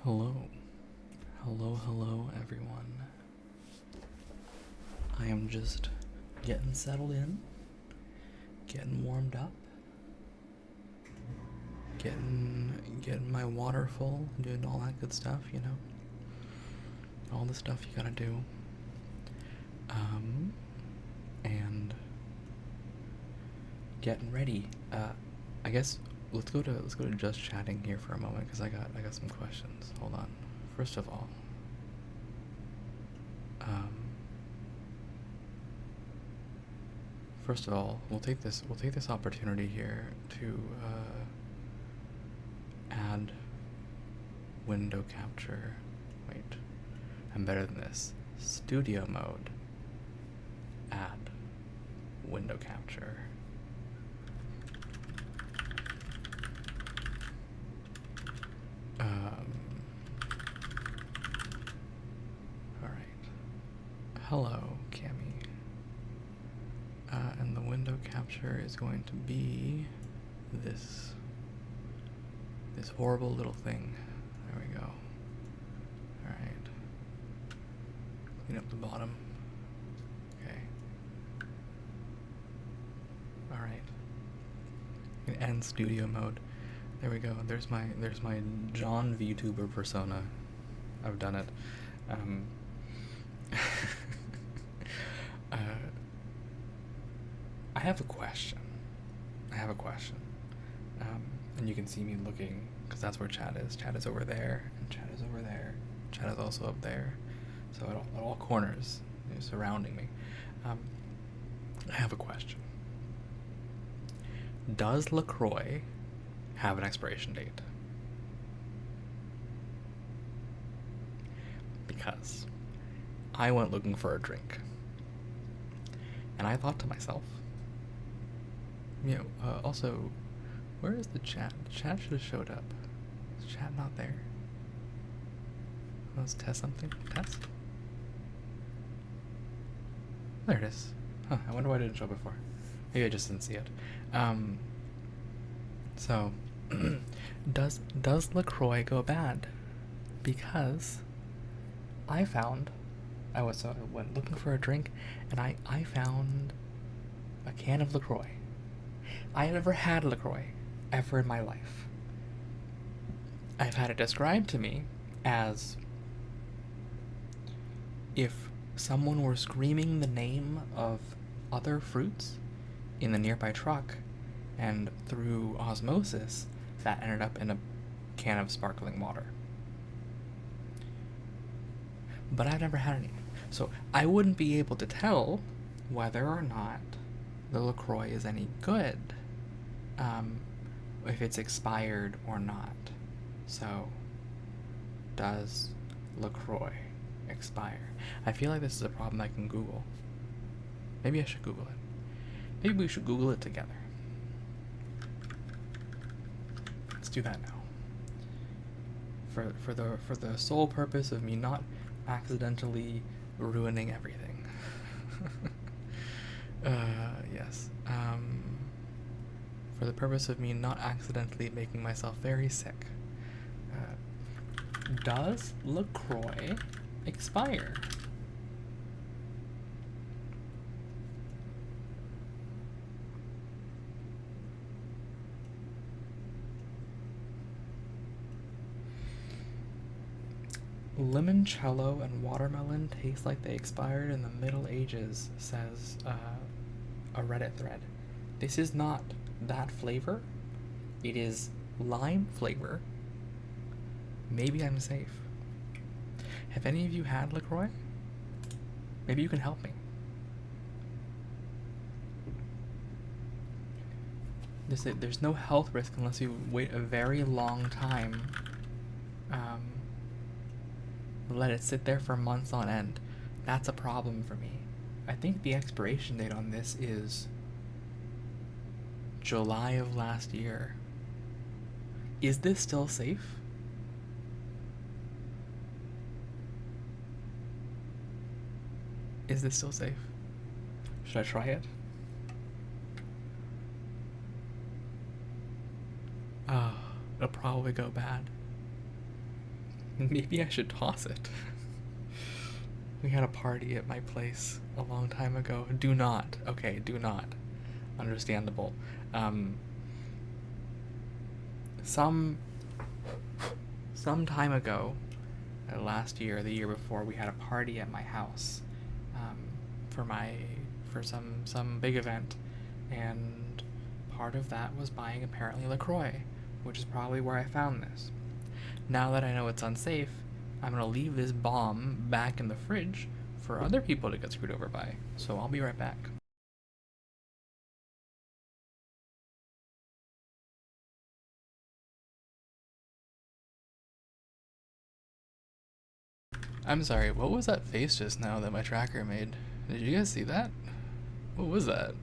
Hello. Hello, everyone. I am just getting settled in, getting warmed up, getting my water full, doing all that good stuff, you know. All the stuff you gotta do. And getting ready. I guess let's go to just chatting here for a moment because I got some questions. Hold on. First of all, we'll take this opportunity here to add window capture. Wait, I'm better than this. Studio mode. Add window capture. Alright. Hello, Cammy. And the window capture is going to be this horrible little thing. There we go. Alright. Clean up the bottom. Okay. Alright. End studio mode. There we go. There's my John VTuber persona. I've done it. I have a question. And you can see me looking because that's where chat is. Chat is over there, and chat is over there. Chat is also up there. So at all corners, they're surrounding me. I have a question. Does LaCroix have an expiration date? Because I went looking for a drink, and I thought to myself, also, where is the chat? The chat should have showed up. Is chat not there? Let's test something. Test. There it is. Huh, I wonder why it didn't show before. Maybe I just didn't see it. So, does LaCroix go bad? Because I went looking for a drink, and I found a can of LaCroix. I never had LaCroix ever in my life. I've had it described to me as if someone were screaming the name of other fruits in the nearby truck, and through osmosis, that ended up in a can of sparkling water. But I've never had any. So I wouldn't be able to tell whether or not the LaCroix is any good, if it's expired or not. So, does LaCroix expire? I feel like this is a problem I can Google. Maybe I should Google it. Maybe we should Google it together. Let's do that now. For the sole purpose of me not accidentally ruining everything. Yes. For the purpose of me not accidentally making myself very sick. Does LaCroix expire? Limoncello and watermelon taste like they expired in the Middle Ages, says a Reddit thread. This is not that flavor. It is lime flavor. Maybe I'm safe. Have any of you had LaCroix? Maybe you can help me. There's no health risk unless you wait a very long time. Let it sit there for months on end. That's a problem for me. I think the expiration date on this is July of last year. Is this still safe? Is this still safe? Should I try it? It'll probably go bad. Maybe I should toss it. We had a party at my place a long time ago. Do not. Okay, do not. Understandable. Um, some time ago, last year, the year before, we had a party at my house, um, for some big event, and part of that was buying apparently LaCroix, which is probably where I found this. Now that I know it's unsafe, I'm gonna leave this bomb back in the fridge for other people to get screwed over by. So I'll be right back. I'm sorry, what was that face just now that my tracker made? Did you guys see that? What was that?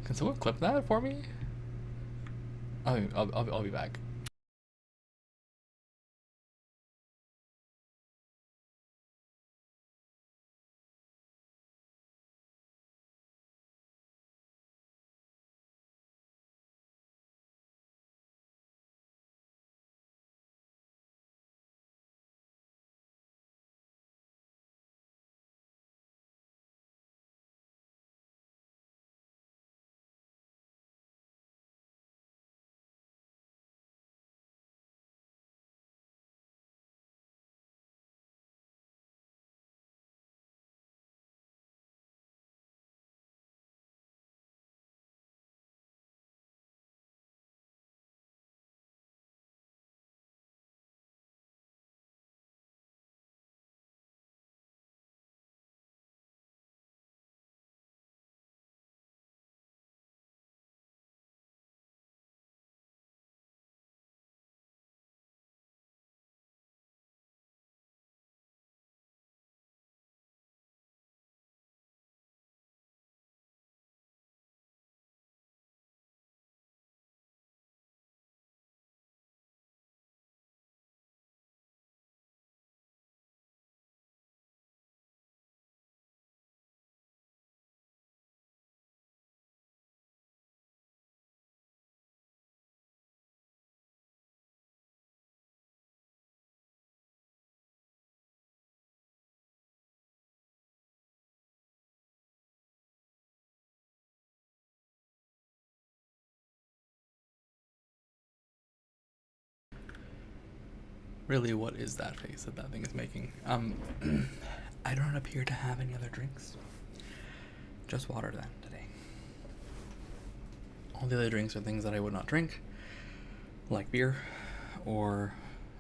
Can someone clip that for me? I'll be back. Really, what is that face that thing is making? I don't appear to have any other drinks. Just water then today. All the other drinks are things that I would not drink, like beer or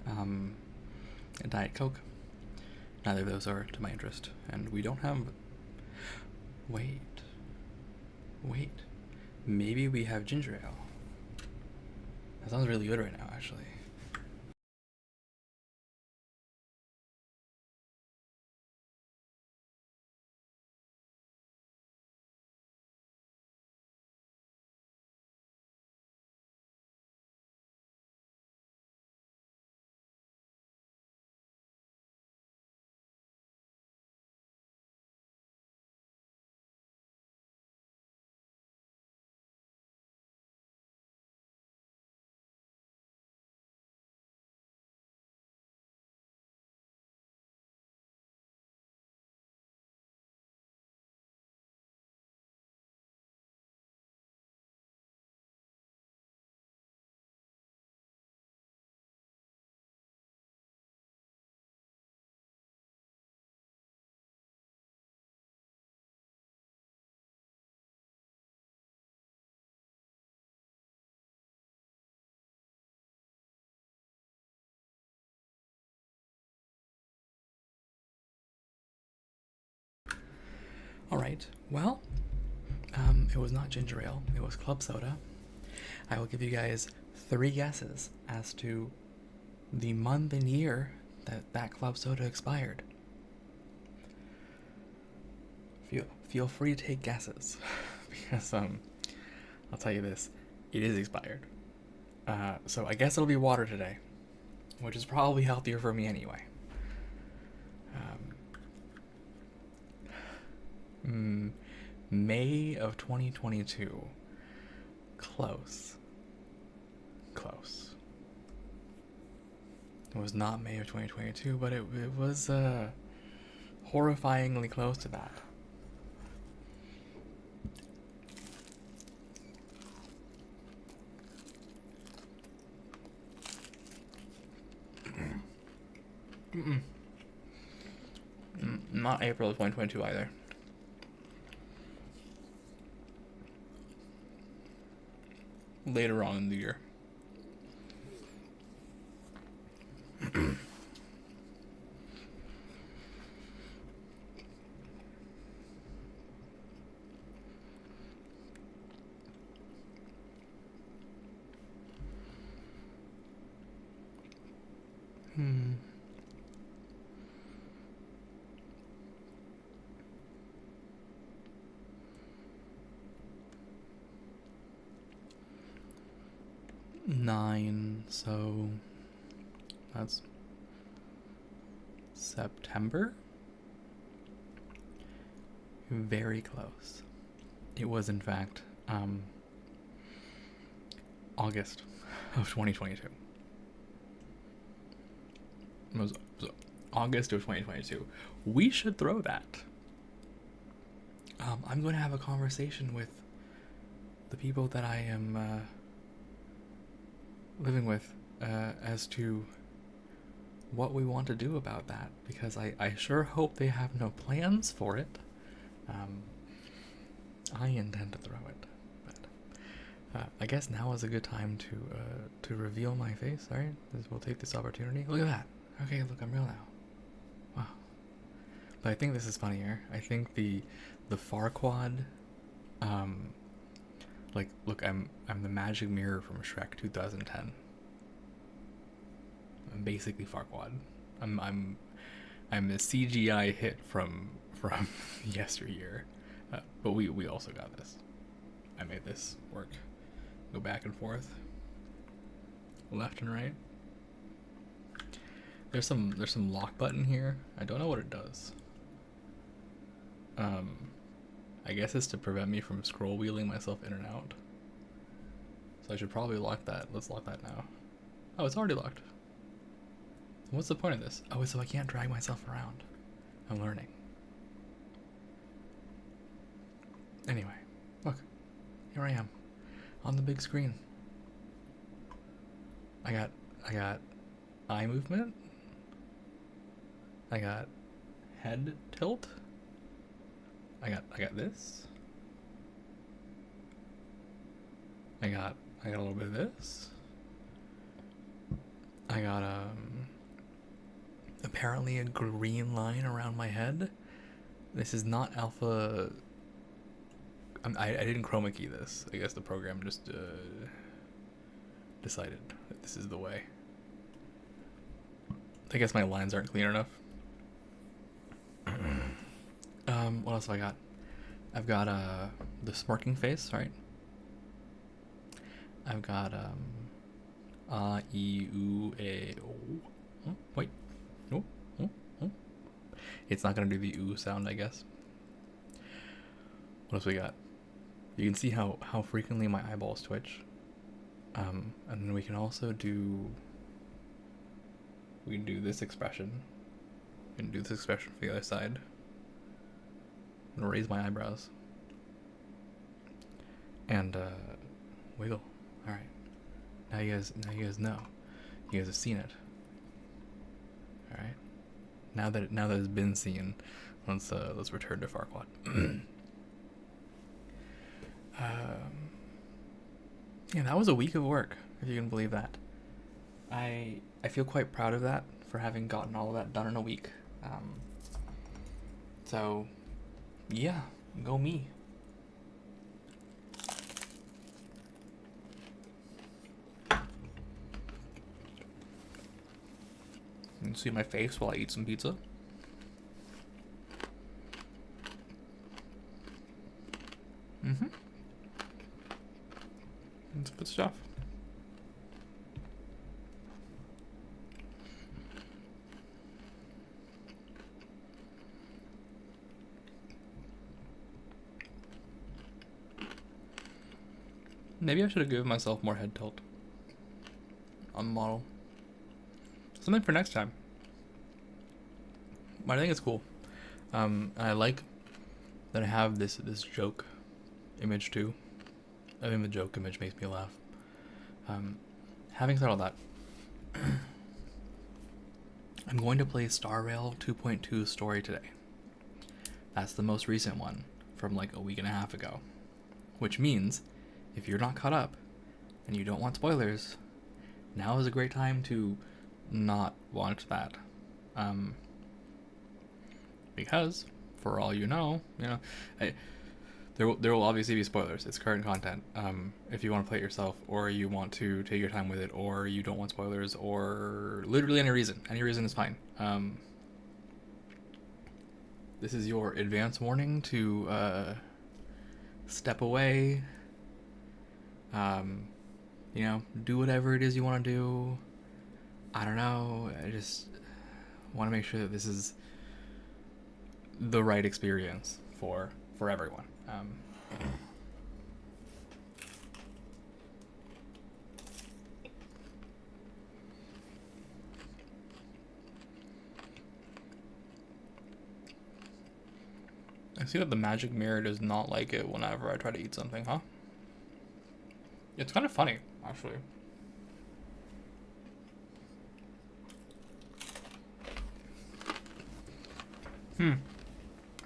a Diet Coke. Neither of those are to my interest, and we don't have. Wait. Maybe we have ginger ale. That sounds really good right now, actually. Alright, well, it was not ginger ale, it was club soda. I will give you guys 3 guesses as to the month and year that club soda expired. Feel free to take guesses, because I'll tell you this, it is expired. So I guess it'll be water today, which is probably healthier for me anyway. May of 2022. Close. It was not May of 2022, but it was horrifyingly close to that. Not April of 2022 either. Later on in the year. Hmm. Nine, so that's September? Very close. It was, in fact, August of 2022. It was August of 2022. We should throw that. I'm going to have a conversation with the people that I am living with as to what we want to do about that, because I sure hope they have no plans for it. I intend to throw it, but I guess now is a good time to reveal my face. All right, we'll take this opportunity. Look at that. Okay, look, I'm real now. Wow. But I think this is funnier. I think the Farquaad, like, look, I'm the magic mirror from Shrek 2010. I'm basically Farquaad. I'm the CGI hit from yesteryear. But we also got this. I made this work. Go back and forth, left and right. There's some lock button here. I don't know what it does. I guess it's to prevent me from scroll wheeling myself in and out. So I should probably lock that. Let's lock that now. Oh, it's already locked. What's the point of this? Oh, so I can't drag myself around. I'm learning. Anyway, look. Here I am. On the big screen. I got eye movement. I got head tilt. I got this. I got a little bit of this. I got apparently a green line around my head. This is not alpha. I didn't chroma key this. I guess the program just decided that this is the way. I guess my lines aren't clear enough. What else have I got? I've got the smirking face, right? I've got e u a o. Oh, wait. Oh. It's not gonna do the ooh sound, I guess. What else we got? You can see how frequently my eyeballs twitch. And then we can also do this expression. We can do this expression for the other side. I'm gonna raise my eyebrows. And wiggle. Alright. Now you guys know. You guys have seen it. Alright. Now that it's been seen, let's return to Farquaad. Yeah, that was a week of work, if you can believe that. I feel quite proud of that, for having gotten all of that done in a week. So, yeah, go me. You can see my face while I eat some pizza. It's good stuff. Maybe I should have given myself more head tilt on the model. something for next time. But I think it's cool. I like that I have this joke image too. I think the joke image makes me laugh. Having said all that, I'm going to play Star Rail 2.2 story today. That's the most recent one from like a week and a half ago. Which means, if you're not caught up and you don't want spoilers, now is a great time to not watch that. Because, for all you know, there will obviously be spoilers. It's current content. If you want to play it yourself, or you want to take your time with it, or you don't want spoilers, or literally any reason. Any reason is fine. This is your advance warning to step away. Do whatever it is you want to do. I don't know. I just want to make sure that this is the right experience for everyone. I see that the magic mirror does not like it whenever I try to eat something, huh? It's kind of funny, actually.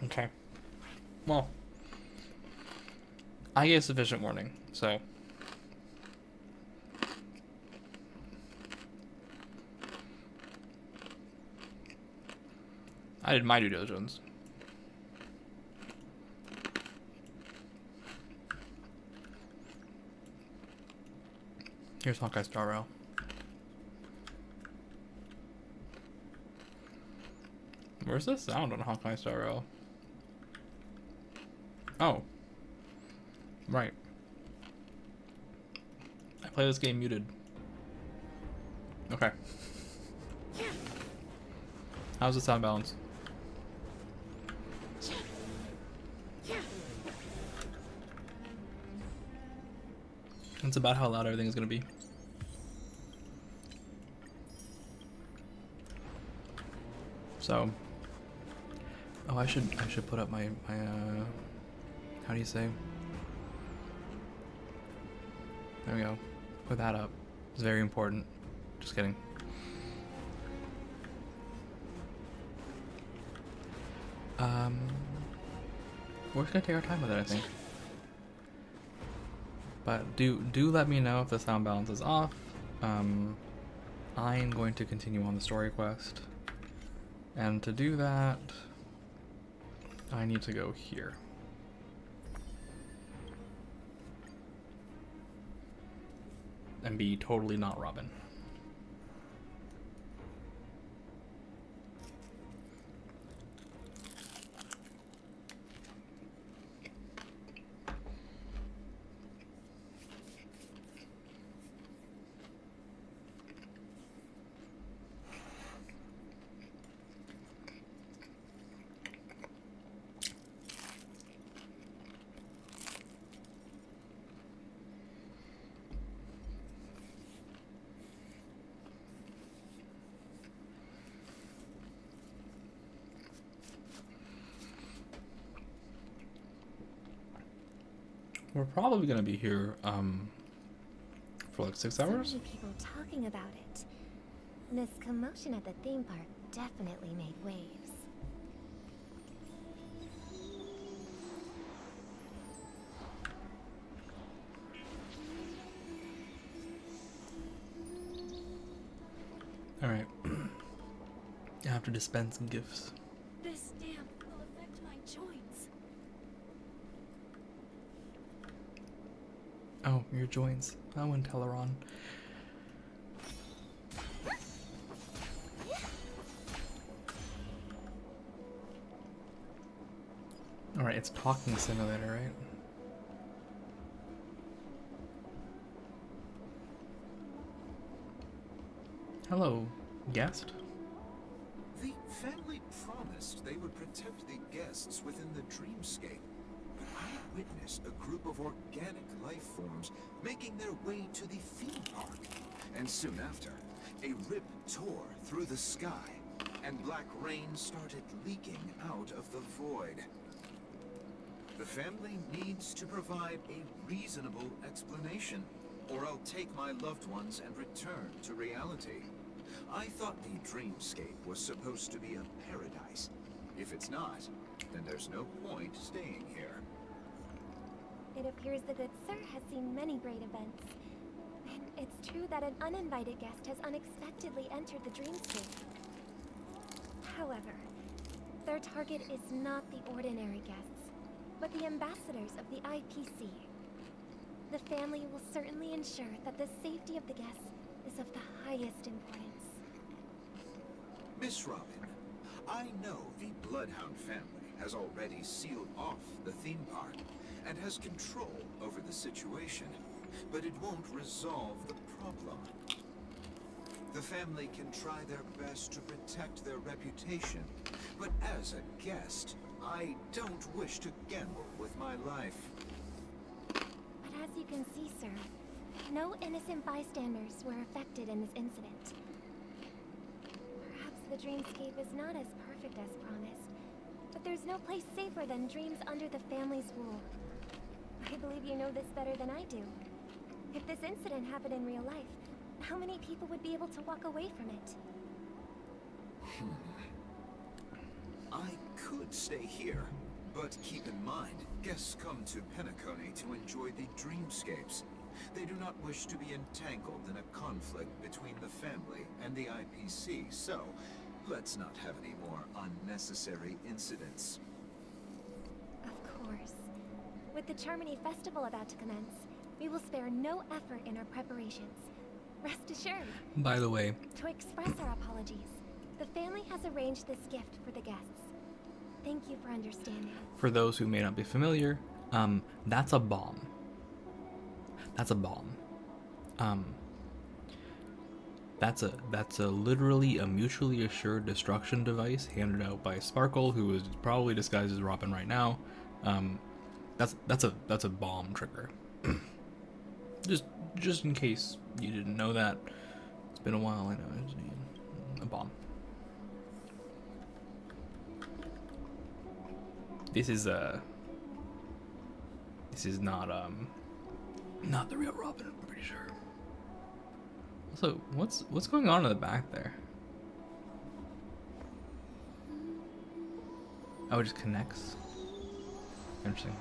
Okay. Well, I gave sufficient warning, so. I did my due diligence. Here's Hawkeye Star Rail. Where's the sound on Hawkeye Star Rail? Oh. Right. I play this game muted. Okay. How's the sound balance? It's about how loud everything is going to be. So, oh, I should put up my how do you say? There we go. Put that up. It's very important. Just kidding. We're just gonna take our time with it, I think. But do let me know if the sound balance is off. I am going to continue on the story quest. And to do that, I need to go here. And be totally not Robin. We're probably gonna be here for like 6 hours. So many people talking about it. This commotion at the theme park definitely made waves. All right. I have to dispense some gifts. This damp will affect my joints. Oh, your joints. Oh, and Teleron. Alright, it's talking simulator, right? Hello, guest. The family promised they would protect the guests within the dreamscape. But I witnessed a group of organic life forms making their way to the theme park. And soon after, A rip tore through the sky, and black rain started leaking out of the void. The family needs to provide a reasonable explanation, or I'll take my loved ones and return to reality. I thought the dreamscape was supposed to be a paradise. If it's not, then there's no point staying here. It appears the good sir has seen many great events. And it's true that an uninvited guest has unexpectedly entered the dreamscape. However, their target is not the ordinary guests, but the ambassadors of the IPC. The family will certainly ensure that the safety of the guests is of the highest importance. Miss Robin, I know the Bloodhound family has already sealed off the theme park and has control over the situation, but it won't resolve the problem. The family can try their best to protect their reputation, but as a guest, I don't wish to gamble with my life. But as you can see, sir, no innocent bystanders were affected in this incident. Perhaps the dreamscape is not as perfect as promised, but there's no place safer than dreams under the family's rule. I believe you know this better than I do. If this incident happened in real life, how many people would be able to walk away from it? I could stay here, but keep in mind, guests come to Penacony to enjoy the dreamscapes. They do not wish to be entangled in a conflict between the family and the IPC, so let's not have any more unnecessary incidents. Of course. With the Charmony Festival about to commence, we will spare no effort in our preparations. Rest assured. By the way, To express our apologies, the family has arranged this gift for the guests. Thank you for understanding. for those who may not be familiar, that's a bomb. That's a bomb. That's a literally a mutually assured destruction device handed out by Sparkle, who is probably disguised as Robin right now. That's a bomb trigger. just in case you didn't know that. It's been a while, I know. It's a bomb. This is not the real Robin, I'm pretty sure. Also, what's going on in the back there? Oh, it just connects. Interesting.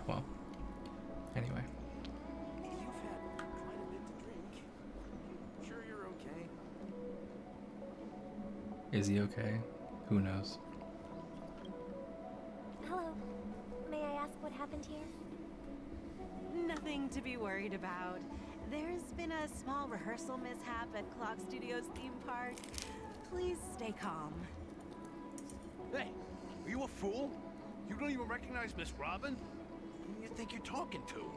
Well, anyway. You've had quite a bit to drink. Sure you're okay? Is he okay? Who knows? Hello. May I ask what happened here? Nothing to be worried about. There's been a small rehearsal mishap at Clock Studios theme park. Please stay calm. Hey, are you a fool? You don't even recognize Miss Robin? Who do you think you're talking to?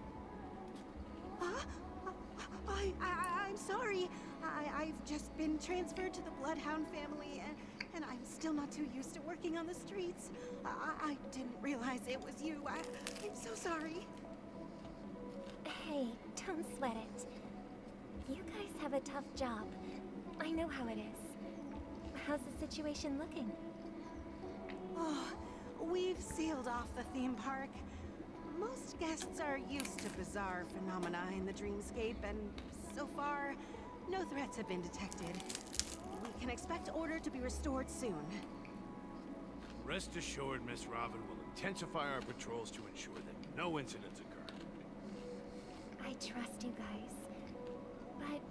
I'm sorry. I've just been transferred to the Bloodhound family, and I'm still not too used to working on the streets. I didn't realize it was you. I'm so sorry. Hey, don't sweat it. You guys have a tough job. I know how it is. How's the situation looking? Oh, we've sealed off the theme park. Most guests are used to bizarre phenomena in the dreamscape, and so far, no threats have been detected. We can expect order to be restored soon. Rest assured, Miss Robin will intensify our patrols to ensure that no incidents occur. I trust you guys. But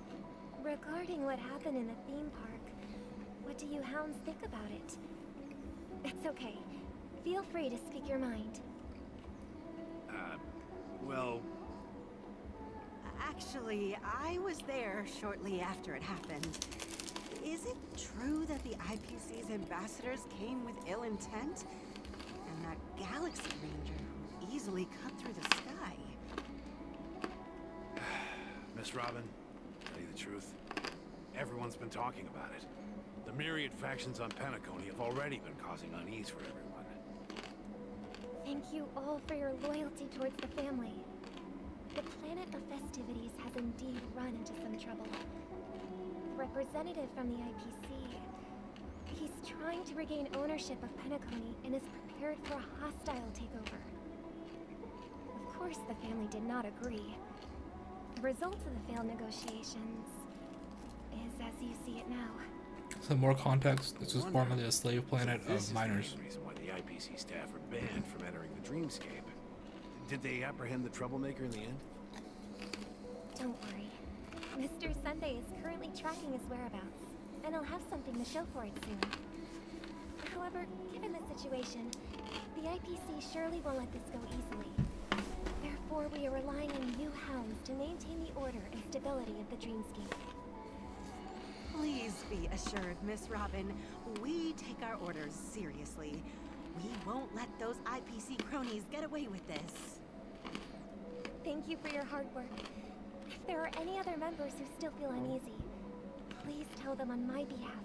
regarding what happened in the theme park, what do you hounds think about it? It's okay. Feel free to speak your mind. Well... Actually, I was there shortly after it happened. Is it true that the IPC's ambassadors came with ill intent? And that Galaxy Ranger who easily cut through the sky? Miss Robin, to tell you the truth, everyone's been talking about it. The myriad factions on Penacony have already been causing unease for everyone. Thank you all for your loyalty towards the family. The planet of festivities has indeed run into some trouble. representative from the IPC. He's trying to regain ownership of Penacony and is prepared for a hostile takeover. Of course, the family did not agree. The result of the failed negotiations is as you see it now. Some more context. This was formerly a slave planet of miners. This is the reason why the IPC staff are banned from entering the dreamscape. Did they apprehend the troublemaker in the end? Don't worry. Mr. Sunday is currently tracking his whereabouts, and he'll have something to show for it soon. However, given the situation, the IPC surely won't let this go easily. Therefore, we are relying on you hounds to maintain the order and stability of the dreamscape. Please be assured, Miss Robin, we take our orders seriously. We won't let those IPC cronies get away with this. Thank you for your hard work. If there are any other members who still feel uneasy, please tell them on my behalf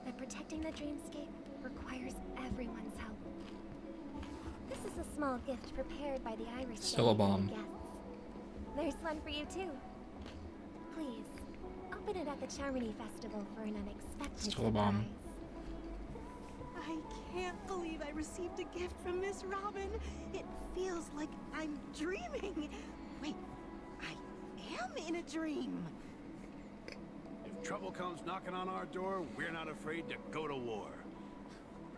that protecting the dreamscape requires everyone's help. This is a small gift prepared by the Irish Still a bomb. guests. There's one for you too. Please, open it at the Charmony Festival for an unexpected Still a bomb. surprise. I can't believe I received a gift from Miss Robin. It feels like I'm dreaming. Wait, I am in a dream. If trouble comes knocking on our door, we're not afraid to go to war.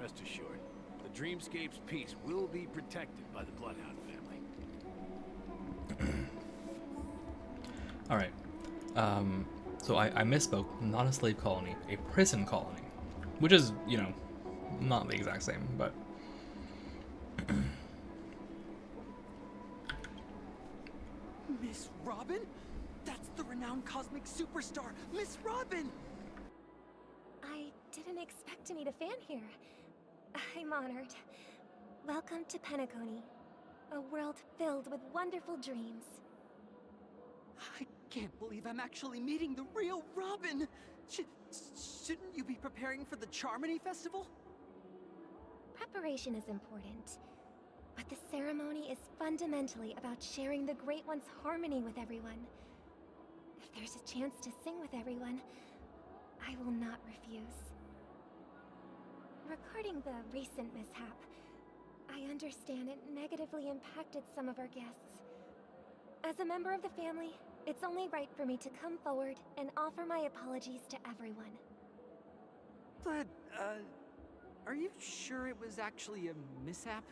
Rest assured, the dreamscape's peace will be protected by the Bloodhound family. Alright. So I misspoke. Not a slave colony. A prison colony. Which is, you know, not the exact same, but... Miss Robin? That's the renowned cosmic superstar, Miss Robin! I didn't expect to meet a fan here. I'm honored. Welcome to Penacony, a world filled with wonderful dreams. I can't believe I'm actually meeting the real Robin! Shouldn't you be preparing for the Charmony Festival? Preparation is important, but the ceremony is fundamentally about sharing the Great One's harmony with everyone. If there's a chance to sing with everyone, I will not refuse. Regarding the recent mishap, I understand it negatively impacted some of our guests. As a member of the family, it's only right for me to come forward and offer my apologies to everyone. But, are you sure it was actually a mishap?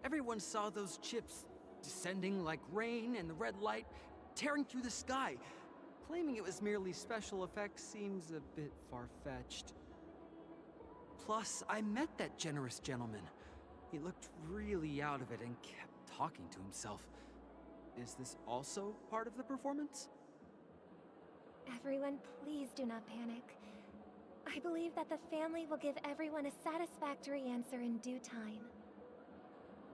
Everyone saw those chips descending like rain and the red light tearing through the sky. Claiming it was merely special effects seems a bit far-fetched. Plus, I met that generous gentleman. He looked really out of it and kept talking to himself. Is this also part of the performance? Everyone, please do not panic. I believe that the family will give everyone a satisfactory answer in due time.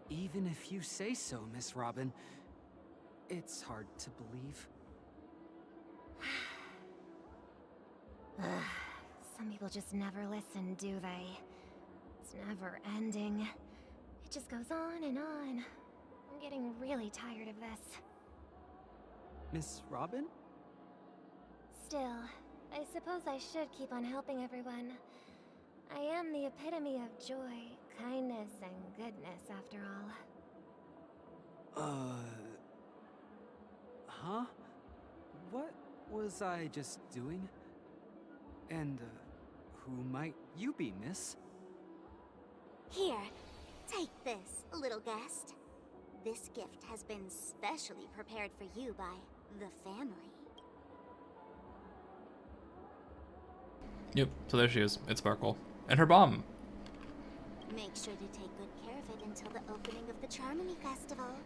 Even if you say so, Miss Robin, it's hard to believe. Some people just never listen, do they? It's never ending. It just goes on and on. I'm getting really tired of this. Miss Robin? Still, I suppose I should keep on helping everyone. I am the epitome of joy, kindness, and goodness, after all. Huh? What was I just doing? And, who might you be, miss? Here, take this, little guest. This gift has been specially prepared for you by the family. Yep, so there she is. It's Sparkle. And her bomb. Make sure to take good care of it until the opening of the Charmony Festival.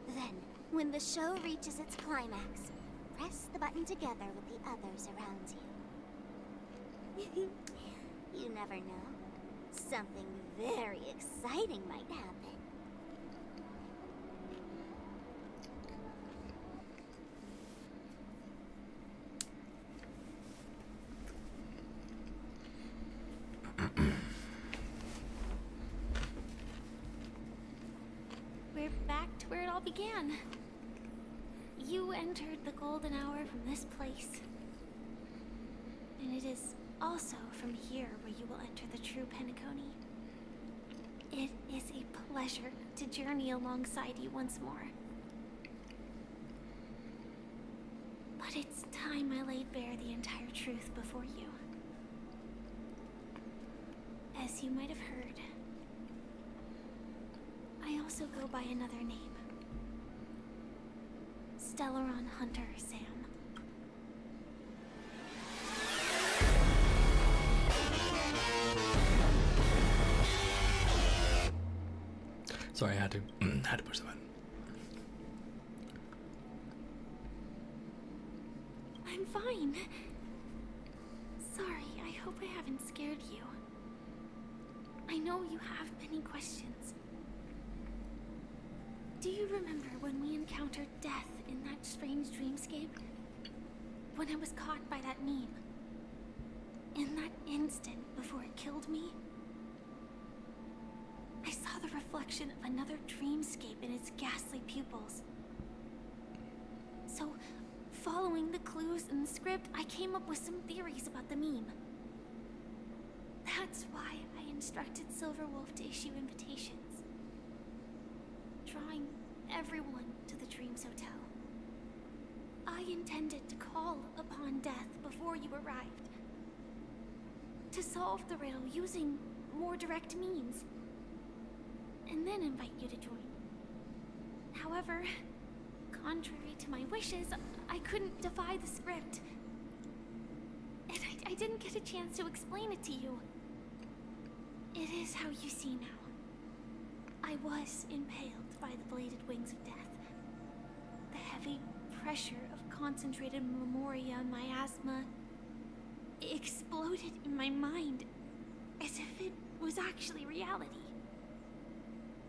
Then, when the show reaches its climax, press the button together with the others around you. You never know. Something very exciting might happen. We're back to where it all began. You entered the golden hour from this place. And it is also from here where you will enter the true Penacony. It is a pleasure to journey alongside you once more. But it's time I laid bare the entire truth before you. As you might have heard, I also go by another name. Stellaron Hunter Sam. Sorry, I had to push the button. I'm fine. Sorry, I hope I haven't scared you. I know you have many questions. Do you remember when we encountered death in that strange dreamscape? When I was caught by that meme? In that instant before it killed me? I saw the reflection of another dreamscape in its ghastly pupils. So, following the clues in the script, I came up with some theories about the meme. That's why I instructed Silverwolf to issue invitations, drawing everyone to the Dreams Hotel. I intended to call upon death before you arrived, to solve the riddle using more direct means, and then invite you to join. However, contrary to my wishes, I couldn't defy the script. And I didn't get a chance to explain it to you. It is how you see now. I was impaled by the bladed wings of death. The heavy pressure of concentrated memoria and miasma exploded in my mind as if it was actually reality.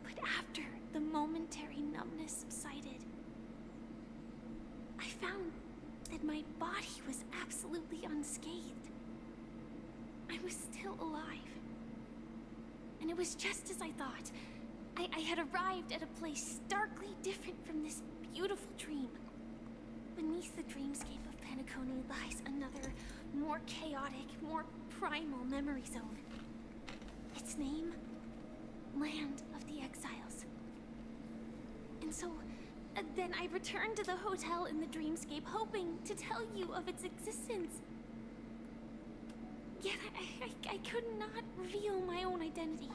But after the momentary numbness subsided, I found that my body was absolutely unscathed. I was still alive. And it was just as I thought. I had arrived at a place starkly different from this beautiful dream. Beneath the dreamscape of Penacony lies another, more chaotic, more primal memory zone. Its name? Land of the Exiles. And so, then I returned to the hotel in the dreamscape, hoping to tell you of its existence. Yet I could not reveal my own identity.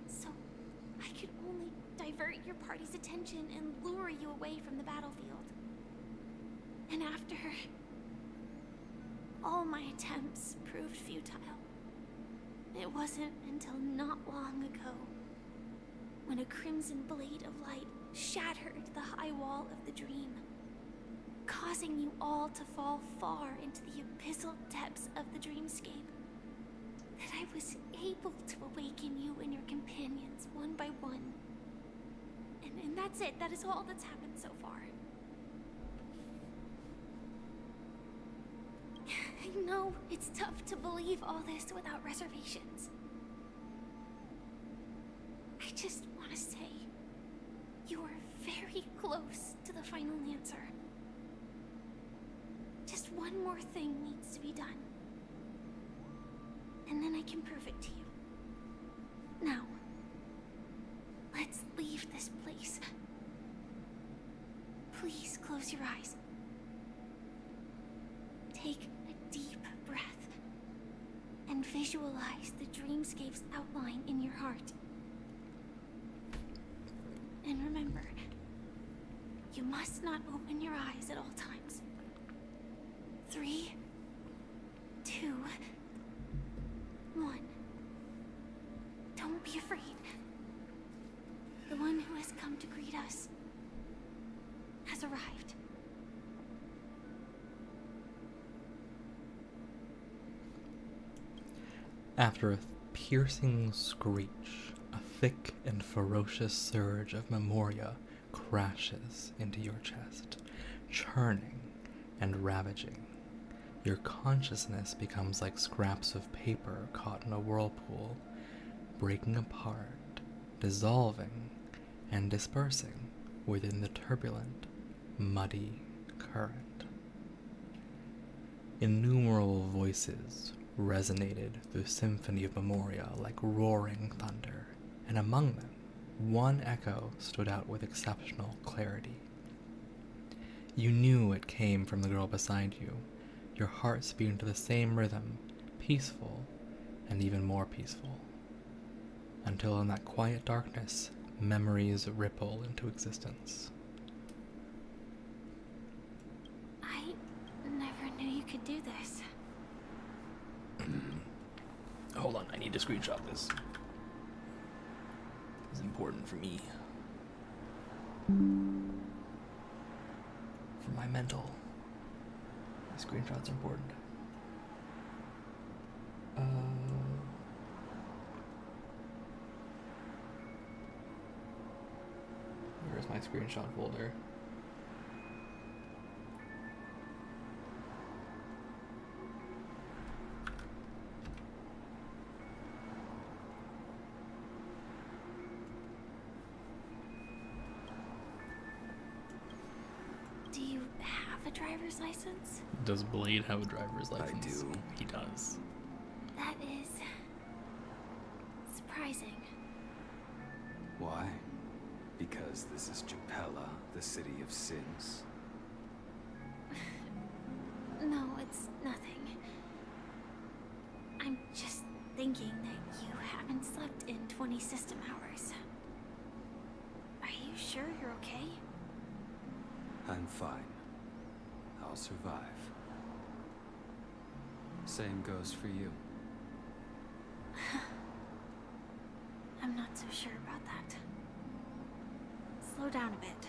So, I could only divert your party's attention and lure you away from the battlefield. And after all my attempts proved futile, it wasn't until not long ago when a crimson blade of light shattered the high wall of the dream, causing you all to fall far into the abyssal depths of the dreamscape, that I was able to awaken you and your companions one by one. And that's it. That is all that's happened so far. I know it's tough to believe all this without reservations. I just want to say, you are very close to the final answer. Just one more thing needs to be done. And then I can prove it to you. Now, let's leave this place. Please close your eyes. Take a deep breath and visualize the dreamscape's outline in your heart. And remember, you must not open your eyes at all times. 3, 2, 1. Don't be afraid. The one who has come to greet us has arrived. After a piercing screech, a thick and ferocious surge of memoria crashes into your chest, churning and ravaging. Your consciousness becomes like scraps of paper caught in a whirlpool, breaking apart, dissolving, and dispersing within the turbulent, muddy current. Innumerable voices resonated through the symphony of Memoria like roaring thunder, and among them, one echo stood out with exceptional clarity. You knew it came from the girl beside you, your hearts beating to the same rhythm, peaceful and even more peaceful, until in that quiet darkness, memories ripple into existence. I never knew you could do this. Hold on, I need to screenshot this. This is important for me. For my mental. My screenshot's important. Where's my screenshot folder? Do you have a driver's license? Does Blade have a driver's license? I do. He does. That is surprising. Why? Because this is Japella, the city of sins. No, it's nothing. I'm just thinking that you haven't slept in 20 system hours. Are you sure you're okay? I'm fine. I'll survive. Same goes for you. I'm not so sure about that. Slow down a bit.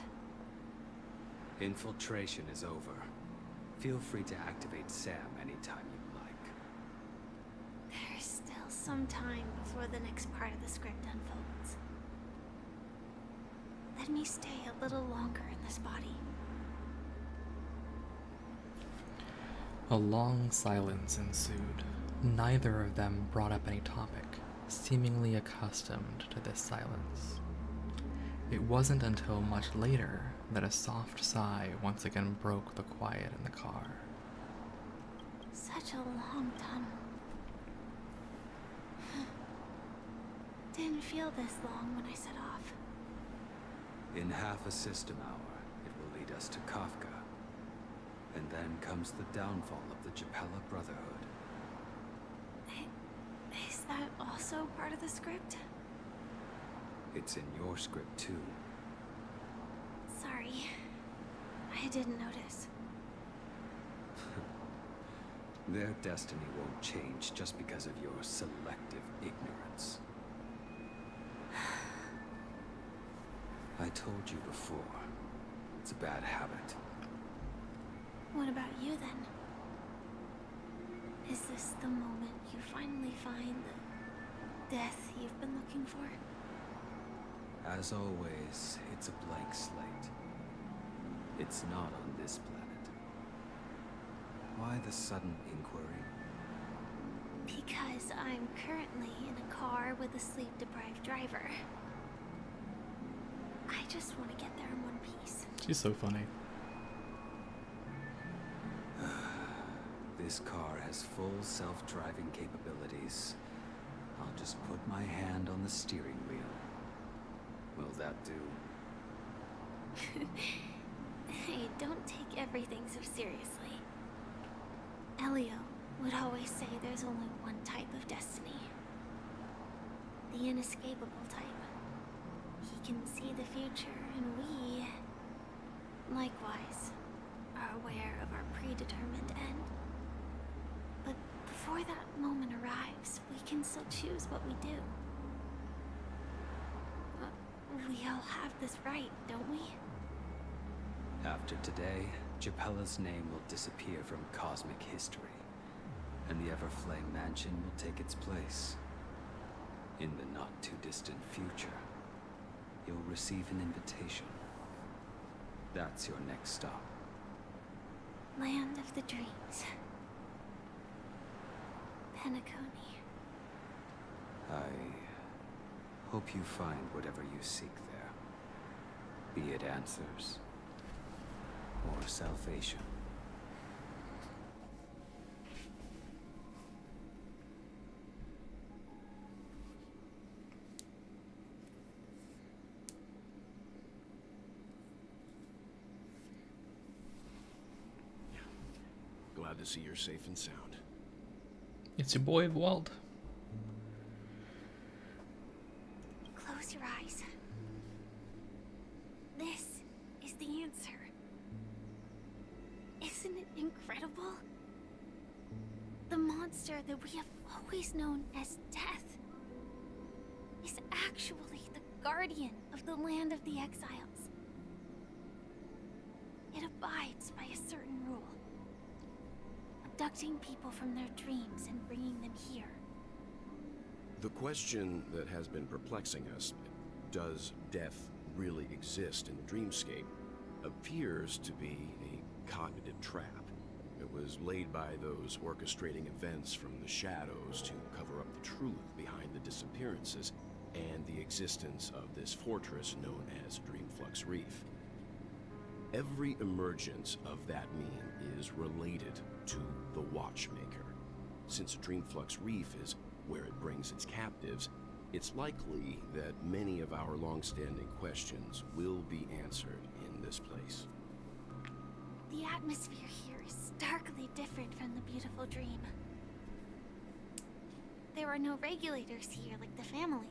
Infiltration is over. Feel free to activate Sam anytime you like. There's still some time before the next part of the script unfolds. Let me stay a little longer in this body. A long silence ensued. Neither of them brought up any topic, seemingly accustomed to this silence. It wasn't until much later that a soft sigh once again broke the quiet in the car. Such a long tunnel. Didn't feel this long when I set off. In half a system hour, it will lead us to Kafka. And then comes the downfall of the Japella Brotherhood. Is that also part of the script? It's in your script too. Sorry. I didn't notice. Their destiny won't change just because of your selective ignorance. I told you before, it's a bad habit. What about you then? Is this the moment you finally find the death you've been looking for? As always, it's a blank slate. It's not on this planet. Why the sudden inquiry? Because I'm currently in a car with a sleep-deprived driver. I just want to get there in one piece. She's so funny. This car has full self-driving capabilities. I'll just put my hand on the steering wheel. Will that do? Hey, don't take everything so seriously. Elio would always say there's only one type of destiny. The inescapable type. He can see the future, and we, likewise, are aware of our predetermined end. But before that moment arrives, we can still choose what we do. We all have this right, don't we? After today, Japella's name will disappear from cosmic history, and the Everflame Mansion will take its place. In the not-too-distant future, you'll receive an invitation. That's your next stop. Land of the Dreams. Penacony. I hope you find whatever you seek there. Be it answers or salvation. Glad to see you're safe and sound. It's your boy Walt. Close your eyes. This is the answer. Isn't it incredible? The monster that we have always known as Death is actually the guardian of the land of the exiles. It abides by a certain rule, abducting people from their dreams and bringing them here. The question that has been perplexing us, does death really exist in the dreamscape, appears to be a cognitive trap. It was laid by those orchestrating events from the shadows to cover up the truth behind the disappearances and the existence of this fortress known as Dreamflux Reef. Every emergence of that meme is related to the Watchmaker. Since Dreamflux Reef is where it brings its captives, it's likely that many of our long-standing questions will be answered in this place. The atmosphere here is starkly different from the beautiful dream. There are no regulators here like the family.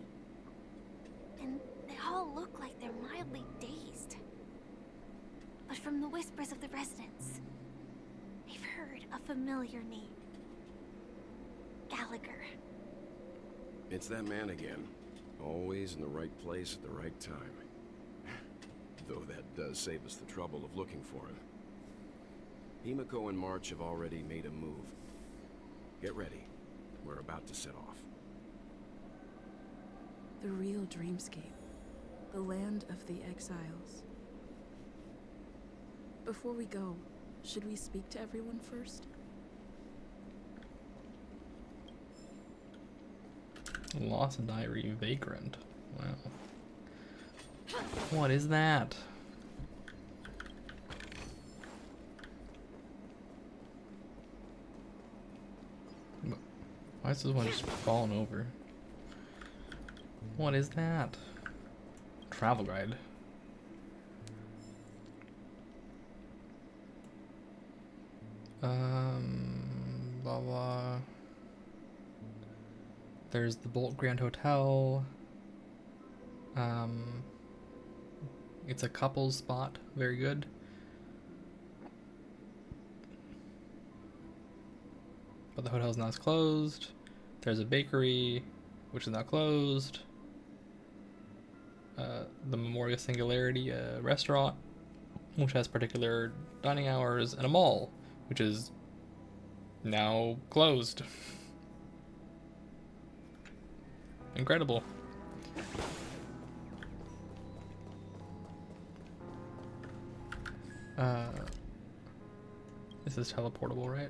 And they all look like they're mildly dazed. But from the whispers of the residents, they've heard a familiar name. Gallagher. It's that man again. Always in the right place at the right time. Though that does save us the trouble of looking for him. Himiko and March have already made a move. Get ready. We're about to set off. The real dreamscape. The land of the exiles. Before we go, should we speak to everyone first? Lost Diary Vagrant. Wow. What is that? Why is this one just falling over? What is that? Travel guide. Blah blah. There's the Bolt Grand Hotel. It's a couple's spot. Very good. But the hotel's now closed. There's a bakery, which is now closed. The Memoria Singularity restaurant, which has particular dining hours, and a mall, which is now closed. Incredible. This is teleportable, right?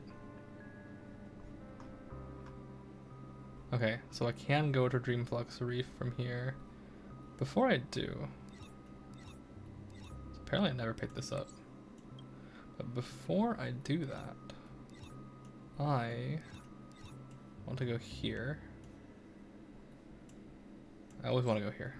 Okay, so I can go to Dreamflux Reef from here. Before I do, apparently I never picked this up. But before I do that, I want to go here. I always want to go here.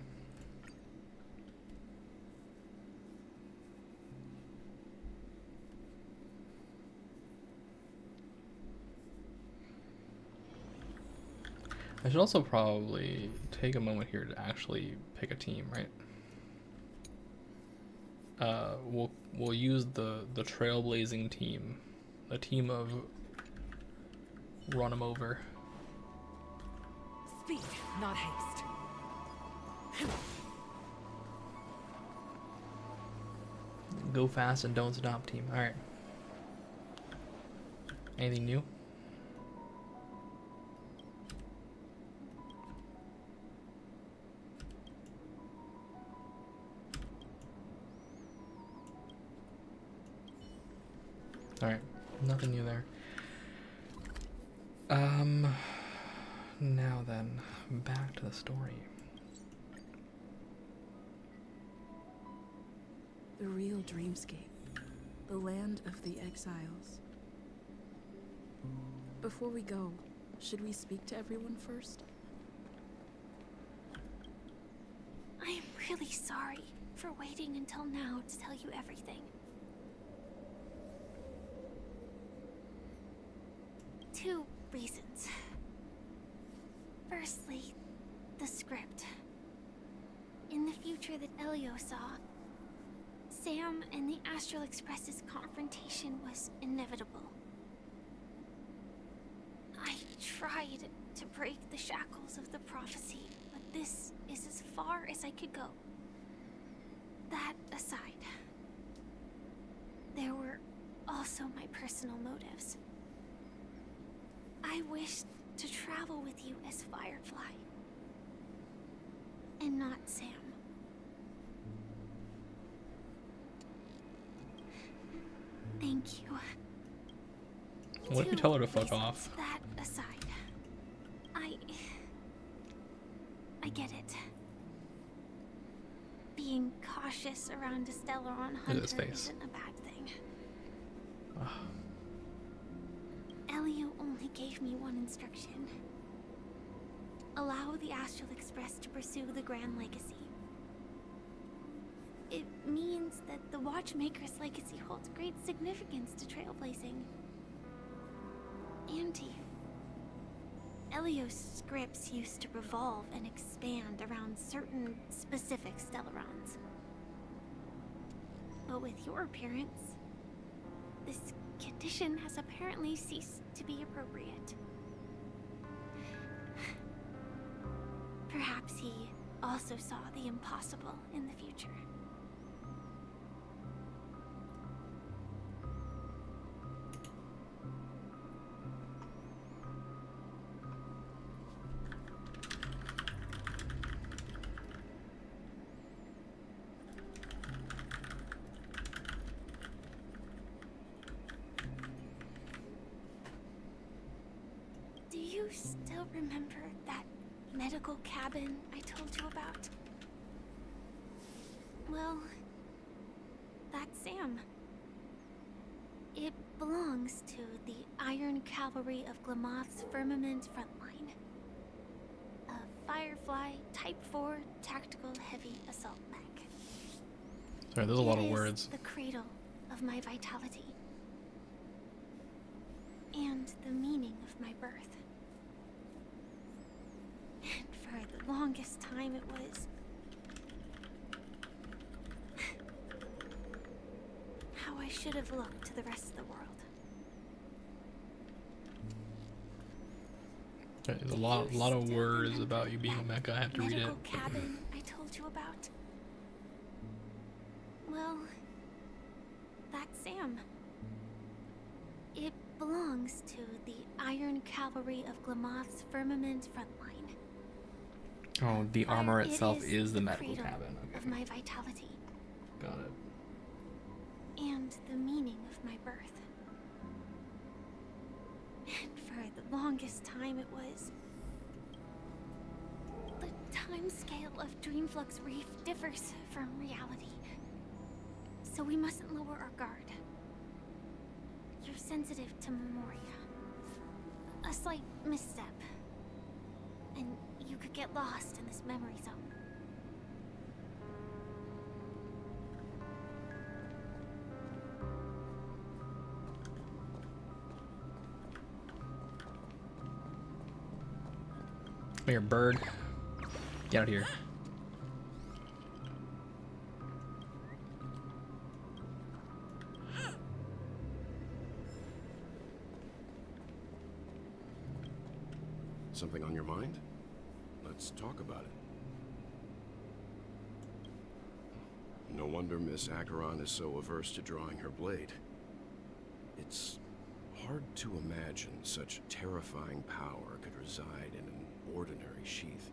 I should also probably take a moment here to actually pick a team, right? We'll use the trailblazing team, a team of run 'em over. Speed, not haste. Go fast and don't stop team. All right. Anything new? Alright, nothing new there. Now then, back to the story. The real dreamscape. The land of the exiles. Before we go, should we speak to everyone first? I am really sorry for waiting until now to tell you everything. 2 reasons. Firstly, the script. In the future that Elio saw, Sam and the Astral Express's confrontation was inevitable. I tried to break the shackles of the prophecy, but this is as far as I could go. That aside, there were also my personal motives. I wished to travel with you as Firefly, and not Sam. Thank you. What if you tell her to fuck off? That aside, I get it. Being cautious around a Stellaron hunter isn't a bad thing. Elio only gave me one instruction. Allow the Astral Express to pursue the Grand Legacy. It means that the Watchmaker's legacy holds great significance to trailblazing. And to you. Elio's scripts used to revolve and expand around certain specific Stellarons. But with your appearance, this condition has apparently ceased to be appropriate. Perhaps he also saw the impossible in the future. Do you still remember that medical cabin I told you about? Well, that's Sam. It belongs to the Iron Cavalry of Glamoth's Firmament Frontline. A Firefly Type 4 Tactical Heavy Assault Mech. Sorry, there's a lot of words. The cradle of my vitality. And the meaning of my birth. And for the longest time it was how I should have looked to the rest of the world. Okay, there's a lot of words about you being a mecha. I have to read it. Medical cabin I told you about. Well, that's Sam. It belongs to the Iron Cavalry of Glamoth's Firmament Frontline. Oh, the armor itself It is the medical cradle cabin. Okay. of my vitality. Got it. And the meaning of my birth. And for the longest time it was... The time scale of Dreamflux Reef differs from reality. So we mustn't lower our guard. You're sensitive to Memoria. A slight misstep. And you could get lost in this memory zone. Come here, bird. Get out of here. Something on your mind? Let's talk about it. No wonder Miss Acheron is so averse to drawing her blade. It's hard to imagine such terrifying power could reside in an ordinary sheath.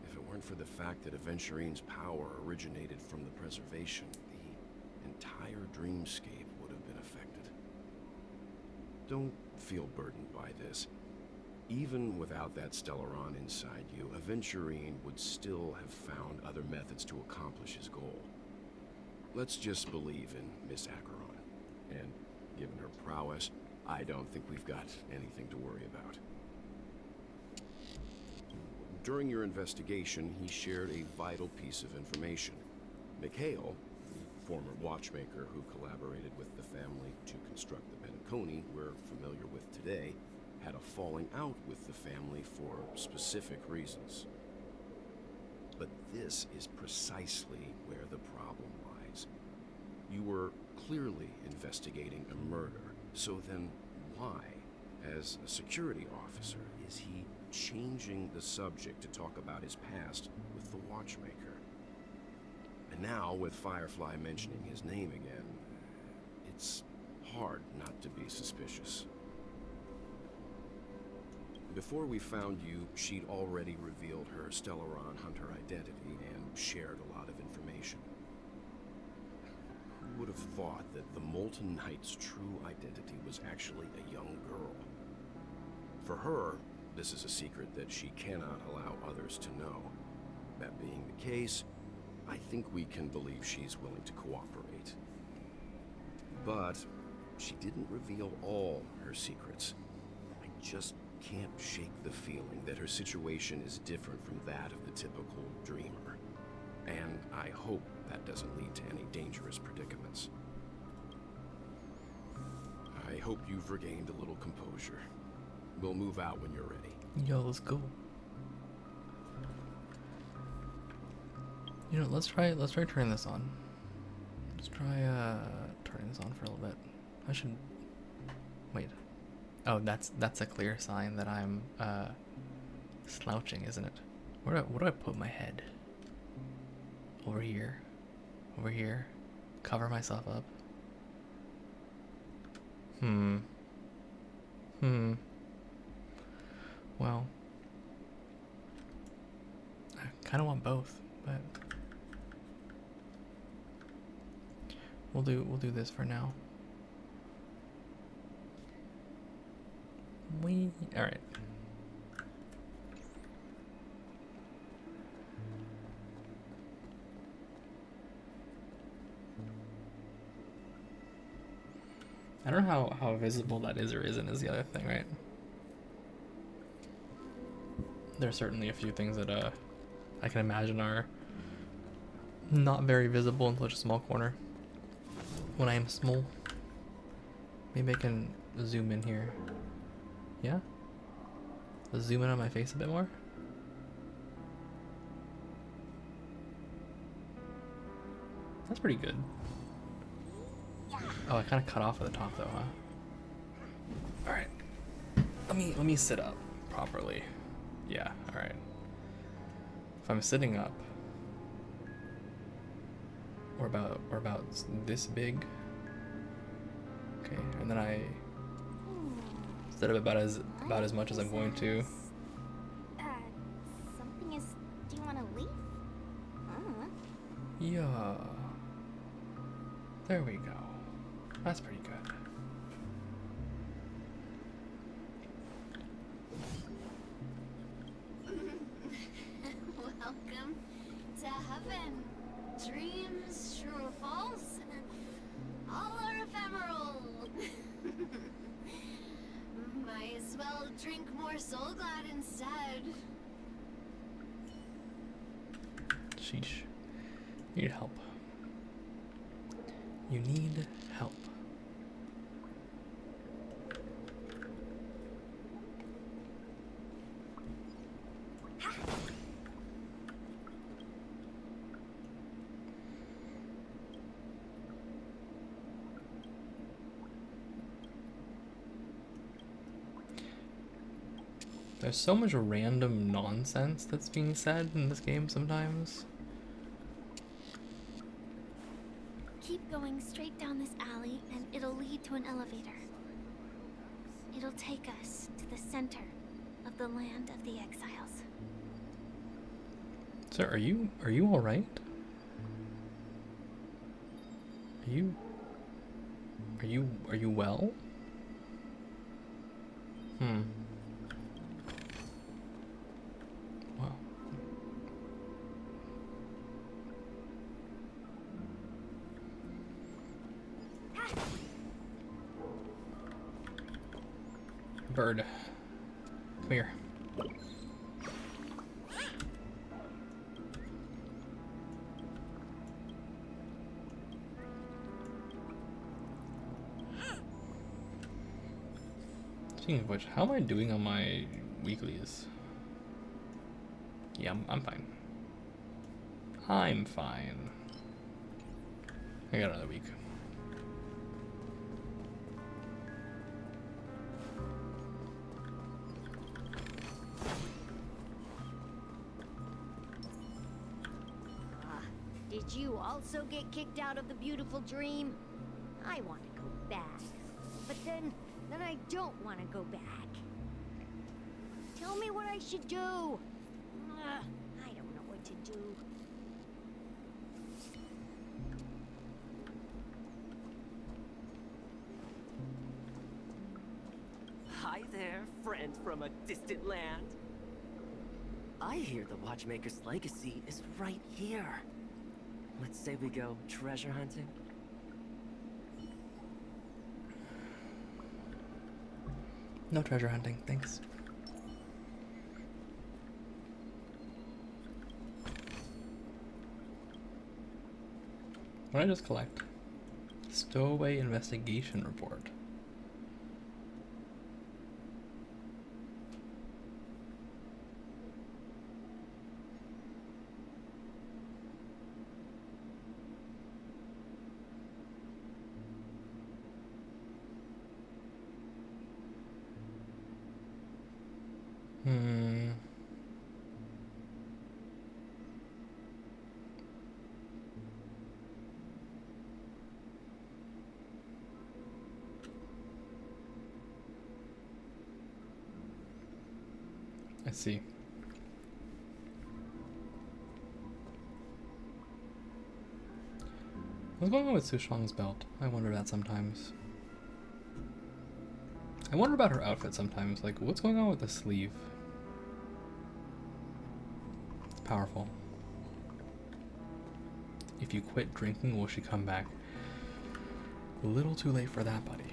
If it weren't for the fact that Aventurine's power originated from the preservation, the entire dreamscape would have been affected. Don't feel burdened by this. Even without that Stellaron inside you, Aventurine would still have found other methods to accomplish his goal. Let's just believe in Miss Acheron. And given her prowess, I don't think we've got anything to worry about. During your investigation, he shared a vital piece of information. Mikhail, the former watchmaker who collaborated with the family to construct the Benaconi we're familiar with today, had a falling out with the family for specific reasons. But this is precisely where the problem lies. You were clearly investigating a murder, so then why, as a security officer, is he changing the subject to talk about his past with the watchmaker? And now, with Firefly mentioning his name again, it's hard not to be suspicious. Before we found you, she'd already revealed her Stellaron Hunter identity and shared a lot of information. Who would have thought that the Molten Knight's true identity was actually a young girl? For her, this is a secret that she cannot allow others to know. That being the case, I think we can believe she's willing to cooperate. But she didn't reveal all her secrets. I just can't shake the feeling that her situation is different from that of the typical dreamer. And I hope that doesn't lead to any dangerous predicaments. I hope you've regained a little composure. We'll move out when you're ready. Yo, let's go. You know, let's try turning this on. Let's try turning this on for a little bit. I should wait. Oh, that's a clear sign that I'm slouching, isn't it? Where do I put my head? Over here. Over here. Cover myself up. Well, I kind of want both, but we'll do this for now. All right. I don't know how visible that is or isn't is the other thing, right? There's certainly a few things that I can imagine are not very visible in such a small corner. When I am small. Maybe I can zoom in here. Yeah? Let's zoom in on my face a bit more. That's pretty good. Oh, I kind of cut off at the top though, huh? Alright. Let me sit up properly. Yeah, alright. If I'm sitting up, or about this big. Okay, and then I sit up about as much as I'm going to. Something is. Do you want to leave? Yeah. There we go. That's pretty good. Welcome to heaven. Dreams, true or false, all are ephemeral. Might as well drink more Soul Glad instead. Sheesh. You need help. You need help. There's so much random nonsense that's being said in this game sometimes. Keep going straight down this alley and it'll lead to an elevator. It'll take us to the center of the land of the exiles. Sir, are you all right? Are you well? Wow. Bird. Come here. Speaking of which, how am I doing on my weeklies? Yeah, I'm fine. I'm fine. I got another week. Did you also get kicked out of the beautiful dream? I want to go back. But then I don't want to go back. Tell me what I should do. I don't know what to do. Hi there, friend from a distant land. I hear the Watchmaker's legacy is right here. Let's say we go treasure hunting. No treasure hunting, thanks. What did I just collect? Stowaway investigation report. I see. What's going on with Su Shang's belt? I wonder that sometimes. I wonder about her outfit sometimes. Like, what's going on with the sleeve? It's powerful. If you quit drinking, will she come back? A little too late for that, buddy.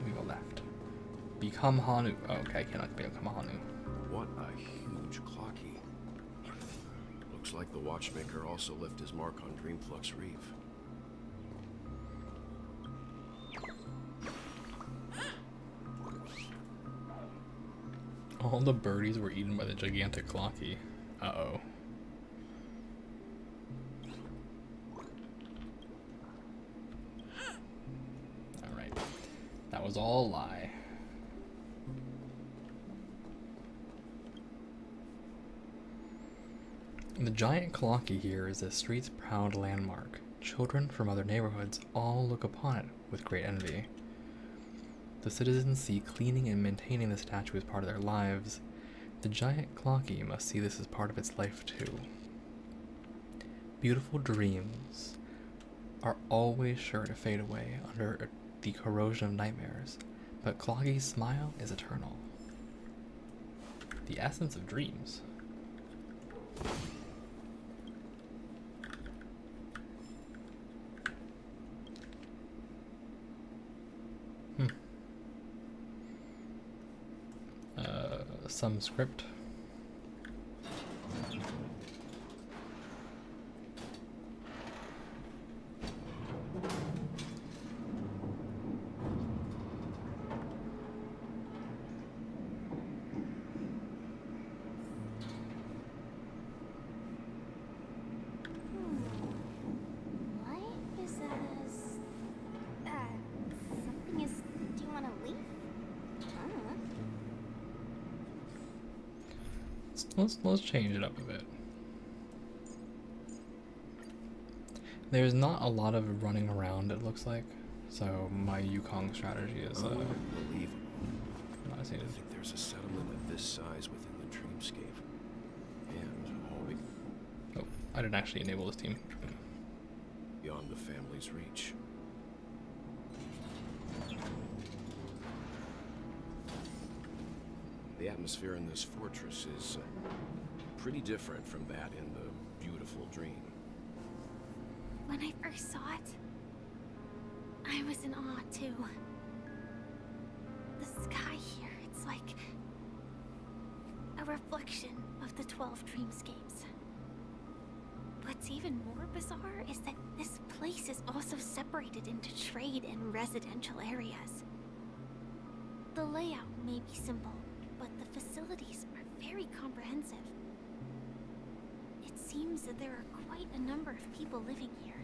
We go left. Become Hanu. Oh, okay, I cannot become Hanu. What a huge clocky. Looks like the Watchmaker also left his mark on Dreamflux Reef. All the birdies were eaten by the gigantic clocky. Uh-oh. Alright. That was all a lie. The giant clocky here is the street's proud landmark. Children from other neighborhoods all look upon it with great envy. The citizens see cleaning and maintaining the statue as part of their lives. The giant clocky must see this as part of its life too. Beautiful dreams are always sure to fade away under the corrosion of nightmares, but Cloggy's smile is eternal. The essence of dreams. Some script. Something is... Do you want to leave? I don't know. Let's change it up a bit. There's not a lot of running around, it looks like, so my Yukong strategy is Unbelievable. not as I needed. think there's a settlement of this size within the dreamscape. And all Oh, I didn't actually enable this team. beyond the family's reach. The atmosphere in this fortress is pretty different from that in the beautiful dream. When I first saw it, I was in awe too. The sky here, it's like a reflection of the 12 dreamscapes. What's even more bizarre is that this place place is also separated into trade and residential areas. The layout may be simple, but the facilities are very comprehensive. It seems that there are quite a number of people living here.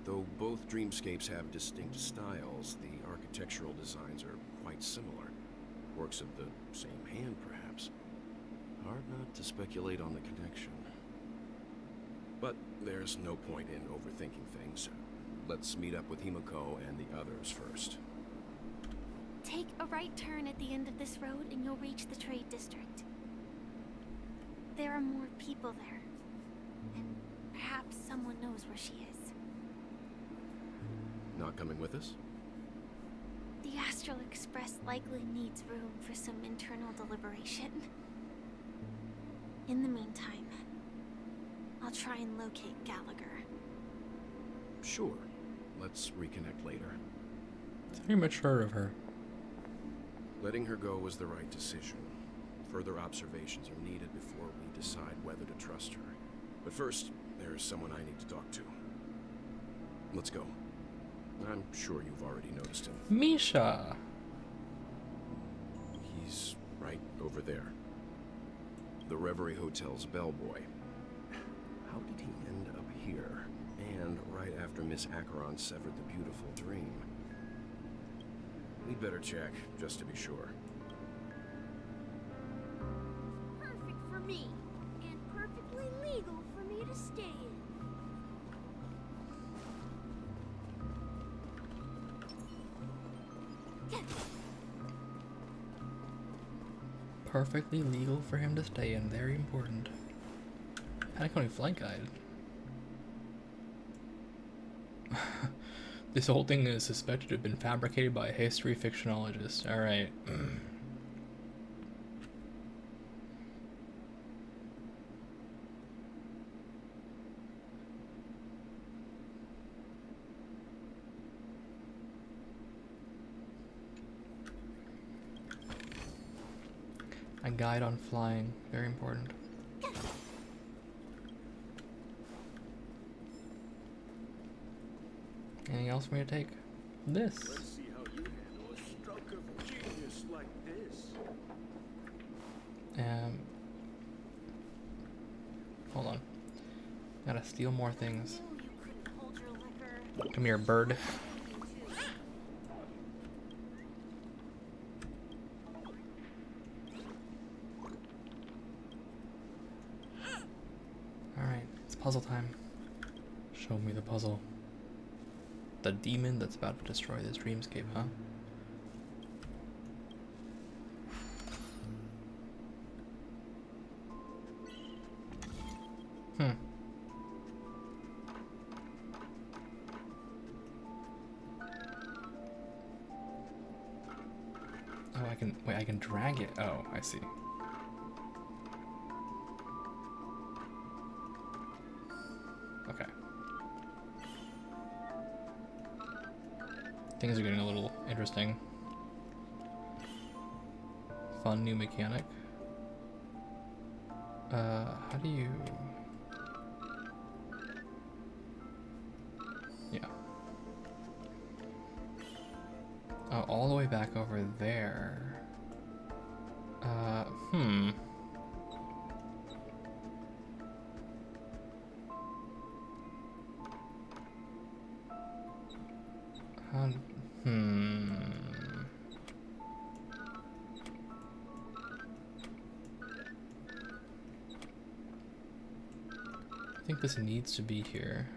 Though both dreamscapes have distinct styles, the architectural designs are quite similar. Works of the same hand, perhaps. Hard not to speculate on the connection. But there's no point in overthinking things. Let's meet up with Himiko and the others first. Take a right turn at the end of this road and you'll reach the trade district. There are more people there, and perhaps someone knows where she is. Not coming with us? The Astral Express likely needs room for some internal deliberation. In the meantime, I'll try and locate Gallagher. Sure. Let's reconnect later. It's very mature of her. Letting her go was the right decision. Further observations are needed before we decide whether to trust her. But first, there's someone I need to talk to. Let's go. I'm sure you've already noticed him. Misha! He's right over there. The Reverie Hotel's bellboy. How did he end up here? And right after Miss Acheron severed the beautiful dream. We'd better check, just to be sure. Perfect for me, and perfectly legal for me to stay in. Perfectly legal for him to stay in. Very important. Panic flight guide. This whole thing is suspected to have been fabricated by a history fictionologist. Alright. A guide on flying. Very important. Anything else for me to take? This. Let's see how you handle a stroke of genius like this. Hold on. Gotta steal more things. Knew you couldn't hold your liquor. Come here, bird. Alright, it's puzzle time. Show me the puzzle. The demon that's about to destroy this dreamscape, huh? Oh, I can drag it. Oh, I see. Okay. Things are getting a little interesting. Fun new mechanic. How do you... Yeah. Oh, all the way back over there. I think this needs to be here.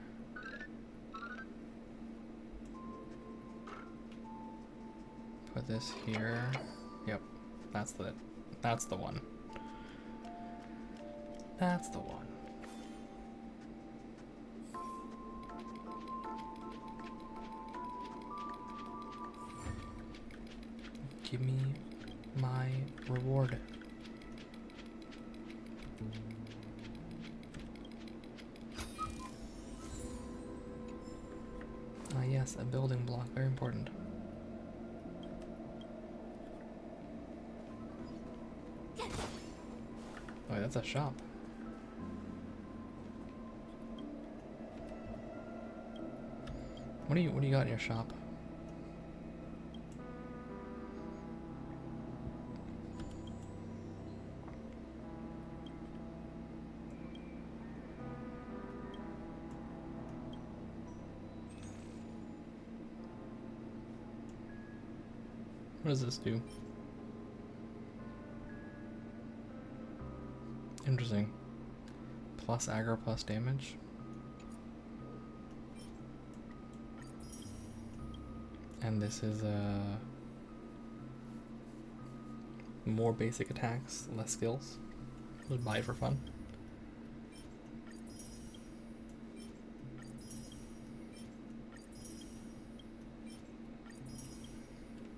Put this here. Yep, that's the one. That's the one. Give me my reward. Ah yes, a building block, very important. Oh, that's a shop. What do you got in your shop? What does this do? Interesting. Plus aggro, plus damage. And this is more basic attacks, less skills. Just buy it for fun.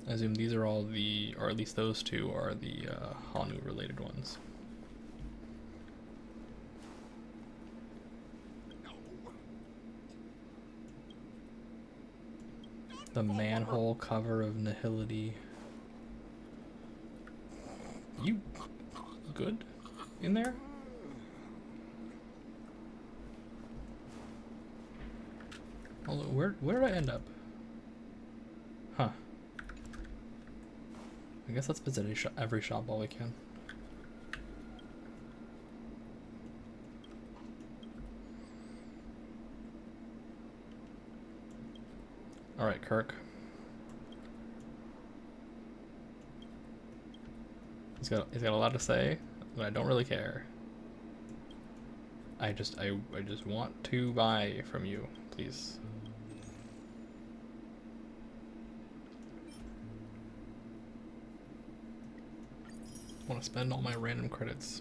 I assume these are all the, or at least those two are the Hanu related ones. The manhole cover of nihility. You good in there? Although, where did I end up? Huh. I guess let's visit every shop while we can. Alright, Kirk. He's got a lot to say, but I don't really care. I just want to buy from you, please. I want to spend all my random credits.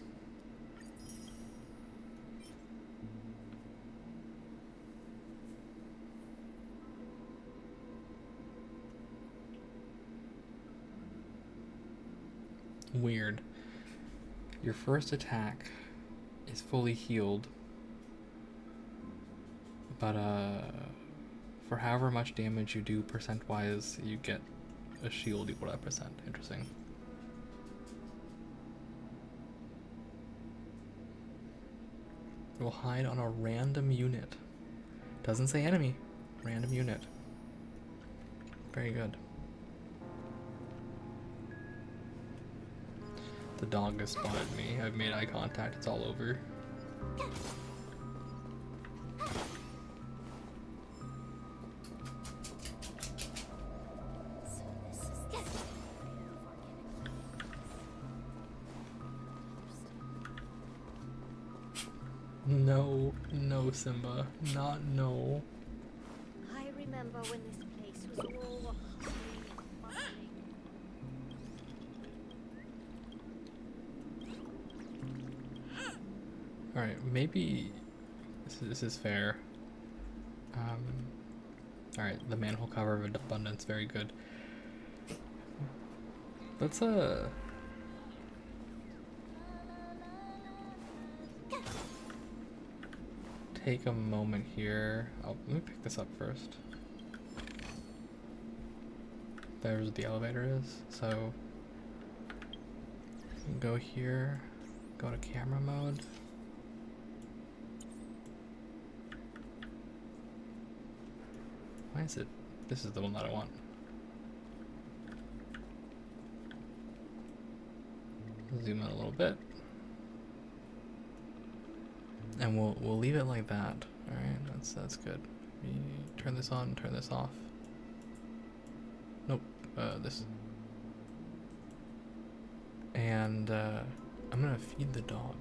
Weird. Your first attack is fully healed, but for however much damage you do percent-wise, you get a shield equal to that percent. Interesting. It will hide on a random unit. Doesn't say enemy. Random unit. Very good. The dog has spotted me. I've made eye contact. It's all over. No, no, Simba. Not no. I remember when this place was all hustling and bustling. Alright, maybe this is fair. Alright, the manhole cover of abundance, very good. Let's take a moment here. Let me pick this up first. There's the elevator is, so go here, go to camera mode. Why is it? This is the one that I want. Zoom in a little bit. And we'll leave it like that. Alright, that's good. We turn this on, turn this off. Nope, this. And I'm gonna feed the dog.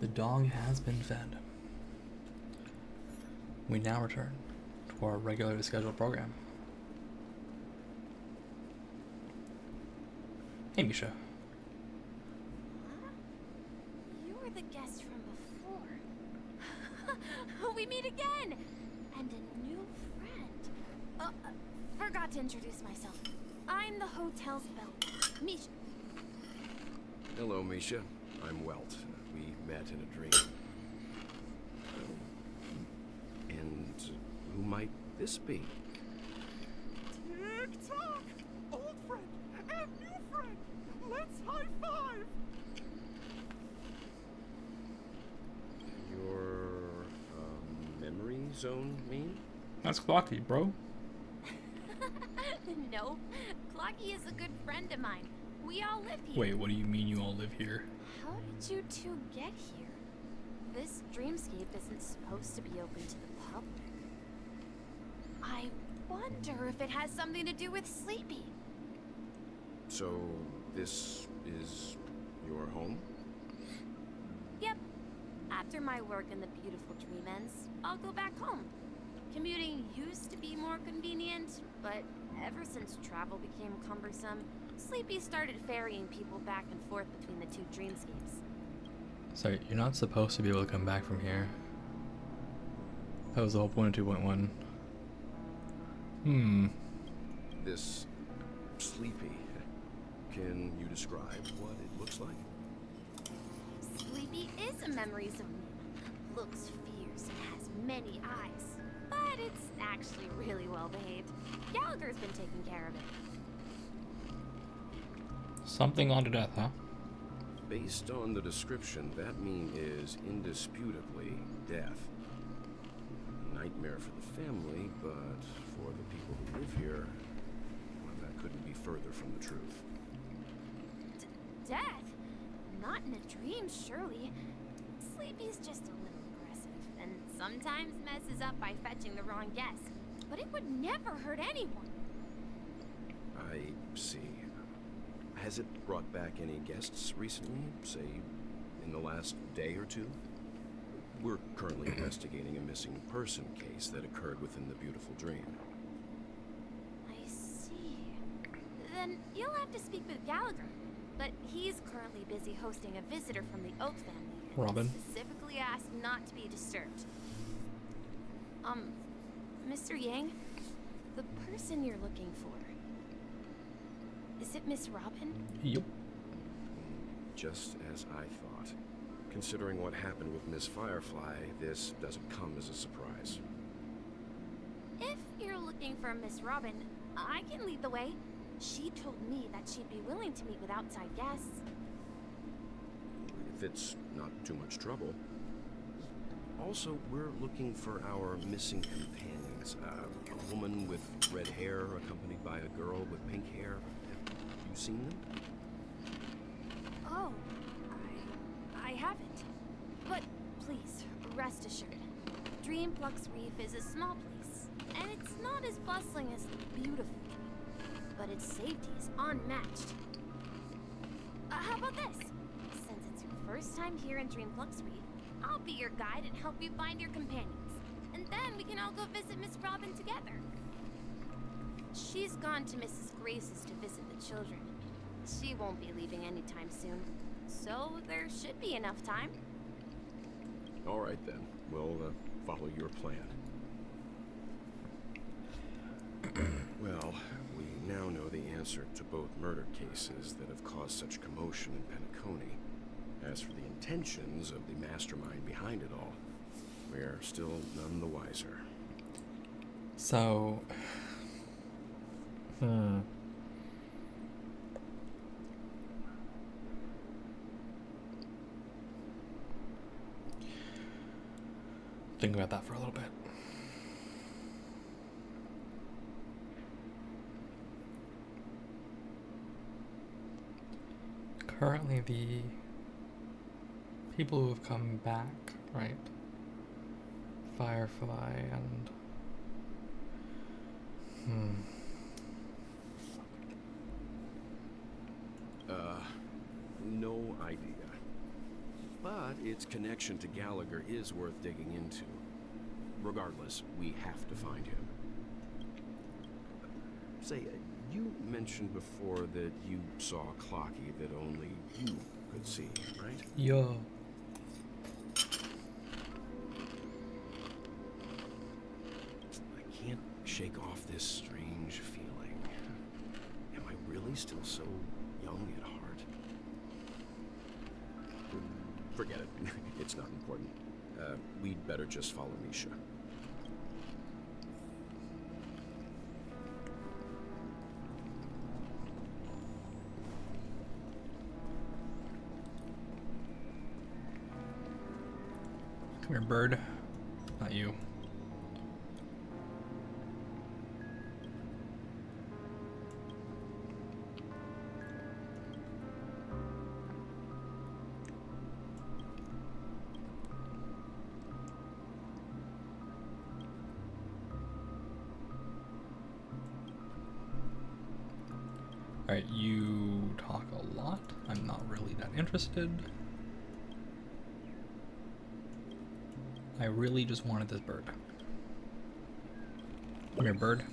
The dog has been fed. We now return to our regularly scheduled program. Hey, Misha. Huh? You were the guest from before. We meet again! And a new friend. Forgot to introduce myself. I'm the hotel's bellboy, Misha. Hello, Misha. I'm Welt. We met in a dream. And who might this be? Tick-tock! Old friend and new friend! Let's high-five! Your memory zone, mean? That's Clocky, bro. Nope. Clocky is a good friend of mine. We all live here. Wait, what do you mean you all live here? How did you two get here? This dreamscape isn't supposed to be open to the public. I wonder if it has something to do with Sleepy. So, this is your home? Yep. After my work in the beautiful dream ends, I'll go back home. Commuting used to be more convenient, but ever since travel became cumbersome, Sleepy started ferrying people back and forth between the two dreamscapes. So you're not supposed to be able to come back from here. That was the whole point of 2.1. This Sleepy. Can you describe what it looks like? Sleepy is a memory zone. Looks fierce and has many eyes. But it's actually really well behaved. Gallagher's been taking care of it. Something on to death, huh? Based on the description, that meme is indisputably death. A nightmare for the family, but for the people who live here, well, that couldn't be further from the truth. Death? Not in a dream, surely. Sleepy's just a little aggressive, and sometimes messes up by fetching the wrong guess. But it would never hurt anyone. I see. Has it brought back any guests recently? Say, in the last day or two? We're currently investigating a missing person case that occurred within the beautiful dream. I see. Then you'll have to speak with Gallagher. But he's currently busy hosting a visitor from the Oak family. Robin. Specifically asked not to be disturbed. Mr. Yang, the person you're looking for, is it Miss Robin? Yup. Just as I thought. Considering what happened with Miss Firefly, this doesn't come as a surprise. If you're looking for Miss Robin, I can lead the way. She told me that she'd be willing to meet with outside guests. If it's not too much trouble. Also, we're looking for our missing companions. A woman with red hair accompanied by a girl with pink hair. Have you seen them? Oh, I haven't. But please, rest assured. Dreamplux Reef is a small place, and it's not as bustling as the beautiful Dream, but its safety is unmatched. How about this? Since it's your first time here in Dreamplux Reef, I'll be your guide and help you find your companions. And then we can all go visit Miss Robin together. She's gone to Mrs. Grace's to visit the children. She won't be leaving anytime soon. So there should be enough time. All right then. We'll follow your plan. Well, we now know the answer to both murder cases that have caused such commotion in Penacony. As for the intentions of the mastermind behind it all, we are still none the wiser. So... Think about that for a little bit. Currently, the people who have come back, right? Firefly and... No idea. but its connection to Gallagher is worth digging into. Regardless, we have to find him. Say, you mentioned before that you saw Clocky that only you could see, right? Yo. I can't shake off this strange feeling. Am I really still so young at heart? Forget it. It's not important. We'd better just follow Misha. Come here, bird. Not you. Alright, you talk a lot. I'm not really that interested. I really just wanted this bird. Come here, bird.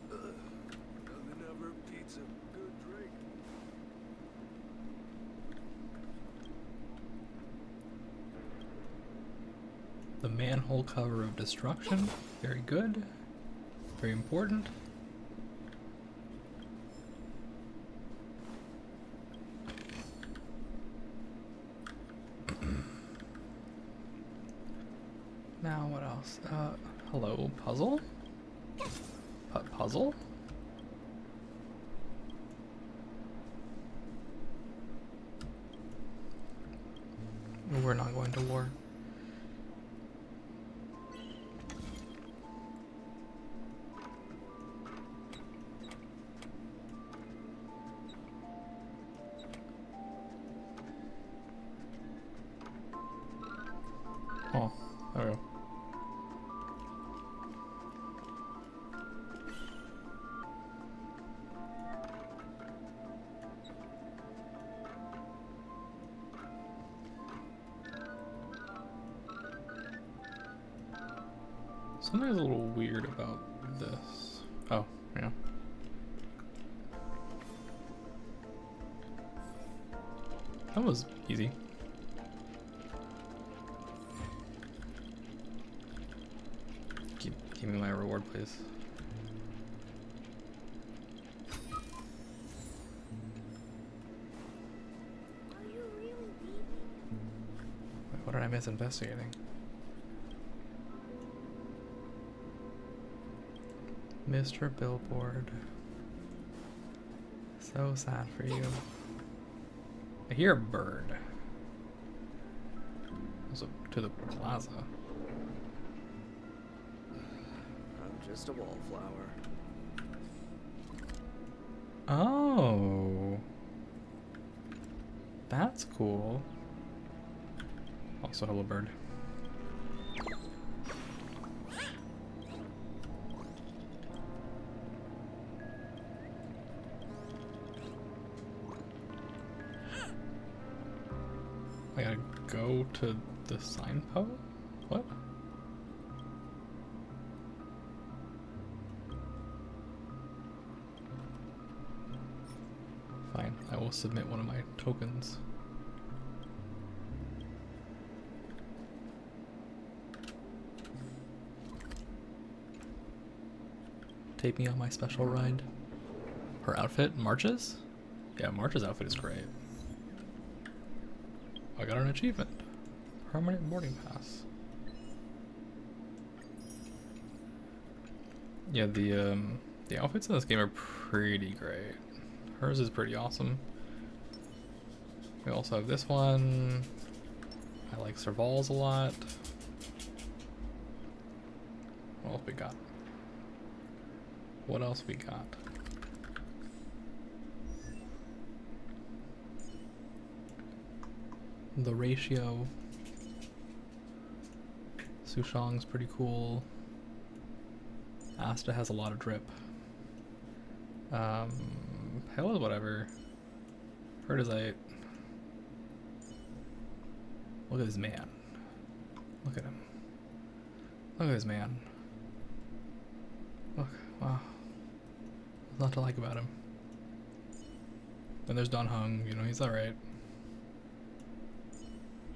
Nothing ever beats a good drink. The manhole cover of destruction. Very good. Very important. Now what else? Hello, puzzle? Puzzle? We're not going to war. Oh, there we go. Something's a little weird about this. Oh, yeah. That was easy. Give me my reward, please. Are you really leaving? Wait, what did I miss investigating? Mr. Billboard. So sad for you. I hear a bird. Also to the plaza. I'm just a wallflower. Oh. That's cool. Also, hello, bird. I gotta go to the signpost? What? Fine, I will submit one of my tokens. Take me on my special ride. Her outfit, March's? Yeah, March's outfit is great. I got an achievement. Permanent boarding pass. Yeah, the outfits in this game are pretty great. Hers is pretty awesome. We also have this one. I like Serval's a lot. What else we got? What else we got? The ratio. Sushong's pretty cool. Asta has a lot of drip. Hell is whatever. Fertizite. Look at this man. Look at him. Look at this man. Look, wow. There's a lot to like about him. Then there's Don Hung, you know, he's alright.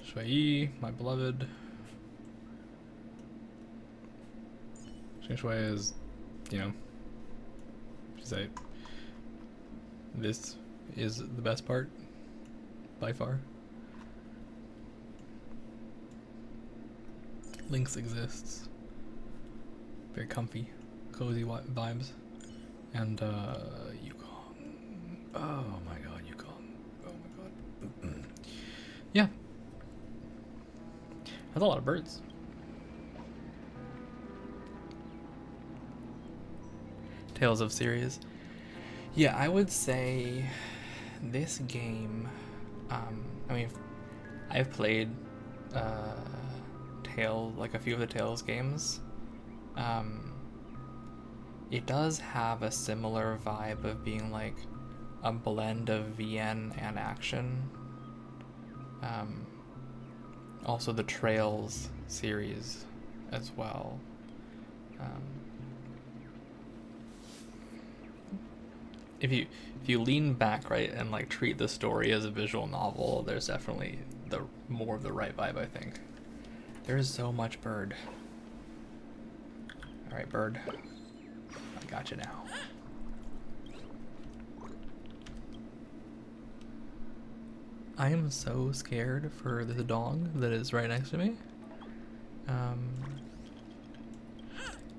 Shui, my beloved. Xing Shui is, you know, she's like, this is the best part, by far. Lynx exists. Very comfy, cozy vibes. And, Yukong. Oh my god, Yukong. Oh my god. Yeah. That's a lot of birds. Tales of series. Yeah, I would say this game, I mean, I've played like a few of the Tales games. It does have a similar vibe of being like a blend of VN and action. Also the Trails series as well. If you lean back, right, and like treat the story as a visual novel, there's definitely more of the right vibe, I think. There's so much bird. All right, bird. I got you now. I am so scared for this dog that is right next to me.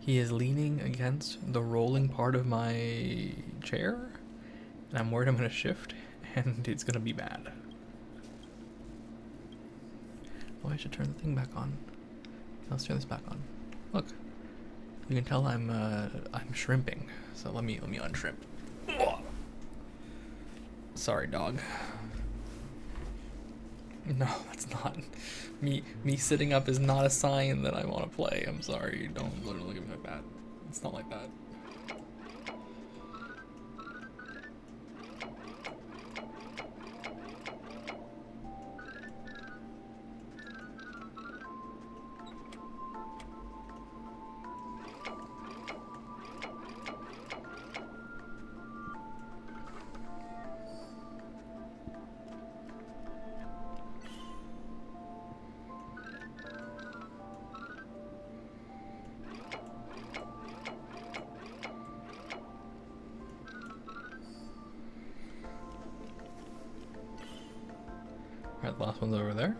He is leaning against the rolling part of my chair, and I'm worried I'm gonna shift, and it's gonna be bad. Oh, I should turn the thing back on. Let's turn this back on. Look, you can tell I'm shrimping. So let me unshrimp. Sorry, dog. No, that's not. Me sitting up is not a sign that I want to play. I'm sorry. Don't look at me like that. It's not like that. Alright, the last one's over there.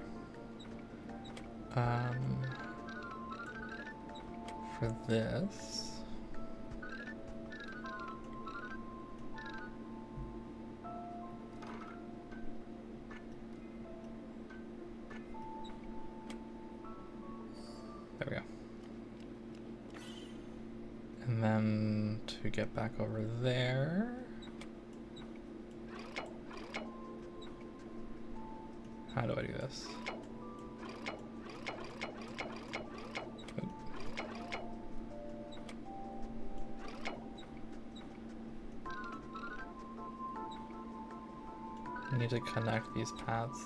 For this... There we go. And then to get back over there... How do I do this? Oop. I need to connect these paths.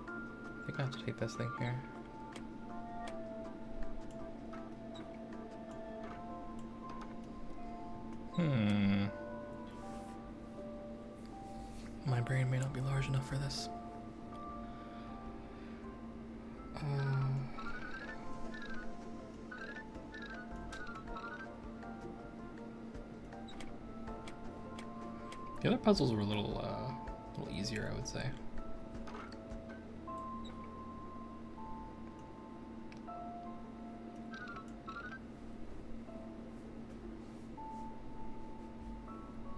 I think I have to take this thing here. My brain may not be large enough for this. The other puzzles were a little easier, I would say.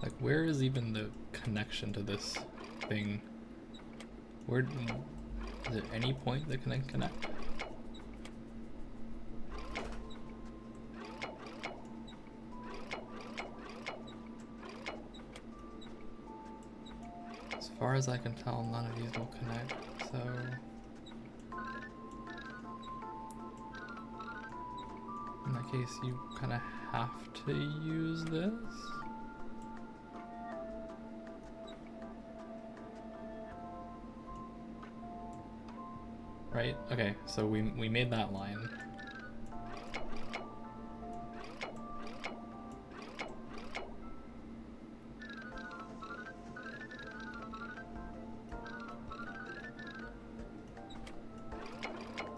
Like, where is even the connection to this thing? Where is there any point that can connect? As far as I can tell, none of these will connect, so... And I case you kind of have to use this. Right? Okay, so we made that line.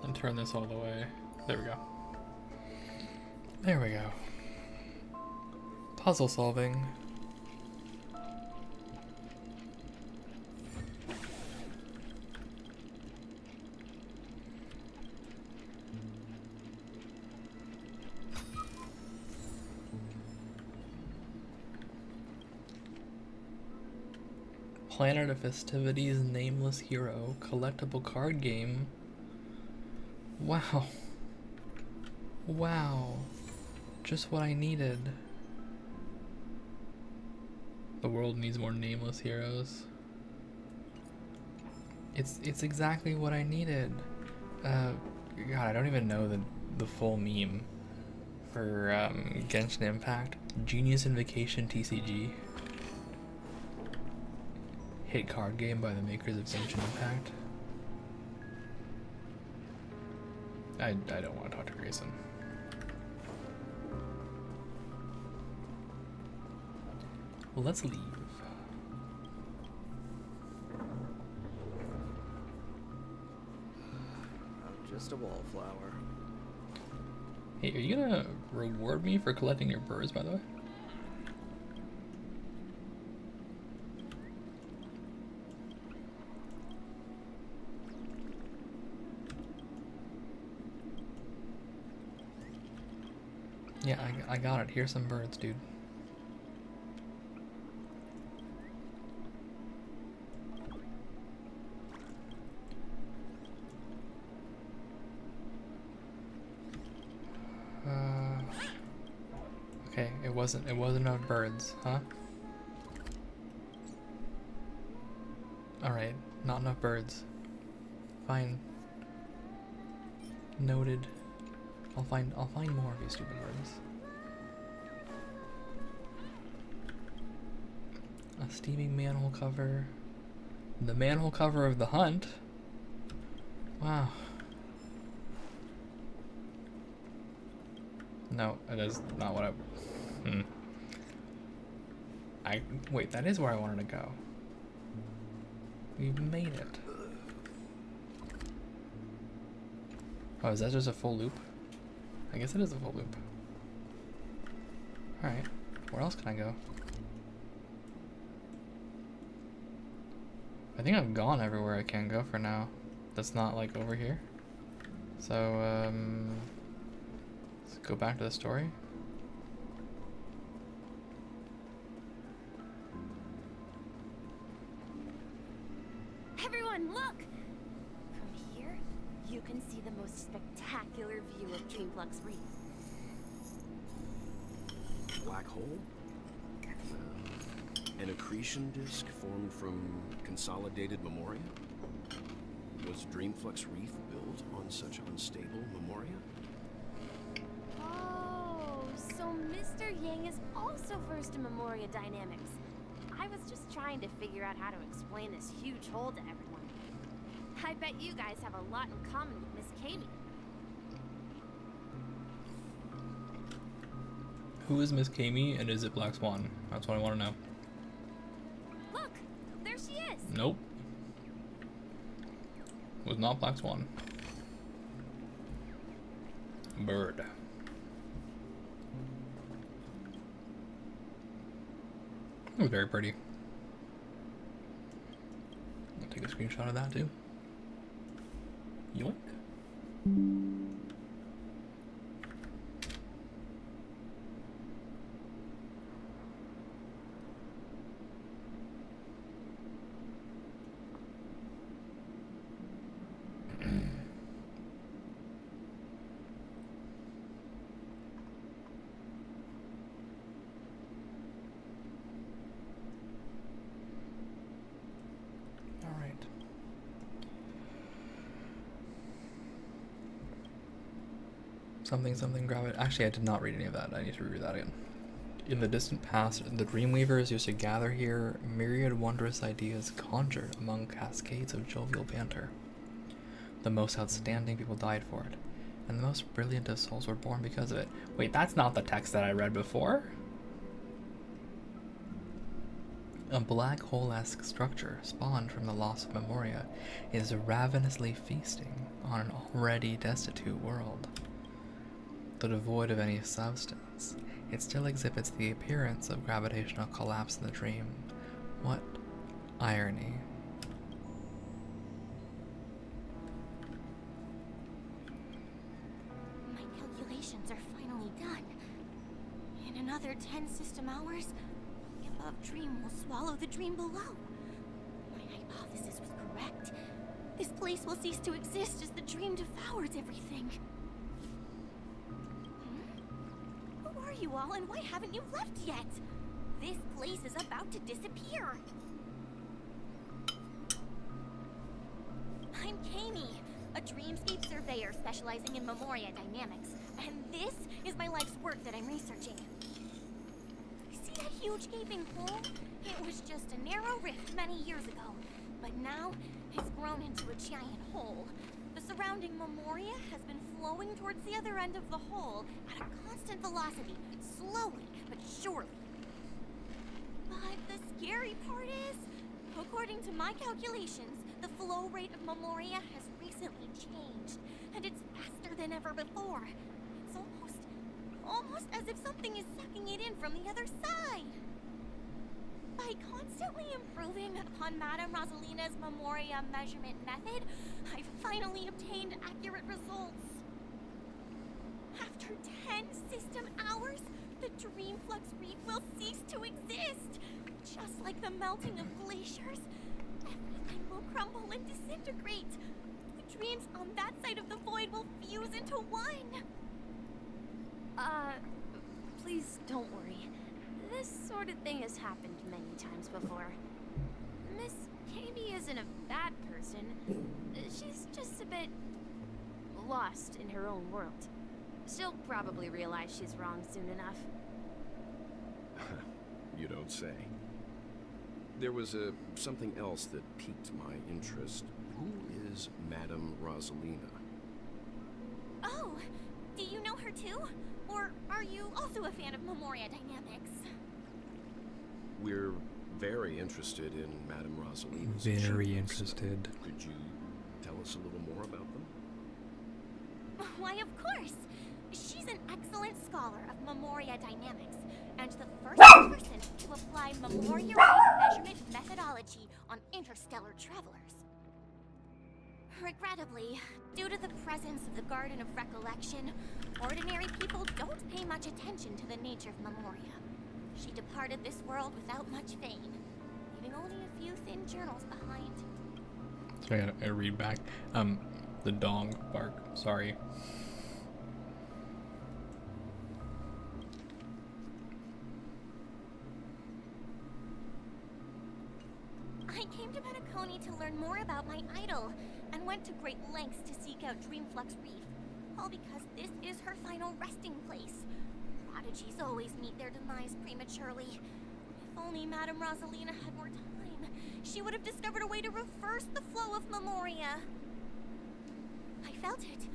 And turn this all the way. There we go. There we go. Puzzle solving. Planet of Festivities Nameless Hero collectible card game. Wow. Wow. Just what I needed. The world needs more nameless heroes. It's exactly what I needed. God, I don't even know the full meme for Genshin Impact. Genius Invocation TCG. Hit card game by the makers of Genshin Impact. I don't want to talk to Grayson. Let's leave. I'm just a wallflower. Hey, are you gonna reward me for collecting your birds, by the way? Yeah, I got it. Here's some birds, dude. Okay, it wasn't enough birds, huh? Alright, not enough birds. Fine. Noted. I'll find more of these stupid birds. A steaming manhole cover. The manhole cover of the hunt. Wow. No, that is not what I wait, that is where I wanted to go. We've made it. Oh, is that just a full loop? I guess it is a full loop. Alright, where else can I go? I think I've gone everywhere I can go for now. That's not like over here. So, let's go back to the story. Everyone, look! From here, you can see the most spectacular view of Dreamflux Reef. Black hole? An accretion disk formed from consolidated memoria? Was Dreamflux Reef built on such unstable memoria? Oh, so Mr. Yang is also versed in memoria dynamics. I was just trying to figure out how to explain this huge hole to everyone. I bet you guys have a lot in common with Miss Kami. Who is Miss Kami and is it Black Swan? That's what I want to know. Look, there she is. Nope. Was not Black Swan. Bird. It was very pretty. I'll take a screenshot of that too. Yoink. Something gravity. Actually, I did not read any of that. I need to reread that again. In the distant past, the Dreamweavers used to gather here, myriad wondrous ideas conjured among cascades of jovial banter. The most outstanding people died for it, and the most brilliant of souls were born because of it. Wait, that's not the text that I read before? A black hole-esque structure spawned from the loss of Memoria is ravenously feasting on an already destitute world. Though devoid of any substance, it still exhibits the appearance of gravitational collapse in the dream. What irony. My calculations are finally done. In another 10 system hours, the above dream will swallow the dream below. My hypothesis was correct. This place will cease to exist as the dream devours everything. Who are you all, and why haven't you left yet? This place is about to disappear. I'm Kami, a dreamscape surveyor specializing in Memoria dynamics, and this is my life's work that I'm researching. See that huge gaping hole? It was just a narrow rift many years ago, but now it's grown into a giant hole. The surrounding Memoria has been flowing towards the other end of the hole at a constant velocity, slowly but surely. But the scary part is, according to my calculations, the flow rate of Memoria has recently changed, and it's faster than ever before. It's almost as if something is sucking it in from the other side. By constantly improving upon Madame Rosalina's Memoria measurement method, I've finally obtained accurate results. After 10 system hours, the Dream Flux Reef will cease to exist. Just like the melting of glaciers, everything will crumble and disintegrate. The dreams on that side of the void will fuse into one. Please don't worry. This sort of thing has happened many times before. Miss Kami isn't a bad person. She's just a bit lost in her own world. She'll probably realize she's wrong soon enough. You don't say. There was something else that piqued my interest. Who is Madame Rosalina? Oh, do you know her too? Or are you also a fan of Memoria dynamics? We're very interested in Madame Rosalina's Very achievements. interested. Could you tell us a little more about them? Why, of course. She's an excellent scholar of Memoria dynamics, and the first person to apply Memoria measurement methodology on interstellar travelers. Regrettably, due to the presence of the Garden of Recollection, ordinary people don't pay much attention to the nature of Memoria. She departed this world without much fame, leaving only a few thin journals behind. So I gotta read back. The dog bark. Sorry. I came to Penacony to learn more about my idol, and went to great lengths to seek out Dreamflux Reef, all because this is her final resting place. Prodigies always meet their demise prematurely. If only Madame Rosalina had more time, she would have discovered a way to reverse the flow of Memoria. I felt it.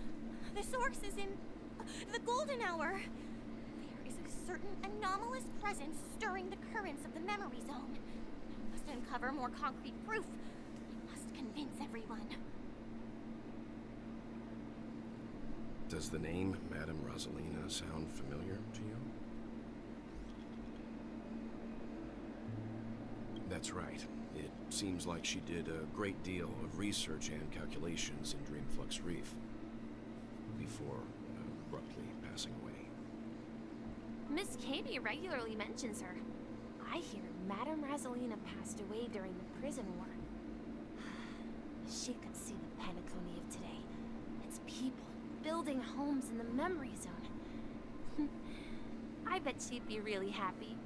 The source is in the golden hour. There is a certain anomalous presence stirring the currents of the memory zone. I must uncover more concrete proof. I must convince everyone. Does the name Madame Rosalina sound familiar to you? That's right. It seems like she did a great deal of research and calculations in Dreamflux Reef before abruptly passing away. Miss Kami regularly mentions her. I hear Madame Rosalina passed away during the prison war. She could see the Penacony of today. Its people building homes in the memory zone. I bet she'd be really happy.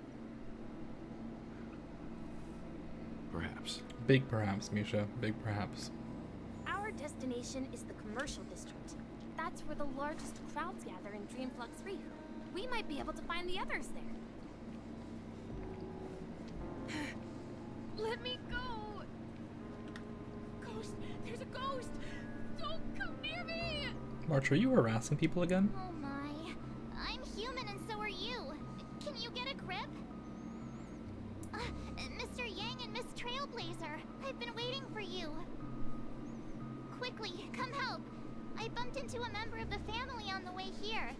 Perhaps. Big perhaps, Misha. Big perhaps. Our destination is the commercial district. That's That's where the largest crowds gather in Dreamflux Reef. We might be able to find the others there. Let me go! Ghost! There's a ghost! Don't come near me! March, are you harassing people again? Oh my. I'm human and so are you. Can you get a grip? Mr. Yang and Miss Trailblazer, I've been waiting for you. Quickly, come help. I bumped into a member of the family on the way here.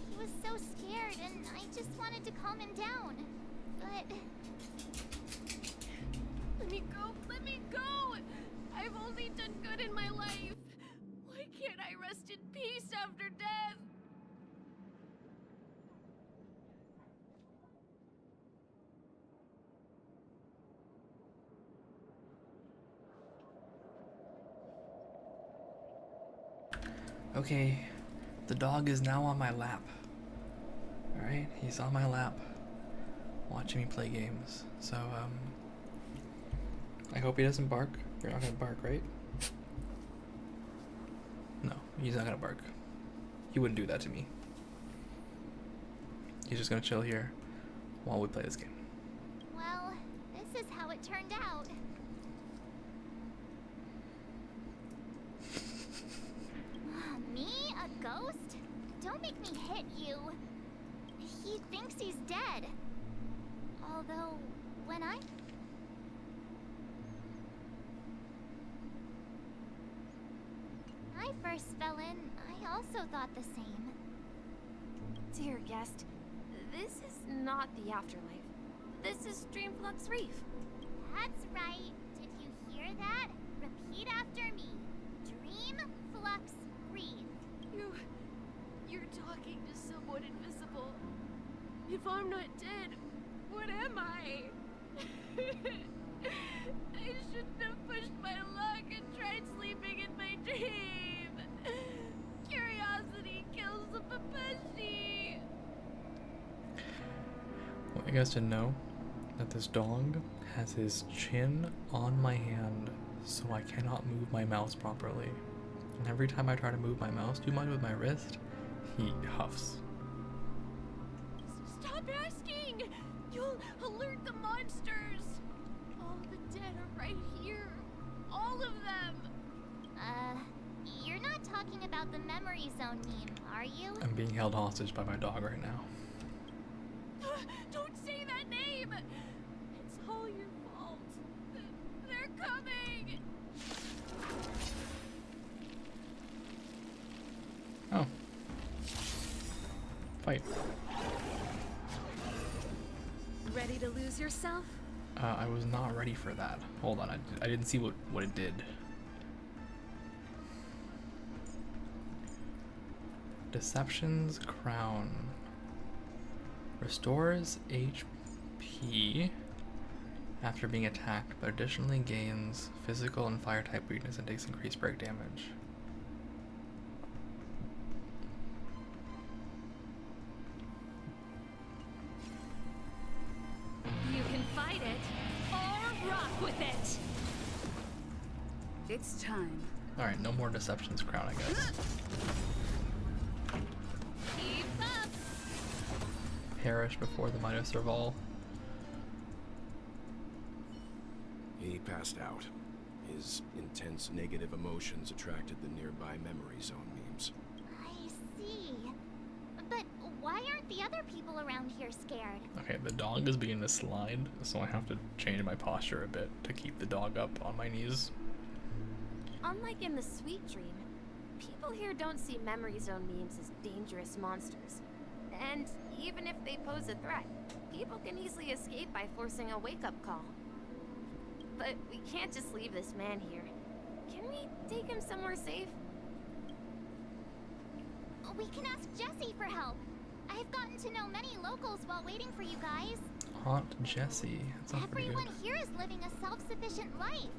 He was so scared and I just wanted to calm him down. But... Let me go! Let me go! I've only done good in my life. Why can't I rest in peace after death? Okay, the dog is now on my lap. Alright, he's on my lap, watching me play games. So, I hope he doesn't bark. You're not gonna bark, right? No, he's not gonna bark. He wouldn't do that to me. He's just gonna chill here while we play this game. well, this is how it turned out. Me? A ghost? Don't make me hit you. He thinks he's dead. Although, when I first fell in, I also thought the same. Dear guest, this is not the afterlife. This is Dreamflux Reef. That's right. Did you hear that? Repeat after me. Dream Flux Reef. You're talking to someone invisible. If I'm not dead, what am I? I shouldn't have pushed my luck and tried sleeping in my dream. Curiosity kills the Papeshi. I want you guys to know that this dog has his chin on my hand, so I cannot move my mouse properly. And every time I try to move my mouse too much with my wrist, he huffs. Stop asking! You'll alert the monsters! All the dead are right here. All of them! You're not talking about the memory zone meme, are you? I'm being held hostage by my dog right now. Don't say that name! It's all your fault. They're coming! Oh. Fight. Ready to lose yourself? I was not ready for that. Hold on, I didn't see what it did. Deception's Crown. Restores HP after being attacked, but additionally gains physical and fire type weakness and takes increased break damage. You can fight it, or rock with it! It's time. Alright, no more Deception's Crown, I guess. Keep up! Perish before the might of Serval. He passed out. His intense negative emotions attracted the nearby memory zone memes. I see. But why aren't the other people around here scared? Okay, the dog is beginning to slide, so I have to change my posture a bit to keep the dog up on my knees. Unlike in the Sweet Dream, people here don't see memory zone memes as dangerous monsters. And even if they pose a threat, people can easily escape by forcing a wake-up call. But we can't just leave this man here. Can we take him somewhere safe? We can ask Jessie for help. I've gotten to know many locals while waiting for you guys. Aunt Jessie. That sounds pretty Everyone good. here is living a self-sufficient life.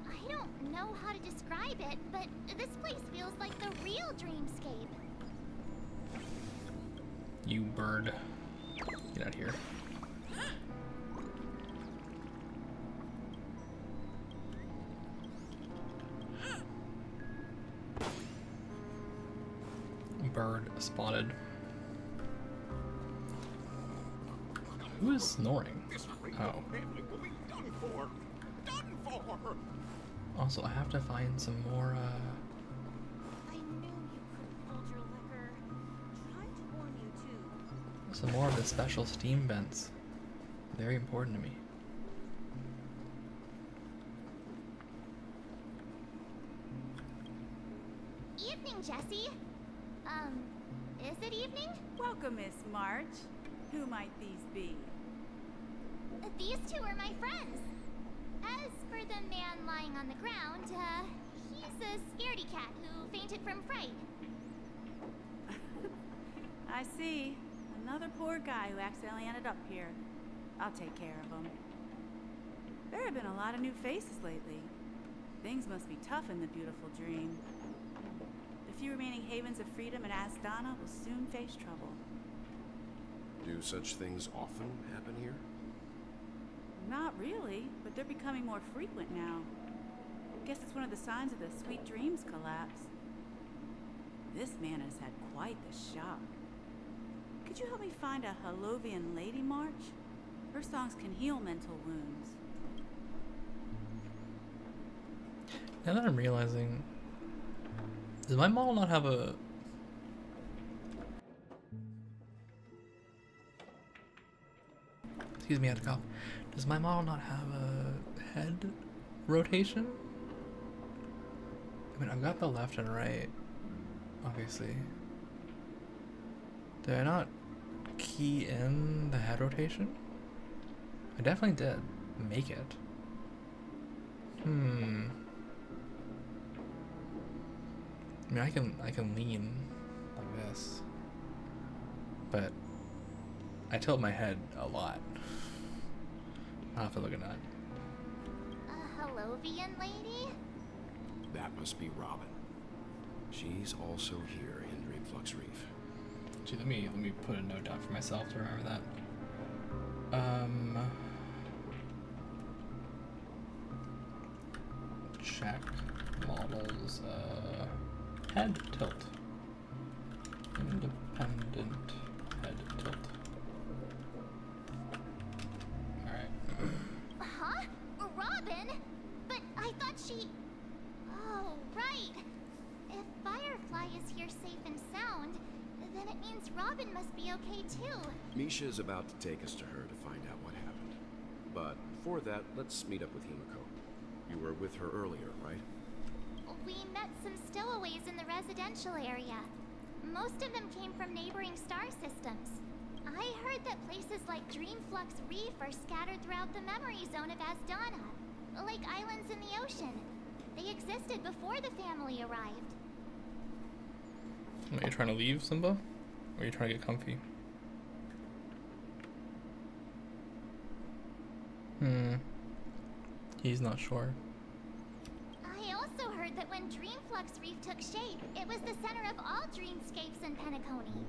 I don't know how to describe it, but this place feels like the real dreamscape. You bird. Get out of here. Bird spotted. Who is snoring? Oh. Also, I have to find some more, I knew you couldn't hold your liquor. Tried to warn you too. some more of the special steam vents. Very important to me. Evening, Jessie. Is it evening? Welcome, Miss March. Who might these be? These two are my friends. As for the man lying on the ground, he's a scaredy cat who fainted from fright. I see. Another poor guy who accidentally ended up here. I'll take care of him. There have been a lot of new faces lately. Things must be tough in the beautiful dream. The few remaining havens of freedom in Astana will soon face trouble. Do such things often happen here? Not really, but they're becoming more frequent now. Guess it's one of the signs of the Sweet Dreams collapse. This man has had quite the shock. Could you help me find a Halovian lady, March? Her songs can heal mental wounds. Now that I'm realizing, does my model not have a... Excuse me, I had to cough. Does my model not have a head rotation? I mean, I've got the left and right, obviously. Did I not key in the head rotation? I definitely did make it. I mean, I can lean like this, but I tilt my head a lot. I'll have to look at that. A Halovian lady? That must be Robin. She's also here in Dreamflux Reef. Gee, let me put a note down for myself to remember that. Check models, head tilt. Independent head tilt. Alright. Huh? Robin? But I thought she... Oh, right. If Firefly is here safe and sound, then it means Robin must be okay too. Misha's about to take us to her to find out what happened. But before that, let's meet up with Himiko. You were with her earlier, right? We met some stowaways in the residential area. Most of them came from neighboring star systems. I heard that places like Dreamflux Reef are scattered throughout the memory zone of Asdana, like islands in the ocean. They existed before the family arrived. Are you trying to leave, Simba? Or are you trying to get comfy? He's not sure. I also heard that when Dreamflux Reef took shape, it was the center of all dreamscapes in Penacony.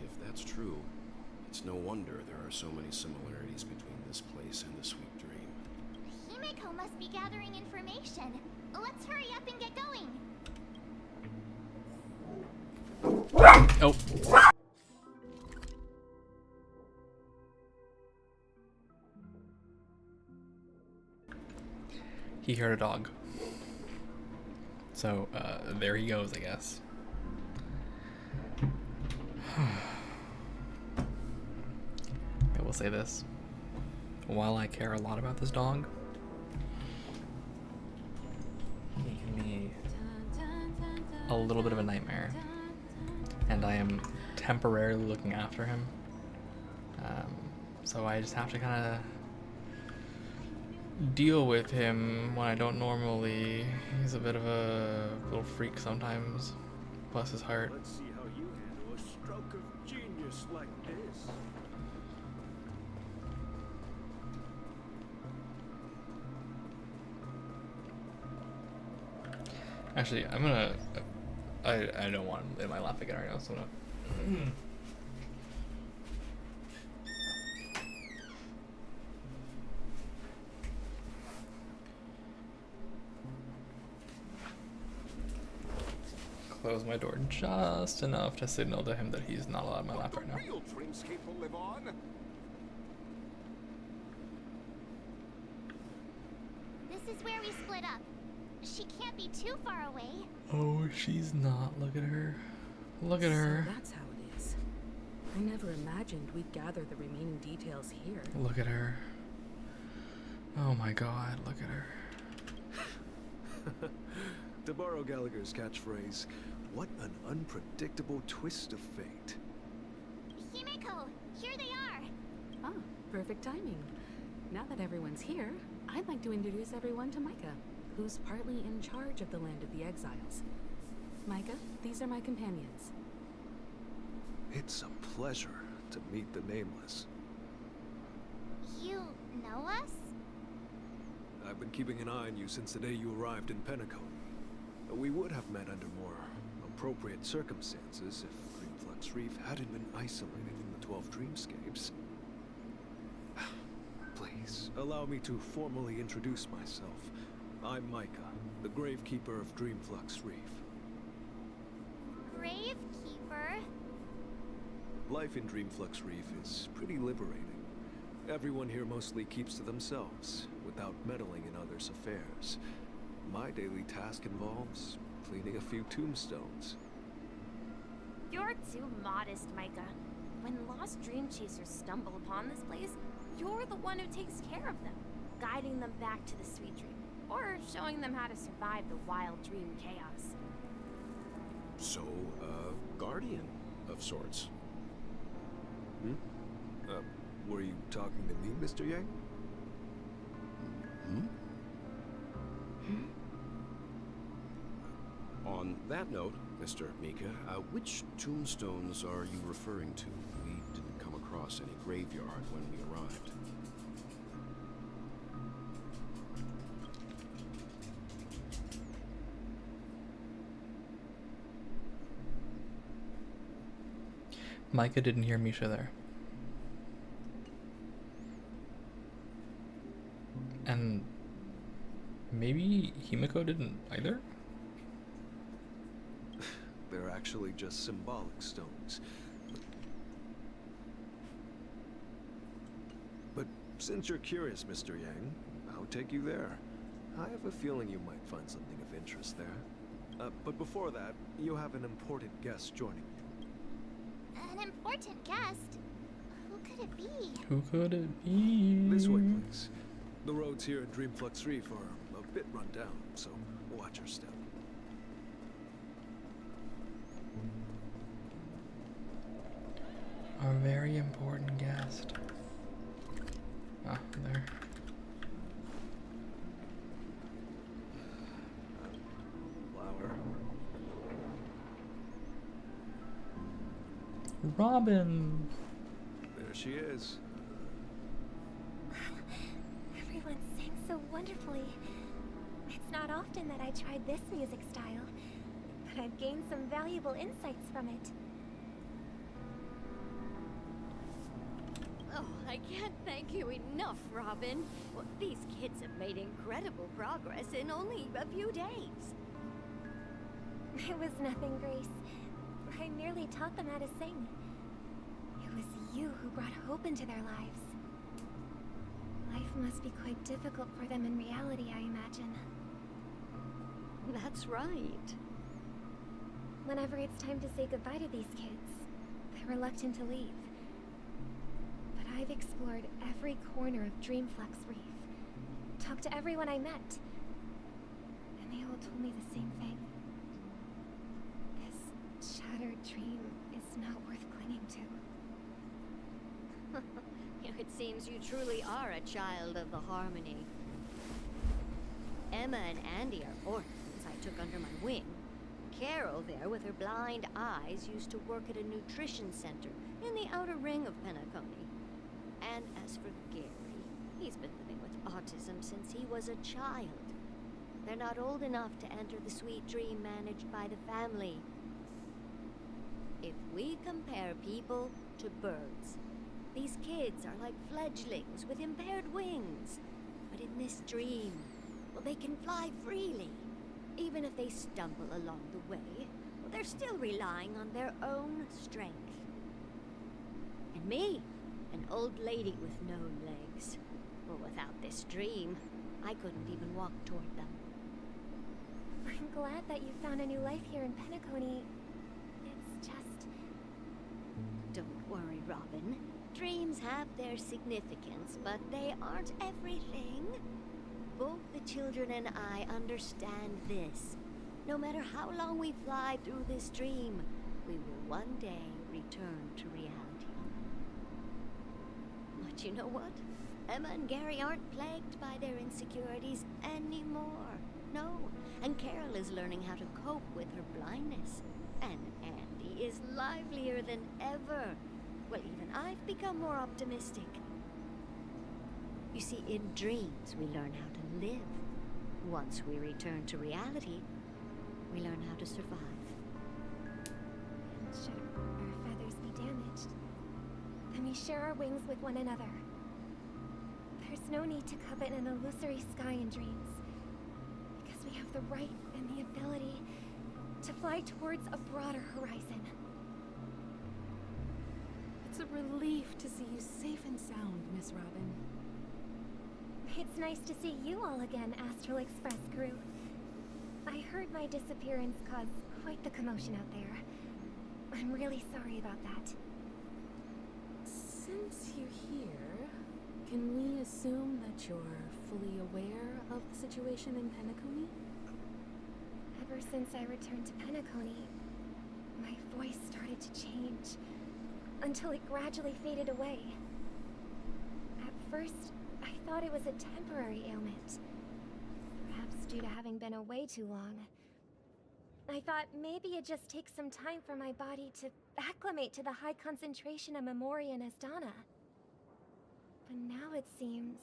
If that's true, it's no wonder there are so many similarities between this place and the Sweet Dream. Himiko must be gathering information. Let's hurry up and get going. Oh. He heard a dog. So, there he goes, I guess. I will say this. While I care a lot about this dog, he can be a little bit of a nightmare. And I am temporarily looking after him. So I just have to kind of deal with him when I don't normally. He's a bit of a little freak sometimes. Bless his heart. Let's see how you handle a stroke of genius like this. Actually, I'm gonna... I don't want him in my lap again right now, so I'm gonna... close my door just enough to signal to him that he's not allowed in my lap right now. Real dreamscape will live on. This is where we split up. She can't be too far away. Oh, she's not. Look at her. Look at her. So that's how it is. I never imagined we'd gather the remaining details here. Look at her. Oh my god, look at her. To borrow Gallagher's catchphrase, what an unpredictable twist of fate. Himeko, here they are. Ah, perfect timing. Now that everyone's here, I'd like to introduce everyone to Micah, who's partly in charge of the Land of the Exiles. Micah, these are my companions. It's a pleasure to meet the Nameless. You know us? I've been keeping an eye on you since the day you arrived in Penacony. We would have met under more appropriate circumstances if Dreamflux Reef hadn't been isolated from the 12 Dreamscapes. Please, allow me to formally introduce myself. I'm Micah, the Gravekeeper of Dreamflux Reef. Gravekeeper? Life in Dreamflux Reef is pretty liberating. Everyone here mostly keeps to themselves, without meddling in others' affairs. My daily task involves cleaning a few tombstones. You're too modest, Micah. When lost dream chasers stumble upon this place, you're the one who takes care of them, guiding them back to the sweet dream, or showing them how to survive the wild dream chaos. So, guardian of sorts. Were you talking to me, Mr. Yang? On that note, Mr. Mika, which tombstones are you referring to? We didn't come across any graveyard when we arrived. Micah didn't hear Misha there. And maybe Himeko didn't either? They're actually just symbolic stones. But since you're curious, Mr. Yang, I'll take you there. I have a feeling you might find something of interest there. But before that, you have an important guest joining you. An important guest? Who could it be? Who could it be? This way, please. The roads here at Dreamflux Reef are a bit run down, so watch your step. A very important guest. Ah, there. Flower. Robin! There she is. Everyone sings so wonderfully. It's not often that I tried this music style, but I've gained some valuable insights from it. Oh, I can't thank you enough, Robin. Well, these kids have made incredible progress in only a few days. It was nothing, Grace. I merely taught them how to sing. It was you who brought hope into their lives. Life must be quite difficult for them in reality, I imagine. That's right. Whenever it's time to say goodbye to these kids, they're reluctant to leave. But I've explored every corner of Dreamflux Reef, talked to everyone I met, and they all told me the same thing. This shattered dream is not worth clinging to. It seems you truly are a child of the Harmony. Emma and Andy are orphans I took under my wing. Carol there, with her blind eyes, used to work at a nutrition center in the outer ring of Penacony. And as for Gary, he's been living with autism since he was a child. They're not old enough to enter the sweet dream managed by the family. If we compare people to birds, these kids are like fledglings with impaired wings. But in this dream, well, they can fly freely. Even if they stumble along the way, well, they're still relying on their own strength. And me, an old lady with no legs. Well, without this dream, I couldn't even walk toward them. I'm glad that you found a new life here in Penacony. It's just... Don't worry, Robin. Dreams have their significance, but they aren't everything. Both the children and I understand this. No matter how long we fly through this dream, we will one day return to reality. But you know what? Emma and Gary aren't plagued by their insecurities anymore. No, and Carol is learning how to cope with her blindness. And Andy is livelier than ever. Well, even I've become more optimistic. You see, in dreams, we learn how to live. Once we return to reality, we learn how to survive. And should our feathers be damaged, then we share our wings with one another. There's no need to covet an illusory sky in dreams, because we have the right and the ability to fly towards a broader horizon. It's a relief to see you safe and sound, Miss Robin. It's nice to see you all again, Astral Express crew. I heard my disappearance caused quite the commotion out there. I'm really sorry about that. Since you're here, can we assume that you're fully aware of the situation in Penacony? Ever since I returned to Penacony, my voice started to change, until it gradually faded away. At first, I thought it was a temporary ailment, perhaps due to having been away too long. I thought maybe it'd just take some time for my body to acclimate to the high concentration of Memoria and Astana. But now it seems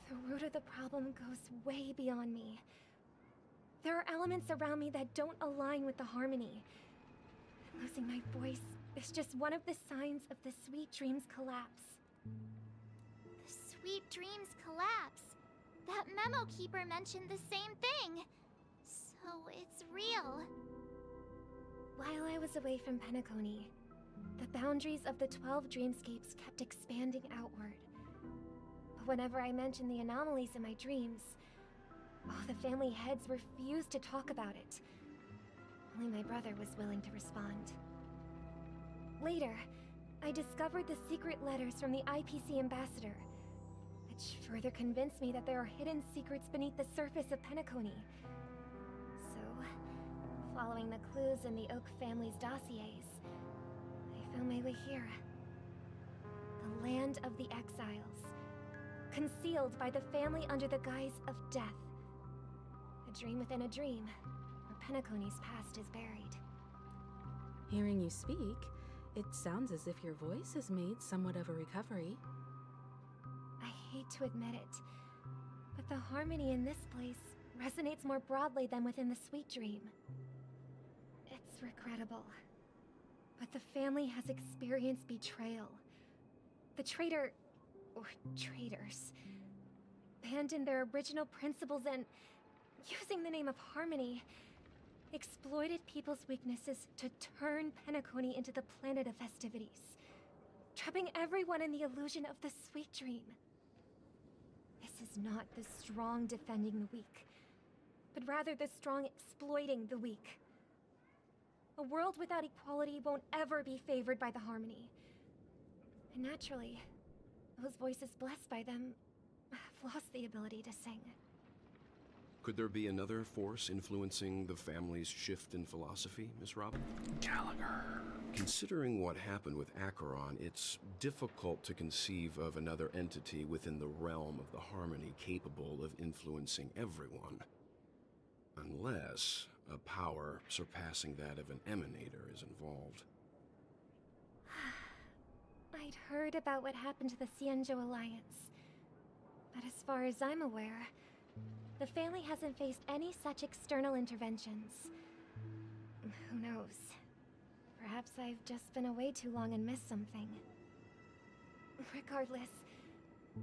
the root of the problem goes way beyond me. There are elements around me that don't align with the harmony. Losing my voice is just one of the signs of the Sweet Dreams collapse. The Sweet Dreams collapse. That memo keeper mentioned the same thing. So it's real. While I was away from Penacony, the boundaries of the 12 dreamscapes kept expanding outward. But whenever I mentioned the anomalies in my dreams, the family heads refused to talk about it. Only my brother was willing to respond. Later, I discovered the secret letters from the IPC ambassador, which further convinced me that there are hidden secrets beneath the surface of Penacony. So, following the clues in the Oak family's dossiers, I found my way here. The land of the exiles, concealed by the family under the guise of death. A dream within a dream, where Penacony's past is buried. Hearing you speak, it sounds as if your voice has made somewhat of a recovery. I hate to admit it, but the harmony in this place resonates more broadly than within the Sweet Dream. It's regrettable, but the family has experienced betrayal. The traitor, or traitors, abandoned their original principles and, using the name of harmony, exploited people's weaknesses to turn Penacony into the planet of festivities, trapping everyone in the illusion of the Sweet Dream. This is not the strong defending the weak, but rather the strong exploiting the weak. A world without equality won't ever be favored by the harmony. And naturally, those voices blessed by them have lost the ability to sing. Could there be another force influencing the family's shift in philosophy, Miss Robin? Gallagher. Considering what happened with Acheron, it's difficult to conceive of another entity within the realm of the harmony capable of influencing everyone. Unless a power surpassing that of an emanator is involved. I'd heard about what happened to the Cienjo Alliance, but as far as I'm aware, the family hasn't faced any such external interventions. Who knows? Perhaps I've just been away too long and missed something. Regardless,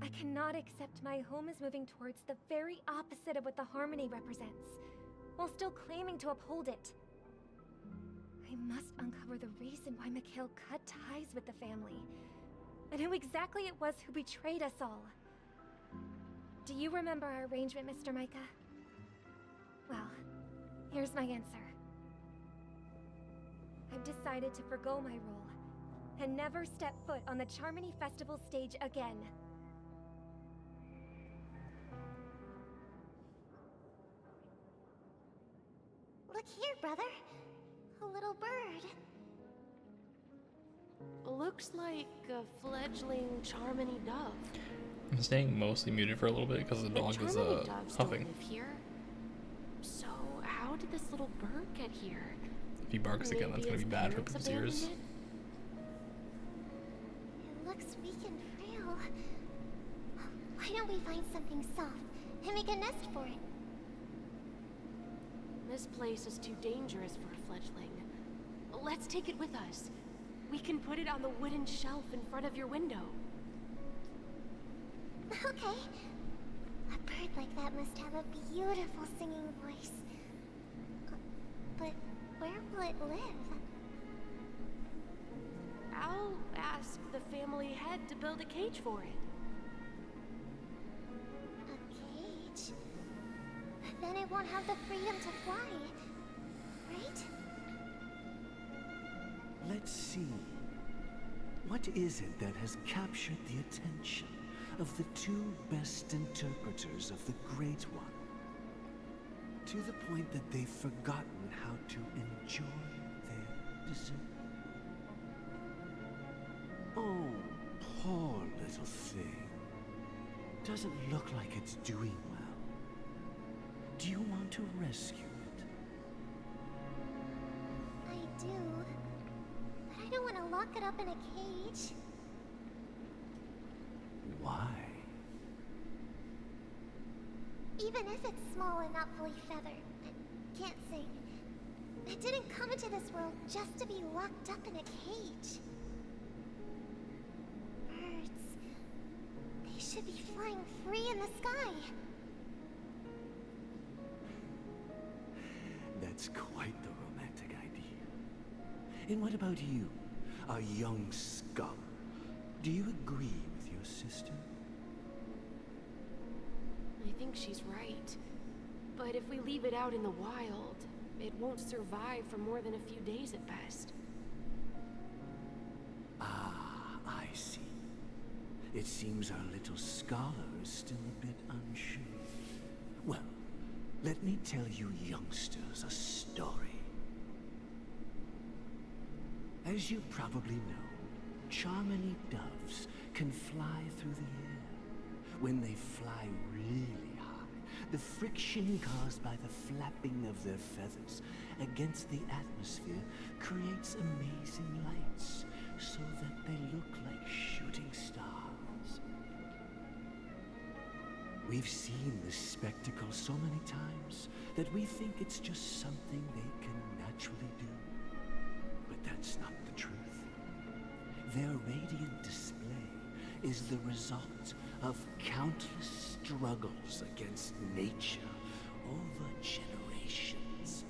I cannot accept my home is moving towards the very opposite of what the harmony represents, while still claiming to uphold it. I must uncover the reason why Mikhail cut ties with the family, and who exactly it was who betrayed us all. Do you remember our arrangement, Mr. Micah? Well, here's my answer. I've decided to forgo my role, and never step foot on the Charmony Festival stage again. Look here, brother. A little bird. Looks like a fledgling Charmony dove. I'm staying mostly muted for a little bit because the dog is Charmony doves huffing. don't live here. So how did this little bird get here? If he barks again, that's gonna be bad for people's ears. It looks weak and frail. Why don't we find something soft and make a nest for it? This place is too dangerous for a fledgling. Let's take it with us. We can put it on the wooden shelf in front of your window. Okay. A bird like that must have a beautiful singing voice. But where will it live? I'll ask the family head to build a cage for it. A cage? Then it won't have the freedom to fly, right? Let's see. What is it that has captured the attention of the two best interpreters of the Great One? To the point that they've forgotten how to enjoy their dessert. Oh, poor little thing. Doesn't look like it's doing well. Do you want to rescue it? I do. But I don't want to lock it up in a cage. Why? Even if it's small and not fully feathered, it can't sing. It didn't come into this world just to be locked up in a cage. Birds. They should be flying free in the sky. That's quite the romantic idea. And what about you, a young scholar? Do you agree with your sister? I think she's right. But if we leave it out in the wild, it won't survive for more than a few days at best. Ah, I see. It seems our little scholar is still a bit unsure. Well, let me tell you youngsters a story. As you probably know, Charmony doves can fly through the air. When they fly really high, the friction caused by the flapping of their feathers against the atmosphere creates amazing lights, so that they look like shooting stars. We've seen this spectacle so many times that we think it's just something they can naturally do. But that's not the truth. Their radiant display is the result of countless struggles against nature over generations.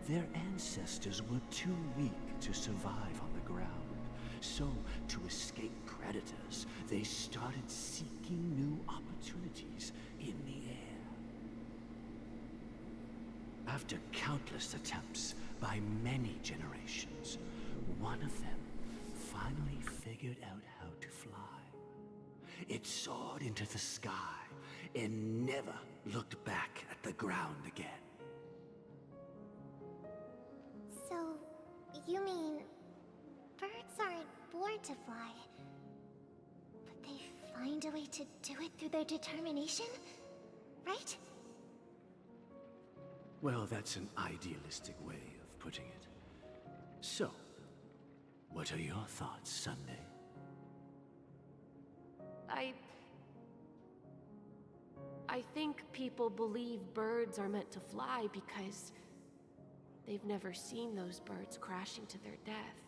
Their ancestors were too weak to survive on the ground, so to escape predators, they started seeking new opportunities in the air. After countless attempts by many generations, one of them finally figured out how to fly. It soared into the sky and never looked back at the ground again. So, you mean birds aren't born to fly, but they find a way to do it through their determination, right? Well, that's an idealistic way of putting it. So, what are your thoughts, Sunday? I think people believe birds are meant to fly because they've never seen those birds crashing to their death.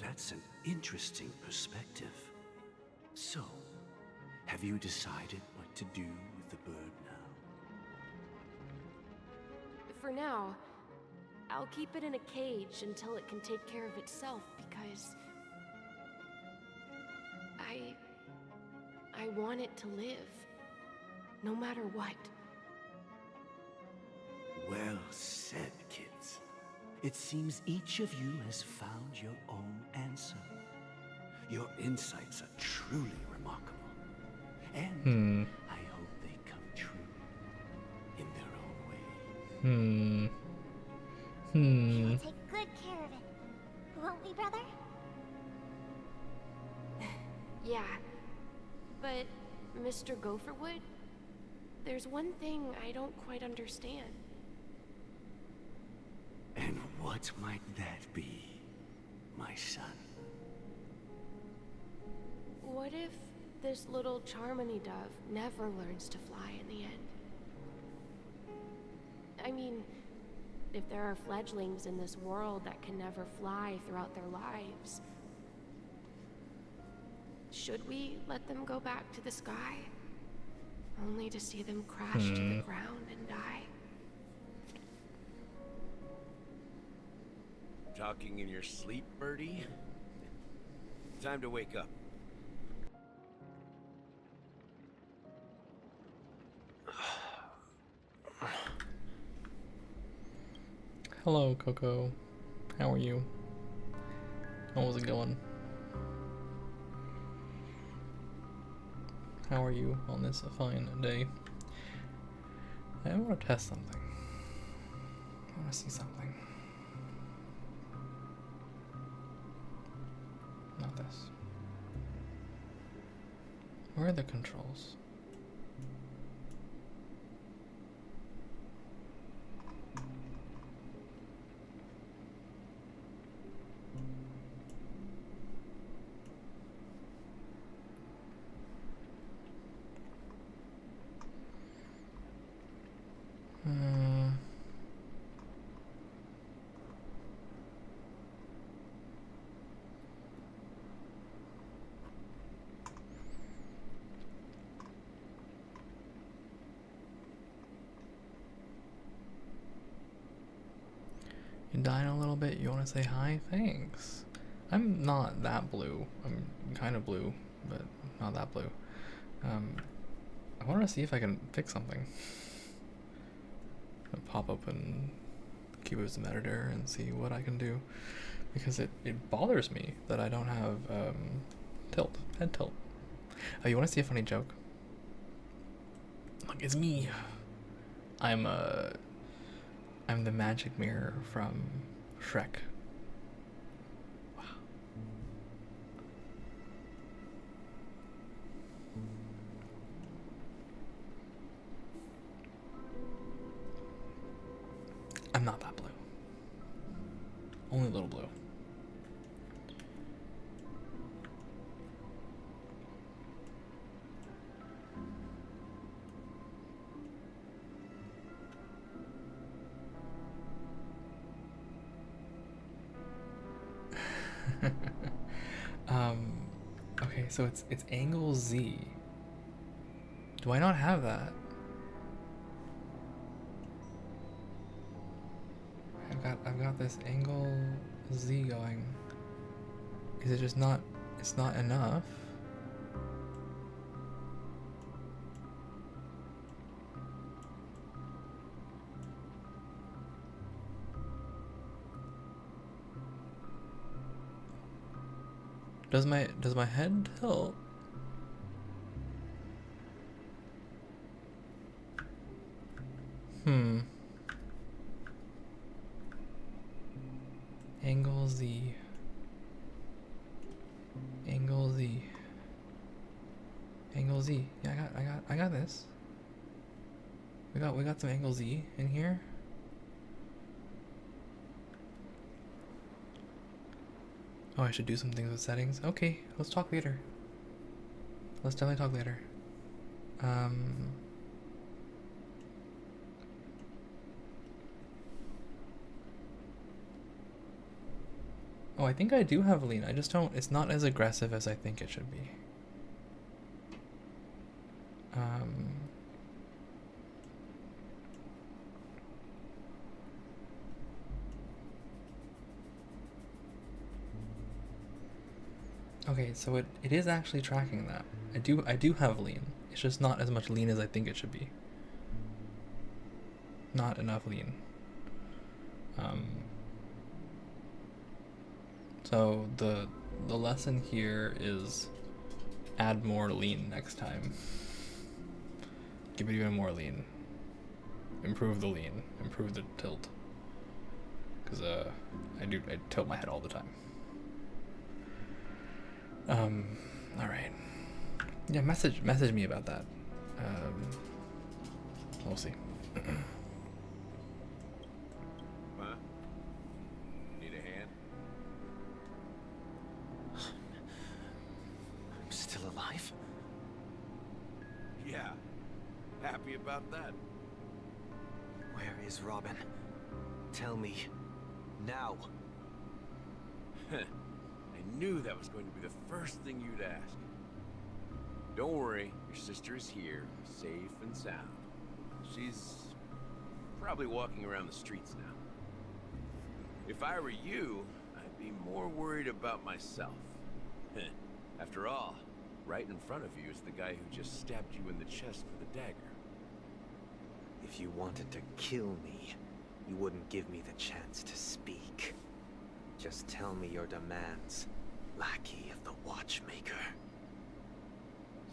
That's an interesting perspective. So, have you decided what to do with the bird now? for now, I'll keep it in a cage until it can take care of itself because I want it to live, no matter what. Well said, kids. It seems each of you has found your own answer. Your insights are truly remarkable. And I hope they come true in their own way. We'll take good care of it. Won't we, brother? Yeah, but Mr. Gopherwood, there's one thing I don't quite understand. And what might that be, my son? What if this little Charmony dove never learns to fly in the end? I mean, if there are fledglings in this world that can never fly throughout their lives, should we let them go back to the sky, only to see them crash to the ground and die? Talking in your sleep, birdie? Time to wake up. Hello, Coco. How are you? How was it going? How are you on this fine day? I want to test something. I want to see something. Not this. Where are the controls? You dying a little bit? You want to say hi? Thanks. I'm not that blue. I'm kind of blue, but not that blue. I want to see if I can fix something. I'll pop open Cubism editor and see what I can do, because it bothers me that I don't have head tilt. Oh, you want to see a funny joke? Look, it's me. I'm the magic mirror from Shrek. Wow. I'm not that blue. Only a little blue. Okay, so it's angle Z. Do I not have that? I've got this angle Z going. Is it just not, it's not enough? Does my head tilt? Angle Z. Angle Z. Angle Z. Yeah, I got this. We got some angle Z in here. Oh, I should do some things with settings. Okay, let's talk later. Let's definitely talk later. Oh, I think I do have lean. I just don't, it's not as aggressive as I think it should be. Okay, so it is actually tracking that. I do have lean. It's just not as much lean as I think it should be. Not enough lean. So the lesson here is add more lean next time. Give it even more lean. Improve the lean. Improve the tilt. Because I tilt my head all the time. Alright. Yeah, message me about that. We'll see. Huh? Need a hand? I'm still alive? Yeah. Happy about that. Where is Robin? Tell me. Now. I knew that was going to be the first thing you'd ask. Don't worry, your sister is here, safe and sound. She's probably walking around the streets now. If I were you, I'd be more worried about myself. After all, right in front of you is the guy who just stabbed you in the chest with a dagger. If you wanted to kill me, you wouldn't give me the chance to speak. Just tell me your demands, lackey of the Watchmaker.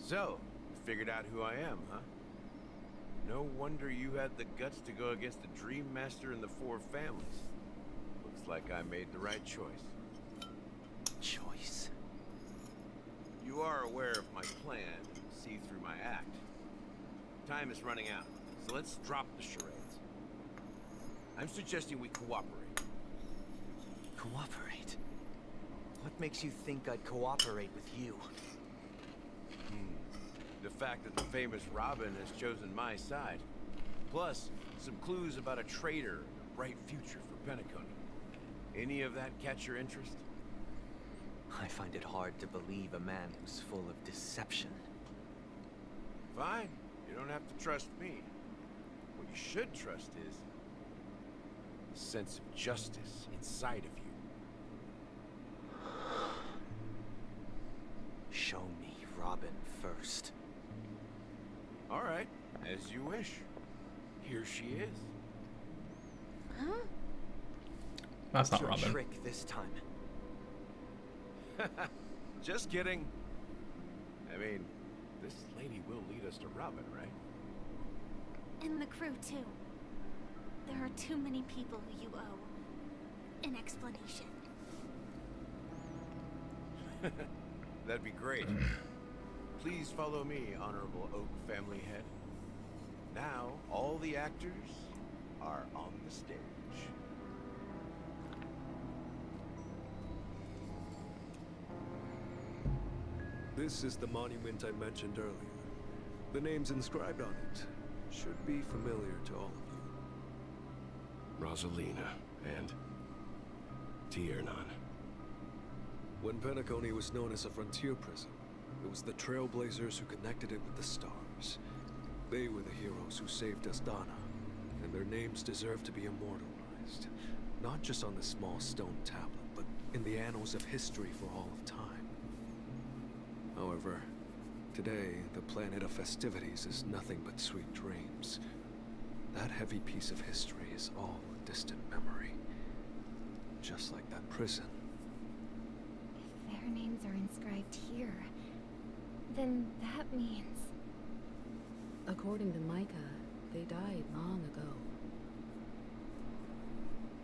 So, you figured out who I am, huh? No wonder you had the guts to go against the Dream Master and the Four Families. Looks like I made the right choice. Choice? You are aware of my plan, see through my act. Time is running out, so let's drop the charades. I'm suggesting we cooperate. Cooperate? What makes you think I'd cooperate with you? The fact that the famous Robin has chosen my side. Plus, some clues about a traitor and a bright future for Penacony. Any of that catch your interest? I find it hard to believe a man who's full of deception. Fine. You don't have to trust me. What you should trust is the sense of justice inside of you. Show me Robin first. All right, as you wish. Here she is. Huh? That's not Your Robin. Trick this time. Just kidding. I mean, this lady will lead us to Robin, right? And the crew, too. There are too many people who you owe an explanation. That'd be great. Please follow me, Honorable Oak Family Head. Now, all the actors are on the stage. This is the monument I mentioned earlier. The names inscribed on it should be familiar to all of you. Rosalina and Tiernan. When Penacony was known as a frontier prison, it was the Trailblazers who connected it with the stars. They were the heroes who saved Astana, and their names deserve to be immortalized. Not just on this small stone tablet, but in the annals of history for all of time. However, today, the planet of festivities is nothing but sweet dreams. That heavy piece of history is all a distant memory. Just like that prison. If their names are inscribed here, then that means... According to Micah, they died long ago.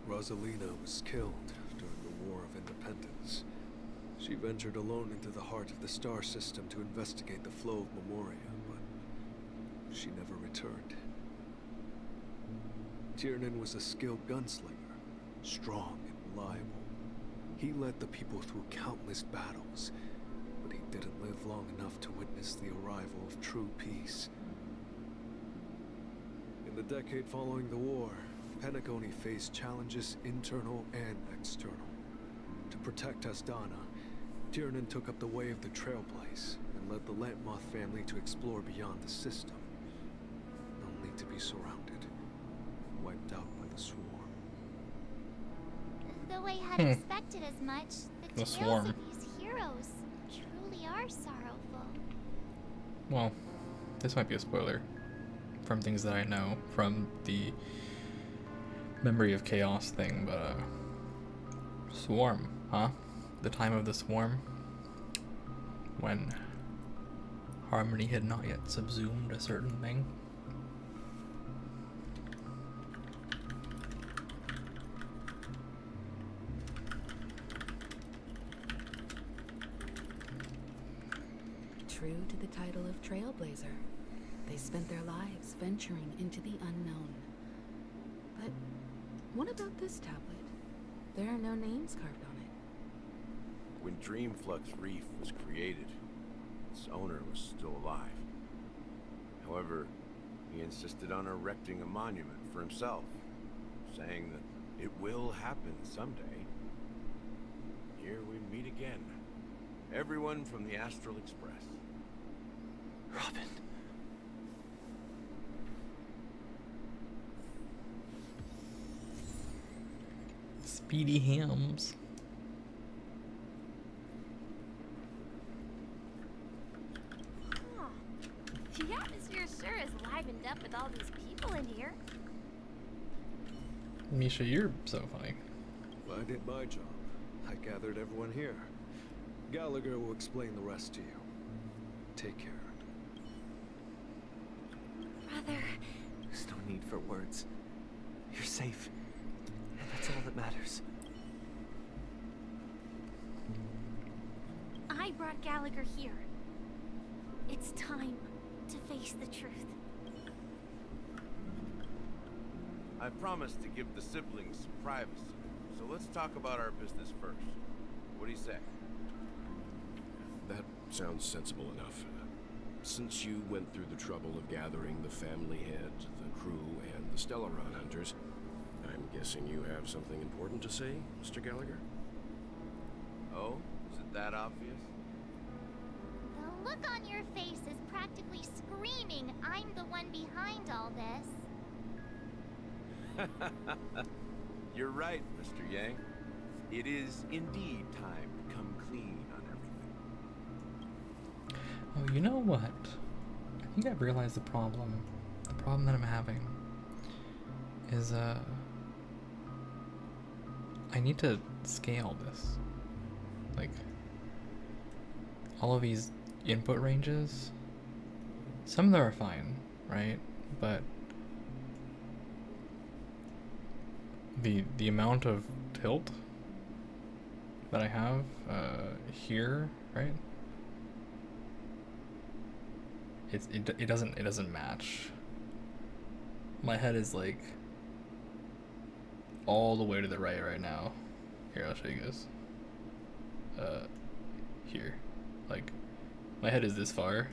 Rosalina was killed during the War of Independence. She ventured alone into the heart of the star system to investigate the flow of Memoria, but she never returned. Tiernan was a skilled gunslinger, strong and reliable. He led the people through countless battles, but he didn't live long enough to witness the arrival of true peace. In the decade following the war, Penacony faced challenges internal and external. To protect Astana, Tiernan took up the way of the Trailblaze and led the Lampmoth family to explore beyond the system, only to be surrounded, wiped out by the Swarm. Though I had expected as much, the tales Swarm. of these heroes really are sorrowful. Well, this might be a spoiler from things that I know from the Memory of Chaos thing, but Swarm, huh? The time of the Swarm, when Harmony had not yet subsumed a certain thing. True to the title of Trailblazer, they spent their lives venturing into the unknown. But what about this tablet? There are no names carved on it. When Dreamflux Reef was created, its owner was still alive. However, he insisted on erecting a monument for himself, saying that it will happen someday. Here we meet again. Everyone from the Astral Express. Robin. Speedy Hams. Huh. The atmosphere sure is livened up with all these people in here. Misha, you're so funny. I did my job. I gathered everyone here. Gallagher will explain the rest to you. Take care. Brother. There's no need for words. You're safe. And that's all that matters. I brought Gallagher here. It's time to face the truth. I promised to give the siblings some privacy, so let's talk about our business first. What do you say? That sounds sensible enough. Since you went through the trouble of gathering the family head, the crew, and the Stellaron hunters, I'm guessing you have something important to say, Mr. Gallagher? Oh? Is it that obvious? The look on your face is practically screaming, I'm the one behind all this. You're right, Mr. Yang. It is indeed time to come clean on everything. Oh, you know what? I think I've realized the problem. The problem that I'm having is, I need to scale this. Like, all of these input ranges, some of them are fine, right? But the amount of tilt that I have here, right? It doesn't match. My head is like all the way to the right now. Here, I'll show you guys. Here, like my head is this far.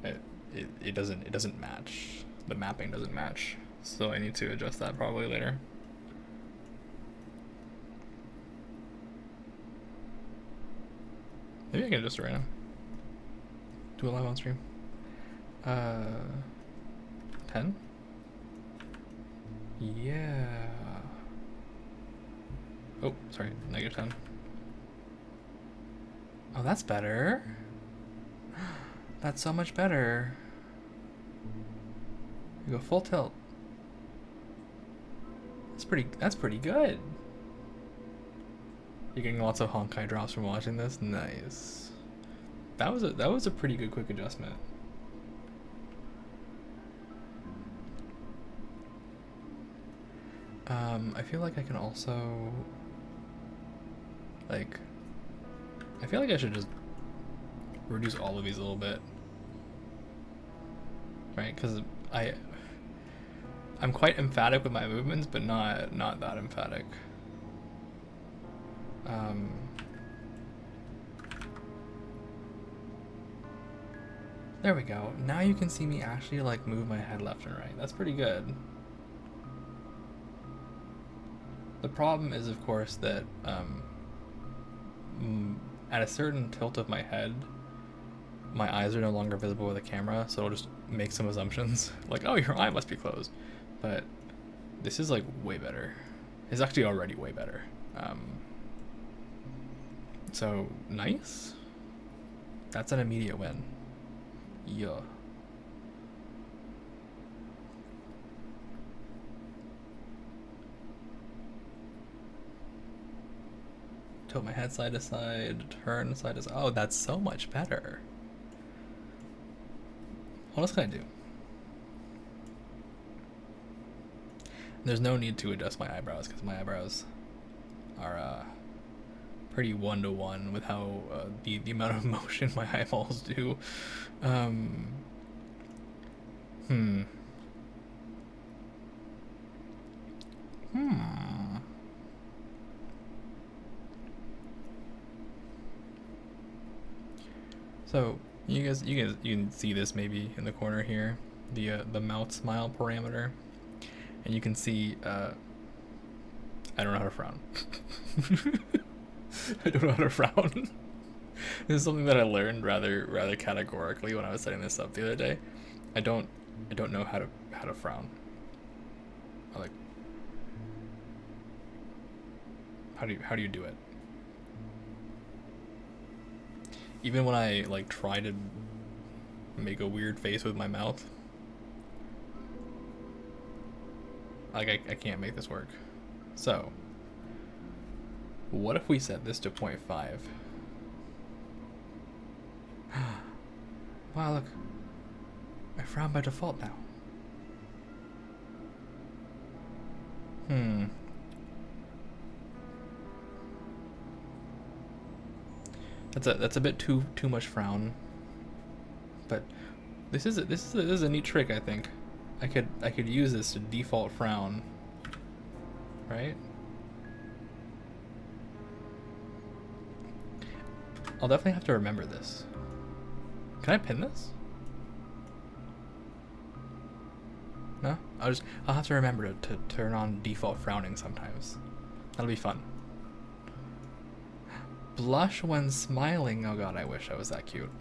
It doesn't match. The mapping doesn't match. So I need to adjust that probably later. Maybe I can adjust it right now. Do a live on stream. 10? Yeah. Oh, sorry, -10. Oh, that's better. That's so much better. You go full tilt. That's pretty good. You're getting lots of Honkai drops from watching this. Nice. That was a pretty good quick adjustment. I feel like I can also like I feel like I should just reduce all of these a little bit. Right? Cuz I'm quite emphatic with my movements, but not that emphatic. There we go. Now you can see me actually like move my head left and right. That's pretty good. The problem is, of course, that at a certain tilt of my head, my eyes are no longer visible with the camera, so it'll just make some assumptions like, oh, your eye must be closed. But this is like way better. It's actually already way better. So, nice. That's an immediate win. Yeah. Tilt my head side to side, turn side to side. Oh, that's so much better. What else can I do? There's no need to adjust my eyebrows because my eyebrows are pretty one-to-one with how the amount of motion my eyeballs do. So you can see this maybe in the corner here, the mouth smile parameter, and you can see I don't know how to frown. I don't know how to frown. This is something that I learned rather categorically when I was setting this up the other day. I don't know how to frown. Like, how do you do it? Even when I like try to make a weird face with my mouth, like I can't make this work. So, what if we set this to 0.5? Wow, look. I frown by default now. That's a bit too much frown. But this is a neat trick, I think. I could use this to default frown. Right? I'll definitely have to remember this. Can I pin this? No? I'll have to remember to turn on default frowning sometimes. That'll be fun. Blush when smiling. Oh god, I wish I was that cute.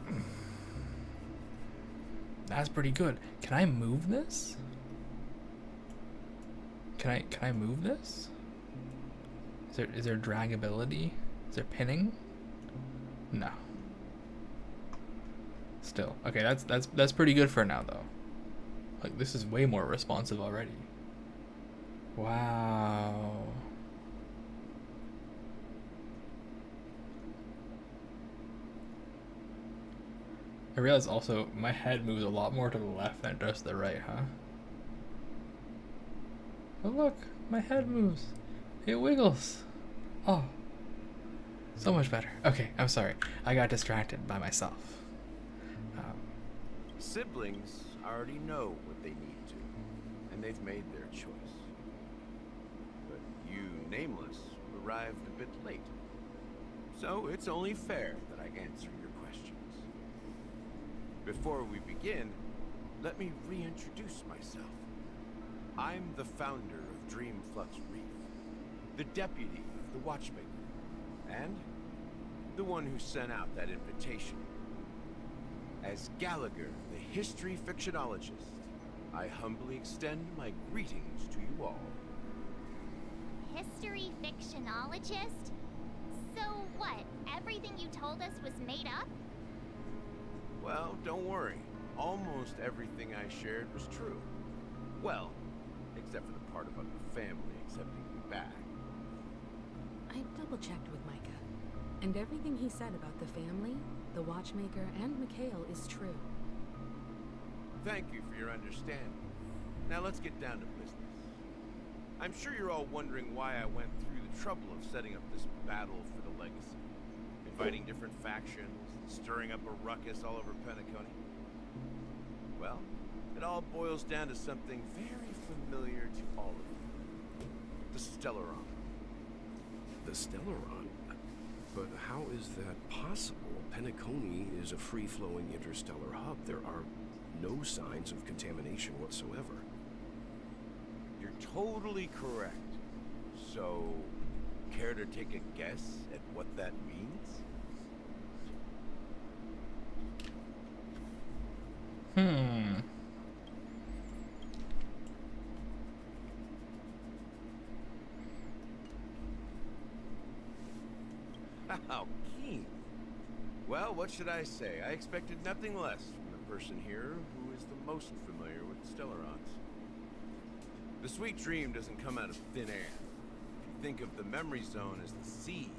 That's pretty good. Can I move this? Can I move this? Is there dragability? Is there pinning? No. Still. Okay, that's pretty good for now though. Like this is way more responsive already. Wow. I realize also my head moves a lot more to the left than it does to the right, huh? Oh look, my head moves. It wiggles. Oh. So much better. Okay, I'm sorry. I got distracted by myself. Siblings already know what they need to, and they've made their choice. But you, Nameless, arrived a bit late. So it's only fair that I answer your questions. Before we begin, let me reintroduce myself. I'm the founder of Dreamflux Reef, the deputy of the Watchmaker, and the one who sent out that invitation. As Gallagher, the history fictionologist, I humbly extend my greetings to you all. History fictionologist? So what, everything you told us was made up? Well, don't worry. Almost everything I shared was true. Well, except for the part about the family accepting me back. I double-checked with Micah, and everything he said about the family, the Watchmaker, and Mikhail is true. Thank you for your understanding. Now let's get down to business. I'm sure you're all wondering why I went through the trouble of setting up this battle for the legacy. Inviting different factions, stirring up a ruckus all over Penacony. Well, it all boils down to something very familiar to all of you. The Stellaron. The Stellaron? But how is that possible? Penacony is a free-flowing interstellar hub. There are no signs of contamination whatsoever. You're totally correct. So, care to take a guess at what that means? How keen. Well, what should I say? I expected nothing less from the person here who is the most familiar with Stellarons. The sweet dream doesn't come out of thin air. If you think of the memory zone as the sea,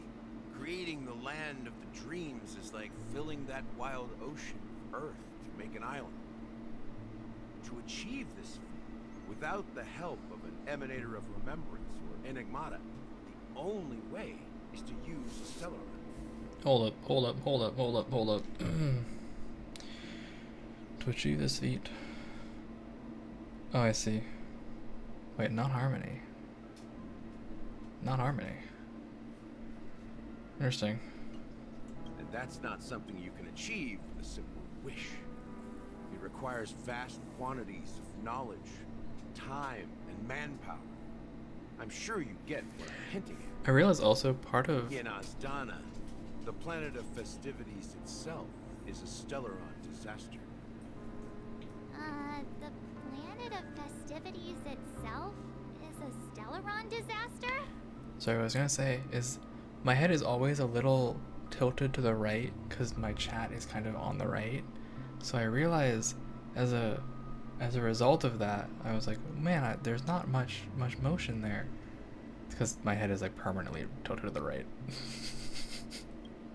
creating the land of the dreams is like filling that wild ocean of Earth to make an island. To achieve this feat, without the help of an emanator of remembrance or enigmata, the only way is to use a Stellaron. Hold up. To achieve this feat. Oh, I see. Wait, not harmony. Not harmony. Interesting. And that's not something you can achieve with a simple wish. It requires vast quantities of knowledge, time, and manpower. I'm sure you get what I'm hinting at. I realize also part of... In Astana, the planet of festivities itself is a Stellaron disaster. The planet of festivities itself is a Stellaron disaster? Sorry, what I was gonna say is my head is always a little tilted to the right because my chat is kind of on the right. So I realize as a result of that, I was like, man, there's not much motion there because my head is like permanently tilted to the right.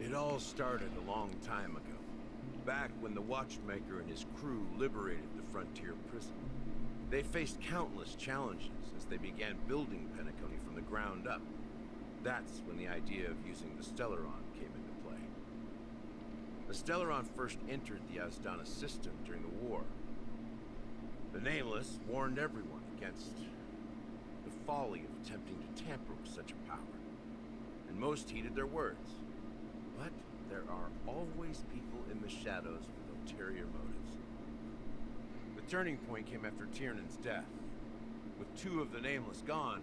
It all started a long time ago, back when the Watchmaker and his crew liberated the frontier prison. They faced countless challenges as they began building Penacony from the ground up. That's when the idea of using the Stellaron came into play. The Stellaron first entered the Astana system during the war. The Nameless warned everyone against the folly of attempting to tamper with such a power, and most heeded their words. But there are always people in the shadows with ulterior motives. The turning point came after Tiernan's death. With two of the Nameless gone,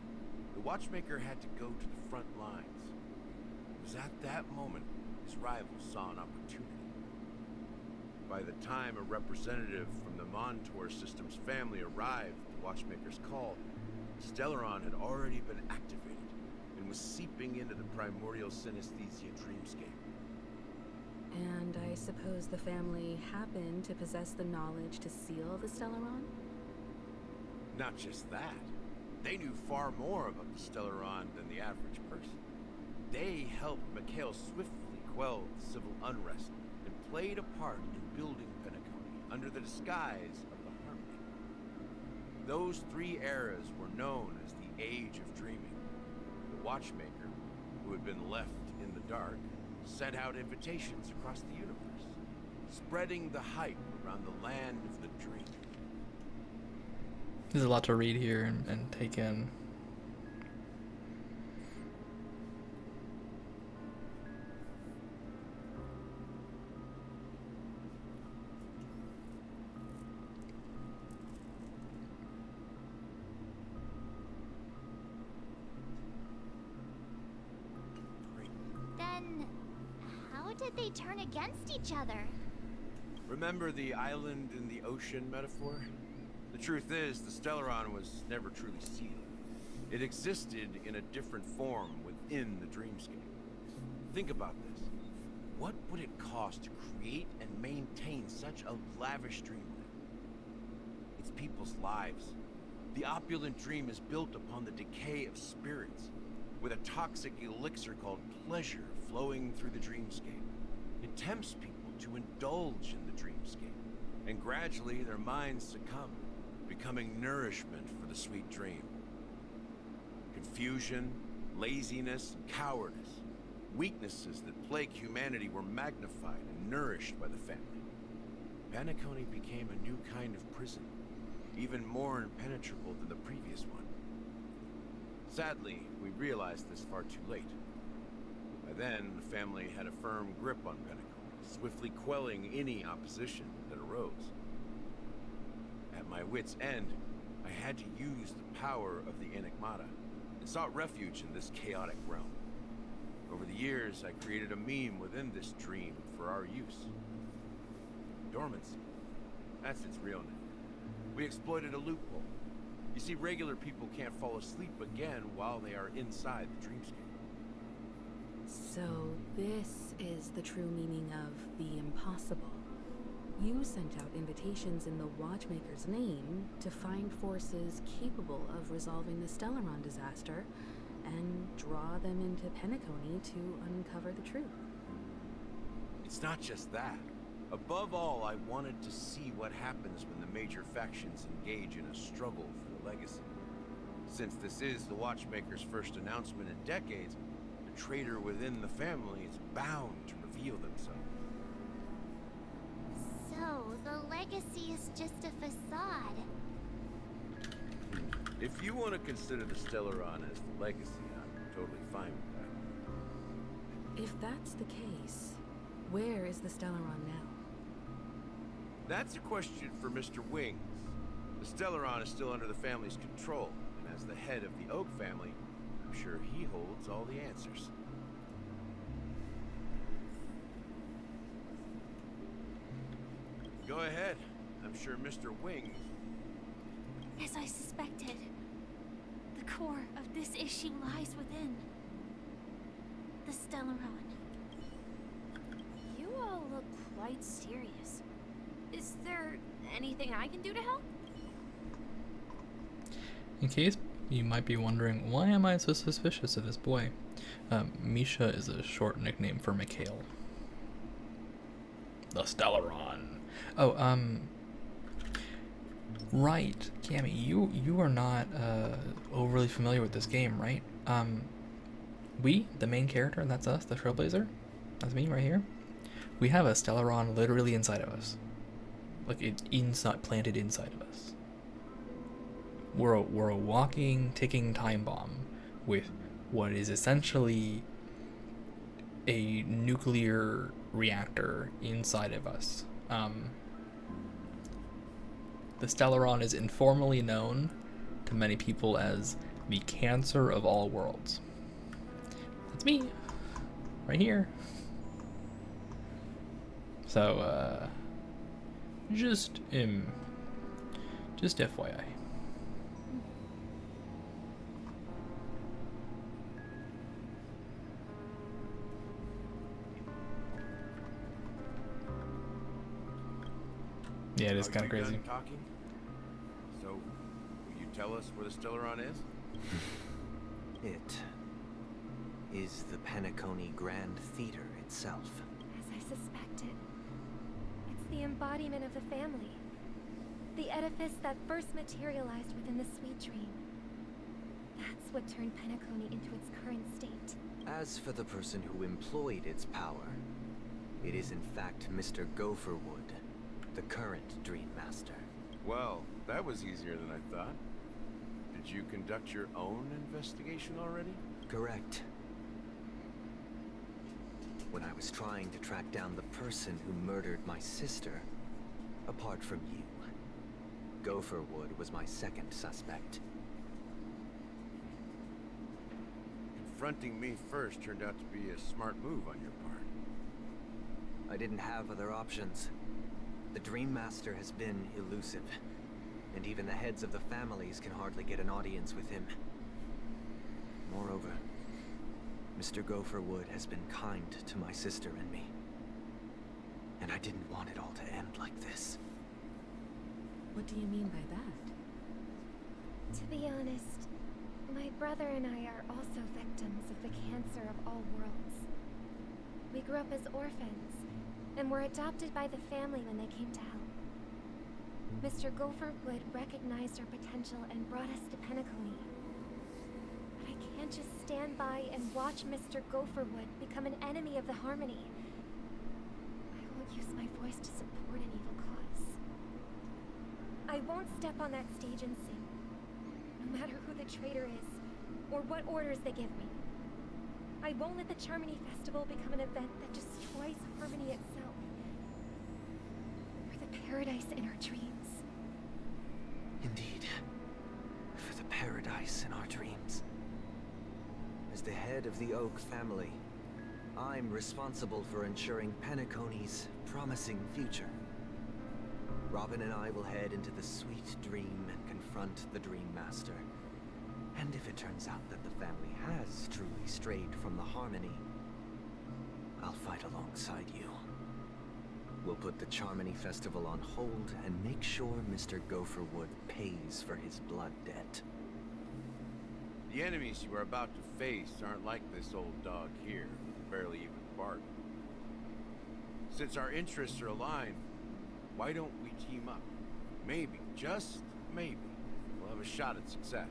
the Watchmaker had to go to the front lines. It was at that moment his rivals saw an opportunity. By the time a representative from the Montour system's family arrived at the Watchmaker's call, Stellaron had already been activated and was seeping into the primordial synesthesia dreamscape. And I suppose the family happened to possess the knowledge to seal the Stellaron? Not just that. They knew far more about the Stellaron than the average person. They helped Mikhail swiftly quell the civil unrest and played a part in building Penacony under the disguise of the Harmony. Those three eras were known as the Age of Dreaming. The Watchmaker, who had been left in the dark, sent out invitations across the universe, spreading the hype around the land of the dream. There's a lot to read here and take in. Then, how did they turn against each other? Remember the island in the ocean metaphor? The truth is, the Stellaron was never truly sealed. It existed in a different form within the dreamscape. Think about this. What would it cost to create and maintain such a lavish dreamland? It's people's lives. The opulent dream is built upon the decay of spirits, with a toxic elixir called pleasure flowing through the dreamscape. It tempts people to indulge in the dreamscape, and gradually their minds succumb, becoming nourishment for the sweet dream. Confusion, laziness, and cowardice, weaknesses that plague humanity, were magnified and nourished by the family. Penacony became a new kind of prison, even more impenetrable than the previous one. Sadly, we realized this far too late. By then, the family had a firm grip on Penacony, swiftly quelling any opposition that arose. At my wit's end, I had to use the power of the Enigmata, and sought refuge in this chaotic realm. Over the years, I created a meme within this dream for our use. Dormancy. That's its real name. We exploited a loophole. You see, regular people can't fall asleep again while they are inside the dreamscape. So this is the true meaning of the impossible. You sent out invitations in the Watchmaker's name to find forces capable of resolving the Stellaron disaster and draw them into Penacony to uncover the truth. It's not just that. Above all, I wanted to see what happens when the major factions engage in a struggle for the legacy. Since this is the Watchmaker's first announcement in decades, a traitor within the family is bound to reveal themselves. So, the legacy is just a facade. If you want to consider the Stellaron as the legacy, I'm totally fine with that. If that's the case, where is the Stellaron now? That's a question for Mr. Wings. The Stellaron is still under the family's control, and as the head of the Oak family, I'm sure he holds all the answers. Go ahead. I'm sure Mr. Wings... As I suspected, the core of this issue lies within the Stellaron. You all look quite serious. Is there anything I can do to help? In case you might be wondering, why am I so suspicious of this boy? Misha is a short nickname for Mikhail. The Stellaron. Oh, right, Cammy, you are not overly familiar with this game, right? We, the main character, that's us, the Trailblazer, that's me right here. We have a Stellaron literally inside of us, like it's inside, planted inside of us. We're a walking, ticking time bomb with what is essentially a nuclear reactor inside of us. The Stellaron is informally known to many people as the cancer of all worlds. That's me, right here. So, just FYI. Yeah, it is kind of crazy. Done talking? So, will you tell us where the Stellaron is? It is the Penacony Grand Theater itself. As I suspected, it's the embodiment of the family. The edifice that first materialized within the Sweet Dream. That's what turned Penacony into its current state. As for the person who employed its power, it is in fact Mr. Gopherwood, the current Dream Master. Well, that was easier than I thought. Did you conduct your own investigation already? Correct. When I was trying to track down the person who murdered my sister, apart from you, Gopherwood was my second suspect. Confronting me first turned out to be a smart move on your part. I didn't have other options. The Dream Master has been elusive, and even the heads of the families can hardly get an audience with him. Moreover, Mr. Gopherwood has been kind to my sister and me. And I didn't want it all to end like this. What do you mean by that? To be honest, my brother and I are also victims of the cancer of all worlds. We grew up as orphans, and were adopted by the family when they came to help. Mr. Gopherwood recognized our potential and brought us to Penacony. But I can't just stand by and watch Mr. Gopherwood become an enemy of the Harmony. I won't use my voice to support an evil cause. I won't step on that stage and sing, no matter who the traitor is, or what orders they give me. I won't let the Charmony Festival become an event that destroys Harmony itself. For the paradise in our dreams. Indeed. For the paradise in our dreams. As the head of the Oak family, I'm responsible for ensuring Penacony's promising future. Robin and I will head into the Sweet Dream and confront the Dream Master. And if it turns out that the family has truly strayed from the Harmony, I'll fight alongside you. We'll put the Charmony Festival on hold and make sure Mr. Gopherwood pays for his blood debt. The enemies you are about to face aren't like this old dog here, who barely even bark. Since our interests are aligned, why don't we team up? Maybe, just maybe, we'll have a shot at success.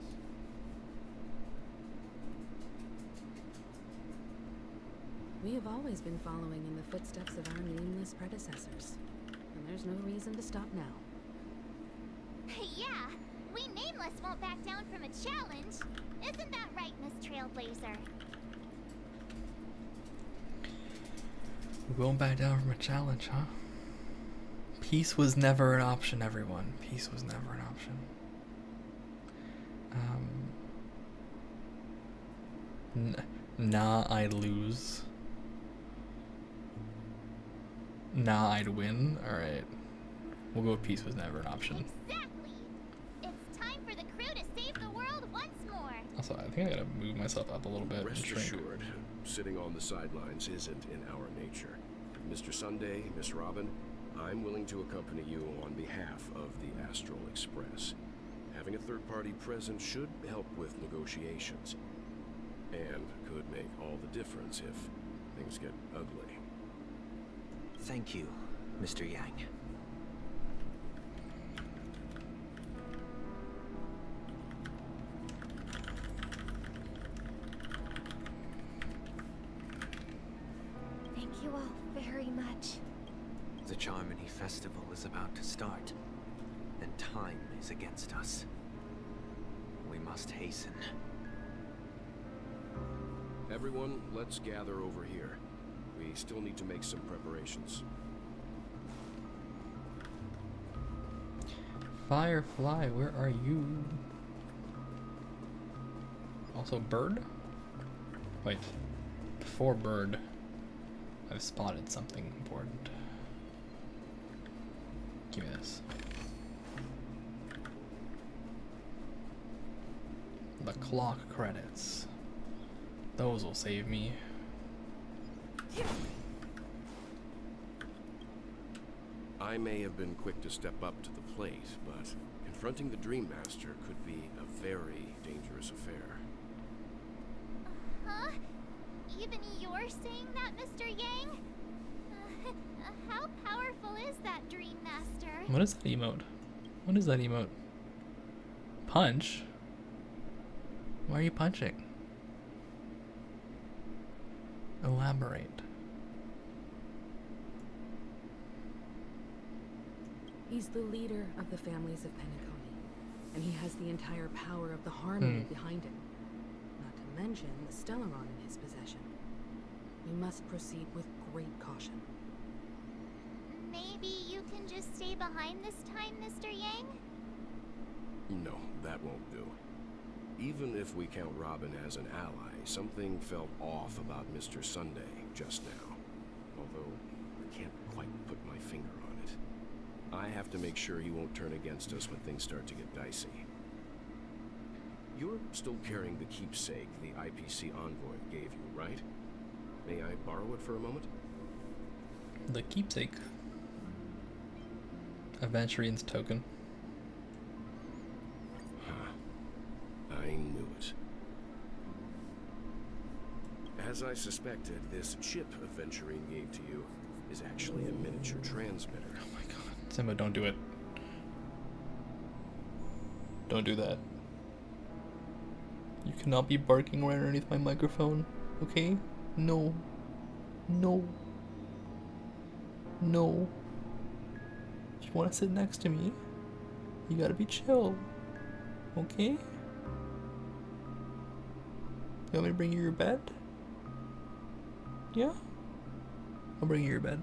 We have always been following in the footsteps of our nameless predecessors, and there's no reason to stop now. Yeah, we Nameless won't back down from a challenge. Isn't that right, Miss Trailblazer? We're going back down from a challenge, huh? Peace was never an option, everyone. Peace was never an option. Nah, I'd lose. Nah, I'd win. Alright. We'll go with peace was never an option. Exactly. It's time for the crew to save the world once more. Also, I think I gotta move myself up a little bit. Rest and shrink. assured, sitting on the sidelines isn't in our nature. Mr. Sunday, Miss Robin, I'm willing to accompany you on behalf of the Astral Express. Having a third party present should help with negotiations, and could make all the difference if things get ugly. Thank you, Mr. Yang. Thank you all very much. The Charmony Festival is about to start, and time is against us. We must hasten. Everyone, let's gather over here. We still need to make some preparations. Firefly, where are you? Also, bird? Wait. Before bird, I've spotted something important. Give me this. The clock credits. Those will save me. I may have been quick to step up to the plate, but confronting the Dream Master could be a very dangerous affair. Huh? Even you're saying that, Mr. Yang? How powerful is that Dream Master? What is that emote? What is that emote? Punch? Why are you punching? Elaborate. He's the leader of the families of Penacony, and he has the entire power of the Harmony behind him. Not to mention the Stellaron in his possession. We must proceed with great caution. Maybe you can just stay behind this time, Mr. Yang? No, that won't do. Even if we count Robin as an ally, something felt off about Mr. Sunday just now. Although, I can't quite put my finger on it. I have to make sure he won't turn against us when things start to get dicey. You're still carrying the keepsake the IPC envoy gave you, right? May I borrow it for a moment? The keepsake. Aventurian's token. I knew it. As I suspected, this chip Aventurine gave to you is actually a miniature transmitter. Oh my god. Simba, don't do it. Don't do that. You cannot be barking right underneath my microphone, okay? No. No. No. If you want to sit next to me, you gotta be chill. Okay? You want me to bring you your bed? Yeah? I'll bring you your bed.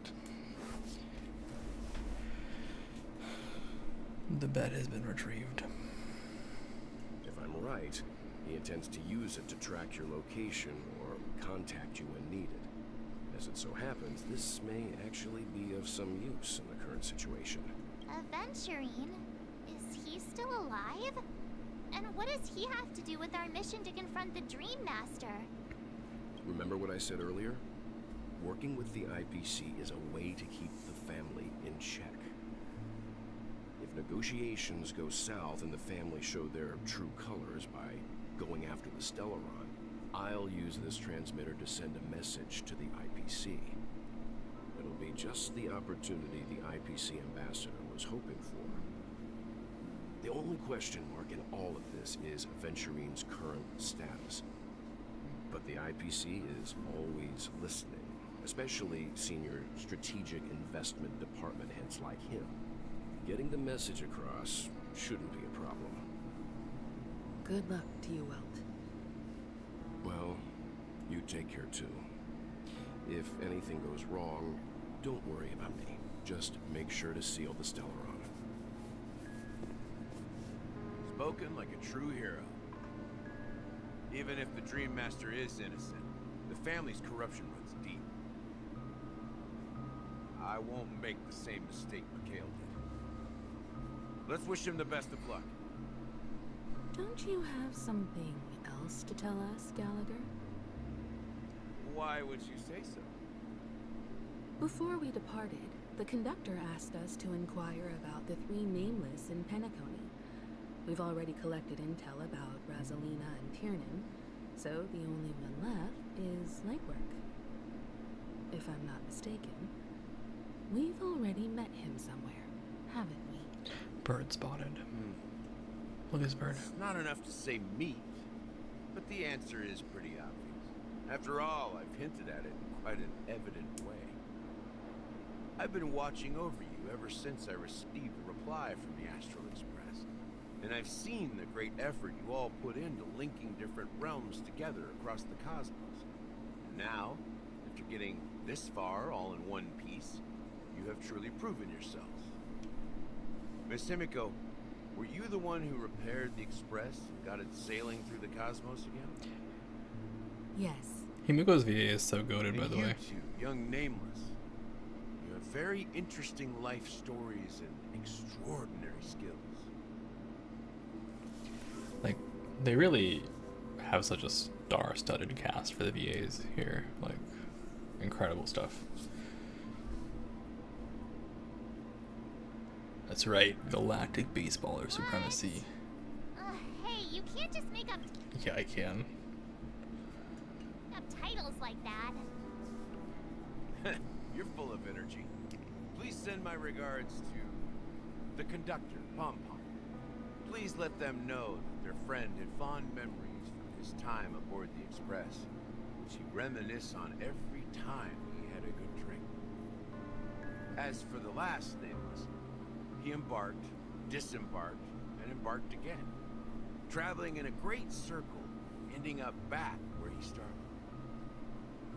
Perfect. The bed has been retrieved. If I'm right, he intends to use it to track your location or contact you when needed. As it so happens, this may actually be of some use in the current situation. Aventurine? Is he still alive? And what does he have to do with our mission to confront the Dream Master? Remember what I said earlier? Working with the IPC is a way to keep the family in check. If negotiations go south and the family show their true colors by going after the Stellaron, I'll use this transmitter to send a message to the IPC. It'll be just the opportunity the IPC ambassador was hoping for. The only question mark in all of this is Aventurine's current status. But the IPC is always listening, especially senior strategic investment department heads like him. Getting the message across shouldn't be a problem. Good luck to you, Welt. Well, you take care too. If anything goes wrong, don't worry about me. Just make sure to seal the Stellaron. Spoken like a true hero. Even if the Dream Master is innocent, the family's corruption runs deep. I won't make the same mistake Mikhail did. Let's wish him the best of luck. Don't you have something else to tell us, Gallagher? Why would you say so? Before we departed, the conductor asked us to inquire about the 3 nameless in Penacony. We've already collected intel about Rosalina and Tiernan, so the only one left is Legwork. If I'm not mistaken, we've already met him somewhere, haven't we? Bird spotted. Look at this bird. It's not enough to say meat, but the answer is pretty obvious. After all, I've hinted at it in quite an evident way. I've been watching over you ever since I received the reply from the Astral Express. And I've seen the great effort you all put into linking different realms together across the cosmos. Now, after getting this far all in one piece, you have truly proven yourselves. Miss Himiko, were you the one who repaired the Express and got it sailing through the cosmos again? Yes. Himiko's VA is so goated, by the way. You two, young Nameless, you have very interesting life stories and extraordinary skills. Like, they really have such a star-studded cast for the VAs here. Like, incredible stuff. That's right, galactic baseballer supremacy. Hey, you can't just make up Yeah, I can. titles like that. You're full of energy. Please send my regards to the conductor, Pom Pom. Please let them know that their friend had fond memories from his time aboard the Express, which he reminisced on every time he had a good drink. As for the last Nameless, he embarked, disembarked, and embarked again, traveling in a great circle, ending up back where he started.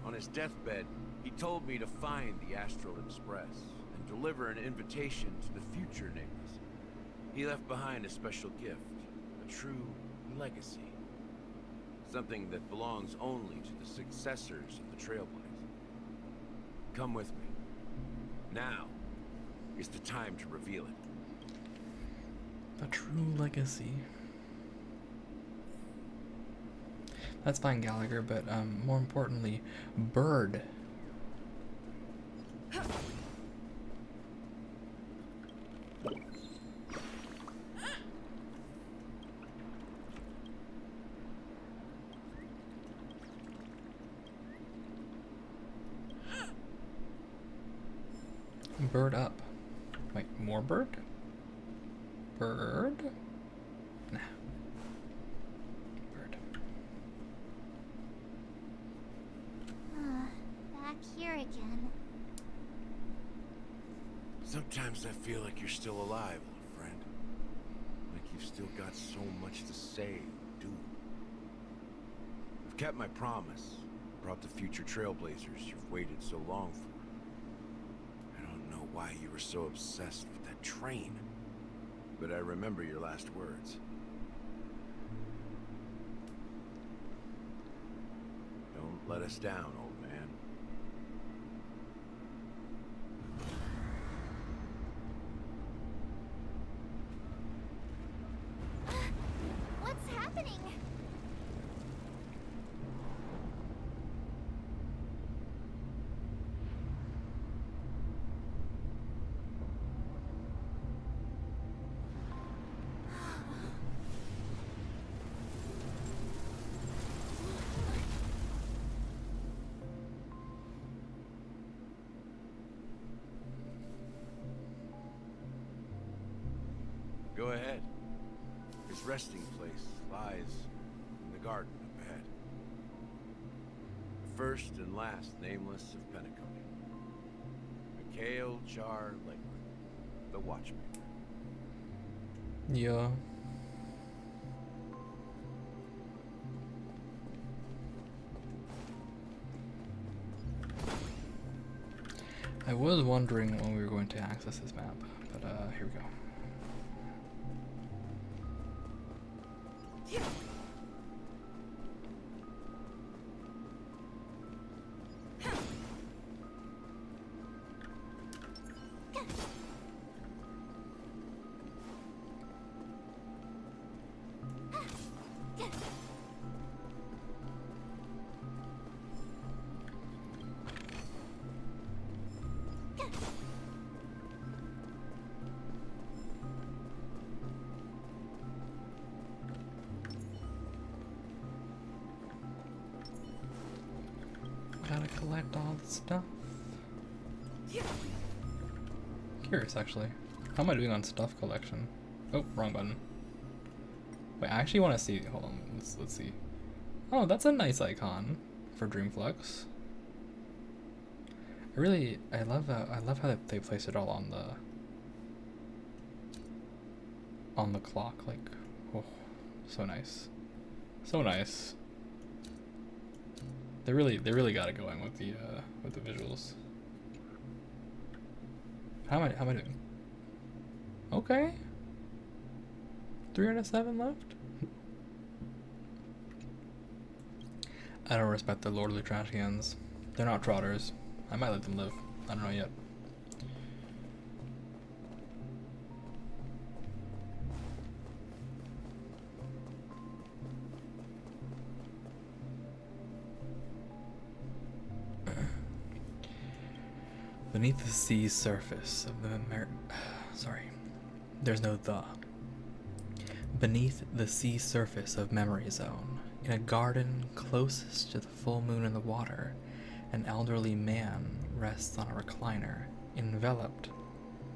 On his deathbed, he told me to find the Astral Express and deliver an invitation to the future Nameless. He left behind a special gift, a true legacy. Something that belongs only to the successors of the Trailblaze. Come with me. Now is the time to reveal it. A true legacy. That's fine, Gallagher, but more importantly, Bird. Bird up. Wait, more bird? Bird? Nah. Bird. Back here again. Sometimes I feel like you're still alive, old friend. Like you've still got so much to say and do. I've kept my promise, brought the future Trailblazers you've waited so long for. why you were so obsessed with that train. But I remember your last words. Don't let us down, old man. What's happening? Go ahead. His resting place lies in the garden up ahead. The first and last nameless of Penacony. Mikhail Char Legler, the Watchmaker. Yeah. I was wondering when we were going to access this map, but here we go. Gotta collect all the stuff. Curious, actually. How am I doing on stuff collection? Oh, wrong button. Wait, I actually want to see. Hold on, let's see. Oh, that's a nice icon for Dreamflux. I love how they place it all on the clock. Like, oh, so nice, so nice. They really got it going with the visuals. How am I doing? Okay. 307 left. I don't respect the lordly trash cans. They're not trotters. I might let them live. I don't know yet. Beneath the sea surface of the sorry, there's no the. Beneath the sea surface of Memory Zone, in a garden closest to the full moon in the water, an elderly man rests on a recliner, enveloped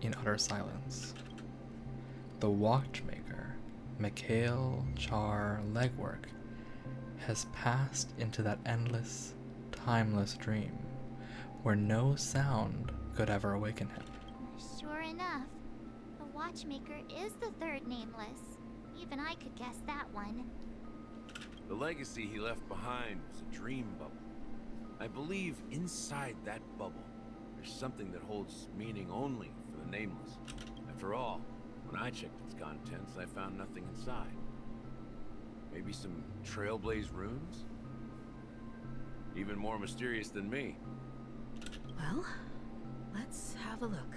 in utter silence. The watchmaker, Mikhail Char Legwork, has passed into that endless, timeless dream, where no sound could ever awaken him. Sure enough, the Watchmaker is the third nameless. Even I could guess that one. The legacy he left behind was a dream bubble. I believe inside that bubble, there's something that holds meaning only for the nameless. After all, when I checked its contents, I found nothing inside. Maybe some trailblaze runes? Even more mysterious than me. Well, let's have a look.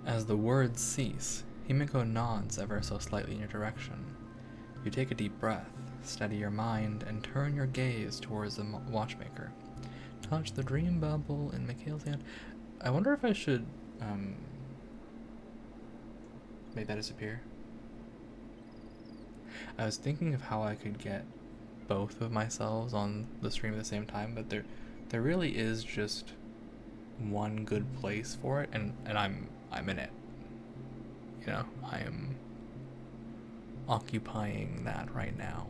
As the words cease, Himiko nods ever so slightly in your direction. You take a deep breath, steady your mind, and turn your gaze towards the watchmaker. Touch the dream bubble in Mikhail's hand. I wonder if I should, make that disappear. I was thinking of how I could get both of myselves on the stream at the same time, but there really is just one good place for it, and I'm in it. You know, I am occupying that right now.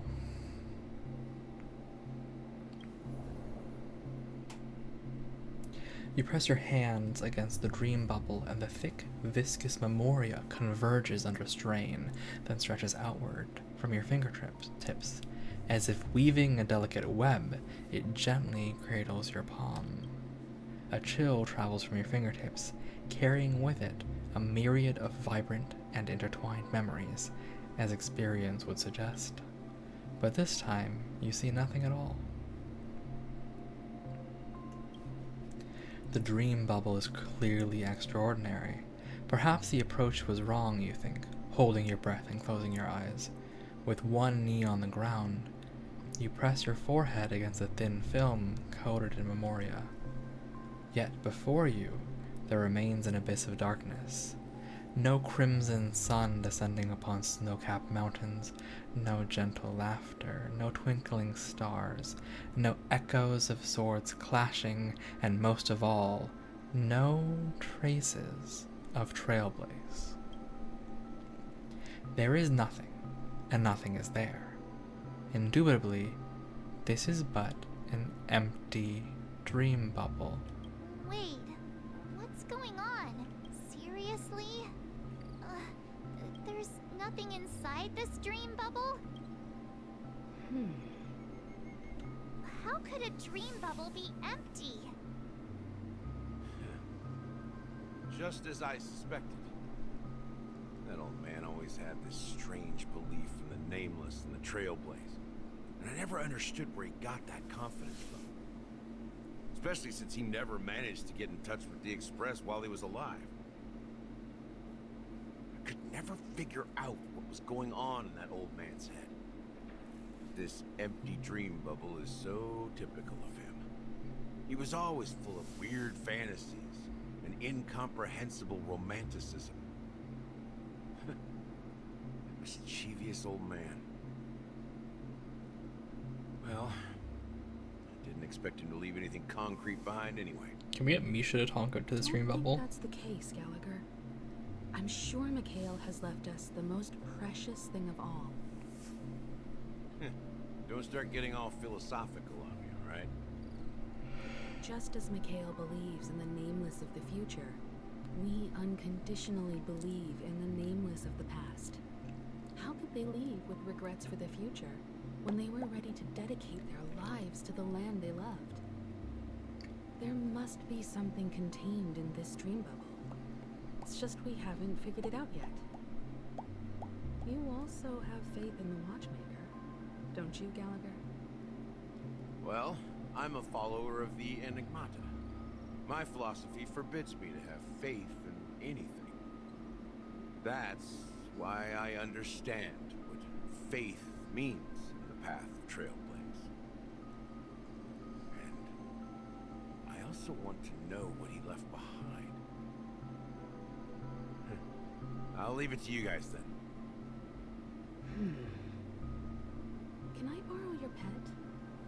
You press your hands against the dream bubble, and the thick, viscous memoria converges under strain, then stretches outward from your fingertips As if weaving a delicate web, it gently cradles your palm. A chill travels from your fingertips, carrying with it a myriad of vibrant and intertwined memories, as experience would suggest. But this time, you see nothing at all. The dream bubble is clearly extraordinary. Perhaps the approach was wrong, you think, holding your breath and closing your eyes. With one knee on the ground, you press your forehead against the thin film coated in memoria. Yet before you, there remains an abyss of darkness. No crimson sun descending upon snow-capped mountains, no gentle laughter, no twinkling stars, no echoes of swords clashing, and most of all, no traces of Trailblaze. There is nothing, and nothing is there. Indubitably, this is but an empty dream bubble. Wait, what's going on? Seriously? There's nothing inside this dream bubble? How could a dream bubble be empty? Just as I suspected. That old man always had this strange belief in the Nameless and the Trailblaze. And I never understood where he got that confidence from. Especially since he never managed to get in touch with the Express while he was alive. I could never figure out what was going on in that old man's head. This empty dream bubble is so typical of him. He was always full of weird fantasies and incomprehensible romanticism. Mischievous old man. Well, I didn't expect him to leave anything concrete behind anyway. Can we get Misha to talk to this dream bubble? That's the case, Gallagher. I'm sure Mikhail has left us the most precious thing of all. Don't start getting all philosophical on me, alright? Just as Mikhail believes in the nameless of the future, we unconditionally believe in the nameless of the past. How could they leave with regrets for the future when they were ready to dedicate their lives to the land they loved? There must be something contained in this dream bubble. It's just we haven't figured it out yet. You also have faith in the Watchmaker, don't you, Gallagher? Well, I'm a follower of the Enigmata. My philosophy forbids me to have faith in anything. That's why I understand what faith means in the path of Trailblaze. And I also want to know what he left behind. I'll leave it to you guys then. Can I borrow your pet?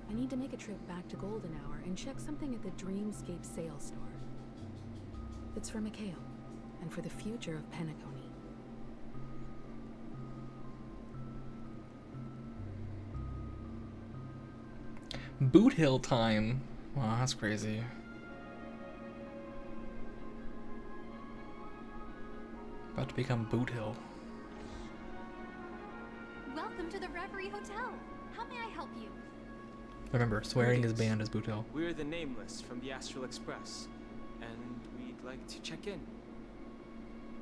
I need to make a trip back to Golden Hour and check something at the Dreamscape sales store. It's for Mikhail, and for the future of Penacony. Boot Hill time. Wow, that's crazy. About to become Boot Hill. Welcome to the Reverie Hotel. How may I help you? Remember, swearing is banned as Boot Hill. We're the Nameless from the Astral Express, and we'd like to check in.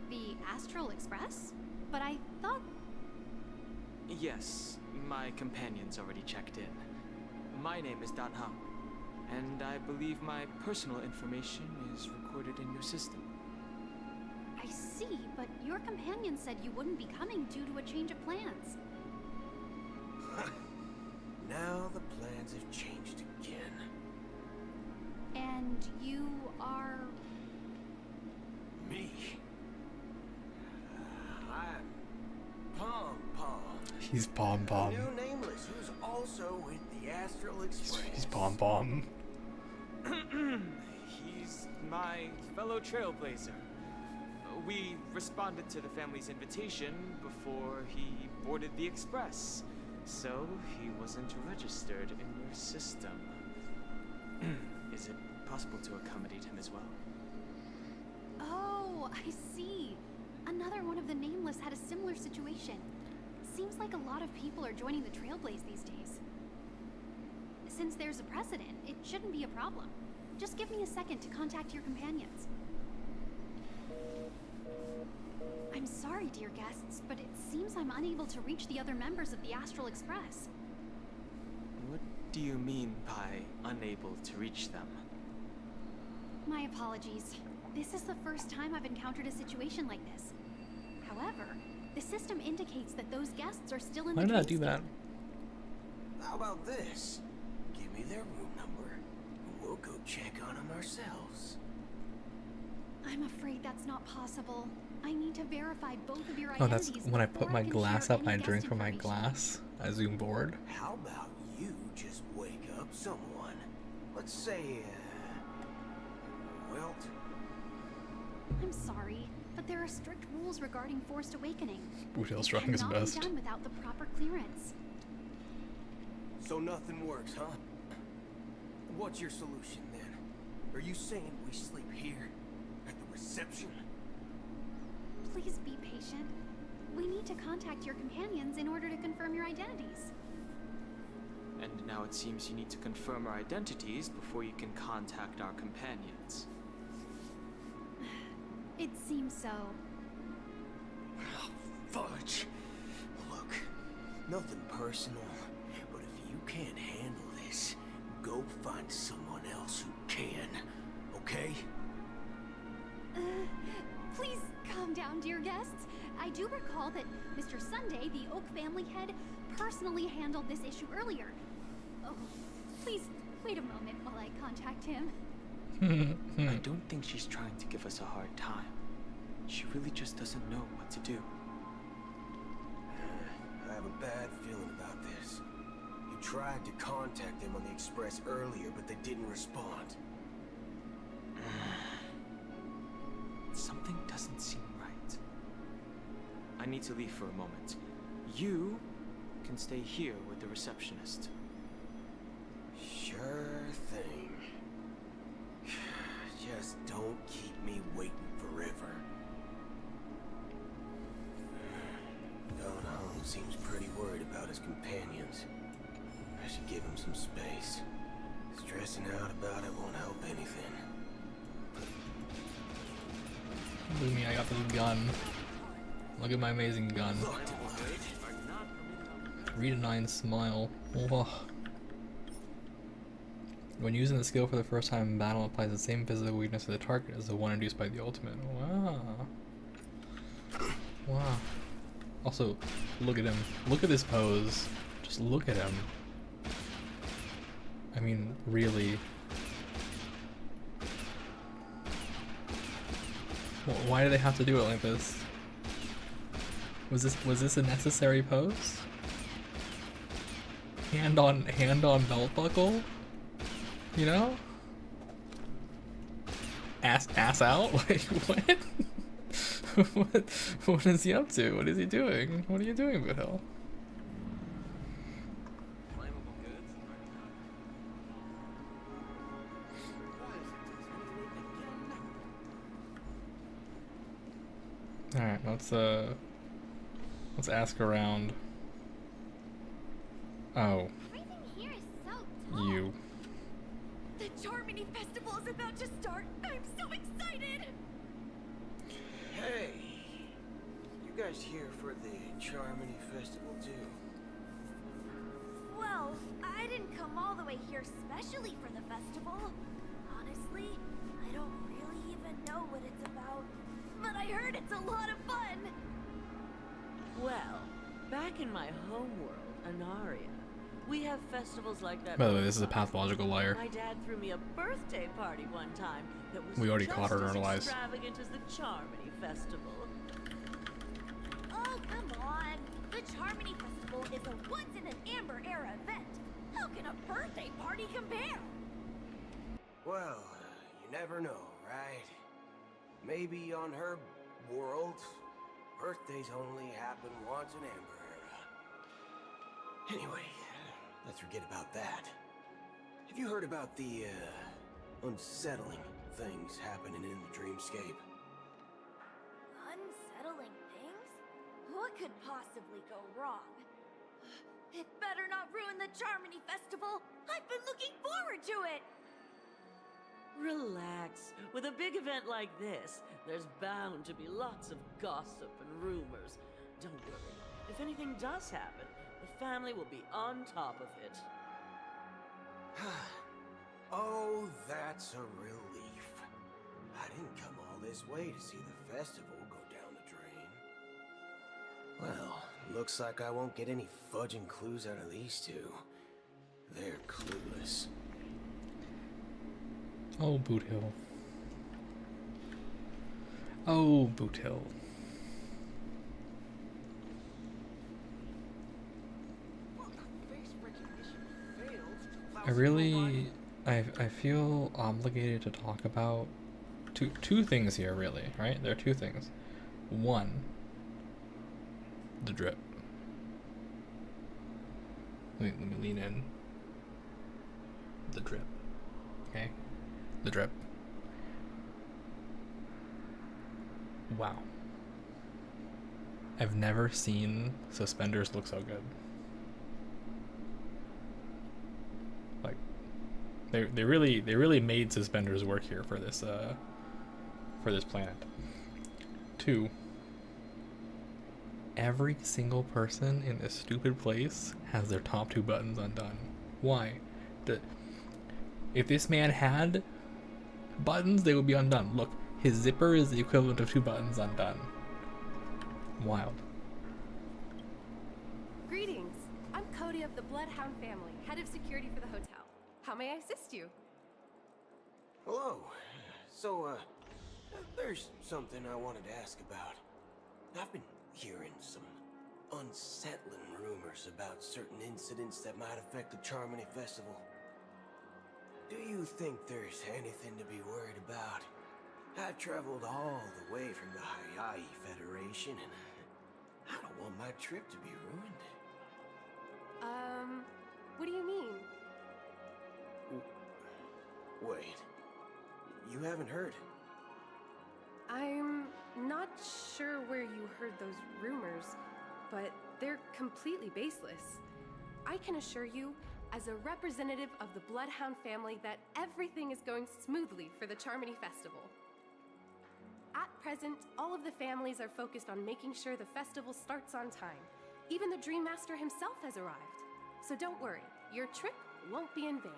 The Astral Express? But I thought... Yes, my companion's already checked in. My name is Dan Hao, and I believe my personal information is recorded in your system. I see, but your companion said you wouldn't be coming due to a change of plans. Now the plans have changed again. And you are... Me? I'm Pom Pom. He's Pom Pom. New Nameless, who's also with the Astral Express. He's Pom Pom. He's my fellow trailblazer. We responded to the family's invitation before he boarded the express, so he wasn't registered in your system. Is it possible to accommodate him as well? Oh, I see. Another one of the Nameless had a similar situation. Seems like a lot of people are joining the Trailblaze these days. Since there's a precedent, it shouldn't be a problem. Just give me a second to contact your companions. I'm sorry, dear guests, but it seems I'm unable to reach the other members of the Astral Express. What do you mean by unable to reach them? My apologies. This is the first time I've encountered a situation like this. However, the system indicates that those guests are still in the Why did I do dreamscape. that? How about this? Give me their room number, and we'll go check on them ourselves. I'm afraid that's not possible. I need to verify both of your Oh, that's identities when I before put my can glass share up and any I drink guest from my information. glass. I zoom board. How about you just wake up someone? Let's say, Wilt? I'm sorry, but there are strict rules regarding forced awakening. Boothill It Strong is cannot best. be done without the proper clearance. So nothing works, huh? What's your solution then? Are you saying we sleep here? At the reception? Please be patient. We need to contact your companions in order to confirm your identities. And now it seems you need to confirm our identities before you can contact our companions. It seems so. Fudge! Look, nothing personal, but if you can't handle this, go find someone else who can, okay? Please calm down, dear guests. I do recall that Mr. Sunday, the Oak family head, personally handled this issue earlier. Oh, please wait a moment while I contact him. I don't think she's trying to give us a hard time. She really just doesn't know what to do. I have a bad feeling about this. You tried to contact them on the express earlier, but they didn't respond. Something doesn't seem right. I need to leave for a moment. You can stay here with the receptionist. Sure thing. Just don't keep me waiting forever. Donahoe seems pretty worried about his companions. I should give him some space. Stressing out about it won't help anything. Look at me, I got this gun. Look at my amazing gun. Read a 9 smile. Whoa. When using the skill for the first time in battle, it applies the same physical weakness to the target as the one induced by the ultimate. Wow. Wow. Also, look at him. Look at this pose. Just look at him. I mean, really. Why do they have to do it like this? Was this a necessary pose? Hand on belt buckle? You know? Ass out? Like what? what is he up to? What is he doing? What are you doing, Boothill? Alright, let's ask around. Oh. Everything here is so tall. You. The Charmony Festival is about to start. I'm so excited. Hey, you guys here for the Charmony Festival too? Well, I didn't come all the way here specially for the festival. Honestly, I don't really even know what it's about. But I heard it's a lot of fun. Well, back in my homeworld, Anaria, we have festivals like that. By the way, this is a pathological liar. My dad threw me a birthday party one time that was We already just caught her in as her lies. extravagant as the Charmony Festival. Oh, come on. The Charmony Festival is a once-in-an-amber-era event. How can a birthday party compare? Well, you never know, right? Maybe on her world, birthdays only happen once in Amber Era. Anyway, let's forget about that. Have you heard about the, unsettling things happening in the dreamscape? Unsettling things? What could possibly go wrong? It better not ruin the Charmony Festival! I've been looking forward to it! Relax. With a big event like this, there's bound to be lots of gossip and rumors. Don't worry. If anything does happen, the family will be on top of it. Oh, that's a relief. I didn't come all this way to see the festival go down the drain. Well, looks like I won't get any fudging clues out of these two. They're clueless. Oh, Boot Hill. Oh, Boot Hill. I feel obligated to talk about two things here, really, right? There are two things. One, the drip. Let me lean in. The drip. Okay? The drip. Wow. I've never seen suspenders look so good. Like, they really made suspenders work here for this planet. Two, every single person in this stupid place has their top two buttons undone. Why? If this man had buttons, they would be undone. Look, his zipper is the equivalent of two buttons undone. Wild. Greetings. I'm Cody of the Bloodhound family, head of security for the hotel. How may I assist you? Hello. So, there's something I wanted to ask about. I've been hearing some unsettling rumors about certain incidents that might affect the Charmony Festival. Do you think there's anything to be worried about? I've traveled all the way from the Hayaii Federation, and I don't want my trip to be ruined. What do you mean? Wait, you haven't heard? I'm not sure where you heard those rumors, but they're completely baseless. I can assure you, as a representative of the Bloodhound family, that everything is going smoothly for the Charmony Festival. At present, all of the families are focused on making sure the festival starts on time. Even the Dream Master himself has arrived. So don't worry, your trip won't be in vain.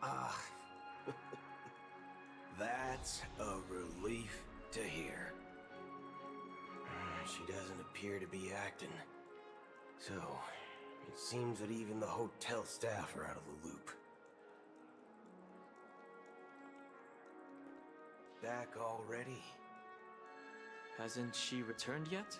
Ah, that's a relief to hear. She doesn't appear to be acting. So, it seems that even the hotel staff are out of the loop. Back already? Hasn't she returned yet?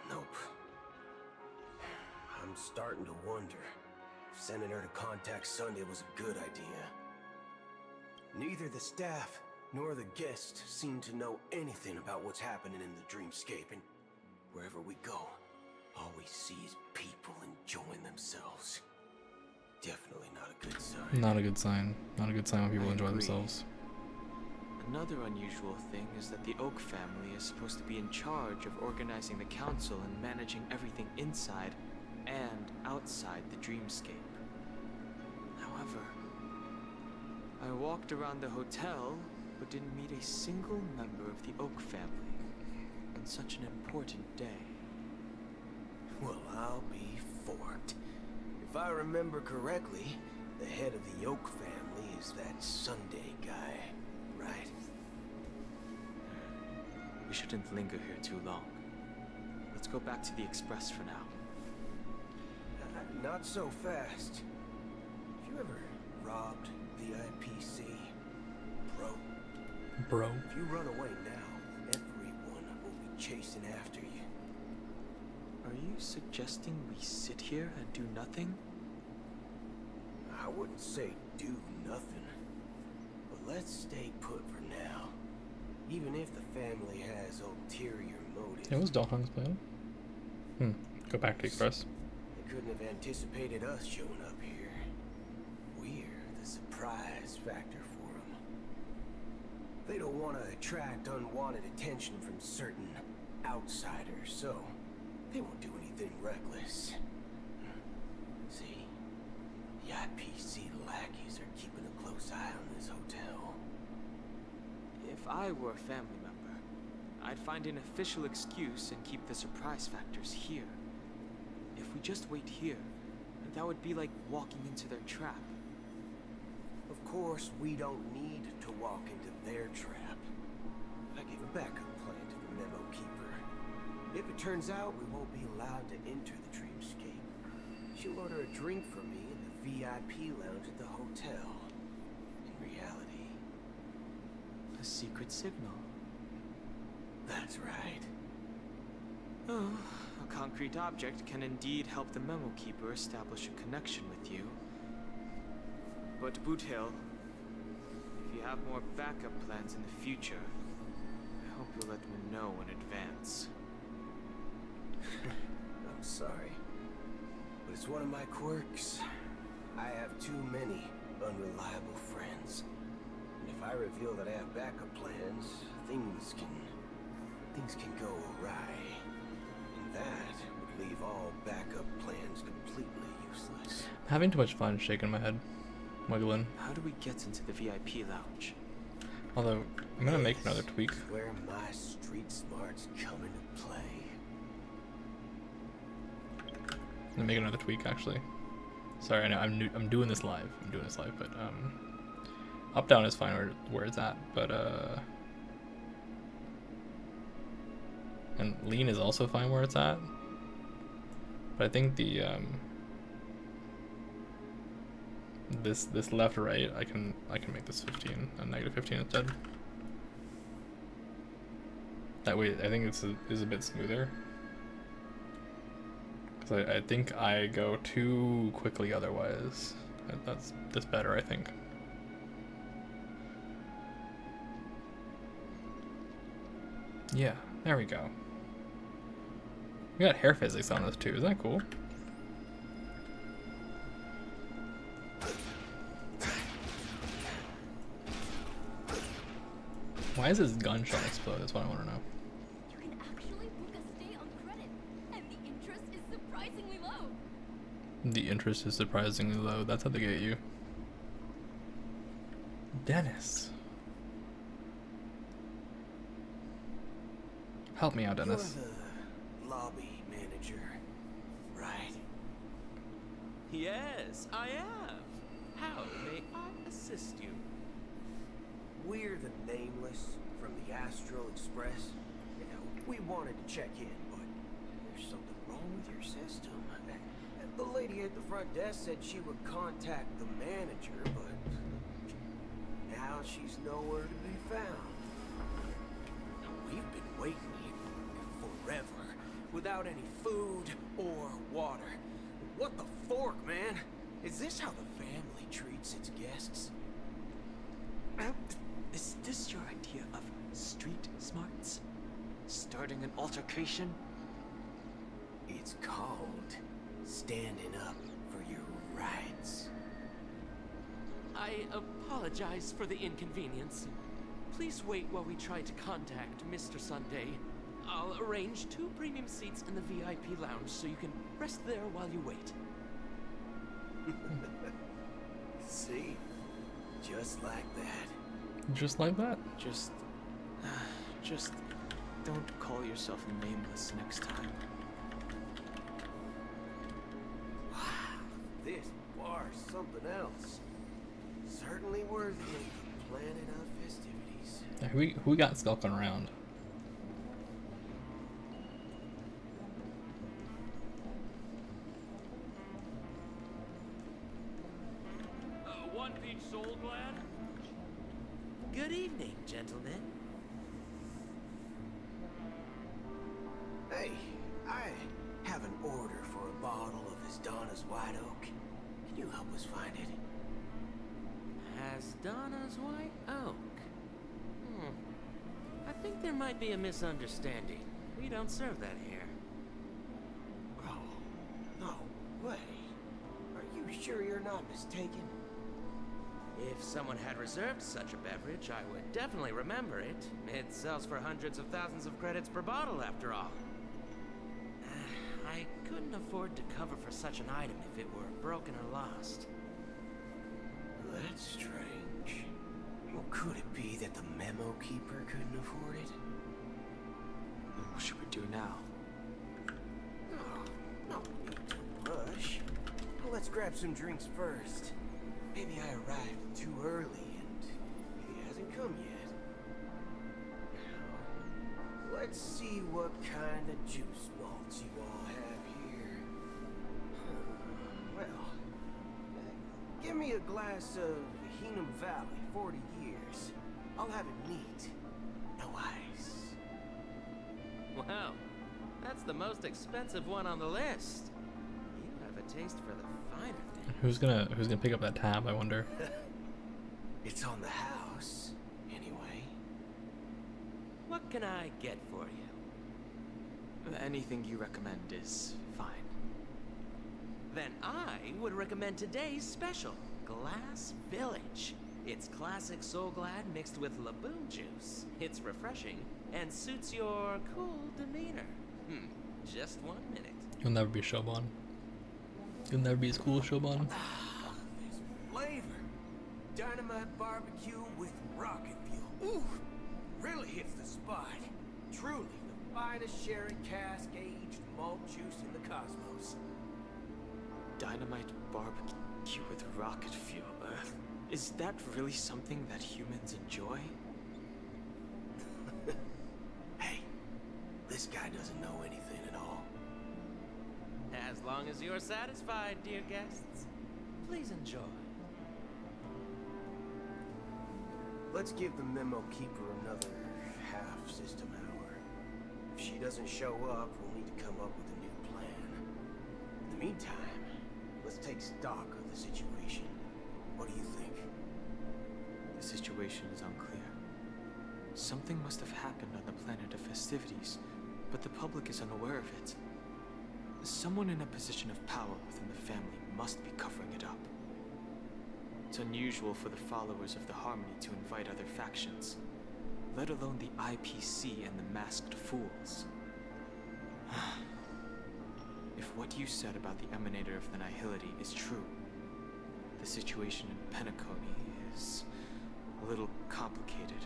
Nope. I'm starting to wonder if sending her to contact Sunday was a good idea. Neither the staff nor the guests seem to know anything about what's happening in the dreamscape, and wherever we go, all we see is people enjoying themselves. Definitely not a good sign. Not a good sign. Not a good sign when people enjoy agree. themselves. Another unusual thing is that the Oak family is supposed to be in charge of organizing the council and managing everything inside and outside the dreamscape. However, I walked around the hotel but didn't meet a single member of the Oak family on such an important day. Well, I'll be forked. If I remember correctly, the head of the Oak family is that Sunday guy, right? We shouldn't linger here too long. Let's go back to the Express for now. Not so fast. Have you ever robbed VIPC, bro? If you run away now, everyone will be chasing after you. Are you suggesting we sit here and do nothing? I wouldn't say do nothing, but let's stay put for now. Even if the family has ulterior motives. It was Dalton's plan. Go back to Express. They couldn't have anticipated us showing up here. We're the surprise factor for them. They don't want to attract unwanted attention from certain outsiders, so they won't do anything reckless. See, the IPC lackeys are keeping a close eye on this hotel. If I were a family member, I'd find an official excuse and keep the surprise factors here. If we just wait here, that would be like walking into their trap. Of course, we don't need to walk into their trap. I gave a backup plan to the memo keeper. If it turns out we won't be allowed to enter the dreamscape, she'll order a drink for me in the VIP lounge at the hotel. In reality, a secret signal. That's right. Oh, a concrete object can indeed help the memo keeper establish a connection with you. But Boothill, if you have more backup plans in the future, I hope you'll let me know in advance. I'm sorry, but it's one of my quirks. I have too many unreliable friends. And if I reveal that I have backup plans, things can go awry. And that would leave all backup plans completely useless. I'm having too much fun shaking my head. Wiggling. How do we get into the VIP lounge? Although, I'm gonna make another tweak. Where my street smarts come into play. I'm gonna make another tweak, actually. Sorry, I know I'm doing this live. But up down is fine where it's at, but and lean is also fine where it's at. But I think the this left right I can make this 15 and negative 15 instead. That way I think it's a bit smoother. Because I think I go too quickly otherwise. That's better, I think. Yeah, there we go. We got hair physics on this too, isn't that cool? Why is this gunshot explode? That's what I want to know. You can actually book a stay on credit, and the interest is surprisingly low. The interest is surprisingly low. That's how they get you. Dennis. Help me out, Dennis. You're the lobby manager, right? Yes, I am. How may I assist you? We're the Nameless from the Astral Express. You know, we wanted to check in, but there's something wrong with your system. The lady at the front desk said she would contact the manager, but now she's nowhere to be found. We've been waiting here forever, without any food or water. What the fork, man? Is this how the family treats its guests? Is this your idea of street smarts? Starting an altercation? It's called standing up for your rights. I apologize for the inconvenience. Please wait while we try to contact Mr. Sunday. I'll arrange 2 premium seats in the VIP lounge so you can rest there while you wait. See? Just like that. Just like that? Just don't call yourself nameless next time. Wow, this bar's something else. Certainly worthy of the planet of festivities. Yeah, who we got skulking around? One Peach Soul Glad? Good evening, gentlemen. Hey, I have an order for a bottle of Asdana's White Oak. Can you help us find it? Asdana's White Oak. I think there might be a misunderstanding. We don't serve that here. Oh, no way. Are you sure you're not mistaken? If someone had reserved such a beverage, I would definitely remember it. It sells for hundreds of thousands of credits per bottle, after all. I couldn't afford to cover for such an item if it were broken or lost. That's strange. Well, could it be that the memo keeper couldn't afford it? What should we do now? Oh, no need to rush. Well, let's grab some drinks first. Maybe I arrived too early and he hasn't come yet. Now, let's see what kind of juice malts you all have here. Well, give me a glass of Hingham Valley, 40 years. I'll have it neat. No ice. Wow, that's the most expensive one on the list. You have a taste for the finer things. Who's gonna pick up that tab, I wonder? It's on the house, anyway. What can I get for you? Anything you recommend is fine. Then I would recommend today's special, Glass Village. It's classic Soul Glad mixed with Laboon juice. It's refreshing and suits your cool demeanor. Just 1 minute. You'll never be Shoban. You'll never be as cool as Shoban. This flavor. Dynamite barbecue with rocket fuel. Ooh, really hits the spot. Truly the finest sherry cask aged malt juice in the cosmos. Dynamite barbecue with rocket fuel. Is that really something that humans enjoy? Hey, this guy doesn't know anything at all. As long as you're satisfied, dear guests, please enjoy. Let's give the memo keeper another half system hour. If she doesn't show up, we'll need to come up with a new plan. In the meantime, let's take stock of the situation. What do you think? The situation is unclear. Something must have happened on the planet of festivities, but the public is unaware of it. Someone in a position of power within the family must be covering it up. It's unusual for the followers of the Harmony to invite other factions, let alone the IPC and the Masked Fools. If what you said about the Emanator of the Nihility is true, the situation in Penacony is a little complicated,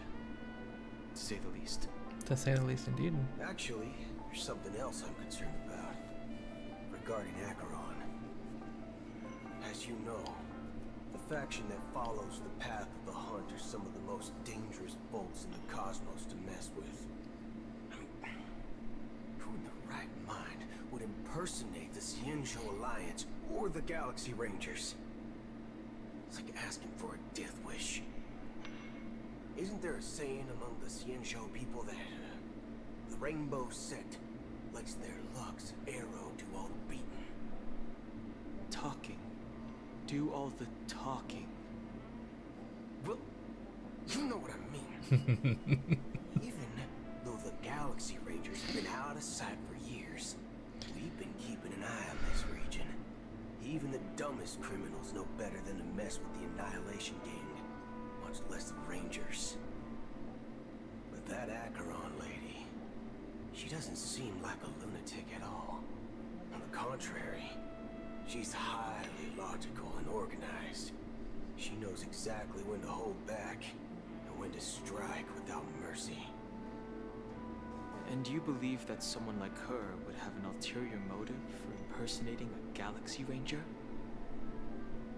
to say the least. To say the least, indeed. Actually, there's something else I'm concerned about. Regarding Acheron. As you know, the faction that follows the path of the Hunt are some of the most dangerous bolts in the cosmos to mess with. I mean, who in the right mind would impersonate the Xianzhou Alliance or the Galaxy Rangers? It's like asking for a death wish. Isn't there a saying among the Xianzhou people that the Rainbow Sect lets their Lux arrow do all the beating? Talking. Do all the talking. Well, You know what I mean. Even though the Galaxy Rangers have been out of sight for years, we've been keeping an eye on this region. Even the dumbest criminals know better than to mess with the Annihilation Gang, much less the Rangers. But that Acheron lady, she doesn't seem like a lunatic at all. On the contrary, she's highly logical and organized. She knows exactly when to hold back and when to strike without mercy. And do you believe that someone like her would have an ulterior motive for impersonating a Galaxy Ranger?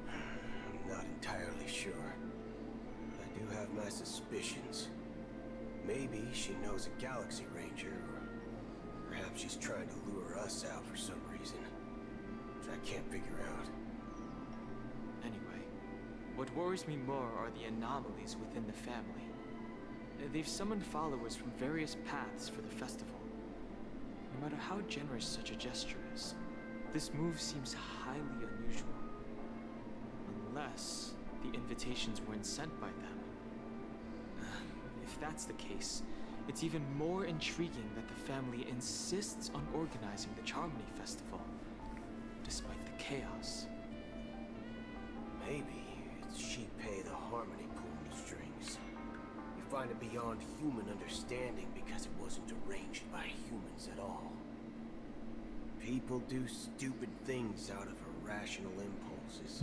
I'm not entirely sure. I do have my suspicions. Maybe she knows a Galaxy Ranger, or perhaps she's trying to lure us out for some reason, which I can't figure out. Anyway, what worries me more are the anomalies within the family. They've summoned followers from various paths for the festival. No matter how generous such a gesture is, this move seems highly unusual. Unless the invitations weren't sent by them. If that's the case, it's even more intriguing that the family insists on organizing the Charmony Festival, despite the chaos. Maybe it's Shipei the Harmony pulling the strings. We find it beyond human understanding because it wasn't arranged by humans at all. People do stupid things out of irrational impulses.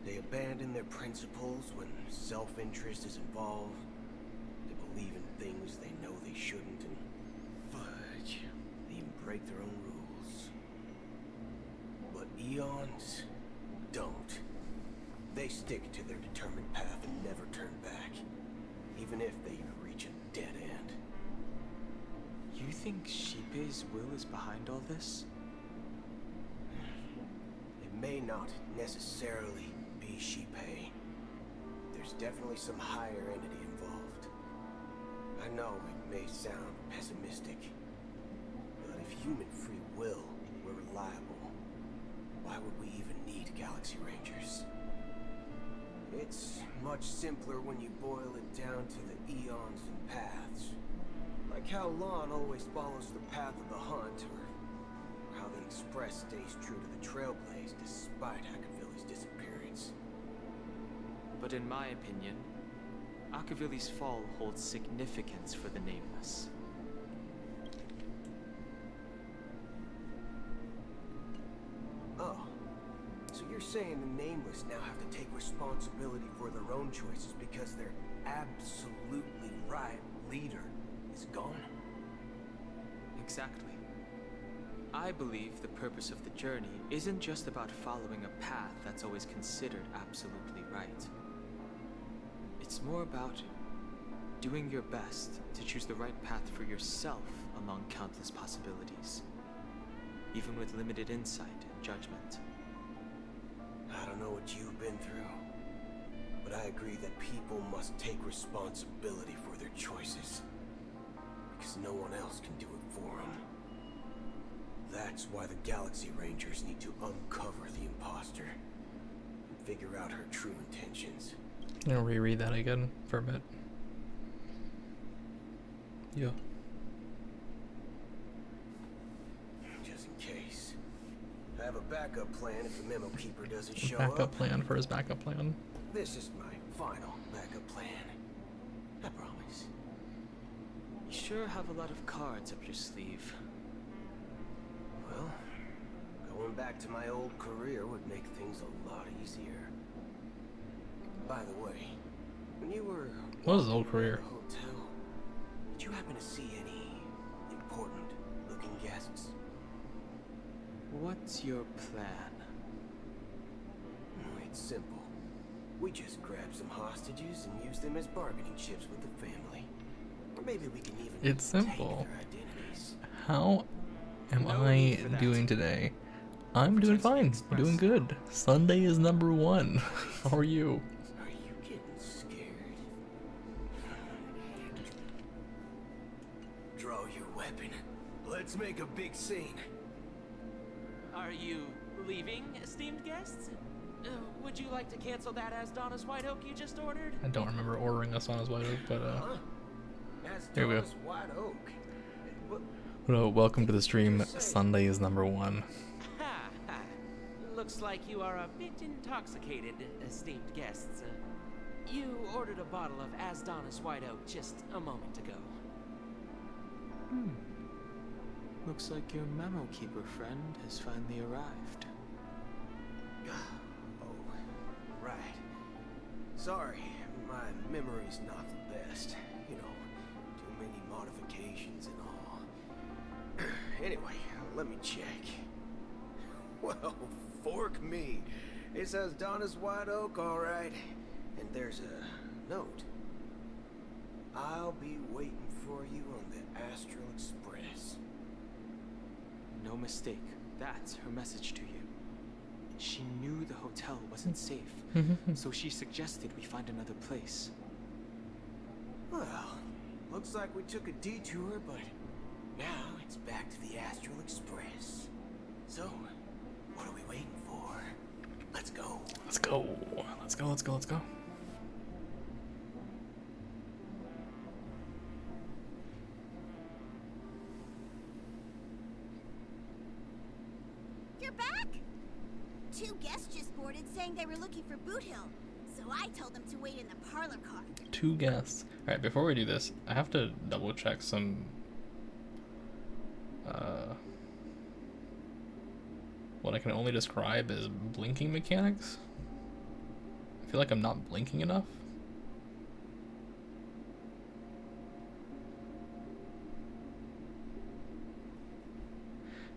They abandon their principles when self-interest is involved. They believe in things they know they shouldn't, and fudge, they even break their own rules. But eons don't. They stick to their determined path and never turn back, even if they reach a dead end. You think Shipei's will is behind all this? It may not necessarily be Shipei. There's definitely some higher entity involved. I know it may sound pessimistic, but if human free will were reliable, why would we even need Galaxy Rangers? It's much simpler when you boil it down to the eons and paths. Like how Lon always follows the path of the hunt, or how the Express stays true to the Trailblaze despite Akavilli's disappearance. But in my opinion, Akavilli's fall holds significance for the Nameless. Oh, so you're saying the Nameless now have to take responsibility for their own choices because their absolutely right leader is gone? Exactly. I believe the purpose of the journey isn't just about following a path that's always considered absolutely right. It's more about doing your best to choose the right path for yourself among countless possibilities, even with limited insight and judgment. I don't know what you've been through, but I agree that people must take responsibility for their choices, because no one else can do it for them. That's why the Galaxy Rangers need to uncover the imposter and figure out her true intentions. I'm gonna reread that again for a bit. Yeah. Just in case. I have a backup plan if the memo keeper doesn't show Backup up. plan for his backup plan. This is my final backup plan. I promise. You sure have a lot of cards up your sleeve. Well, going back to my old career would make things a lot easier. By the way, when you were What was his old career? at the hotel, did you happen to see any important looking guests? What's your plan? It's simple. We just grab some hostages and use them as bargaining chips with the family. Or maybe we can even It's simple. take their identities. How am I doing today? I'm doing fine. I'm doing good. Sunday is number 1. How are you? Are you getting scared? Draw your weapon. Let's make a big scene. Are you leaving, esteemed guests? Would you like like to cancel that Asdonis White Oak you just ordered? I don't remember ordering us on his White Oak, but here we go. Asdonis White Oak. Hello, welcome to the stream. Sunday is #1. Ha ha. Looks like you are a bit intoxicated, esteemed guests. You ordered a bottle of Asdonis White Oak just a moment ago. Looks like your memo keeper friend has finally arrived. Oh, right. Sorry, my memory's not the best. You know, too many modifications and all. Anyway, let me check. Well, fork me. It says Donna's White Oak, all right. And there's a note. I'll be waiting for you on the Astral Express. No mistake. That's her message to you. She knew the hotel wasn't safe, so she suggested we find another place. Well, looks like we took a detour, but now it's back to the Astral Express. So, what are we waiting for? Let's go. Let's go. Let's go, let's go, let's go. You're back? 2 guests just boarded saying they were looking for Boot Hill, so I told them to wait in the parlor car. 2 guests. Alright, before we do this, I have to double check some what I can only describe as blinking mechanics. I feel like I'm not blinking enough.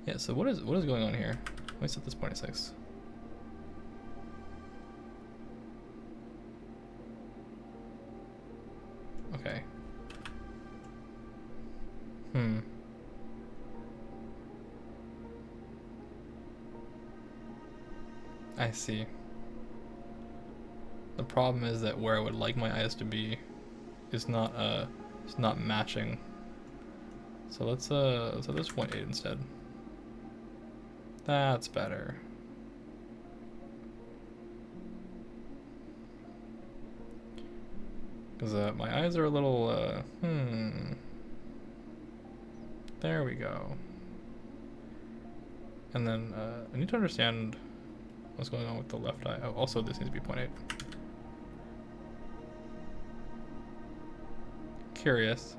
Yeah, so what is going on here? Let me set this 0.6. Okay. I see. The problem is that where I would like my eyes to be is not it's not matching. So let's have this 0.8 instead. That's better. Because my eyes are a little, There we go. And then I need to understand what's going on with the left eye. Oh, also this needs to be 0.8. Curious.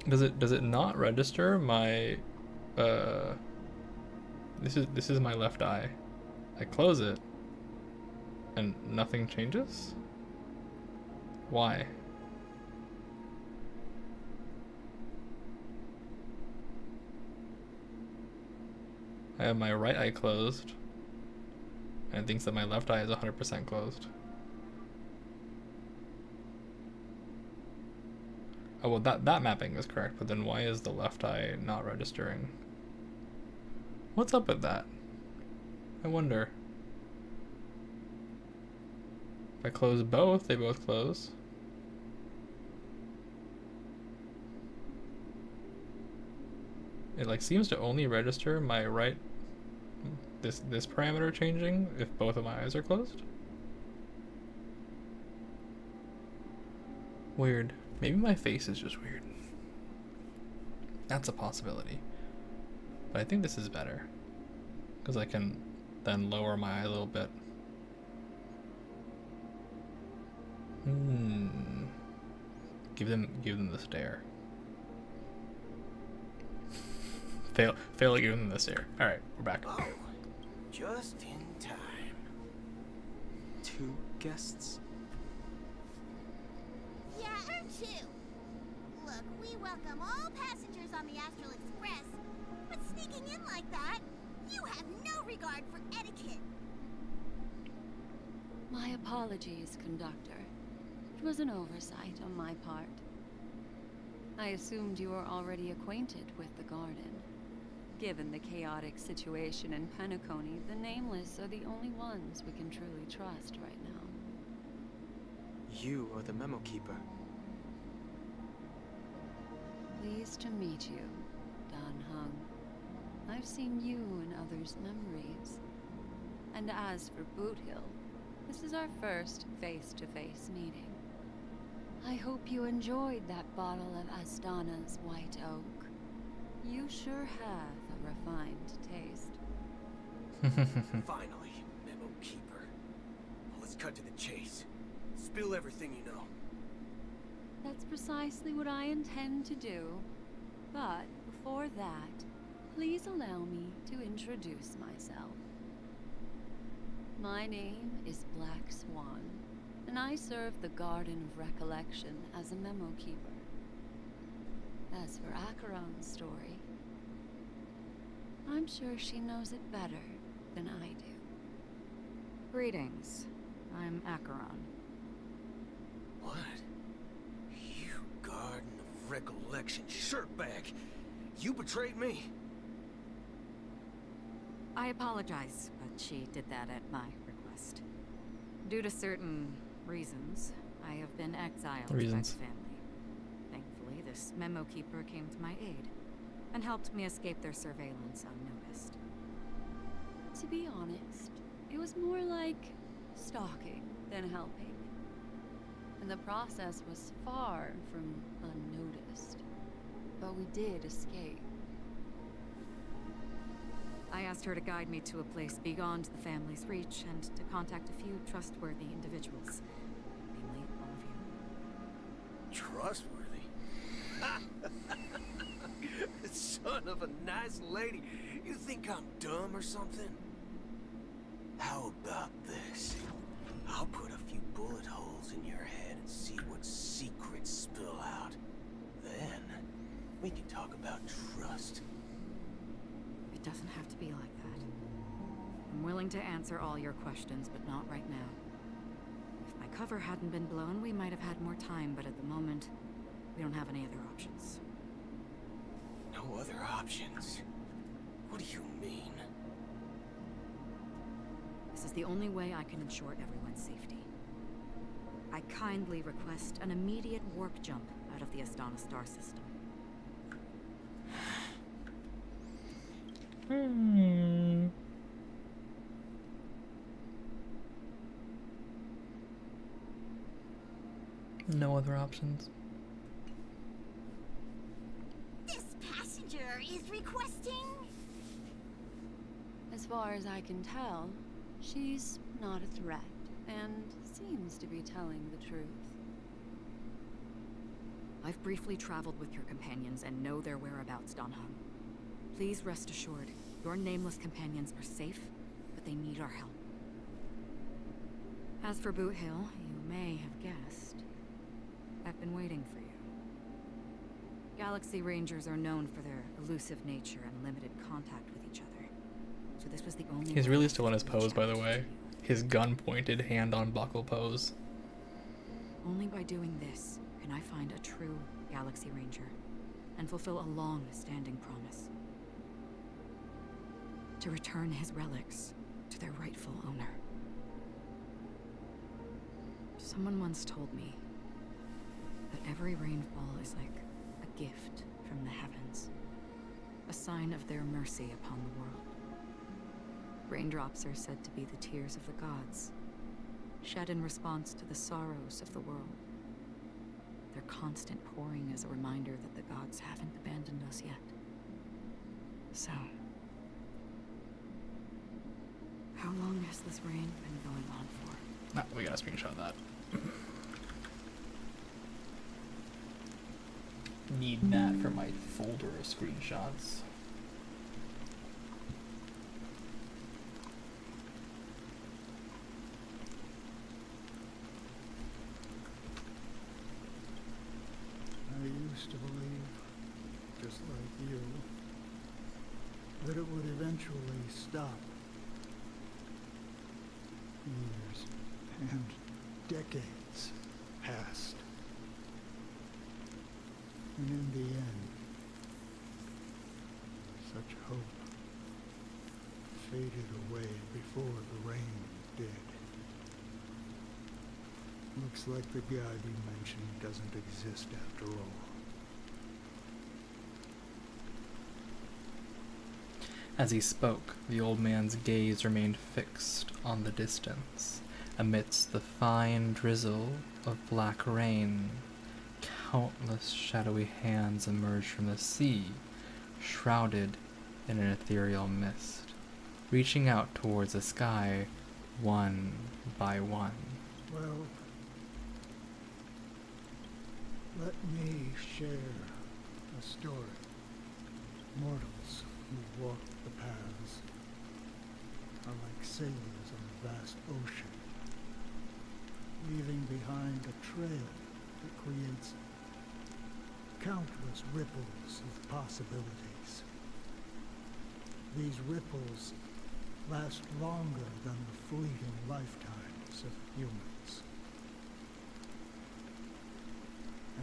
Does it not register my this is my left eye. I close it and nothing changes? Why? I have my right eye closed and it thinks that my left eye is 100% closed. Oh, well, that mapping is correct, but then why is the left eye not registering? What's up with that? I wonder. If I close both, they both close. It like seems to only register my right, this parameter changing if both of my eyes are closed. Weird. Maybe my face is just weird. That's a possibility. But I think this is better. Because I can then lower my eye a little bit. Give them the stare. Fail to give them the stare. Alright, we're back. Oh, just in time. 2 guests? Yeah, or 2. Look, we welcome all passengers on the Astral Express, but sneaking in like that, you have no regard for etiquette. My apologies, conductor. It was an oversight on my part. I assumed you were already acquainted with the garden. Given the chaotic situation in Penacony, the Nameless are the only ones we can truly trust right now. You are the memo keeper. Pleased to meet you, Dan Hung. I've seen you in others' memories. And as for Boot Hill, this is our first face-to-face meeting. I hope you enjoyed that bottle of Astana's White Oak. You sure have a refined taste. Finally, Memo Keeper. Well, let's cut to the chase. Spill everything you know. That's precisely what I intend to do. But before that, please allow me to introduce myself. My name is Black Swan, and I serve the Garden of Recollection as a memo keeper. As for Acheron's story, I'm sure she knows it better than I do. Greetings. I'm Acheron. What? You Garden of Recollection shirtbag! You betrayed me! I apologize, but she did that at my request. Due to certain reasons, I have been exiled by the family. Thankfully, this memo keeper came to my aid and helped me escape their surveillance unnoticed. To be honest, it was more like stalking than helping. And the process was far from unnoticed. But we did escape. I asked her to guide me to a place beyond the family's reach and to contact a few trustworthy individuals. Namely, all of you. Trustworthy? Son of a nice lady. You think I'm dumb or something? How about this? I'll put a few bullet holes in your head and see what secrets spill out. Then, we can talk about trust. It doesn't have to be like that. I'm willing to answer all your questions, but not right now. If my cover hadn't been blown, we might have had more time, but at the moment, we don't have any other options. No other options? What do you mean? This is the only way I can ensure everyone's safety. I kindly request an immediate warp jump out of the Astana star system. No other options. This passenger is requesting... As far as I can tell, she's not a threat, and seems to be telling the truth. I've briefly traveled with your companions and know their whereabouts, Donham. Please rest assured, your nameless companions are safe, but they need our help. As for Boot Hill, you may have guessed. I've been waiting for you. Galaxy Rangers are known for their elusive nature and limited contact with each other. So this was the only He's really still in his pose, by the way. His gun pointed, hand on buckle pose. Only by doing this can I find a true Galaxy Ranger and fulfill a long-standing promise. To return his relics to their rightful owner. Someone once told me that every rainfall is like a gift from the heavens, a sign of their mercy upon the world. Raindrops are said to be the tears of the gods, shed in response to the sorrows of the world. Their constant pouring is a reminder that the gods haven't abandoned us yet. So, how long has this rain been going on for? Nah, we gotta screenshot that. Need that for my folder of screenshots. I used to believe, just like you, that it would eventually stop. Years and decades passed. And in the end, such hope faded away before the rain did. Looks like the god you mentioned doesn't exist after all. As he spoke, the old man's gaze remained fixed on the distance. Amidst the fine drizzle of black rain, countless shadowy hands emerged from the sea, shrouded in an ethereal mist, reaching out towards the sky one by one. Well, let me share a story. Mortals who walk the paths are like sailors on a vast ocean, leaving behind a trail that creates countless ripples of possibilities. These ripples last longer than the fleeting lifetimes of humans.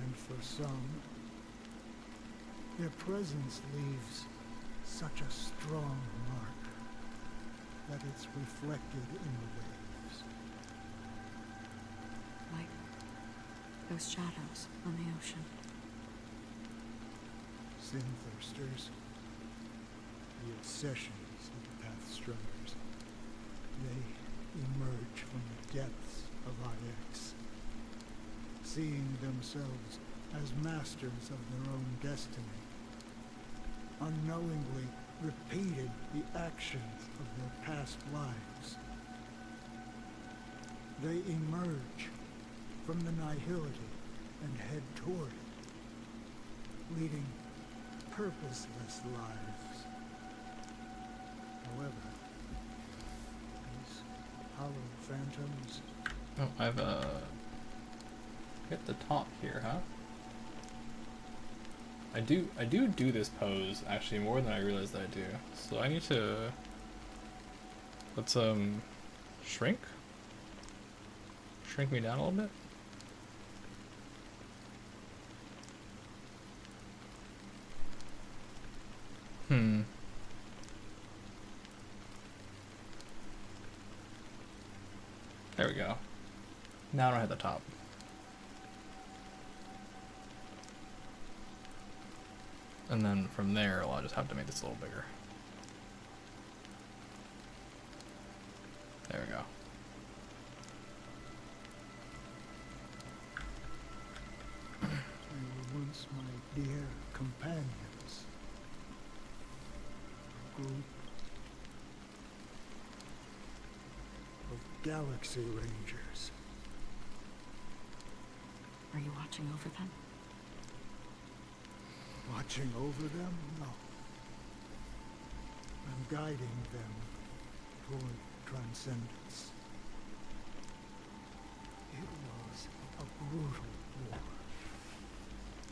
And for some, their presence leaves such a strong mark that it's reflected in the waves. Like those shadows on the ocean. Sin-thirsters, the obsessions of the Pathstrunners, they emerge from the depths of IX, seeing themselves as masters of their own destiny, unknowingly repeated the actions of their past lives. They emerge from the nihility and head toward it, leading purposeless lives. However, these hollow phantoms... Oh, I've, hit the top here, huh? I do this pose, actually, more than I realized that I do. So I need to... Let's, shrink? Shrink me down a little bit? There we go. Now I don't hit the top. And then from there, I'll just have to make this a little bigger. There we go. They were once my dear companions. A group of Galaxy Rangers. Are you watching over them? Watching over them? No. I'm guiding them toward transcendence. It was a brutal war.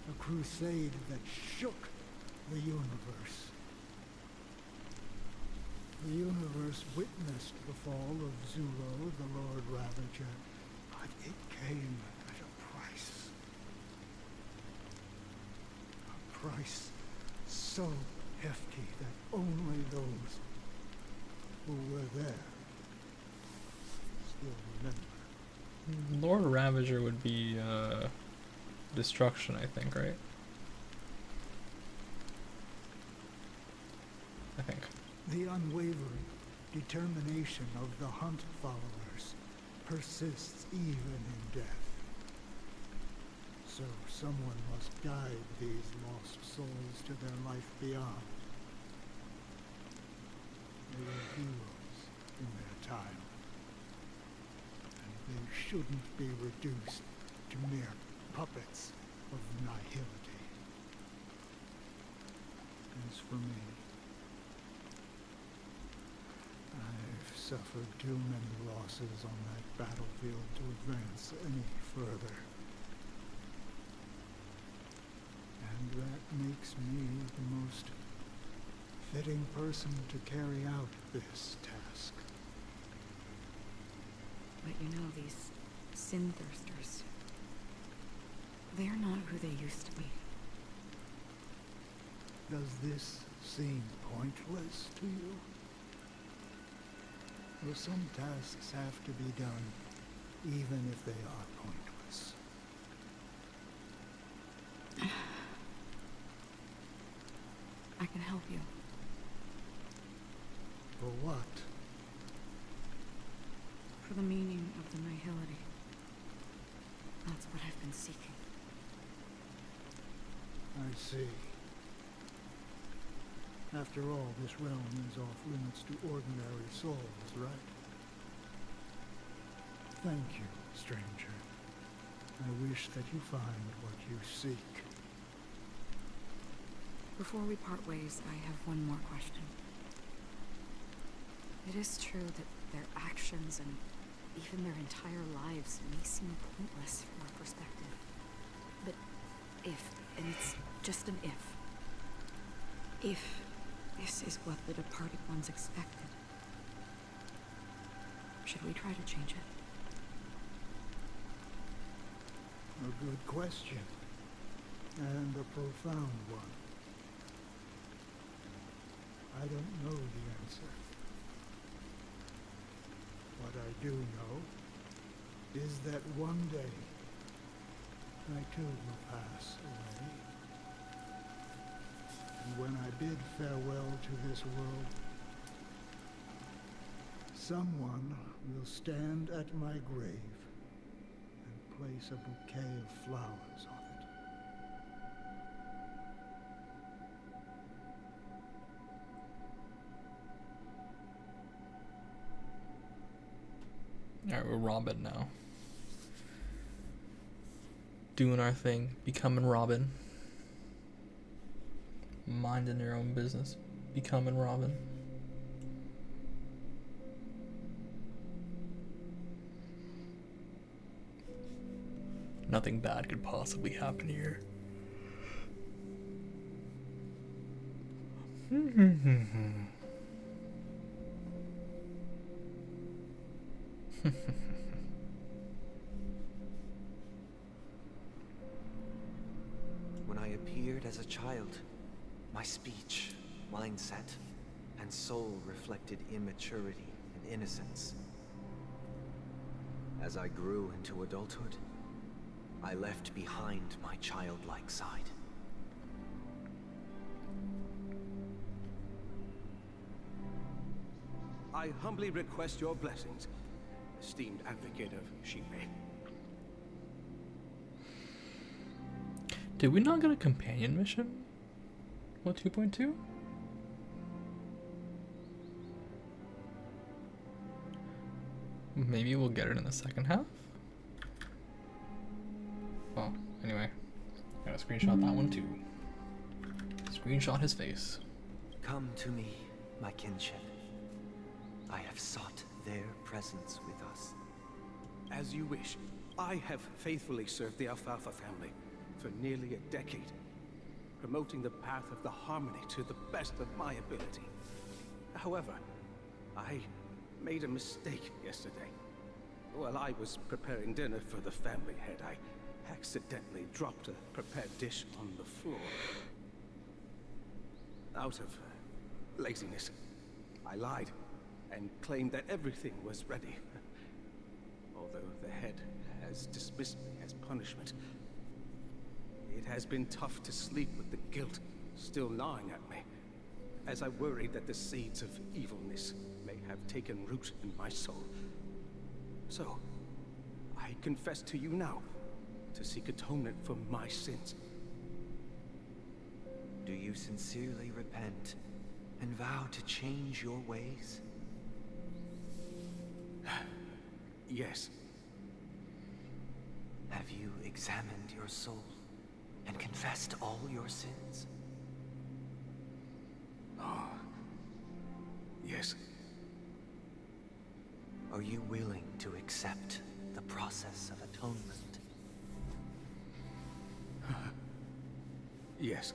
A crusade that shook the universe. The universe witnessed the fall of Zulo, the Lord Ravager, but it came at a price. A price so hefty that only those who were there still remember. Lord Ravager would be, destruction, I think, right? I think. The unwavering determination of the Hunt followers persists even in death. So someone must guide these lost souls to their life beyond. They were heroes in their time. And they shouldn't be reduced to mere puppets of nihility. As for me, I've suffered too many losses on that battlefield to advance any further. And that makes me the most fitting person to carry out this task. But you know, these sin-thirsters, they're not who they used to be. Does this seem pointless to you? Well, some tasks have to be done, even if they are pointless. I can help you. For what? For the meaning of the nihility. That's what I've been seeking. I see. After all, this realm is off limits to ordinary souls, right? Thank you, stranger. I wish that you find what you seek. Before we part ways, I have one more question. It is true that their actions and even their entire lives may seem pointless from our perspective. But if, and it's just an if this is what the departed ones expected, should we try to change it? A good question. And a profound one. I don't know the answer. What I do know is that one day I too will pass away. And when I bid farewell to this world, someone will stand at my grave and place a bouquet of flowers on it. Alright, we're Robin now. Doing our thing, becoming Robin. Minding your own business, becoming Robin. Nothing bad could possibly happen here. When I appeared as a child, my speech, mindset, and soul reflected immaturity and innocence. As I grew into adulthood, I left behind my childlike side. I humbly request your blessings, esteemed advocate of Shipe. Did we not get a companion mission? What, 2.2? Maybe we'll get it in the second half? Oh, anyway. Gotta screenshot that one too. Screenshot his face. Come to me, my kinship. I have sought their presence with us. As you wish. I have faithfully served the Alfalfa family for nearly a decade, promoting the path of the harmony to the best of my ability. However, I made a mistake yesterday. While I was preparing dinner for the family head, I accidentally dropped a prepared dish on the floor. Out of laziness, I lied and claimed that everything was ready. Although the head has dismissed me as punishment, it has been tough to sleep with the guilt still gnawing at me, as I worried that the seeds of evilness may have taken root in my soul. So, I confess to you now, to seek atonement for my sins. Do you sincerely repent and vow to change your ways? Yes. Have you examined your soul and confessed all your sins? Oh. Yes. Are you willing to accept the process of atonement? Yes.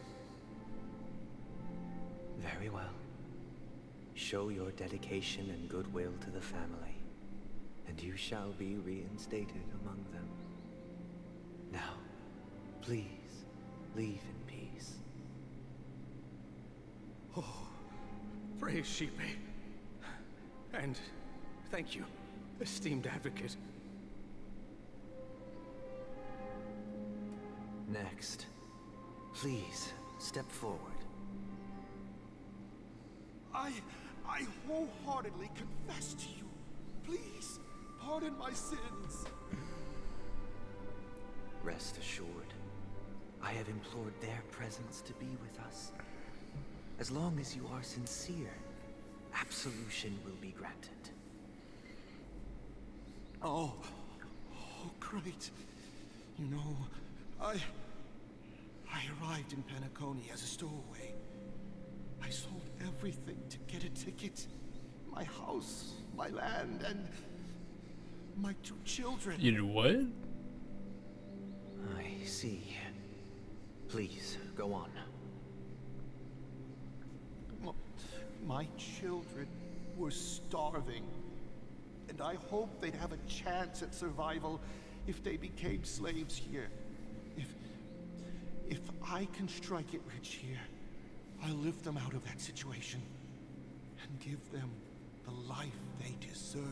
Very well. Show your dedication and goodwill to the family, and you shall be reinstated among them. Now, please, leave in peace. Oh, praise Shipe. And thank you, esteemed advocate. Next, please step forward. I wholeheartedly confess to you. Please, pardon my sins. Rest assured, I have implored their presence to be with us. As long as you are sincere, absolution will be granted. Oh, great. You know, I arrived in Penacony as a stowaway. I sold everything to get a ticket. My house, my land, and my 2 children. You did what? I see. Please, go on. My children were starving, and I hoped they'd have a chance at survival if they became slaves here. If I can strike it rich here, I'll lift them out of that situation and give them the life they deserve.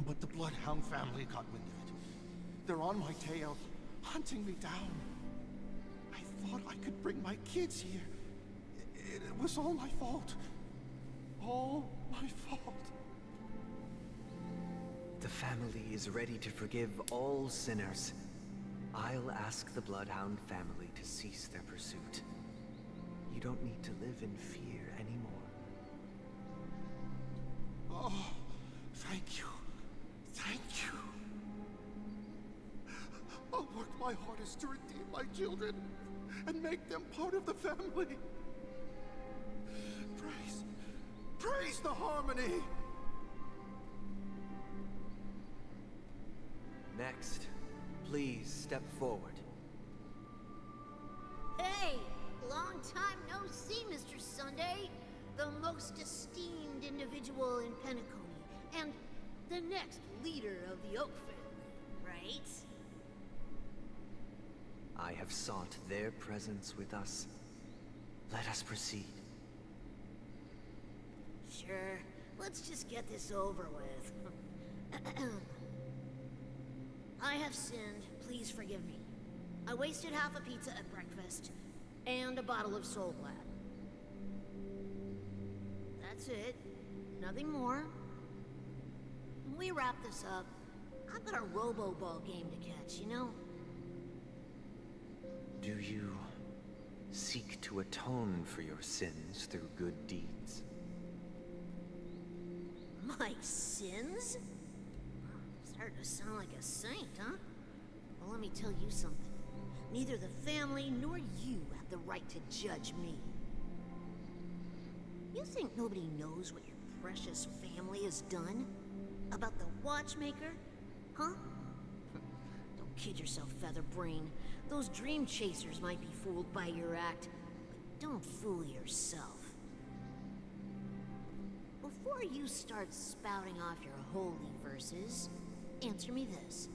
But the Bloodhound family got wind of it. They're on my tail, hunting me down. I thought I could bring my kids here. It was all my fault. All my fault. The family is ready to forgive all sinners. I'll ask the Bloodhound family to cease their pursuit. You don't need to live in fear anymore. Oh, thank you. Thank you. I'll work my hardest to redeem my children and make them part of the family. Praise the harmony! Next, please step forward. Hey! Long time no see, Mr. Sunday. The most esteemed individual in Penacony, and the next leader of the Oak family, right? I have sought their presence with us. Let us proceed. Sure. Let's just get this over with. I have sinned. Please forgive me. I wasted half a pizza at breakfast, and a bottle of Soul Glad. That's it. Nothing more. When we wrap this up, I've got a robo-ball game to catch, you know? Do you seek to atone for your sins through good deeds? My sins? Starting to sound like a saint, huh? Well, let me tell you something. Neither the family nor you have the right to judge me. You think nobody knows what your precious family has done? About the watchmaker? Huh? Don't kid yourself, Featherbrain. Those dream chasers might be fooled by your act, but don't fool yourself. Before you start spouting off your holy verses, answer me this.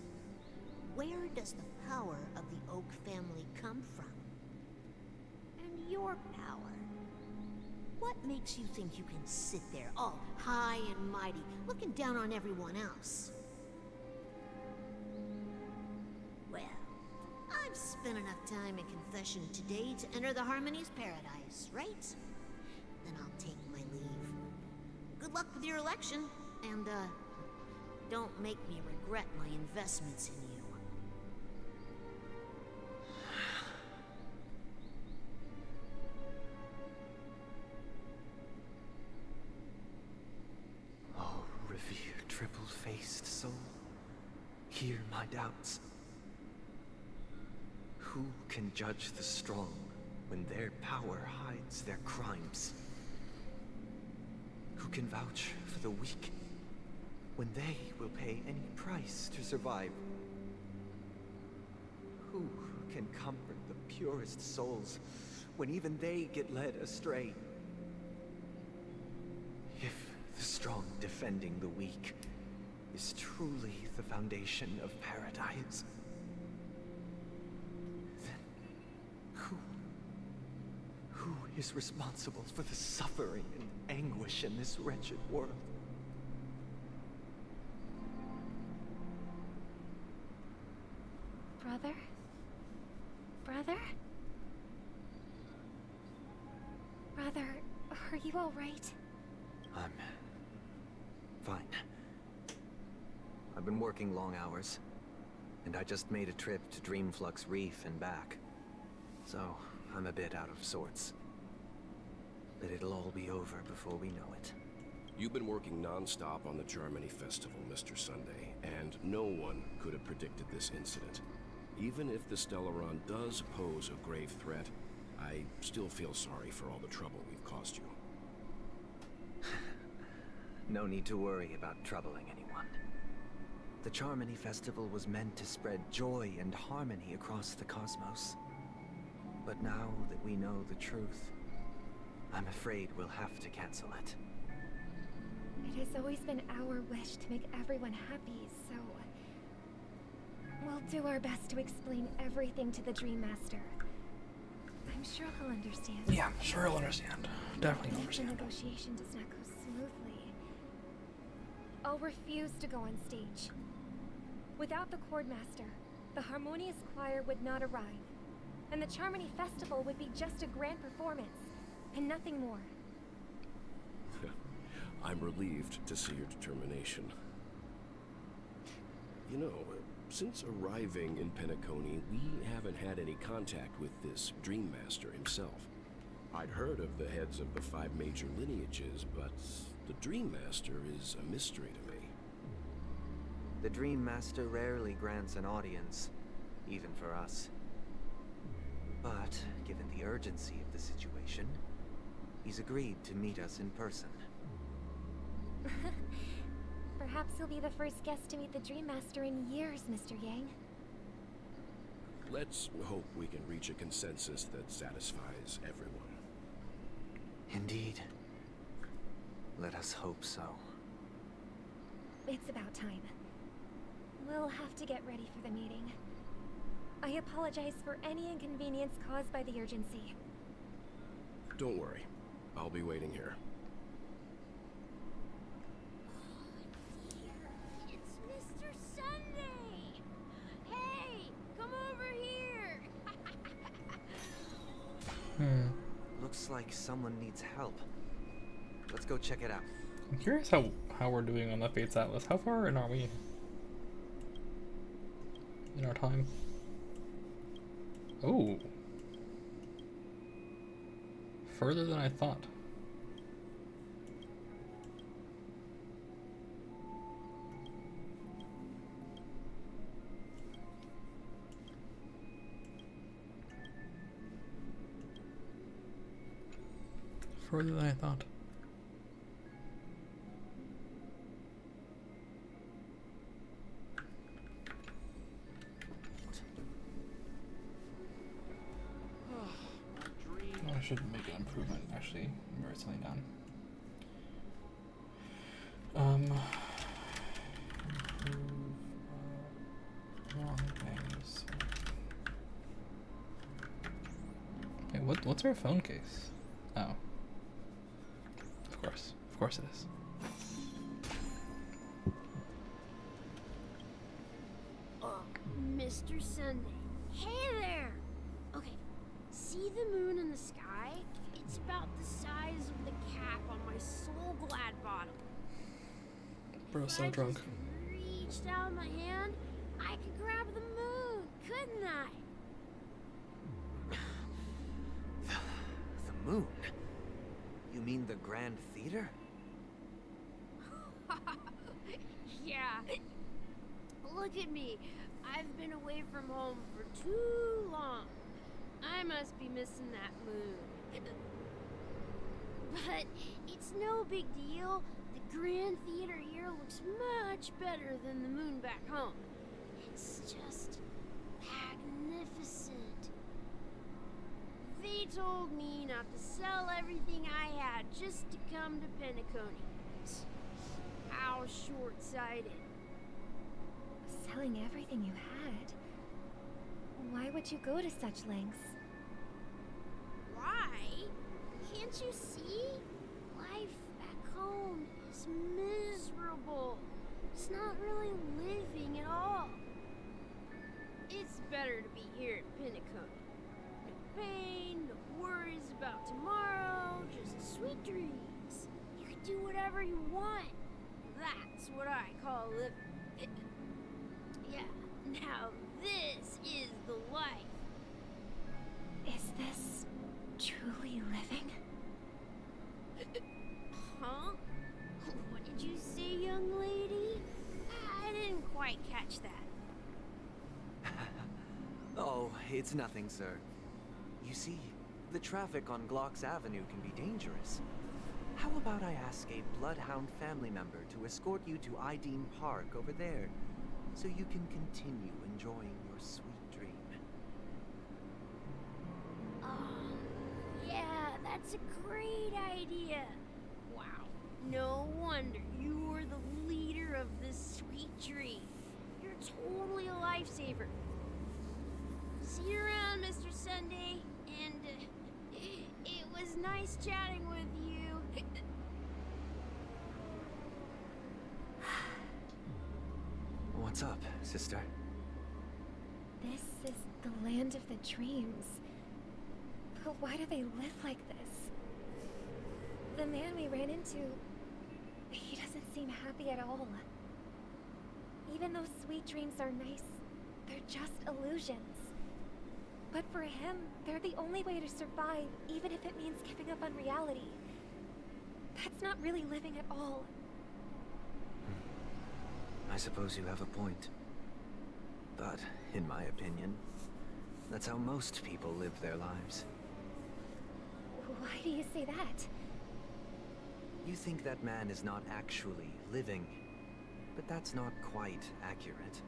Where does the power of the Oak family come from? And your power? What makes you think you can sit there all high and mighty, looking down on everyone else? Well, I've spent enough time in confession today to enter the Harmony's paradise, right? Then I'll take my leave. Good luck with your election, and, don't make me regret my investments in you. Oh, revered triple-faced soul, hear my doubts. Who can judge the strong when their power hides their crimes? Who can vouch for the weak when they will pay any price to survive? Who can comfort the purest souls when even they get led astray? If the strong defending the weak is truly the foundation of paradise, then who is responsible for the suffering and anguish in this wretched world? Brother? Brother? Brother, are you all right? I'm fine. I've been working long hours, and I just made a trip to Dreamflux Reef and back. So, I'm a bit out of sorts. But it'll all be over before we know it. You've been working non-stop on the Charmony Festival, Mr. Sunday, and no one could have predicted this incident. Even if the Stellaron does pose a grave threat, I still feel sorry for all the trouble we've caused you. No need to worry about troubling anyone. The Charmony Festival was meant to spread joy and harmony across the cosmos. But now that we know the truth, I'm afraid we'll have to cancel it. It has always been our wish to make everyone happy, so... we'll do our best to explain everything to the Dream Master. I'm sure he'll understand. Yeah, I'm sure he'll understand. Definitely If understand. the negotiation does not go smoothly, I'll refuse to go on stage. Without the Chord Master, the Harmonious Choir would not arrive, and the Charmony Festival would be just a grand performance, and nothing more. I'm relieved to see your determination. You know, since arriving in Penacony, we haven't had any contact with this Dream Master himself. I'd heard of the heads of the 5 major lineages, but the Dream Master is a mystery to me. The Dream Master rarely grants an audience, even for us. But, given the urgency of the situation, he's agreed to meet us in person. Perhaps you'll be the first guest to meet the Dream Master in years, Mr. Yang. Let's hope we can reach a consensus that satisfies everyone. Indeed. Let us hope so. It's about time. We'll have to get ready for the meeting. I apologize for any inconvenience caused by the urgency. Don't worry. I'll be waiting here. It's Mr. Sunday! Hey, come over here! Looks like someone needs help. Let's go check it out. I'm curious how we're doing on the Fates Atlas. How far in are we? In our time? Oh. Further than I thought. Further than I thought. I should make an improvement, actually, write something down. Wrong things. Hey, what's our phone case? Oh. Of course it is. Mr. Sunday. Hey there! Okay, see the moon in the sky? It's about the size of the cap on my Soul Glad bottle. Bro's so drunk. If I just reached out my hand, I could grab the moon, couldn't I? The moon? You mean the Grand Theater? Yeah. Look at me. I've been away from home for too long. I must be missing that moon. But it's no big deal. The Grand Theater here looks much better than the moon back home. It's just magnificent. They told me not to sell everything I had just to come to Penacony. How short-sighted. Selling everything you had? Why would you go to such lengths? Why? Can't you see? Life back home is miserable. It's not really living at all. It's better to be here at Penacony. No pain, no worries about tomorrow, just sweet dreams. do whatever you want. That's what I call living. Yeah, now this is the life. Is this truly living? Huh? What did you say, young lady? I didn't quite catch that. Oh, it's nothing, sir. You see, the traffic on Glock's Avenue can be dangerous. How about I ask a Bloodhound family member to escort you to Ideen Park over there, so you can continue enjoying your sweet dream? Oh, yeah, that's a great idea. Wow, no wonder you were the leader of this sweet dream. You're totally a lifesaver. See you around, Mr. Sunday, and it was nice chatting with you. What's up, sister? This is the land of the dreams. But why do they live like this? The man we ran into, he doesn't seem happy at all. Even though sweet dreams are nice, they're just illusions. But for him, they're the only way to survive, even if it means giving up on reality. That's not really living at all. I suppose you have a point. But, in my opinion, that's how most people live their lives. Why do you say that? You think that man is not actually living, but that's not quite accurate.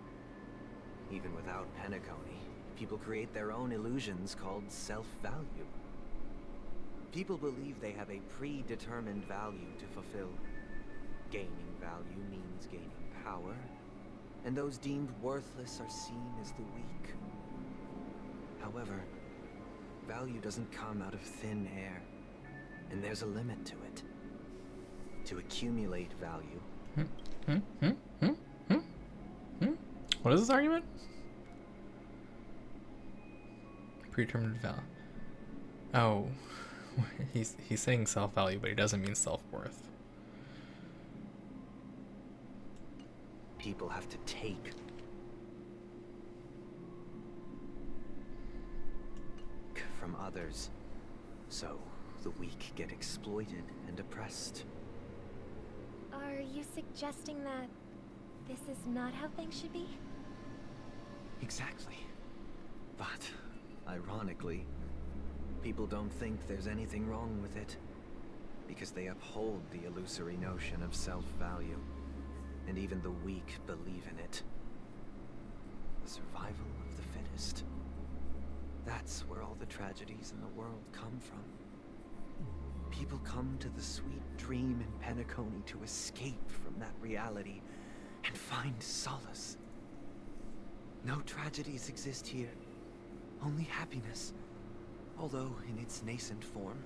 Even without Penacony, people create their own illusions called self-value. People believe they have a predetermined value to fulfill. Gaining value means gaining power, and those deemed worthless are seen as the weak. However, value doesn't come out of thin air, and there's a limit to it. To accumulate value. What is this argument? Predetermined value. Oh, he's saying self-value, but he doesn't mean self-worth. People have to take from others, so the weak get exploited and oppressed. Are you suggesting that this is not how things should be? Exactly. But, ironically, people don't think there's anything wrong with it, because they uphold the illusory notion of self-value. And even the weak believe in it. The survival of the fittest. That's where all the tragedies in the world come from. People come to the sweet dream in Penacony to escape from that reality and find solace. No tragedies exist here, only happiness, although in its nascent form.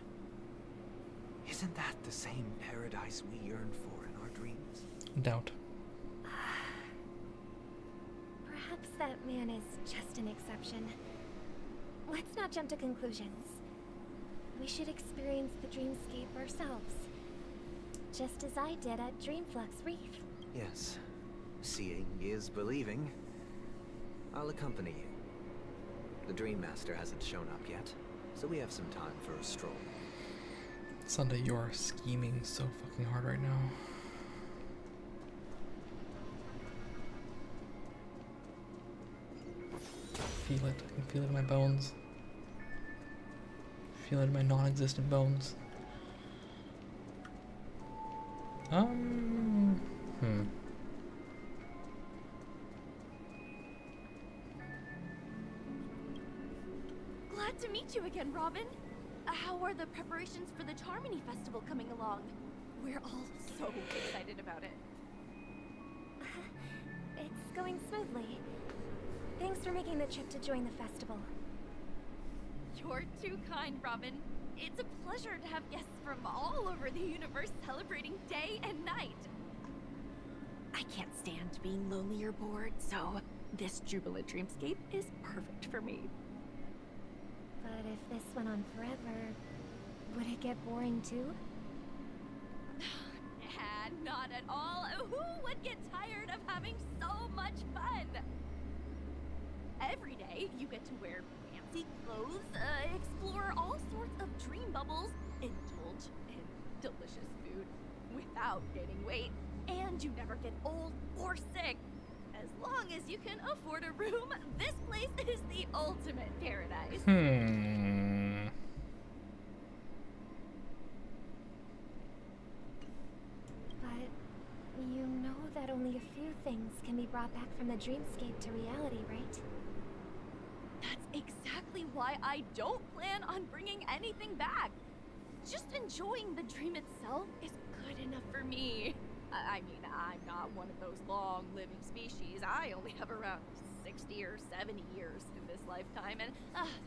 Isn't that the same paradise we yearn for in our dreams? Doubt. Perhaps that man is just an exception. Let's not jump to conclusions. We should experience the dreamscape ourselves. Just as I did at Dreamflux Reef. Yes. Seeing is believing. I'll accompany you. The Dream Master hasn't shown up yet, so we have some time for a stroll. Sunday, you are scheming so fucking hard right now. Feel it. I can feel it in my bones. Feel it in my non-existent bones. Glad to meet you again, Robin. How are the preparations for the Charmony Festival coming along? We're all so excited about it. It's going smoothly. Thanks for making the trip to join the festival. You're too kind, Robin. It's a pleasure to have guests from all over the universe celebrating day and night. I can't stand being lonely or bored, so this jubilant dreamscape is perfect for me. But if this went on forever, would it get boring too? not at all. Who would get tired of having so much fun? Every day, you get to wear fancy clothes, explore all sorts of dream bubbles, indulge in delicious food without gaining weight, and you never get old or sick. As long as you can afford a room, this place is the ultimate paradise. But you know that only a few things can be brought back from the dreamscape to reality, right? That's exactly why I don't plan on bringing anything back. Just enjoying the dream itself is good enough for me. I mean, I'm not one of those long-living species. I only have around 60 or 70 years in this lifetime, and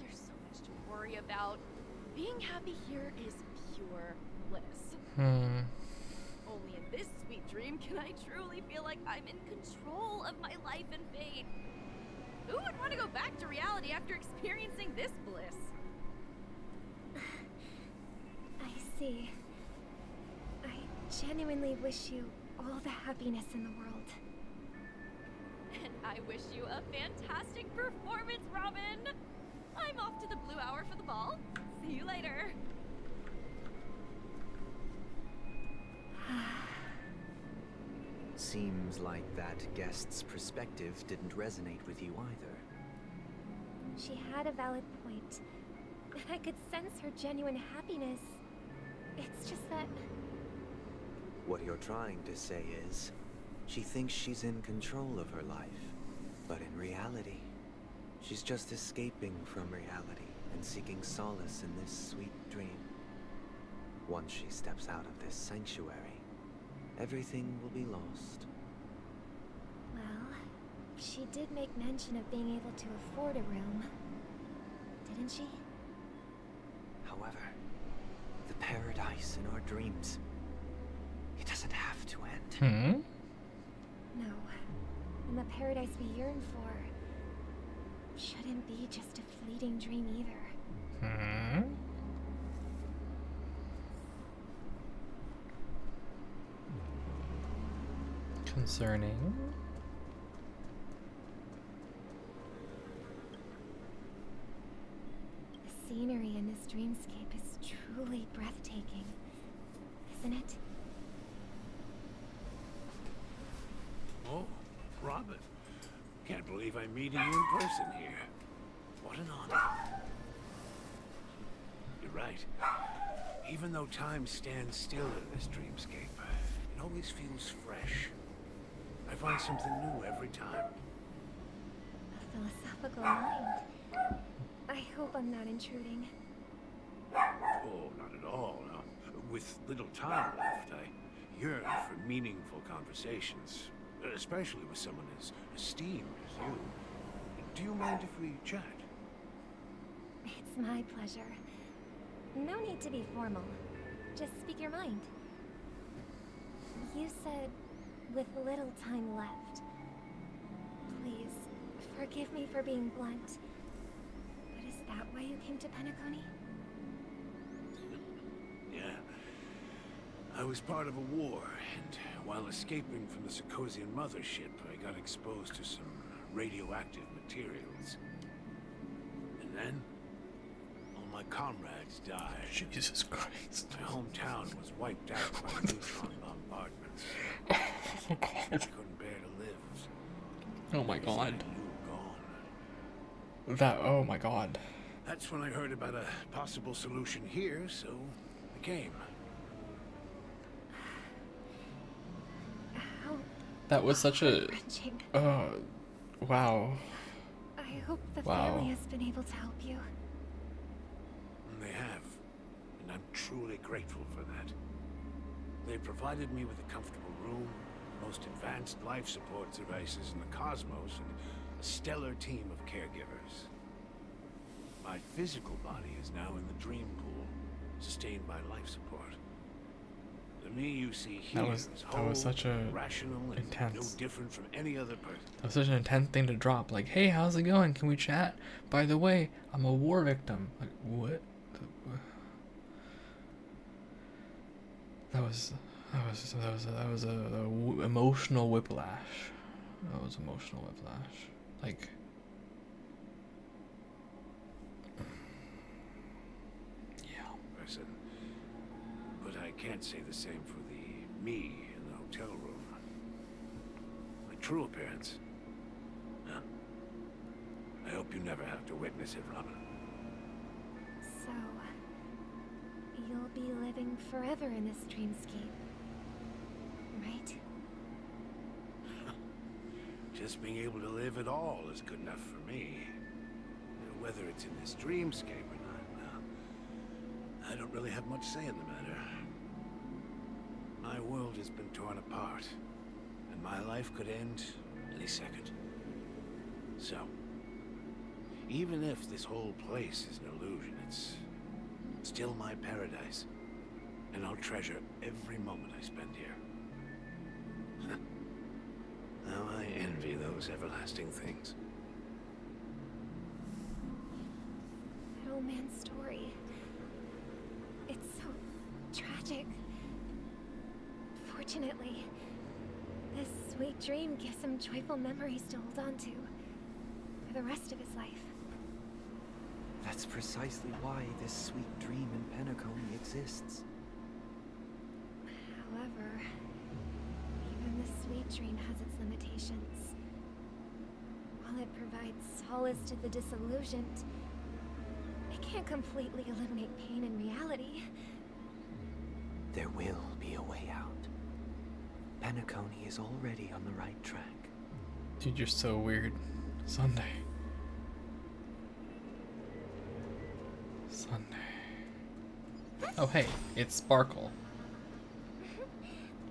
there's so much to worry about. Being happy here is pure bliss. Only in this sweet dream can I truly feel like I'm in control of my life and fate. Who would want to go back to reality after experiencing this bliss? I see. I genuinely wish you all the happiness in the world. And I wish you a fantastic performance, Robin! I'm off to the Blue Hour for the ball. See you later. Seems like that guest's perspective didn't resonate with you either. She had a valid point. I could sense her genuine happiness. It's just that... What you're trying to say is, she thinks she's in control of her life. But in reality, she's just escaping from reality and seeking solace in this sweet dream. Once she steps out of this sanctuary, everything will be lost. Well, she did make mention of being able to afford a room, didn't she? However, the paradise in our dreams, it doesn't have to end. No. And the paradise we yearn for shouldn't be just a fleeting dream either. Concerning? The scenery in this dreamscape is truly breathtaking, isn't it? Oh, Robin. Can't believe I'm meeting you in person here. What an honor. You're right. Even though time stands still in this dreamscape, it always feels fresh. I find something new every time. A philosophical mind. I hope I'm not intruding. Oh, not at all. No. With little time left, I yearn for meaningful conversations, especially with someone as esteemed as you. Do you mind if we chat? It's my pleasure. No need to be formal. Just speak your mind. You said, with little time left. Please, forgive me for being blunt. But is that why you came to Penacony? Yeah. I was part of a war, and while escaping from the Sarkosian mothership, I got exposed to some radioactive materials. And then, all my comrades died. Jesus Christ. My hometown was wiped out by neutron bombardments. I couldn't bear to live. Oh my god. You were gone. That, oh my god. That's when I heard about a possible solution here, so I came. That was such a... wow. I hope the Wow. family has been able to help you. They have, and I'm truly grateful for that. They provided me with a comfortable room, most advanced life support devices in the cosmos, and a stellar team of caregivers. My physical body is now in the dream pool, sustained by life support. The me you see here is that was such a rational and intense. no different from any other person. That was such an intense thing to drop. Like, hey, how's it going? Can we chat? By the way, I'm a war victim. Like, what? That was... That was a emotional whiplash. That was emotional whiplash. Like, yeah. Listen, but I can't say the same for the me in the hotel room. My true appearance. Huh? I hope you never have to witness it, Robin. So, you'll be living forever in this dreamscape, right? Just being able to live at all is good enough for me. Whether it's in this dreamscape or not, well, I don't really have much say in the matter. My world has been torn apart, and my life could end any second. So, even if this whole place is an illusion, it's still my paradise, and I'll treasure every moment I spend here. How I envy those everlasting things. That old man's story. It's so tragic. Fortunately, this sweet dream gives him joyful memories to hold on to for the rest of his life. That's precisely why this sweet dream in Penacony exists. However, even the sweet dream has its limitations. While it provides solace to the disillusioned, it can't completely eliminate pain in reality. There will be a way out. Penacony is already on the right track. Dude, you're so weird. Sunday. Oh hey, it's Sparkle.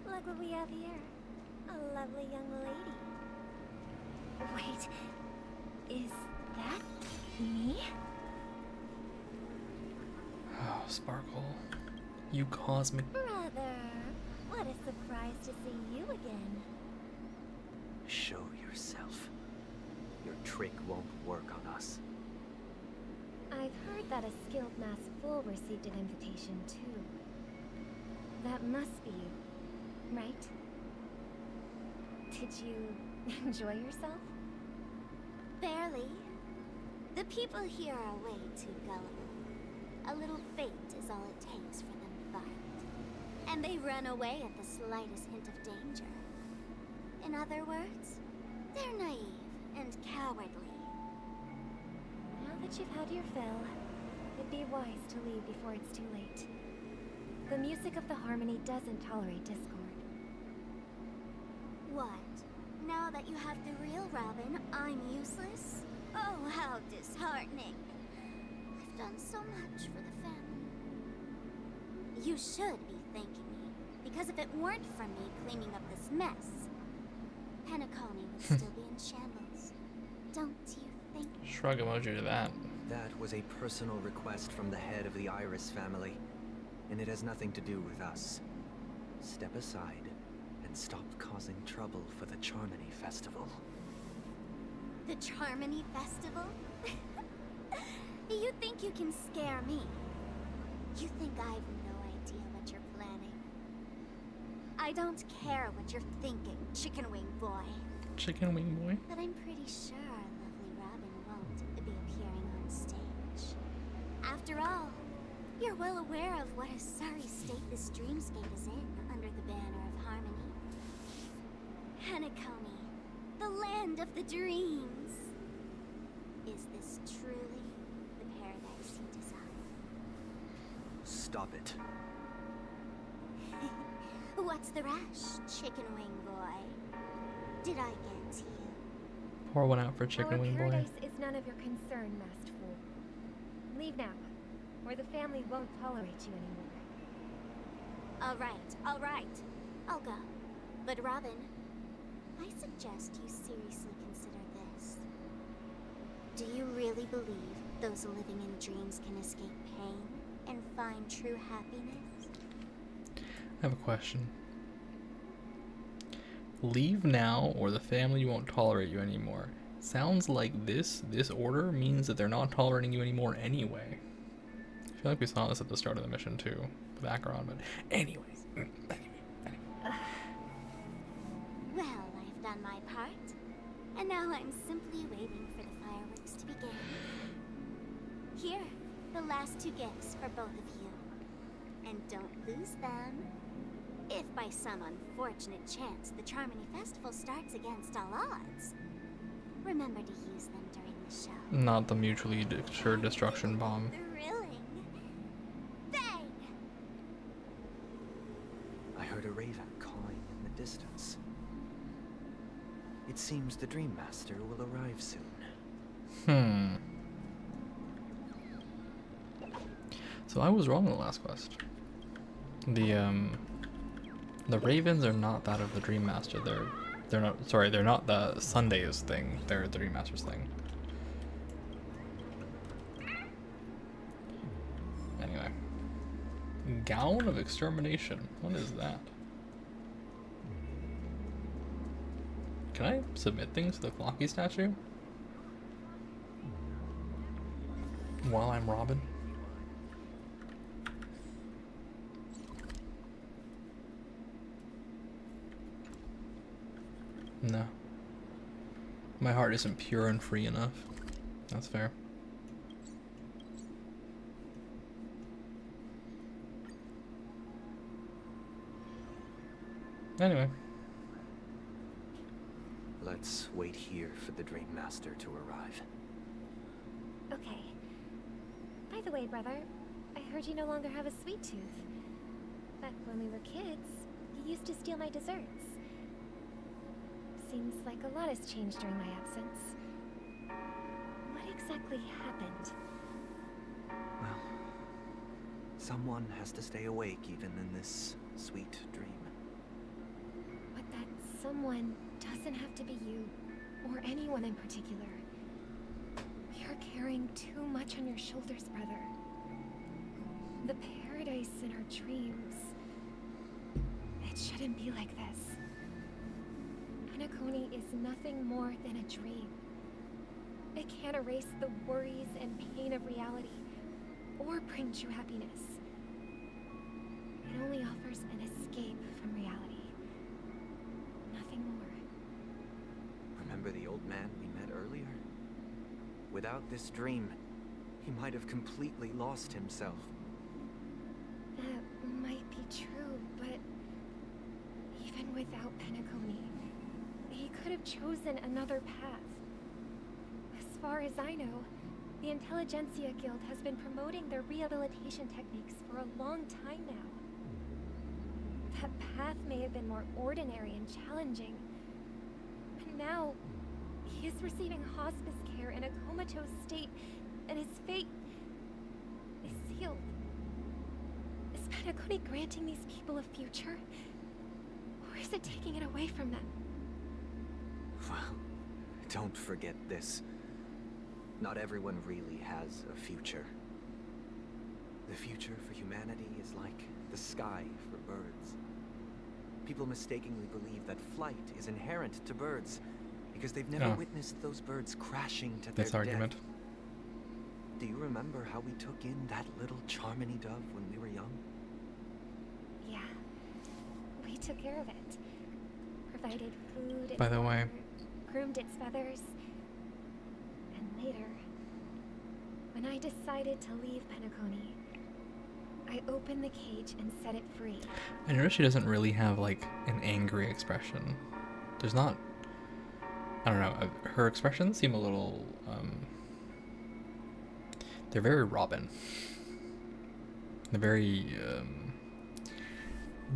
Look what we have here. A lovely young lady. Wait, is that me? Oh, Sparkle. You cosmic. Brother, what a surprise to see you again. Show yourself. Your trick won't work on us. I've heard that a skilled mass fool received an invitation too. That must be you, right? Did you enjoy yourself? Barely. The people here are way too gullible. A little fate is all it takes for them to bite. And they run away at the slightest hint of danger. In other words, they're naive and cowardly. Now that you've had your fill, it'd be wise to leave before it's too late. The music of the harmony doesn't tolerate discord. What? Now that you have the real Robin, I'm useless? Oh, how disheartening. I've done so much for the family. You should be thanking me, because if it weren't for me cleaning up this mess, Penacony would still be in shambles. Don't you think? Shrug emoji to that. That was a personal request from the head of the Iris family, and it has nothing to do with us. Step aside and stop causing trouble for the Charmony Festival. The Charmony Festival? You think you can scare me? You think I have no idea what you're planning? I don't care what you're thinking, Chicken Wing Boy. Chicken Wing Boy? But I'm pretty sure our lovely Robin won't be appearing on stage. After all, you're well aware of what a sorry state this dreamscape is in under the banner of harmony. Penacony, the land of the dreams. Is this truly the paradise you desire? Stop it. What's the rush, Chicken Wing Boy? Did I get to you? Pour one out for Chicken Wing Boy. Our paradise is none of your concern, masked fool. Leave now, or the family won't tolerate you anymore. All right. I'll go. But Robin, I suggest you seriously consider this. Do you really believe those living in dreams can escape pain and find true happiness? I have a question. Leave now or the family won't tolerate you anymore. Sounds like this order means that they're not tolerating you anymore anyway. I feel like we saw this at the start of the mission too, the background, but anyways. 2 gifts for both of you. And don't lose them. If by some unfortunate chance the Charmony Festival starts against all odds, remember to use them during the show. Not the mutually assured destruction bomb. Thrilling. Bang! I heard a raven cawing in the distance. It seems the Dream Master will arrive soon. So I was wrong in the last quest. The ravens are not that of the Dream Master. They're not. Sorry, they're not the Sunday's thing. They're the Dream Master's thing. Anyway, gown of extermination. What is that? Can I submit things to the Clocky statue while I'm Robin? No. My heart isn't pure and free enough. That's fair. Anyway. Let's wait here for the Dream Master to arrive. Okay. By the way, brother, I heard you no longer have a sweet tooth. Back when we were kids, you used to steal my desserts. Seems like a lot has changed during my absence. What exactly happened? Well, someone has to stay awake even in this sweet dream. But that someone doesn't have to be you, or anyone in particular. You're carrying too much on your shoulders, brother. The paradise in our dreams. It shouldn't be like this. Penacony is nothing more than a dream. It can't erase the worries and pain of reality, or bring true happiness. It only offers an escape from reality. Nothing more. Remember the old man we met earlier? Without this dream, he might have completely lost himself. That might be true, but even without Penacony, he could have chosen another path. As far as I know, the Intelligentsia Guild has been promoting their rehabilitation techniques for a long time now. That path may have been more ordinary and challenging, but now he is receiving hospice care in a comatose state, and his fate is sealed. Is Penacony granting these people a future, or is it taking it away from them? Well, don't forget this. Not everyone really has a future. The future for humanity is like the sky for birds. People mistakenly believe that flight is inherent to birds because they've never witnessed those birds crashing to their This argument. death. Do you remember how we took in that little Charmony dove when we were young? Yeah. We took care of it. Provided food and By the way, water, groomed its feathers. And later, when I decided to leave Penacony, I opened the cage and set it free. I noticed she doesn't really have like an angry expression. There's not. I don't know. Her expressions seem a little. They're very Robin. They're very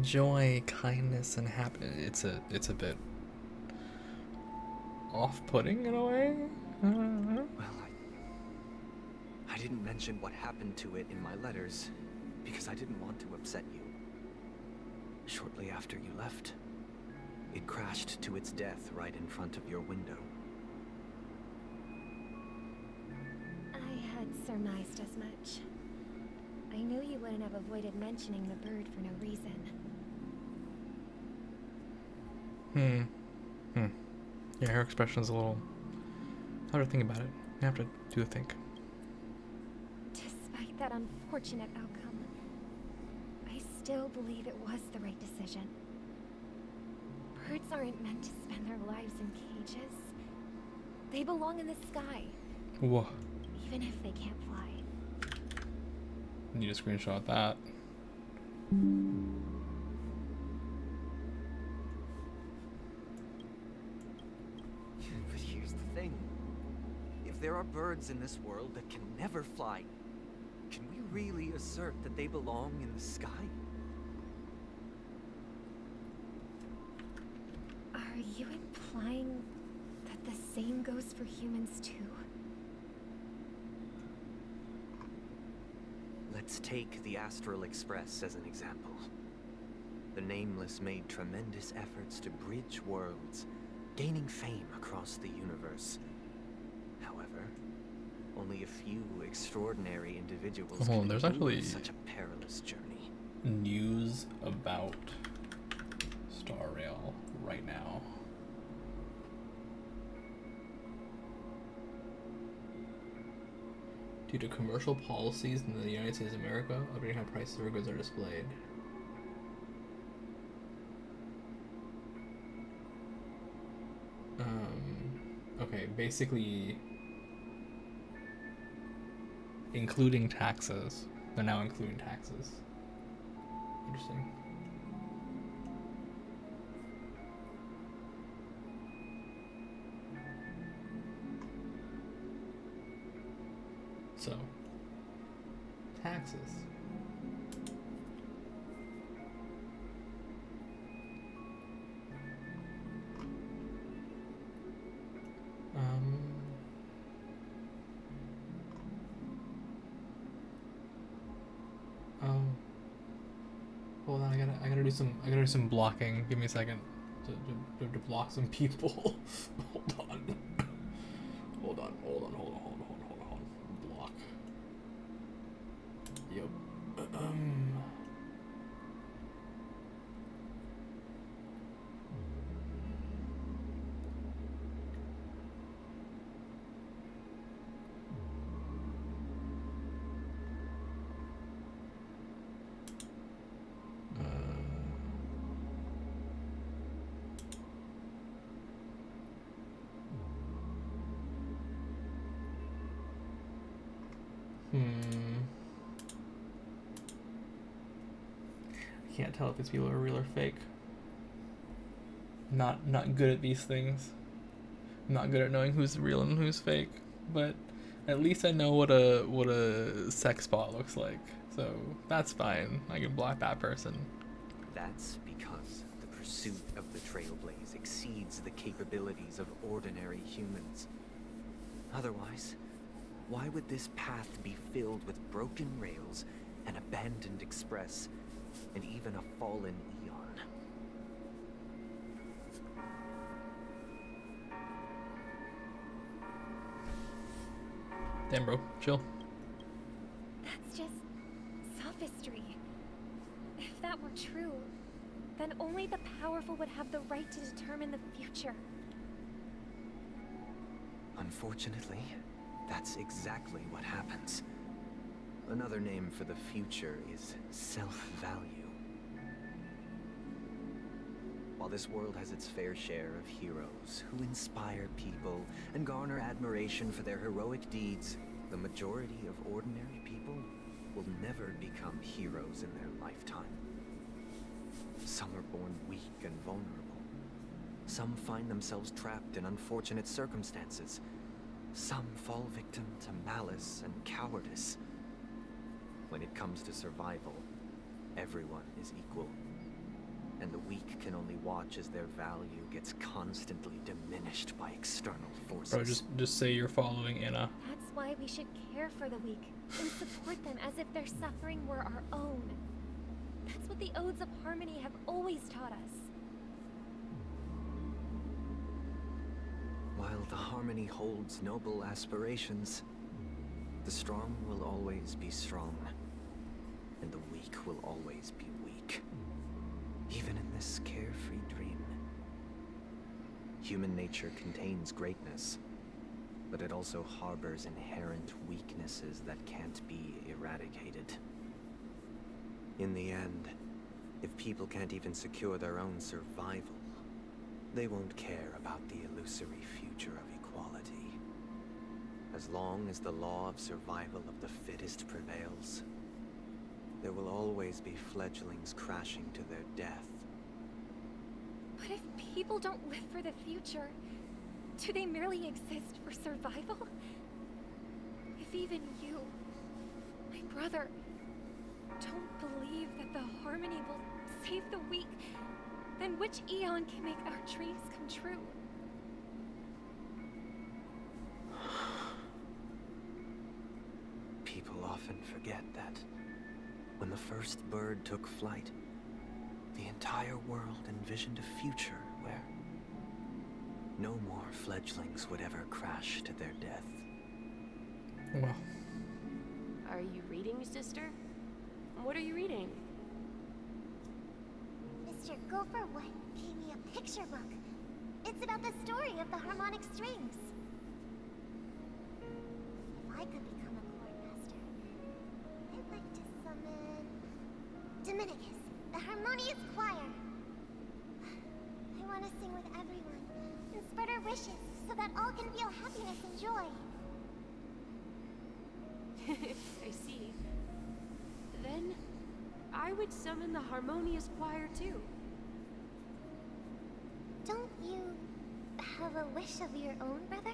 joy, kindness, and happiness. It's a bit off-putting in a way. Well, I didn't mention what happened to it in my letters because I didn't want to upset you. Shortly after you left, it crashed to its death right in front of your window. I had surmised as much. I knew you wouldn't have avoided mentioning the bird for no reason. Yeah, her expression's a little. How to think about it? You have to do the think. Despite that unfortunate outcome, I still believe it was the right decision. Birds aren't meant to spend their lives in cages. They belong in the sky. Whoa. Even if they can't fly. Need a screenshot that. But here's the thing. If there are birds in this world that can never fly, can we really assert that they belong in the sky? Are you implying that the same goes for humans too? Let's take the Astral Express as an example. The Nameless made tremendous efforts to bridge worlds, gaining fame across the universe. However, only a few extraordinary individuals can there's endure actually such a perilous journey. news about Star Rail right now. Due to commercial policies in the United States of America, updating how prices of goods are displayed. Okay, basically including taxes. They're now including taxes. Interesting. So, taxes. Hold on, I gotta do some blocking. Give me a second to block some people. Hold on. Hold on. Block. Yep. I can't tell if these people are real or fake. Not good at these things. I'm not good at knowing who's real and who's fake, but at least I know what a sex bot looks like. So that's fine. I can block that person. That's because the pursuit of the Trailblaze exceeds the capabilities of ordinary humans. Otherwise, why would this path be filled with broken rails, an abandoned express, and even a fallen eon? Damn, bro, chill. That's just sophistry. If that were true, then only the powerful would have the right to determine the future. Unfortunately, that's exactly what happens. Another name for the future is self-value. While this world has its fair share of heroes who inspire people and garner admiration for their heroic deeds, the majority of ordinary people will never become heroes in their lifetime. Some are born weak and vulnerable. Some find themselves trapped in unfortunate circumstances. Some fall victim to malice and cowardice. When it comes to survival, everyone is equal. And the weak can only watch as their value gets constantly diminished by external forces. Bro, just say you're following Anna. That's why we should care for the weak and support them as if their suffering were our own. That's what the Odes of Harmony have always taught us. While the Harmony holds noble aspirations, the strong will always be strong, and the weak will always be weak. Even in this carefree dream. Human nature contains greatness, but it also harbors inherent weaknesses that can't be eradicated. In the end, if people can't even secure their own survival, they won't care about the illusory future of equality. As long as the law of survival of the fittest prevails, there will always be fledglings crashing to their death. But if people don't live for the future, do they merely exist for survival? If even you, my brother, don't believe that the harmony will save the weak, then which eon can make our dreams come true? People often forget that when the first bird took flight, the entire world envisioned a future where no more fledglings would ever crash to their death. Well. Are you reading, sister? What are you reading? Mr. Gopherwood gave me a picture book. It's about the story of the harmonic strings. If I could become a chord master, I'd like to summon Dominicus, the harmonious choir. I want to sing with everyone and spread our wishes so that all can feel happiness and joy. I see. Then I would summon the harmonious choir too. Don't you have a wish of your own, brother?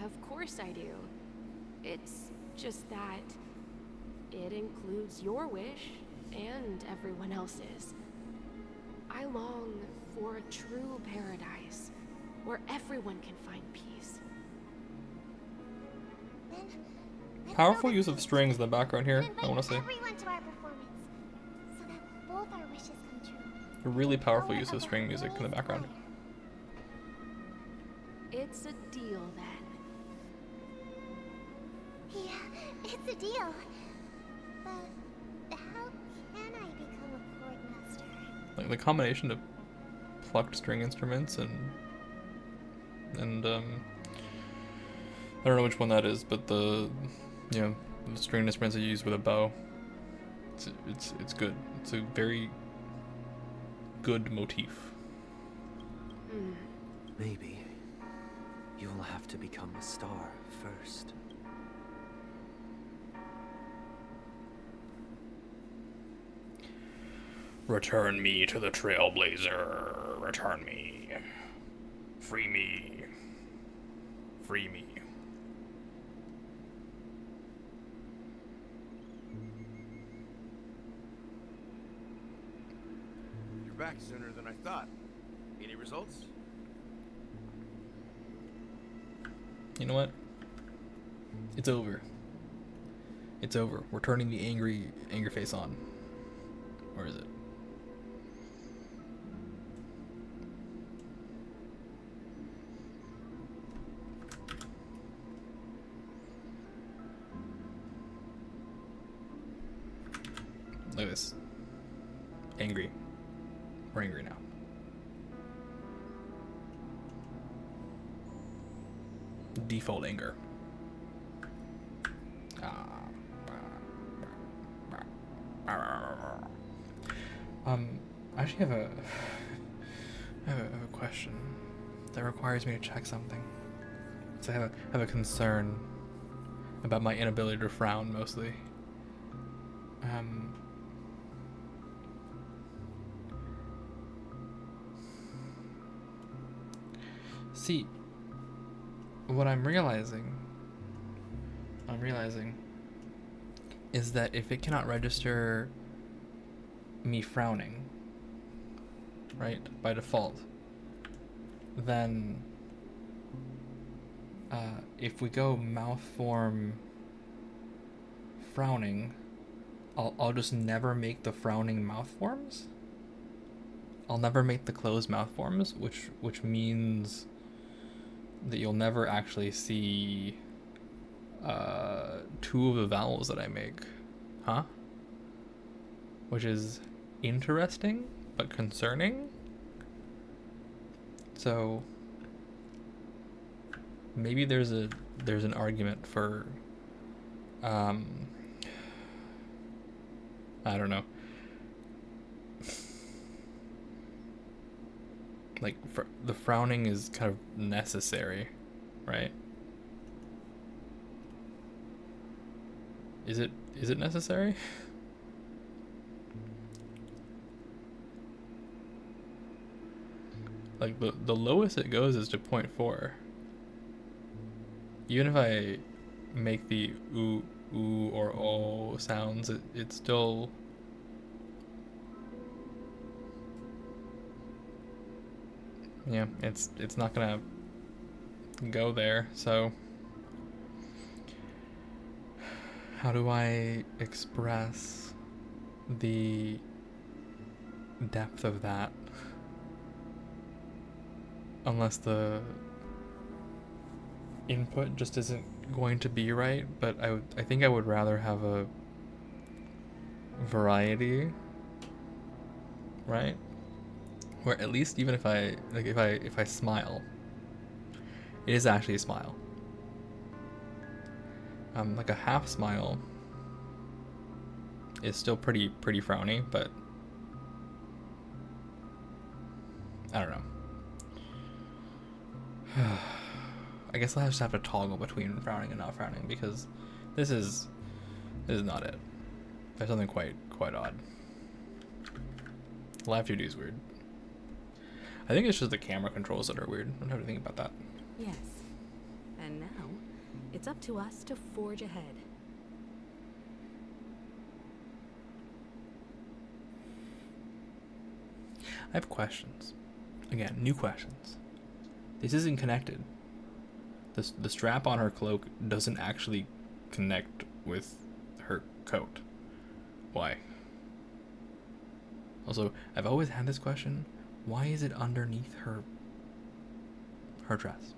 Of course I do. It's just that it includes your wish and everyone else's. I long for a true paradise where everyone can find peace. Powerful use of strings in the background here, I want to say. Everyone to our performance, so that both our wishes come true. A really powerful use of string music in the background. It's a deal then. Yeah, it's a deal. But how can I become a chord master? Like the combination of plucked string instruments and I don't know which one that is, but the string instruments that you use with a bow. It's good. It's a very good motif. Maybe you'll have to become a star first. Return me to the Trailblazer. Return me. Free me. Free me. You're back sooner than I thought. Any results? You know what? It's over. It's over. We're turning the angry face on. Or is it? Look at this. Angry. We're angry now. Default anger. I actually have a question that requires me to check something. So I have a concern about my inability to frown mostly. See, what I'm realizing is that if it cannot register me frowning, right, by default, then if we go mouth form frowning, I'll just never make the frowning mouth forms. I'll never make the closed mouth forms, which means that you'll never actually see two of the vowels that I make, huh? Which is interesting but concerning. So maybe there's an argument for I don't know, like the frowning is kind of necessary, right? Is it Is it necessary? Like, the lowest it goes is to 0.4. Even if I make the ooh, ooh, or oh sounds, it's still... Yeah, it's not gonna go there, so... How do I express the depth of that? Unless the input just isn't going to be right, but I think I would rather have a variety, right? Where at least even if I like if I smile, it is actually a smile. Like a half smile is still pretty frowny, but I don't know. I guess I'll just have to toggle between frowning and not frowning, because this is not it. There's something quite odd. Live 2D is weird. I think it's just the camera controls that are weird. I don't have to think about that. Yes. And now, it's up to us to forge ahead. I have questions. Again, new questions. This isn't connected. The strap on her cloak doesn't actually connect with her coat. Why? Also, I've always had this question. Why is it underneath her dress?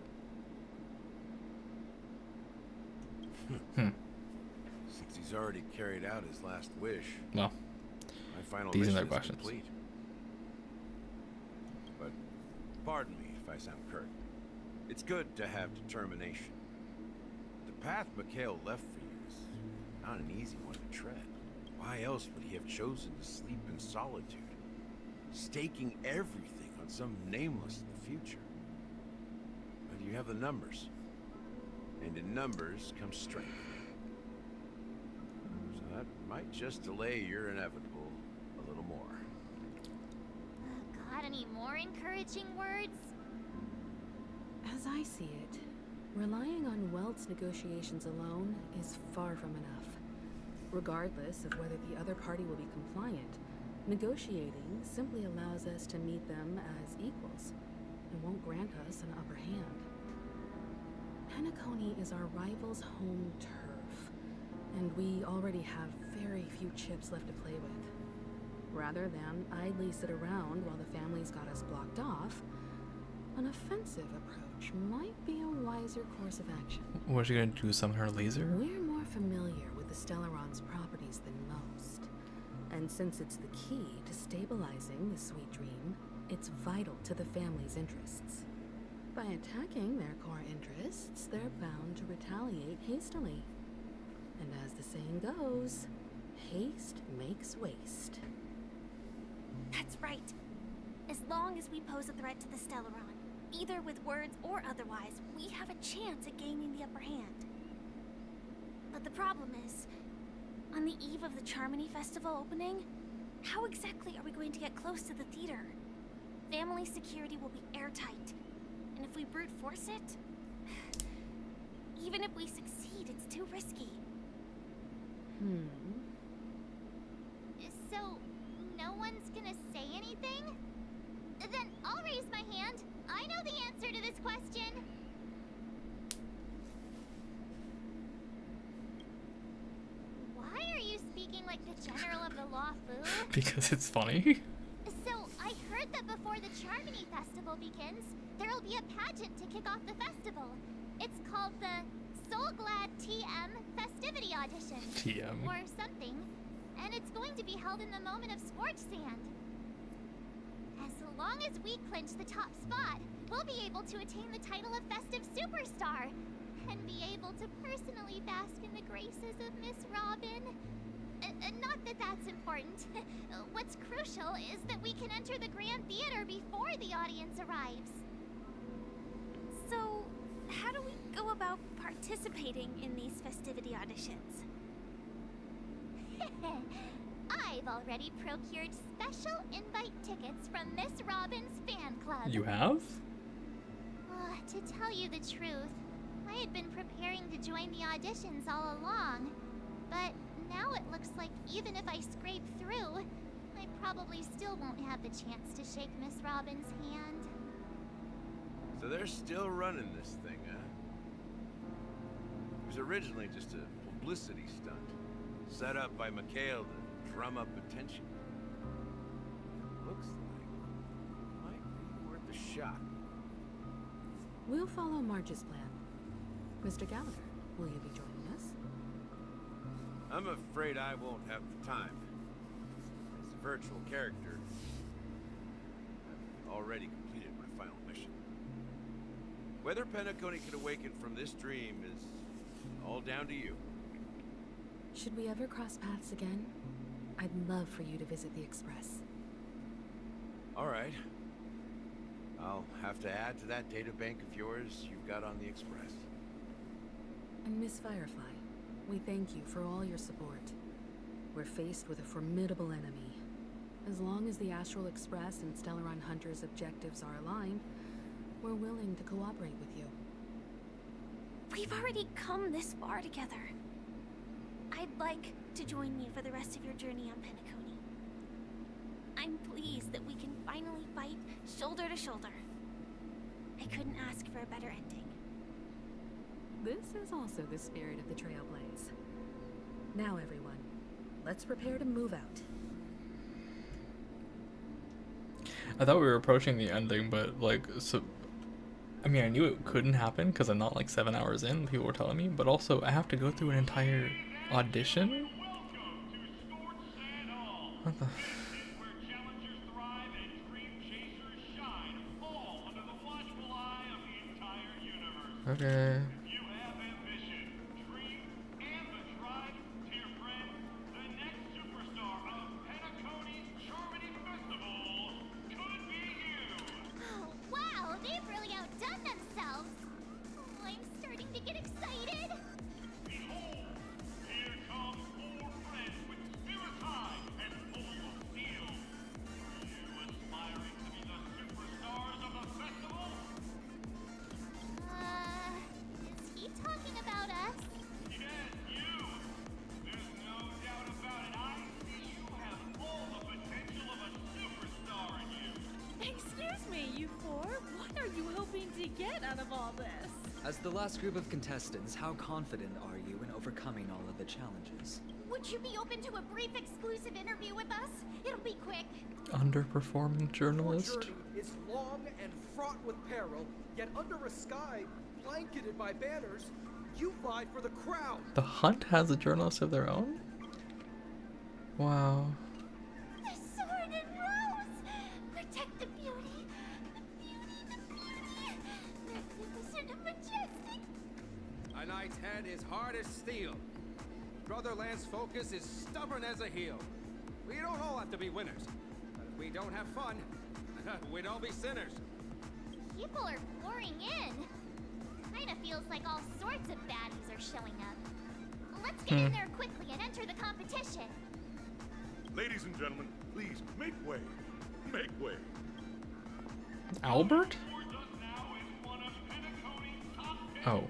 Since he's already carried out his last wish, well, my final these are mission their is questions. complete. But pardon me if I sound curt. It's good to have determination. The path Mikhail left for you is not an easy one to tread. Why else would he have chosen to sleep in solitude, staking everything on some nameless in the future? But you have the numbers, and in numbers comes strength. So that might just delay your inevitable a little more. Got any more encouraging words? As I see it, relying on Welt's negotiations alone is far from enough. Regardless of whether the other party will be compliant, negotiating simply allows us to meet them as equals and won't grant us an upper hand. Penacony is our rival's home turf, and we already have very few chips left to play with. Rather than idly sit around while the family's got us blocked off, an offensive approach might be a wiser course of action. What's she gonna do, summon her laser? We're more familiar with the Stellaron's properties than most, and since it's the key to stabilizing the sweet dream, it's vital to the family's interests. By attacking their core interests, they're bound to retaliate hastily. And as the saying goes, haste makes waste. That's right. As long as we pose a threat to the Stellaron, either with words or otherwise, we have a chance at gaining the upper hand. But the problem is, on the eve of the Charmony Festival opening, how exactly are we going to get close to the theater? Family security will be airtight, and if we brute force it, even if we succeed, it's too risky. So, no one's gonna say anything? Then I'll raise my hand. I know the answer to this question. Why are you speaking like the General of the Law Fu? Because it's funny. So, I heard that before the Charmony Festival begins, there'll be a pageant to kick off the festival. It's called the Soulglad TM Festivity Audition. TM. Or something. And it's going to be held in the moment of scorched sand. As long as we clinch the top spot, we'll be able to attain the title of Festive Superstar. And be able to personally bask in the graces of Miss Robin. Not that that's important. What's crucial is that we can enter the Grand Theater before the audience arrives. So, how do we go about participating in these festivity auditions? I've already procured special invite tickets from Miss Robin's fan club. You have? To tell you the truth, I had been preparing to join the auditions all along. But now it looks like even if I scrape through, I probably still won't have the chance to shake Miss Robin's hand. So they're still running this thing, huh? It was originally just a publicity stunt, set up by Mikhail to drum up attention. Looks like it might be worth a shot. We'll follow Marge's plan. Mr. Gallagher, will you be joining us? I'm afraid I won't have the time. As a virtual character, I've already completed my final mission. Whether Penacony can awaken from this dream is all down to you. Should we ever cross paths again? I'd love for you to visit the Express. All right. I'll have to add to that data bank of yours you've got on the Express. And Miss Firefly, we thank you for all your support. We're faced with a formidable enemy. As long as the Astral Express and Stellaron Hunter's objectives are aligned, we're willing to cooperate with you. We've already come this far together. I'd like to join you for the rest of your journey on Penacony. I'm pleased that we can finally fight shoulder to shoulder. I couldn't ask for a better ending. This is also the spirit of the Trailblaze. Now everyone, let's prepare to move out. I thought we were approaching the ending, but like, so I mean, I knew it couldn't happen because I'm not like 7 hours in, people were telling me, but also I have to go through an entire audition? What the? Okay. Wow, they've really outdone themselves. Oh, I'm starting to get excited. Behold, here come 4 friends with spirit high and full of steel. Are you aspiring to be the superstars of the festival? Is he talking about us? Yes, you. There's no doubt about it. I see you have all the potential of a superstar in you. Excuse me, you 4? What are you hoping to get out of all this? As the last group of contestants, how confident are you in overcoming all of the challenges? Would you be open to a brief exclusive interview with us? It'll be quick. Underperforming journalist? Your journey is long and fraught with peril, yet under a sky blanketed by banners, you vie for the crown. The Hunt has a journalist of their own? Wow. The sword and rose! Protect the beauty! The beauty, the beauty! Magnificent and majestic! A knight's head is hard as steel. Brother Lance's focus is stubborn as a heel. We don't all have to be winners. But if we don't have fun, we'd all be sinners. People are pouring in. Kinda feels like all sorts of baddies are showing up. Let's get in there quickly and enter the competition. Ladies and gentlemen, please make way. Make way. Albert? Oh.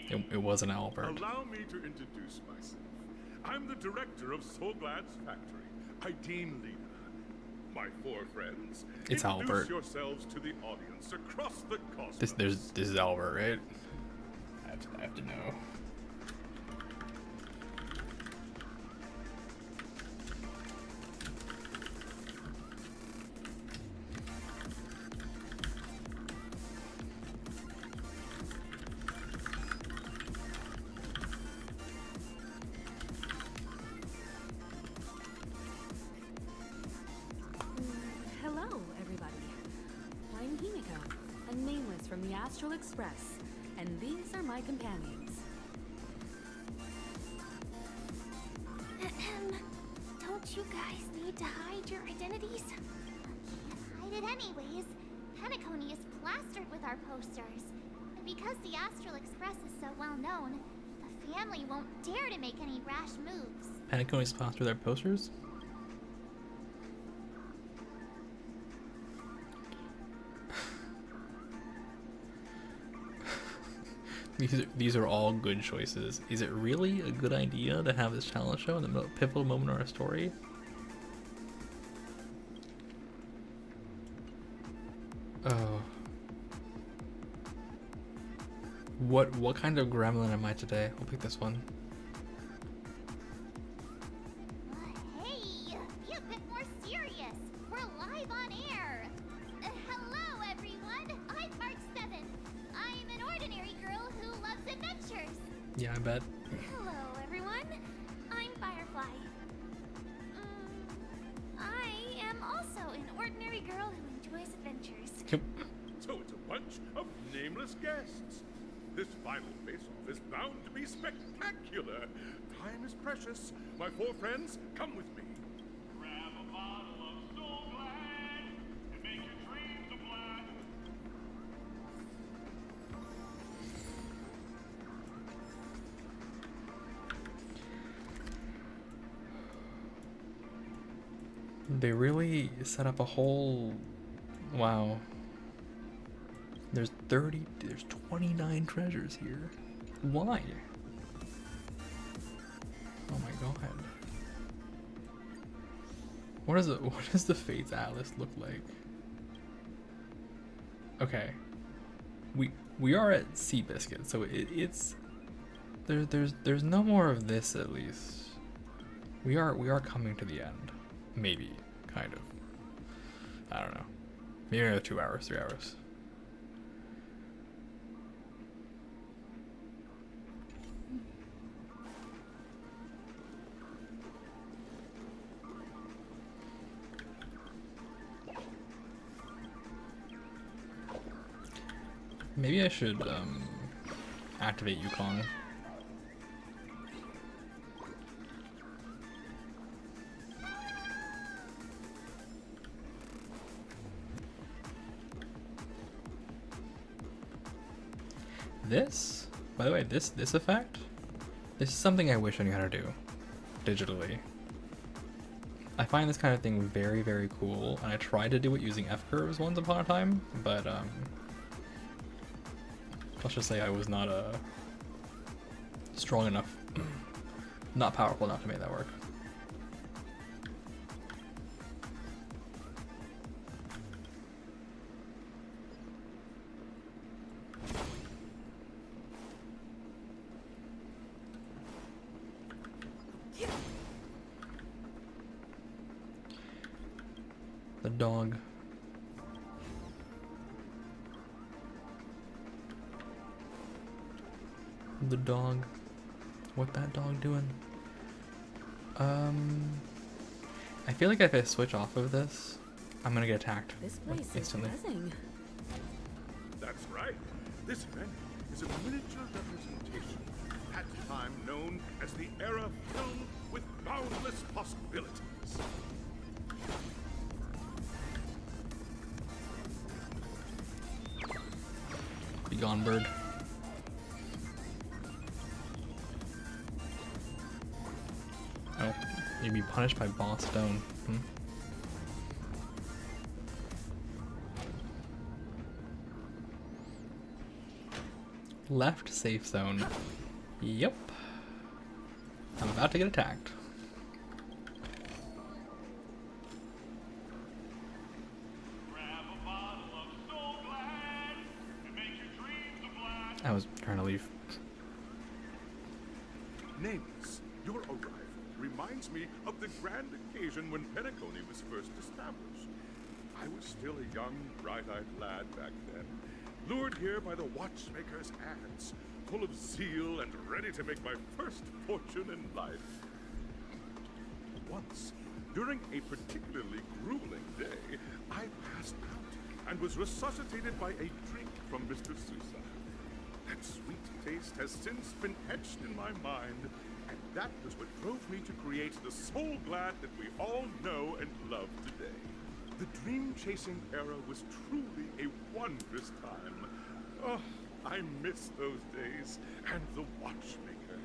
It wasn't Albert. Allow me to introduce myself. I'm the director of Soulglad's factory, Ideem Leader. My 4 friends, It's introduce Albert. yourselves to the audience across the cosmos. This is Albert, right? I have to know. Hello, everybody. I'm Himiko, a nameless from the Astral Express, and these are my companions. Don't you guys need to hide your identities? Hide it anyways. Penacony is plastered with our posters. And Because the Astral Express is so well known, the family won't dare to make any rash moves. Penacony sponsor their posters? These are all good choices. Is it really a good idea to have this challenge show in the pivotal moment of our story? Oh. What kind of gremlin am I today? I'll pick this one. Hey, be a bit more serious. We're live on air. Hello, everyone. I'm March 7th. I'm an ordinary girl who loves adventures. Yeah, I bet. Hello, everyone. I'm Firefly. I am also an ordinary girl who enjoys adventures. So it's a bunch of nameless guests. This final face-off is bound to be spectacular. Time is precious. My four friends, come with me. Grab a bottle of Soul Glad and make your dreams a blast. They really set up a whole... Wow. There's 29 treasures here. Why? Oh my god. What does the Fates Atlas look like? Okay. We are at Seabiscuit, so there's no more of this at least. We are coming to the end. Maybe, kind of. I don't know. Maybe another 2 hours, 3 hours. Maybe I should activate Yukong. This, by the way, this effect, this is something I wish I knew how to do digitally. I find this kind of thing very, very cool, and I tried to do it using F-curves once upon a time, but let's just say I was not strong enough, not powerful enough to make that work. The dog. The dog. What that dog doing? I feel like if I switch off of this, I'm gonna get attacked instantly. That's right. This event is a miniature representation of that time known as the era filled with boundless possibilities. Be gone, bird. Oh, you'd be punished by boss stone. Left safe zone. Yep. I'm about to get attacked. I was trying to leave. Nameless, your arrival reminds me of the grand occasion when Penacony was first established. I was still a young, bright-eyed lad back then, lured here by the watchmaker's ads, full of zeal and ready to make my first fortune in life. Once, during a particularly grueling day, I passed out and was resuscitated by a drink from Mr. Sousa. That sweet taste has since been etched in my mind, and that was what drove me to create the Soul Glad that we all know and love today. The dream-chasing era was truly a wondrous time. Oh, I miss those days, and the watchmaker.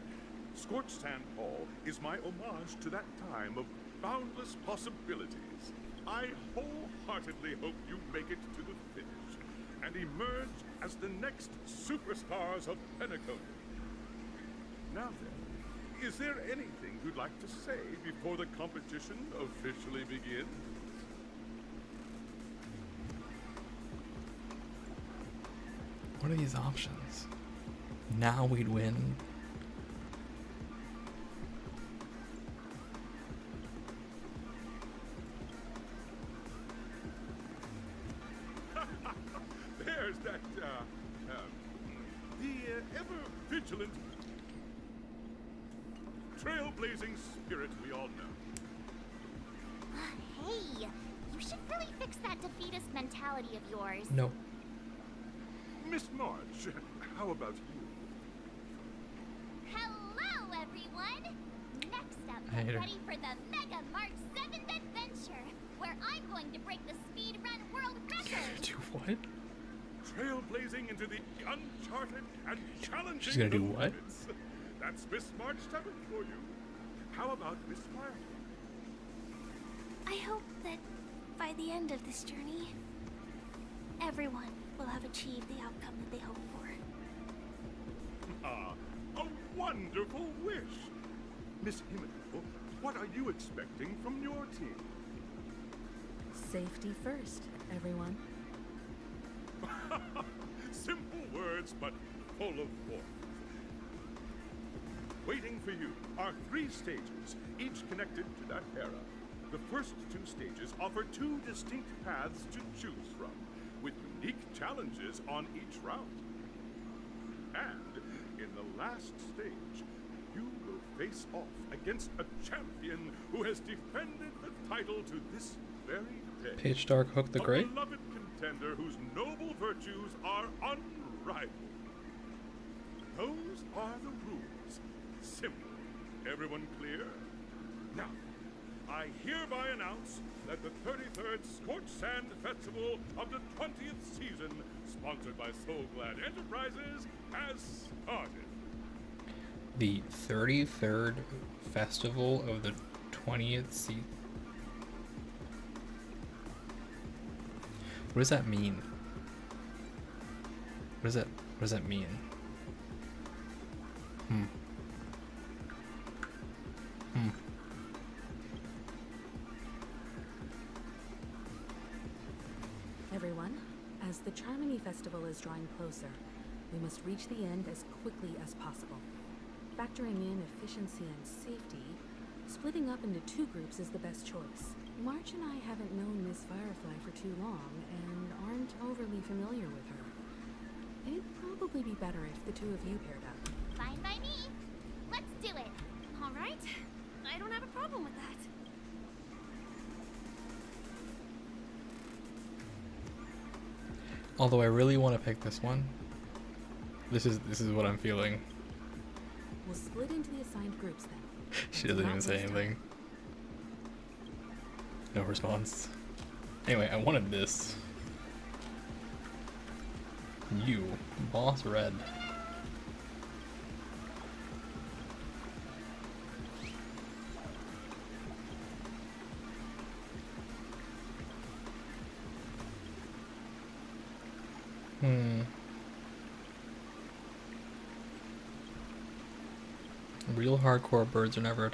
Scorched Sand Hall is my homage to that time of boundless possibilities. I wholeheartedly hope you make it to the finish and emerge as the next superstars of Penacony. Now then, is there anything you'd like to say before the competition officially begins? What are these options? Now we'd win. There's that, the ever-vigilant, trailblazing spirit we all know. Hey, you should really fix that defeatist mentality of yours. No. Miss March, how about you? Hello, everyone! Next up, I hate get her. ready for the Mega March 7th adventure, where I'm going to break the speed run world record! Do what? Trailblazing into the uncharted and challenging She's gonna do the what? limits. That's Miss March 7 for you. How about Miss March? I hope that by the end of this journey, everyone will have achieved the outcome that they hope for. Ah, a wonderful wish. Miss Himiko, what are you expecting from your team? Safety first, everyone. Simple words, but full of warmth. Waiting for you are 3 stages, each connected to that era. The first 2 stages offer 2 distinct paths to choose from, with unique challenges on each route. And in the last stage, you will face off against a champion who has defended the title to this very day. Page Dark Hook the Great? A beloved contender whose noble virtues are unrivaled. Those are the rules. Simple. Everyone clear? Now, I hereby announce that the 33rd Scorched Sand Festival of the 20th season, sponsored by Soul Glad Enterprises, has started. The 33rd Festival of the 20th season. What does that mean? What does that mean? Everyone, as the Charmony Festival is drawing closer, we must reach the end as quickly as possible. Factoring in efficiency and safety, splitting up into 2 groups is the best choice. March and I haven't known Miss Firefly for too long and aren't overly familiar with her. It'd probably be better if the 2 of you paired up. Fine by me. Let's do it. All right. I don't have a problem with that. Although I really want to pick this one. This is what I'm feeling. We'll split into the assigned groups then. She doesn't even say anything. No response. Anyway, I wanted this. You, Boss Red. Real hardcore birds are never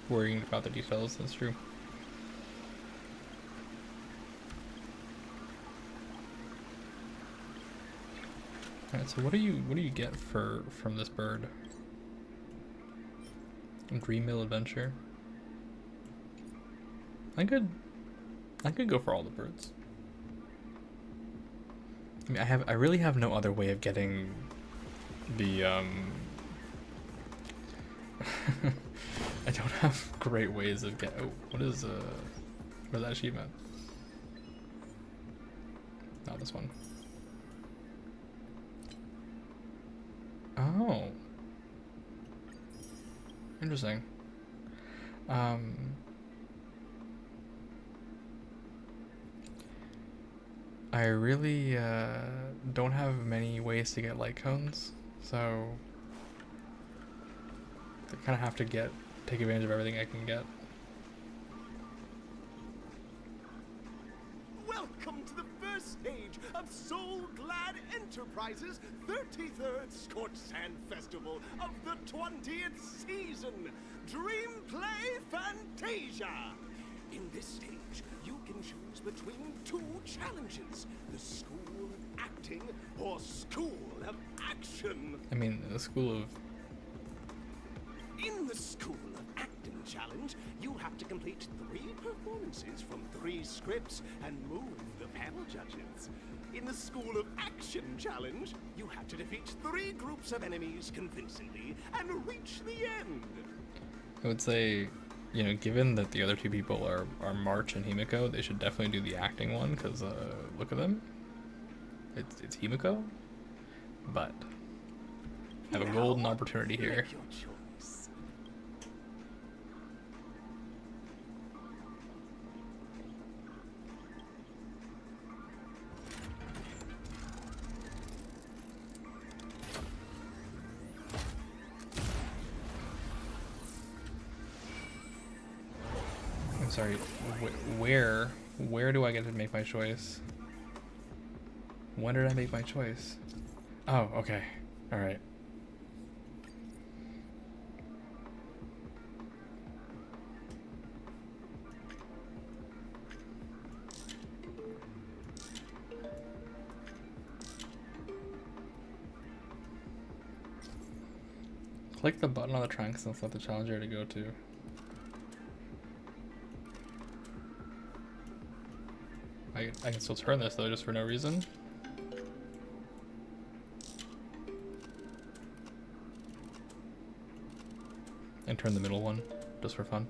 worrying about the details, that's true. Alright, so what do you get from this bird? Dream Mill Adventure. I could go for all the birds. I mean, I really have no other way of getting the I don't have great ways of get. Oh, where's that achievement? Not this one. Oh, interesting. I really don't have many ways to get light cones, so I kind of have to take advantage of everything I can get. Welcome to the first stage of Soul Glad Enterprises' 33rd Scorched Sand Festival of the 20th season, Dream Play Fantasia. In this stage, you can choose between two challenges: the School of Acting or School of Action. I mean, the School of... In the School of Acting challenge, you have to complete 3 performances from 3 scripts and move the panel judges. In the School of Action challenge, you have to defeat 3 groups of enemies convincingly and reach the end. I would say, you know, given that the other 2 people are March and Himiko, they should definitely do the acting one, because look at them. It's Himiko, but I have a golden opportunity here. I'm sorry, where do I get to make my choice? When did I make my choice? Oh, okay. Alright. Click the button on the trunks and select the challenge area to go to. I can still turn this though, just for no reason. And turn the middle one, just for fun.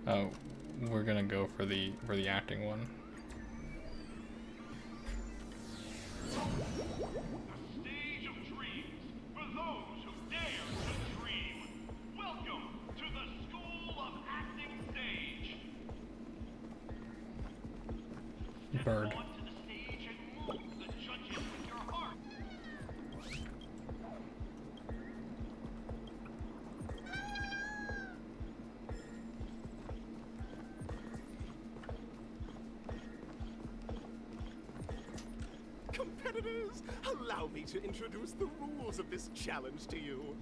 Oh, we're gonna go for the acting one. Bird. Competitors, allow me to introduce the rules of this challenge to you.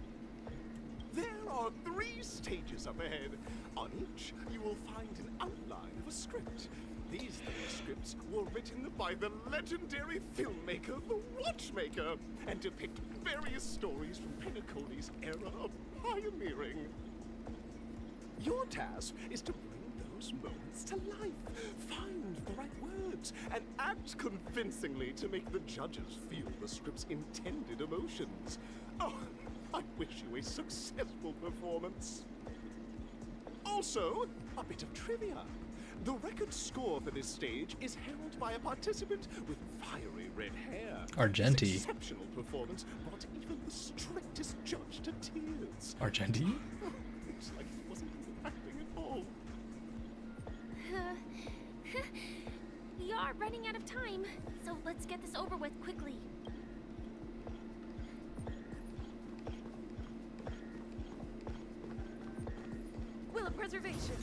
There are 3 stages up ahead. On each, you will find an outline of a script. These 3 scripts were written by the legendary filmmaker, The Watchmaker, and depict various stories from Penacony's era of pioneering. Your task is to bring those moments to life, find the right words, and act convincingly to make the judges feel the script's intended emotions. Oh, I wish you a successful performance. Also, a bit of trivia. The record score for this stage is held by a participant with fiery red hair. Argenti. His exceptional performance brought even the strictest judge to tears. Argenti? It's like he wasn't even acting at all. We are running out of time, so let's get this over with quickly. Will of preservation.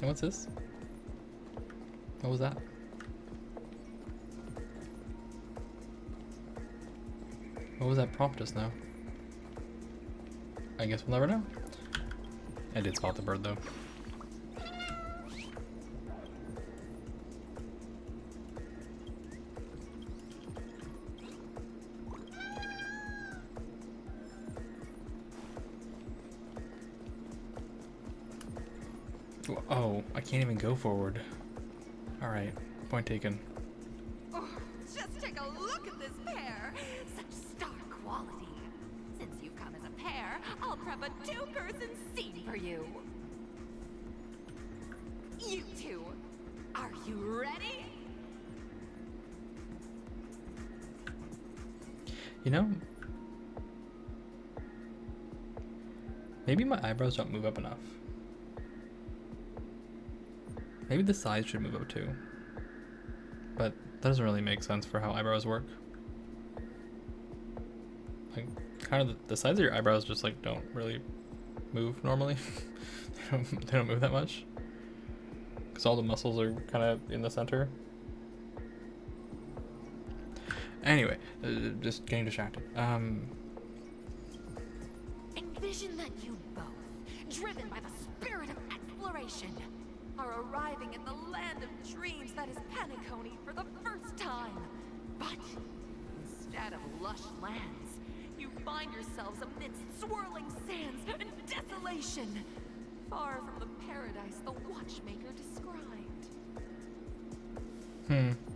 And what's this? What was that? What was that prompt just now? I guess we'll never know. I did spot the bird though. Oh, I can't even go forward. Alright, point taken. Oh, just take a look at this pair. Such star quality. Since you've come as a pair, I'll prep a 2-person scene for you. You two, are you ready? You know, maybe my eyebrows don't move up enough. Maybe the size should move up too. But that doesn't really make sense for how eyebrows work. Like, kind of the size of your eyebrows just like don't really move normally. they don't move that much. Because all the muscles are kind of in the center. Anyway, just getting distracted. Envision that you both, driven by the spirit of exploration, are arriving in the land of dreams that is Penacony for the first time. But instead of lush lands, you find yourselves amidst swirling sands and desolation, far from the paradise the watchmaker described.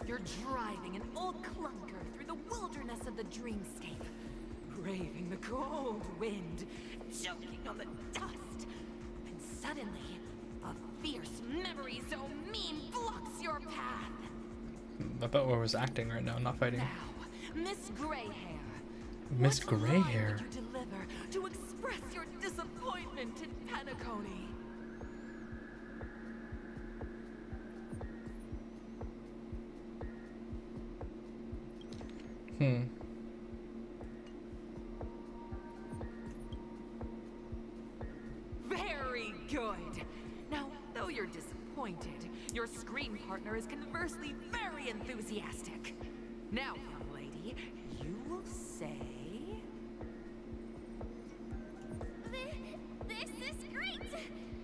You're driving an old clunker through the wilderness of the dreamscape, braving the cold wind, choking on the dust, and suddenly, a fierce memory zone meme blocks your path. I thought I was acting right now, not fighting. Now, Miss Greyhair. Miss What line Greyhair. would you deliver to express your disappointment in Penacony? Very good. Now, though you're disappointed, your screen partner is conversely very enthusiastic. Now, young lady, you will say... This is great!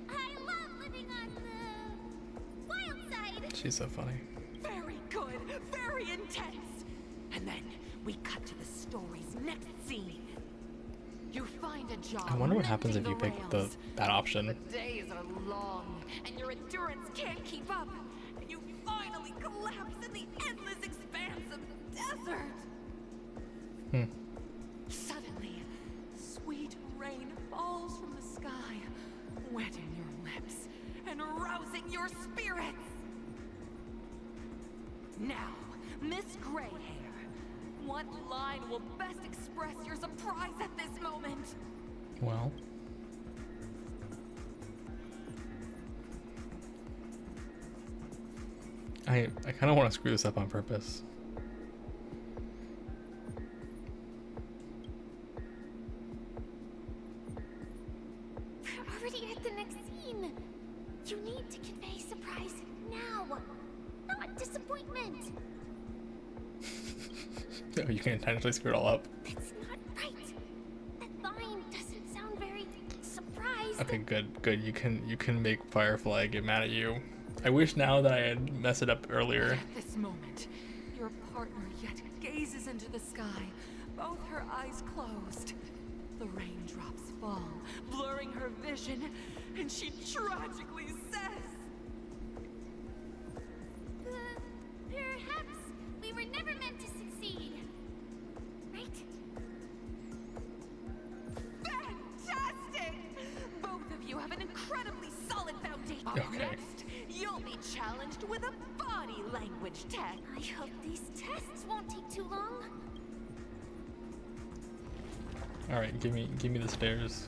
I love living on the wild side! She's so funny. Very good, very intense. And then we cut to the story's next scene. You find a job. I wonder what happens if mending you pick that option. The days are long, and your endurance can't keep up. And you finally collapse in the endless expanse of desert. Suddenly, sweet rain falls from the sky, wetting your lips and rousing your spirits. Now, Miss Greyhair, what line will best express your surprise at this moment? Well, I kind of want to screw this up on purpose. We're already at the next scene. You need to convey surprise now, not disappointment. No, you can intentionally screw it all up. That's not right. That line doesn't sound very surprised. Okay, good. You can make Firefly get mad at you. I wish now that I had messed it up earlier. At this moment, your partner yet gazes into the sky, both her eyes closed. The raindrops fall, blurring her vision, and she tragically says, Perhaps we were never meant to succeed. Right? Fantastic! Both of you have an incredibly solid foundation. Okay. Next, you'll be challenged with a body language test. I hope these tests won't take too long. All right, give me the stairs.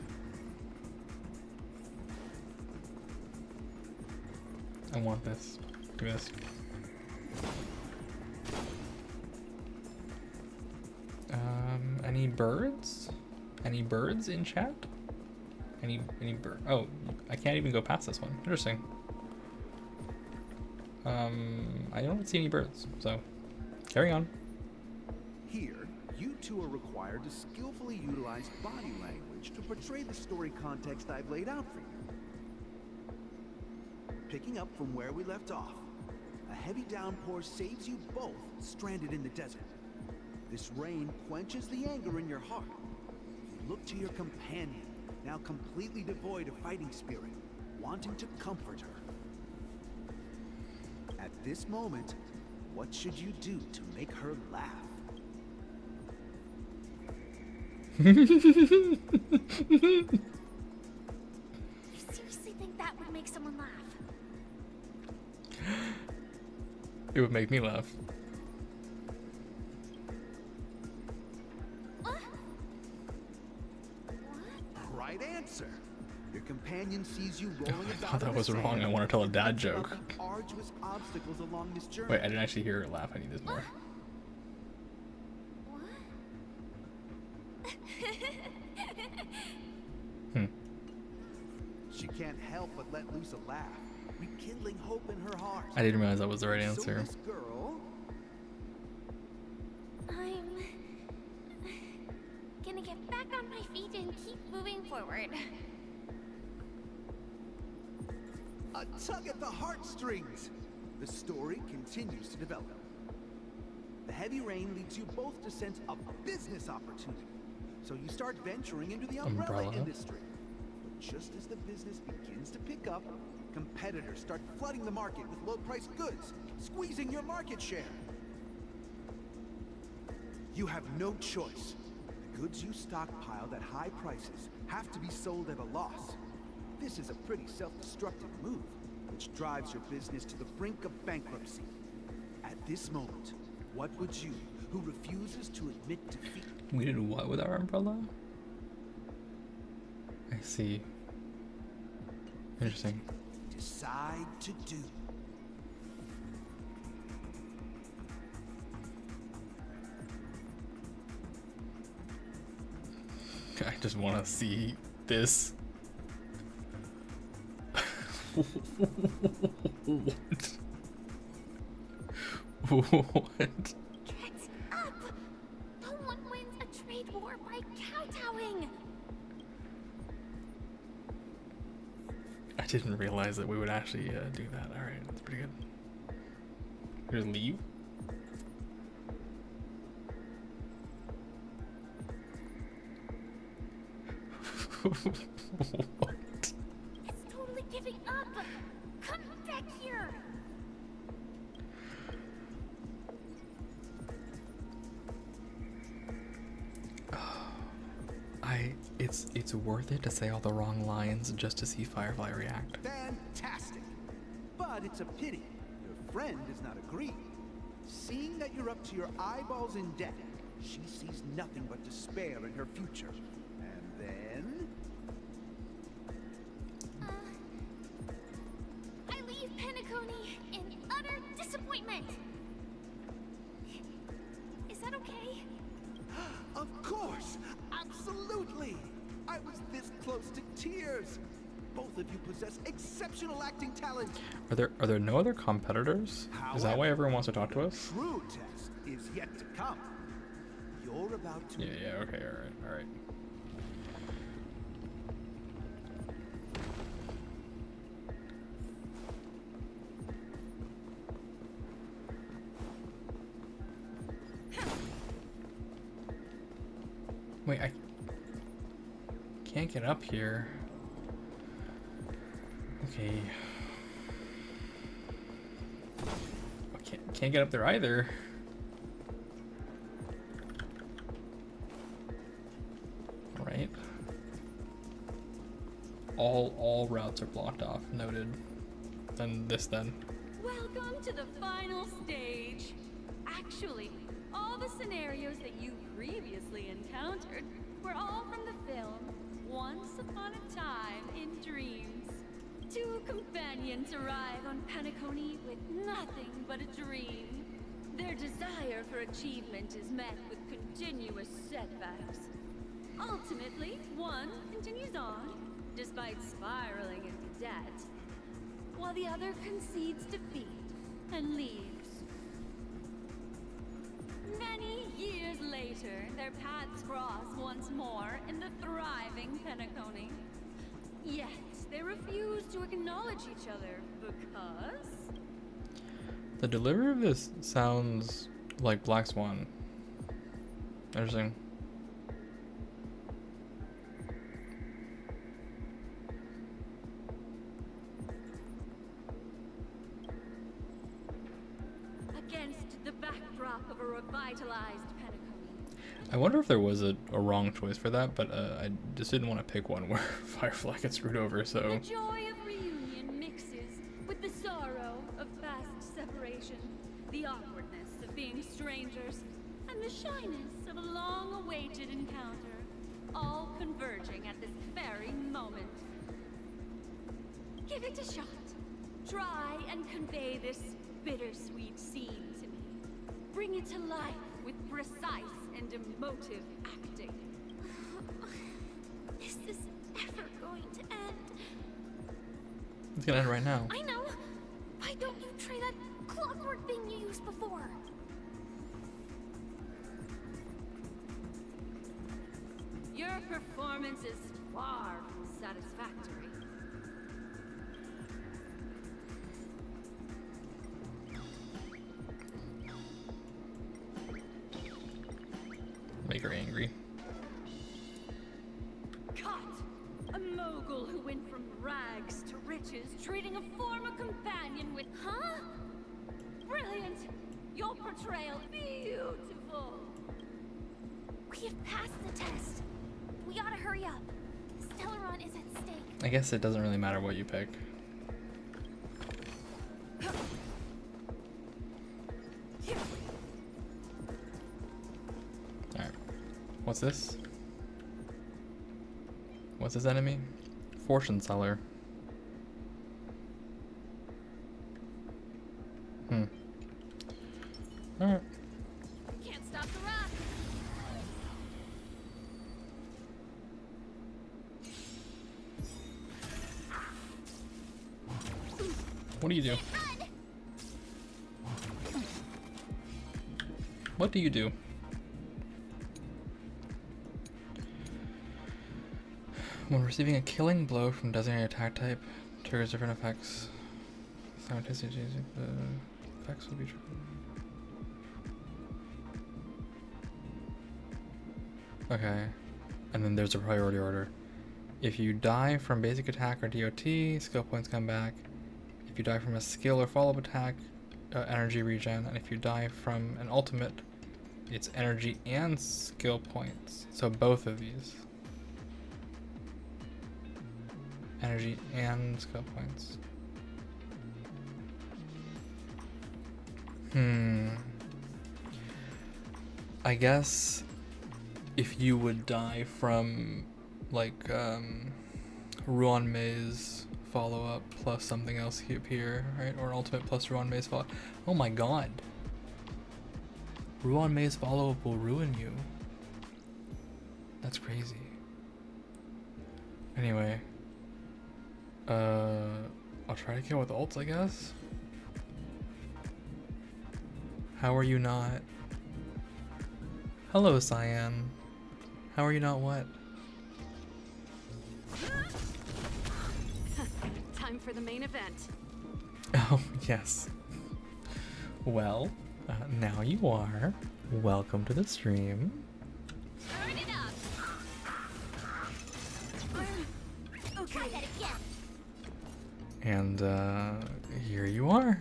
I want this. Give me this. Any birds? Any birds in chat? Any bird? Oh, I can't even go past this one. Interesting. I don't see any birds, so carry on. Here, you two are required to skillfully utilize body language to portray the story context I've laid out for you. Picking up from where we left off, a heavy downpour saves you both stranded in the desert. This rain quenches the anger in your heart. You look to your companion, now completely devoid of fighting spirit, wanting to comfort her. At this moment, what should you do to make her laugh? You seriously think that would make someone laugh? It would make me laugh. Right answer. Your companion sees you rolling I about thought that in the was wrong. sand I want to tell a and dad thinks about joke. the arduous obstacles along this journey. Wait, I didn't actually hear her laugh. I need this more. She can't help but let loose a laugh, rekindling hope in her heart. I didn't realize that was the right So answer. this girl, I'm gonna get back on my feet and keep moving forward. a tug at the heartstrings. The story continues to develop. The heavy rain leads you both to sense a business opportunity. So you start venturing into the umbrella industry. But just as the business begins to pick up, competitors start flooding the market with low-priced goods, squeezing your market share. You have no choice. The goods you stockpiled at high prices have to be sold at a loss. This is a pretty self-destructive move, which drives your business to the brink of bankruptcy. At this moment, what would you, who refuses to admit defeat? We did what with our umbrella? I see. Interesting. Decide to do? I just want to see this. What? What? Get up! No one wins a trade war by kowtowing! I didn't realize that we would actually do that. Alright, that's pretty good. Just leave? What? It's totally giving up! Come back here! It's worth it to say all the wrong lines just to see Firefly react. Fantastic! But it's a pity your friend does not agree. Seeing that you're up to your eyeballs in debt, she sees nothing but despair in her future. And then... I leave Penacony in utter disappointment! Is that okay? Of course! Absolutely! I was this close to tears! Both of you possess exceptional acting talent! Are there no other competitors? Is that why everyone wants to talk to us? True test is yet to come. You're about to... Yeah, okay, alright. Wait, I can't get up here. Okay. I can't get up there either. Right. All routes are blocked off. Noted. Then this then. Welcome to the final stage. Actually, all the scenarios that you previously encountered were all from the film Once Upon a Time in Dreams. Two companions arrive on Penacony with nothing but a dream. Their desire for achievement is met with continuous setbacks. Ultimately, one continues on, despite spiraling into debt, while the other concedes defeat and leaves. Many years later, their paths cross once more in the thriving Penacony. Yet, they refuse to acknowledge each other because... The delivery of this sounds like Black Swan. Interesting. Against the backdrop of a revitalized Penacony. I wonder if there was a wrong choice for that, but I just didn't want to pick one where Firefly gets screwed over, so... The joy of reunion mixes with the sorrow of past separation. shyness of a long-awaited encounter, all converging at this very moment. Give it a shot. Try and convey this bittersweet scene to me. Bring it to life with precise and emotive acting. Is this ever going to end? It's gonna end right now. I know. Why don't you try that clockwork thing you used before? Your performance is far from satisfactory. Make her angry. Cut! A mogul who went from rags to riches, treating a former companion with... Huh? Brilliant! Your portrayal beautiful! We have passed the test. We ought to hurry up. Stellaron is at stake. I guess it doesn't really matter what you pick. Alright. What's this? What's his enemy? Fortune Seller. Alright. Can't stop the rock. What do you do? What do you do? When receiving a killing blow from designated attack type, triggers different effects. Simultaneously, the effects will be triggered. Okay, and then there's a priority order. If you die from basic attack or DOT, skill points come back. If you die from a skill or follow-up attack, energy regen. And if you die from an ultimate, it's energy and skill points. So both of these. Energy and skill points. I guess if you would die from like Ruan Mei's follow-up plus something else here, right? Or an ultimate plus Ruan Mei's follow-up. Oh my god. Ruan Mei's follow-up will ruin you. That's crazy. Anyway. I'll try to kill with ults, I guess. How are you not? Hello, Cyan. How are you not what? Time for the main event. Oh, yes. Well, now you are. Welcome to the stream. Turn it up. Okay. Try that again. And here you are.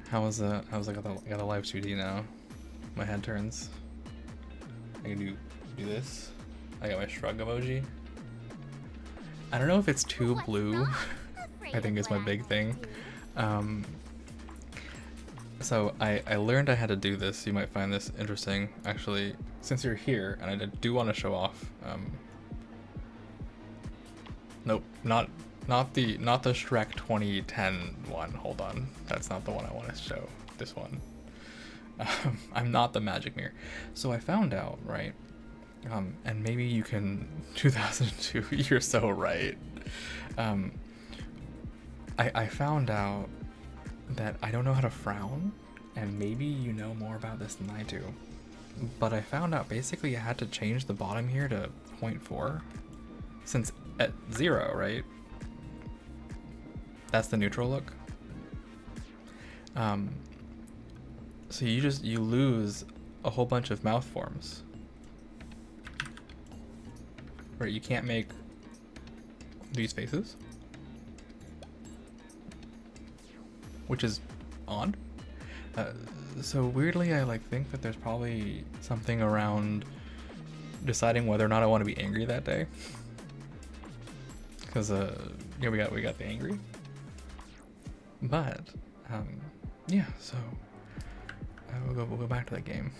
How's I got a live 2D now. My head turns. I can do this. I got my shrug emoji. I don't know if it's too blue. I think it's my big thing. So I learned I had to do this. You might find this interesting, actually, since you're here, and I do want to show off. Nope, not the Shrek 2010 one. Hold on, that's not the one I want to show. This one. I'm not the magic mirror. So I found out, right? And maybe you can 2002. You're so right. I found out that I don't know how to frown, and maybe you know more about this than I do. But I found out basically I had to change the bottom here to 0.4, since at 0, right? That's the neutral look. So you lose a whole bunch of mouth forms. Right, you can't make these faces, which is odd. So weirdly, I think that there's probably something around deciding whether or not I want to be angry that day. Because yeah, we got the angry. But yeah, so we'll go back to the game.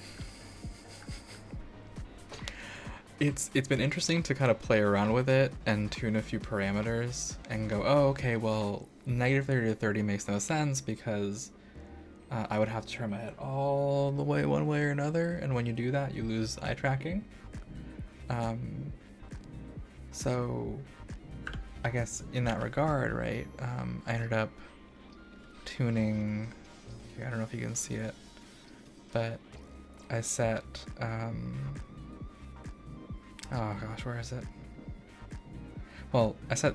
It's been interesting to kind of play around with it and tune a few parameters and go, oh, okay, well, -30 to 30 makes no sense because I would have to turn my head all the way one way or another, and when you do that, you lose eye tracking. So I guess in that regard, right, I ended up tuning, I don't know if you can see it, but I set, oh gosh, where is it? Well, I set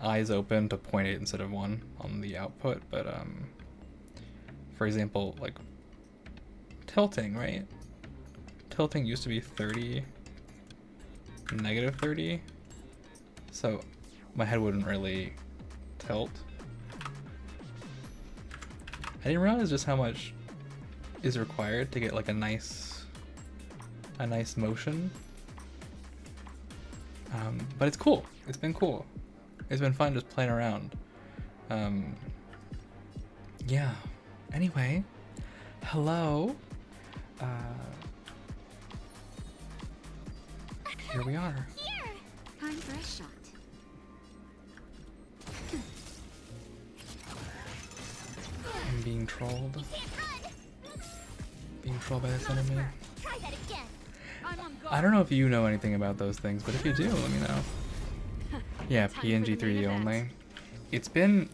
eyes open to 0.8 instead of 1 on the output, but for example, like tilting, right? Tilting used to be 30, -30, so my head wouldn't really tilt. I didn't realize just how much is required to get like a nice motion. But it's cool. It's been cool. It's been fun just playing around. Yeah. Anyway, hello. Here we are. Here! Time for a shot. I'm being trolled. Being trolled by this enemy. Try that again. I don't know if you know anything about those things, but if you do, let me know. Yeah, PNG 3D only. It's been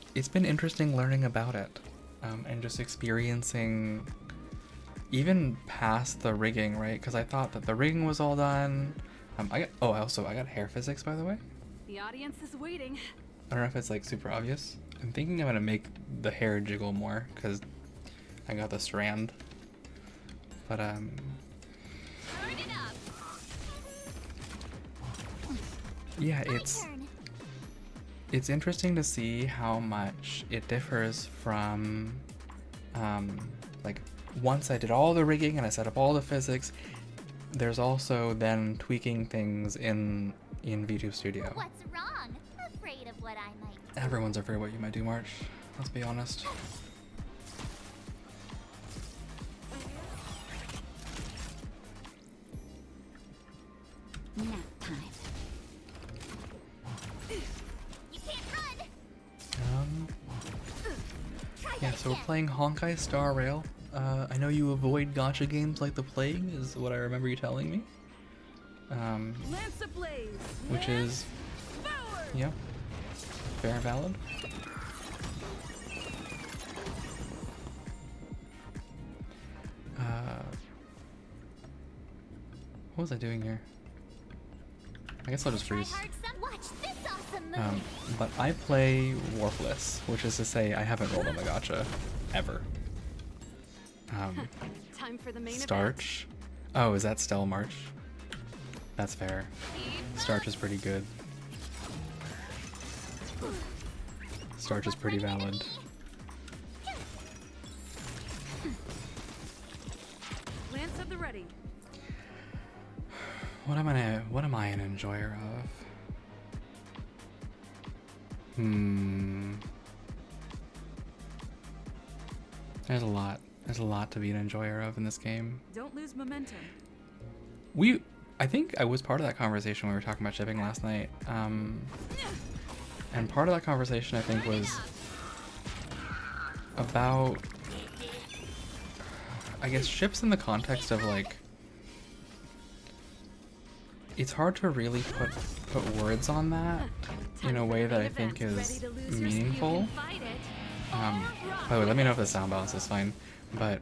interesting learning about it, and just experiencing even past the rigging, right? Because I thought that the rigging was all done. I got hair physics, by the way. The audience is waiting. I don't know if it's like super obvious. I'm thinking I'm gonna make the hair jiggle more because I got the strand. But yeah, it's interesting to see how much it differs from like once I did all the rigging and I set up all the physics, there's also then tweaking things in VTube Studio. What's wrong? Afraid of what I might do. Everyone's afraid of what you might do, March. Let's be honest. Nap time. You can't run. Yeah, so we're playing Honkai Star Rail. I know you avoid gacha games like the plague, is what I remember you telling me. Which is, yeah, fair and valid. What was I doing here? I guess I'll just freeze. But I play Warpless, which is to say I haven't rolled on the gacha ever. Time for the main Starch. Oh, is that Stell March? That's fair. Starch is pretty good. Starch is pretty valid. Lance at the ready. What am I an enjoyer of? There's a lot to be an enjoyer of in this game. Don't lose momentum. I think I was part of that conversation when we were talking about shipping last night. And part of that conversation I think was about, I guess, ships in the context of like, it's hard to really put words on that in a way that I think is meaningful. By the way, let me know if the sound balance is fine, but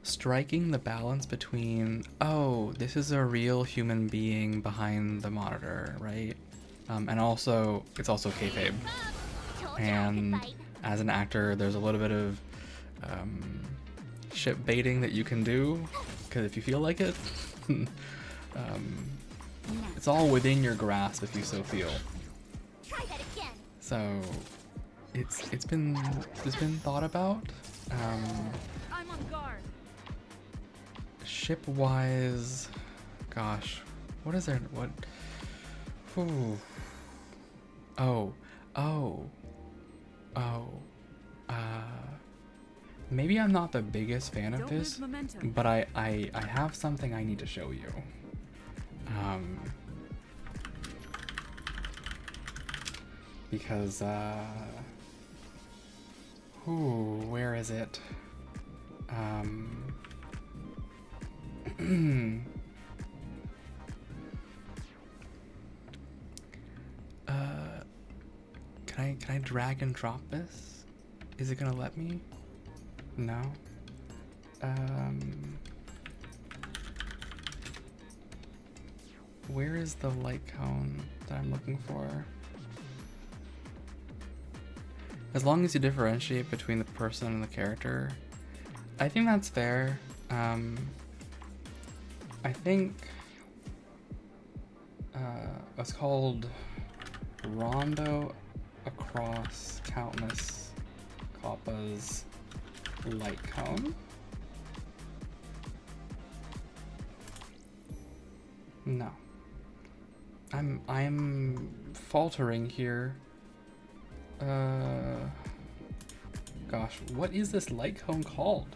striking the balance between, oh, this is a real human being behind the monitor, right? And also, it's also kayfabe. And as an actor, there's a little bit of ship baiting that you can do, because if you feel like it, it's all within your grasp if you so feel. So it's been thought about. I'm on guard. Ship wise, gosh, what is there? What? Ooh. Oh. Maybe I'm not the biggest fan of Don't this, lose momentum. but I have something I need to show you. Because, ooh, where is it? Can I drag and drop this? Is it gonna let me? No. Where is the light cone that I'm looking for? As long as you differentiate between the person and the character, I think that's fair. I think it's called Rondo Across Countless Kappa's Light Cone. No. I'm faltering here. Gosh, what is this light cone called?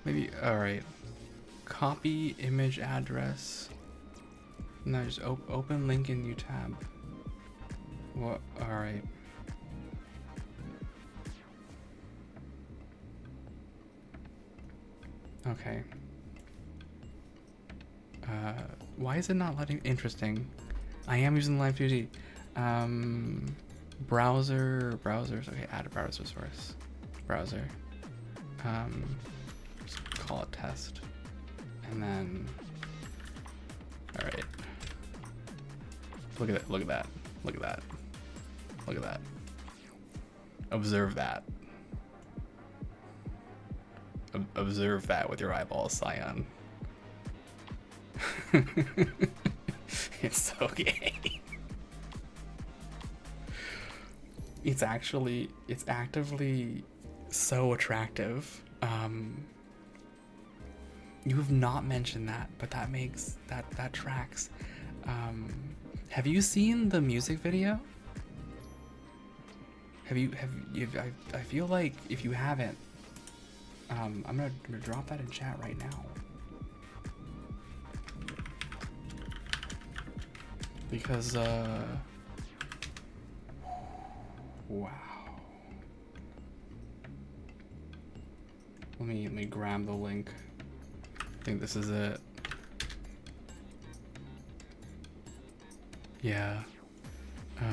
Maybe, alright. Copy image address. No, just open link in new tab. What? Alright. Okay. Why is it not letting? Interesting. I am using Live 2D. Browsers. Okay, add a browser source. Browser. Just call it test. And then. Alright. Look at that. Look at that. Look at that. Look at that. Observe that. Observe that with your eyeballs, Scion. It's so gay. It's actively so attractive. You have not mentioned that, but that tracks. Have you seen the music video? I feel like if you haven't, I'm gonna drop that in chat right now. Because, wow. Let me grab the link. I think this is it. Yeah. I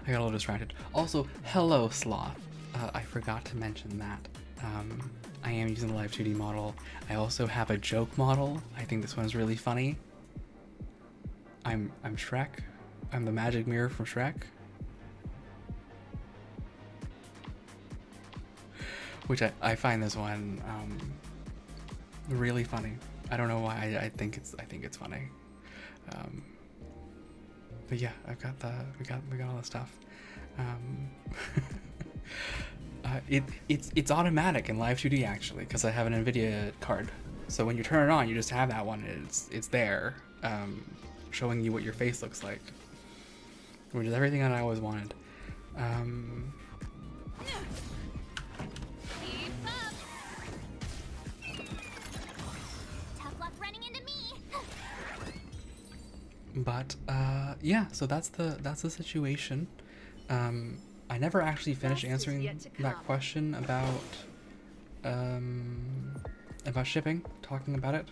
got a little distracted. Also, hello, Sloth. I forgot to mention that. I am using the Live 2D model. I also have a joke model. I think this one's really funny. I'm Shrek. I'm the magic mirror from Shrek. Which I find this one really funny. I don't know why. I think it's funny. But yeah, we got all the stuff. It's automatic in Live 2D actually, because I have an NVIDIA card. So when you turn it on, you just have that one. It's there, showing you what your face looks like, which is everything that I always wanted. But yeah, so that's the situation. I never actually finished answering that question about shipping, talking about it.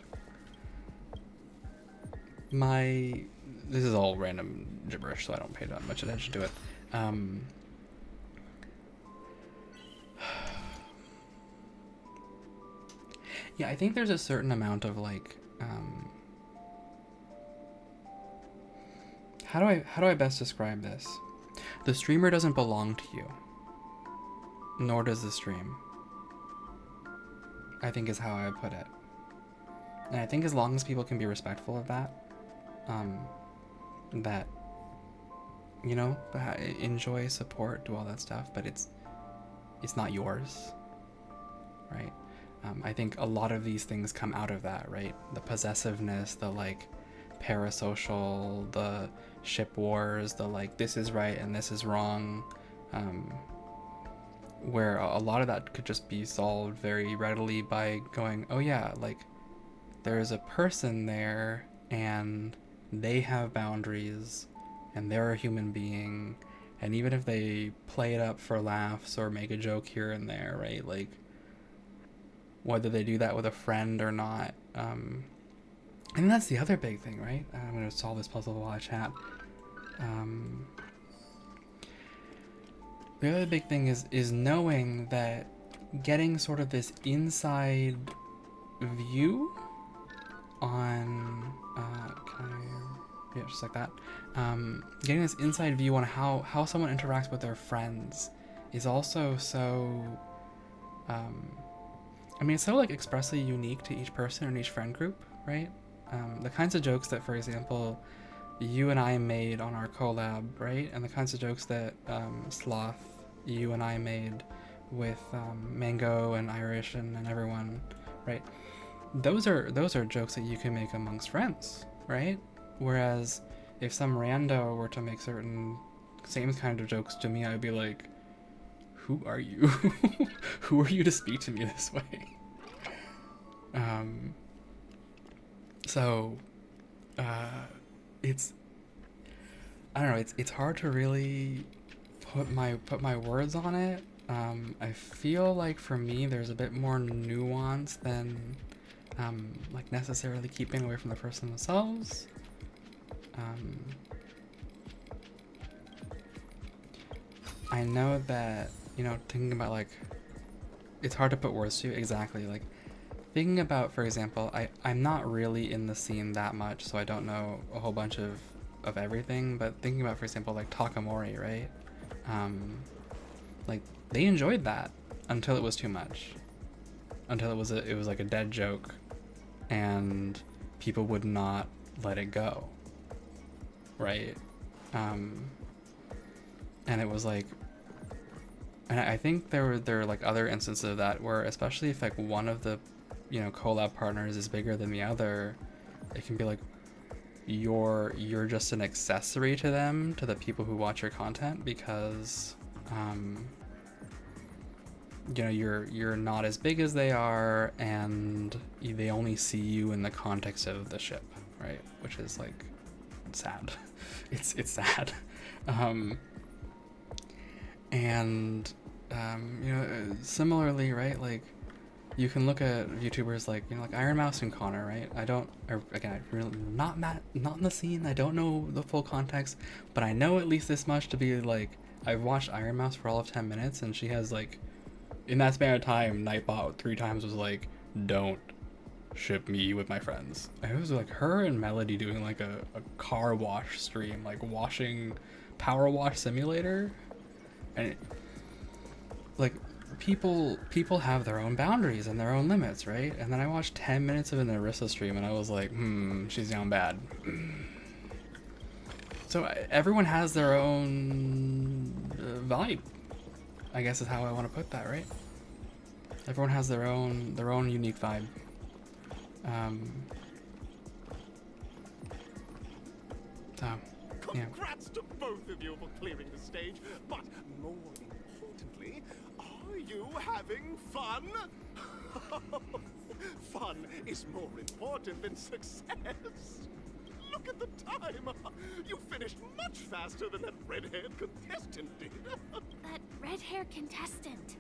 This is all random gibberish, so I don't pay that much attention to it. Yeah, I think there's a certain amount of like, how do I best describe this? The streamer doesn't belong to you, nor does the stream, I think is how I would put it. And I think as long as people can be respectful of that, that, you know, enjoy, support, do all that stuff, but it's not yours, right? I think a lot of these things come out of that, right? The possessiveness, the like parasocial, the ship wars, the like this is right and this is wrong, where a lot of that could just be solved very readily by going, oh yeah, like there's a person there and they have boundaries and they're a human being, and even if they play it up for laughs or make a joke here and there, right, like whether they do that with a friend or not, and that's the other big thing, right? I'm gonna solve this puzzle while I chat. The other big thing is knowing that getting sort of this inside view on, yeah, just like that. Getting this inside view on how someone interacts with their friends is also so, I mean, it's so like expressly unique to each person and each friend group, right? The kinds of jokes that, for example, you and I made on our collab, right? And the kinds of jokes that Sloth, you and I made with Mango and Irish and everyone, right? Those are jokes that you can make amongst friends, right? Whereas if some rando were to make certain same kind of jokes to me, I'd be like, who are you? Who are you to speak to me this way? So it's, I don't know, it's hard to really put my words on it. I feel like for me there's a bit more nuance than like necessarily keeping away from the person themselves. I know that, you know, thinking about like, it's hard to put words to exactly, like thinking about, for example, I'm not really in the scene that much, so I don't know a whole bunch of everything, but thinking about, for example, like Takamori, right? Like they enjoyed that until it was too much, until it was like a dead joke and people would not let it go, right? And it was like, and I think there were like other instances of that where, especially if like one of the, you know, collab partners is bigger than the other, it can be like you're just an accessory to them, to the people who watch your content, because you know, you're not as big as they are, and they only see you in the context of the ship, right? Which is like sad. It's sad. And you know, similarly, right, like you can look at YouTubers like, you know, like Iron Mouse and Connor, right? I really not in the scene. I don't know the full context, but I know at least this much to be like, I've watched Iron Mouse for all of 10 minutes, and she has like, in that span of time, Nightbot 3 times was like, don't ship me with my friends. And it was like her and Melody doing like a car wash stream, like washing Power Wash Simulator, and like people have their own boundaries and their own limits, right? And then I watched 10 minutes of an Arissa stream and I was like, she's down bad. So everyone has their own vibe, I guess is how I want to put that, right? Everyone has their own unique vibe. So, yeah. Congrats to both of you for clearing the stage, but more importantly, are you having fun? Fun is more important than success. Look at the time. You finished much faster than that red-haired contestant did. That red-haired contestant?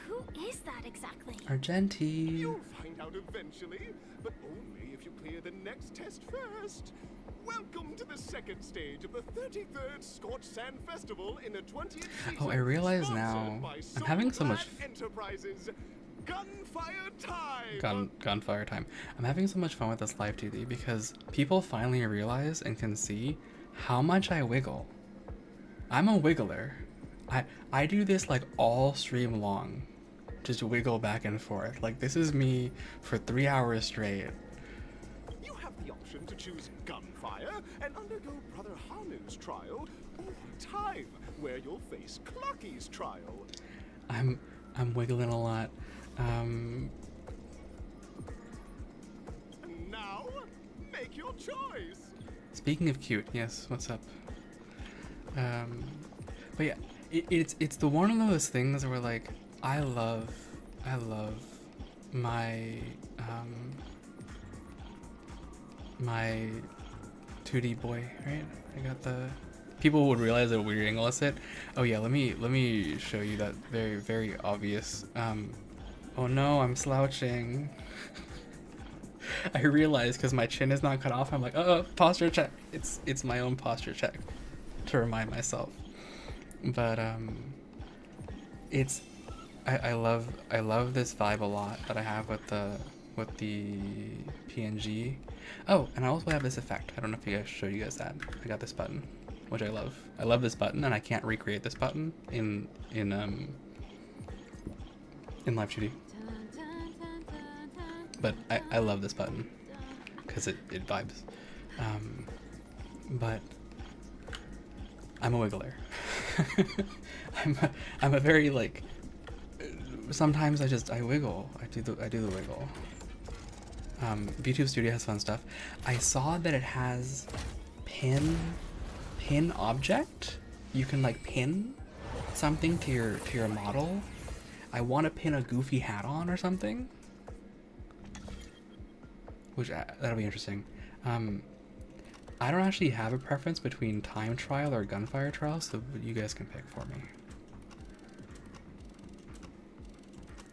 Who is that exactly? Argenti. You'll find out eventually, but only if you clear the next test first. Welcome to the second stage of the 33rd Scorched Sand Festival in the 20th season. Oh, I realize now, I'm having so much Enterprises. Gunfire time! Gunfire time. I'm having so much fun with this live TV because people finally realize and can see how much I wiggle. I'm a wiggler. I do this like all stream long. Just wiggle back and forth. Like this is me for 3 hours straight. You have the option to choose Gunfire and undergo Brother Hanu's trial, or Time, where you'll face Clucky's trial. I'm wiggling a lot. Now, make your choice. Speaking of cute, yes, what's up? But yeah, it's the one of those things where like I love my my 2D boy, right? I got the people would realize that weird angle is it. Oh yeah, let me show you that very obvious. Oh no, I'm slouching. I realized because my chin is not cut off. I'm like, posture check. It's my own posture check to remind myself. But it's I love this vibe a lot that I have with the PNG. Oh, and I also have this effect. I don't know if you guys showed you guys that. I got this button, which I love. I love this button, and I can't recreate this button in Live 2D. But I love this button because it vibes. But I'm a wiggler. I'm a very like. Sometimes I wiggle. I do the wiggle. VTube Studio has fun stuff. I saw that it has pin object. You can like pin something to your model. I want to pin a goofy hat on or something. Which that'll be interesting. I don't actually have a preference between time trial or gunfire trial, so you guys can pick for me.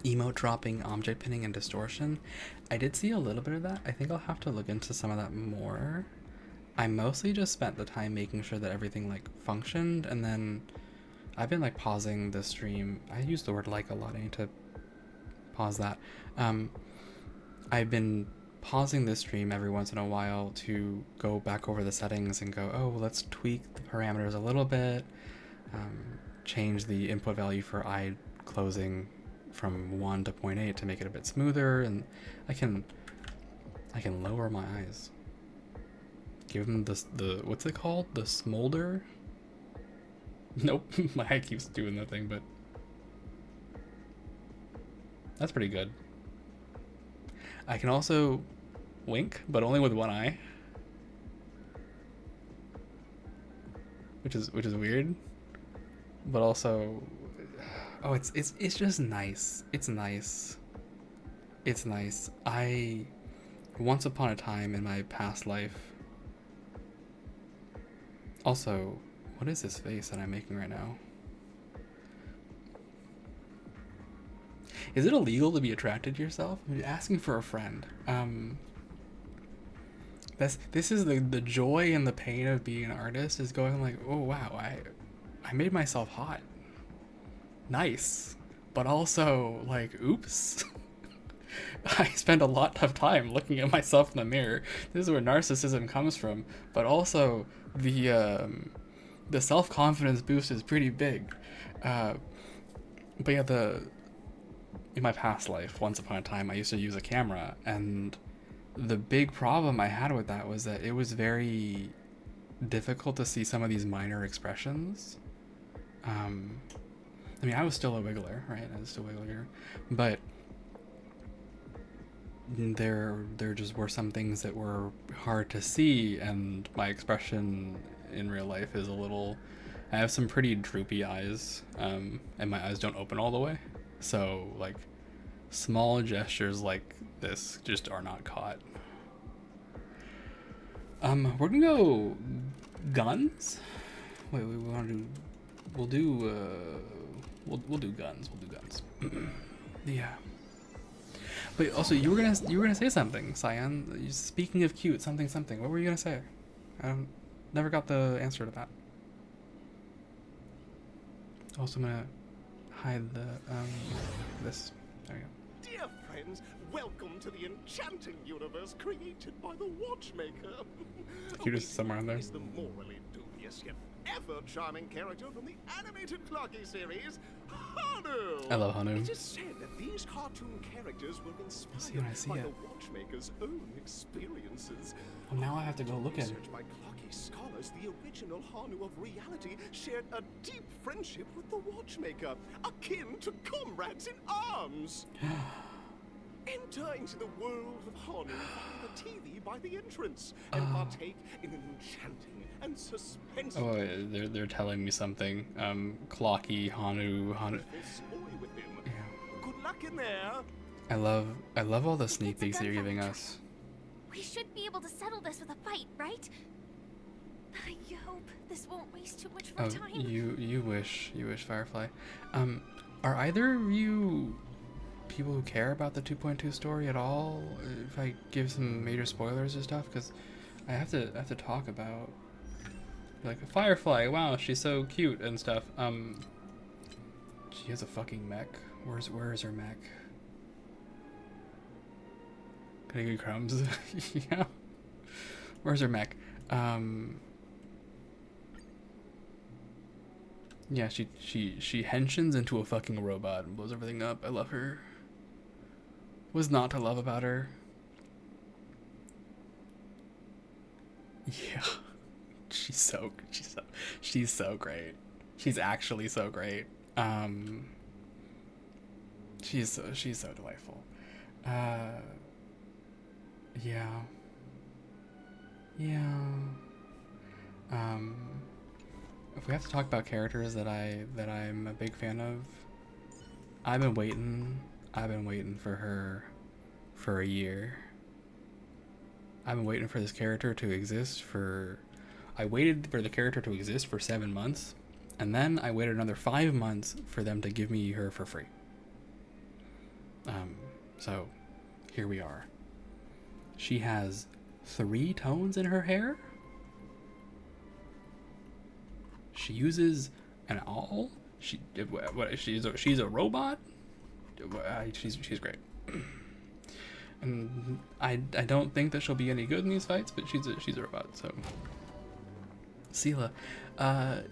Emote dropping, object pinning, and distortion. I did see a little bit of that. I think I'll have to look into some of that more. I mostly just spent the time making sure that everything like functioned, and then I've been like pausing the stream. I use the word like a lot. I need to pause that. I've been pausing this stream every once in a while to go back over the settings and go, oh, let's tweak the parameters a little bit, change the input value for eye closing from 1 to 0.8 to make it a bit smoother, and I can lower my eyes. Give them the what's it called? The smolder? Nope, my eye keeps doing the thing, but that's pretty good. I can also wink, but only with one eye, which is weird, but also, oh, it's just nice. It's nice. It's nice. I once upon a time in my past life. Also, what is this face that I'm making right now? Is it illegal to be attracted to yourself? You're asking for a friend. This is the joy and the pain of being an artist, is going like, oh wow, I made myself hot. Nice. But also like, oops. I spend a lot of time looking at myself in the mirror. This is where narcissism comes from. But also the self-confidence boost is pretty big. But yeah, in my past life, once upon a time, I used to use a camera, and the big problem I had with that was that it was very difficult to see some of these minor expressions. I mean, I was still a wiggler, right? I was still a wiggler, but there just were some things that were hard to see, and my expression in real life is a little. I have some pretty droopy eyes, and my eyes don't open all the way. So, like, small gestures like this just are not caught. We're gonna go guns. Wait, we want to do. We'll do guns. We'll do guns. Yeah. Wait. Also, you were gonna say something, Cyan. Speaking of cute, something. What were you gonna say? I never got the answer to that. Also, I'm gonna hide the this. There you go. Dear friends, welcome to the enchanting universe created by the Watchmaker. Cutest somewhere in there. Is the morally dubious yet ever charming character from the animated Clocky series, Hanu. I love Hanu. It is said that these cartoon characters were inspired by the Watchmaker's own experiences. Well, now I have to go look at it. Research by Clocky scholars, the original Hanu of reality shared a deep friendship with the Watchmaker, akin to comrades in arms. Enter into the world of Hanu via the TV by the entrance and partake in an enchanting and suspenseful. Oh, they're telling me something. Clocky, Hanu. With him. Yeah. Good luck in there. I love all the sneak peeks that you're giving us. We should be able to settle this with a fight, right? I hope this won't waste too much of our time. You wish, Firefly. Are either of you people who care about the 2.2 story at all? If I give some major spoilers or stuff, because I have to talk about like Firefly. Wow, she's so cute and stuff. She has a fucking mech. Where is her mech? Can I give you crumbs? Yeah. Where's her mech? Yeah, she henshins into a fucking robot and blows everything up. I love her. What's not to love about her? Yeah. She's so great. She's actually so great. She's so delightful. Yeah. If we have to talk about characters that I'm a big fan of, I've been waiting for her for a year. I've been waiting for this character to exist I waited for the character to exist for 7 months, and then I waited another 5 months for them to give me her for free. So here we are. She has 3 tones in her hair. She uses an awl. She's a robot. She's great. And I don't think that she'll be any good in these fights, but she's a robot. So Sela,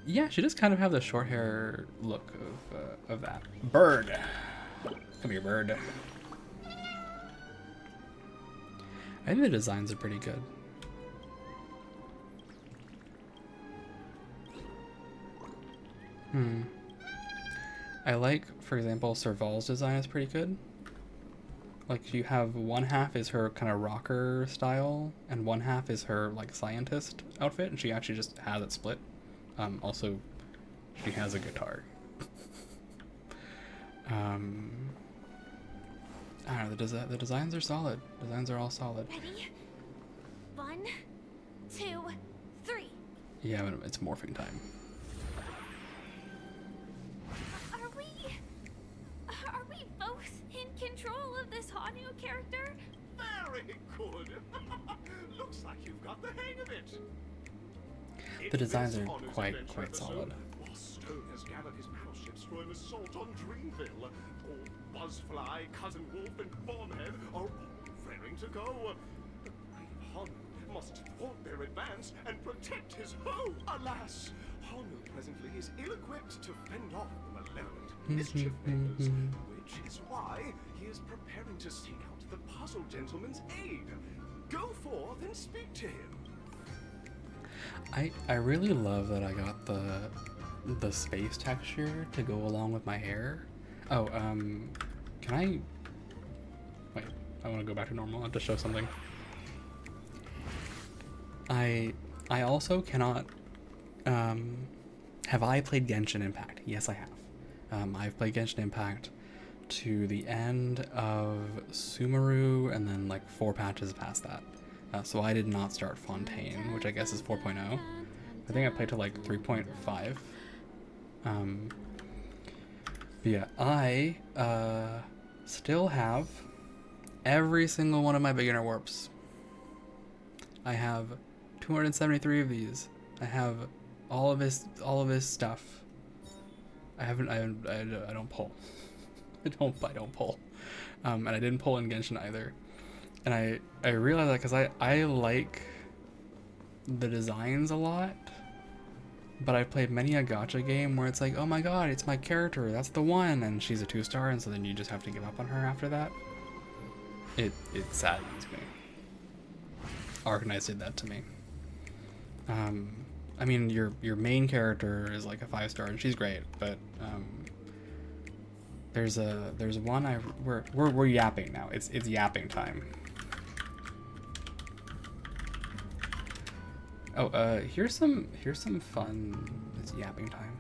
yeah, she does kind of have the short hair look of that. Bird, come here, bird. I think the designs are pretty good. I like, for example, Serval's design is pretty good. Like, you have one half is her kind of rocker style, and one half is her, like, scientist outfit, and she actually just has it split. Also, she has a guitar. I don't know, the designs are solid. Designs are all solid. Ready? 1, 2, 3. Yeah, it's morphing time. Are we both in control of this Hanu character? Very good. Looks like you've got the hang of it. The designs are quite solid. While Stone has gathered his battleships for an assault on Dreamville, all Buzzfly, Cousin Wolf, and Bombhead are all raring to go. The brave Hanu must thwart their advance and protect his home. Alas, Hanu presently is ill-equipped to fend off the malevolent mischief makers, which is why he is preparing to seek out the puzzle gentleman's aid. Go forth and speak to him. I really love that I got the space texture to go along with my hair. Oh, can I... Wait, I want to go back to normal. I have to show something. I also cannot... have I played Genshin Impact? Yes, I have. I've played Genshin Impact to the end of Sumeru and then like 4 patches past that. So I did not start Fontaine, which I guess is 4.0. I think I played to like 3.5. But yeah, I still have every single one of my beginner warps. I have 273 of these. I have all of his stuff. I don't pull. I don't pull. And I didn't pull in Genshin either. And I realized that because I like the designs a lot, but I've played many a gacha game where it's like, oh my god, it's my character, that's the one, and she's a 2-star, and so then you just have to give up on her after that. It saddens me. Arknights did that to me. I mean, your main character is like a 5-star, and she's great, but There's one we're yapping now. It's yapping time. Oh, here's some fun. It's yapping time.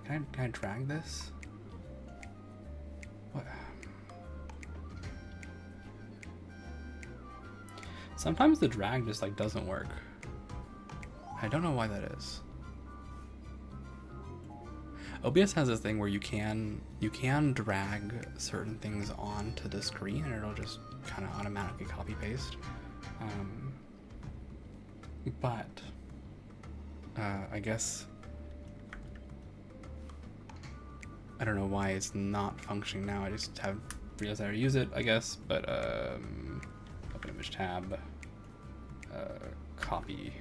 Can I drag this? What? Sometimes the drag just like doesn't work. I don't know why that is. OBS has this thing where you can drag certain things onto the screen and it'll just kind of automatically copy paste. But I guess I don't know why it's not functioning now. I just haven't realized how to use it, I guess. But open image tab, copy,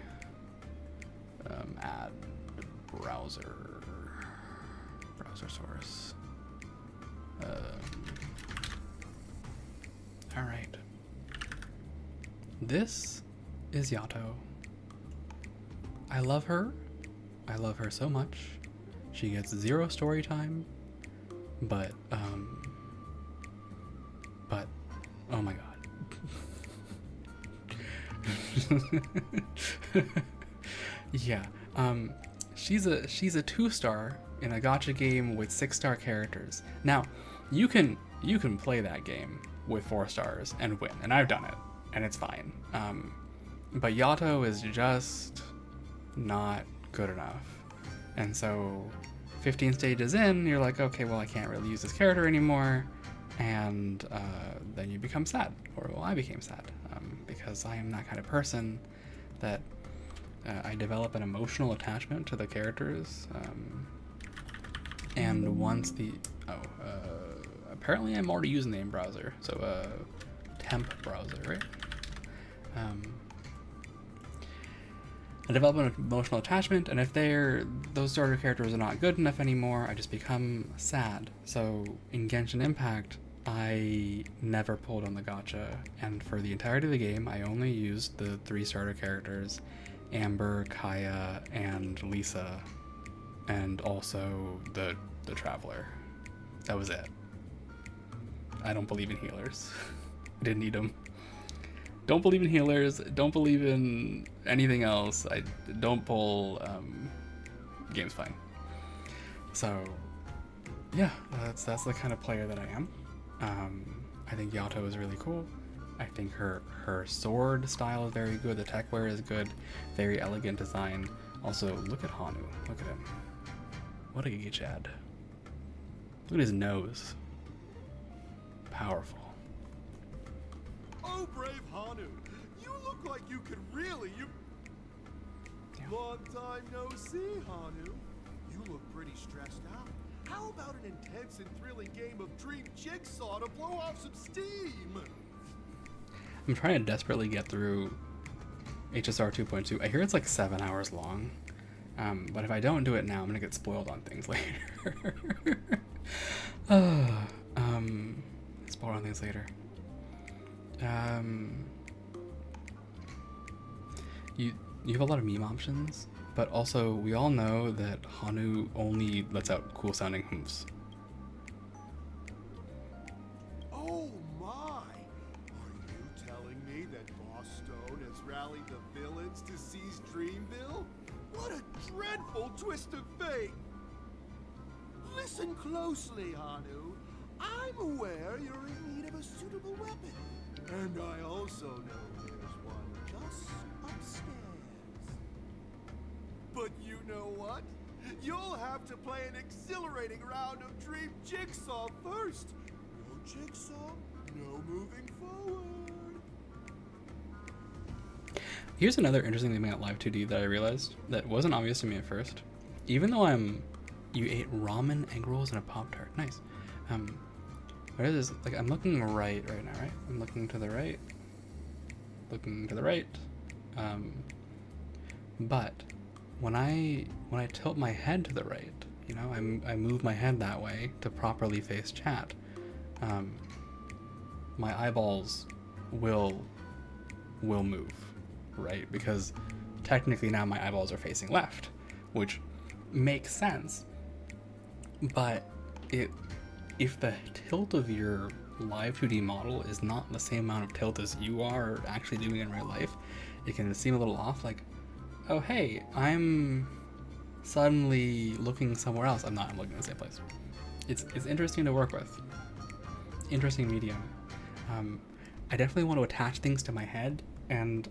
add browser source. All right. This is Yato. I love her. I love her so much. She gets 0 story time, but oh my god. Yeah. She's a 2-star in a gacha game with 6-star characters. Now, you can play that game with 4 stars and win, and I've done it, and it's fine. But Yato is just not good enough. And so 15 stages in, you're like, okay, well, I can't really use this character anymore. And then you become sad, or well, I became sad, because I am that kind of person that I develop an emotional attachment to the characters. And once apparently I'm already using the name browser, so temp browser, right? I develop an emotional attachment, and if those starter characters are not good enough anymore, I just become sad. So in Genshin Impact, I never pulled on the gacha, and for the entirety of the game, I only used the 3 starter characters, Amber, Kaya, and Lisa, and also the Traveler. That was it. I don't believe in healers. I didn't need them. Don't believe in healers. Don't believe in anything else. I don't pull. Game's fine. So, yeah, that's the kind of player that I am. I think Yato is really cool. I think her sword style is very good. The tech wear is good. Very elegant design. Also, look at Hanu. Look at him. What a Giga Chad. Look at his nose. Powerful. Oh, brave Hanu. You look like you could really, Yeah. Long time no see, Hanu. You look pretty stressed out. How about an intense and thrilling game of Dream Jigsaw to blow off some steam? I'm trying to desperately get through HSR 2.2. I hear it's like 7 hours long. But if I don't do it now, I'm gonna get spoiled on things later. Spoiled on things later. You have a lot of meme options, but also we all know that Hanu only lets out cool sounding hooves. Oh my! Are you telling me that Boss Stone has rallied the villains to seize Dreamville? What a dreadful twist of fate! Listen closely, Hanu. I'm aware you're in need of a suitable weapon. And I also know there's one just upstairs. But you know what? You'll have to play an exhilarating round of Dream Jigsaw first. No Jigsaw, no moving forward. Here's another interesting thing about Live 2D that I realized that wasn't obvious to me at first. Even though you ate ramen, egg rolls, and a Pop-Tart. Nice. What is this? Like, I'm looking right now, right? I'm looking to the right. Looking to the right. But when I tilt my head to the right, you know, I move my head that way to properly face chat. My eyeballs will move, right? Because technically now my eyeballs are facing left, which makes sense. But if the tilt of your live 2D model is not the same amount of tilt as you are actually doing in real life, it can seem a little off, like, oh hey, I'm suddenly looking somewhere else. I'm not, I'm looking in the same place. It's interesting to work with. Interesting medium. I definitely want to attach things to my head, and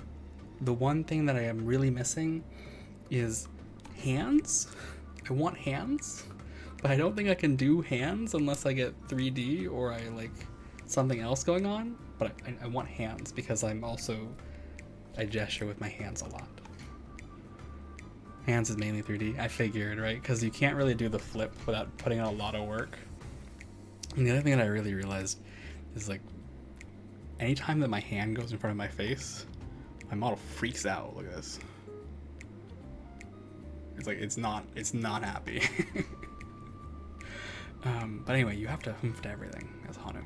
the one thing that I am really missing is hands. I want hands, but I don't think I can do hands unless I get 3D or I like something else going on. But I want hands because I gesture with my hands a lot. Hands is mainly 3D, I figured, right? Because you can't really do the flip without putting in a lot of work. And the other thing that I really realized is, like, anytime that my hand goes in front of my face, my model freaks out. Look at this. It's like, it's not happy. But anyway, you have to humph to everything as Hanu.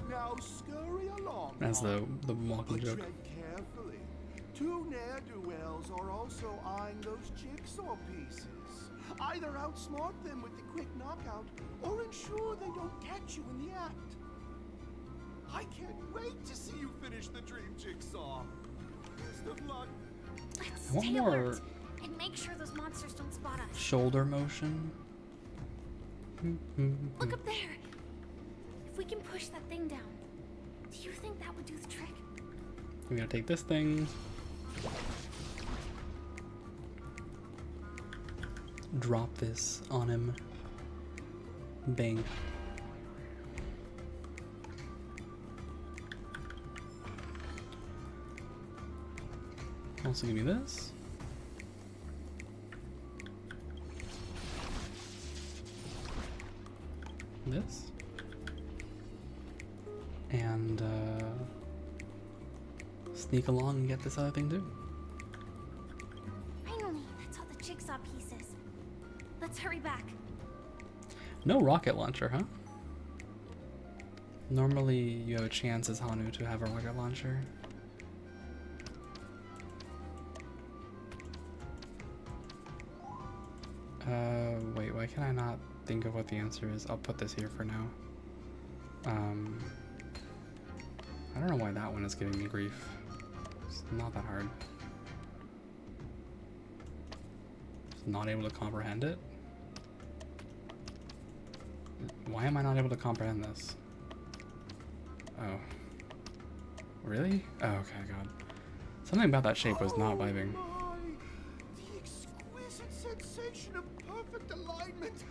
Now scurry along. That's the walking joke. Tread carefully. Two ne'er-do-wells are also eyeing those jigsaw pieces. Either outsmart them with the quick knockout, or ensure they don't catch you in the act. I can't wait to see you finish the dream jigsaw. Best of luck. Let's I want stay more alert and make sure those monsters don't spot us. shoulder motion. Look up there. If we can push that thing down, do you think that would do the trick? I'm gonna take this thing. Drop this on him. Bang. Also give me this. This. And sneak along and get this other thing too. Finally, that's all the jigsaw pieces. Let's hurry back. No rocket launcher, huh? Normally you have a chance as Hanu to have a rocket launcher. Wait, why can I not think of what the answer is? I'll put this here for now. I don't know why that one is giving me grief. It's not that hard. Just not able to comprehend it? Why am I not able to comprehend this? Oh. Really? Oh, okay, God. Something about that shape was not vibing. The exquisite sensation of perfect alignment.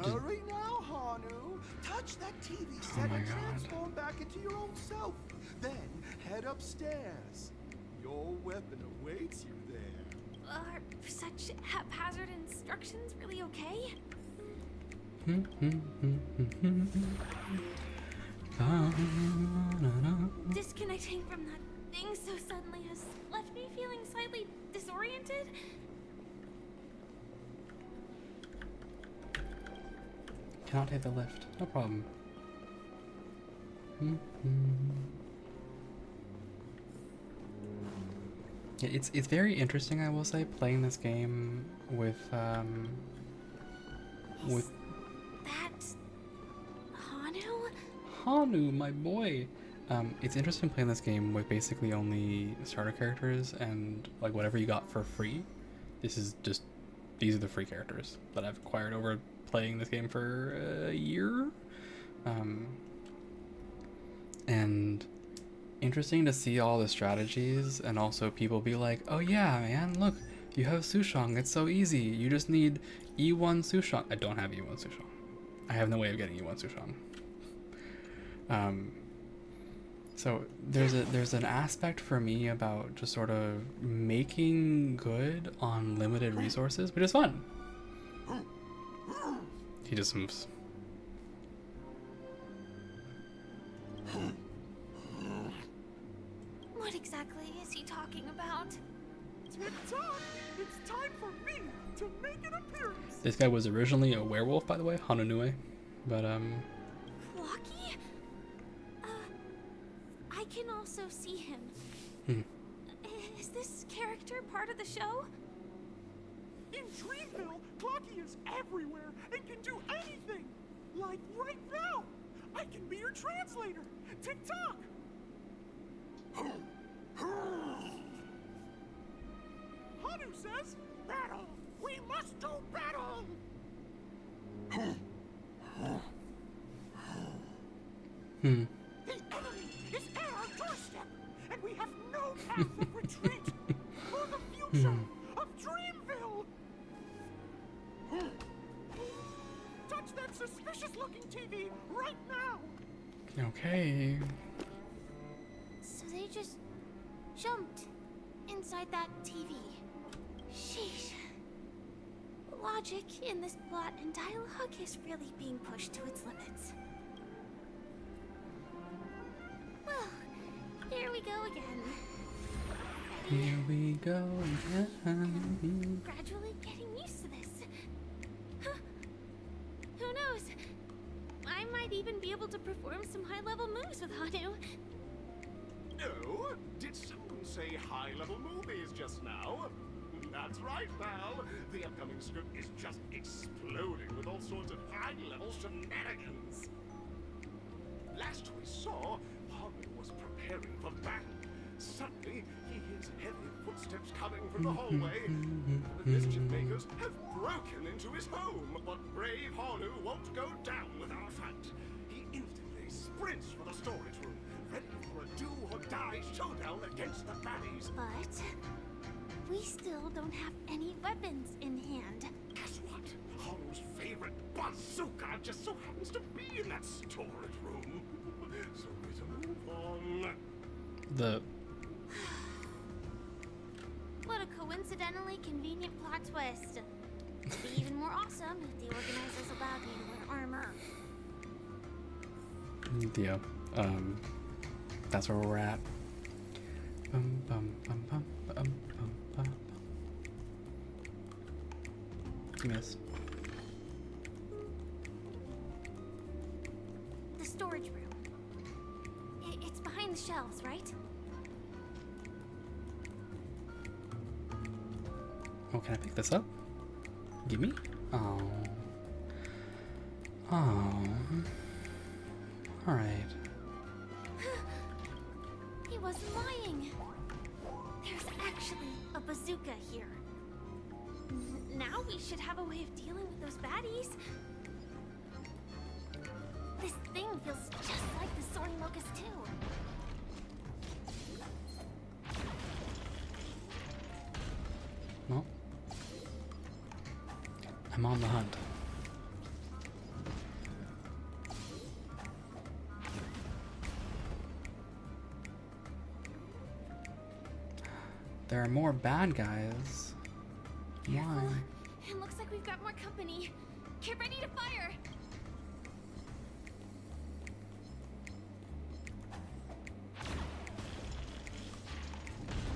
Hurry now, Hanu. Touch that TV set and transform back into your own self. Then head upstairs. Your weapon awaits you there. Are such haphazard instructions really okay? Disconnecting from that thing so suddenly has left me feeling slightly disoriented. Cannot take the lift. No problem. Yeah, it's very interesting, I will say, playing this game with That Hanu? Hanu, my boy. It's interesting playing this game with basically only starter characters and like whatever you got for free. These are the free characters that I've acquired over playing this game for a year. And interesting to see all the strategies and also people be like, oh yeah, man, look, you have Sushong, it's so easy. You just need E1 Sushong. I don't have E1 Sushong. I have no way of getting E1 Sushong. So there's an aspect for me about just sort of making good on limited resources, which is fun. He just moves. What exactly is he talking about? Tick-tock! It's time for me to make an appearance! This guy was originally a werewolf, by the way, Hanunue, but Flocky? I can also see him. Is this character part of the show? In Dreamville, Clocky is everywhere and can do anything. Like right now. I can be your translator. Tick-tock. Hanu says, battle. We must do battle. The enemy is at our doorstep, and we have no path of retreat for the future of Dreamville. Touch that suspicious-looking TV right now. Okay. So they just jumped inside that TV. Sheesh. Logic in this plot and dialogue is really being pushed to its limits. Well, here we go again. Here we go again. Gradually getting used to this. Huh. Who knows? I might even be able to perform some high-level moves with Hanu. Oh, did someone say high-level movies just now? That's right, pal. The upcoming script is just exploding with all sorts of high-level shenanigans. Last we saw, Hanu was preparing for battle. Suddenly, he hears heavy footsteps coming from the hallway. The mischief makers have broken into his home, but brave Hanu won't go down without a fight. He instantly sprints for the storage room, ready for a do-or-die showdown against the baddies. But we still don't have any weapons in hand. Guess what? Hanu's favorite bazooka just so happens to be in that storage room. So we to move on. What a coincidentally convenient plot twist. It'd be even more awesome if the organizers allowed me to wear armor. Yeah, that's where we're at. Bum, bum, bum, bum, bum, bum, bum. Miss. The storage room. It's behind the shelves, right? Oh, can I pick this up? Give me? Oh. Oh. Alright. He wasn't lying. There's actually a bazooka here. Now we should have a way of dealing with those baddies. This thing feels just like the Soaring Locust too. Well, I'm on the hunt. There are more bad guys. Why? It looks like we've got more company. Get ready to fire.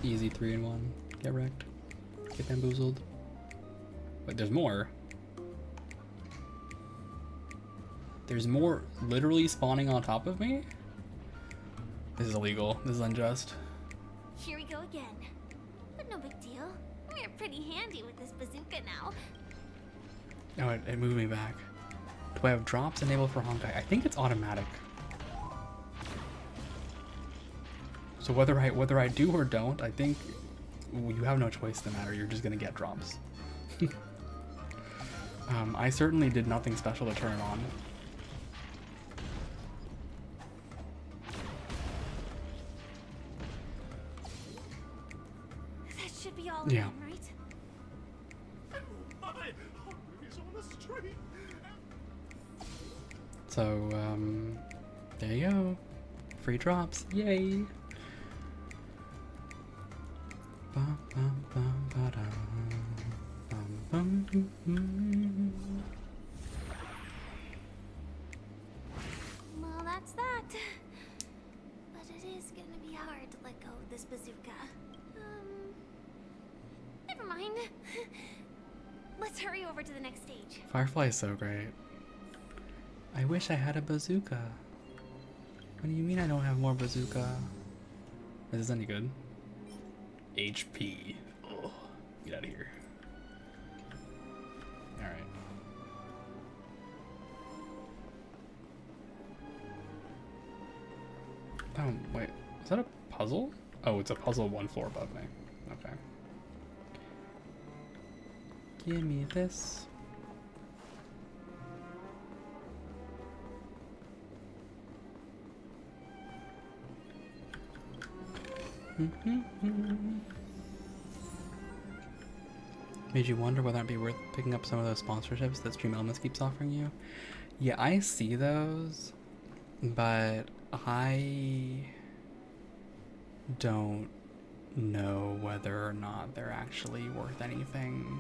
Easy 3-in-1. Get wrecked. Get bamboozled. Wait, there's more. There's more literally spawning on top of me? This is illegal. This is unjust. Here we go again. But no big deal. We're pretty handy with this bazooka now. Oh, it moved me back. Do I have drops enabled for Honkai? I think it's automatic. So whether I do or don't, I think you have no choice in the matter. You're just gonna get drops. I certainly did nothing special to turn it on. That should be all Yeah. of them, right? Oh my! He's on the street. So, there you go. Free drops. Yay! Bum, bum, bum, ba-dum. Bum, bum, doo, doo. Well, that's that. But it is gonna be hard to let go of this bazooka. Never mind. Let's hurry over to the next stage. Firefly is so great. I wish I had a bazooka. What do you mean I don't have more bazooka? Is this any good? HP. Oh, get out of here. Oh, wait. Is that a puzzle? Oh, it's a puzzle one floor above me. Okay. Give me this. Made you wonder whether it'd be worth picking up some of those sponsorships that Stream Elements keeps offering you? Yeah, I see those, but I don't know whether or not they're actually worth anything.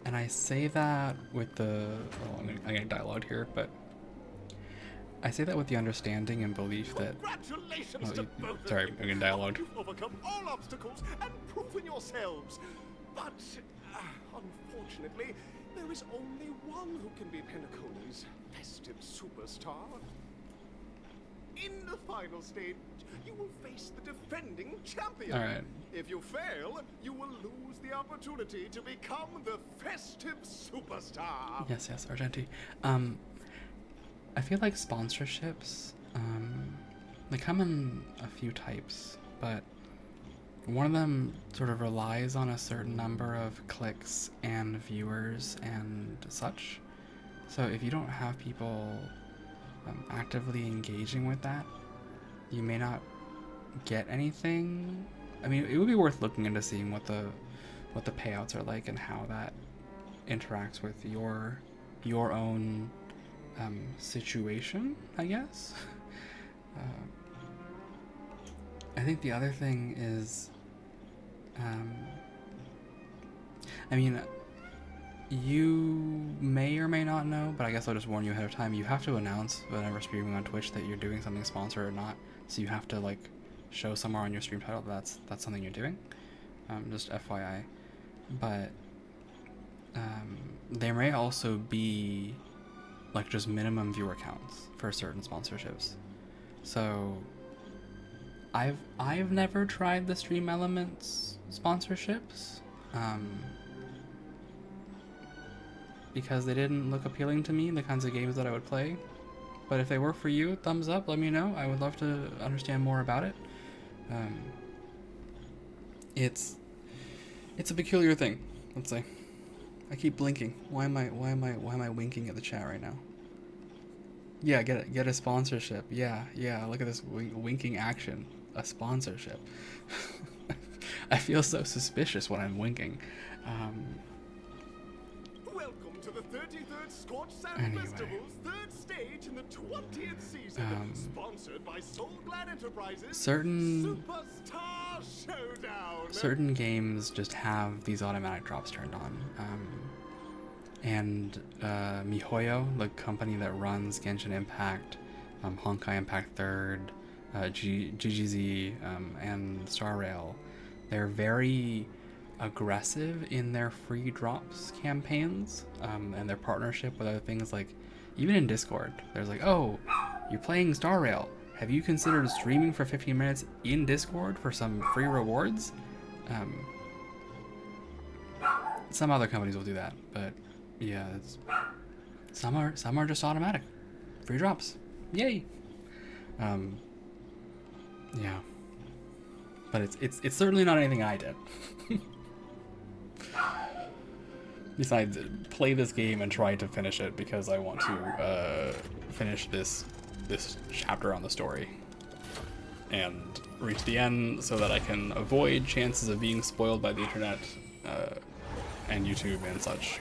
And I say that with the... Well, I'm gonna dialogue here, but I say that with the understanding and belief that... Congratulations to both sorry, of I'm you. gonna dialogue. You've overcome all obstacles and proven yourselves. But, unfortunately, there is only one who can be Pennacone's festive superstar. In the final stage, you will face the defending champion. All right. If you fail, you will lose the opportunity to become the festive superstar. Yes, Argenti. I feel like sponsorships, they come in a few types, but one of them sort of relies on a certain number of clicks and viewers and such. So if you don't have people actively engaging with that, you may not get anything. I mean, it would be worth looking into seeing what the payouts are like and how that interacts with your own situation, I guess. I think the other thing is, I mean, you may or may not know, but I guess I'll just warn you ahead of time. You have to announce whenever streaming on Twitch that you're doing something sponsored or not. So you have to like show somewhere on your stream title that that's something you're doing. Just FYI. But there may also be like just minimum viewer counts for certain sponsorships. So I've never tried the Stream Elements sponsorships because they didn't look appealing to me, the kinds of games that I would play. But if they work for you, thumbs up, let me know. I would love to understand more about it. It's a peculiar thing, let's say. I keep blinking. Why am I winking at the chat right now? Yeah, get a sponsorship. Yeah. Look at this winking action. A sponsorship. I feel so suspicious when I'm winking. Welcome to the 33rd Scorch Sand Festival's third stage in the 20th season, sponsored by Soulglad Enterprises. Superstar Showdown. Certain games just have these automatic drops turned on. And MiHoYo, the company that runs Genshin Impact, Honkai Impact 3rd, GGZ, and Star Rail, they're very aggressive in their free drops campaigns, and their partnership with other things. Like even in Discord, there's like, oh, you're playing Star Rail, have you considered streaming for 15 minutes in Discord for some free rewards? Some other companies will do that, but yeah, some are just automatic free drops. Yay. Yeah, but it's certainly not anything I did. Besides, play this game and try to finish it because I want to finish this chapter on the story and reach the end so that I can avoid chances of being spoiled by the internet and YouTube and such.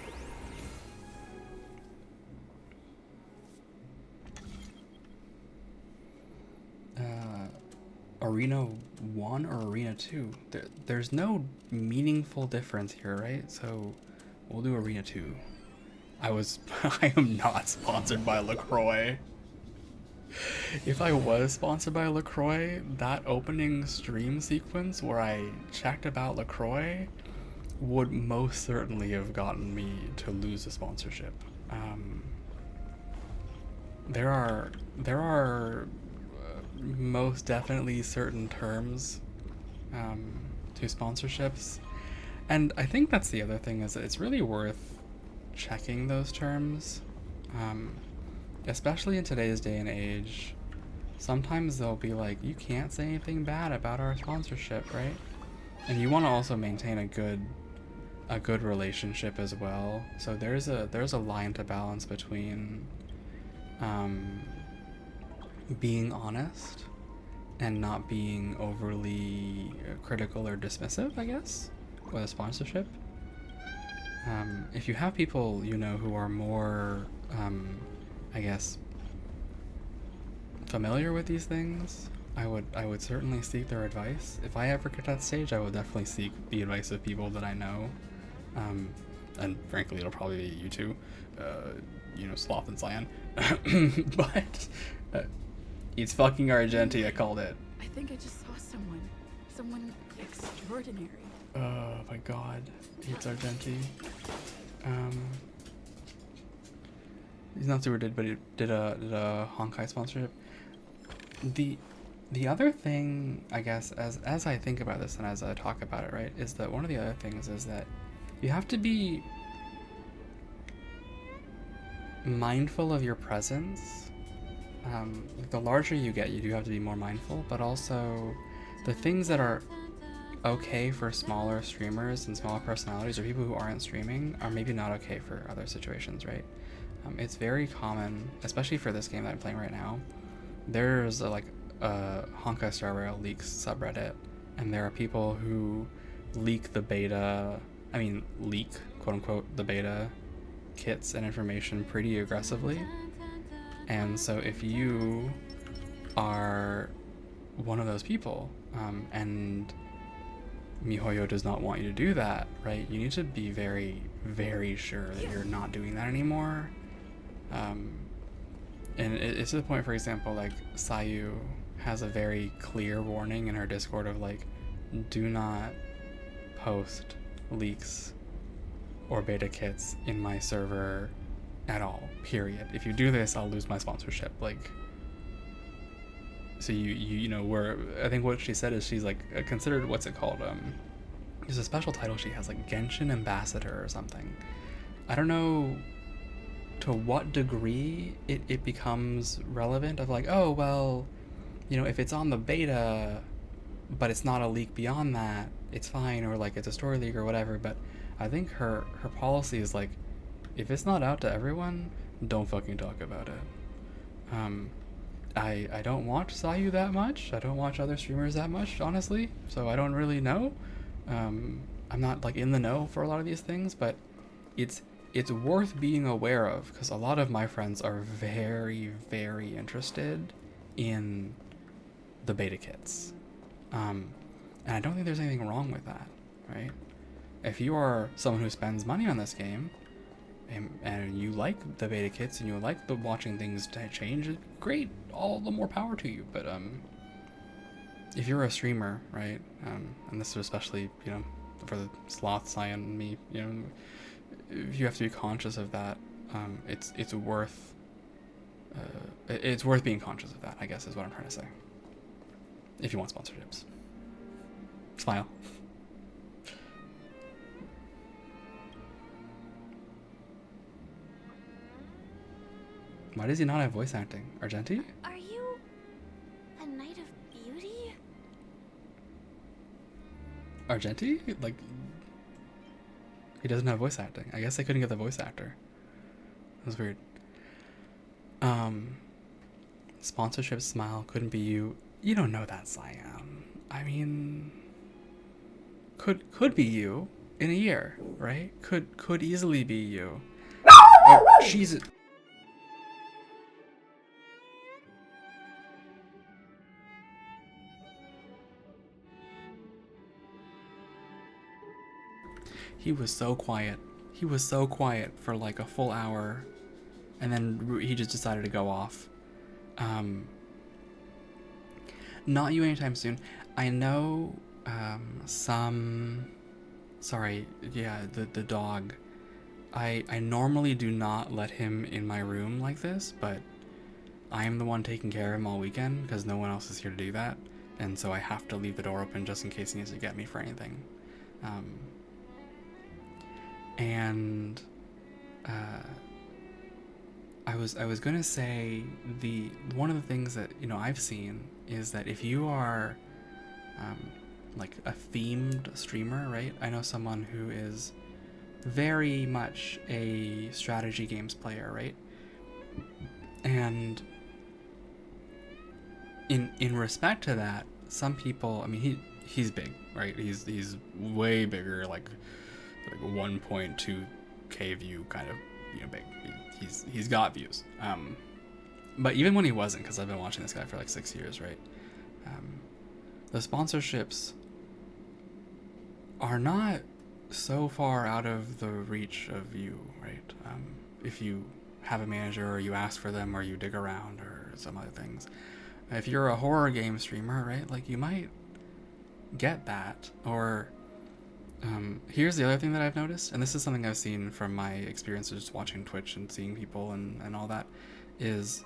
Arena 1 or Arena 2? There's no meaningful difference here, right? So we'll do Arena 2. I am not sponsored by LaCroix. If I was sponsored by LaCroix, that opening stream sequence where I checked about LaCroix would most certainly have gotten me to lose the sponsorship. There are most definitely certain terms to sponsorships, and I think that's the other thing, is that it's really worth checking those terms, especially in today's day and age sometimes they'll be like, you can't say anything bad about our sponsorship, right? And you want to also maintain a good relationship as well. So there's a line to balance between being honest and not being overly critical or dismissive, I guess, with a sponsorship. If you have people, you know, who are more, I guess, familiar with these things, I would certainly seek their advice. If I ever get to that stage, I would definitely seek the advice of people that I know. And frankly, it'll probably be you two, you know, Sloth and Cyan. But it's fucking Argenti, I called it. I think I just saw someone extraordinary. Oh my god, it's Argenti. He's not super did, but he did a Honkai sponsorship. The other thing, I guess, as I think about this and as I talk about it, right, is that one of the other things is that you have to be mindful of your presence. The larger you get, you do have to be more mindful, but also the things that are okay for smaller streamers and smaller personalities or people who aren't streaming are maybe not okay for other situations, right? It's very common, especially for this game that I'm playing right now. There's a Honkai Star Rail leaks subreddit, and there are people who leak the beta, quote unquote, the beta kits and information pretty aggressively. And so if you are one of those people, and MiHoYo does not want you to do that, right? You need to be very, very sure that you're not doing that anymore. And it's to the point, for example, like Sayu has a very clear warning in her Discord of like, do not post leaks or beta kits in my server at all, period. If you do this, I'll lose my sponsorship. Like, so you know, where I think what she said is she's like considered, what's it called? There's a special title she has, like Genshin Ambassador or something. I don't know to what degree it becomes relevant of like, oh, well, you know, if it's on the beta, but it's not a leak beyond that, it's fine, or like it's a story leak or whatever. But I think her policy is like, if it's not out to everyone, don't fucking talk about it. I don't watch Sayu that much. I don't watch other streamers that much, honestly. So I don't really know. I'm not like in the know for a lot of these things, but it's worth being aware of, because a lot of my friends are very, very interested in the beta kits. And I don't think there's anything wrong with that, right? If you are someone who spends money on this game, and you like the beta kits and you like the watching things to change, great, all the more power to you. But if you're a streamer, right, and this is especially, you know, for the Sloth, Cyan, and me, you know, you have to be conscious of that. It's worth being conscious of that, I guess, is what I'm trying to say. If you want sponsorships, smile. Why does he not have voice acting? Argenti? Are you a Knight of Beauty? Argenti? Like, he doesn't have voice acting. I guess they couldn't get the voice actor. That was weird. Sponsorship smile couldn't be you. You don't know that, Cyan. I mean, could be you in a year, right? Could easily be you. Oh, Jesus. He was so quiet. He was so quiet for like a full hour, and then he just decided to go off. Not you anytime soon. I know the dog. I normally do not let him in my room like this, but I am the one taking care of him all weekend because no one else is here to do that, and so I have to leave the door open just in case he needs to get me for anything. I was gonna say one of the things that I've seen is that if you are like a themed streamer, right? I know someone who is very much a strategy games player, right? And in respect to that, some people, I mean, he's big, right? He's way bigger, like 1.2K view kind of big. He's got views. But even when he wasn't, because I've been watching this guy for like 6 years, right? The sponsorships are not so far out of the reach of you, right? If you have a manager, or you ask for them, or you dig around, or some other things. If you're a horror game streamer, right, like you might get that. Or here's the other thing that I've noticed, and this is something I've seen from my experiences just watching Twitch and seeing people and all that, is,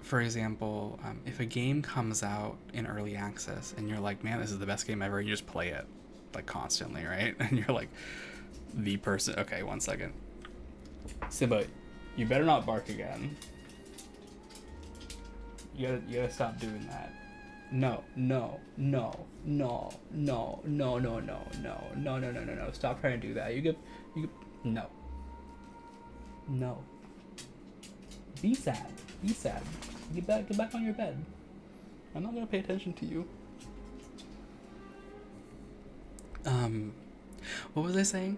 for example, if a game comes out in early access and you're like, man, this is the best game ever, you just play it like constantly, right? And you're like the person. Okay, 1 second. Simba, you better not bark again. You gotta stop doing that. No. Stop trying to do that. You get no. Be sad. Get back on your bed. I'm not gonna pay attention to you. What was I saying?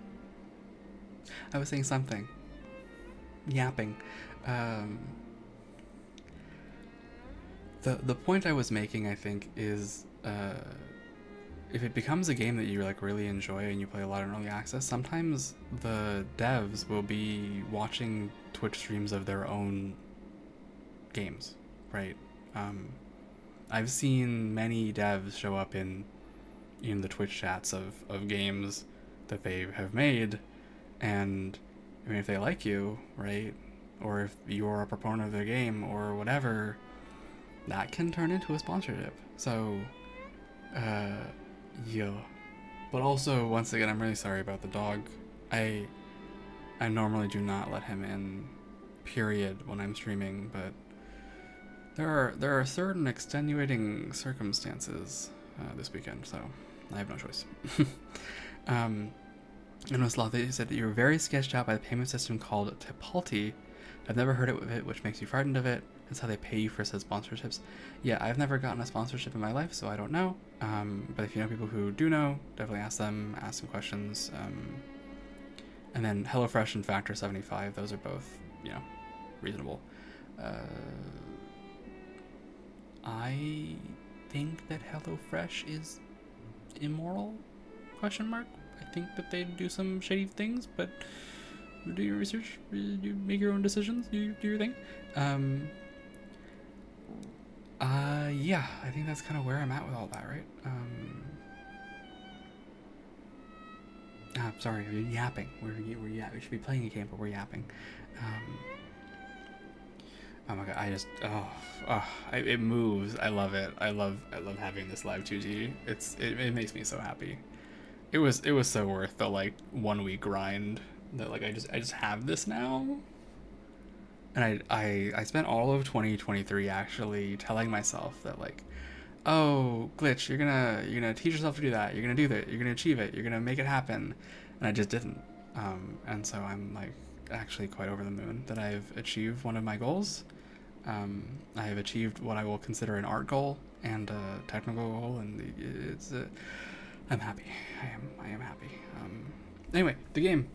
I was saying something. Yapping. The point I was making, I think, is if it becomes a game that you like really enjoy and you play a lot in early access, sometimes the devs will be watching Twitch streams of their own games, right? I've seen many devs show up in the Twitch chats of games that they have made, and I mean, if they like you, right, or if you're a proponent of their game or whatever, that can turn into a sponsorship. So yeah. But also, once again, I'm really sorry about the dog. I normally do not let him in, period, when I'm streaming, but there are certain extenuating circumstances this weekend, so I have no choice. And they said that you were very sketched out by the payment system called Tipalti. I've never heard of it, which makes you frightened of it. That's how they pay you for said sponsorships. Yeah, I've never gotten a sponsorship in my life, so I don't know. But if you know people who do know, definitely ask some questions. And then HelloFresh and Factor 75, those are both, reasonable. I think that HelloFresh is immoral? ? I think that they do some shady things, but do your research, you make your own decisions, you do your thing. Yeah, I think that's kind of where I'm at with all that, right? Sorry, we're yapping. We should be playing a game, but we're yapping. Oh my god, it moves. I love it. I love having this live 2D. It makes me so happy. It was so worth the 1 week grind that I just have this now. And I spent all of 2023 actually telling myself that oh, Glitch, you're gonna teach yourself to do that. You're gonna do that. You're gonna achieve it. You're gonna make it happen. And I just didn't. And so I'm actually quite over the moon that I've achieved one of my goals. I have achieved what I will consider an art goal and a technical goal, and I'm happy. I am happy. Anyway, the game.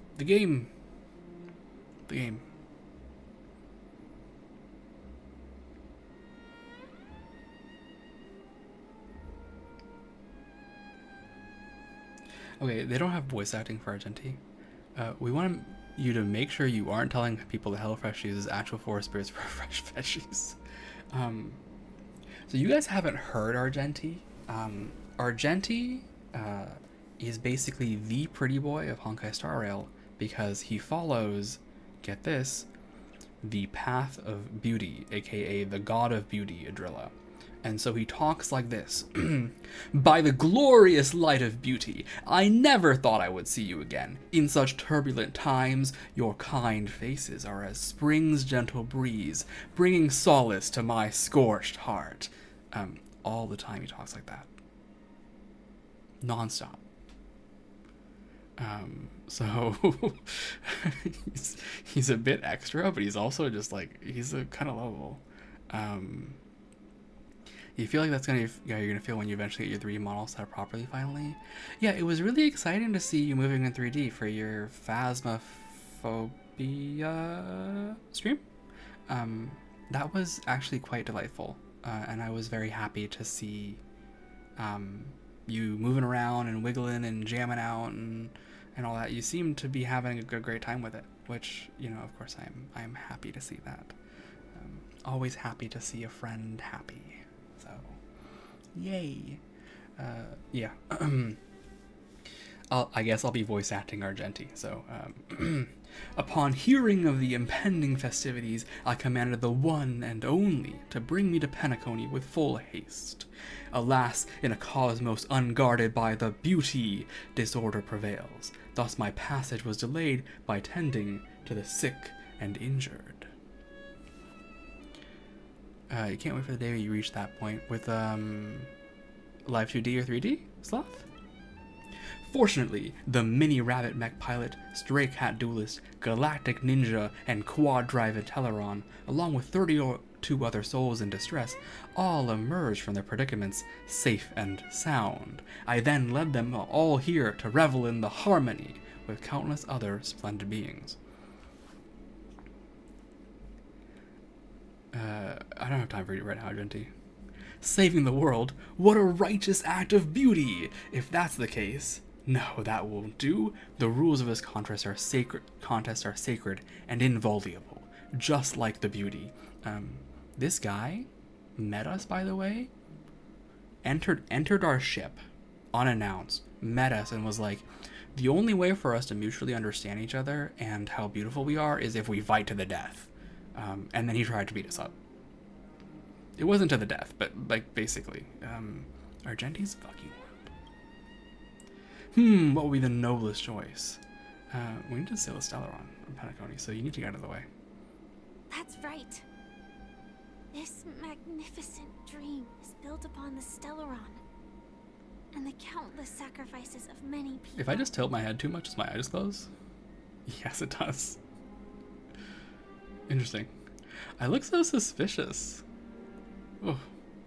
Okay, they don't have voice acting for Argenti. We want you to make sure you aren't telling people that HelloFresh uses actual forest spirits for fresh veggies. So you guys haven't heard Argenti. Argenti is basically the pretty boy of Honkai Star Rail because he follows, get this, the path of beauty, aka the god of beauty, Adrilla. And so he talks like this. By the glorious light of beauty, I never thought I would see you again. In such turbulent times, your kind faces are as spring's gentle breeze, bringing solace to my scorched heart. All the time he talks like that. Non-stop. So he's a bit extra, but he's also just like, he's a kind of lovable. You feel like that's you're gonna feel when you eventually get your 3D model set up properly finally. Yeah, it was really exciting to see you moving in 3D for your Phasmophobia stream. That was actually quite delightful, and I was very happy to see you moving around and wiggling and jamming out and all that. You seem to be having a great time with it, which, you know, of course I'm happy to see that. Always happy to see a friend happy. So, yay. Yeah. I guess I'll be voice acting Argenti. So, upon hearing of the impending festivities, I commanded the one and only to bring me to Penacony with full haste. Alas, in a cosmos unguarded by the beauty, disorder prevails. Thus my passage was delayed by tending to the sick and injured. You can't wait for the day you reach that point with Live 2D or 3D, Sloth? Fortunately, the mini rabbit mech pilot, stray cat duelist, galactic ninja, and quad drive Teleron, along with 32 other souls in distress, all emerged from their predicaments safe and sound. I then led them all here to revel in the harmony with countless other splendid beings. I don't have time for you right now, Argenti. Saving the world? What a righteous act of beauty! If that's the case, no, that won't do. The rules of this contest are sacred and inviolable, just like the beauty. This guy met us, by the way. Entered our ship unannounced, met us, and was like, the only way for us to mutually understand each other and how beautiful we are is if we fight to the death. And then he tried to beat us up. It wasn't to the death, but, like, basically. Argenti's fucking world. What will be the noblest choice? We need to sail a Stellaron from Penacony, so you need to get out of the way. That's right. This magnificent dream is built upon the Stellaron and the countless sacrifices of many people. If I just tilt my head too much, does my eyes close? Yes, it does. Interesting. I look so suspicious. Oh,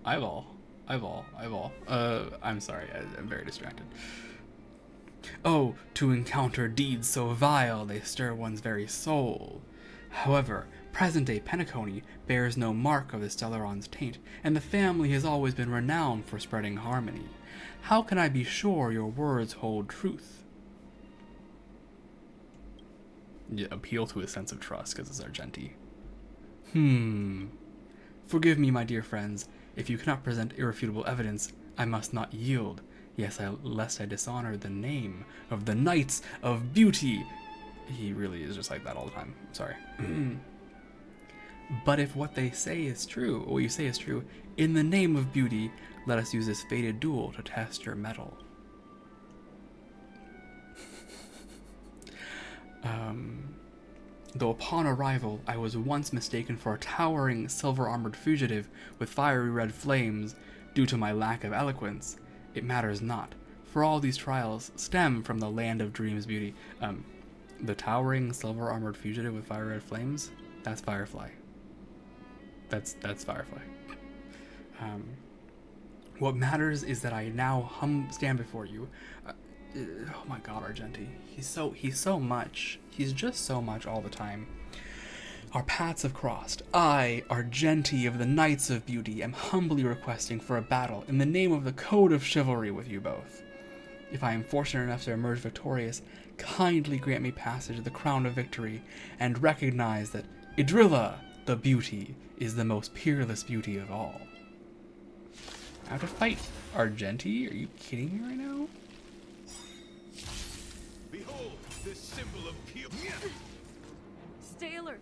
eyeball. I'm sorry, I'm very distracted. Oh, to encounter deeds so vile they stir one's very soul. However, present-day Penacony bears no mark of the Stellaron's taint, and the family has always been renowned for spreading harmony. How can I be sure your words hold truth? Yeah, appeal to his sense of trust, because it's Argenti. Forgive me, my dear friends. If you cannot present irrefutable evidence, I must not yield. Yes, lest I dishonor the name of the Knights of Beauty. He really is just like that all the time. Sorry. But if what they say is true, what you say is true, in the name of beauty, let us use this fated duel to test your mettle. Though upon arrival, I was once mistaken for a towering silver-armored fugitive with fiery red flames due to my lack of eloquence, it matters not, for all these trials stem from the land of dreams beauty. The towering silver-armored fugitive with fiery red flames? That's Firefly. That's Firefly. What matters is that I now stand before you. Oh my god, Argenti. He's so much. He's just so much all the time. Our paths have crossed. I, Argenti of the Knights of Beauty, am humbly requesting for a battle in the name of the Code of Chivalry with you both. If I am fortunate enough to emerge victorious, kindly grant me passage to the crown of victory, and recognize that Idrilla, the beauty, is the most peerless beauty of all. I have to fight Argenti? Are you kidding me right now? Behold, this symbol of pure. Stay alert.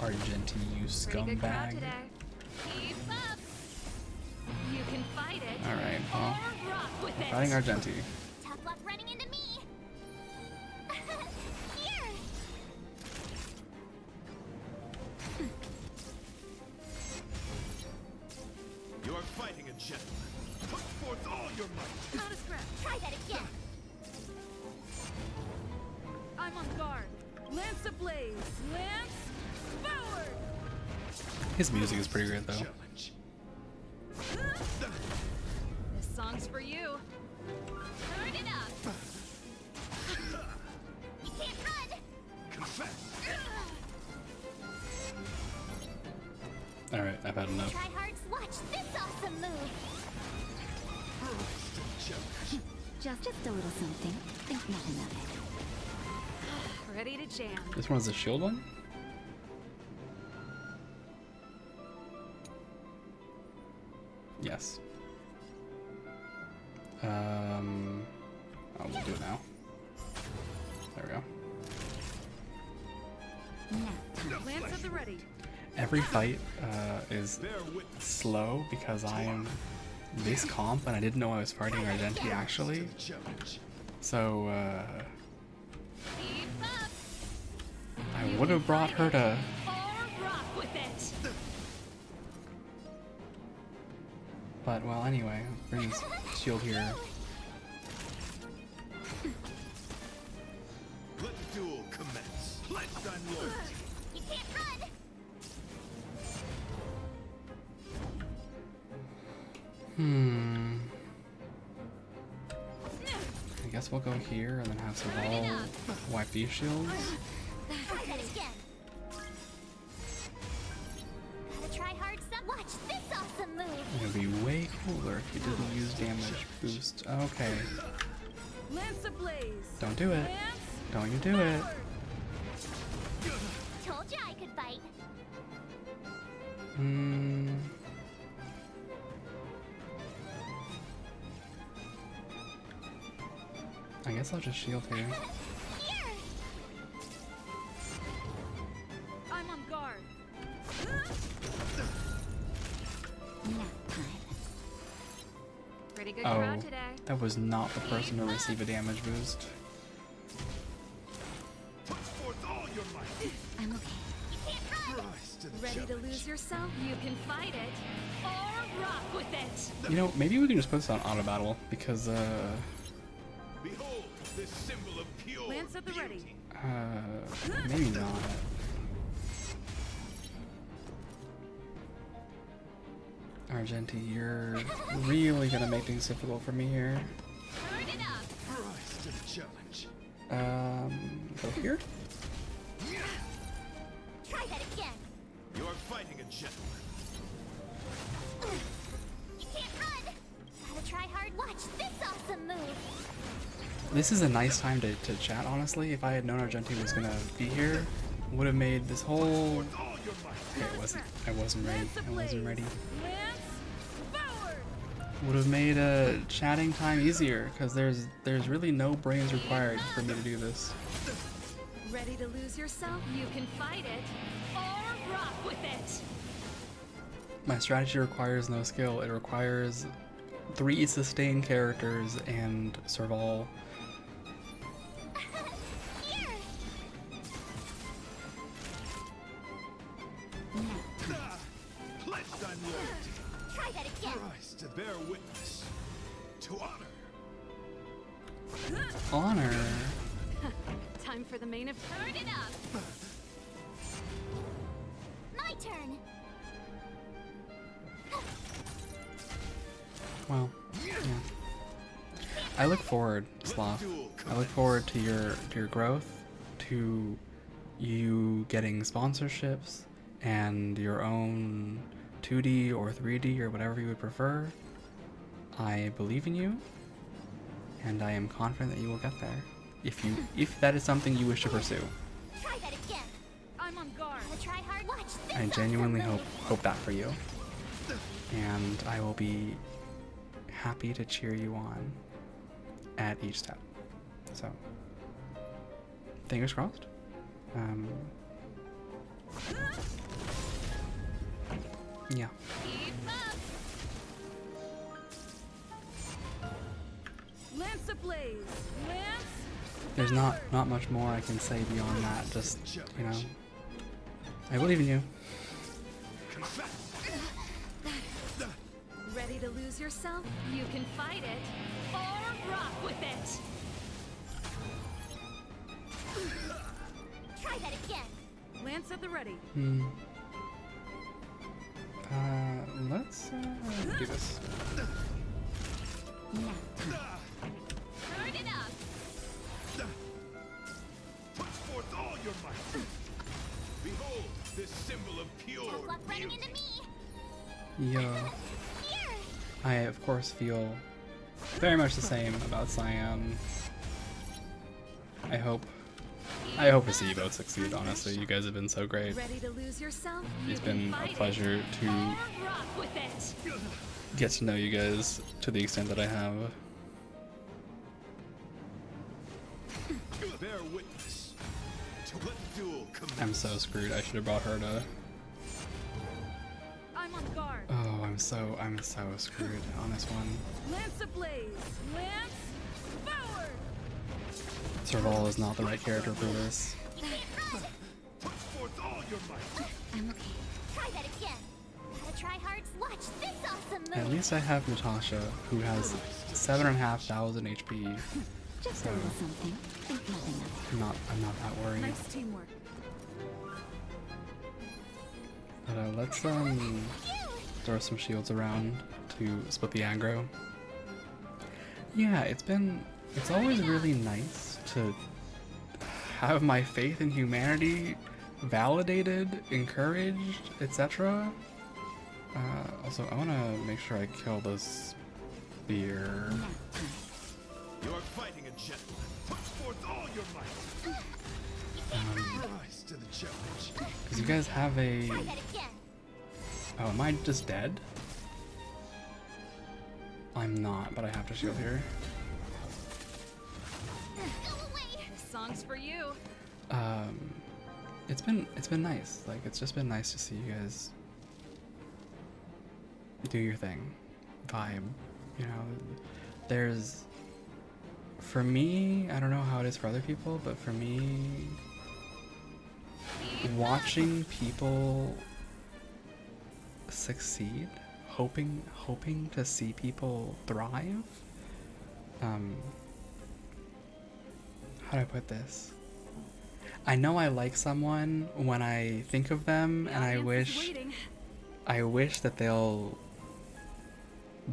Argenti, you Pretty good crowd scumbag. today. Keep up. You can fight it. Alright, well, Or rock with we're it. fighting Argenti. Tough luck running into me. Here. You are fighting a gentleman. Put forth all your might. Not a scratch. Try that again. I'm on guard. Lance ablaze. Lance forward. His music is pretty good though. This song's for you. Turn it up. You can't run. Confess. Alright, I've had enough. Tryhards, watch this awesome move. Just a little something. Think nothing of it. Ready to jam. This one is the shield one? Yes. We'll do it now. There we go. Lance at the ready. Every fight is slow because I am this comp and I didn't know I was fighting Argenti actually. So I would have brought her to but well anyway, bring his shield here. Let the duel commence. Pledge thy loyalty. You can't run. I guess we'll go here and then have Serval wipe these shields. Try that again. Gotta try hard some. Watch this awesome move. It would be way cooler if you didn't use damage boost. Okay. Lance ablaze. Don't do it. Don't you do it. Told you I could fight. I guess I'll just shield here. I'm on guard. Pretty good Oh, crowd today. that was not the person to receive a damage boost. Put forth all your might. I'm okay. Rise to the Ready to challenge. lose yourself? You can fight it. Or rock with it. You know, maybe we can just put this on auto battle because Behold this symbol of pure Lance at the ready. maybe not. Argenti, you're really gonna make things difficult for me here. Turn it up. Rise to the challenge. Go here? Try that again. You are fighting a gentleman. You can't run. Gotta try hard. Watch this awesome move. This is a nice time to chat, honestly. If I had known Argenti was gonna be here, would have made this whole... Okay, I wasn't ready. Would have made chatting time easier, because there's really no brains required for me to do this. Ready to lose yourself? You can fight it. Or rock with it. My strategy requires no skill. It requires 3 sustained characters and Serval. Pledge thy loyalty. Try that again. Rise to bear witness. To honor. Honor? Time for the main event. Turn it up. My turn. Well, yeah. I look forward, Sloth. I look forward to your growth, to you getting sponsorships and your own 2D or 3D or whatever you would prefer. I believe in you, and I am confident that you will get there. If that is something you wish to pursue. Try that again. I'm on guard. Gotta try hard. Watch this. I genuinely hope that for you. And I will be happy to cheer you on at each step. So, fingers crossed. Yeah. Keep up. Lance ablaze. Lance. There's not much more I can say beyond that. Just, you know, I believe in you. Ready to lose yourself? You can fight it or rock with it. Try that again. Lance at the ready. Let's do this. Turn it up. Put forth all your might. Behold this symbol of pure running into me. Yo. I of course feel very much the same about Cyan. I hope to see you both succeed, honestly. You guys have been so great. Ready to lose yourself? It's been a pleasure to Rock with it. get to know you guys to the extent that I have. bear witness to what duel commences. I'm so screwed. I should have brought her to. I'm on guard. Oh, I'm so screwed on this one. Lance ablaze. Lance forward. Serval is not the right character for this. Put forth all your might. I'm okay. Try that again. Gotta try hard. Watch this awesome move. At least I have Natasha, who has 7,500 HP. Just So a little something. Think nothing of it. I'm not that worried. Nice teamwork. But let's throw some shields around to split the aggro. Yeah, it's always really nice to have my faith in humanity validated, encouraged, etc. Also, I want to make sure I kill this spear. You are fighting a gentleman. Put forth all your might. Rise to the challenge. Because you guys have a... Oh, am I just dead? I'm not, but I have to shield here. This song's for you. It's been nice. Like, it's just been nice to see you guys do your thing, vibe. You know, there's, for me, I don't know how it is for other people, but for me, watching people succeed, hoping to see people thrive. How do I put this? I know I like someone when I think of them, and I wish that they'll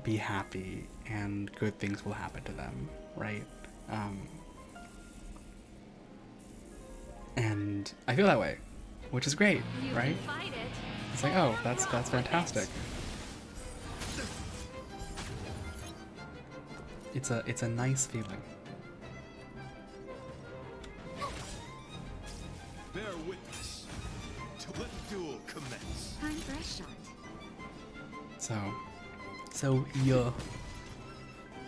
be happy and good things will happen to them, right? And I feel that way, which is great, right? It's like, oh, that's fantastic. It's a nice feeling. Bear witness to what duel commence. Time for a shot. So yeah.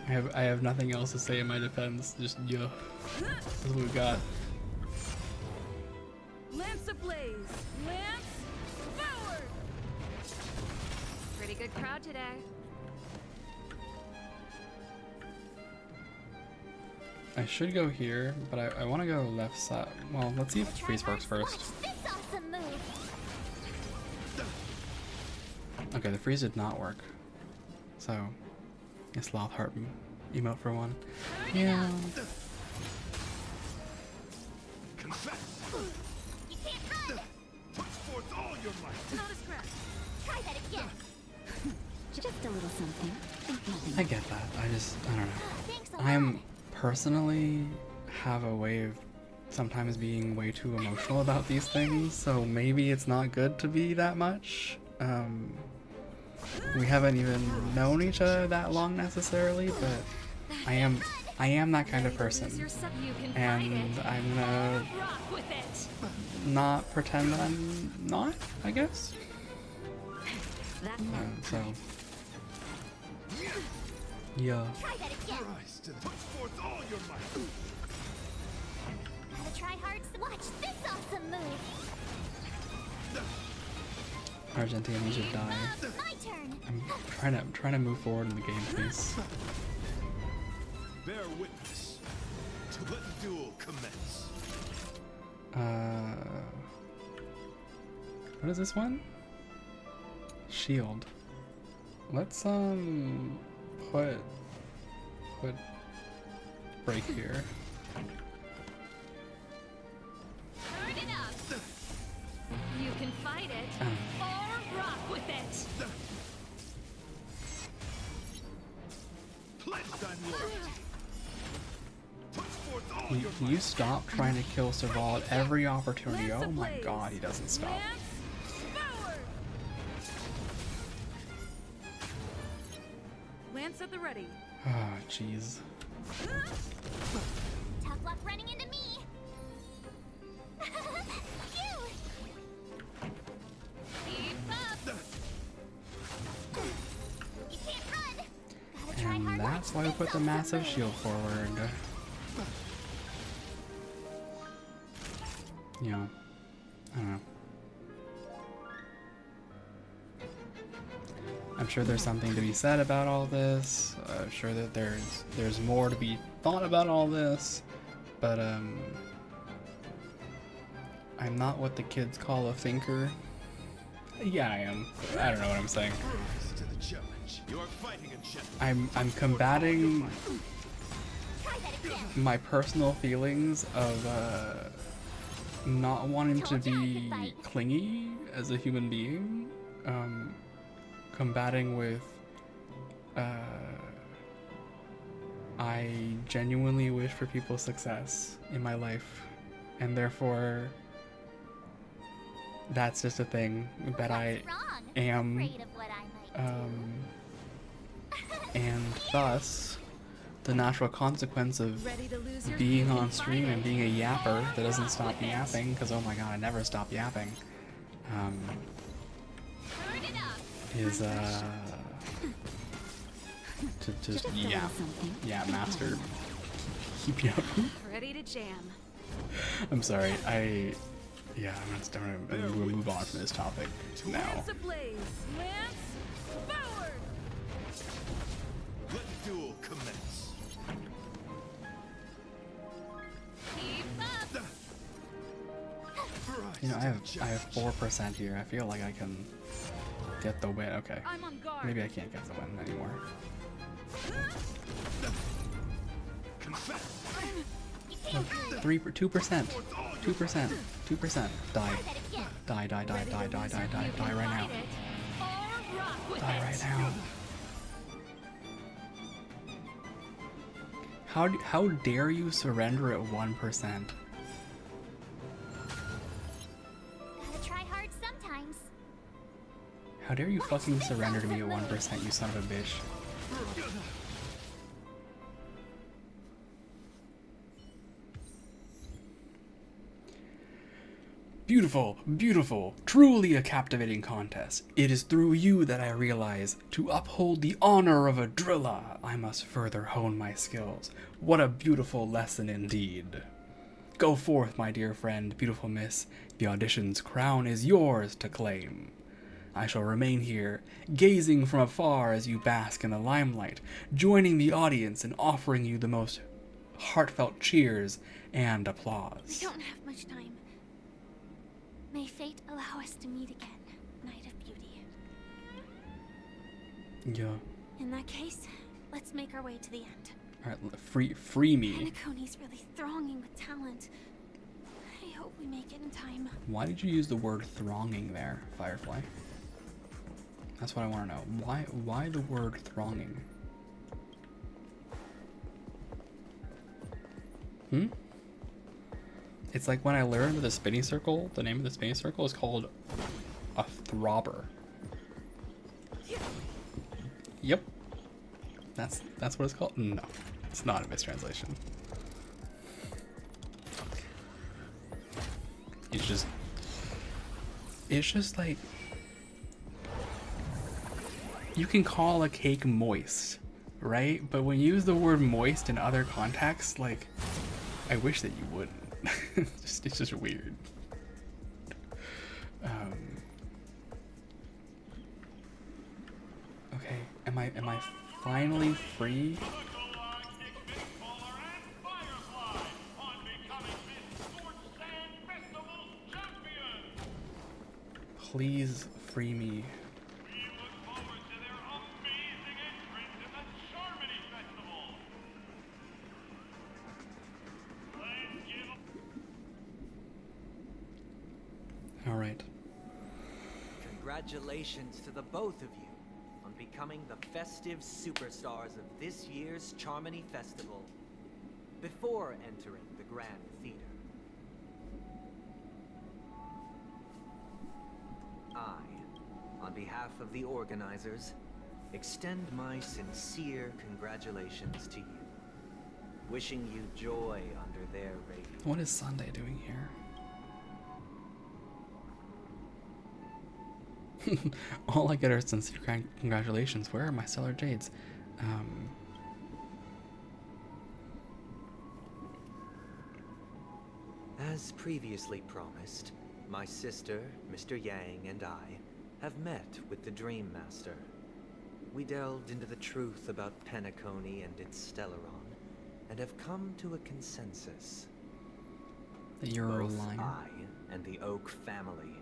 I have nothing else to say in my defense. Just yeah. That's what we got. Lance ablaze. Lance forward. Pretty good crowd today. I should go here, but I want to go left side. Well, let's see if freeze works first. Okay, the freeze did not work. So, a sloth heart emote for one. Yeah. Confess. You can't run. Put forth all your might. Not a scratch. Try that again. Just a little something. Think nothing. I get that. I don't know. I'm personally have a way of sometimes being way too emotional about these things, so maybe it's not good to be that much. We haven't even known each other that long necessarily, but I am that kind of person, and I'm gonna not pretend that I'm not, I guess. So yeah. Try that again. Put forth all your might. Gotta try hard. Watch this awesome move. Argentina, you should die. I'm trying to move forward in the game, please. Bear witness to the duel commence. What is this one? Shield. Let's put break here. Turn it up. You can fight it or rock with it. Pledged on loyalty. Put forth all your Can you stop trying to kill Serval at every opportunity? Oh my god, he doesn't stop. Lance at the ready. Oh, jeez. Tough luck running into me. Phew. Keep up. You can't run. Gotta try And hard that's why we put the massive shield forward. Yeah. I don't know. I'm sure there's something to be said about all this. I'm sure that there's more to be thought about all this, but I'm not what the kids call a thinker. Yeah, I am. I don't know what I'm saying. to the challenge. You are fighting a I'm combating my personal feelings of not wanting to be clingy as a human being, combating with I genuinely wish for people's success in my life, and therefore that's just a thing that I am, and thus the natural consequence of being on stream and being a yapper that doesn't stop yapping, because oh my god, I never stop yapping, is to just yap master. Keep yapping. Ready to jam. I'm sorry, yeah, I'm gonna move on from this topic now. Lance ablaze. Lance forward. Let the duel commence. Keep up. You know, I have 4% here. I feel like I can get the win. Okay. I'm on guard. Maybe I can't get the win anymore. Confess. 2%. 2%. Die. Die right now. Die right now. How dare you surrender at 1%? Gotta try hard sometimes. How dare you fucking surrender to me at 1%, you son of a bitch. Beautiful, beautiful, truly a captivating contest. It is through you that I realize, to uphold the honor of a driller, I must further hone my skills. What a beautiful lesson indeed. Go forth, my dear friend, beautiful miss. The audition's crown is yours to claim. I shall remain here, gazing from afar as you bask in the limelight, joining the audience and offering you the most heartfelt cheers and applause. We don't have much time. May fate allow us to meet again, Night of Beauty. Yeah. In that case, let's make our way to the end. Alright, free me. Penacony's really thronging with talent. I hope we make it in time. Why did you use the word thronging there, Firefly? That's what I want to know. Why the word thronging? It's like when I learned that the spinning circle, the name of the spinning circle is called a throbber. Yep. That's what it's called? No, it's not a mistranslation. It's just like, you can call a cake moist, right? But when you use the word moist in other contexts, like, I wish that you wouldn't. It's just weird. Okay, am I finally free? Please free me. All right. Congratulations to the both of you on becoming the festive superstars of this year's Charmony Festival before entering the Grand Theater. I, on behalf of the organizers, extend my sincere congratulations to you, wishing you joy under their radiance. What is Sunday doing here? All I get are sincere congratulations. Where are my stellar jades? As previously promised, my sister, Mr. Yang, and I have met with the Dream Master. We delved into the truth about Penacony and its Stellaron, and have come to a consensus. That you're Both a liar. I and the Oak family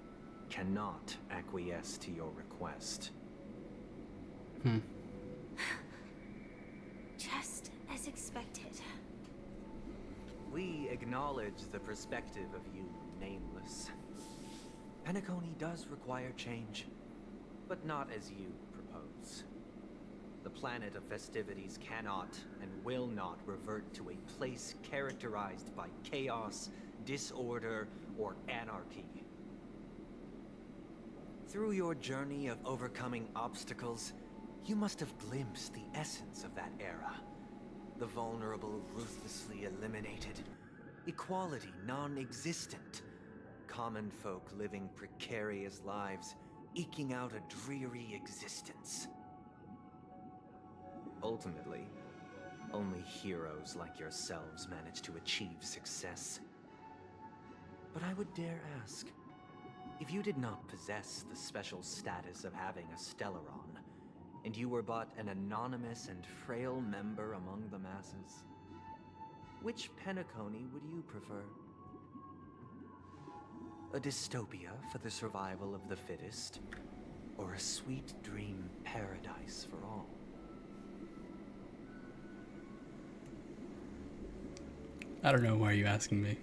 cannot acquiesce to your request. Just as expected. We acknowledge the perspective of you, Nameless. Penacony does require change, but not as you propose. The planet of festivities cannot and will not revert to a place characterized by chaos, disorder, or anarchy. Through your journey of overcoming obstacles, you must have glimpsed the essence of that era. The vulnerable ruthlessly eliminated, equality non-existent, common folk living precarious lives, eking out a dreary existence. Ultimately, only heroes like yourselves manage to achieve success. But I would dare ask, if you did not possess the special status of having a Stellaron, and you were but an anonymous and frail member among the masses, which Penacony would you prefer? A dystopia for the survival of the fittest, or a sweet dream paradise for all? I don't know, why are you asking me?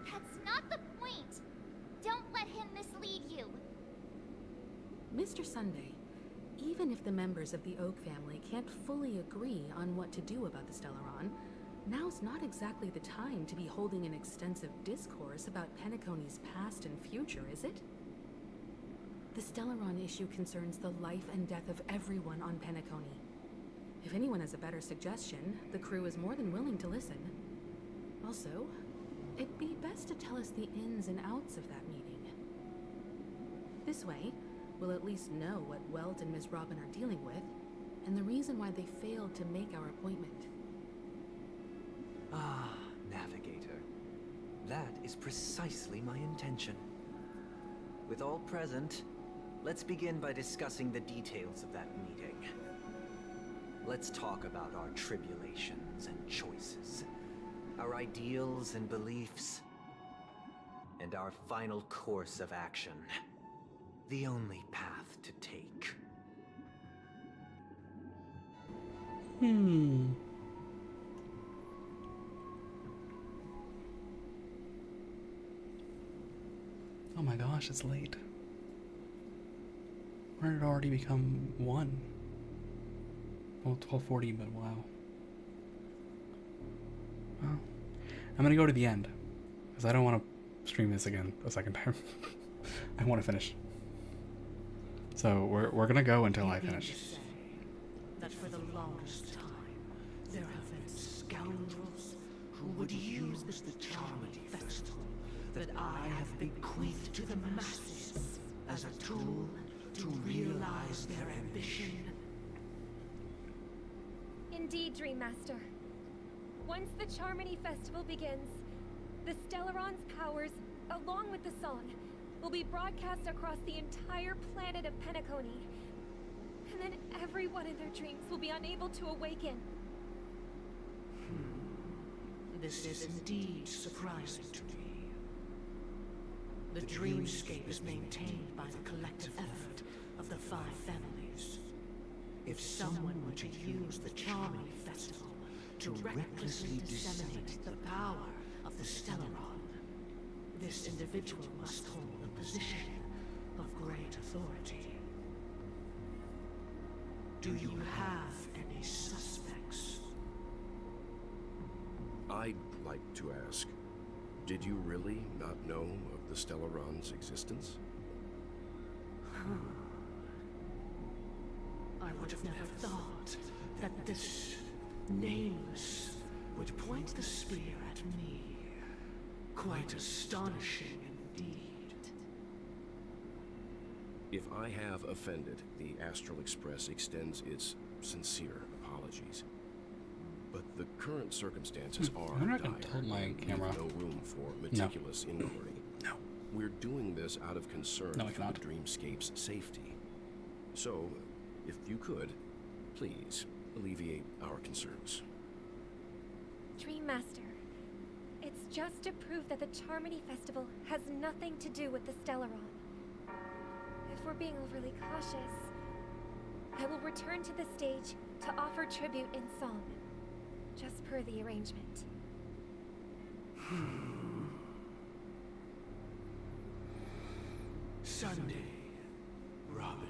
That's not the point. Don't let him mislead you. Mr. Sunday, even if the members of the Oak family can't fully agree on what to do about the Stellaron, now's not exactly the time to be holding an extensive discourse about Penacony's past and future, is it? The Stellaron issue concerns the life and death of everyone on Penacony. If anyone has a better suggestion, the crew is more than willing to listen. Also, it'd be best to tell us the ins and outs of that meeting. This way, we'll at least know what Welt and Ms. Robin are dealing with, and the reason why they failed to make our appointment. Ah, Navigator. That is precisely my intention. With all present, let's begin by discussing the details of that meeting. Let's talk about our tribulations and choices, our ideals and beliefs, and our final course of action. The only path to take. Oh my gosh, it's late. When did it already become 1? Well, 12:40, but wow. Well, I'm gonna go to the end, because I don't want to stream this again a second time. I want to finish. So we're gonna go until I finish. That for the longest time, there have been scoundrels who would use the Charmony Festival that I have bequeathed to the masses as a tool to realize their ambition. Indeed, Dream Master. Once the Charmony Festival begins, the Stellaron's powers, along with the song, will be broadcast across the entire planet of Penacony. And then everyone in their dreams will be unable to awaken. This is indeed surprising to me. The dreamscape is maintained by the collective effort of the 5 families. If someone were to use the Charming Festival to recklessly disseminate the power of the Stellaron, this individual must hold a position of great authority. Do you have any suspects? I'd like to ask, did you really not know of the Stellaron's existence? I would have never thought that this nameless would point the spear at me. Quite astonishing indeed. If I have offended, the Astral Express extends its sincere apologies. But the current circumstances are I'm not dire. gonna tilt my and leave camera. no room for meticulous inquiry. No. We're doing this out of concern No, I for cannot. the Dreamscape's safety. So, if you could, please alleviate our concerns. Dream Master, it's just to prove that the Charmony Festival has nothing to do with the Stellaron. If we're being overly cautious, I will return to the stage to offer tribute in song, just per the arrangement. Sunday, Robin.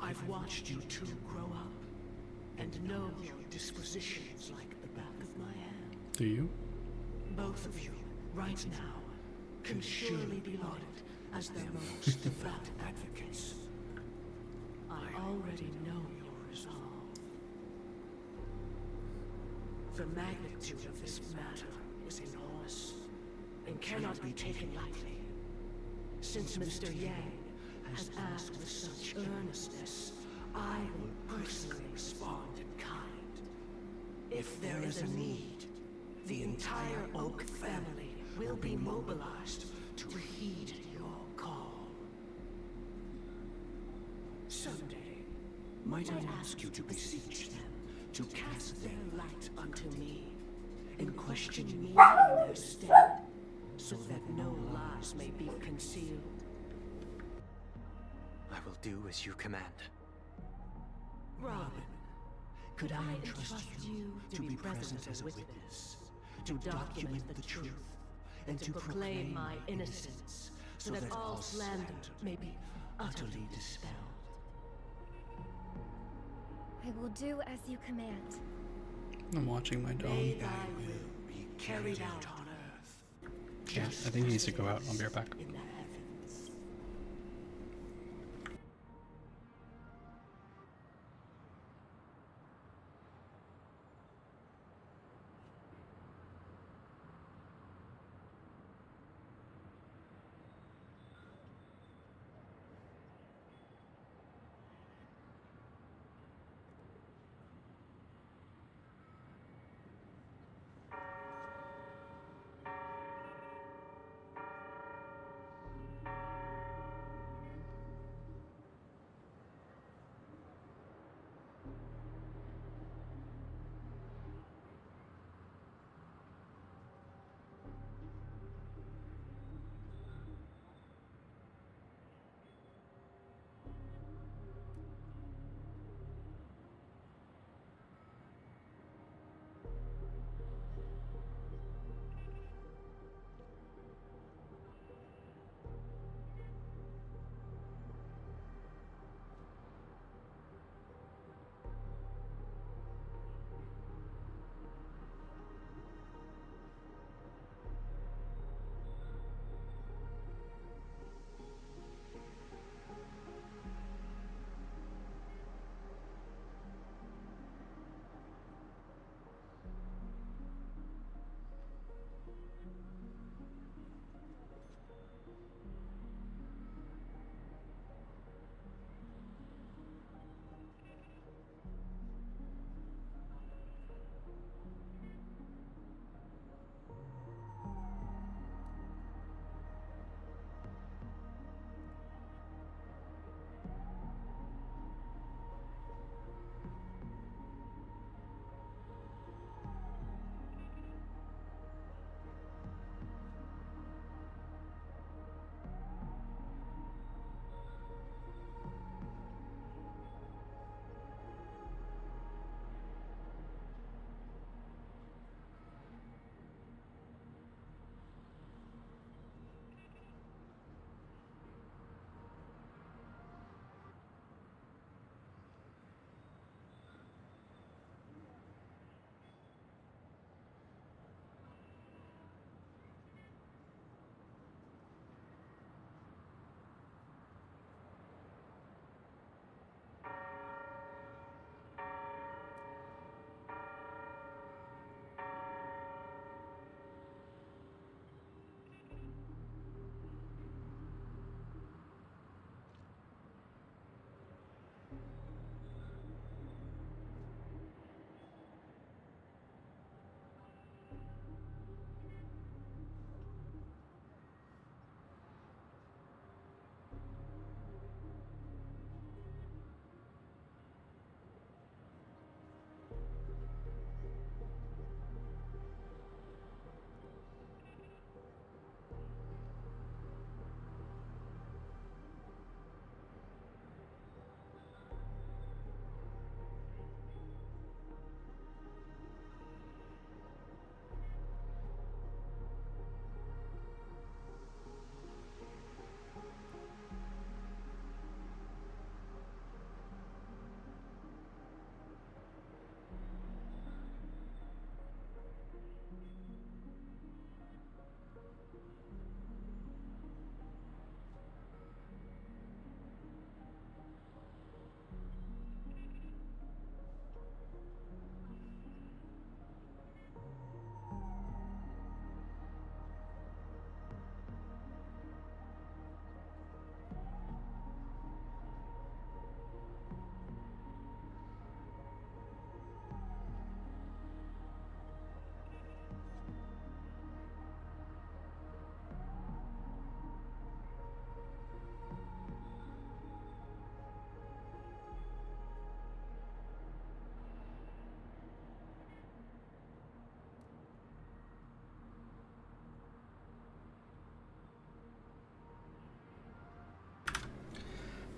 I've watched you two grow up and know your dispositions like the back of my hand. Do you? Both of you, right now, can surely be lauded as their most devout advocates. I already know your resolve. The magnitude of this matter is enormous and cannot be taken lightly. Since Mr. Yang has asked with such earnestness, I will personally respond in kind. If there is a need, the entire Oak family will be mobilized to heed your call. Someday, might I ask you to beseech them to cast their light unto me and question me in their stead, so that no lies may be concealed. I will do as you command. Robin, could I entrust you to be present as a witness, to document the truth, and to proclaim my innocence, so that all slander may be utterly dispelled? I will do as you command. I'm watching my dog. May thy will be carried out on earth. Yeah, I think he needs to go out. I'll be right back. In the heavens.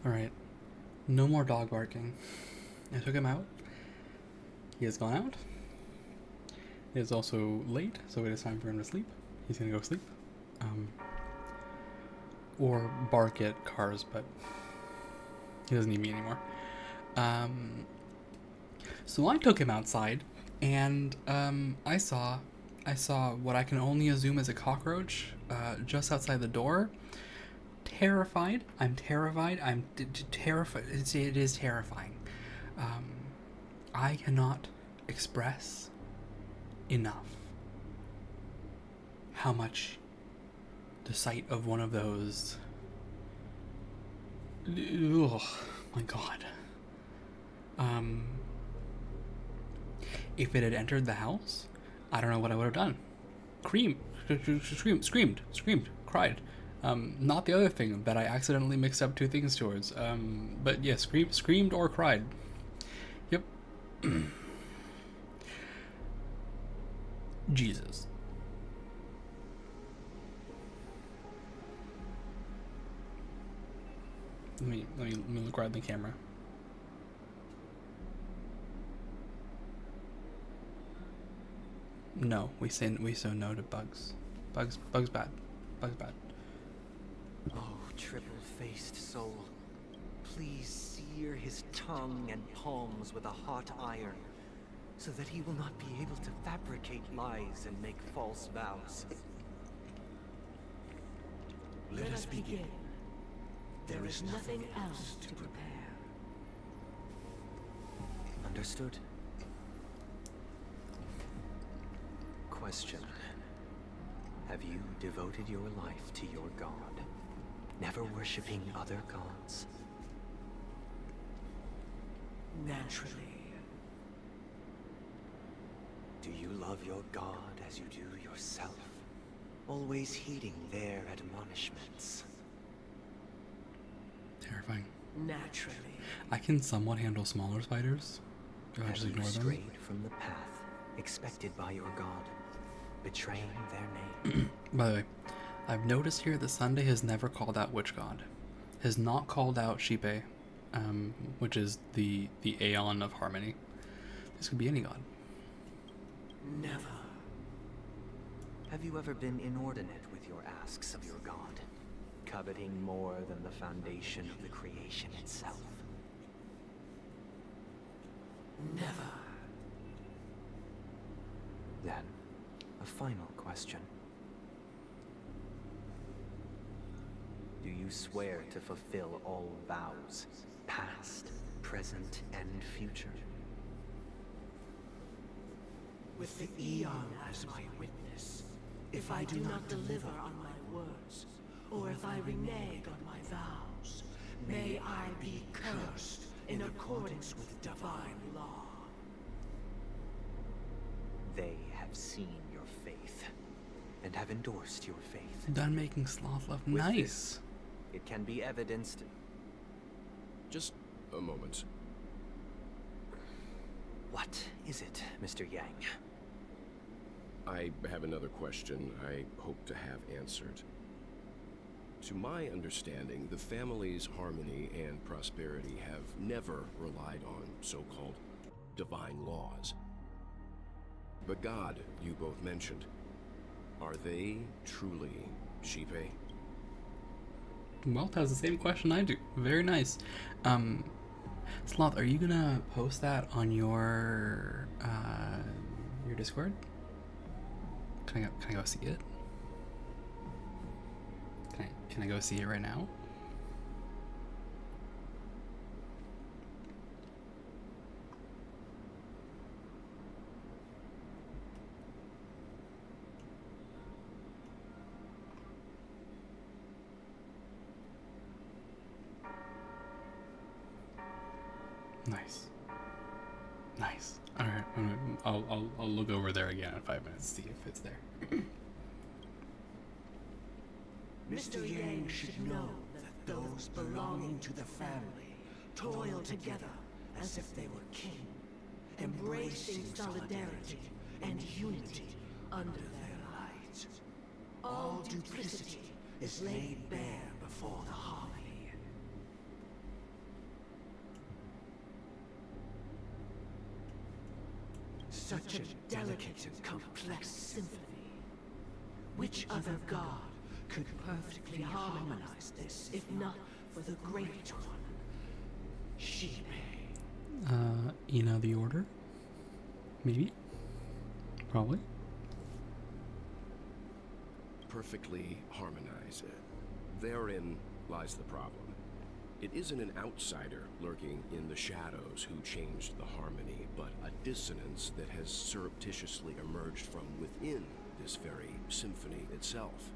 Alright. No more dog barking. I took him out. He has gone out. It is also late, so it is time for him to sleep. He's gonna go sleep. Or bark at cars, but he doesn't need me anymore. So I took him outside, and I saw what I can only assume is a cockroach just outside the door. Terrified. I'm terrified. I'm terrified. It is terrifying. I cannot express enough how much the sight of one of those. Oh my god. If it had entered the house, I don't know what I would have done. Screamed, cried. Not the other thing that I accidentally mixed up two things towards. But yeah, screamed or cried. Yep. Jesus. Let me look right at the camera. No, we say no to bugs. Bugs bad. Bugs bad. Oh, triple-faced soul, please sear his tongue and palms with a hot iron, so that he will not be able to fabricate lies and make false vows. Let us begin. There is nothing else to prepare. Understood. Question. Have you devoted your life to your god, never worshipping other gods? Naturally. Do you love your god as you do yourself, always heeding their admonishments? Terrifying. Naturally. I can somewhat handle smaller spiders. I Have just you ignore them. strayed from the path expected by your god, betraying their name? By the way, I've noticed here that Sunday has never called out Witch God. Has not called out Shipe, which is the Aeon of Harmony. This could be any god. Never. Have you ever been inordinate with your asks of your god, coveting more than the foundation of the creation itself? Never. Then, a final question. Do you swear to fulfill all vows, past, present, and future? With the Eon as my witness, if I do not deliver on my words, or if I renege on my vows, may I be cursed in accordance with divine law. They have seen your faith, and have endorsed your faith. Done making sloth love With nice. this, it can be evidenced. Just a moment. What is it, Mr. Yang? I have another question I hope to have answered. To my understanding, the family's harmony and prosperity have never relied on so-called divine laws. But God, you both mentioned, are they truly Shipe? Welt has the same question I do. Very nice. Sloth, are you gonna post that on your Discord? Can I go see it? Can I go see it right now? Nice. Nice. All right. I'll look over there again in 5 minutes to see if it's there. Mr. Yang should know that those belonging to the family toil together as if they were kin, embracing solidarity and unity under their light. All duplicity is laid bare before the harmony. such a delicate and complex symphony. Which other god could perfectly harmonize this, if not for the Great One? She may. You know the order? Maybe? Probably? Perfectly harmonize. Therein lies the problem. It isn't an outsider lurking in the shadows who changed the harmony, but a dissonance that has surreptitiously emerged from within this very symphony itself.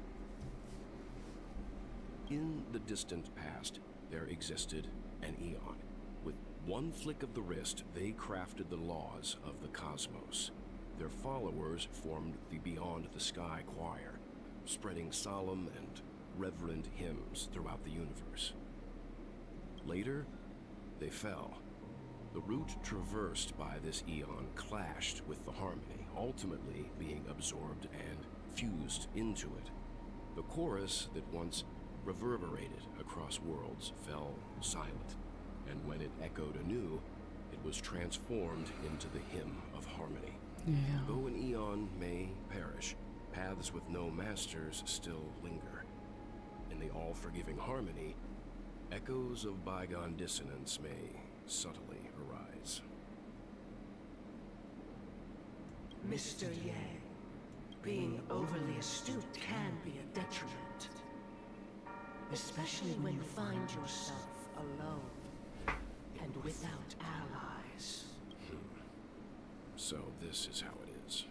In the distant past, there existed an eon. With one flick of the wrist, they crafted the laws of the cosmos. Their followers formed the Beyond the Sky Choir, spreading solemn and reverent hymns throughout the universe. Later, they fell. The route traversed by this eon clashed with the harmony, ultimately being absorbed and fused into it. The chorus that once reverberated across worlds fell silent, and when it echoed anew, it was transformed into the hymn of harmony. Yeah. Though an eon may perish, paths with no masters still linger. In the all-forgiving harmony, echoes of bygone dissonance may subtly arise. Mr. Yang, being overly astute can be a detriment. Especially when you find yourself alone and without allies. So this is how it is.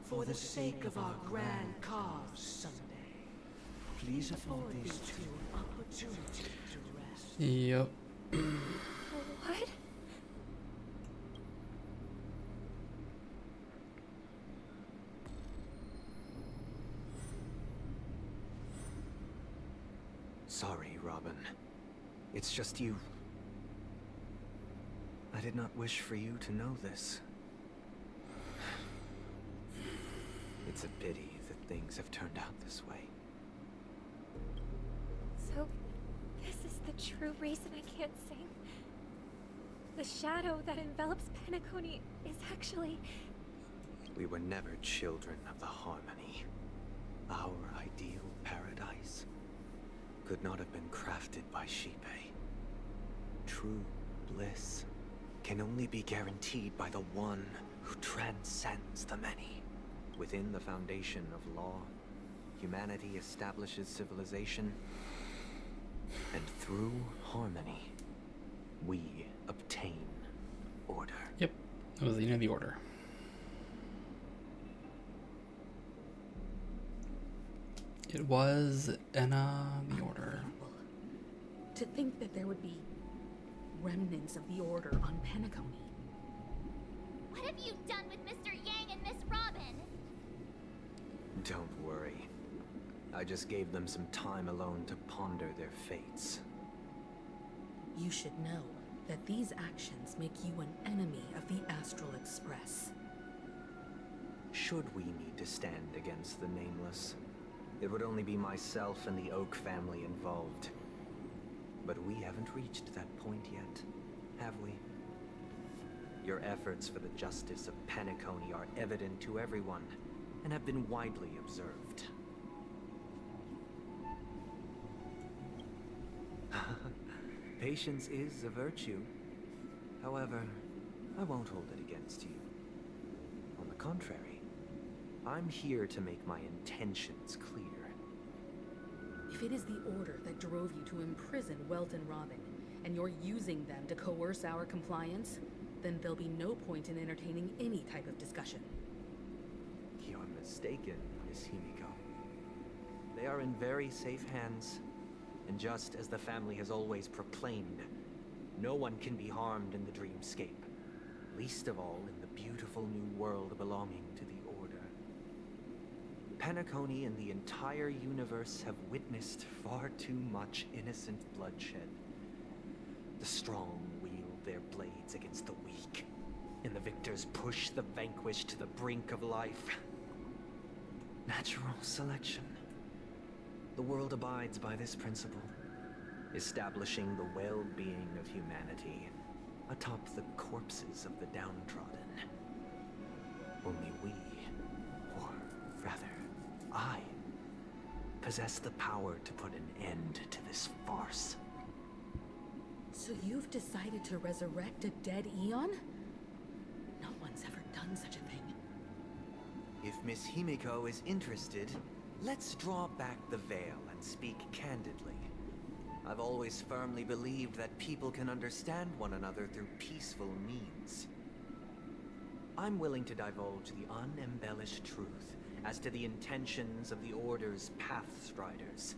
For the sake of our grand cause someday, please afford these two an opportunity to rest. Yep. What? Sorry, Robin. It's just you. I did not wish for you to know this. It's a pity that things have turned out this way. So, this is the true reason I can't sing? The shadow that envelops Penacony is actually... We were never children of the harmony. Our ideal paradise could not have been crafted by Shipe. True bliss can only be guaranteed by the one who transcends the many. Within the foundation of law, humanity establishes civilization, and through harmony, we obtain order. Yep, that was the end of the order. It was the order. To think that there would be remnants of the order on Penacony. What have you done with Mr. Yang and Miss Robin? Don't worry. I just gave them some time alone to ponder their fates. You should know that these actions make you an enemy of the Astral Express. Should we need to stand against the Nameless, it would only be myself and the Oak family involved. But we haven't reached that point yet, have we? Your efforts for the justice of Penacony are evident to everyone, and have been widely observed. Patience is a virtue. However, I won't hold it against you. On the contrary, I'm here to make my intentions clear. If it is the order that drove you to imprison Welt and Robin, and you're using them to coerce our compliance, then there'll be no point in entertaining any type of discussion. You're mistaken, Miss Himiko. They are in very safe hands, and just as the family has always proclaimed, no one can be harmed in the dreamscape, least of all in the beautiful new world belonging to the Order. Penacony and the entire universe have witnessed far too much innocent bloodshed. The strong wield their blades against the weak, and the victors push the vanquished to the brink of life. Natural selection. The world abides by this principle, establishing the well-being of humanity atop the corpses of the downtrodden. Only we, or rather, I, possess the power to put an end to this farce. So you've decided to resurrect a dead Eon? No one's ever done such a thing. If Miss Himiko is interested, let's draw back the veil and speak candidly. I've always firmly believed that people can understand one another through peaceful means. I'm willing to divulge the unembellished truth as to the intentions of the Order's Pathstriders,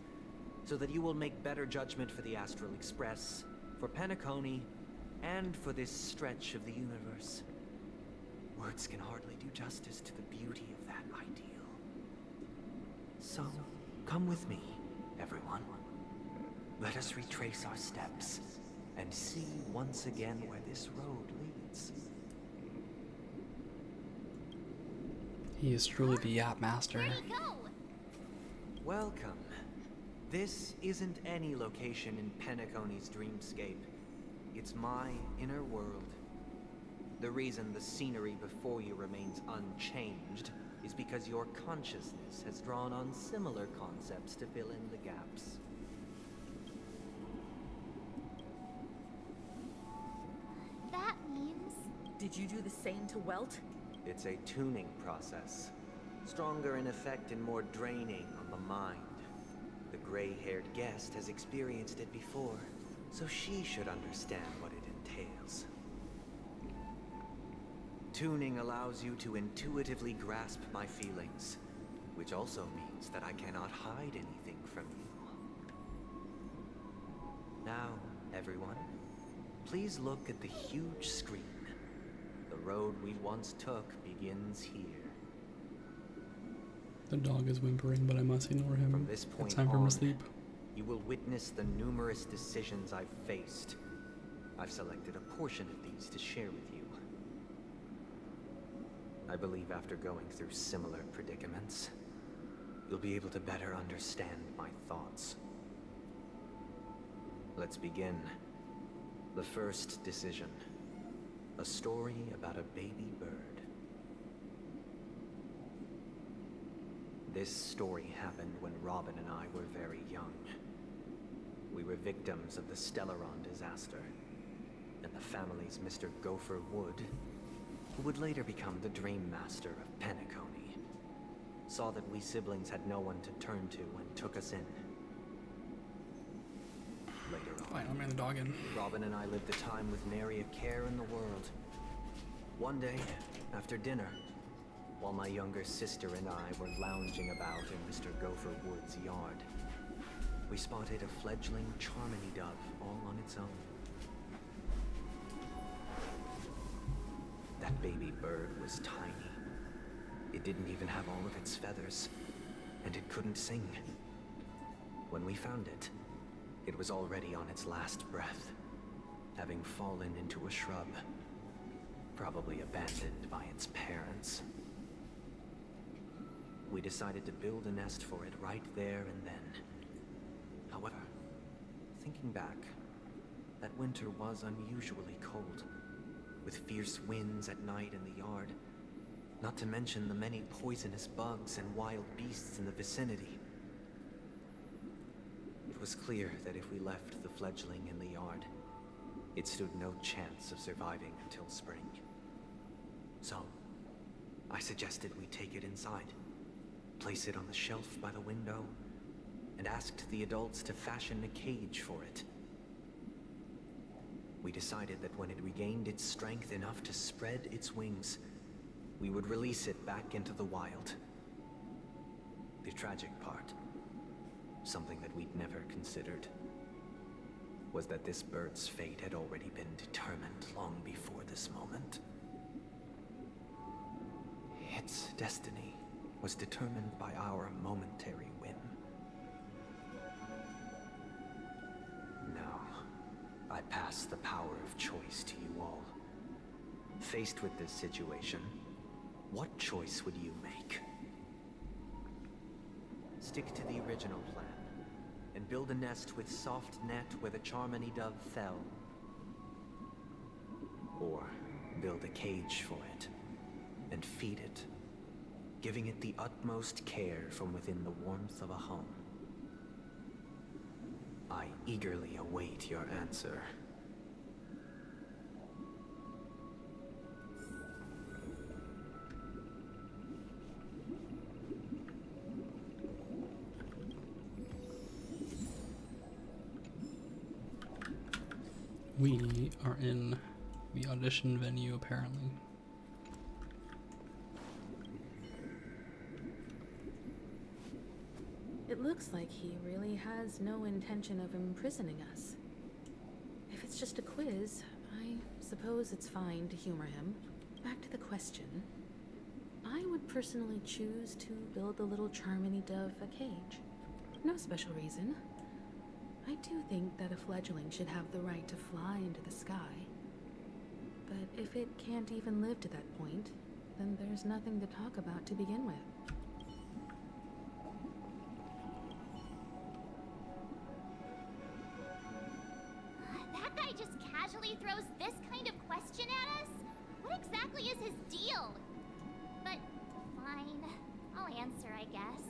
so that you will make better judgment for the Astral Express, for Penacony, and for this stretch of the universe. Words can hardly do justice to the beauty of that ideal. So, come with me, everyone. Let us retrace our steps and see once again where this road leads. He is truly the Yap Master. Welcome. This isn't any location in Penacony's dreamscape. It's my inner world. The reason the scenery before you remains unchanged is because your consciousness has drawn on similar concepts to fill in the gaps. That means... Did you do the same to Welt? It's a tuning process. Stronger in effect and more draining on the mind. The gray-haired guest has experienced it before, so she should understand what it entails. Tuning allows you to intuitively grasp my feelings, which also means that I cannot hide anything from you. Now, everyone, please look at the huge screen. The road we once took begins here. The dog is whimpering, but I must ignore him. From this point it's time for him on, to sleep. You will witness the numerous decisions I've faced. I've selected a portion of these to share with you. I believe after going through similar predicaments, you'll be able to better understand my thoughts. Let's begin. The first decision. A story about a baby bird. This story happened when Robin and I were very young. We were victims of the Stellaron disaster, and the family's Mr. Gopher Wood, who would later become the Dream Master of Penacony, saw that we siblings had no one to turn to and took us in. Later on, Fine, I'll man the dog in. Robin and I lived a time with nary a care in the world. One day, after dinner, while my younger sister and I were lounging about in Mr. Gopher Wood's yard, we spotted a fledgling Charmony dove all on its own. That baby bird was tiny. It didn't even have all of its feathers, and it couldn't sing. When we found it, it was already on its last breath, having fallen into a shrub, probably abandoned by its parents. We decided to build a nest for it right there and then. However, thinking back, that winter was unusually cold, with fierce winds at night in the yard, not to mention the many poisonous bugs and wild beasts in the vicinity. It was clear that if we left the fledgling in the yard, it stood no chance of surviving until spring. So, I suggested we take it inside, place it on the shelf by the window, and asked the adults to fashion a cage for it. We decided that when it regained its strength enough to spread its wings, we would release it back into the wild. The tragic part, something that we'd never considered, was that this bird's fate had already been determined long before this moment. Its destiny was determined by our momentary whim. Now, I pass the power of choice to you all. Faced with this situation, what choice would you make? Stick to the original plan, and build a nest with soft net where the Charmony dove fell. build a cage for it, and feed it, giving it the utmost care from within the warmth of a home. I eagerly await your answer. We are in the audition venue, apparently. It looks like he really has no intention of imprisoning us. If it's just a quiz, I suppose it's fine to humor him. Back to the question. I would personally choose to build the little Charmony dove a cage. No special reason. I do think that a fledgling should have the right to fly into the sky. But if it can't even live to that point, then there's nothing to talk about to begin with. That guy just casually throws this kind of question at us? What exactly is his deal? But fine, I'll answer, I guess.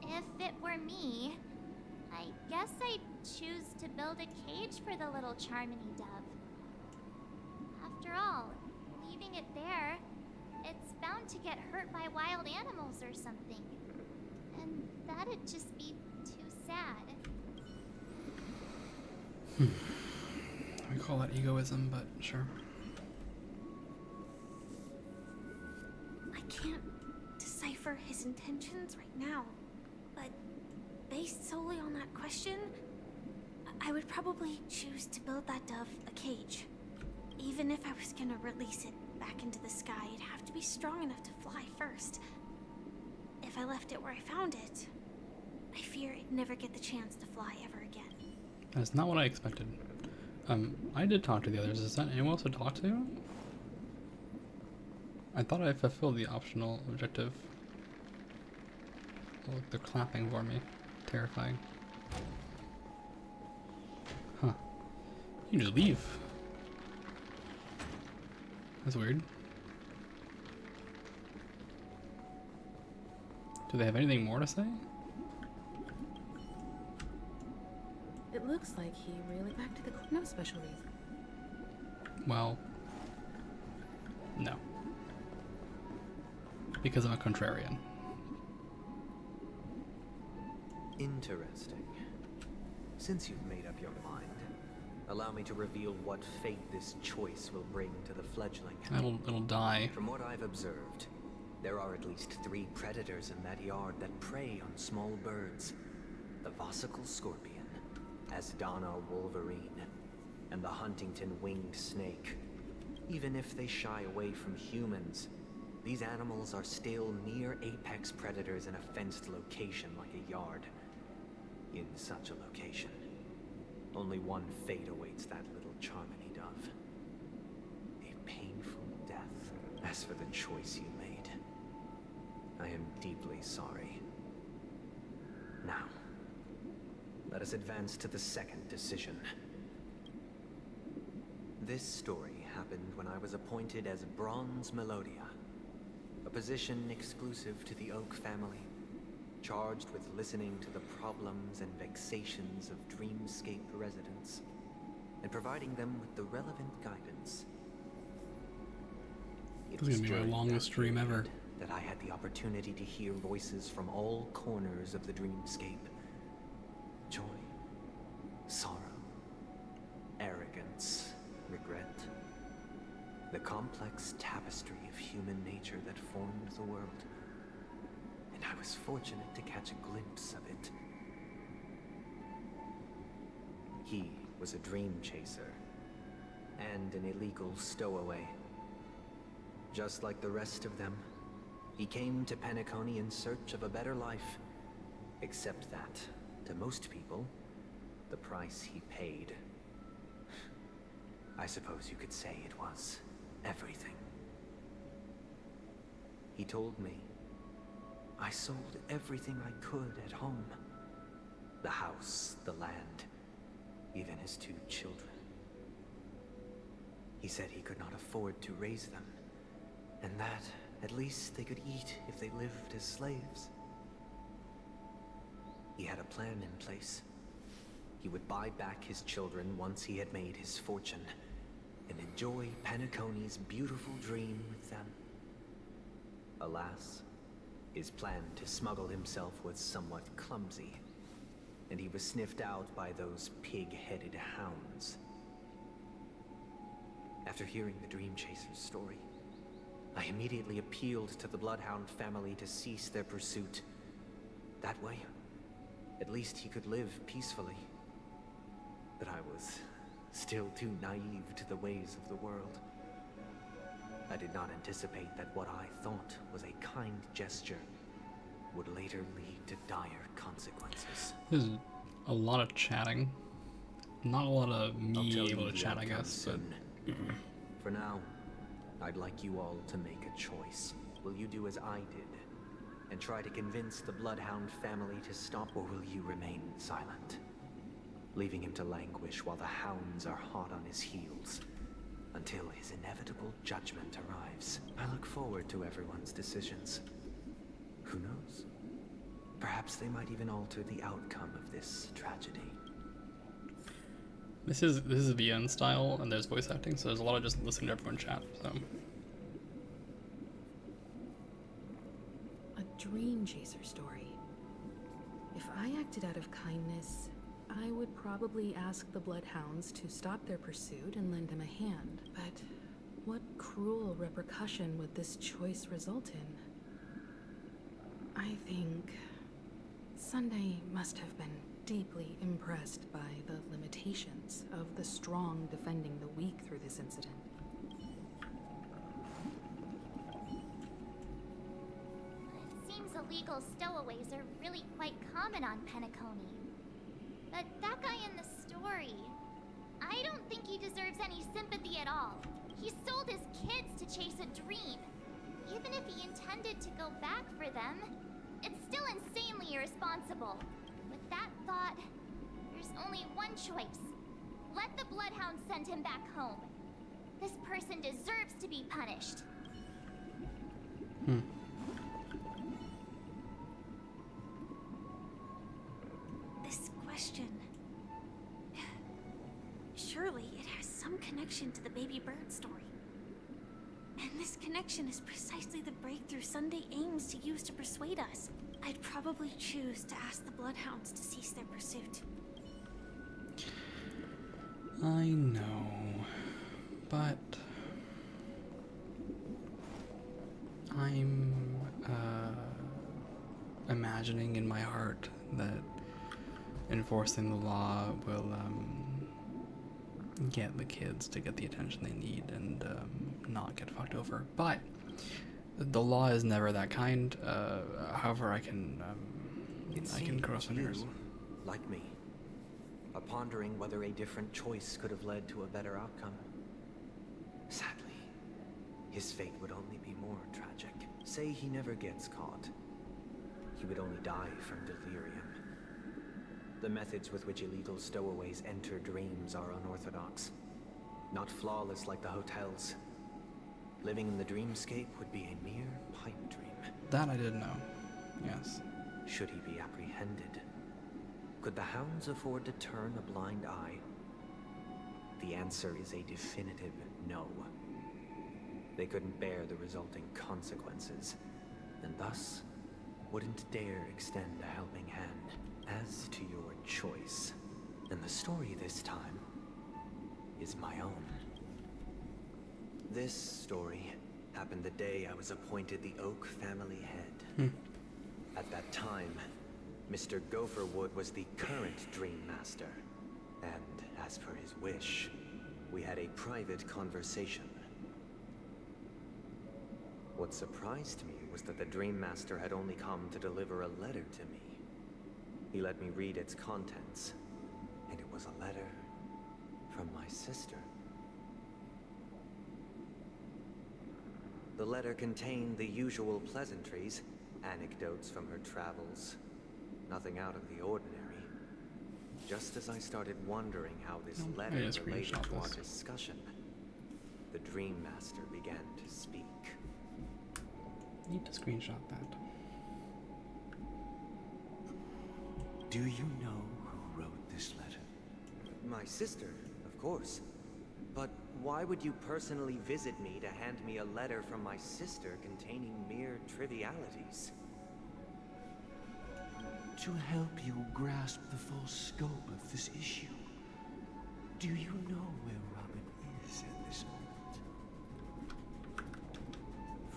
If it were me, I guess I'd choose to build a cage for the little Charmony dove. After all, leaving it there, it's bound to get hurt by wild animals or something. And that'd just be too sad. We call that egoism, but sure. I can't decipher his intentions right now, but based solely on that question, I would probably choose to build that dove a cage. Even if I was gonna release it back into the sky, it'd have to be strong enough to fly first. If I left it where I found it, I fear it'd never get the chance to fly ever again. That's not what I expected. I did talk to the others. Is that anyone else to talk to? I thought I fulfilled the optional objective. Oh, look, they're clapping for me. Terrifying. Huh. You can just leave. That's weird. Do they have anything more to say? It looks like he really back to the no special reason. Well, no. Because I'm a contrarian. Interesting. Since you've made up your mind, allow me to reveal what fate this choice will bring to the fledgling. It'll die. From what I've observed, there are at least 3 predators in that yard that prey on small birds. The Vossicle scorpion, Asdana wolverine, and the Huntington winged snake. Even if they shy away from humans, these animals are still near apex predators in a fenced location like a yard. In such a location, only one fate awaits that little Charmony dove. A painful death. As for the choice you made, I am deeply sorry. Now, let us advance to the second decision. This story happened when I was appointed as Bronze Melodia, a position exclusive to the Oak family, charged with listening to the problems and vexations of Dreamscape residents, and providing them with the relevant guidance. It This is was gonna be my during longest that stream period ever. that I had the opportunity to hear voices from all corners of the Dreamscape. Joy, sorrow, arrogance, regret. The complex tapestry of human nature that formed the world. And I was fortunate to catch a glimpse of it. He was a dream chaser and an illegal stowaway. Just like the rest of them, he came to Penacony in search of a better life. Except that, to most people, the price he paid, I suppose you could say it was everything. He told me I sold everything I could at home. The house, the land, even his 2 children. He said he could not afford to raise them, and that at least they could eat if they lived as slaves. He had a plan in place. He would buy back his children once he had made his fortune, and enjoy Penacony's beautiful dream with them. Alas, his plan to smuggle himself was somewhat clumsy, and he was sniffed out by those pig-headed hounds. After hearing the Dream Chaser's story, I immediately appealed to the Bloodhound family to cease their pursuit. That way, at least he could live peacefully. But I was still too naive to the ways of the world. I did not anticipate that what I thought was a kind gesture would later lead to dire consequences. This is a lot of chatting. Not a lot of me able to chat, I guess. But for now, I'd like you all to make a choice. Will you do as I did and try to convince the Bloodhound family to stop, or will you remain silent, leaving him to languish while the hounds are hot on his heels until his inevitable judgment arrives? I look forward to everyone's decisions. Who knows? Perhaps they might even alter the outcome of this tragedy. This is VN style, and there's voice acting, so there's a lot of just listening to everyone chat. So a Dream Chaser story. If I acted out of kindness, I would probably ask the Bloodhounds to stop their pursuit and lend him a hand. But what cruel repercussion would this choice result in? I think Sunday must have been deeply impressed by the limitations of the strong defending the weak through this incident. It seems illegal stowaways are really quite common on Penacony. But that guy in the story, I don't think he deserves any sympathy at all. He sold his kids to chase a dream. Even if he intended to go back for them, it's still insanely irresponsible. With that thought, there's only one choice. Let the Bloodhound send him back home. This person deserves to be punished. This question... Surely it has some connection to the baby bird story. And this connection is precisely the breakthrough Sunday aims to use to persuade us. I'd probably choose to ask the Bloodhounds to cease their pursuit. I know, but I'm imagining in my heart that enforcing the law will get the kids to get the attention they need and not get fucked over. But the law is never that kind. However, I can cross my fingers. Like me, are pondering whether a different choice could have led to a better outcome. Sadly, his fate would only be more tragic. Say he never gets caught, he would only die from delirium. The methods with which illegal stowaways enter dreams are unorthodox, not flawless like the hotels. Living in the dreamscape would be a mere pipe dream. That I didn't know. Yes. Should he be apprehended? Could the hounds afford to turn a blind eye? The answer is a definitive no. They couldn't bear the resulting consequences, and thus wouldn't dare extend a helping hand. As to your choice, and the story this time is my own. This story happened the day I was appointed the Oak family head. At that time, Mr. Gopherwood was the current Dream Master, and as per his wish, we had a private conversation. What surprised me was that the Dream Master had only come to deliver a letter to me. He let me read its contents, and it was a letter from my sister. The letter contained the usual pleasantries, anecdotes from her travels, nothing out of the ordinary. Just as I started wondering how this letter related to our discussion, Dream Master began to speak. Need to screenshot that. Do you know who wrote this letter? My sister, of course. But why would you personally visit me to hand me a letter from my sister containing mere trivialities? To help you grasp the full scope of this issue. Do you know where Robin is at this moment?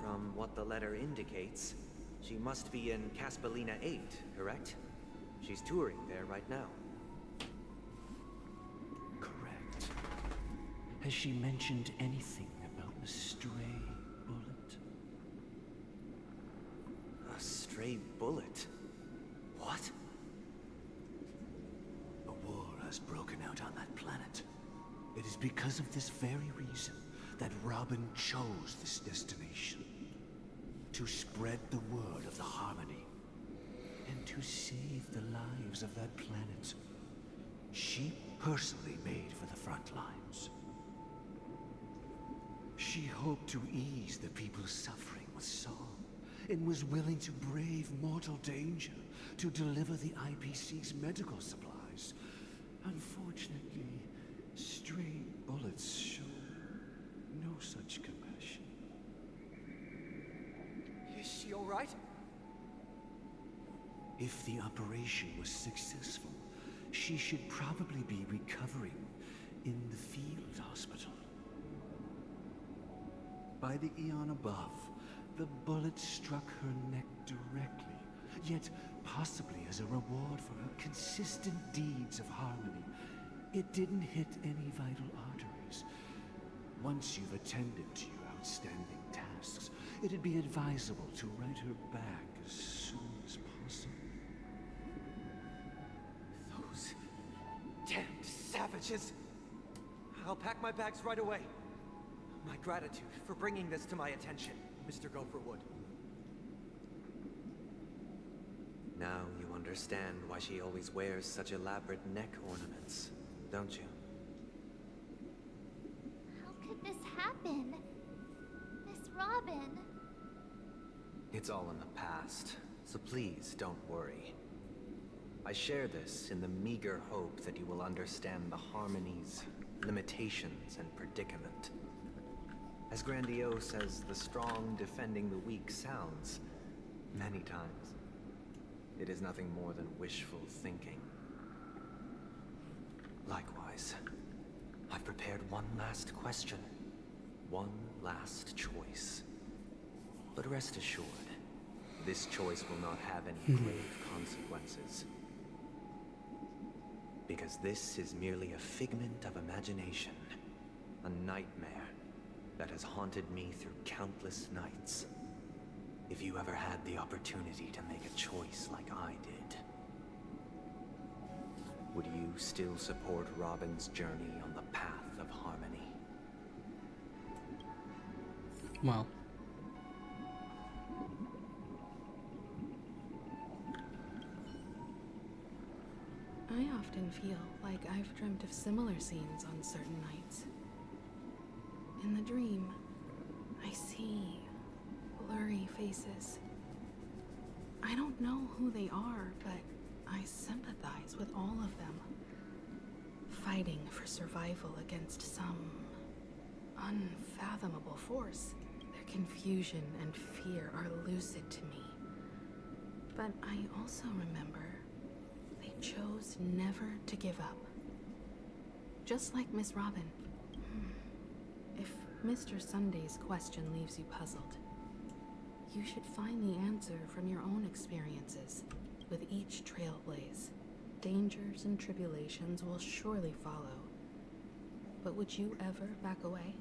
From what the letter indicates, she must be in Caspelina 8, correct? She's touring there right now. Correct. Has she mentioned anything about a stray bullet? A stray bullet? What? A war has broken out on that planet. It is because of this very reason that Robin chose this destination. To spread the word of the Harmony. And to save the lives of that planet. She personally made for the front lines. She hoped to ease the people's suffering with song, and was willing to brave mortal danger to deliver the IPC's medical supplies. Unfortunately, stray bullets show no such compassion. Is she all right? If the operation was successful, she should probably be recovering in the field hospital. By the eon above, the bullet struck her neck directly, yet possibly as a reward for her consistent deeds of harmony. It didn't hit any vital arteries. Once you've attended to your outstanding tasks, it'd be advisable to write her back as soon as possible. Those damned savages! I'll pack my bags right away. My gratitude for bringing this to my attention, Mr. Gopherwood. Now you understand why she always wears such elaborate neck ornaments, don't you? How could this happen? Miss Robin. It's all in the past, so please don't worry. I share this in the meager hope that you will understand the Harmony's limitations and predicament. As grandiose as the strong defending the weak sounds, many times, it is nothing more than wishful thinking. Likewise, I've prepared one last question, one last choice. But rest assured, this choice will not have any grave consequences. Because this is merely a figment of imagination, a nightmare that has haunted me through countless nights. If you ever had the opportunity to make a choice like I did, would you still support Robin's journey on the path of harmony? Well, I often feel like I've dreamt of similar scenes on certain nights. In the dream, I see blurry faces. I don't know who they are, but I sympathize with all of them. Fighting for survival against some unfathomable force. Their confusion and fear are lucid to me. But I also remember they chose never to give up. Just like Miss Robin. If Mr. Sunday's question leaves you puzzled, you should find the answer from your own experiences. With each trailblaze, dangers and tribulations will surely follow. But would you ever back away?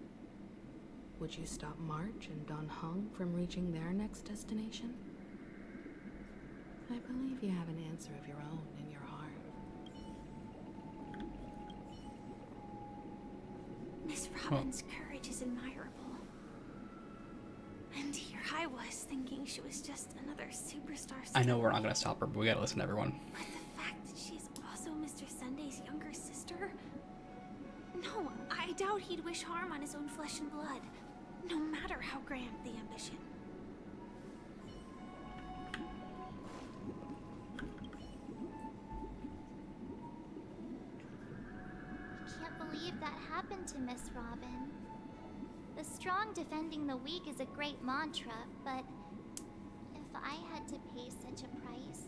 Would you stop March and Don Hung from reaching their next destination? I believe you have an answer of your own in your heart. Miss Robin's courage is admirable. And here I was thinking she was just another superstar. I know we're not going to stop her, but we got to listen to everyone. But the fact that she's also Mr. Sunday's younger sister? No, I I doubt he'd wish harm on his own flesh and blood, no matter how grand the ambition. Can't believe that happened to Miss Robin. The strong defending the weak is a great mantra, but if I had to pay such a price,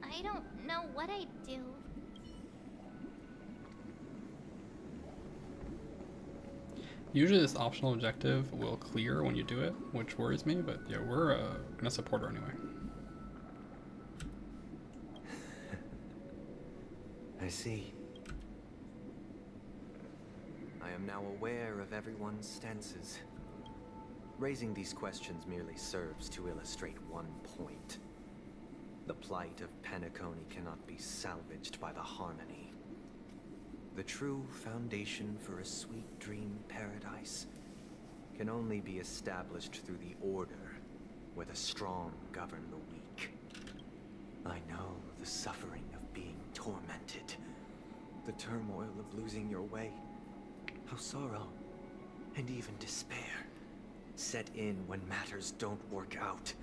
I don't know what I'd do. Usually this optional objective will clear when you do it, which worries me, but yeah, we're gonna support her anyway. I see. I am now aware of everyone's stances. Raising these questions merely serves to illustrate one point. The plight of Penacony cannot be salvaged by the harmony. The true foundation for a sweet dream paradise can only be established through the order, where the strong govern the weak. I know the suffering of being tormented, the turmoil of losing your way, how sorrow and even despair set in when matters don't work out.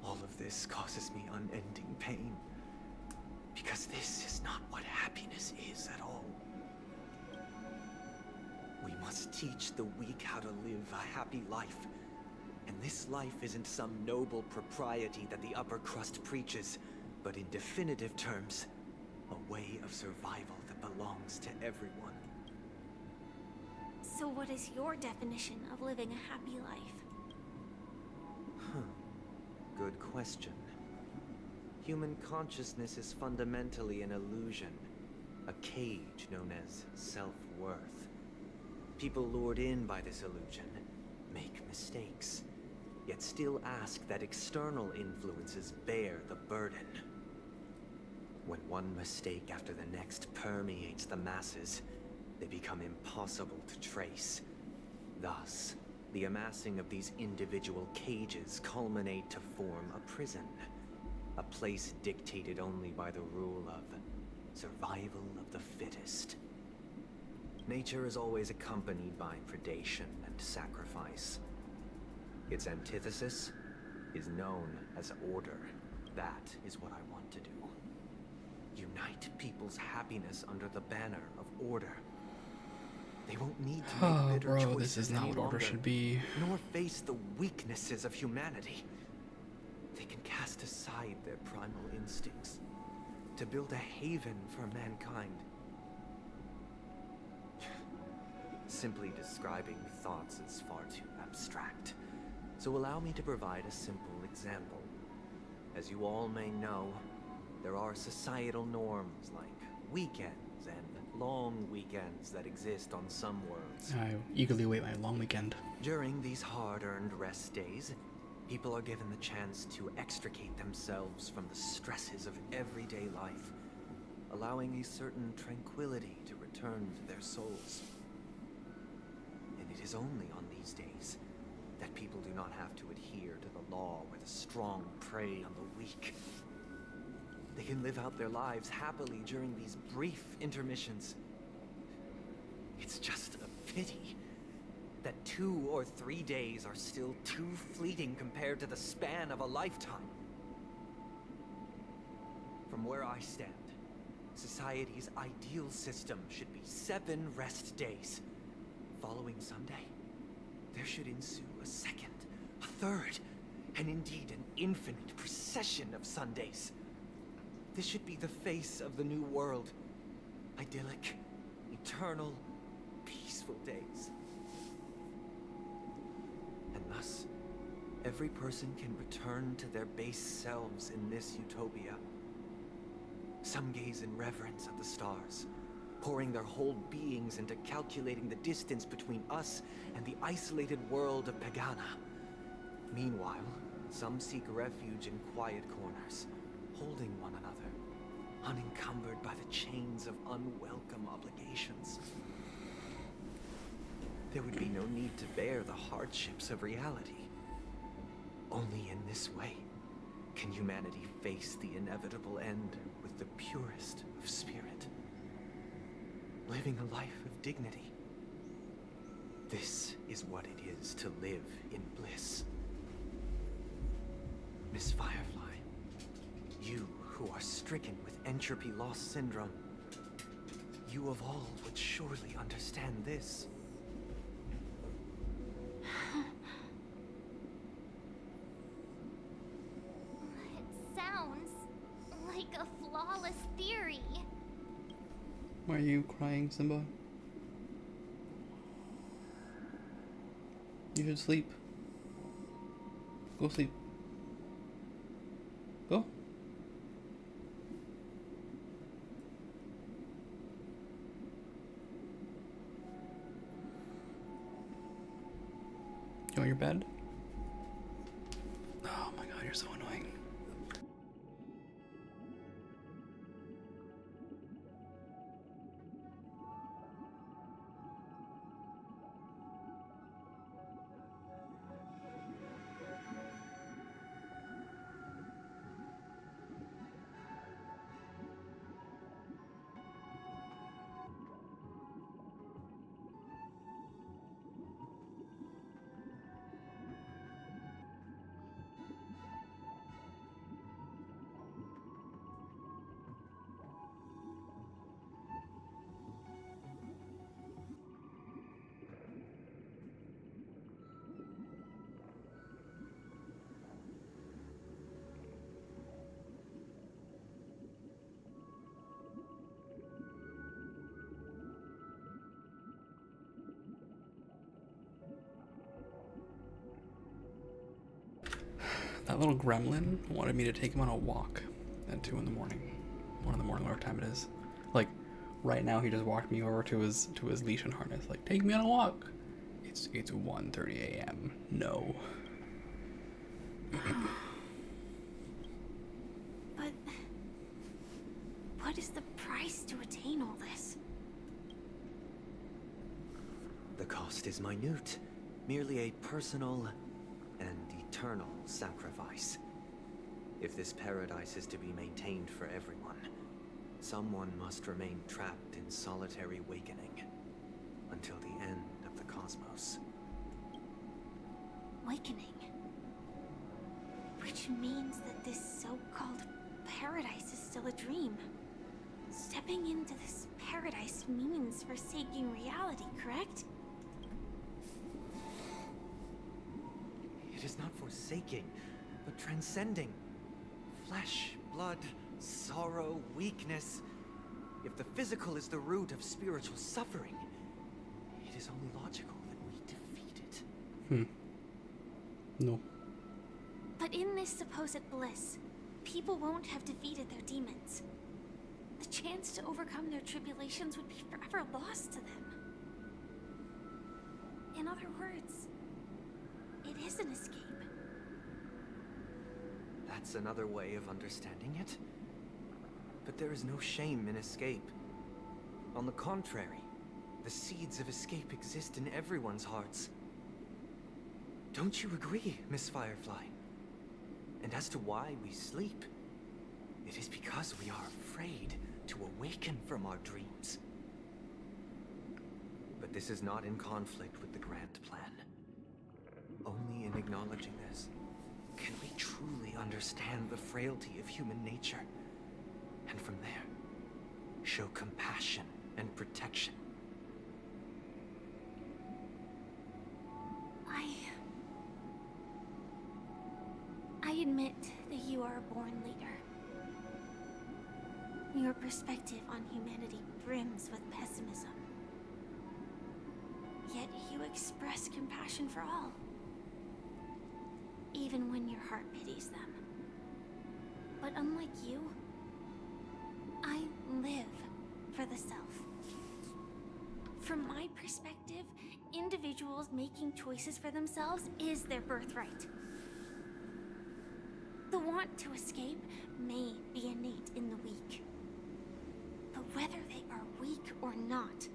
All of this causes me unending pain, because this is not what happiness is at all. We must teach the weak how to live a happy life. And this life isn't some noble propriety that the upper crust preaches, but in definitive terms, a way of survival that belongs to everyone. So what is your definition of living a happy life? Good question. Human consciousness is fundamentally an illusion, a cage known as self-worth. People lured in by this illusion make mistakes, yet still ask that external influences bear the burden. When one mistake after the next permeates the masses, they become impossible to trace. Thus, the amassing of these individual cages culminate to form a prison. A place dictated only by the rule of survival of the fittest. Nature is always accompanied by predation and sacrifice. Its antithesis is known as order. That is what I want to do. Unite people's happiness under the banner of order. They won't need to make bitter bro, choices this is not any what order longer, should be. nor face the weaknesses of humanity. They can cast aside their primal instincts to build a haven for mankind. Simply describing thoughts is far too abstract, so allow me to provide a simple example. As you all may know, there are societal norms like weekends and long weekends that exist on some worlds. I eagerly wait my long weekend. During these hard-earned rest days, people are given the chance to extricate themselves from the stresses of everyday life, allowing a certain tranquility to return to their souls. And it is only on these days that people do not have to adhere to the law where the strong prey on the weak. They can live out their lives happily during these brief intermissions. It's just a pity that 2 or 3 days are still too fleeting compared to the span of a lifetime. From where I stand, society's ideal system should be 7 rest days. Following Sunday, there should ensue a second, a third, and indeed an infinite procession of Sundays. This should be the face of the new world. Idyllic, eternal, peaceful days. And thus, every person can return to their base selves in this utopia. Some gaze in reverence at the stars, pouring their whole beings into calculating the distance between us and the isolated world of Pagana. Meanwhile, some seek refuge in quiet corners, holding one another, unencumbered by the chains of unwelcome obligations. There would be no need to bear the hardships of reality. Only in this way can humanity face the inevitable end with the purest of spirit. living a life of dignity. This is what it is to live in bliss. Miss Firefly, you who are stricken with entropy loss syndrome, you of all would surely understand this. It sounds like a flawless theory. Why are you crying, Simba? You should sleep. Go sleep. Go. You want your bed? Oh my god, you're so annoying. That little gremlin wanted me to take him on a walk at 2 in the morning. 1 in the morning, whatever time it is. Like, right now he just walked me over to his leash and harness. Like, take me on a walk. It's 1:30 a.m. No. But what is the price to attain all this? The cost is minute, merely a personal and eternal sacrifice. If this paradise is to be maintained for everyone, someone must remain trapped in solitary wakening until the end of the cosmos. Wakening. Which means that this so-called paradise is still a dream. Stepping into this paradise means forsaking reality, correct? It is not forsaking, but transcending. Flesh, blood, sorrow, weakness. If the physical is the root of spiritual suffering, it is only logical that we defeat it. No. But in this supposed bliss, people won't have defeated their demons. The chance to overcome their tribulations would be forever lost to them. In other words, it is an escape. That's another way of understanding it. But there is no shame in escape. On the contrary, the seeds of escape exist in everyone's hearts. Don't you agree, Miss Firefly? And as to why we sleep, it is because we are afraid to awaken from our dreams. But this is not in conflict with the grand plan. Only in acknowledging this can we truly understand the frailty of human nature, and from there, show compassion and protection. I admit that you are a born leader. Your perspective on humanity brims with pessimism. Yet you express compassion for all, even when your heart pities them. But unlike you, I live for the self. From my perspective, individuals making choices for themselves is their birthright. The want to escape may be innate in the weak. But whether they are weak or not,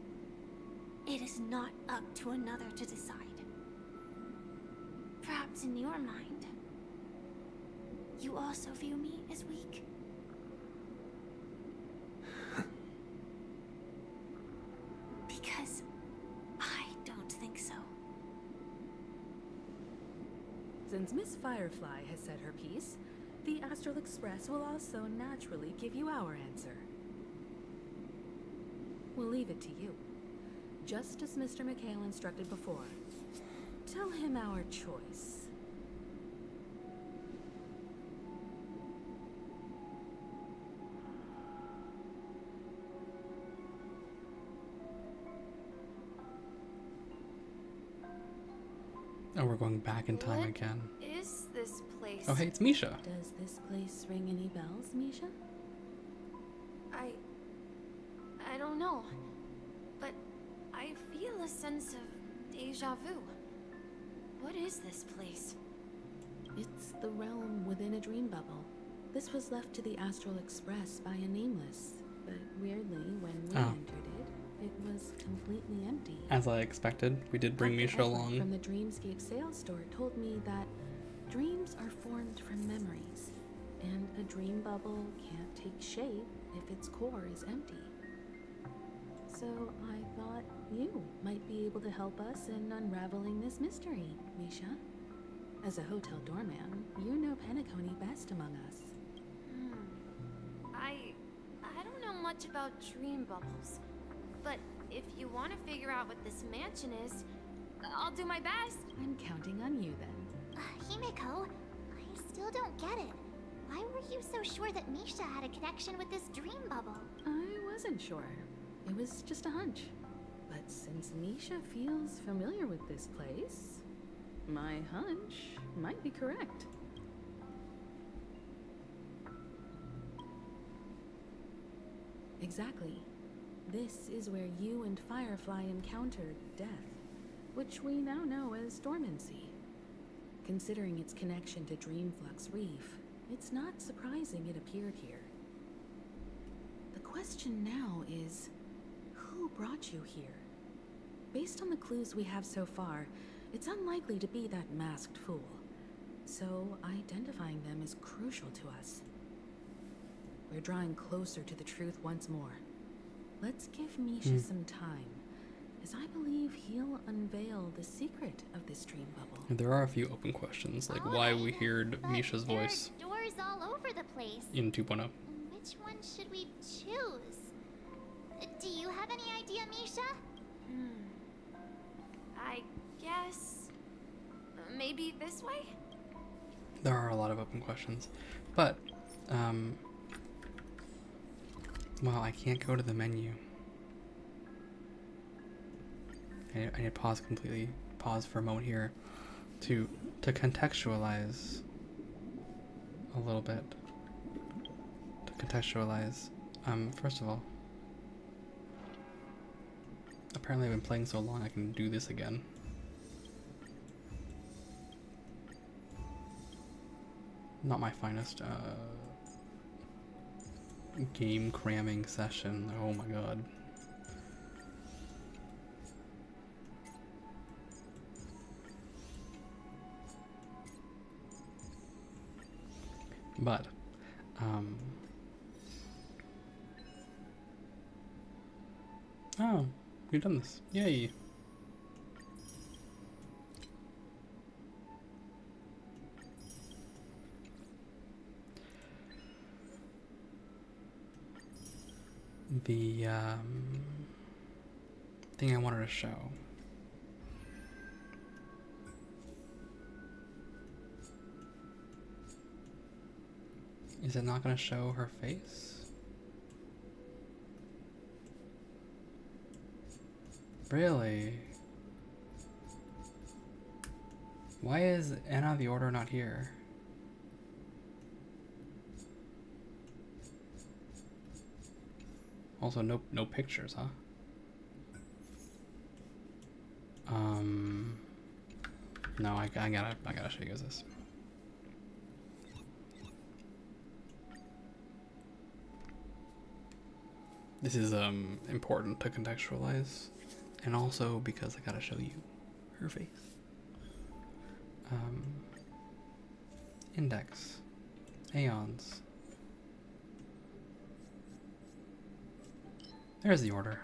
it is not up to another to decide. Perhaps in your mind, you also view me as weak. Since Miss Firefly has said her piece, the Astral Express will also naturally give you our answer. We'll leave it to you. Just as Mr. McHale instructed before. Tell him our choice. Oh, we're going back in time again. Is this place? Oh, hey, it's Misha. Does this place ring any bells, Misha? I don't know, but I feel a sense of deja vu. What is this place? It's the realm within a dream bubble. This was left to the Astral Express by a nameless, but weirdly, when we entered it, it was completely empty. As I expected, we did bring Dr. Misha Edward along. From the Dreamscape sales store told me that dreams are formed from memories, and a dream bubble can't take shape if its core is empty. So I thought you might be able to help us in unraveling this mystery, Misha. As a hotel doorman, you know Penacony best among us. I don't know much about dream bubbles, but if you want to figure out what this mansion is, I'll do my best. I'm counting on you then. Himeko, I still don't get it. Why were you so sure that Misha had a connection with this dream bubble? I wasn't sure. It was just a hunch. But since Misha feels familiar with this place, my hunch might be correct. Exactly. This is where you and Firefly encountered death, which we now know as dormancy. Considering its connection to Dreamflux Reef, it's not surprising it appeared here. The question now is, who brought you here? Based on the clues we have so far, it's unlikely to be that masked fool. So identifying them is crucial to us. We're drawing closer to the truth once more. Let's give Misha some time, as I believe he'll unveil the secret of this dream bubble. There are a few open questions, like why we heard Misha's voice There are doors all over the place. in 2.0. Which one should we choose? Do you have any idea, Misha? I guess maybe this way? There are a lot of open questions, but well, I can't go to the menu. I need to pause for a moment here to contextualize a little bit. To contextualize, first of all, apparently I've been playing so long I can do this again. Not my finest game cramming session. Oh my god. But oh, we've done this. Yay. The thing I wanted to show. Is it not going to show her face? Really? Why is Anna the Order not here? Also, no pictures, huh? No, I gotta show you guys this. This is important to contextualize, and also because I gotta show you her face. Index, Aeons. There's the order.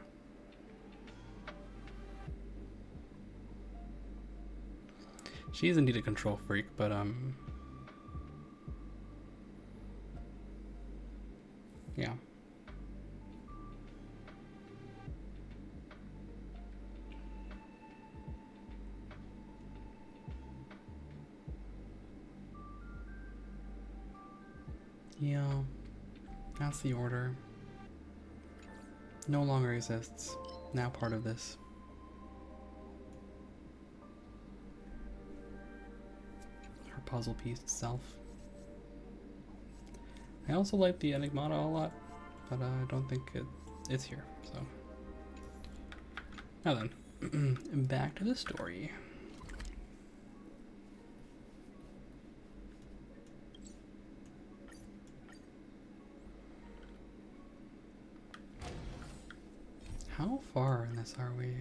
She's indeed a control freak, but yeah. Yeah, that's the order. No longer exists. Now part of this. Her puzzle piece itself. I also like the Enigmata a lot, but I don't think it's here, so. Now then, back to the story. How far in this are we?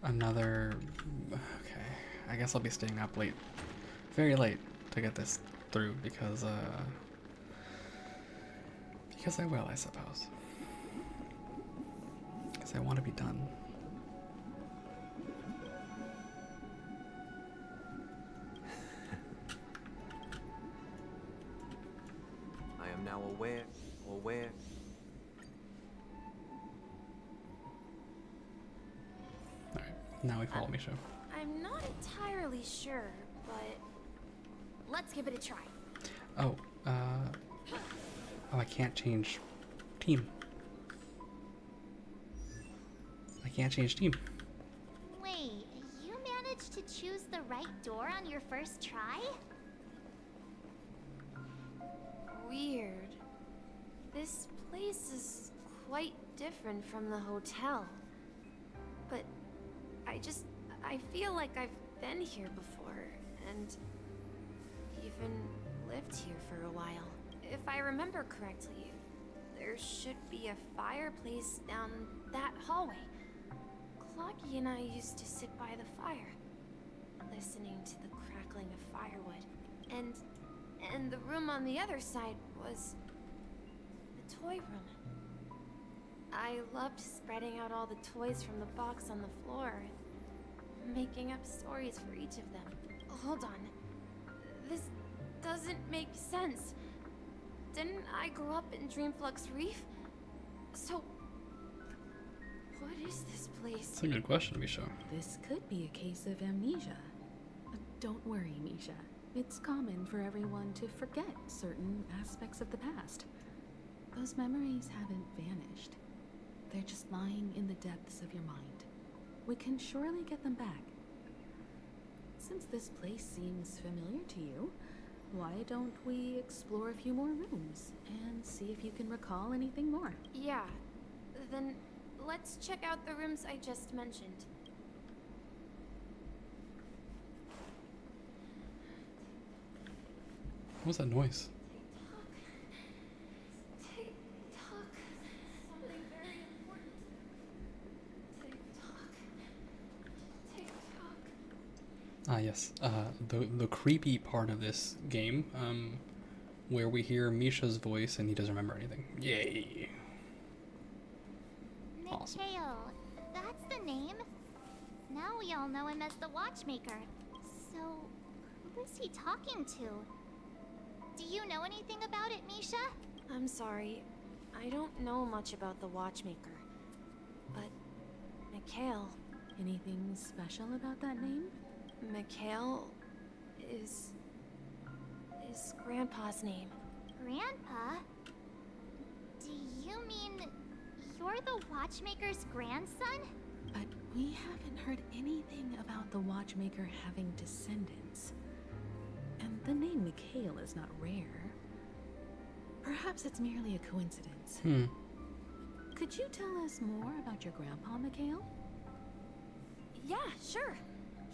Another... Okay, I guess I'll be staying up late. Very late to get this through because I will, I suppose. Because I want to be done. Now aware. Alright, now we follow Misha. I'm not entirely sure, but let's give it a try. Oh, I can't change team. I can't change team. Wait, you managed to choose the right door on your first try? Weird. This place is quite different from the hotel. But I feel like I've been here before, and even lived here for a while. If I remember correctly, there should be a fireplace down that hallway. Cloggy and I used to sit by the fire, listening to the crackling of firewood. And the room on the other side was the toy room. I loved spreading out all the toys from the box on the floor and making up stories for each of them. Hold on. This doesn't make sense. Didn't I grow up in Dreamflux Reef? So, what is this place? That's a good question, Misha. This could be a case of amnesia. Don't worry, Misha. It's common for everyone to forget certain aspects of the past. Those memories haven't vanished. They're just lying in the depths of your mind. We can surely get them back. Since this place seems familiar to you, why don't we explore a few more rooms and see if you can recall anything more? Yeah, then let's check out the rooms I just mentioned. What was that noise? Ah, yes. The creepy part of this game, where we hear Misha's voice and he doesn't remember anything. Yay! Awesome. Mikhail, that's the name. Now we all know him as the Watchmaker. So, who is he talking to? Do you know anything about it, Misha? I'm sorry. I don't know much about the Watchmaker. But, Mikhail... Anything special about that name? Mikhail is Grandpa's name. Grandpa? Do you mean you're the Watchmaker's grandson? But we haven't heard anything about the Watchmaker having descendants. And the name Mikhail is not rare. Perhaps it's merely a coincidence. Could you tell us more about your grandpa, Mikhail? Yeah, sure.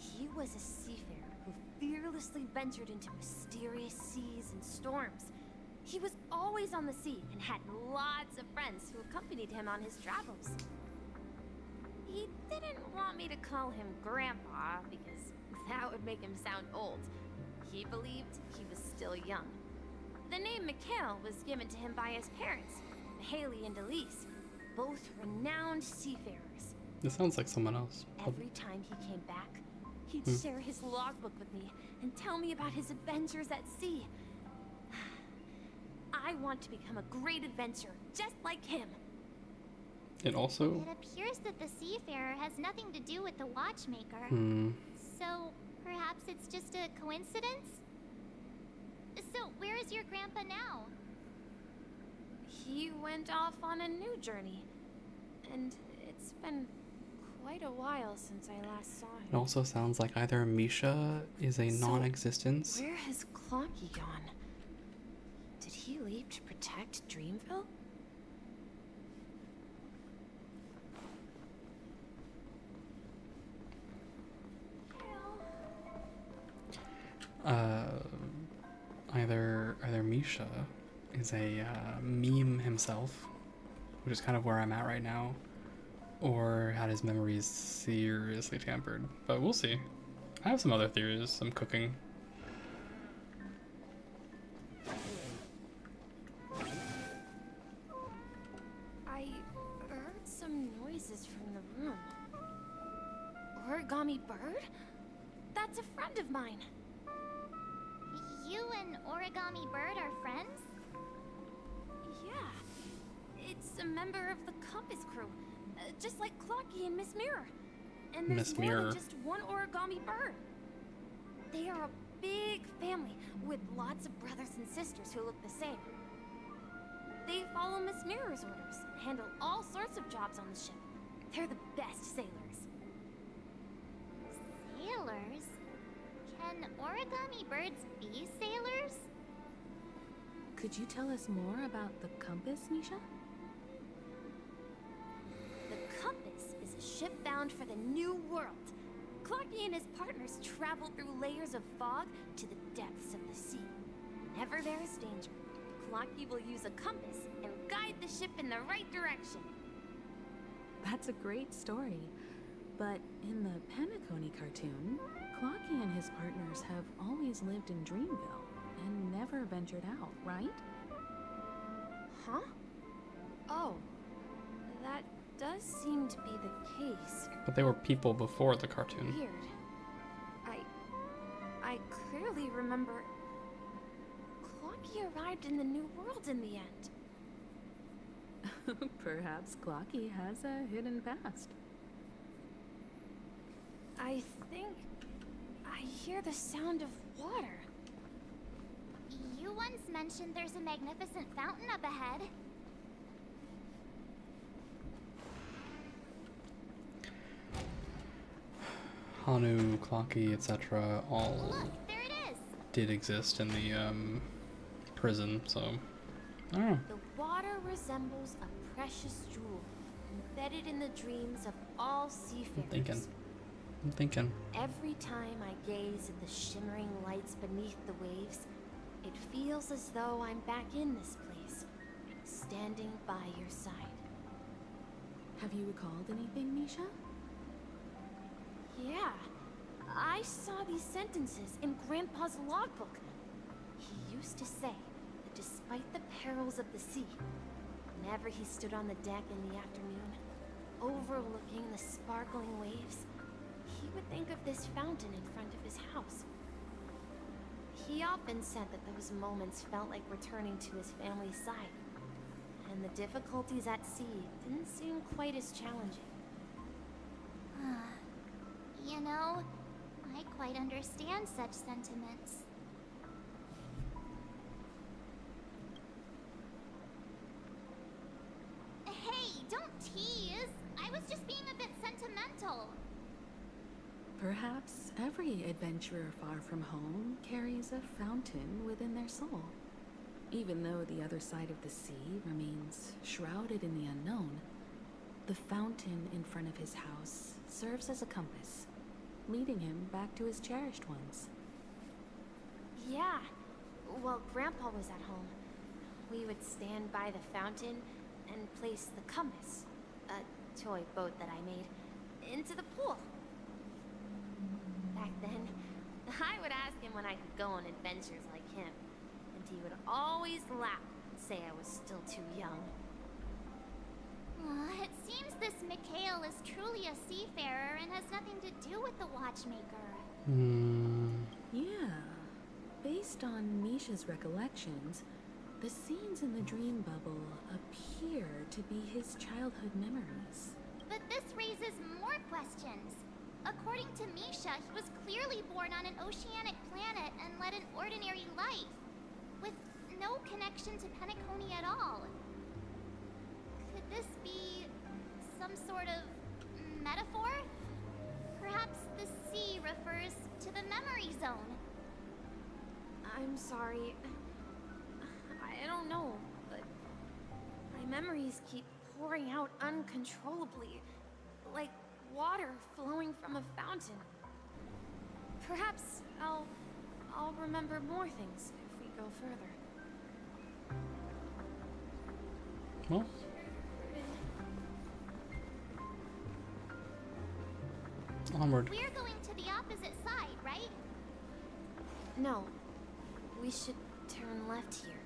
He was a seafarer who fearlessly ventured into mysterious seas and storms. He was always on the sea and had lots of friends who accompanied him on his travels. He didn't want me to call him Grandpa because that would make him sound old. He believed he was still young. The name Mikhail was given to him by his parents, Haley and Elise, both renowned seafarers. This sounds like someone else. Every time he came back, he'd Hmm. share his logbook with me and tell me about his adventures at sea. I want to become a great adventurer, just like him. It also... It appears that the seafarer has nothing to do with the watchmaker. So, perhaps it's just a coincidence? So, where is your grandpa now? He went off on a new journey, and it's been quite a while since I last saw It him. also sounds like either Misha is a non-existence. Where has Clocky gone? Did he leave to protect Dreamville? Either Misha is a meme himself, which is kind of where I'm at right now, or had his memories seriously tampered. But we'll see. I have some other theories I'm cooking. I heard some noises from the room. Origami Bird? That's a friend of mine. You and Origami Bird are friends? Yeah. It's a member of the Compass crew. Just like Clocky and Miss Mirror. And there's Miss more Mirror. than just one Origami Bird. They are a big family with lots of brothers and sisters who look the same. They follow Miss Mirror's orders and handle all sorts of jobs on the ship. They're the best sailors. Sailors? Can Origami Birds be sailors? Could you tell us more about the compass, Misha? The Compass is a ship bound for the New World. Clocky and his partners travel through layers of fog to the depths of the sea. Whenever there is danger, Clocky will use a compass and guide the ship in the right direction. That's a great story. But in the Penacony cartoon, Clocky and his partners have always lived in Dreamville and never ventured out, right? Huh? Oh, that does seem to be the case. But they were people before the cartoon. Weird. I clearly remember Clocky arrived in the New World in the end. Perhaps Clocky has a hidden past. I think I hear the sound of water. You once mentioned there's a magnificent fountain up ahead. Hanu, Clocky, etc. all Look, there it is. did exist in the prison, so I don't know. The water resembles a precious jewel embedded in the dreams of all seafarers. I'm thinking. Every time I gaze at the shimmering lights beneath the waves, it feels as though I'm back in this place, standing by your side. Have you recalled anything, Misha? Yeah, I saw these sentences in Grandpa's logbook. He used to say that despite the perils of the sea, whenever he stood on the deck in the afternoon, overlooking the sparkling waves, he would think of this fountain in front of his house. He often said that those moments felt like returning to his family's side, and the difficulties at sea didn't seem quite as challenging. You know, I quite understand such sentiments. Hey, don't tease! I was just being a bit sentimental. Perhaps every adventurer far from home carries a fountain within their soul. Even though the other side of the sea remains shrouded in the unknown, the fountain in front of his house serves as a compass, leading him back to his cherished ones. Yeah, while Grandpa was at home, we would stand by the fountain and place the compass, a toy boat that I made, into the pool. Back then, I would ask him when I could go on adventures like him, and he would always laugh and say I was still too young. Mikhail is truly a seafarer and has nothing to do with the Watchmaker. Yeah. Based on Misha's recollections, the scenes in the dream bubble appear to be his childhood memories. But this raises more questions. According to Misha, he was clearly born on an oceanic planet and led an ordinary life, with no connection to Penacony at all. Could this be some sort of metaphor? Perhaps the sea refers to the memory zone. I'm sorry. I don't know, but my memories keep pouring out uncontrollably, like water flowing from a fountain. Perhaps I'll remember more things if we go further. Well. Onward. We're going to the opposite side, right? No. We should turn left here.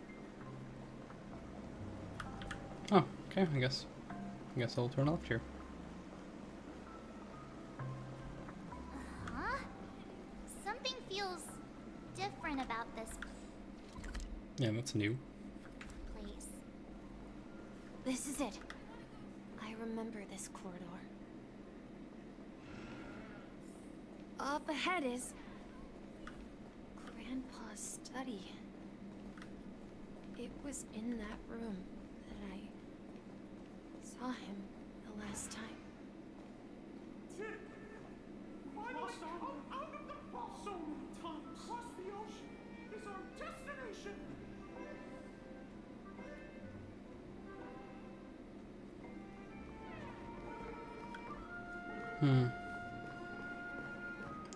Oh, okay, I guess I'll turn left here. Huh? Something feels different about this Yeah, that's new. place. This is it. I remember this corridor. Up ahead is Grandpa's study. It was in that room that I saw him the last time. Finally come out of the box. So many times across the ocean is our destination.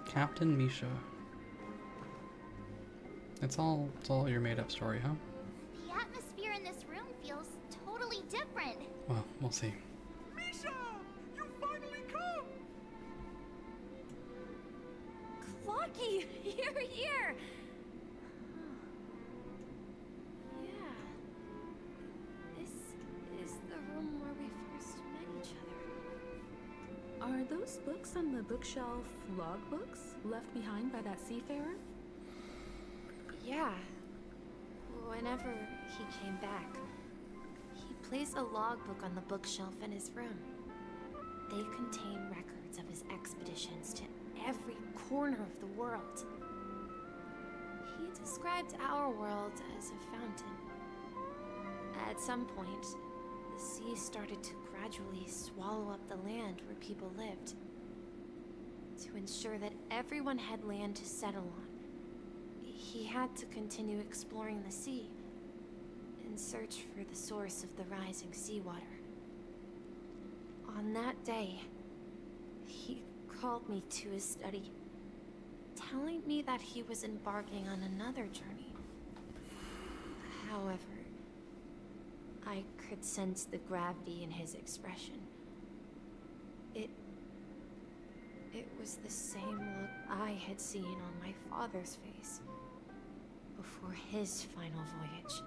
Captain Misha. It's all your made-up story, huh? The atmosphere in this room feels totally different. Well, we'll see. Misha, you finally come. Clocky, you're here. Yeah. This is the room where we first met each other. Are those books on the bookshelf logbooks left behind by that seafarer? Yeah. Whenever he came back, he placed a logbook on the bookshelf in his room. They contain records of his expeditions to every corner of the world. He described our world as a fountain. At some point, the sea started to gradually swallow up the land where people lived. To ensure that everyone had land to settle on, he had to continue exploring the sea in search for the source of the rising seawater. On that day, he called me to his study, telling me that he was embarking on another journey. However, I could sense the gravity in his expression. It was the same look I had seen on my father's face before his final voyage.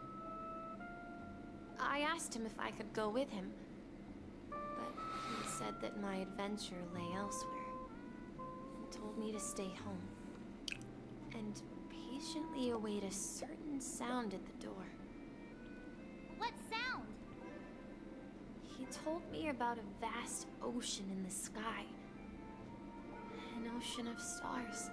I asked him if I could go with him, but he said that my adventure lay elsewhere. He told me to stay home and patiently await a certain sound at the door. What sound? He told me about a vast ocean in the sky. An ocean of stars.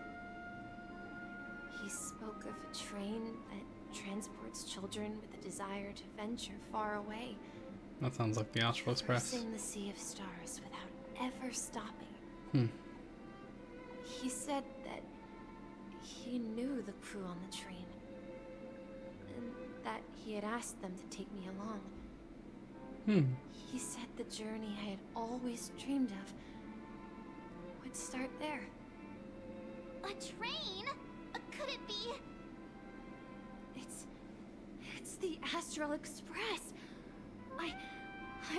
He spoke of a train that transports children with a desire to venture far away. That sounds like the Astral Express. Traversing the sea of stars without ever stopping. He said that he knew the crew on the train, and that he had asked them to take me along. He said the journey I had always dreamed of would start there. A train? Could it be? It's the Astral Express. I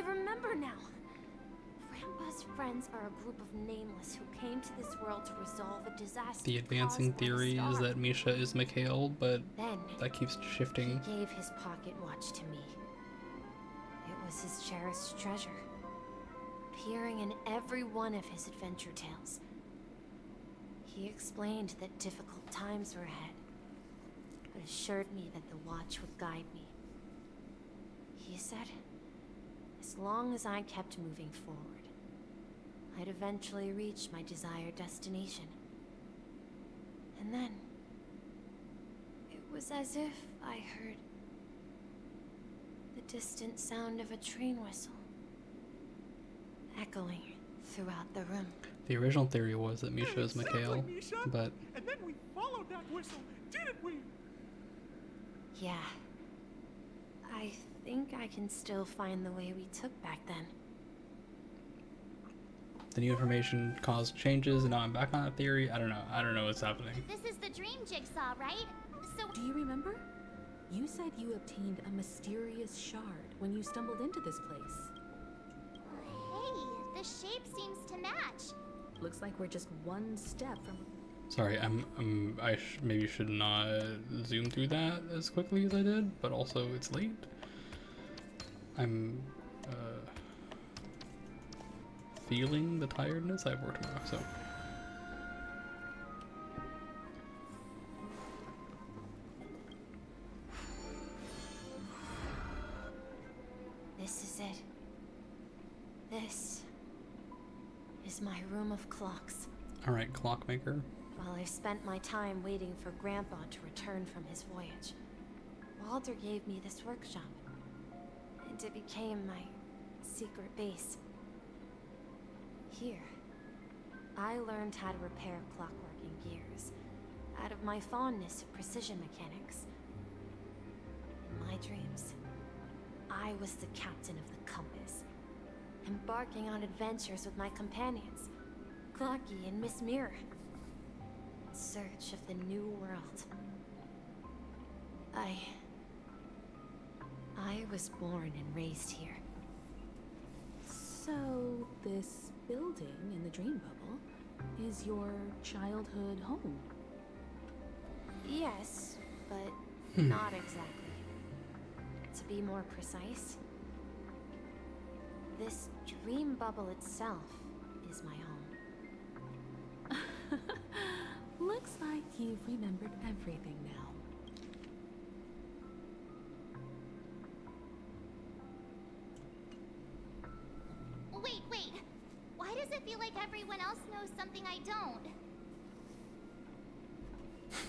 remember now. Grandpa's friends are a group of nameless who came to this world to resolve a disaster. The advancing theory is that Misha is Mikhail, but that keeps shifting. He gave his pocket watch to me. It was his cherished treasure. appearing in every one of his adventure tales. He explained that difficult times were ahead, but assured me that the watch would guide me. He said, as long as I kept moving forward, I'd eventually reach my desired destination. And then, it was as if I heard the distant sound of a train whistle echoing throughout the room. The original theory was that Misha is Mikhail, but And then we followed that whistle, didn't we? Yeah. I think I can still find the way we took back then. the new information caused changes, and now I'm back on that theory. I don't know what's happening. This is the dream jigsaw, right? So do you remember? You said you obtained a mysterious shard when you stumbled into this place. hey, the shape seems to match. Looks like we're just one step from... Sorry, maybe should not zoom through that as quickly as I did, but also it's late. I'm feeling the tiredness. I have work tomorrow, so. This is it. This is my room of clocks. Alright, clockmaker. While I spent my time waiting for Grandpa to return from his voyage, Walter gave me this workshop, and it became my secret base. Here, I learned how to repair clockwork and gears out of my fondness of precision mechanics. In my dreams, I was the captain of the compass, embarking on adventures with my companions, Clocky and Miss Mirror, in search of the new world. I was born and raised here. So, this building in the dream bubble is your childhood home? Yes, but not exactly. To be more precise, this dream bubble itself is my home. Looks like you've remembered everything now. Wait. Why does it feel like everyone else knows something I don't?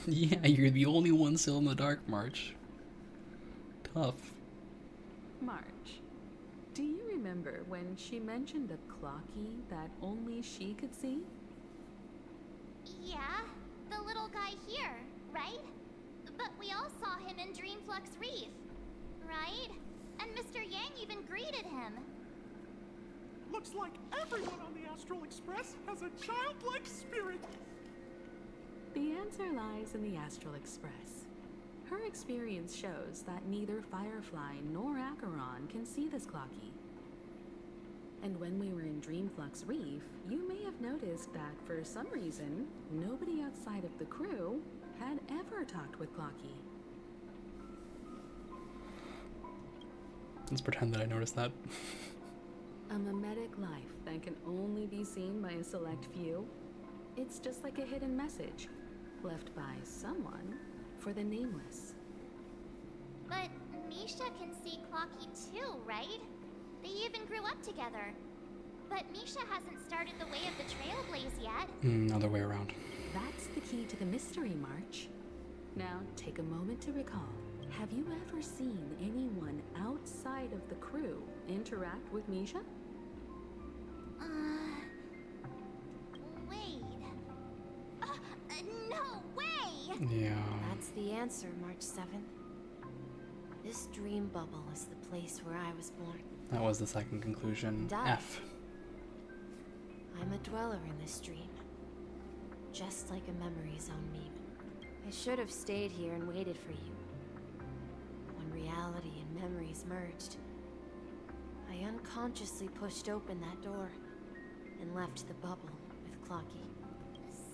Yeah, you're the only one still in the dark, March. Tough. March, do you remember when she mentioned a Clocky that only she could see? Yeah, the little guy here, right? But we all saw him in Dreamflux Reef, right? And Mr. Yang even greeted him. Looks like everyone on the Astral Express has a childlike spirit. The answer lies in the Astral Express. Her experience shows that neither Firefly nor Acheron can see this Clocky. And when we were in Dreamflux Reef, you may have noticed that for some reason, nobody outside of the crew had ever talked with Clocky. Let's pretend that I noticed that. A mimetic life that can only be seen by a select few. It's just like a hidden message left by someone for the nameless. But Misha can see Clocky too, right? They even grew up together. But Misha hasn't started the way of the Trailblaze yet. Other way around. That's the key to the mystery, March. Now, take a moment to recall. Have you ever seen anyone outside of the crew interact with Misha? Wait. No way! Yeah. That's the answer, March 7th. This dream bubble is the place where I was born. That was the second conclusion. F. I'm a dweller in this dream. Just like a memory zone meme. I should have stayed here and waited for you. When reality and memories merged, I unconsciously pushed open that door and left the bubble with Clocky.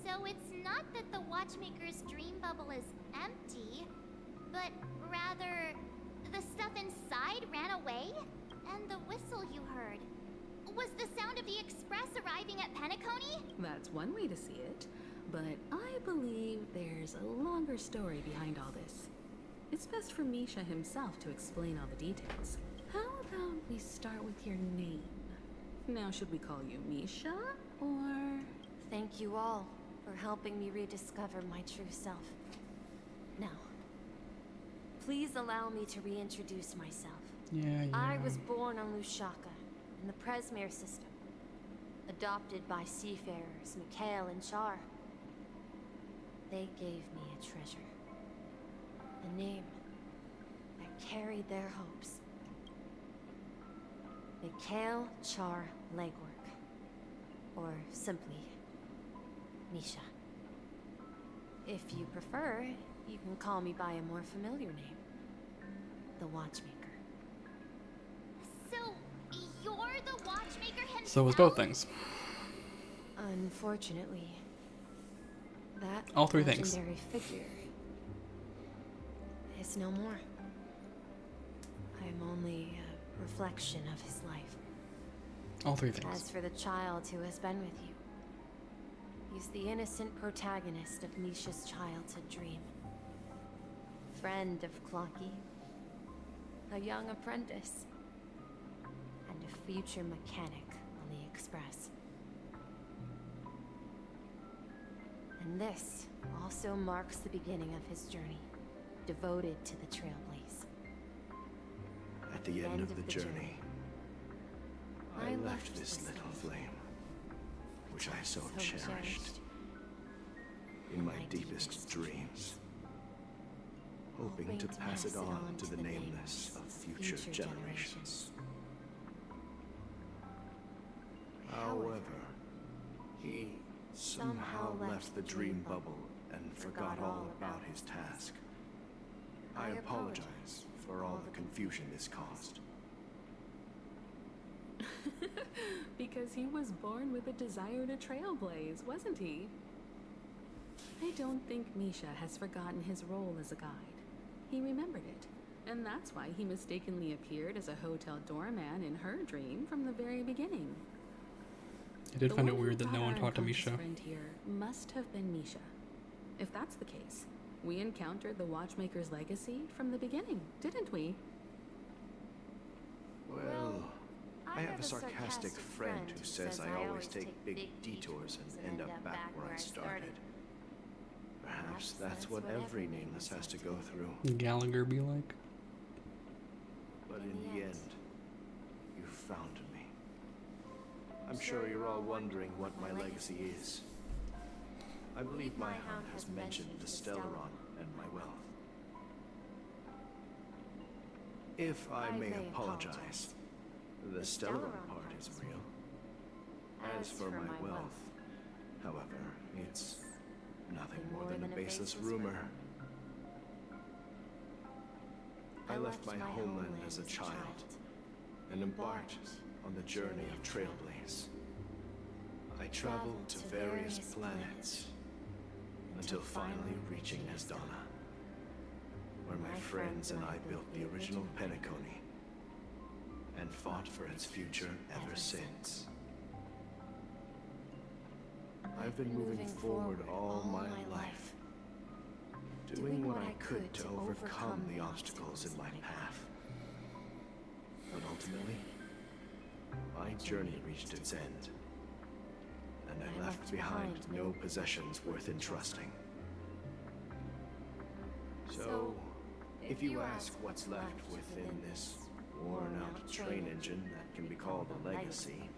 So it's not that the Watchmaker's dream bubble is empty, but rather the stuff inside ran away? And the whistle you heard, was was the sound of the express arriving at Penacony? That's one way to see it, but I believe there's a longer story behind all this. It's best for Misha himself to explain all the details. How about we start with your name? Now, should we call you Misha, or... Thank you all for helping me rediscover my true self. Now, please allow me to reintroduce myself. Yeah. I was born on Lushaka, in the Presmere system. Adopted by seafarers Mikhail and Char. They gave me a treasure. A name that carried their hopes. Mikhail Char Legwork. Or simply, Misha. If you prefer, you can call me by a more familiar name. The Watchmaker. So, you're the Watchmaker himself? So it was both things. Unfortunately, that all three things. Legendary figure is no more. I am only a reflection of his life. All three things. As for the child who has been with you, he's the innocent protagonist of Misha's childhood dream. Friend of Clocky, a young apprentice, and a future mechanic on the Express. And this also marks the beginning of his journey, devoted to the Trailblaze. At the end of the journey, I left this little flame, which I so cherished, in my deepest dreams, hoping to pass it on to the nameless of future generations. However, he somehow left the dream bubble and forgot all about his task. I apologize for all the confusion this caused. Because he was born with a desire to trailblaze, wasn't he? I don't think Misha has forgotten his role as a guide. He remembered it, and that's why he mistakenly appeared as a hotel doorman in her dream from the very beginning. I did find it weird that no one talked to Misha. Friend here must have been Misha. If that's the case, we encountered the Watchmaker's legacy from the beginning, didn't we? Well, I have a sarcastic friend who says I always take big detours and end up back where I started. Perhaps that's what every nameless has to go through. Gallagher be like. But in the end, you found me. I'm sure you're all wondering what my legacy is. I believe my hound has mentioned the Stellaron and my wealth. If I may apologize, the Stellaron part is real. As for my wealth, however, it's nothing more than a baseless rumor. I left my homeland as a child and embarked on the journey of Trailblaze. I traveled to various planets until finally reaching Asdana, where my friends and I built the original Penacony and fought for its future ever since. I've been moving forward all my life, doing what I could to overcome the obstacles in my path. But ultimately, my journey reached its end, and I left behind no possessions worth entrusting. So, if you ask what's left within this worn-out train engine that can be called a legacy,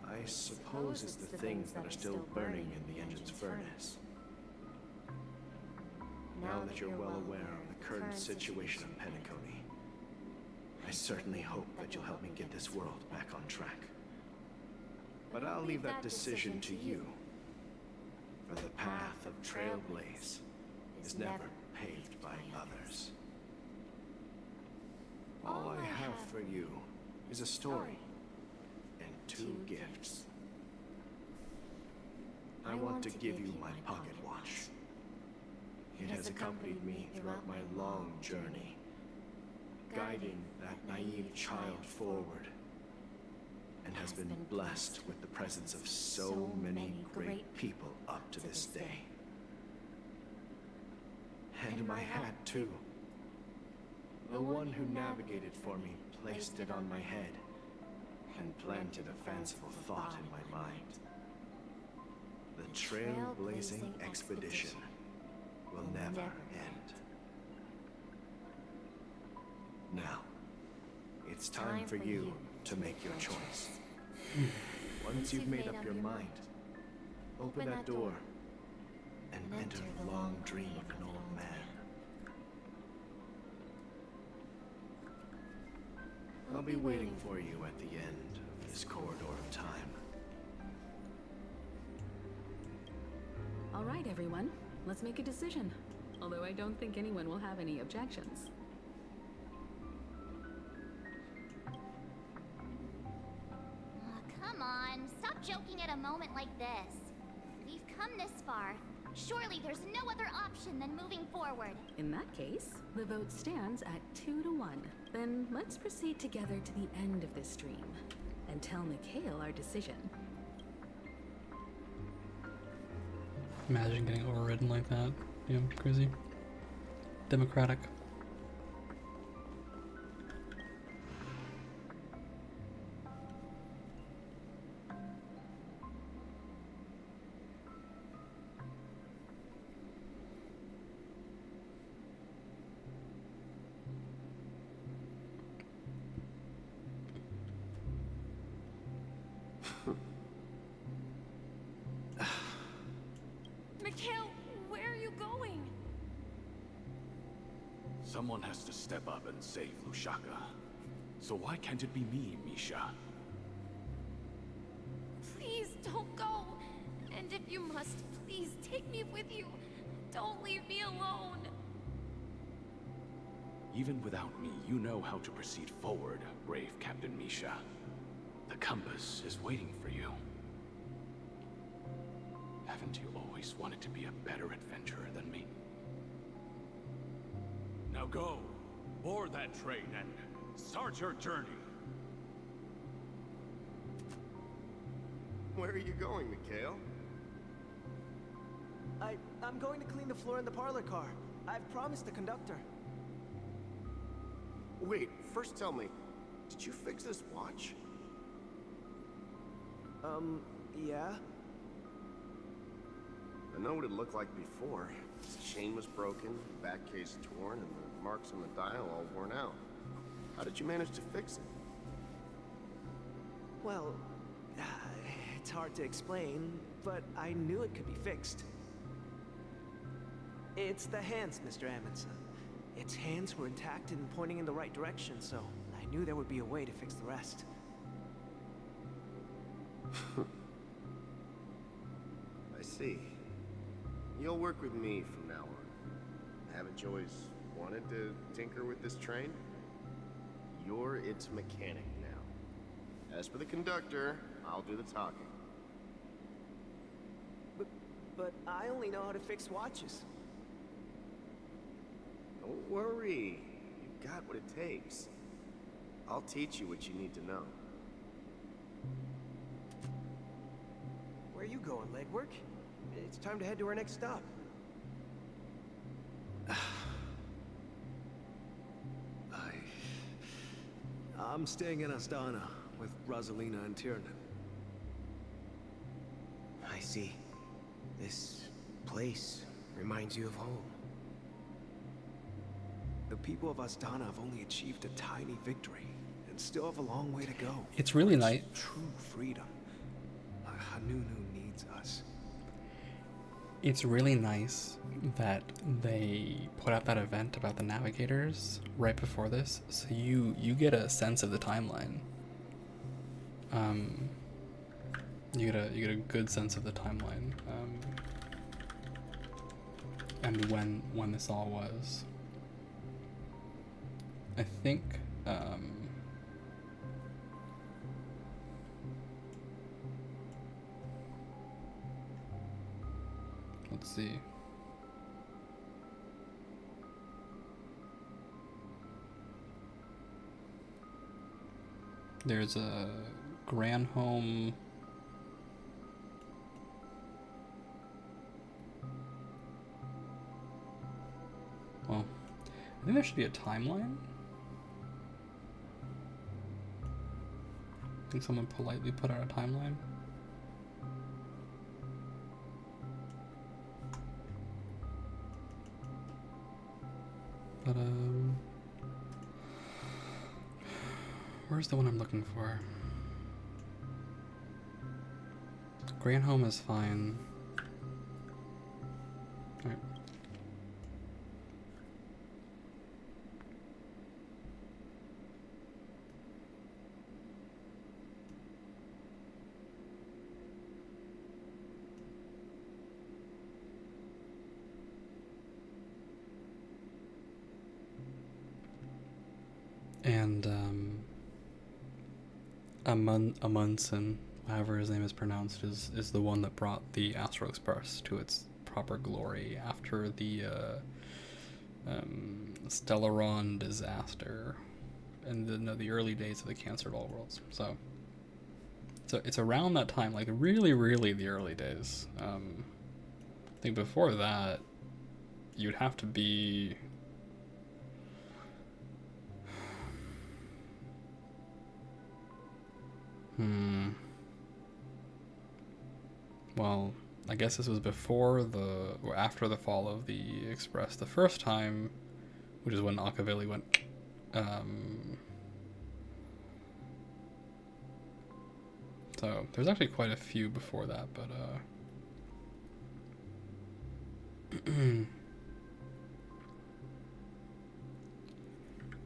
I suppose it's the things that are still burning in the engine's furnace. Now that you're well aware of the current situation of Penacony, I certainly hope that you'll help me get this world back on track. But I'll leave that decision to you, for the path of Trailblaze is never paved by others. All I have for you is a story and 2 gifts. I want to give you my pocket watch. It has accompanied me throughout my long journey, guiding that naive child forward, and has been blessed with the presence of so many great people up to this day. And my hat, too. The one who navigated for me placed it on my head and planted a fanciful thought in my mind. The trailblazing expedition will never end. Now, it's time for you to make your choice. Once you've made up your mind, open that door and enter the long dream of an old man. I'll be waiting for you at the end of this corridor of time. All right, everyone. Let's make a decision. Although I don't think anyone will have any objections. Come on, stop joking at a moment like this. We've come this far. Surely there's no other option than moving forward. In that case, the vote stands at 2-1. Then let's proceed together to the end of this stream and tell Mikhail our decision. Imagine getting overridden like that. Yeah, crazy. Democratic. Mikhail, where are you going? Someone has to step up and save Lushaka. So why can't it be me, Misha? Please don't go. And if you must, please take me with you. Don't leave me alone. Even without me, you know how to proceed forward, brave Captain Misha. The compass is waiting for you. Haven't you always wanted to be a better adventurer than me? Now go, board that train and start your journey. Where are you going, Mikhail? I'm going to clean the floor in the parlor car. I've promised the conductor. Wait, first tell me, did you fix this watch? Yeah? I know what it looked like before. Its chain was broken, the back case torn, and the marks on the dial all worn out. How did you manage to fix it? Well, it's hard to explain, but I knew it could be fixed. It's the hands, Mr. Amundsen. Its hands were intact and pointing in the right direction, so I knew there would be a way to fix the rest. I see. You'll work with me from now on. Haven't you always wanted to tinker with this train? You're its mechanic now. As for the conductor, I'll do the talking. But I only know how to fix watches. Don't worry. You've got what it takes. I'll teach you what you need to know. Where are you going, legwork? It's time to head to our next stop. I'm staying in Astana with Rosalina and Tiernan. I see. This place reminds you of home. The people of Astana have only achieved a tiny victory and still have a long way to go. It's really nice. True freedom. Hanunu needs us. It's really nice that they put out that event about the navigators right before this, so you get a sense of the timeline. You get a good sense of the timeline, and when this all was. I think let's see. There's a Granholm. Well, I think there should be a timeline. I think someone politely put out a timeline. But, where's the one I'm looking for? Granholm is fine. Alright. And Amundsen, however his name is pronounced, is the one that brought the Astral Express to its proper glory after the Stellaron disaster in the early days of the Cancer All Worlds. So it's around that time, like really, really the early days. I think before that, you'd have to be. Well, I guess this was before or after the fall of the Express the first time, which is when Machiavelli went. So there's actually quite a few before that, but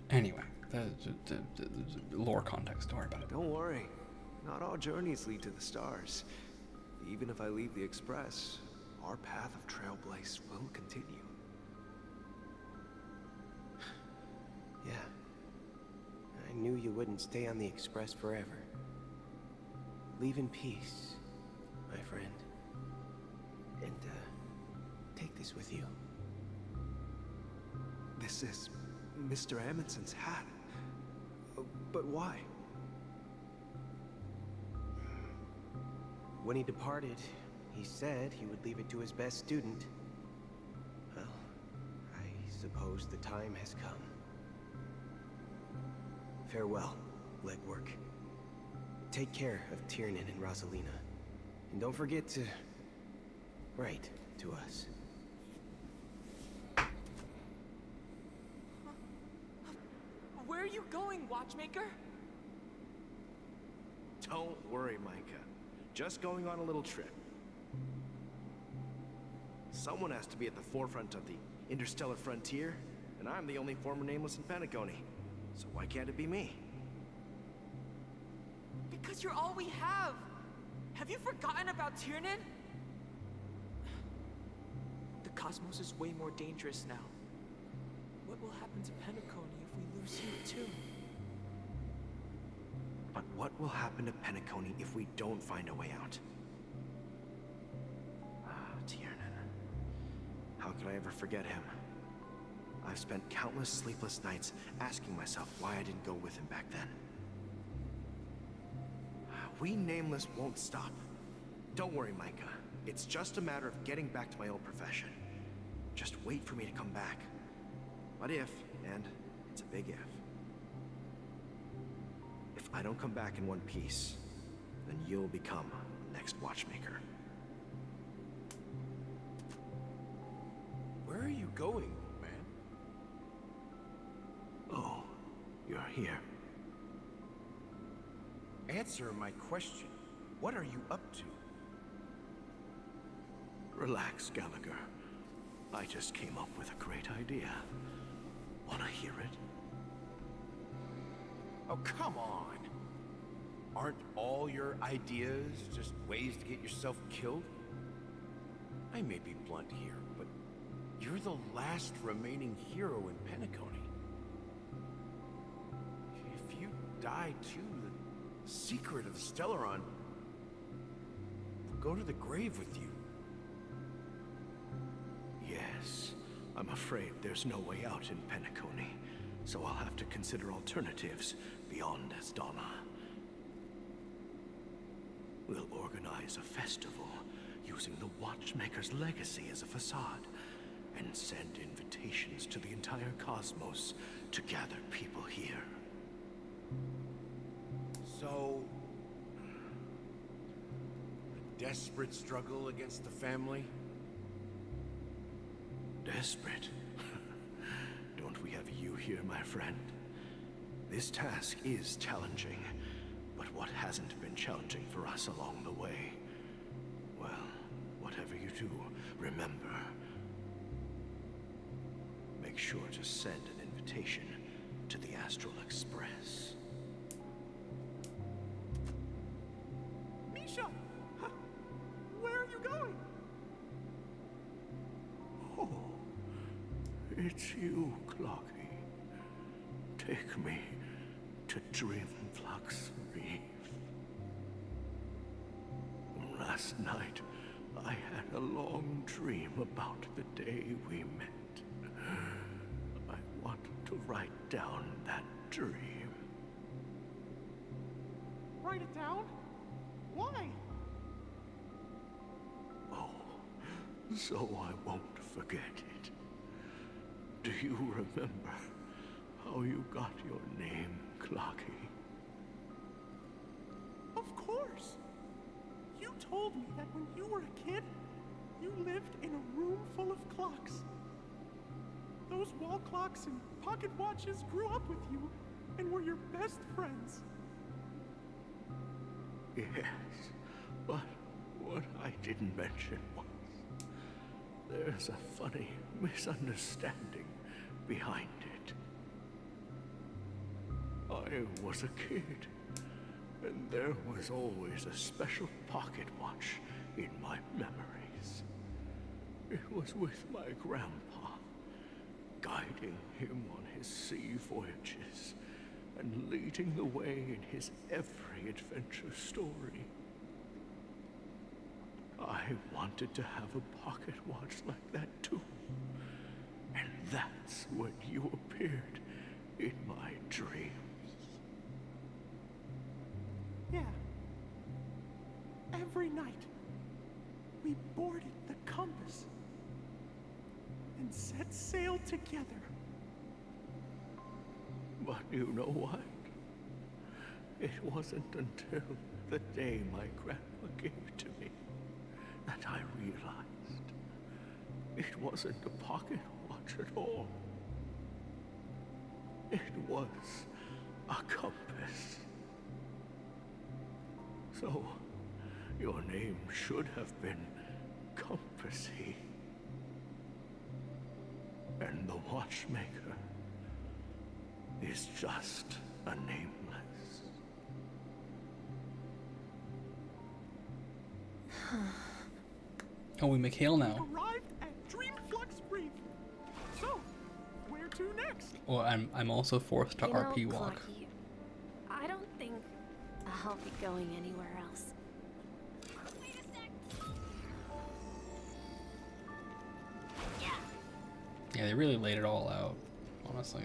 anyway, the lore context. Don't worry about it. Don't worry. Not all journeys lead to the stars. Even if I leave the Express, our path of Trailblaze will continue. Yeah. I knew you wouldn't stay on the Express forever. Leave in peace, my friend. And, take this with you. This is Mr. Amundsen's hat. But why? When he departed, he said he would leave it to his best student. Well, I suppose the time has come. Farewell, legwork. Take care of Tiernan and Rosalina. And don't forget to write to us. Where are you going, Watchmaker? Don't worry, Micah. Just going on a little trip. Someone has to be at the forefront of the interstellar frontier, and I'm the only former nameless in Penacony. So why can't it be me? Because you're all we have. Have you forgotten about Tiernan? The cosmos is way more dangerous now. What will happen to Penacony if we lose you too? But what will happen to Penacony if we don't find a way out? Tiernan. How could I ever forget him? I've spent countless sleepless nights asking myself why I didn't go with him back then. We Nameless won't stop. Don't worry, Micah. It's just a matter of getting back to my old profession. Just wait for me to come back. What if, and it's a big if I don't come back in one piece, then you'll become the next Watchmaker. Where are you going, man? Oh, you're here. Answer my question. What are you up to? Relax, Gallagher. I just came up with a great idea. Wanna hear it? Oh, come on. Aren't all your ideas just ways to get yourself killed? I may be blunt here, but you're the last remaining hero in Penacony. If you die too, the secret of the Stellaron will go to the grave with you. Yes, I'm afraid there's no way out in Penacony, so I'll have to consider alternatives beyond Asdana. We'll organize a festival using the Watchmaker's legacy as a facade and send invitations to the entire cosmos to gather people here. So, a desperate struggle against the family? Desperate? Don't we have you here, my friend? This task is challenging, but what hasn't been challenging for us along the way? Well, whatever you do, remember, make sure to send an invitation to the Astral Express. Misha! Where are you going? Oh, it's you, Clocky. Take me to Dreamflux Reef. Last night, I had a long dream about the day we met. I want to write down that dream. Write it down? Why? Oh, so I won't forget it. Do you remember how you got your name, Clocky? Of course! You told me that when you were a kid, you lived in a room full of clocks. Those wall clocks and pocket watches grew up with you and were your best friends. Yes, but what I didn't mention was there's a funny misunderstanding behind it. I was a kid, and there was always a special pocket watch in my memories. It was with my grandpa, guiding him on his sea voyages and leading the way in his every adventure story. I wanted to have a pocket watch like that too. And that's when you appeared in my dreams. Yeah. Every night, we boarded the compass and set sail together. But you know what? It wasn't until the day my grandpa gave it to me that I realized it wasn't a pocket watch at all. It was a compass. So, your name should have been Compassy. And the Watchmaker is just a nameless. Oh, we McHale now. Arrived at Dreamflux Reef. So, where to next? Well, I'm also forced to RP walk. Clocky, I don't think I'll be going anywhere else. Wait a sec. Yeah, they really laid it all out, honestly.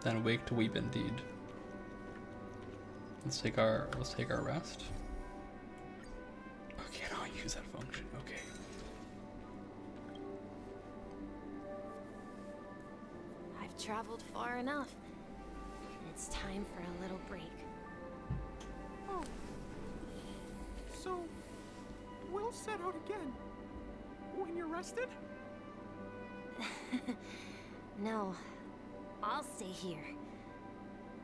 Then wake to weep indeed. Let's take our rest. Okay, now I use that function. Okay. I've traveled far enough. It's time for a little break. Oh. So, we'll set out again. When you're rested? No, I'll stay here.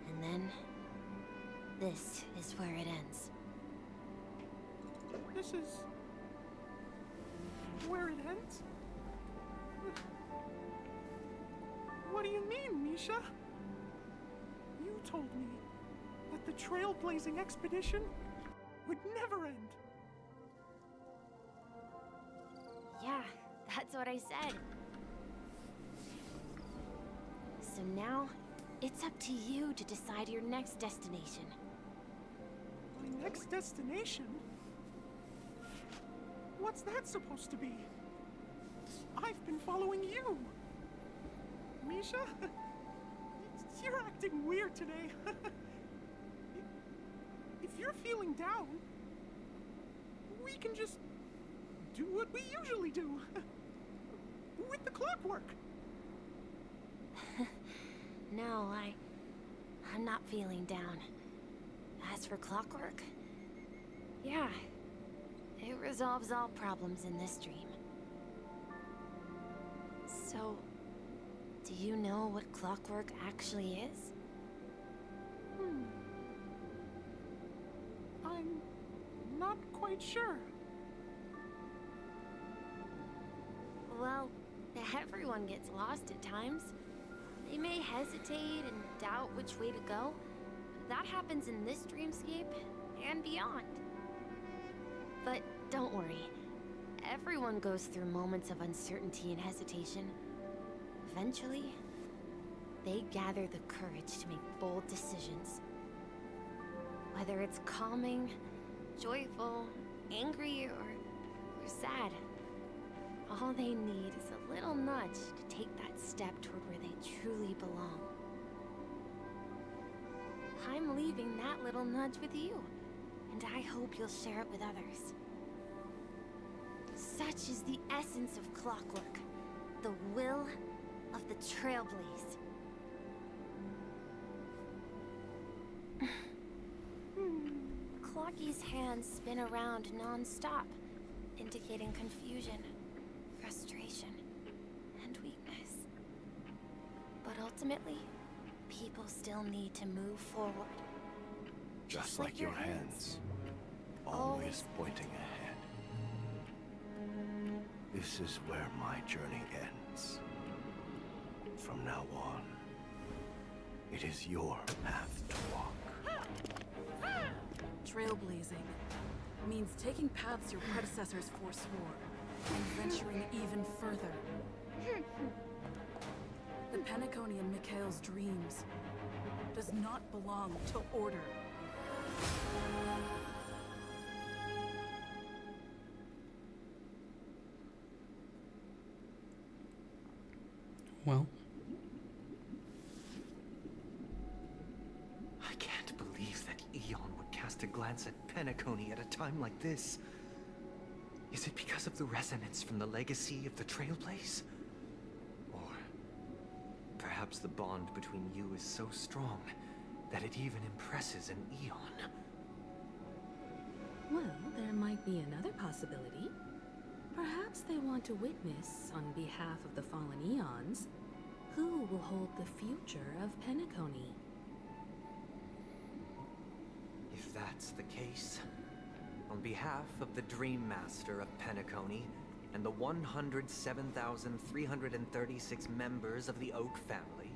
And then, this is where it ends. This is where it ends? What do you mean, Misha? You told me that the trailblazing expedition would never end. Yeah, that's what I said. So now, it's up to you to decide your next destination. My next destination? What's that supposed to be? I've been following you. Misha? You're acting weird today. if you're feeling down, we can just do what we usually do. With the clockwork. No, I'm not feeling down. As for clockwork, yeah, it resolves all problems in this dream. So, do you know what clockwork actually is? I'm not quite sure. Well, everyone gets lost at times. They may hesitate and doubt which way to go. That happens in this dreamscape and beyond. But don't worry. Everyone goes through moments of uncertainty and hesitation. Eventually, they gather the courage to make bold decisions. Whether it's calming, joyful, angry, or sad. All they need is a little nudge to take that step toward where they truly belong. I'm leaving that little nudge with you, and I hope you'll share it with others. Such is the essence of clockwork, the will of the Trailblaze. Clocky's hands spin around non-stop, indicating confusion, frustration, and weakness. But ultimately, people still need to move forward. Just like your hands, always pointing ahead. This is where my journey ends. From now on, it is your path to walk. Trailblazing means taking paths your predecessors forswore and venturing even further. The Penacony in Mikhail's dreams does not belong to order. Well, I can't believe that Eon would cast a glance at Penacony at a time like this. Is it because of the resonance from the legacy of the Trailblaze? Or perhaps the bond between you is so strong that it even impresses an Eon? Well, there might be another possibility. Perhaps they want to witness, on behalf of the fallen Eons, who will hold the future of Penacony. If that's the case, on behalf of the Dream Master of Penacony and the 107,336 members of the Oak family,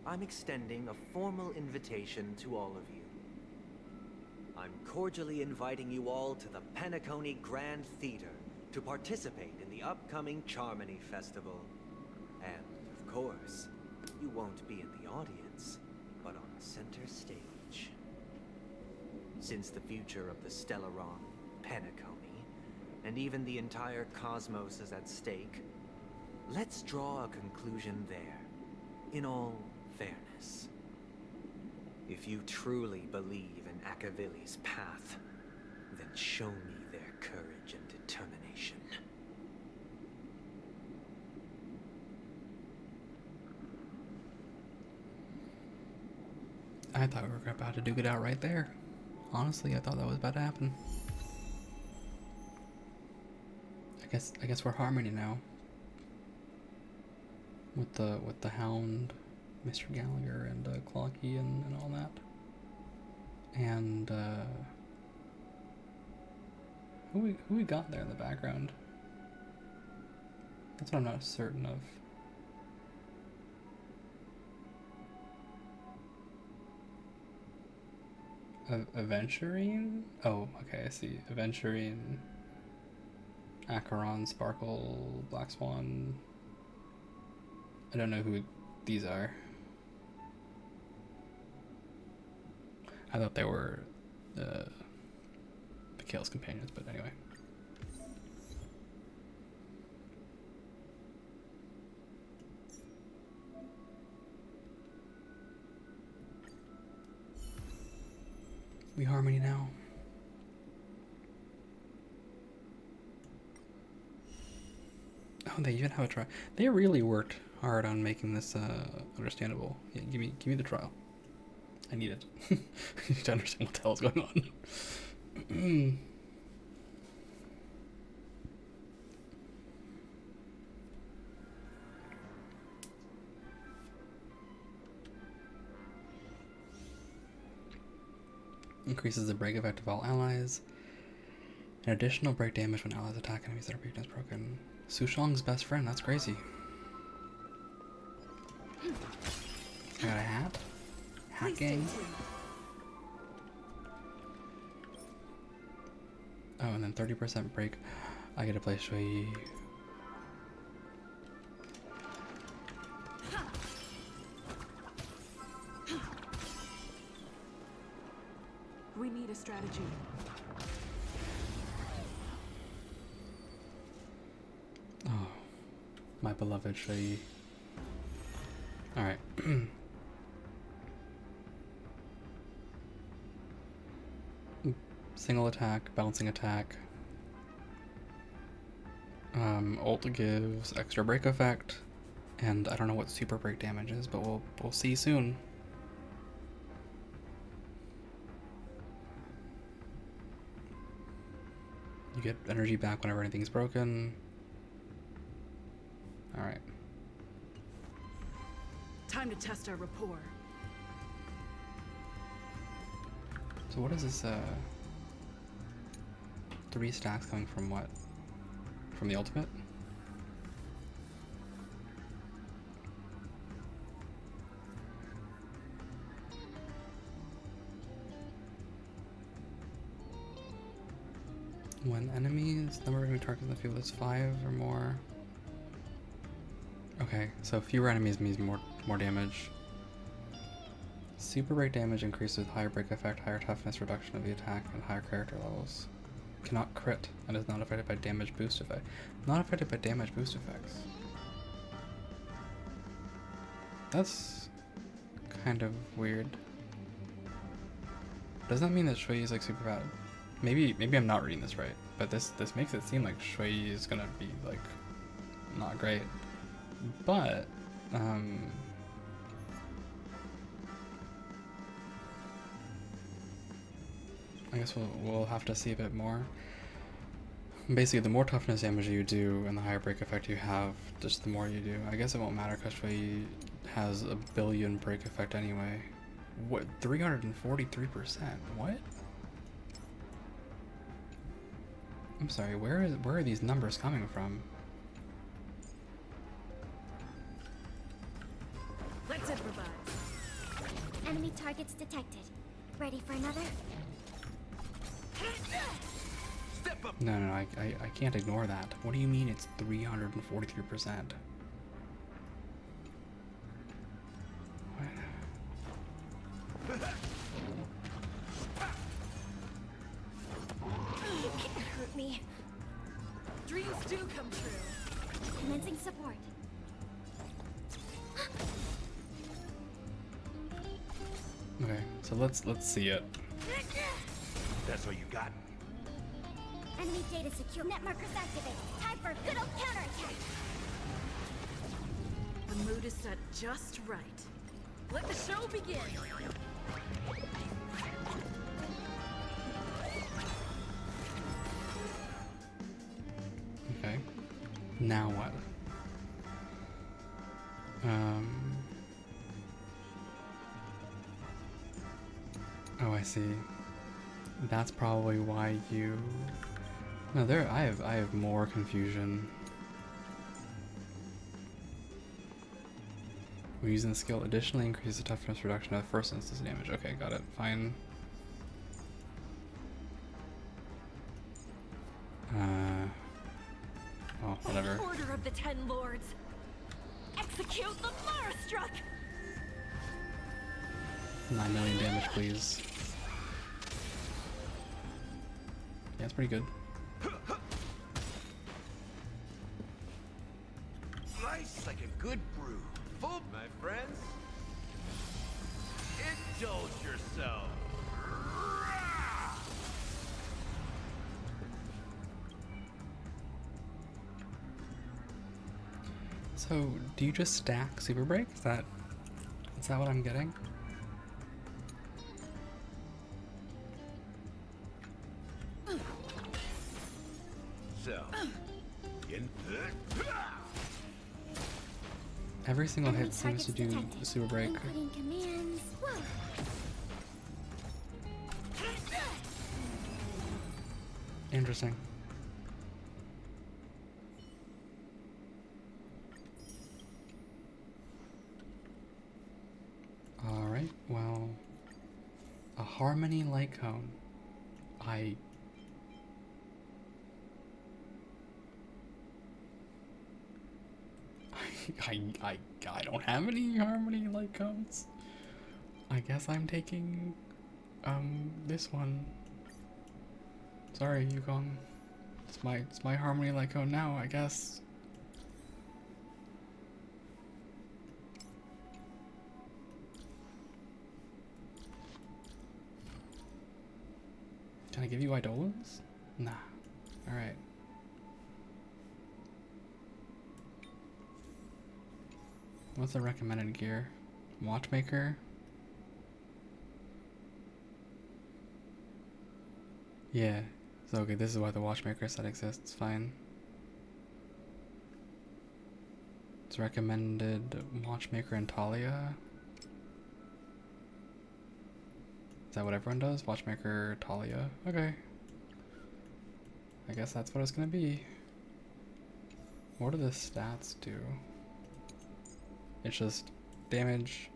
I'm extending a formal invitation to all of you. I'm cordially inviting you all to the Penacony Grand Theater to participate in the upcoming Charmony Festival. And, of course, you won't be in the audience, but on center stage. Since the future of the Stellaron, Penacony, and even the entire cosmos is at stake, let's draw a conclusion there, in all fairness. If you truly believe in Akavili's path, then show me their courage and determination. I thought we were about to duke it out right there. Honestly, I thought that was about to happen. I guess we're Harmony now. With the Hound, Mr. Gallagher, and Clocky and all that. And who we got there in the background? That's what I'm not certain of. Aventurine? Oh, okay, I see. Aventurine, Acheron, Sparkle, Black Swan. I don't know who these are. I thought they were Mikhail's companions, but anyway. We harmony now. Oh, they even have a trial. They really worked hard on making this understandable. Yeah, give me the trial. I need it. I need to understand what the hell is going on. Increases the break effect of all allies. An additional break damage when allies attack enemies that are weakness broken. Su Shang's best friend, that's crazy. I got a hat? Hacking. Oh, and then 30% break. I get to play Shui. We need a strategy. Oh, my beloved Shui. Alright. Single attack, bouncing attack. Ult gives extra break effect, and I don't know what super break damage is, but we'll see soon. You get energy back whenever anything's broken. Alright. Time to test our rapport. So what is this, 3 stacks coming from what? From the ultimate? When enemies, number of enemy targets in the field is 5 or more. Okay, so fewer enemies means more damage. Super break damage increases with higher break effect, higher toughness, reduction of the attack, and higher character levels. Cannot crit and is not affected by damage boost effect. Not affected by damage boost effects. That's kind of weird. Does that mean that Shui is like super bad? Maybe I'm not reading this right, but this makes it seem like Shui is gonna be like not great. But I guess we'll have to see a bit more. Basically, the more toughness damage you do and the higher break effect you have, just the more you do. I guess it won't matter because Shui has a billion break effect anyway. What? 343%? What? I'm sorry, where are these numbers coming from? Let's improvise. Enemy targets detected. Ready for another? No, I can't ignore that. What do you mean it's 343%? What? You can't hurt me. Dreams do come true. Commencing support. Okay, so let's see it. That's all you got? Enemy data secure. Net markers activated. Time for a good old counterattack. The mood is set just right. Let the show begin. Okay. Now what? Oh, I see. That's probably why you... No, I have more confusion. When using the skill, additionally increases the toughness reduction of the first instance damage. Okay, got it. Fine. Oh, whatever. Order of the Ten Lords. Execute the Marastruck! 9 million damage, please. Yeah, that's pretty good. Nice like a good brew. Full, my friends. Indulge yourself. So, do you just stack Super Break? Is that what I'm getting? So, Every single hit seems to do the Super Break. Inputting commands. Whoa. Interesting. Alright, well, a harmony light cone. I don't have any harmony light cones. I guess I'm taking this one. Sorry, Yukong. It's my harmony light cone now, I guess. Can I give you Eidolons? Nah. Alright. What's the recommended gear? Watchmaker? Yeah. So okay, this is why the watchmaker set exists. Fine. It's recommended watchmaker and Talia. Is that what everyone does? Watchmaker, Talia. Okay. I guess that's what it's gonna be. What do the stats do? It's just damage,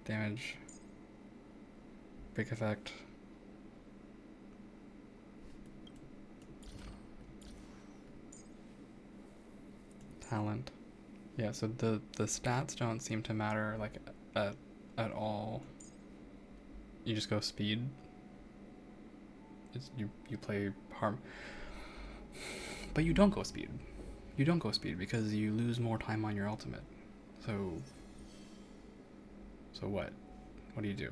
damage, break effect. Talent. Yeah, so the stats don't seem to matter like at all. You just go speed. You play harm. But you don't go speed. You don't go speed because you lose more time on your ultimate. So what? What do? You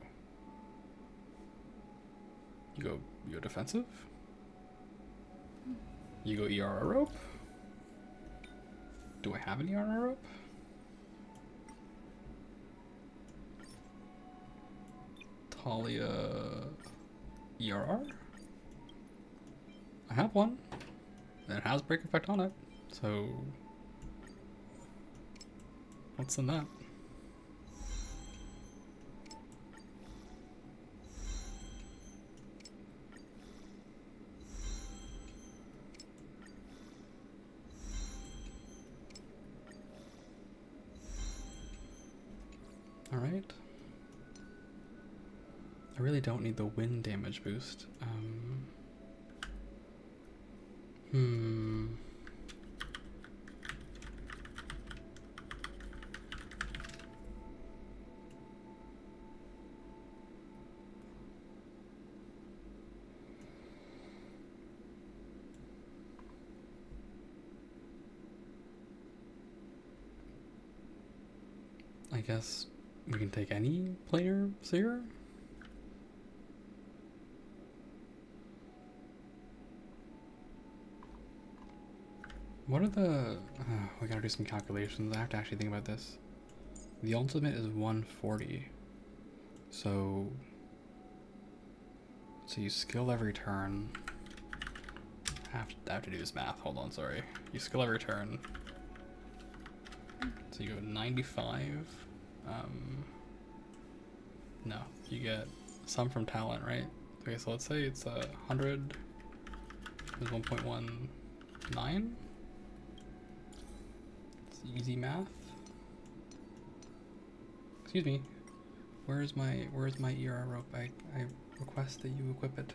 go defensive? You go ERR rope? Do I have an ERR rope? Talia ERR? I have one. And it has break effect on it. So what's in that? Alright. I really don't need the wind damage boost. I guess we can take any planar seer? What are the... we gotta do some calculations. I have to actually think about this. The ultimate is 140. So you skill every I have to do this math. Hold on, sorry. You skill every turn. So you go 95. No, you get some from talent, right? Okay, so let's say it's 100 is 1.19. It's easy math. Excuse me. Where's my ER rope? I request that you equip it.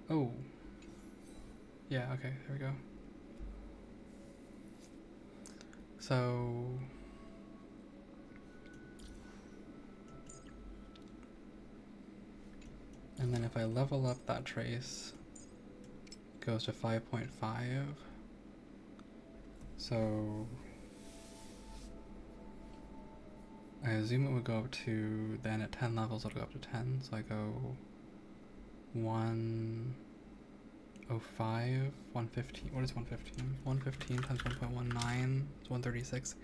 Oh. Yeah, okay, there we go. So and then if I level up that trace, it goes to 5.5. So I assume it would go up to, then at 10 levels it'll go up to 10. So I go 1, 05, 115. What is 115? 115 times 1.19 is 136.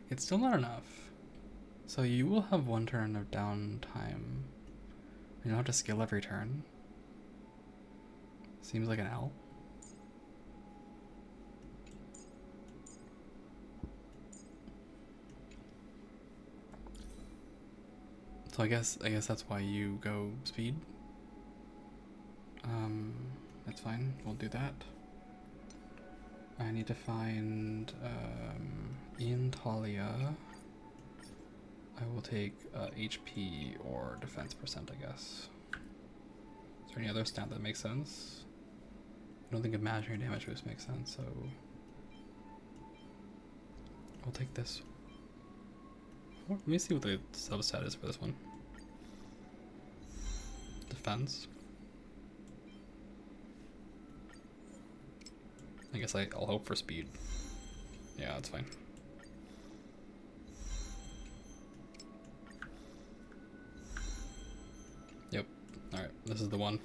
It's still not enough. So you will have 1 turn of downtime. You don't have to skill every turn. Seems like an L. So I guess that's why you go speed. That's fine. We'll do that. I need to find in Talia. I will take HP or defense percent, I guess. Is there any other stat that makes sense? I don't think imaginary damage boost makes sense, so I'll take this. Let me see what the substat is for this one. Defense. I guess I'll hope for speed. Yeah, that's fine. Yep. Alright, this is the one.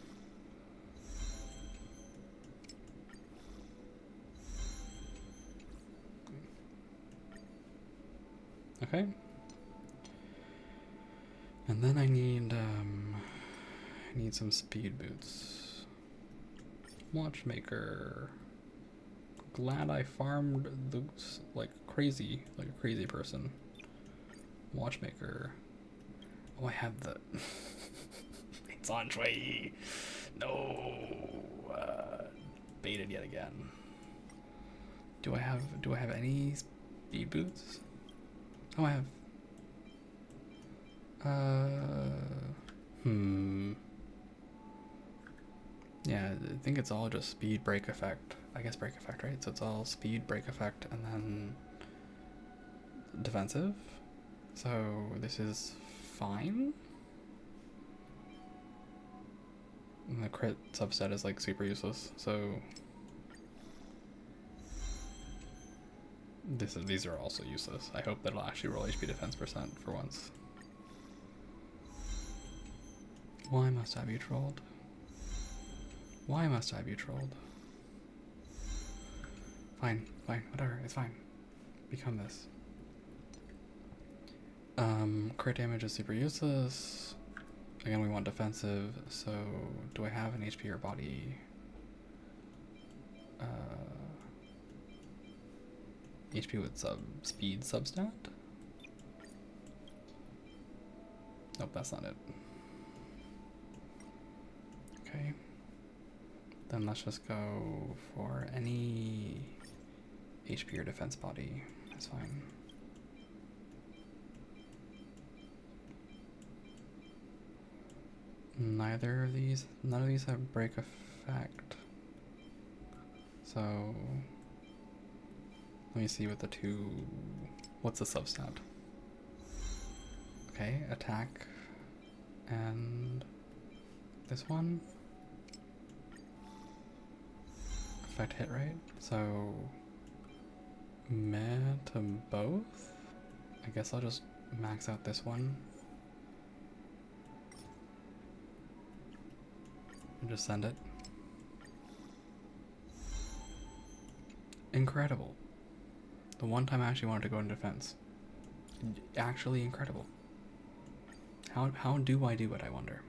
Okay. And then I need some speed boots. Watchmaker. Glad I farmed those like a crazy person. Watchmaker. Oh, I have the. It's on tray. No. Baited yet again. Do I have any speed boots? Oh, I have. Yeah, I think it's all just speed, break effect. I guess break effect, right? So it's all speed, break effect, and then defensive. So this is fine. And the crit subset is like super useless. So these are also useless. I hope that it'll actually roll HP defense percent for once. Why must I be trolled? Why must I be trolled? Fine, whatever, it's fine. Become this. Crit damage is super useless. Again, we want defensive, so do I have an HP or body? HP with speed substat? Nope, that's not it. Okay. Then let's just go for any HP or defense body. That's fine. None of these have break effect. So let me see what what's the substat? Okay, attack and this one. Effect hit rate, so meh to both. I guess I'll just max out this one and just send it. Incredible. The one time I actually wanted to go into defense. Actually incredible. How do I do it, I wonder?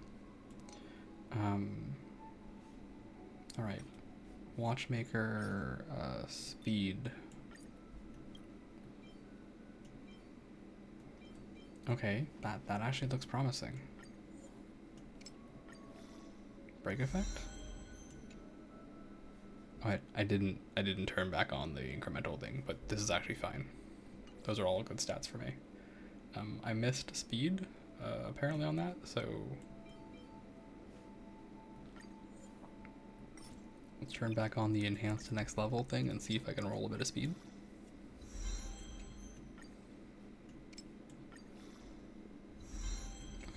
Alright. Watchmaker, speed. Okay, that actually looks promising. Break effect? Oh, I didn't turn back on the incremental thing, but this is actually fine. Those are all good stats for me. I missed speed, apparently on that, so let's turn back on the enhanced to next level thing and see if I can roll a bit of speed.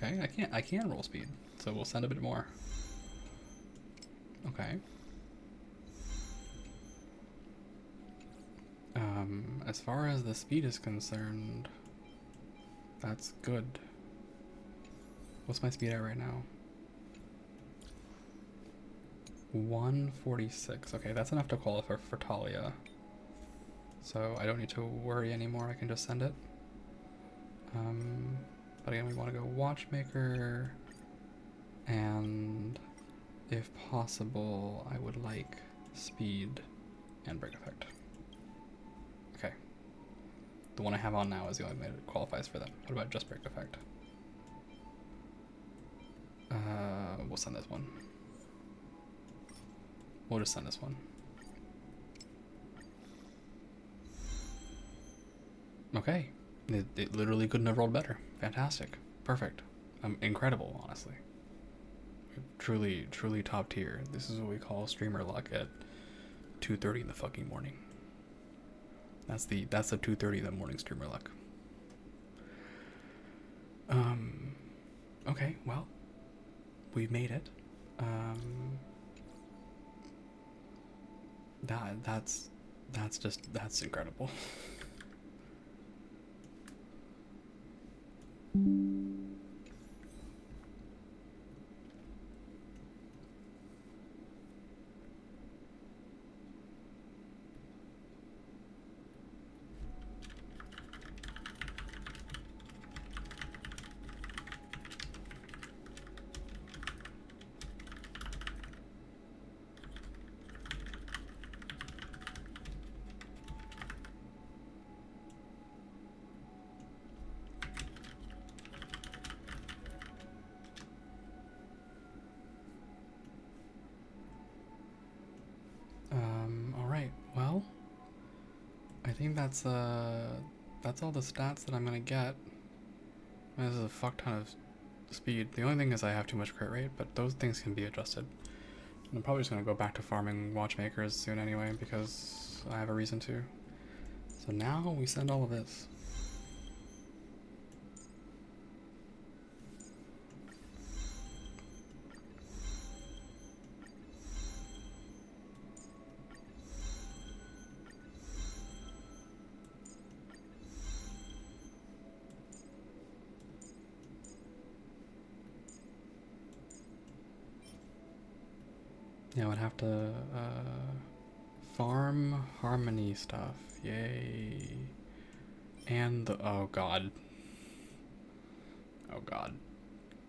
Okay, I can roll speed, so we'll send a bit more. Okay. As far as the speed is concerned, that's good. What's my speed at right now? 146. Okay, that's enough to qualify for Talia. So I don't need to worry anymore. I can just send it. But again, we want to go Watchmaker, and if possible, I would like Speed and Break Effect. Okay. The one I have on now is the only one that qualifies for that. What about just Break Effect? We'll send this one. We'll just send this one. Okay. It literally couldn't have rolled better. Fantastic. Perfect. Incredible, honestly. Truly, truly top tier. This is what we call streamer luck at 2:30 in the fucking morning. That's the 2:30 in the morning streamer luck. Okay, well, we've made it. That's incredible. Alright, well, I think that's all the stats that I'm gonna get. This is a fuck ton of speed. The only thing is I have too much crit rate, but those things can be adjusted. And I'm probably just gonna go back to farming watchmakers soon anyway, because I have a reason to. So now we send all of this. Yeah, I would have to farm harmony stuff. Yay. And the oh god. Oh god.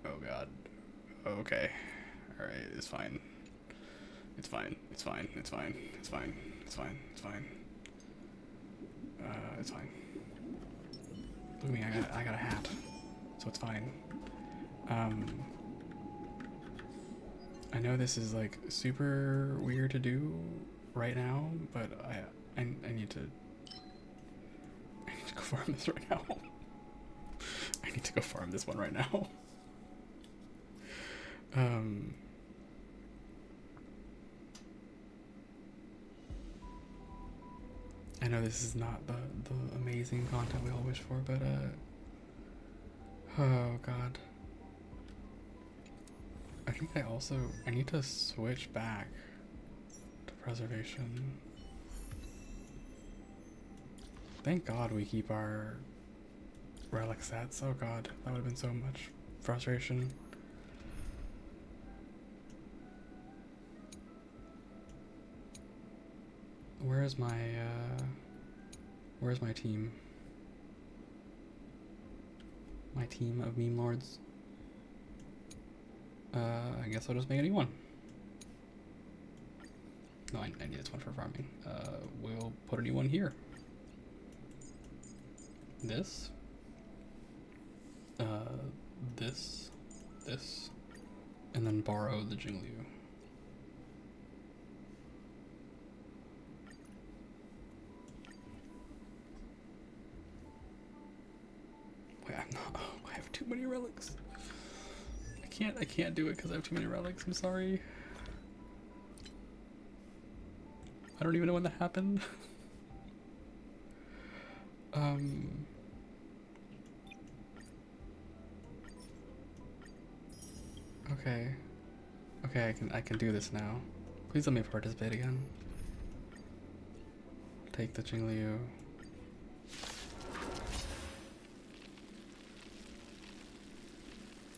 Oh god. Okay. Alright, it's fine. It's fine. It's fine. It's fine. It's fine. It's fine. It's fine. It's fine. Look at me, I got a hat. So it's fine. I know this is like super weird to do right now, but I need to go farm this right now. I need to go farm this one right now. I know this is not the amazing content we all wish for, but oh god. I think I need to switch back to preservation. Thank god we keep our relic sets. Oh god, that would have been so much frustration. Where's my team? My team of meme lords? I guess I'll just make a new one. No, I need this one for farming. We'll put a new one here. This. This. And then borrow the Jingliu. Wait, I have too many relics. I can't do it because I have too many relics. I'm sorry. I don't even know when that happened. Okay. Okay, I can do this now. Please let me participate again. Take the Jingliu.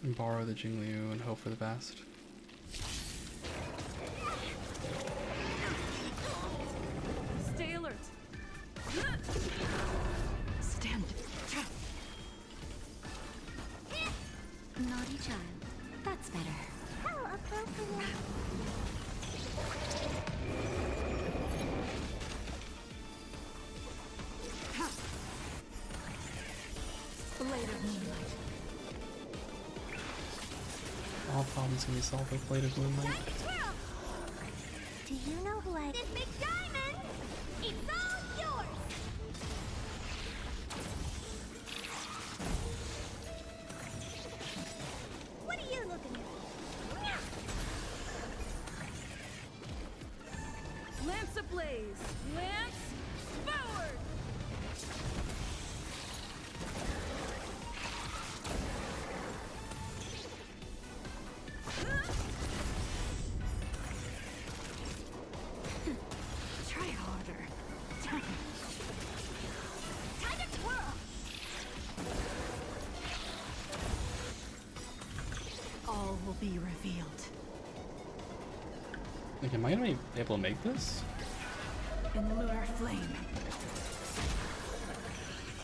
And borrow the Jingliu and hope for the best. Naughty child. That's better. How appropriate. Blade of moonlight. All problems can be solved with Blade of Moonlight. Do you know who I... This big diamond! It's all yours! What are you looking at? Lance ablaze! Lance forward! Try harder. Time to twirl! All will be revealed. Like, am I gonna be able to make this? In lunar flame.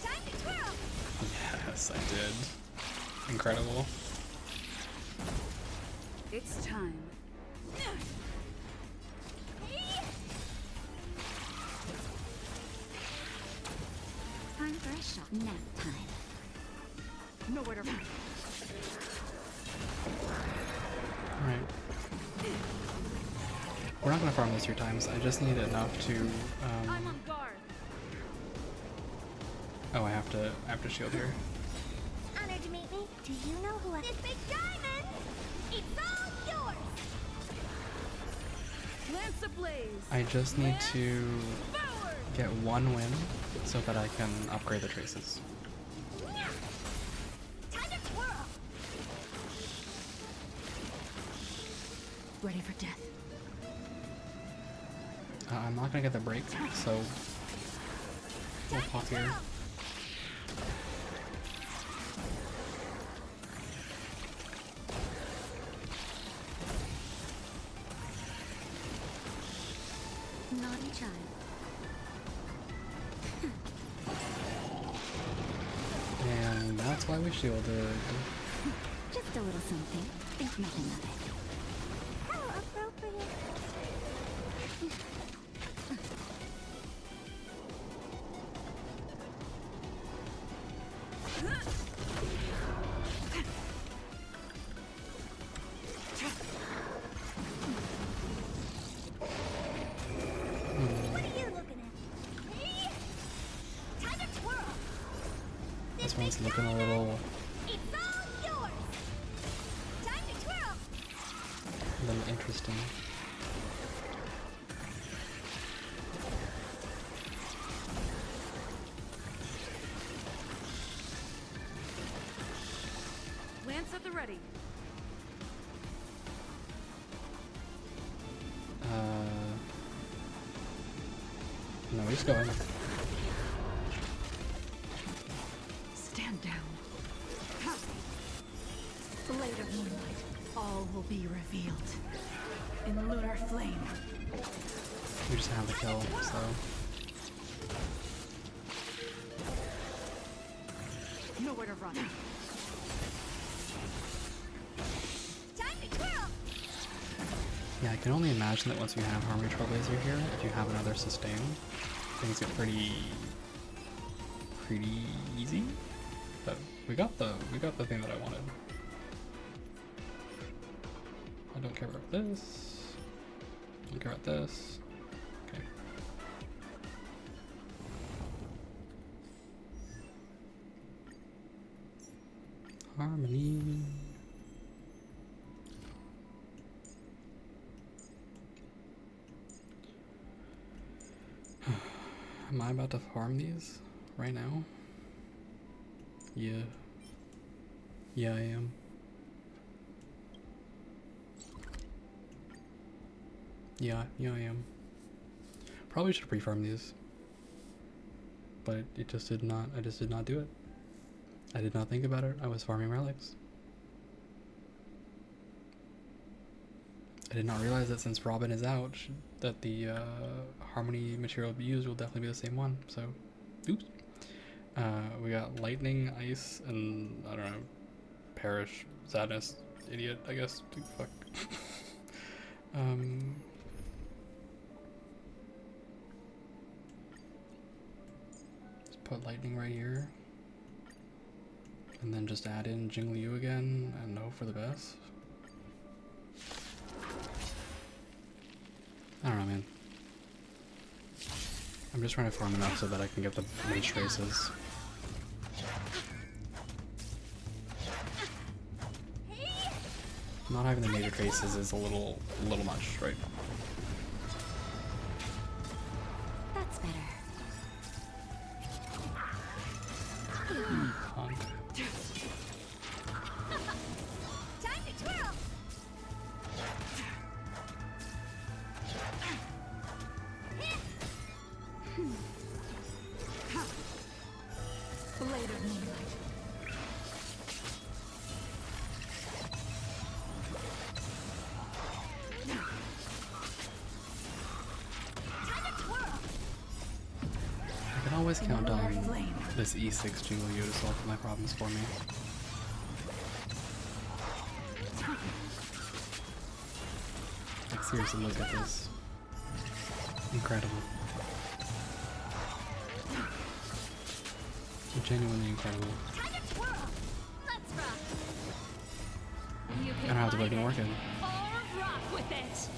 Time to twirl! Yes, I did. Incredible. It's time. Time for a shot. Nap time. Nowhere to run. Alright. We're not gonna farm this 3 times. I just need enough to I'm on guard. oh, I have to shield here. Honored to meet me. Do you know who I... This big diamond! It's all yours! Lance ablaze! I just need to get 1 win so that I can upgrade the traces. Time to twirl! Ready for death. I'm not gonna get the break, so we'll pop here. Naughty child. And that's why we shielded. Just a little something. Think nothing of it. How appropriate. What are you looking at? Time to twirl! This one's looking a little It's all yours! Time to twirl! interesting. Lance at the ready. No, he's going. Stand down. Blade of moonlight. All will be revealed. In lunar flame. We just have the kill, so. Nowhere to run. Time to twirl! Yeah, I can only imagine that once you have Harmony Trailblazer here, if you have another sustain, things get pretty easy. But we got the thing that I wanted. I don't care about this. Don't care about this. Okay. Harmony. Am I about to farm these right now? Yeah. Yeah, I am. Yeah, I am. Probably should pre-farm these. But it just did not, I just did not do it. I did not think about it. I was farming relics. I did not realize that since Robin is out, that the Harmony material used will definitely be the same one, so oops. We got lightning, ice, and I don't know, perish. Sadness. Idiot, I guess. Dude, fuck. Let's put lightning right here. And then just add in Jingliu again and hope for the best. I don't know, man. I'm just trying to farm enough so that I can get the mage traces. Not having the major traces is a little much, right? That's better. Punk. Time to twirl. Blade of moonlight. I can always count on this E6 Jingliu to solve my problems for me. Like, seriously, look at this. Incredible. Genuinely incredible. I don't have to put any work in. Or rock with it.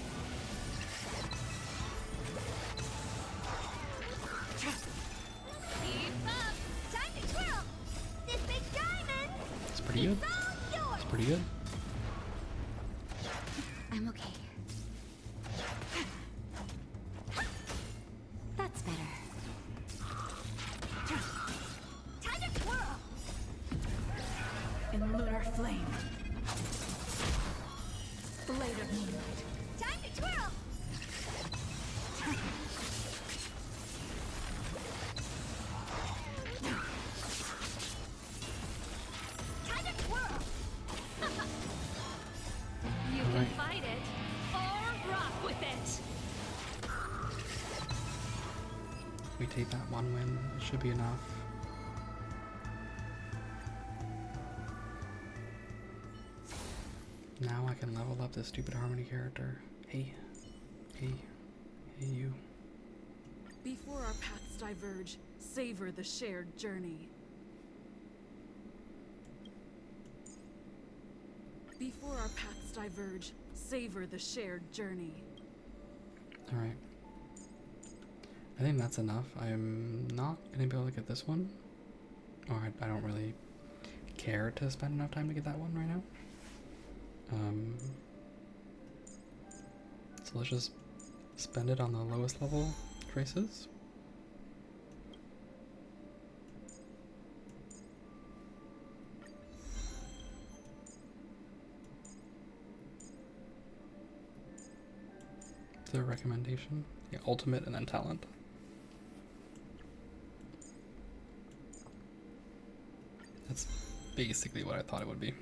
Keep up. Time to twirl. This big diamond. It's pretty good. It's pretty good. I'm okay. That's better. Time to twirl. In lunar flame. Blade of moonlight. Time to twirl. Time to twirl. You can fight it or rock with it. We take that one win. It should be enough. Now I can level up this stupid Harmony character. Hey. Hey. Hey, you. Before our paths diverge, savor the shared journey. Before our paths diverge, savor the shared journey. Alright. I think that's enough. I'm not gonna be able to get this one. Or I don't really care to spend enough time to get that one right now. So let's just spend it on the lowest level traces. The recommendation. Yeah, ultimate and then talent. That's basically what I thought it would be.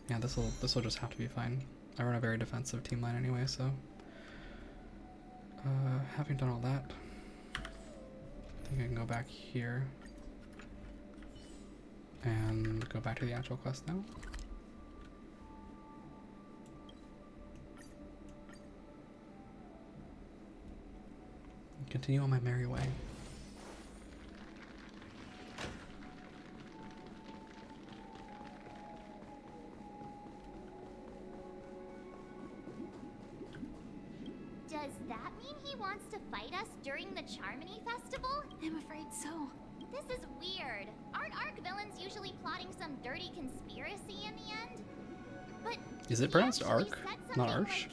Yeah, this'll just have to be fine. I run a very defensive team line anyway, so having done all that, I think I can go back here and go back to the actual quest now. Continue on my merry way. Does that mean he wants to fight us during the Charmony Festival? I'm afraid so. This is weird. Aren't Arc villains usually plotting some dirty conspiracy in the end? But is it pronounced Arc, not Arch?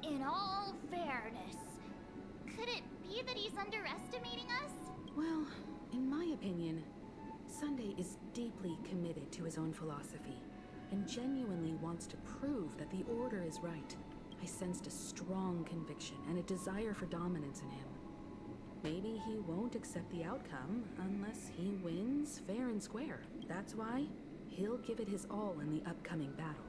Like, in all fairness, could it be that he's underestimating us? Well, in my opinion, Sunday is deeply committed to his own philosophy and genuinely wants to prove that the Order is right. I sensed a strong conviction and a desire for dominance in him. Maybe he won't accept the outcome unless he wins fair and square. That's why he'll give it his all in the upcoming battle.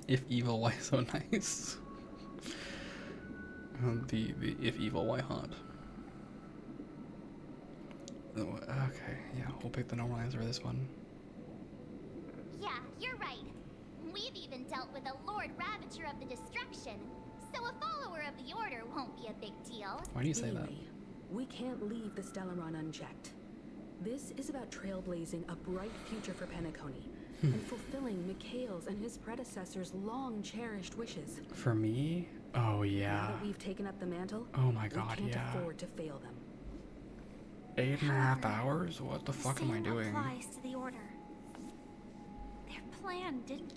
If evil, why so nice? The if evil, why hot? Oh, okay, yeah, we'll pick the normal answer for this one. Yeah, you're right. We've even dealt with a Lord Ravager of the Destruction, so a follower of the Order won't be a big deal. Why do you say that? Anyway, we can't leave the Stellaron unchecked. This is about trailblazing a bright future for Penacony and fulfilling Mikhail's and his predecessors' long-cherished wishes. For me? Oh, yeah. Now that we've taken up the mantle, oh my god, we can't yeah. afford to fail them. 8.5 hours? What the fuck am I doing? Applies to the Order. Their plan didn't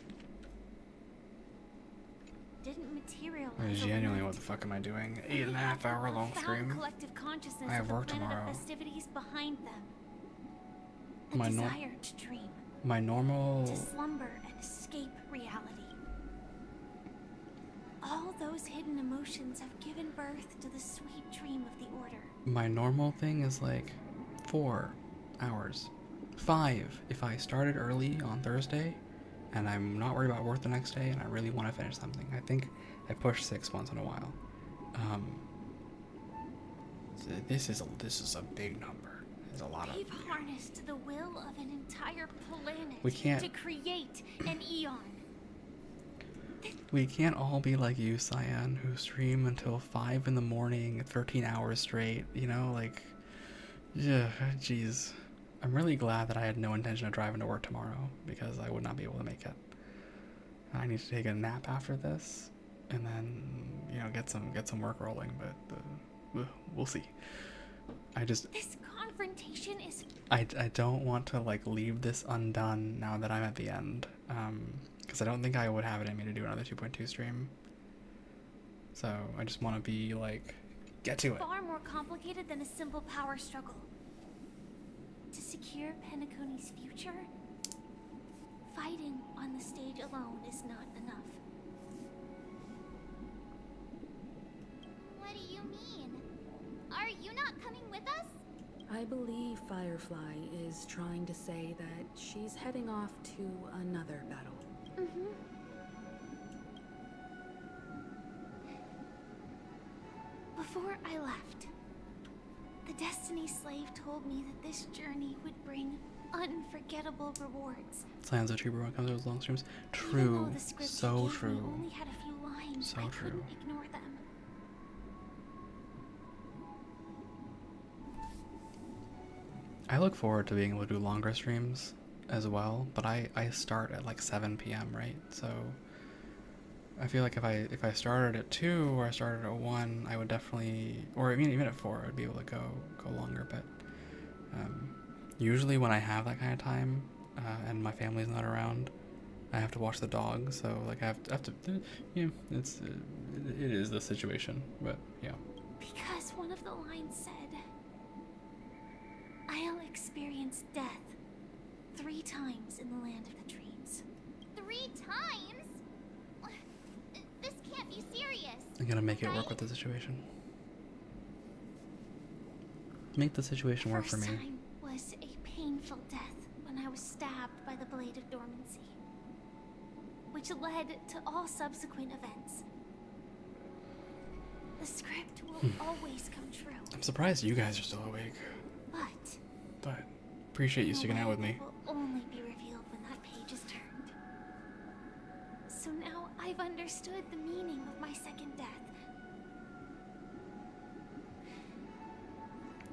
materialize. Genuinely, what the fuck am I doing? 8.5 hour long stream? Collective consciousness I have of the work planet tomorrow. of festivities behind them. The My desire to dream. My normal... To slumber and escape reality. All those hidden emotions have given birth to the sweet dream of the Order. My normal thing is like 4 hours. 5 if I started early on Thursday and I'm not worried about work the next day and I really want to finish something. I think I pushed 6 once in a while. So this is a big number. There's a lot of... They've harnessed the will of an entire planet We can't... to create an eon. We can't all be like you, Cyan, who stream until 5 in the morning, 13 hours straight, you know, like, yeah, jeez. I'm really glad that I had no intention of driving to work tomorrow, because I would not be able to make it. I need to take a nap after this, and then, you know, get some work rolling, but we'll see. This confrontation is... I don't want to, like, leave this undone now that I'm at the end, because I don't think I would have it in me to do another 2.2 stream. So I just want to be like, get to it. Far more complicated than a simple power struggle. To secure Penacony's future, fighting on the stage alone is not enough. What do you mean? Are you not coming with us? I believe Firefly is trying to say that she's heading off to another battle. Before I left, the Destiny Slave told me that this journey would bring unforgettable rewards. Cyan's a trooper when it comes to those long streams. Even True. though the script So gave me true. only had a few lines, So I true. couldn't ignore them. I look forward to being able to do longer streams as well, but I start at like 7 p.m., right? So I feel like if I started at 2 or I started at 1, I would definitely, or I mean even at 4, I'd be able to go longer. But usually when I have that kind of time and my family's not around, I have to watch the dog. So like I have to you know, it is the situation. But yeah. Because one of the lines said, I'll experience death 3 times in the land of the dreams. 3 times? This can't be serious. I'm gonna make it work with the situation. Make the situation work for me. First time was a painful death when I was stabbed by the Blade of Dormancy, which led to all subsequent events. The script will always come true. I'm surprised you guys are still awake. But appreciate you sticking out with me. Will only be revealed when that page is turned. So now I've understood the meaning of my second death.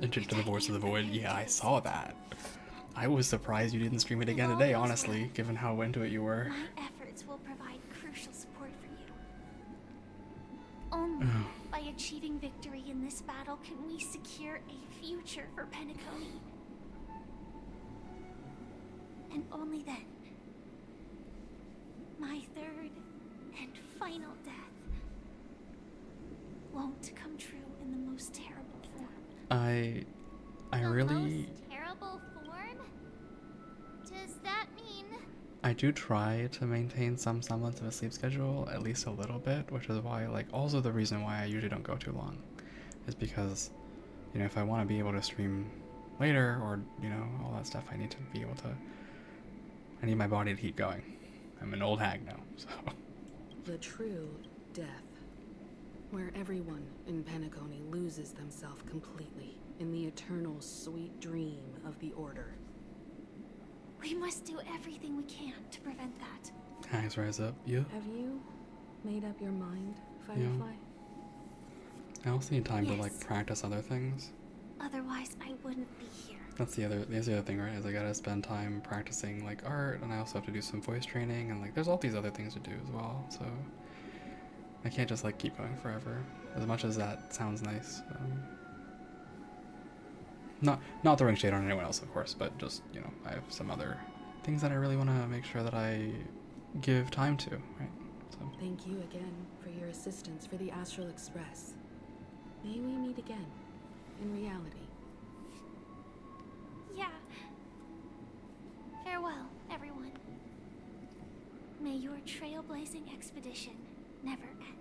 Enter to the voice of the void. Yeah, I saw that. I was surprised you didn't stream it again today, honestly, given how into it you were. My efforts will provide crucial support for you. Only by achieving victory in this battle can we secure a future for Penacony. And only then, my third and final death won't come true in the most terrible form. I really... Most terrible form? Does that mean... I do try to maintain some semblance of a sleep schedule, at least a little bit, which is why, like, also the reason why I usually don't go too long is because, you know, if I want to be able to stream later or, you know, all that stuff, I need to be able to, I need my body to keep going. I'm an old hag now, so. The true death, where everyone in Penacony loses themselves completely in the eternal sweet dream of the Order. We must do everything we can to prevent that. Hangs rise up. You? Have you made up your mind, Firefly? I also need time to Yes. like practice other things. Otherwise, I wouldn't be here. That's the other thing, right? Is I gotta spend time practicing like art, and I also have to do some voice training, and like there's all these other things to do as well. So I can't just like keep going forever. As much as that sounds nice. Not throwing shade on anyone else, of course, but just, you know, I have some other things that I really want to make sure that I give time to, right? So Thank you again for your assistance for the Astral Express. May we meet again in reality. Yeah. Farewell, everyone. May your trailblazing expedition never end.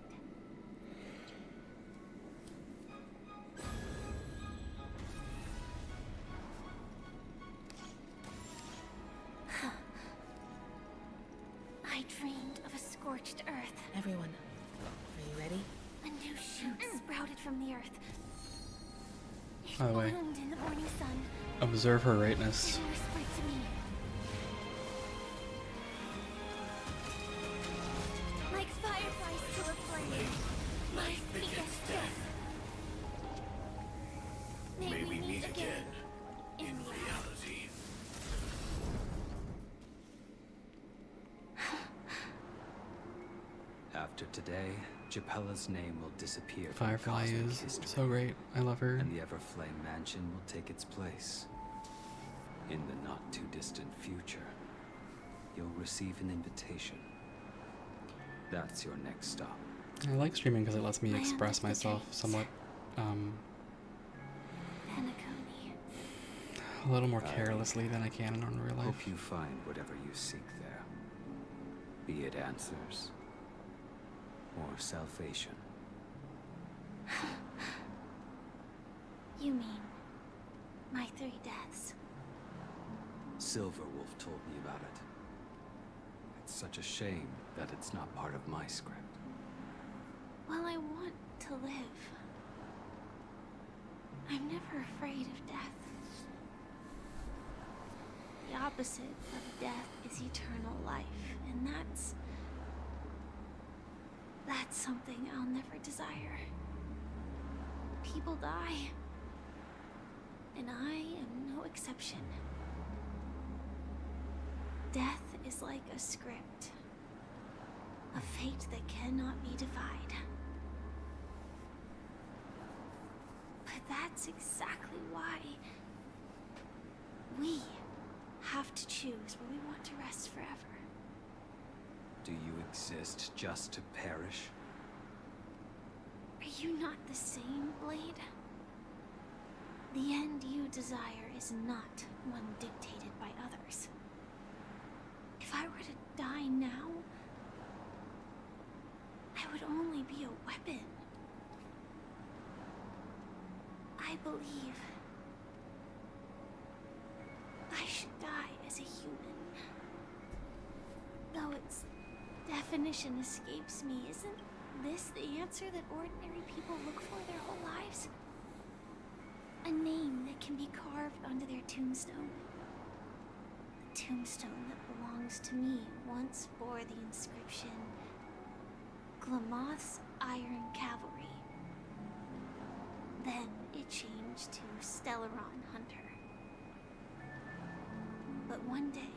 I dreamed of a scorched earth. Everyone, are you ready? A new shoot sprouted from the earth. It by the way, bloomed in the morning sun. observe her rightness. And whispered to me. Like fireflies to a flame, my biggest death. May we meet again in reality. After today, Japella's name will disappear. Firefly from cosmic is history, so great. I love her. and the Everflame Mansion will take its place. In the not-too-distant future, you'll receive an invitation. That's your next stop. I like streaming because it lets me express myself somewhat, a little more carelessly than I can in real life. Hope you find whatever you seek there. Be it answers or salvation. You mean my 3 deaths? Silverwolf told me about it. It's such a shame that it's not part of my script. Well, I want to live. I'm never afraid of death. The opposite of death is eternal life, and that's something I'll never desire. People die, and I am no exception. Death is like a script, a fate that cannot be defied. But that's exactly why we have to choose where we want to rest forever. Do you exist just to perish? Are you not the same, Blade? The end you desire is not one dictated by others. If I were to die now, I would only be a weapon. I believe I should die as a human. Though its definition escapes me, isn't this the answer that ordinary people look for their whole lives? A name that can be carved onto their tombstone. The tombstone that belongs to me once bore the inscription, Glamoth's Iron Cavalry. Then it changed to Stellaron Hunter. But one day,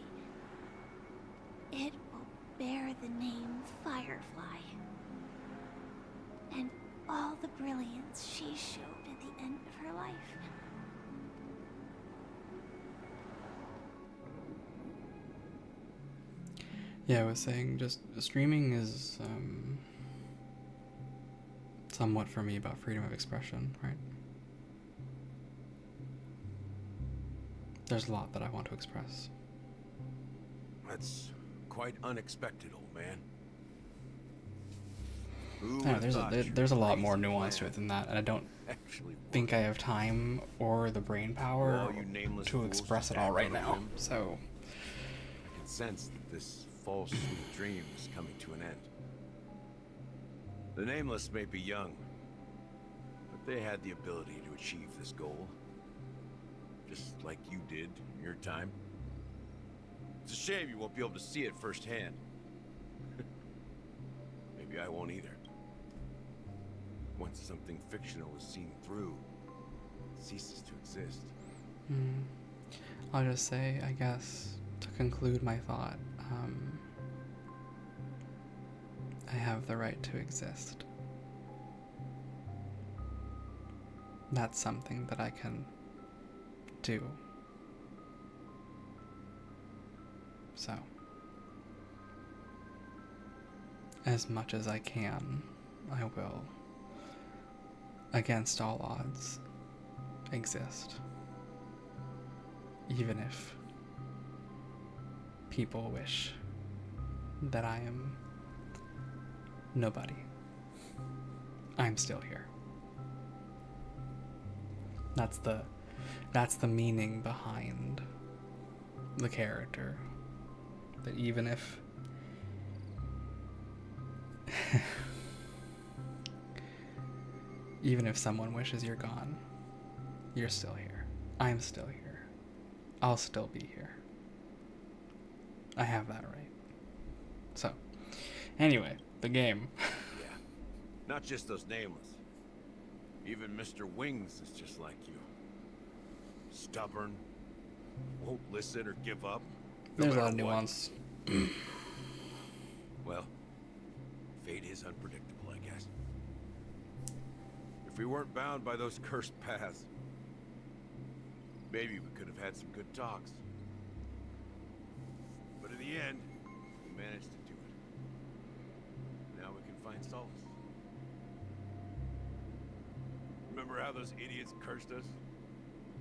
it will bear the name Firefly. And all the brilliance she showed at the end of her life. Yeah, I was saying just streaming is somewhat for me about freedom of expression, right? There's a lot that I want to express. That's quite unexpected, old man. I know, there's a lot more nuance to it than that, and I don't think I have time or the brain power to express it all right now. So I can sense that this false sweet dream is coming to an end. The Nameless may be young, but they had the ability to achieve this goal. Just like you did in your time. It's a shame you won't be able to see it firsthand. Maybe I won't either. Once something fictional is seen through, it ceases to exist. I'll just say, I guess, to conclude my thought, I have the right to exist. That's something that I can do. So, as much as I can, I will, against all odds, exist. Even if people wish that I am nobody, I'm still here. That's the meaning behind the character. That even if even if someone wishes you're gone, you're still here. I'm still here. I'll still be here. I have that right. So, anyway, the game. Yeah. Not just those Nameless. Even Mr. Wings is just like you. Stubborn, won't listen or give up. There's a lot of nuance. Well, fate is unpredictable, I guess. If we weren't bound by those cursed paths, maybe we could have had some good talks. But in the end, we managed to do it. Now we can find solace. Remember how those idiots cursed us?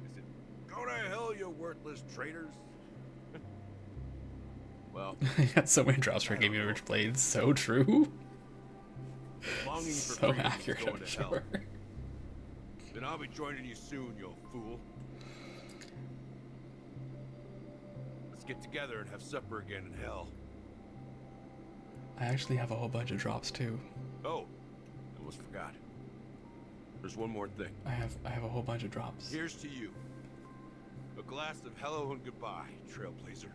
They said, "Go to hell, you worthless traitors." Well, I got so many drops for Game of Rich Blades. So true. Longing for So freedom is accurate, going I'm to hell. sure. Then I'll be joining you soon, you fool. Let's get together and have supper again in hell. I actually have a whole bunch of drops too. Oh, almost forgot. There's one more thing. I have a whole bunch of drops. Here's to you. A glass of hello and goodbye, Trailblazer.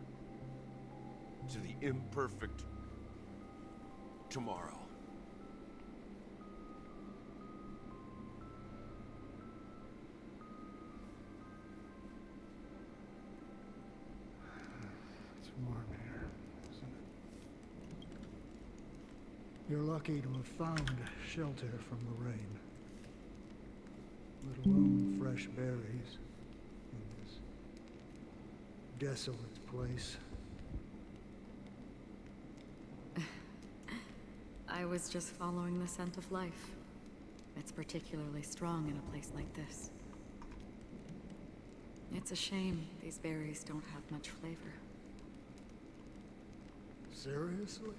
To the imperfect tomorrow. It's warm here, isn't it? You're lucky to have found shelter from the rain. Let alone fresh berries in this desolate place. I was just following the scent of life. It's particularly strong in a place like this. It's a shame these berries don't have much flavor. Seriously?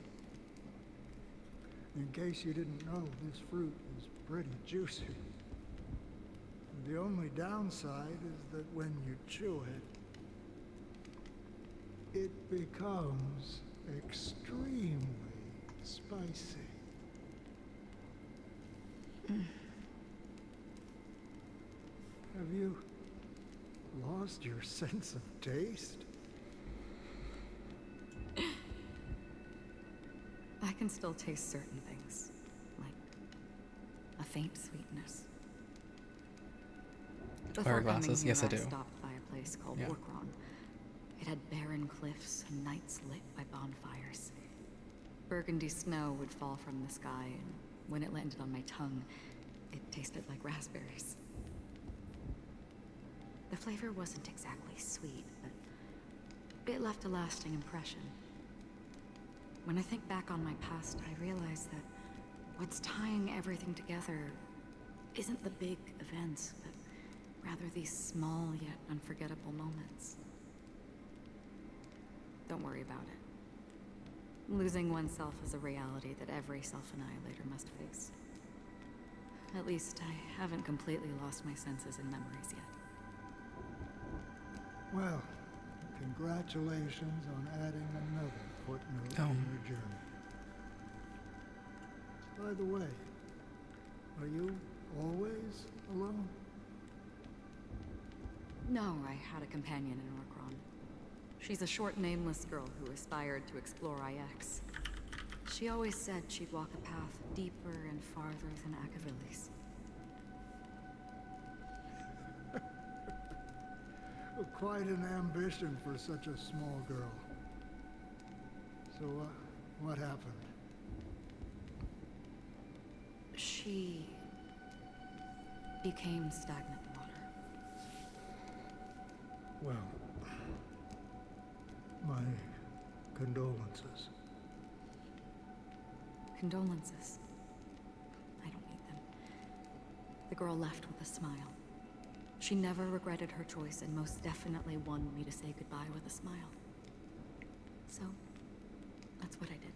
In case you didn't know, this fruit is pretty juicy. The only downside is that when you chew it, it becomes extremely spicy. Have you lost your sense of taste? I can still taste certain things, like a faint sweetness. Before coming glasses? here, Yes, I do. stopped by a place called Yeah. Warpless. It had barren cliffs and nights lit by bonfires. Burgundy snow would fall from the sky, and when it landed on my tongue, it tasted like raspberries. The flavor wasn't exactly sweet, but it left a lasting impression. When I think back on my past, I realize that what's tying everything together isn't the big events, but rather these small yet unforgettable moments. Don't worry about it. Losing oneself is a reality that every self-annihilator must face. At least I haven't completely lost my senses and memories yet. Well, congratulations on adding another footnote to your journey. By the way, Are you always alone? No, I had a companion in Orkron. She's a short, nameless girl who aspired to explore IX. She always said she'd walk a path deeper and farther than Akavili's. Quite an ambition for such a small girl. So, what happened? She became stagnant water. Well, my condolences. Condolences. I don't need them. The girl left with a smile. She never regretted her choice and most definitely wanted me to say goodbye with a smile. So, that's what I did.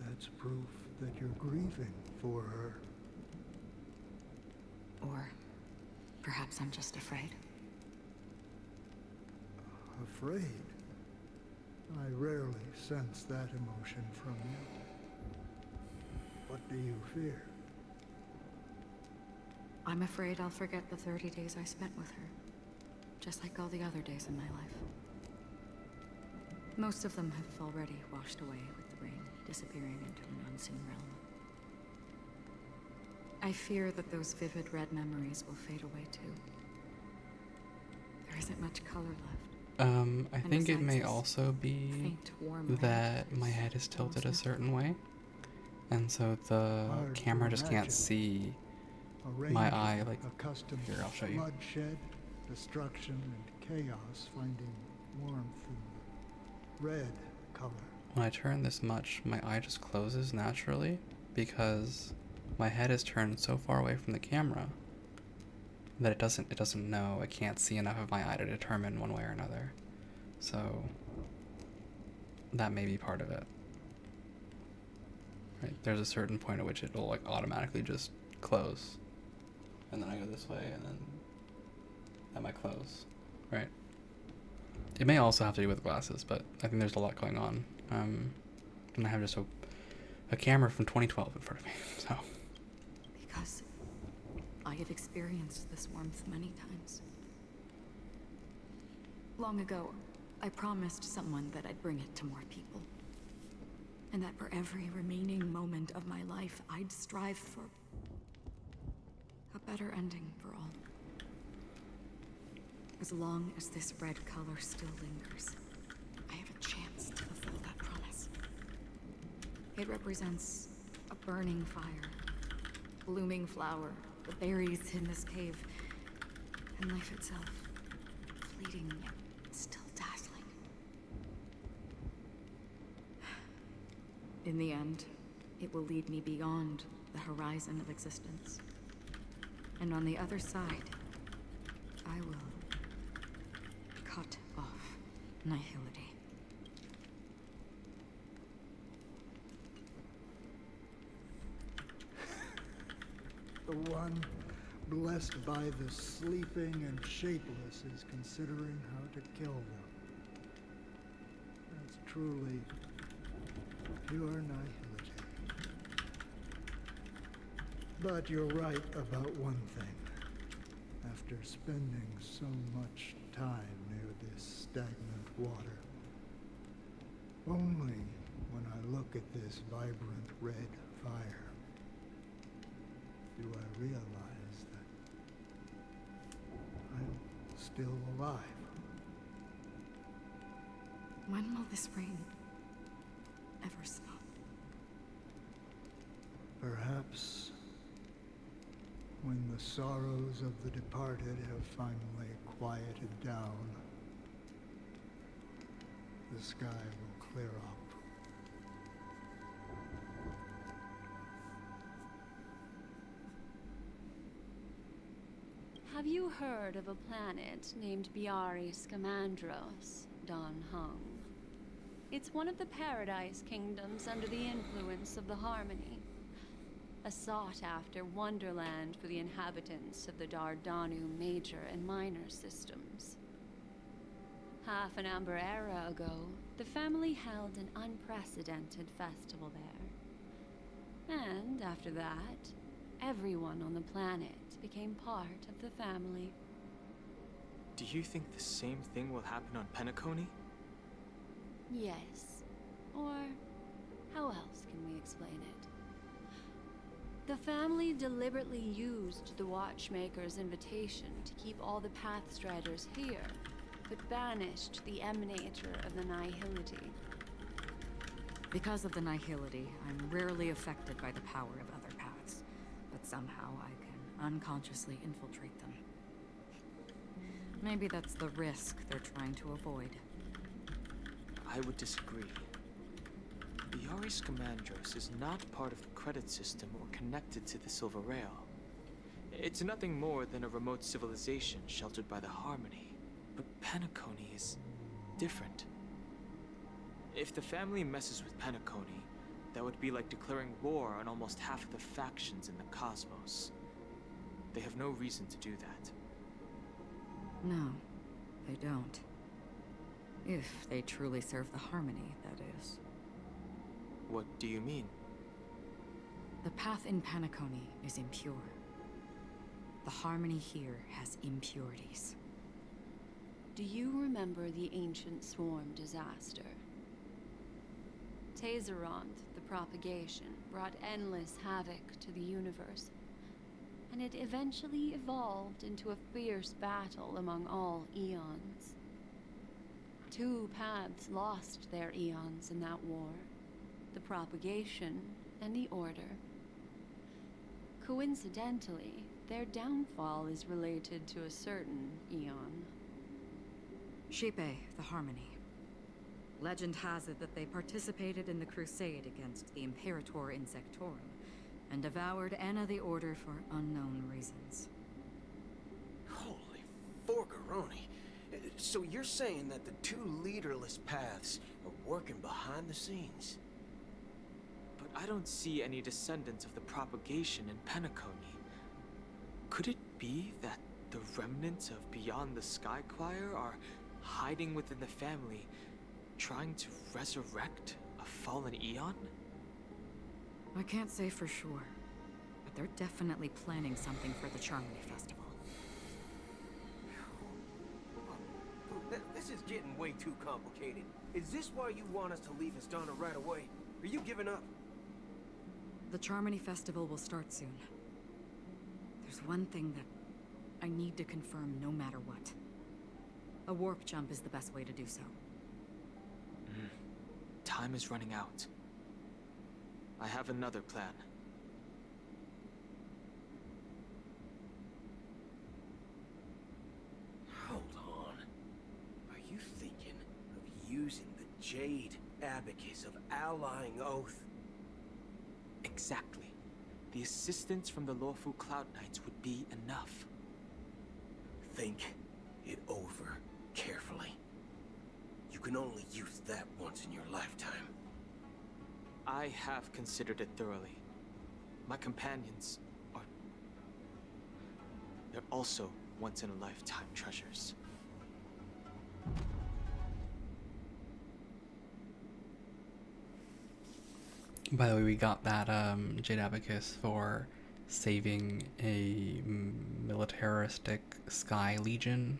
That's proof that you're grieving for her. Or perhaps I'm just afraid. Afraid? I rarely sense that emotion from you. What do you fear? I'm afraid I'll forget the 30 days I spent with her, just like all the other days in my life. Most of them have already washed away with the rain, disappearing into an unseen realm. I fear that those vivid red memories will fade away too. There isn't much color left. I think it may also be faint, warm that my head is tilted a certain way, and so the camera just can't see my eye. Like, here, I'll show you. Bloodshed, destruction, and chaos finding warmth in the red color. When I turn this much, my eye just closes naturally because my head is turned so far away from the camera that it doesn't know. It can't see enough of my eye to determine one way or another. So that may be part of it. Right? There's a certain point at which it will like automatically just close, and then I go this way, and then that might close. Right? It may also have to do with glasses, but I think there's a lot going on. And I have just a camera from 2012 in front of me, so. Because I have experienced this warmth many times. Long ago, I promised someone that I'd bring it to more people. And that for every remaining moment of my life, I'd strive for a better ending for all. As long as this red color still lingers, I have a chance to fulfill that promise. It represents a burning fire, blooming flower, the berries in this cave, and life itself, fleeting yet still dazzling. In the end, it will lead me beyond the horizon of existence. And on the other side, I will cut off nihility. The one blessed by the sleeping and shapeless is considering how to kill them. That's truly pure nihility. But you're right about one thing. After spending so much time near this stagnant water, only when I look at this vibrant red fire do I realize that I'm still alive. When will this rain ever stop? Perhaps when the sorrows of the departed have finally quieted down, the sky will clear up. Have you heard of a planet named Biari Scamandros, Don Hung? It's one of the Paradise Kingdoms under the influence of the Harmony. A sought-after wonderland for the inhabitants of the Dardanu major and minor systems. Half an Amber era ago, the family held an unprecedented festival there. And after that, everyone on the planet became part of the family. Do you think the same thing will happen on Penacony? Yes. Or how else can we explain it? The family deliberately used the Watchmaker's invitation to keep all the Pathstriders here, but banished the Emanator of the Nihility. Because of the Nihility, I'm rarely affected by the power of other paths, but somehow I can unconsciously infiltrate them. Maybe that's the risk they're trying to avoid. I would disagree. Biaris Commandros is not part of the credit system or connected to the Silver Rail. It's nothing more than a remote civilization sheltered by the Harmony. But Penacony is different. If the family messes with Penacony, that would be like declaring war on almost half of the factions in the cosmos. They have no reason to do that. No, they don't. If they truly serve the Harmony, that is. What do you mean? The path in Penacony is impure. The Harmony here has impurities. Do you remember the ancient swarm disaster? Tazerond, the propagation, brought endless havoc to the universe, and it eventually evolved into a fierce battle among all eons. 2 paths lost their eons in that war, the propagation and the order. Coincidentally, their downfall is related to a certain eon. Shepe, the Harmony. Legend has it that they participated in the crusade against the Imperator Insectorum, and devoured Anna the Order for unknown reasons. Holy forgaroni. So you're saying that the 2 leaderless paths are working behind the scenes? But I don't see any descendants of the propagation in Penacony. Could it be that the remnants of Beyond the Sky Choir are hiding within the family, trying to resurrect a fallen eon? I can't say for sure, but they're definitely planning something for the Charmony Festival. This is getting way too complicated. Is this why you want us to leave Astana right away? Are you giving up? The Charmony Festival will start soon. There's one thing that I need to confirm no matter what. A warp jump is the best way to do so. Time is running out. I have another plan. Hold on. Are you thinking of using the Jade Abacus of Allying Oath? Exactly. The assistance from the lawful Cloud Knights would be enough. Think it over carefully. You can only use that once in your lifetime. I have considered it thoroughly. My companions are... they're also once-in-a-lifetime treasures. By the way, we got that Jade Abacus for saving a militaristic Sky Legion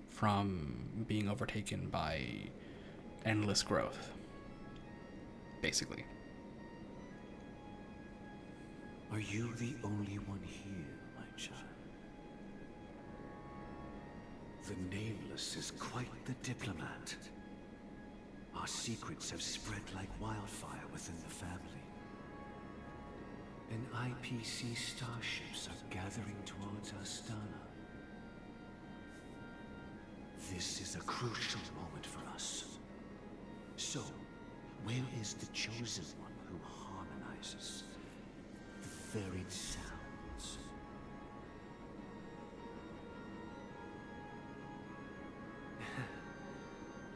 from being overtaken by endless growth, basically. Are you the only one here, my child? The Nameless is quite the diplomat. Our secrets have spread like wildfire within the family. And IPC starships are gathering towards Astana. This is a crucial moment for us. So, where is the chosen one who harmonizes the varied sounds?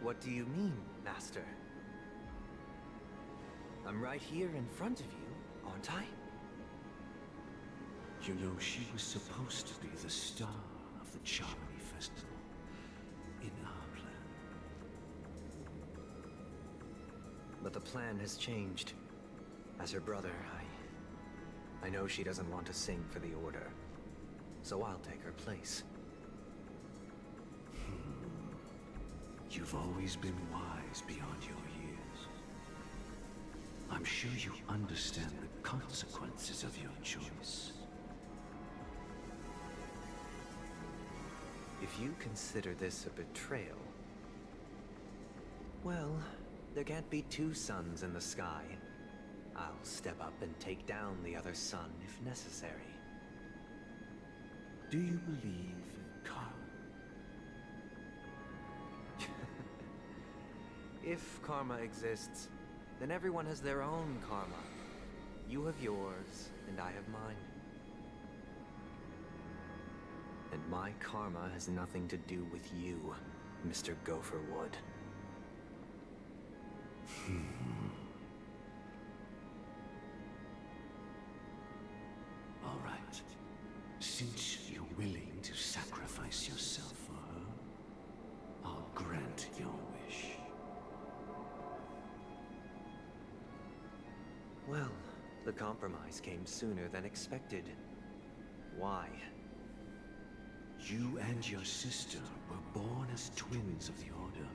What do you mean, Master? I'm right here in front of you, aren't I? You know, she was supposed to be the star of the Charmony Festival in our plan. But the plan has changed. As her brother, I know she doesn't want to sing for the Order, so I'll take her place. You've always been wise beyond your years. I'm sure you understand the consequences of your choice. If you consider this a betrayal, well, there can't be two suns in the sky. I'll step up and take down the other sun if necessary. Do you believe in karma? If karma exists, then everyone has their own karma. You have yours, and I have mine. And my karma has nothing to do with you, Mr. Gopherwood. All right. Since you're willing to sacrifice yourself for her, I'll grant your wish. Well, the compromise came sooner than expected. Why? You and your sister were born as twins of the Order.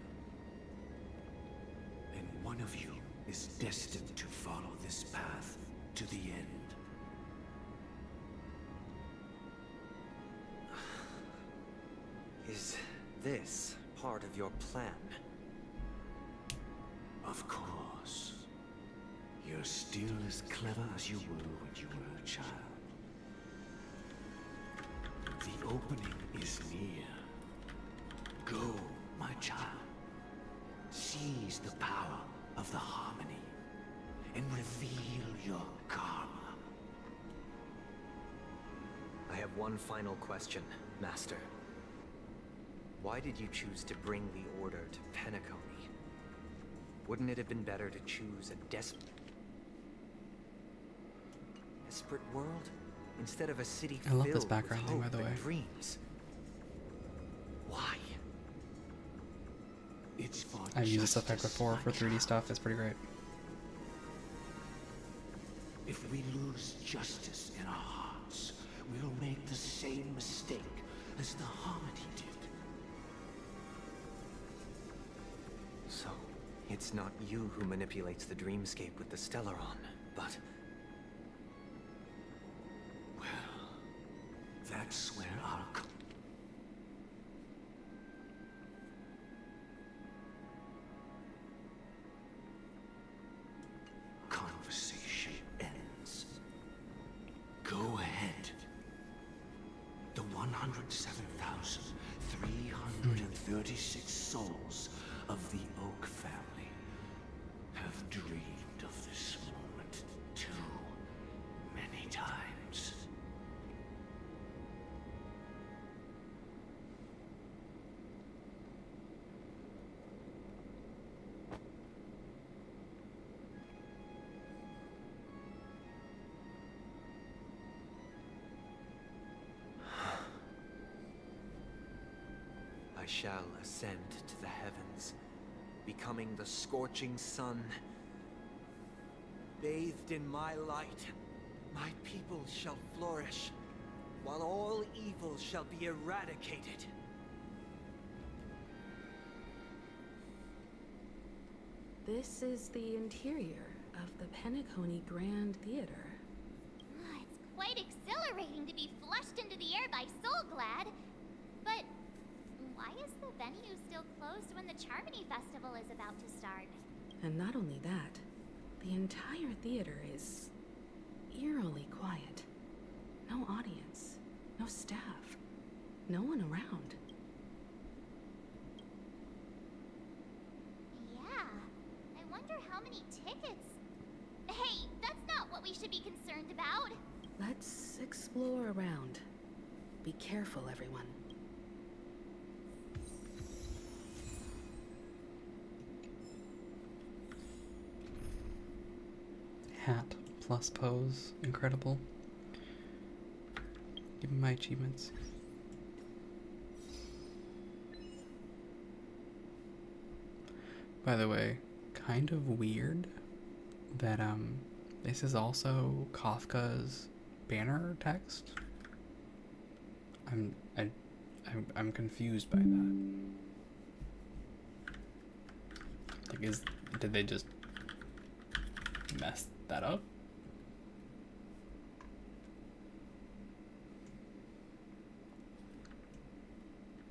And one of you is destined to follow this path to the end. Is this part of your plan? Of course. You're still as clever as you were when you were a child. The opening is near. Go, my child. Seize the power of the harmony and reveal your karma. I have one final question, Master. Why did you choose to bring the Order to Penacony? Wouldn't it have been better to choose a desperate world instead of a city I love filled this background with thing, hope by the way. and dreams? Why? It's for I've used this effect justice, before my for 3D child. stuff. It's pretty great. If we lose justice in our hearts, we'll make the same mistake as the Harmony did. So, it's not you who manipulates the dreamscape with the Stellaron, but... Well, that's where our conversation ends. Go ahead. The 107,336 souls of the Oak family have dreamed of this moment too many times. I shall ascend to the heavens, becoming the scorching sun. Bathed in my light, my people shall flourish, while all evil shall be eradicated. This is the interior of the Penacony Grand Theater. It's quite exhilarating to be flushed into the air by Soulglad. But why is the venue still closed when the Charmony Festival is about to start? And not only that, the entire theater is eerily quiet. No audience, no staff, no one around. Yeah, I wonder how many tickets... Hey, that's not what we should be concerned about. Let's explore around. Be careful, everyone. Hat plus pose, incredible. Give me my achievements. By the way, kind of weird that this is also Kafka's banner text? I'm confused by that. Like, did they just mess that up?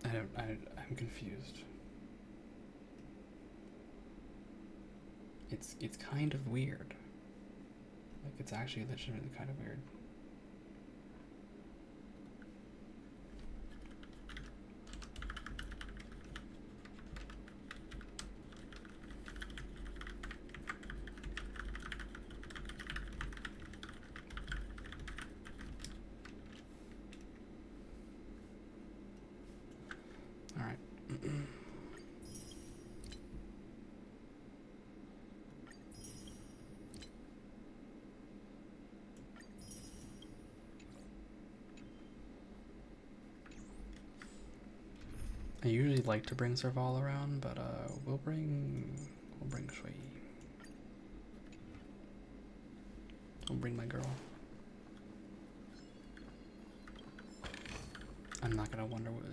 I'm confused. It's kind of weird. Like, it's actually legitimately kind of weird. All right. I usually like to bring Serval around, but we'll bring Shui. We'll bring my girl. I'm not gonna wonder what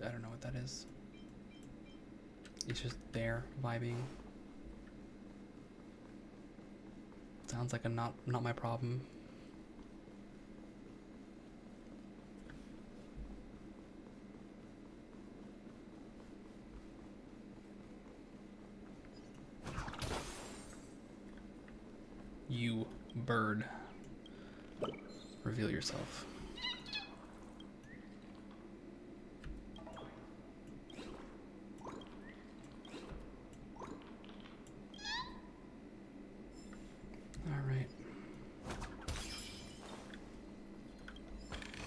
I don't know what that is. It's just there, vibing. Sounds like a not my problem. You bird. Reveal yourself. Alright.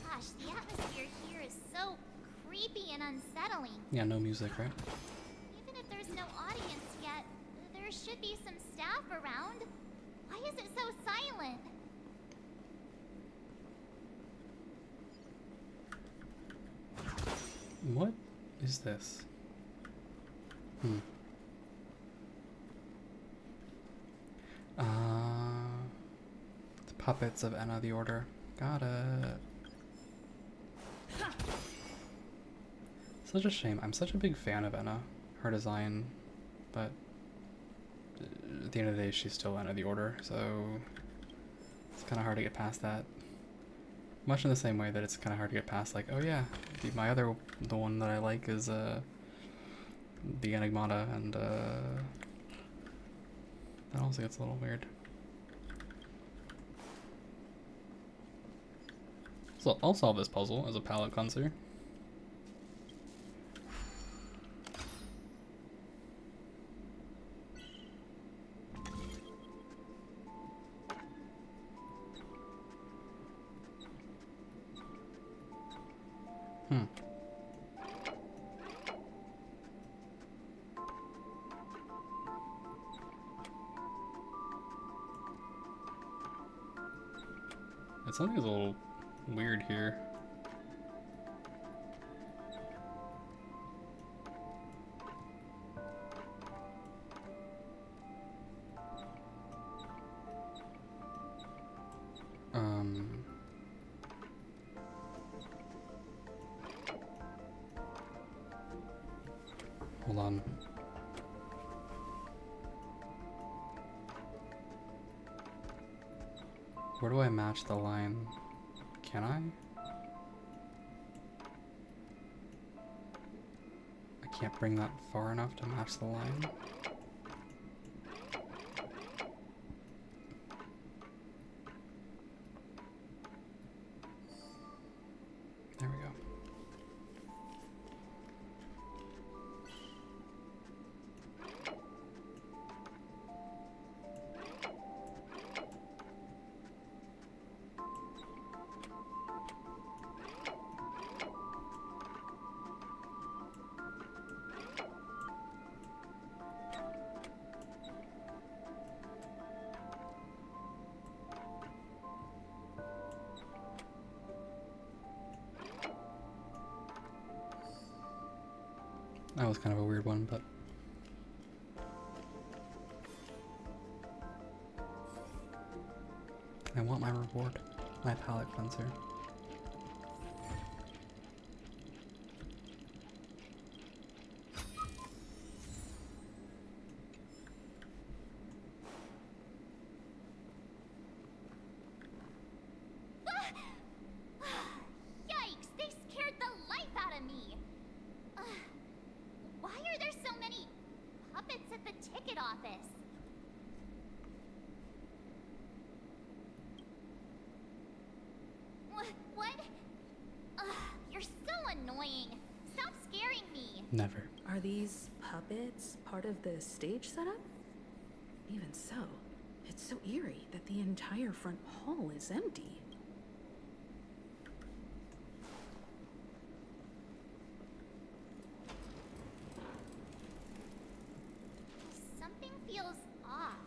Gosh, the atmosphere here is so creepy and unsettling. Yeah, no music, right? Even if there's no audience yet, there should be some staff around. Why is it so silent? What is this? The puppets of Enna the Order. Got it. Such a shame. I'm such a big fan of Enna, her design, but at the end of the day, she's still Enna the Order, so it's kind of hard to get past that. Much in the same way that it's kind of hard to get past, like, oh yeah, the one that I like is the Enigmata, and that also gets a little weird. So I'll solve this puzzle as a palate cleanser. Something's a little weird here. Hold on. Where do I match the line? Can I? I can't bring that far enough to match the line. There we go. That was kind of a weird one, but I want my reward. My palate cleanser. Yikes! They scared the life out of me! Why are there so many puppets at the ticket office? What? You're so annoying. Stop scaring me. Never. Are these puppets part of the stage setup? Even so, it's so eerie that the entire front hall is empty. Something feels off.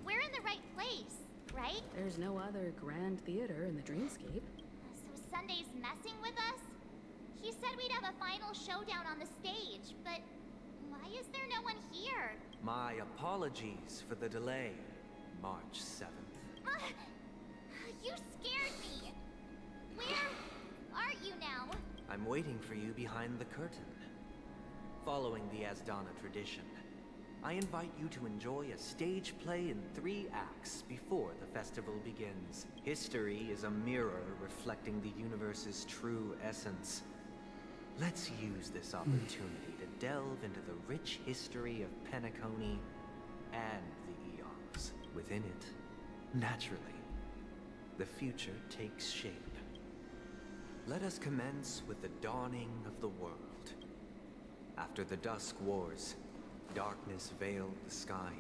We're in the right place, right? There's no other grand theater in the dreamscape. So Sunday's messing with us? He said we'd have a final showdown on the stage, but why is there no one here? My apologies for the delay, March 7th. You scared me. Where are you now? I'm waiting for you behind the curtain. Following the Asdana tradition, I invite you to enjoy a stage play in 3 acts before the festival begins. History is a mirror reflecting the universe's true essence. Let's use this opportunity to delve into the rich history of Penacony and the eons within it. Naturally, the future takes shape. Let us commence with the dawning of the world. After the Dusk Wars, darkness veiled the sky,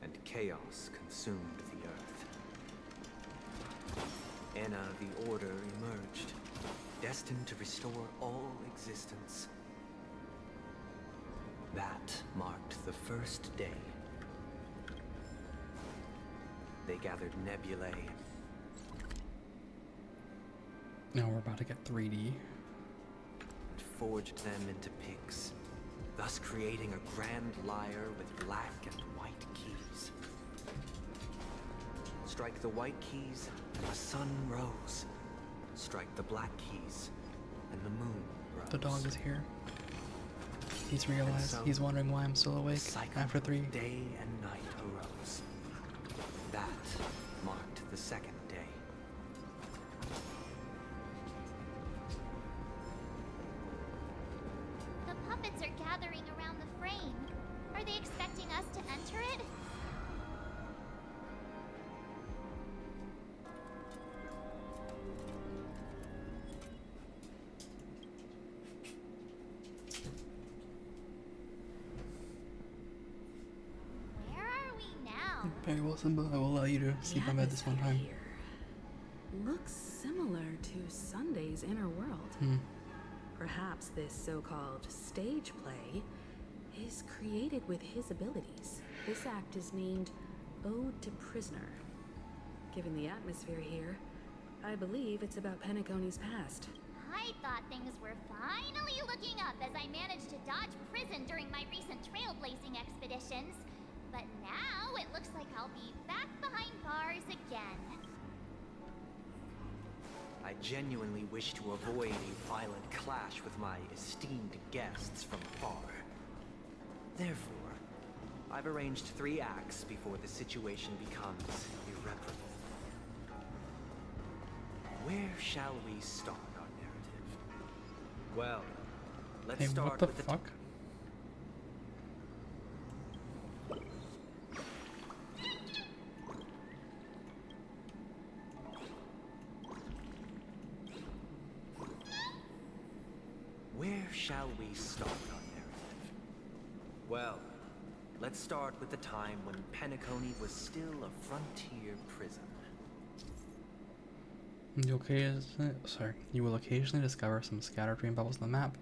and chaos consumed the earth. Enna the Order emerged, destined to restore all existence. That marked the first day. They gathered nebulae. Now we're about to get 3D. And forged them into pigs, thus creating a grand lyre with black and white keys. Strike the white keys, and the sun rose. Strike the black keys, and the moon rose. The dog is here. He's realized. So, He's wondering why I'm still awake after 3. Day and night arose. That marked the second day. The puppets are gathering around the frame. Are they expecting us to enter it? Where are we now? Very well, Simba. I will allow you to sleep on bed this one time. Looks similar to Sunday's inner world. Perhaps this so-called stage play is created with his abilities. This act is named Ode to Prisoner. Given the atmosphere here, I believe it's about Penacony's past. I thought things were finally looking up as I managed to dodge prison during my recent trailblazing expeditions. But now it looks like I'll be back behind bars again. I genuinely wish to avoid a violent clash with my esteemed guests from afar. Therefore, I've arranged 3 acts before the situation becomes irreparable. Where shall we start our narrative? Well, let's Hey, start what the with fuck? Where shall we start our narrative? Well, let's start with the time when Penacony was still a frontier prison. You will occasionally discover some scattered dream bubbles on the map.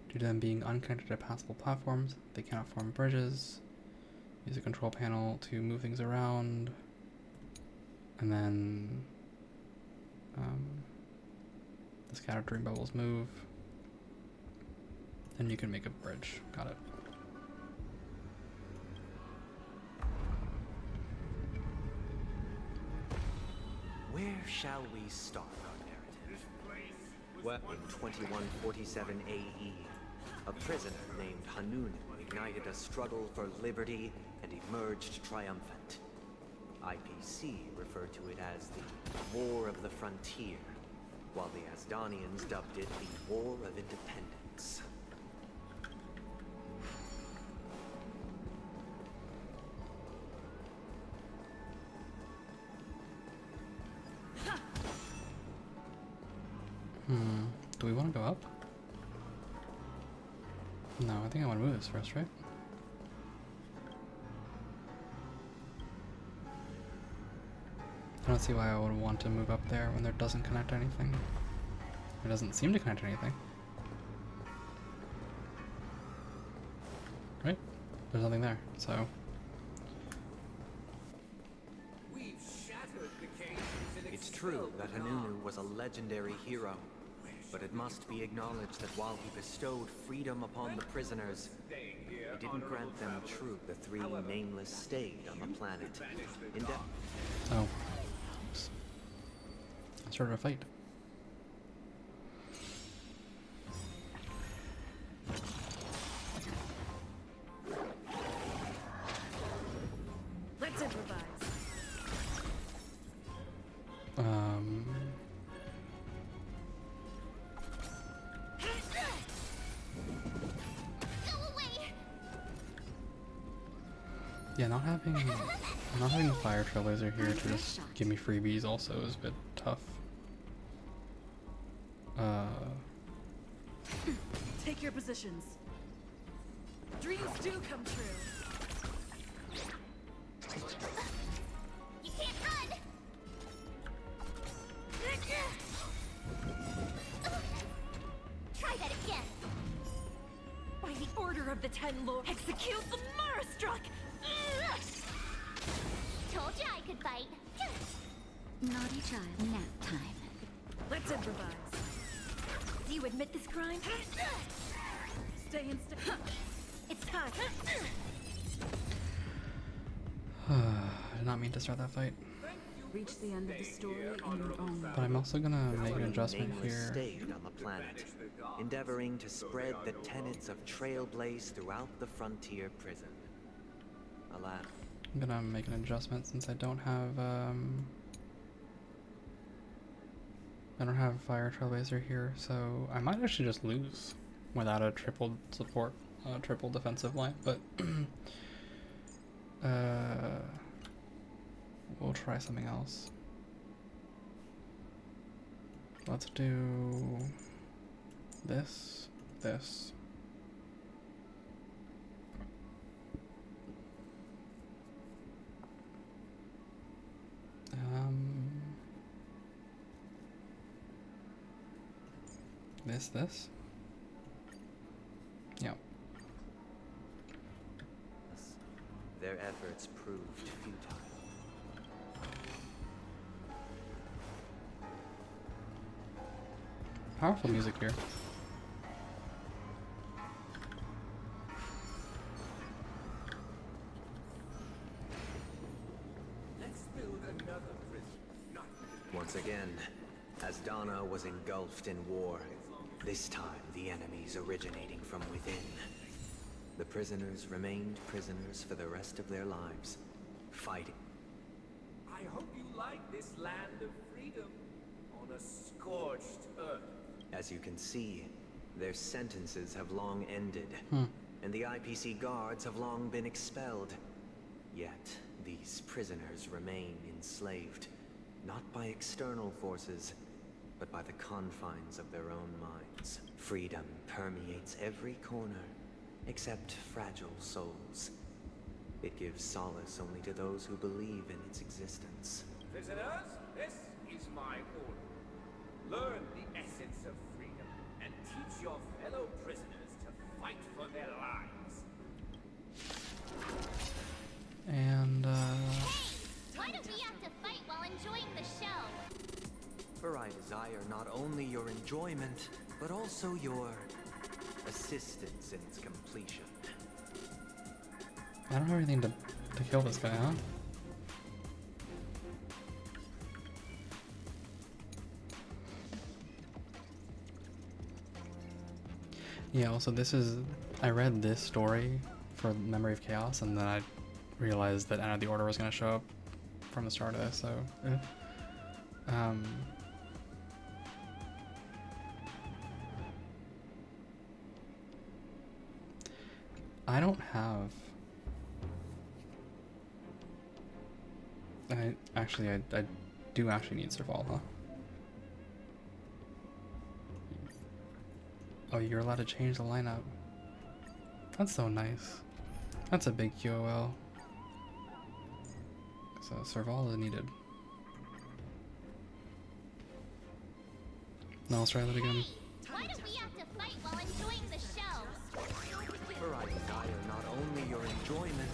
Due to them being unconnected to passable platforms, they cannot form bridges. Use a control panel to move things around. And then the scattered dream bubbles move. Then you can make a bridge. Got it. where shall we start our narrative? Well, in 2147 AE, a prisoner named Hanunu ignited a struggle for liberty and emerged triumphant. IPC referred to it as the War of the Frontier, while the Asdanians dubbed it the War of Independence. Do we want to go up? No, I think I want to move this first, right? I don't see why I would want to move up there when there doesn't connect anything. It doesn't seem to connect anything. Right? There's nothing there, so... It's true that Hanunu was a legendary hero, but it must be acknowledged that while he bestowed freedom upon the prisoners, he didn't grant them truth. The three nameless stayed on the planet. Oh. Oops. I started a fight. Let's improvise. Yeah, not having fire trailblazer here to just give me freebies also is a bit tough. Take your positions. Dreams do come true. You can't run! Try that again! By the order of the Ten Lords, execute the Marastruck! Told you I could fight. Naughty child, nap time. Let's improvise. Do you admit this crime? Stay in It's time. I did not mean to start that fight. Reach the end of the story in your own way. But I'm also gonna make an adjustment Nameless here. stayed on the planet, endeavoring to spread the tenets of trailblaze throughout the frontier prison. Alas, I'm gonna make an adjustment since I don't have fire trailblazer here, so I might actually just lose without a triple support, triple defensive line, but we'll try something else. Let's do this. This. Yep. their efforts proved futile. Powerful music here. Let's build another prison. Once again, Asdana was engulfed in war. This time, the enemies originating from within. The prisoners remained prisoners for the rest of their lives, fighting. I hope you like this land of freedom on a scorched earth. As you can see, their sentences have long ended, and the IPC guards have long been expelled. Yet, these prisoners remain enslaved, not by external forces, but by the confines of their own minds. Freedom permeates every corner, except fragile souls. It gives solace only to those who believe in its existence. Prisoners, this is my order. Learn the essence of freedom and teach your fellow prisoners to fight for their lives. And, Why do we have to fight while enjoying the show? For I desire not only your enjoyment, but also your assistance in its completion. I don't have anything to kill this guy, huh? Yeah, also this is, I read this story for Memory of Chaos, and then I realized that End of the Order was going to show up from the start of this, so I don't have, I do actually need Serval, huh? Oh, you're allowed to change the lineup. That's so nice. That's a big QOL. So Serval is needed. No, let's try that again. Why do we have to fight while enjoying the show? For I desire not only your enjoyment,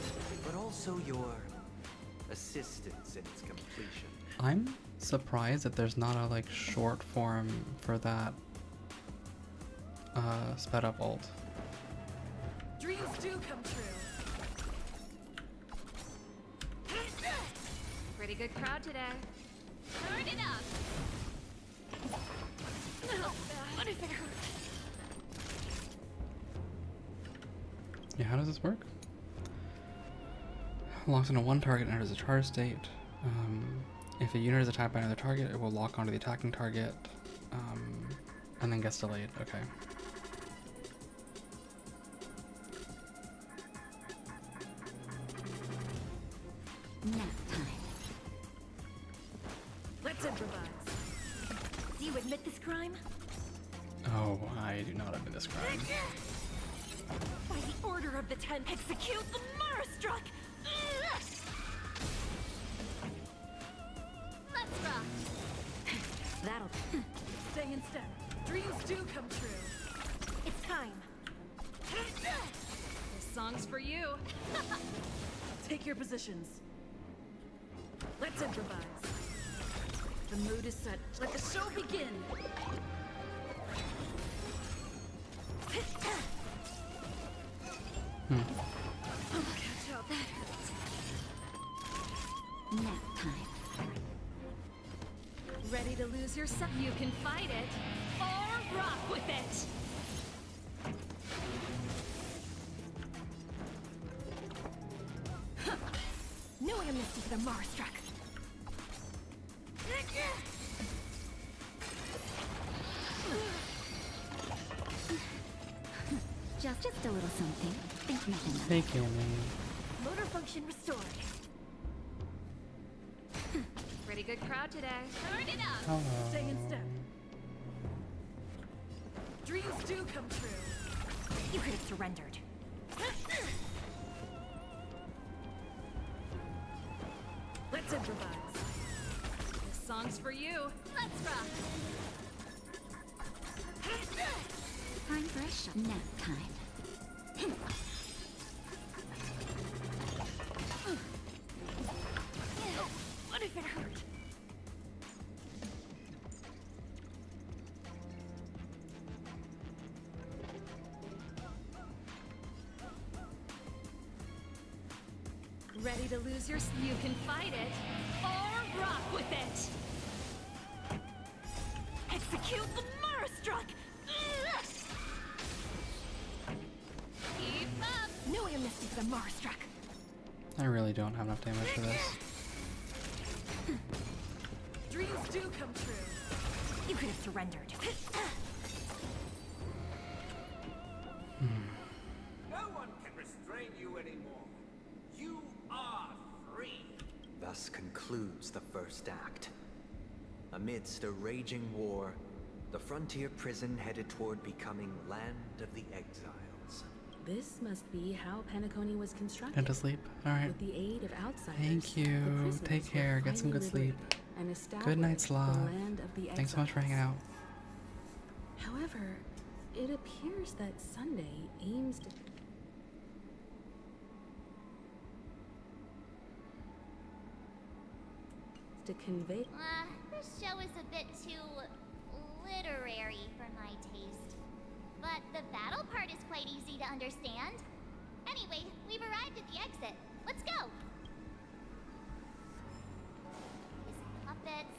but also your assistance in its completion. I'm surprised that there's not a like short form for that sped up ult. Dreams do come true. Pretty good crowd today. Turn it up. What if it hurt? Yeah, how does this work? Locks into one target and enters a charge state. If a unit is attacked by another target, it will lock onto the attacking target, and then gets delayed. Okay. Nap time. Let's improvise. Do you admit this crime? Oh, I do not admit this crime. By the order of the Ten, execute the Marastruck! Let's rock. That'll stay in step. Dreams do come true. It's time. This song's for you. Take your positions. Let's improvise. The mood is set. Let the show begin. Catch up. That hurts. Nap time. Ready to lose yourself? You can fight it or rock with it. No amnesty for the Marastruck. Just a little something. Think nothing of Hey, it. Cammy. Motor function restored. Pretty good crowd today. Turn it up. Hello. Stay in step. Dreams do come true. You could have surrendered. Let's improvise. This song's for you. Let's rock. Time for a shot. Nap time. What if it hurt? Ready to lose your... You can fight it or rock with it. Execute the Marastruck! Keep up. No amnesty for the Marastruck. I really don't have enough damage for this. Dreams do come true. You could have surrendered. No one can restrain you anymore. You are free. Thus concludes the first act. Amidst a raging war, the frontier prison headed toward becoming Land of the Exiles. This must be how Penacony was constructed. And to sleep. Alright. With the aid of outsiders. Thank you. the prisoners Take care. were Get some good finally sleep. liberated and Good night, established Slav. the Land of the Thanks so much for hanging out. However, it appears that Sunday aims to convey. This show is a bit too literary for my taste. But the battle part is quite easy to understand. Anyway, we've arrived at the exit. Let's go! These puppets...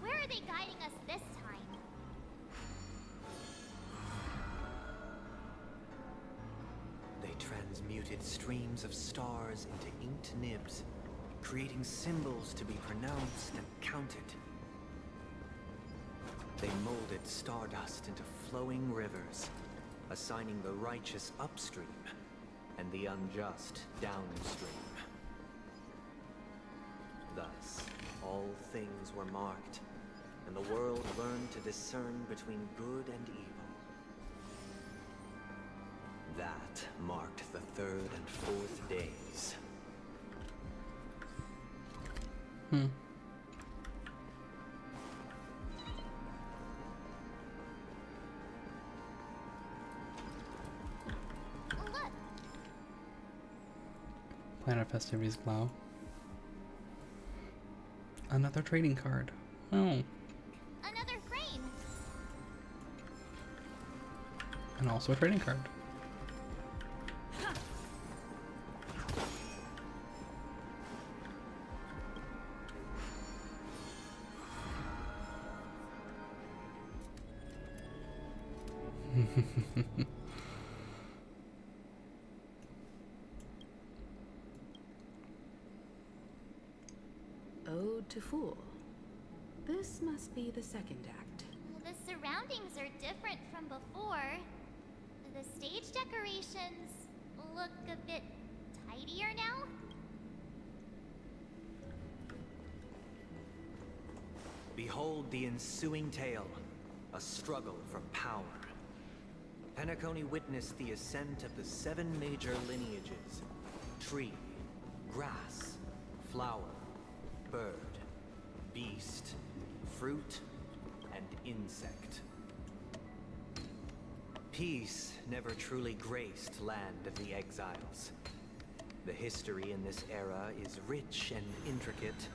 Where are they guiding us this time? transmuted streams of stars into inked nibs, creating symbols to be pronounced and counted. They molded stardust into flowing rivers, assigning the righteous upstream and the unjust downstream. Thus, all things were marked, and the world learned to discern between good and evil. That marked the third and fourth days. Planet festivities glow. Another trading card. Oh. Another frame. And also a trading card. Ode to Fool. This must be the second act. The surroundings are different from before. The stage decorations look a bit tidier now. Behold the ensuing tale, a struggle for power. Penacony witnessed the ascent of the 7 major lineages: tree, grass, flower, bird, beast, fruit, and insect. Peace never truly graced Land of the Exiles. The history in this era is rich and intricate,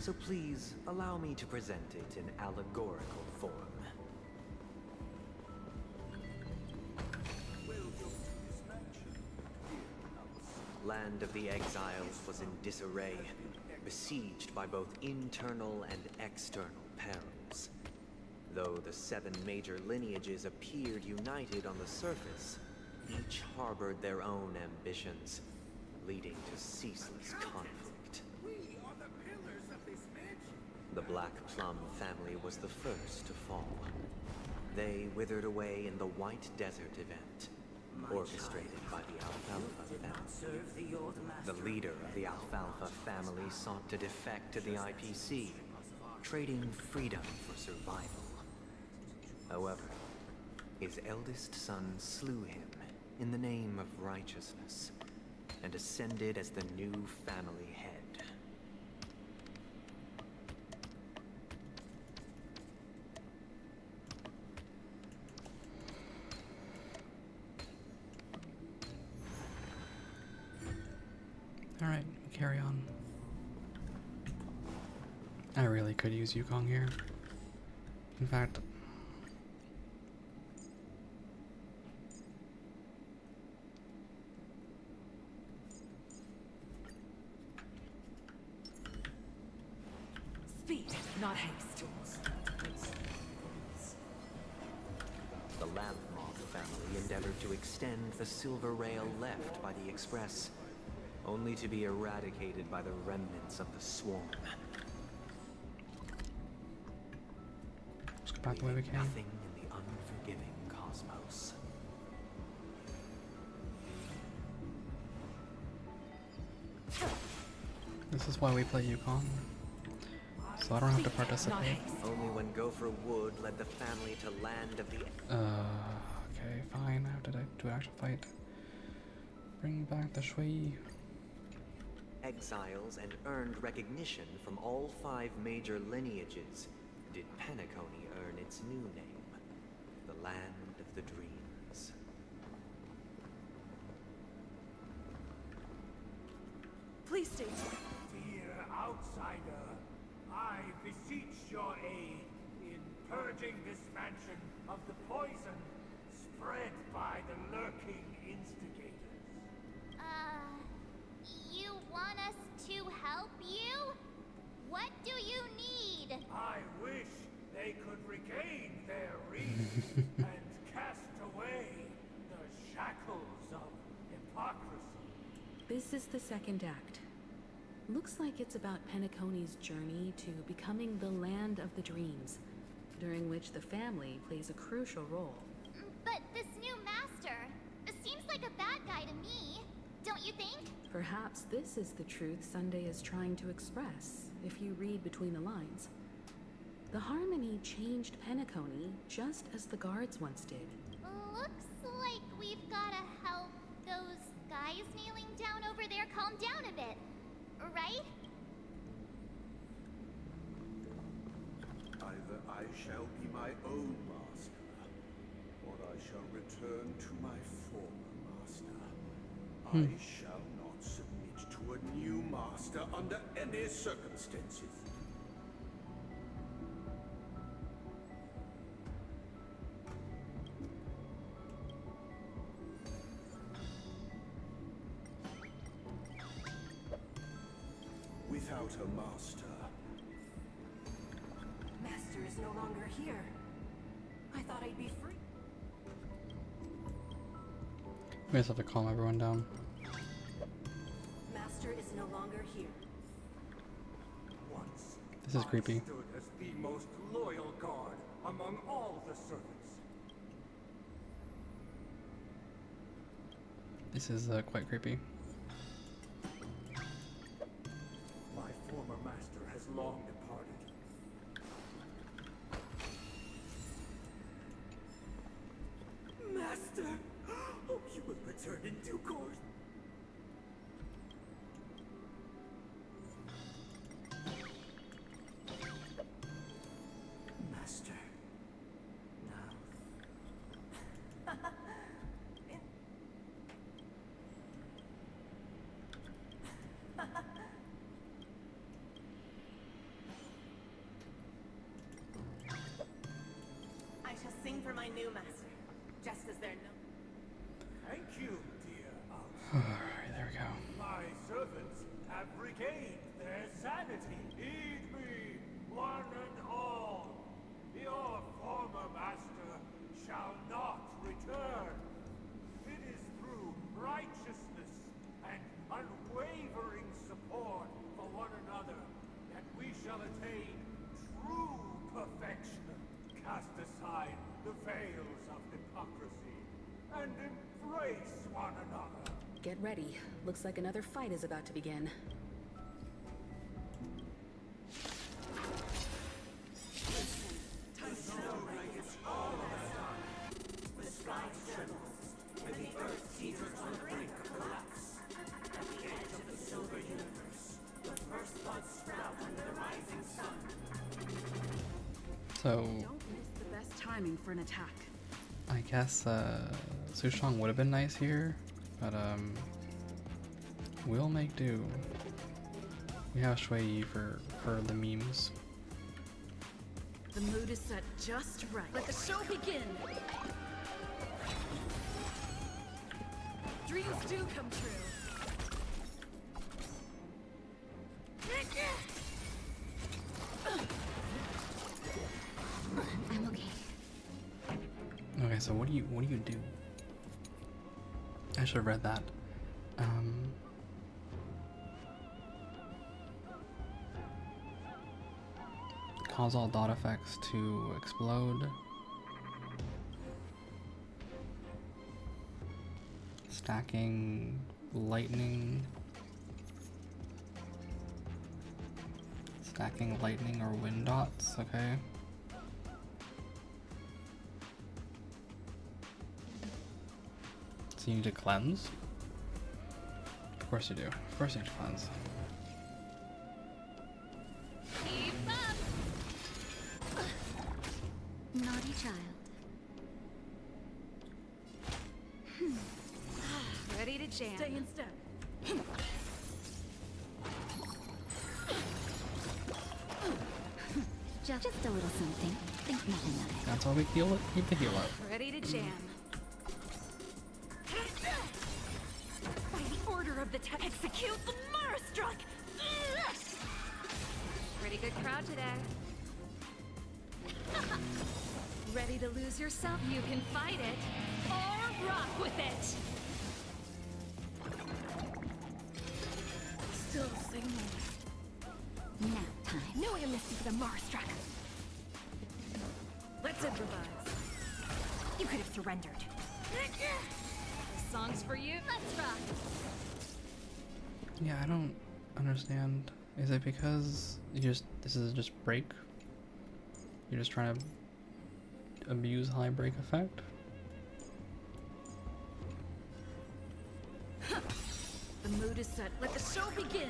so please allow me to present it in allegorical form. Land of the Exiles was in disarray, besieged by both internal and external perils. Though the 7 major lineages appeared united on the surface, each harbored their own ambitions, leading to ceaseless conflict. The Black Plum family was the first to fall. They withered away in the White Desert event, orchestrated by the Alfalfa family. The leader of the Alfalfa family sought to defect to the IPC, trading freedom for survival. However, his eldest son slew him in the name of righteousness, and ascended as the new family head. Alright, carry on. I really could use Yukong here. In fact, Speed, not haste. The Lamp Moth family endeavored to extend the silver rail left by the Express, only to be eradicated by the remnants of the swarm. let's go back the way we came. Nothing in the unforgiving cosmos. This is why we play Yukong. So I don't have to participate. Only when Gopher Wood led the family to Land of the... Okay, fine. I have to do an actual fight. Bring back the Shui. Exiles and earned recognition from all 5 major lineages, did Penacony earn its new name, the Land of the Dreams. Please stay. Dear outsider, I beseech your aid in purging this mansion of the poison spread by the lurking instigators. You want us to help you? What do you need? I wish they could regain their reason and cast away the shackles of hypocrisy. This is the second act. Looks like it's about Penacony's journey to becoming the land of the dreams, during which the family plays a crucial role. But this new master seems like a bad guy to me, don't you think? Perhaps this is the truth Sunday is trying to express, if you read between the lines. The Harmony changed Penacony just as the guards once did. Looks like we've gotta help those guys kneeling down over there calm down a bit, right? Either I shall be my own master, or I shall return to my former master. I shall not submit to a new master under any circumstances. Without a master. Master is no longer here. I thought I'd be free. We just have to calm everyone down. Master is no longer here. Once, This is creepy. I stood as the most loyal guard among all the servants. This is quite creepy. My former master has long departed. Master! Oh, you will return in due course. Master. Now. I shall sing for my new master, just as they're known. Thank you, dear Asta. Alright, there we go. My servants have regained their sanity. Heed me, one and all. Your former master shall not return. It is through righteousness and unwavering support for one another that we shall attain true perfection. Cast aside the veils of hypocrisy and embrace one another. Get ready. Looks like another fight is about to begin. So, Don't miss the best timing for an attack. I guess Sushong would have been nice here, but we'll make do. We have Shui Yi for the memes. The mood is set just right. Let the show begin! Dreams do come true. I'm okay. Okay, so what do you do? I should have read that. Cause all dot effects to explode. Stacking lightning. Stacking lightning or wind dots, okay. So you need to cleanse? Of course you do. Of course you need to cleanse. Keep up! Naughty child. Ready to jam. Stay in step. Just a little something. Think nothing of it. That's how we heal it. Keep the heal up. Ready to jam. By the order of the execute the Marastruck! Pretty good crowd today. Ready to lose yourself? You can fight it, or rock with it! Still signaling. Nap time. No amnesty for the Marstruck. Let's improvise. You could have surrendered. This song's for you. Let's rock. Yeah, I don't understand. Is it because this is just break? You're just trying to abuse high break effect? The mood is set. Let the show begin.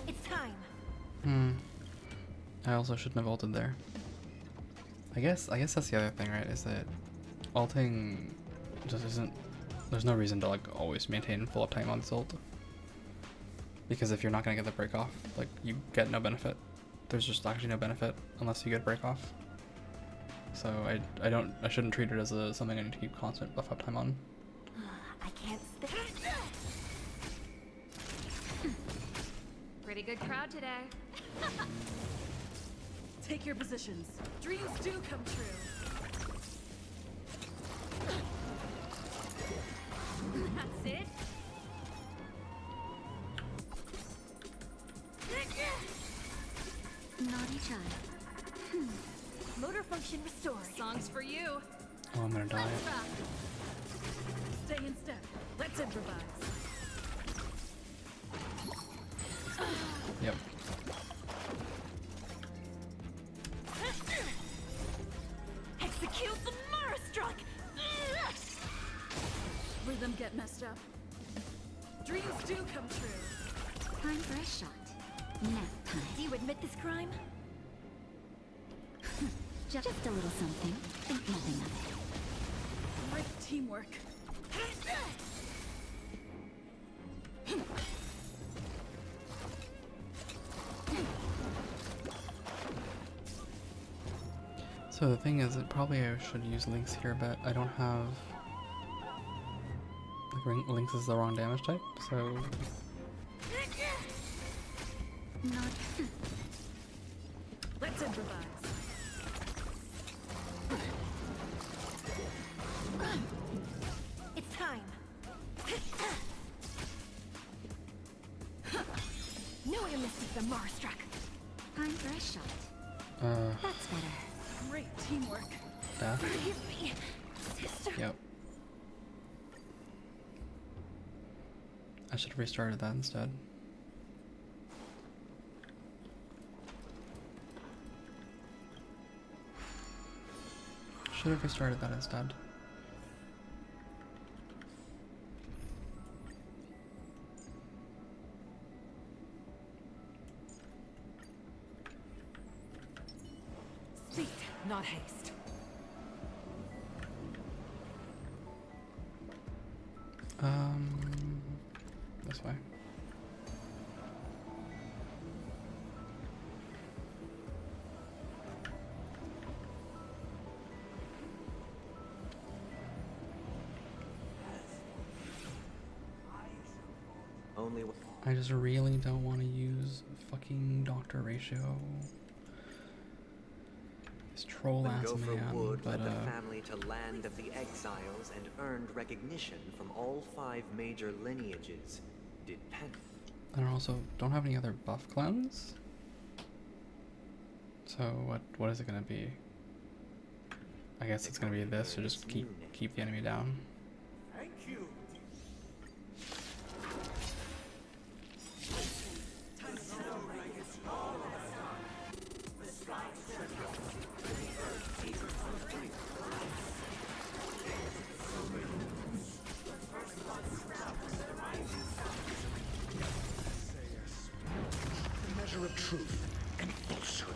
It's time. I also shouldn't have ulted there. I guess that's the other thing, right? Is that ulting just isn't. There's no reason to like always maintain full uptime on this ult. Because if you're not gonna get the break off, like you get no benefit. There's just actually no benefit unless you get a break off. So I shouldn't treat it as something I need to keep constant buff uptime on. I can't stay. Pretty good crowd today. Take your positions. Dreams do come true. That's it. Naughty child. Motor function restored. Songs for you. Oh, I'm gonna die. Let's rock. Stay in step. Let's improvise. Yep. Execute the Marstruck. Rhythm get messed up. Dreams do come true. Time for a shot. Nap time. Do you admit this crime? Just a little something. Think nothing of it. Great teamwork. So the thing is, that probably I should use Lynx here, but I don't have. Like, Lynx is the wrong damage type, so. Not. Let's improvise. It's time. No amnesty for the Marstruck. Time for a shot. That's better. Great teamwork. Death. Forgive me, sister. Yep. I should have restarted that instead. Should have restarted that instead. Speed, not haste. This way. Only I just really don't want to use fucking doctor ratio. This troll when ass Gopher man, Wood but led the family to Land of the Exiles and earned recognition from all 5 major lineages, did Pen. I don't have any other buff clones. So what is it gonna be? I guess it's gonna be this to just keep the enemy down. Thank you. The measure of truth and falsehood.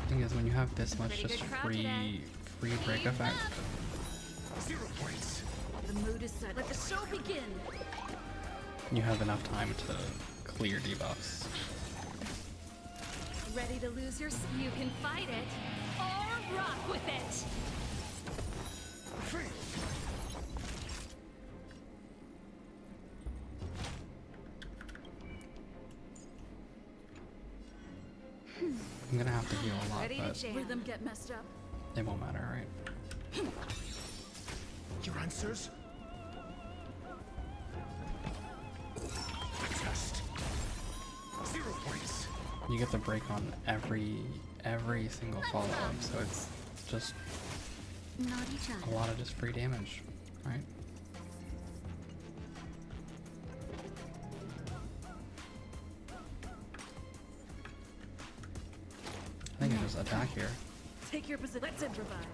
Thing is, when you have this much Pretty just good crowd free today. break effect, 0 points. The mood is set. Let the show begin. you have enough time to clear debuffs. Ready to lose your... You can fight it or rock with it. I'm gonna have to heal a lot, Ready but to jam. Rhythm get messed up. it won't matter, right? Your answers? Test. 0 points. You get the break on every single follow-up, so it's just a lot of just free damage, right? I think I just attack here. Take your position. Let's improvise.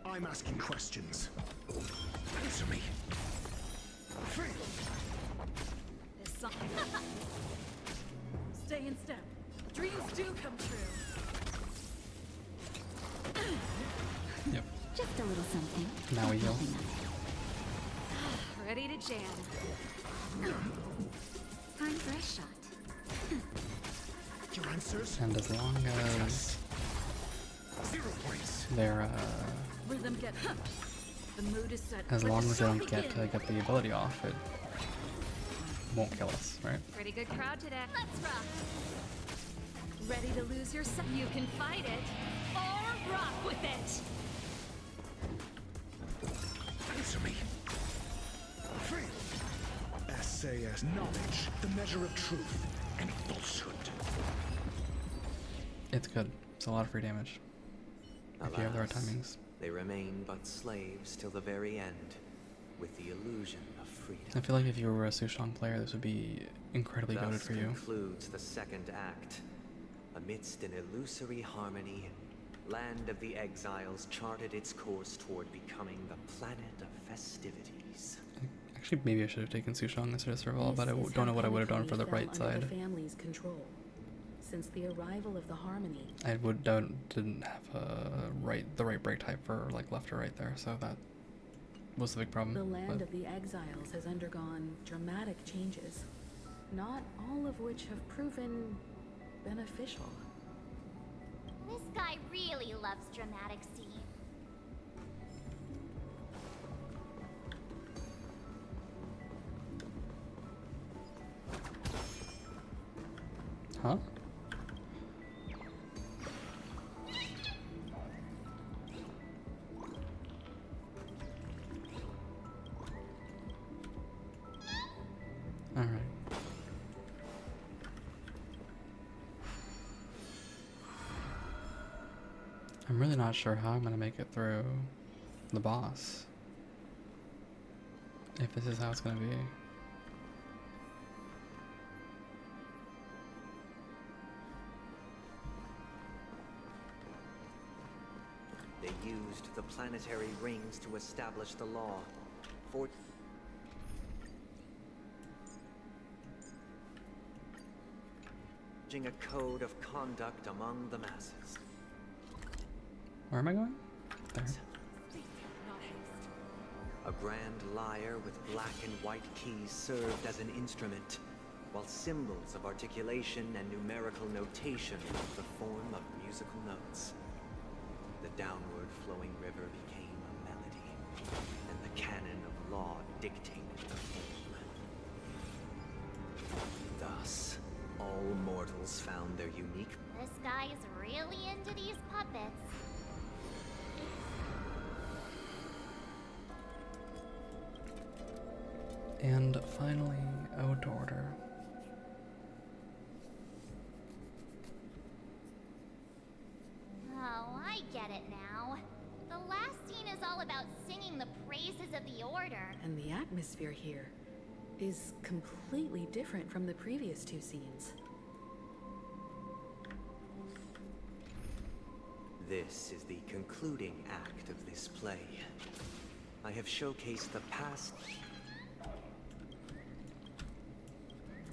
I'm asking questions. Answer me. There's something. Stay in step. Dreams do come true. Yep. Just a little something. Now we heal. Ready to jam. Time for a shot. Your answers? And as long as 0 points. they're Rhythm get. The mood is set. as Let long the as they show don't get the ability off, it won't kill us, right? Pretty good crowd today. Let's rock. Ready to lose yourself? You can fight it or rock with it. Answer me. SAS knowledge, the measure of truth and falsehood. It's good. It's a lot of free damage. If you have the right Alas, timings. they remain but slaves till the very end, with the illusion of freedom. I feel like if you were a Sushong player, this would be incredibly goaded Thus for you. concludes the second act. Amidst an illusory harmony, Land of the Exiles charted its course toward becoming the planet of festivities. Actually, maybe I should have taken Sushong instead of Serval, but I don't know what I would have done for the right side. The family's control. Since the arrival of the Harmony, I didn't have the right break type for like left or right there, so that was the big problem. the land but of the Exiles has undergone dramatic changes, not all of which have proven beneficial. This guy really loves dramatic scenes. Huh? All right. I'm really not sure how I'm gonna make it through the boss. If this is how it's gonna be. They used the planetary rings to establish the law. Forging a code of conduct among the masses. Where am I going? There. A grand lyre with black and white keys served as an instrument, while symbols of articulation and numerical notation took the form of musical notes. The downward flowing river became a melody, and the canon of law dictated the form. Thus, all mortals found their unique... This guy is really into these puppets. And finally, Ode to Order. Oh, I get it now. The last scene is all about singing the praises of the Order. And the atmosphere here is completely different from the previous two scenes. This is the concluding act of this play. I have showcased the past...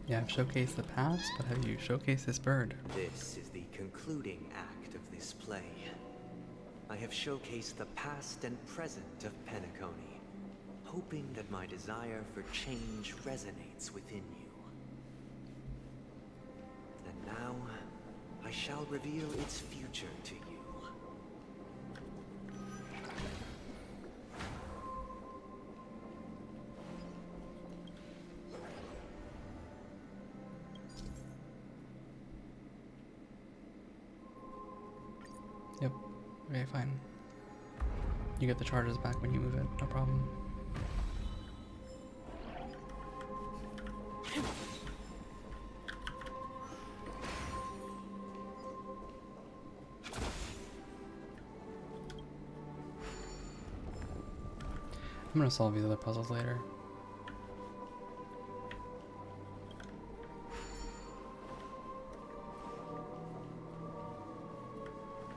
Yeah, I've showcased the past, but have you showcased this bird? This is the concluding act of this play. I have showcased the past and present of Penacony, hoping that my desire for change resonates within you. And now, I shall reveal its future to you. Okay, fine. You get the charges back when you move it, no problem. I'm gonna solve these other puzzles later.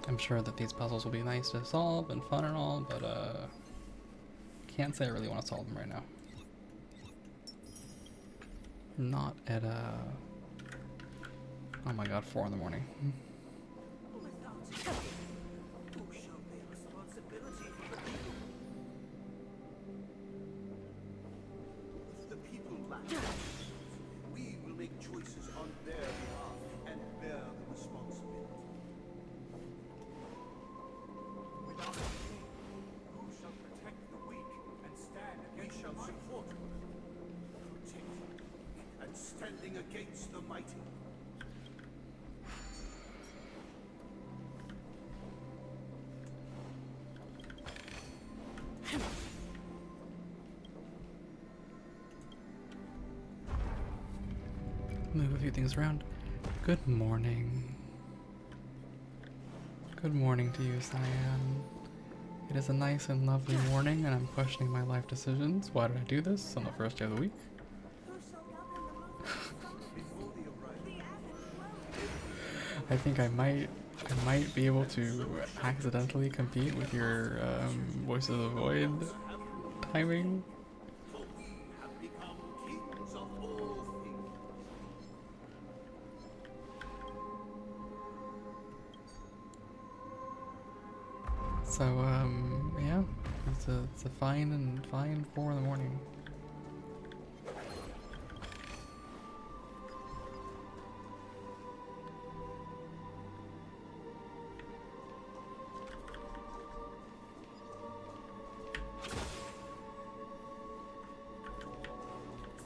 I'm sure that these puzzles will be nice to solve and fun and all, but can't say I really want to solve them right now. Not at oh my god, 4 in the morning. The people lack. We will make choices on their behalf and bear the responsibility. Without a king, who shall protect the weak and stand against the mighty? Support protecting and standing against the mighty. Move a few things around. Good morning. Good morning to you, Cyan. It is a nice and lovely morning, and I'm questioning my life decisions. Why did I do this on the first day of the week? I think I might be able to accidentally compete with your Voice of the Void timing. So, yeah, it's a fine 4 in the morning.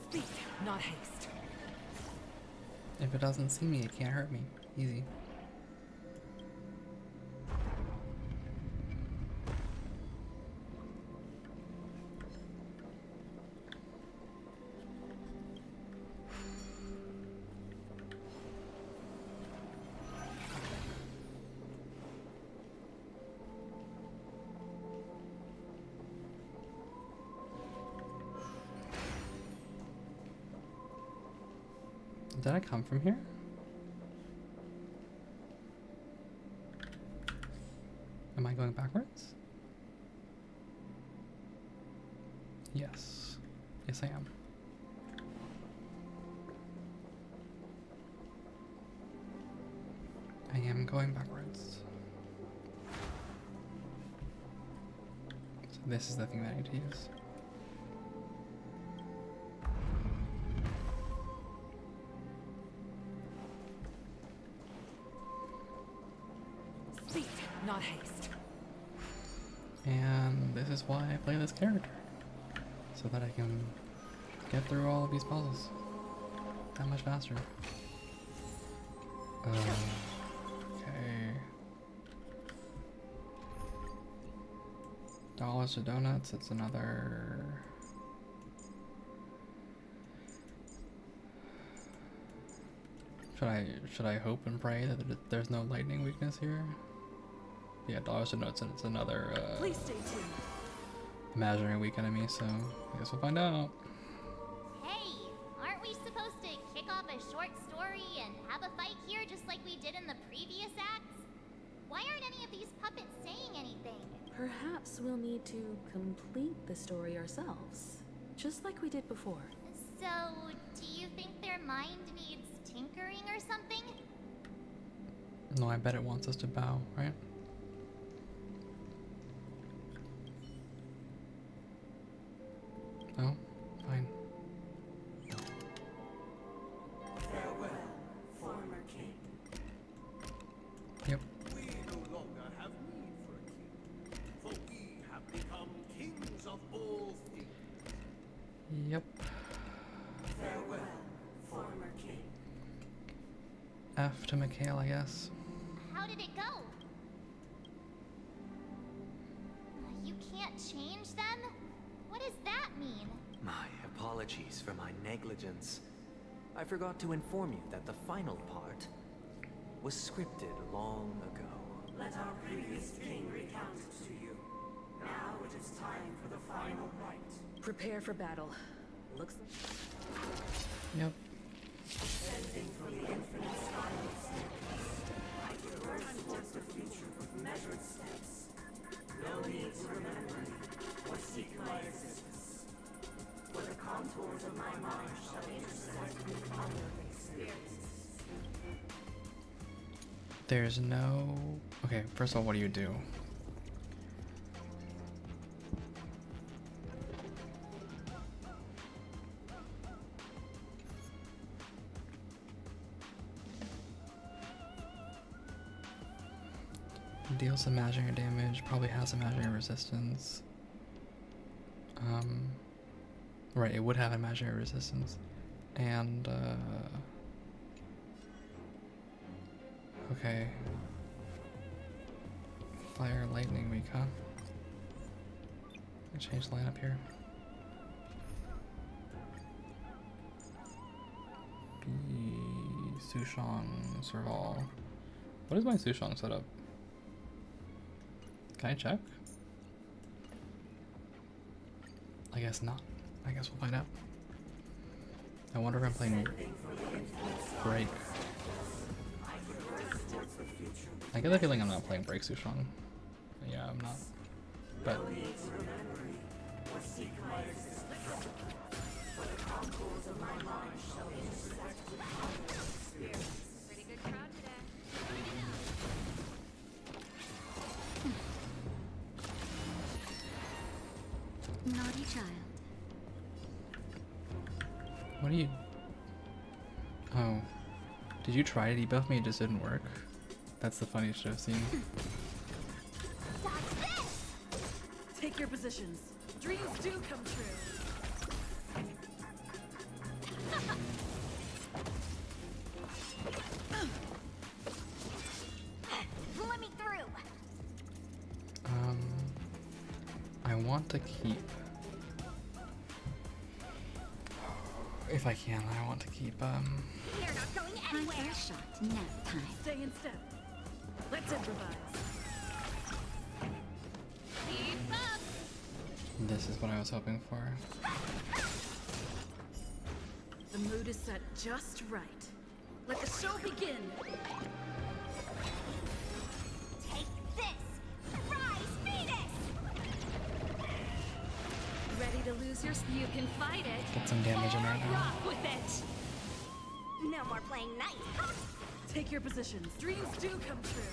Speed, not haste. If it doesn't see me, it can't hurt me. Easy. Did I come from here? Am I going backwards? Yes. Yes, I am. I am going backwards. So this is the thing that I need to use. Speed, not haste. And this is why I play this character. So that I can get through all of these puzzles that much faster. Okay. Dollars to donuts, it's another... Should I hope and pray that there's no lightning weakness here? Yeah, dollars to donuts, and it's another Please stay tuned. imaginary weak enemy, so I guess we'll find out. Hey, aren't we supposed to kick off a short story and have a fight here just like we did in the previous acts? Why aren't any of these puppets saying anything? Perhaps we'll need to complete the story ourselves, just like we did before. So, do you think their mind needs tinkering or something? No, I bet it wants us to bow, right? Oh, fine. Farewell, former king. Yep. We no longer have need for a king, for we have become kings of all things. Yep. Farewell, former king. F to Mikhail, I guess. How did it go? can't change them? What does that mean? My apologies for my negligence. I forgot to inform you that the final part was scripted long ago. Let our previous king recount it to you. Now it is time for the final rite. Prepare for battle. Looks. Yep. Descending from the infinite spiral staircase, I traverse towards the future with measured steps. No need to remember me or seek my existence. For the contours of my mind shall intersect with other experiences. There's no... Okay, first of all, what do you do? Deals imaginary damage, probably has imaginary resistance. Right, it would have imaginary resistance. And, okay. Fire, lightning, weak, huh? Change the lineup here. Sushong, Serval. What is my Sushong setup? Can I check? I guess not. I guess we'll find out. I wonder if I'm playing Break. I get the feeling I'm not playing Break Sushong. Yeah, I'm not. But Pretty good crowd today. Naughty child. what do you... Oh. Did you try to debuff me? It just didn't work. That's the funniest shit I've seen. Take your positions. Dreams do come true. Let me through. I want to keep... If I can, I want to keep, You're not going anywhere. First shot, nap time. Stay in step. Let's improvise. Keep up. This is what I was hoping for. The mood is set just right. Let the show begin. Take this. Rise, Phoenix. Ready to lose your... You can fight it. Get some damage in right now. Rock with it. No more playing nice. Take your positions. Dreams do come true.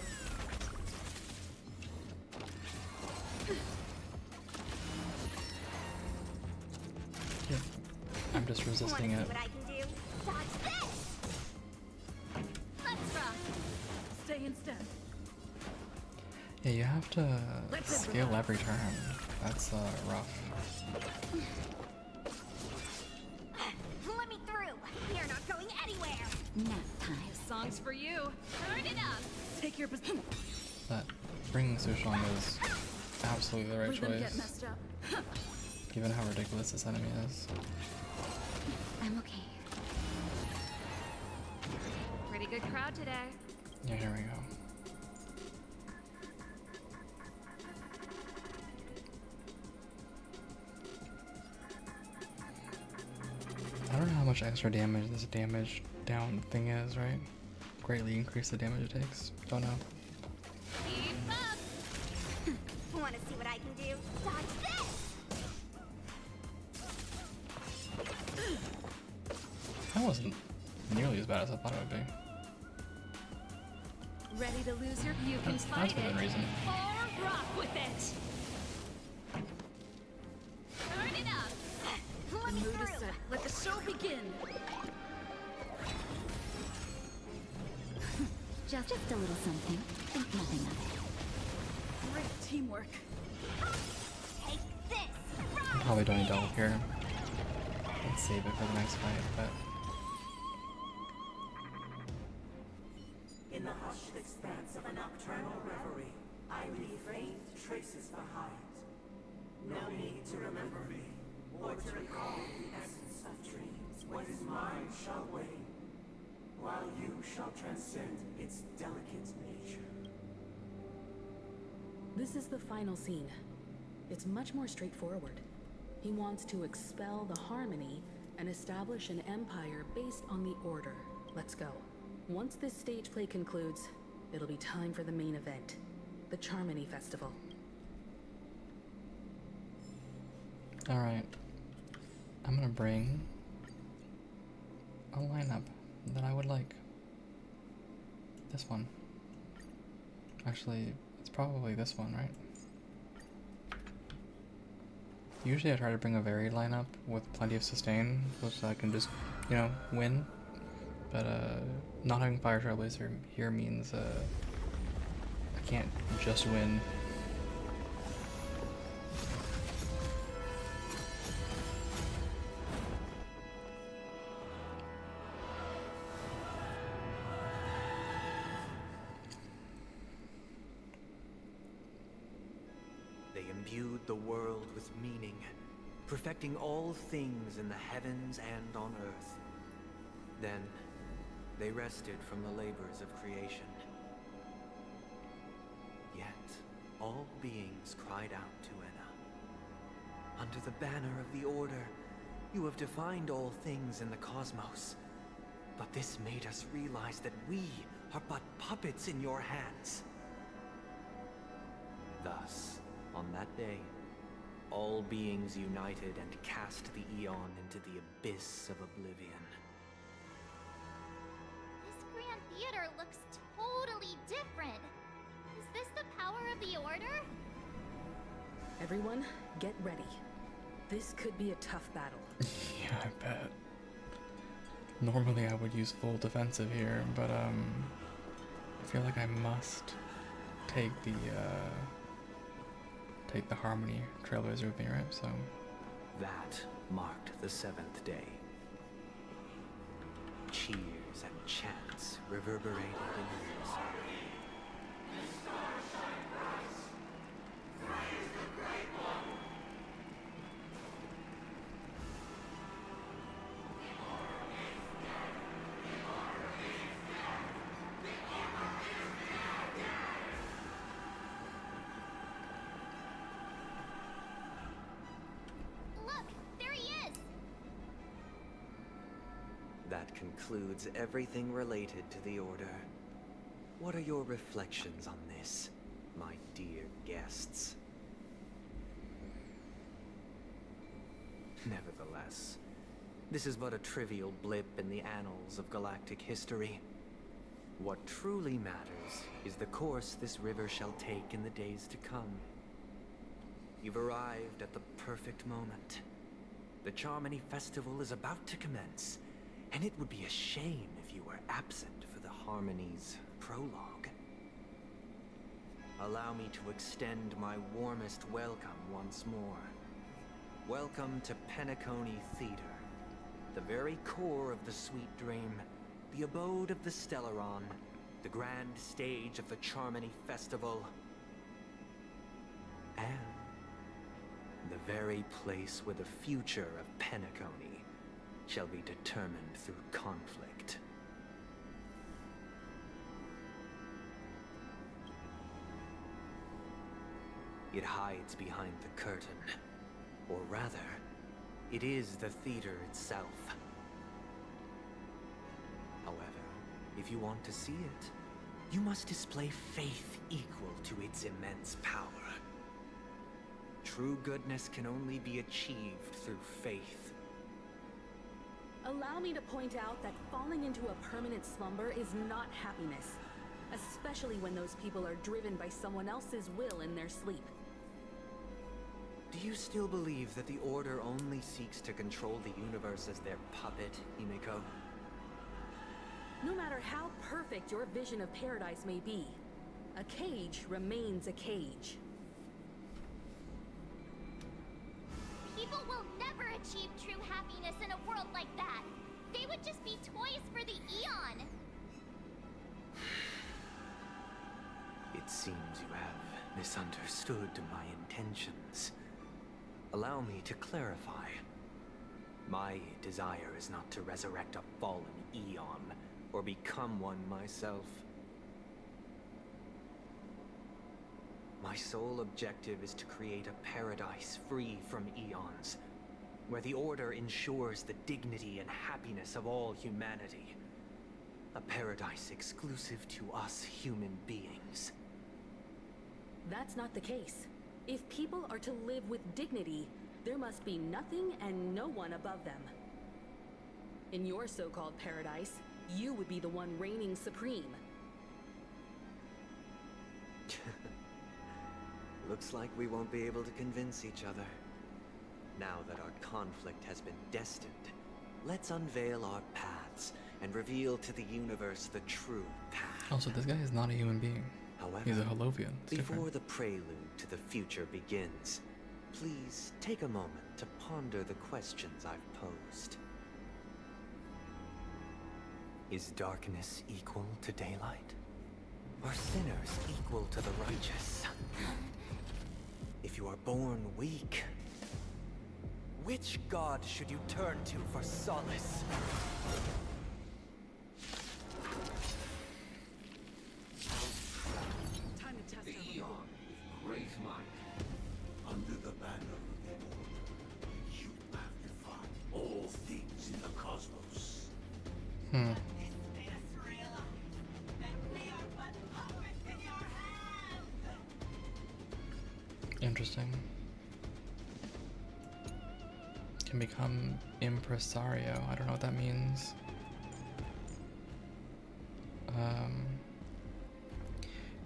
Yeah. I'm just resisting it. What I can do? Dodge this. Let's rock. Stay in step. Yeah, you have to Let's scale every turn. That's rough. Let me through. You're not going anywhere. Nap time. This song's for you. Turn it up. Take your position. But bringing Sushong is absolutely the right Rhythm get choice, messed up. given how ridiculous this enemy is. I'm okay. Pretty good crowd today. Yeah, here we go. I don't know how much extra damage this damage down thing is, right? Greatly increase the damage it takes. Don't know. Keep up. Want to see what I can do? Dodge this. That wasn't nearly as bad as I thought it would be. Ready to lose your... You can That's fight within it. reason. Or rock with it. Turn it up. The mood is set. Let the show begin. Just a little something. Think nothing of it. Great teamwork. Take this. I probably don't need double here. Let's save it for the next fight, but In the hushed expanse of a nocturnal reverie, I leave faint traces behind. No need to remember me, or to recall the essence of dreams. What is mine shall wane, while you shall transcend its delicate nature. This is the final scene. It's much more straightforward. He wants to expel the Harmony and establish an empire based on the Order. Let's go. Once this stage play concludes, it'll be time for the main event, the Charmony Festival. Alright. I'm gonna bring a lineup that I would like. This one. Actually, it's probably this one, right? Usually I try to bring a varied lineup with plenty of sustain, so I can just, you know, win. But not having Fire Trailblazer here means I can't just win. They imbued the world with meaning, perfecting all things in the heavens and on earth. Then, they rested from the labors of creation. Yet, all beings cried out to Enna. Under the banner of the Order, you have defined all things in the cosmos. But this made us realize that we are but puppets in your hands. Thus, on that day, all beings united and cast the Eon into the abyss of oblivion. This Grand Theater looks totally different. Is this the power of the Order? Everyone, get ready. This could be a tough battle. Yeah, I bet. Normally I would use full defensive here, but I feel like I must take the Harmony Trailblazer with me, right? So that marked the 7th day. Cheers and chants reverberated in ears. That concludes everything related to the Order. What are your reflections on this, my dear guests? Nevertheless, this is but a trivial blip in the annals of galactic history. What truly matters is the course this river shall take in the days to come. You've arrived at the perfect moment. The Charmony Festival is about to commence, and it would be a shame if you were absent for the Harmony's prologue. Allow me to extend my warmest welcome once more. Welcome to Penacony Theater, the very core of the Sweet Dream, the abode of the Stellaron, the grand stage of the Charmony Festival, and the very place where the future of Penacony shall be determined through conflict. It hides behind the curtain, or rather, it is the theater itself. However, if you want to see it, you must display faith equal to its immense power. True goodness can only be achieved through faith. Allow me to point out that falling into a permanent slumber is not happiness, especially when those people are driven by someone else's will in their sleep. Do you still believe that the Order only seeks to control the universe as their puppet, Himiko? No matter how perfect your vision of paradise may be, a cage remains a cage. People will never achieve true happiness in a world like that. They would just be toys for the Eon. It seems you have misunderstood my intentions. Allow me to clarify. My desire is not to resurrect a fallen eon, or become one myself. My sole objective is to create a paradise free from eons, where the Order ensures the dignity and happiness of all humanity. A paradise exclusive to us human beings. That's not the case. If people are to live with dignity, there must be nothing and no one above them. In your so-called paradise, you would be the one reigning supreme. Looks like we won't be able to convince each other. Now that our conflict has been destined, let's unveil our paths and reveal to the universe the true path. Also, this guy is not a human being. However, he's a Holovian. It's before different. the prelude to the future begins, please take a moment to ponder the questions I've posed. Is darkness equal to daylight? Are sinners equal to the righteous? If you are born weak, which god should you turn to for solace? Time to test the Eon with great might. Under the banner of the Order, you magnify all things in the cosmos. Interesting. Can become impresario. I don't know what that means.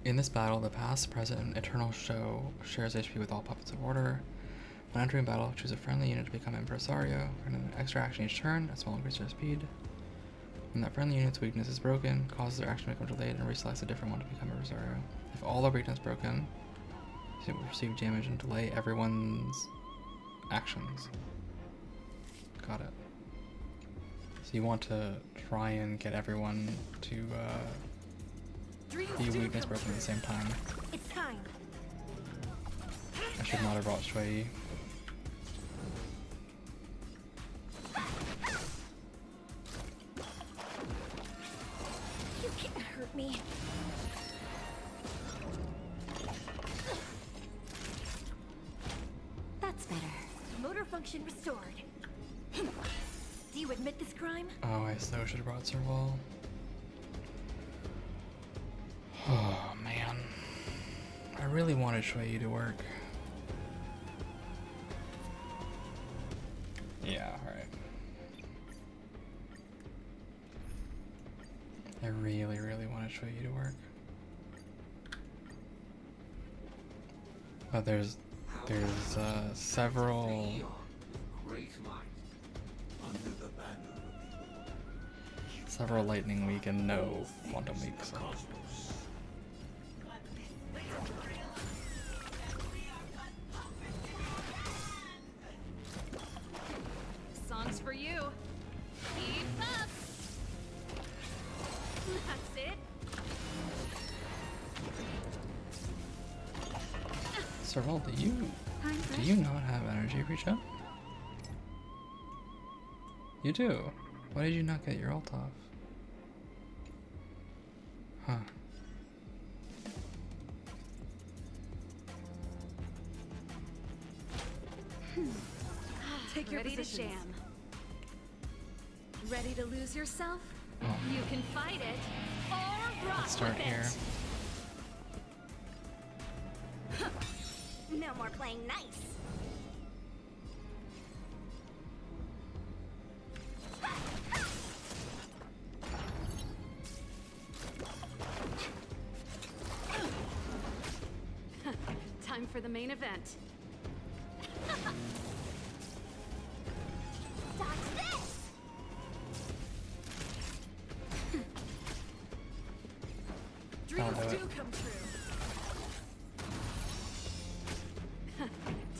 In this battle, the past, present, and eternal show shares HP with all puppets of Order. When entering battle, choose a friendly unit to become impresario. Earn an extra action each turn, a small increase to their speed. When that friendly unit's weakness is broken, causes their action to become delayed and reselects a different one to become impresario. If all their weakness is broken, it will receive damage and delay everyone's actions. Got it. So you want to try and get everyone to be weakness broken at the same time. It's time. I should not have brought Shui. You can't hurt me. That's better. Motor function restored. Do you admit this crime? Oh, I so should have brought Serval. Oh man, I really wanted Shui to work. Yeah, alright. I really, really wanted Shui to work. But there's several lightning week and no quantum week, so. Songs for you. Keep up. That's it. Serval, do you not have energy regen? You do. Why did you not get your ult off? Huh. Take your position. Ready to lose yourself? Oh. You can fight it or rock Let's start with here. No more playing nice. Time for the main event. Dodge this! Dreams I'll do do it. come true.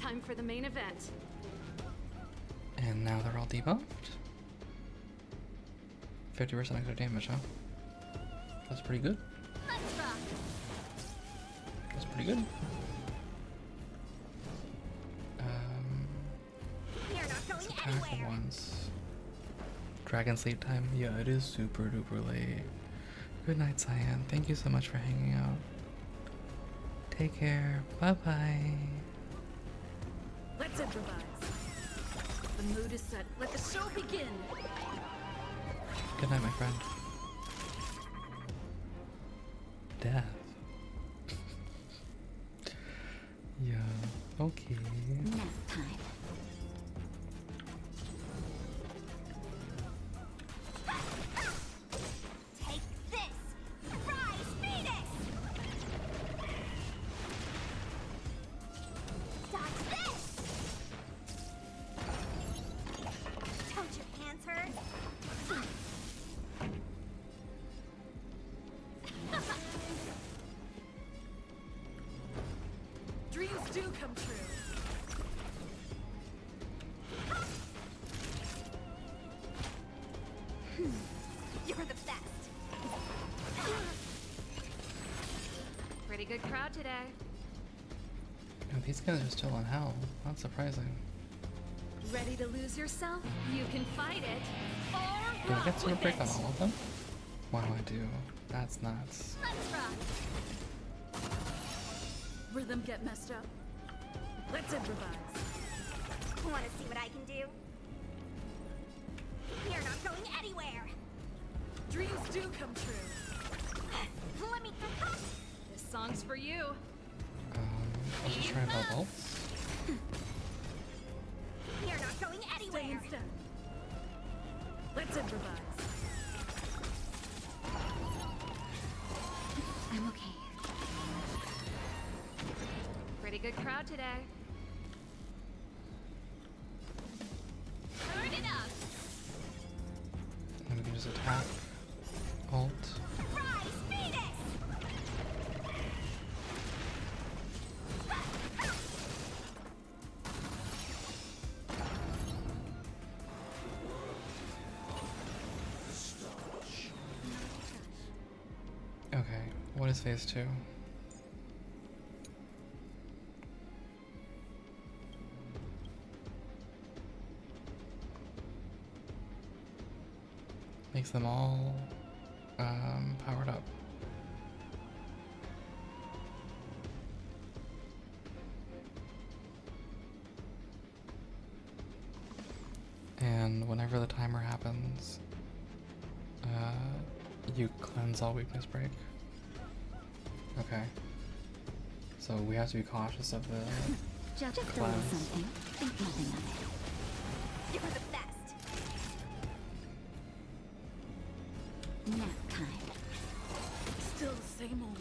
Time for the main event. And now they're all debuffed. 50% extra damage, huh? That's pretty good. Let's rock. That's pretty good. attack once. Dragon sleep time? Yeah, it is super duper late. Good night, Cyan. Thank you so much for hanging out. Take care. Bye bye. Let's improvise. The mood is set. Let the show begin. Good night, my friend. Death. Yeah, okay. Nap time. Take this! Rise, Venus! Dodge this! Don't your hands hurt? Dreams do come true. You're the best! Pretty good crowd today. Yeah, these guys are still in hell. Not surprising. Ready to lose yourself? You can fight it. Or Do I rock get to with break it. on all of them? What do I do? That's nuts. Let's rock. Rhythm get messed up. Let's improvise. Want to see what I can do? You're not going anywhere! Dreams do come true. Let me... This song's for you. I'll just try about bolts. You're not going anywhere! Stay in step. Let's improvise. I'm okay. Pretty good crowd today. Turn it up. And we can just attack. Alt. Rise, Venus! Okay, what is phase 2? Makes them all powered up. And whenever the timer happens, you cleanse all weakness break. Okay. So we have to be cautious of the Just a little cleanse. something. Think nothing of it. You're the best! Nap time. Still the same old.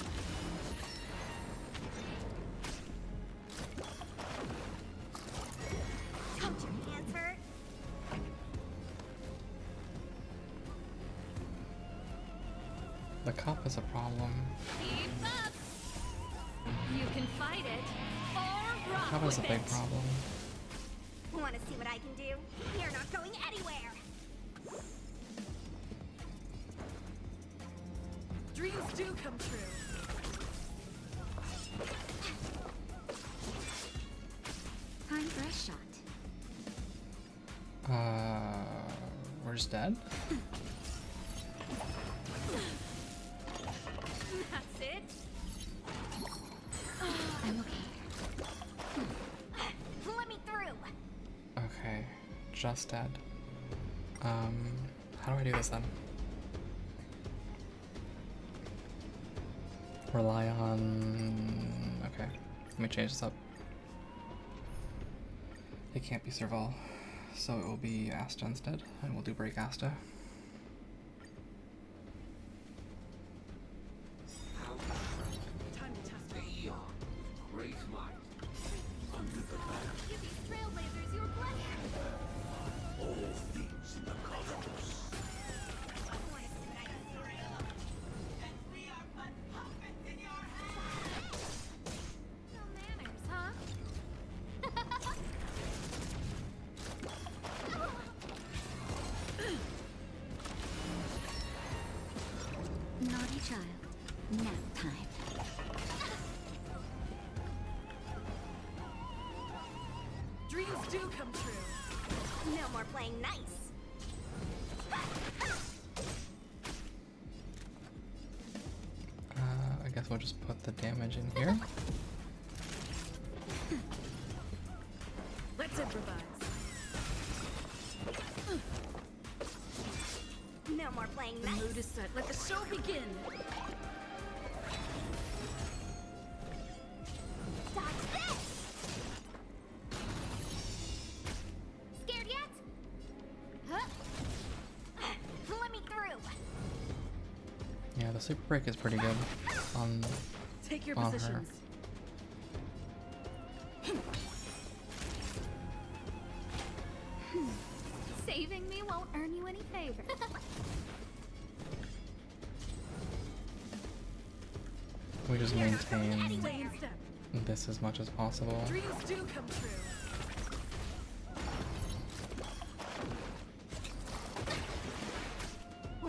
Don't your hands hurt? The cup is a problem. Keep up. You can fight it. Or rock Cup is a with big it. problem. Want to see what I can do? You're not going anywhere! Dreams do come true. Time for a shot. We're just dead? That's it. I'm okay. Let me through! Okay, just dead. How do I do this then? Rely on... Okay, let me change this up. It can't be Serval, so it will be Asta instead, and we'll do break Asta. Time to test it. Beyond great might, under the banner, Give these trailblazers your blessing. all things in the cosmos. No manners, huh? Naughty child. Nap time. Dreams do come true. No more playing nice. I guess we'll just put the damage in here. Let's improvise. No more playing nice. The mood is set. Let the show begin. Dodge this! Scared yet? Huh? Let me through. Yeah, the super break is pretty good on Take your on positions. Saving me won't earn you any favor. We just maintain Stay in step. this as much as possible. Dreams do come true.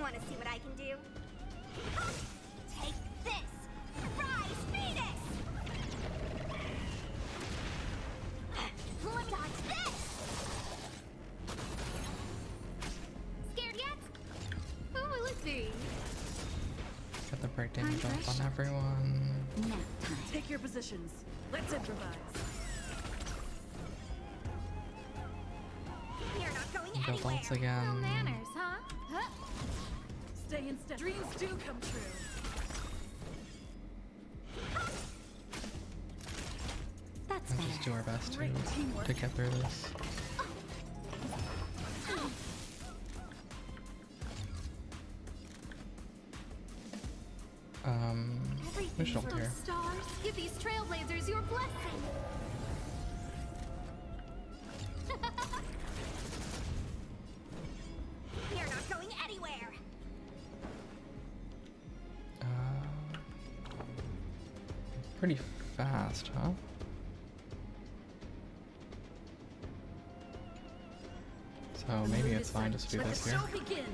Want to see what I can do? Take this! Rise, Venus! Let me dodge this! Scared yet? Who will it be? Get the break damage off on everyone. Take your positions. Let's improvise. You're not going Go anywhere. bolts again. Manners, huh? Huh? Stay in step. Dreams do come true. That's Let's just do our best Great teamwork. to get through this. We should hold here. Stars, give these trailblazers your blessing. You're not going anywhere. Pretty fast, huh? So maybe it's fine just to do this here. Begin.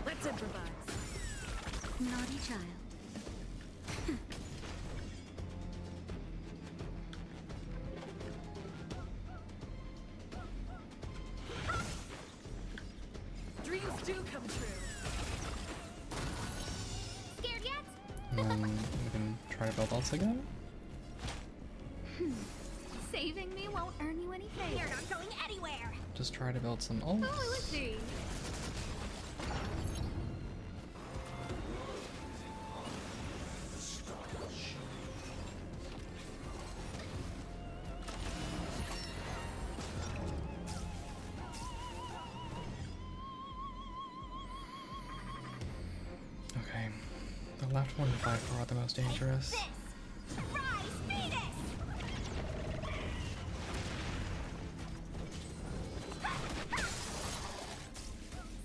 Let's improvise. Naughty child. Dreams do come true. Scared yet? And then we can try to build ults again. Saving me won't earn you any favor. You're not going anywhere. Just try to build some Who will it ults. be? Okay. The left one by far the most dangerous. Rise, Venus!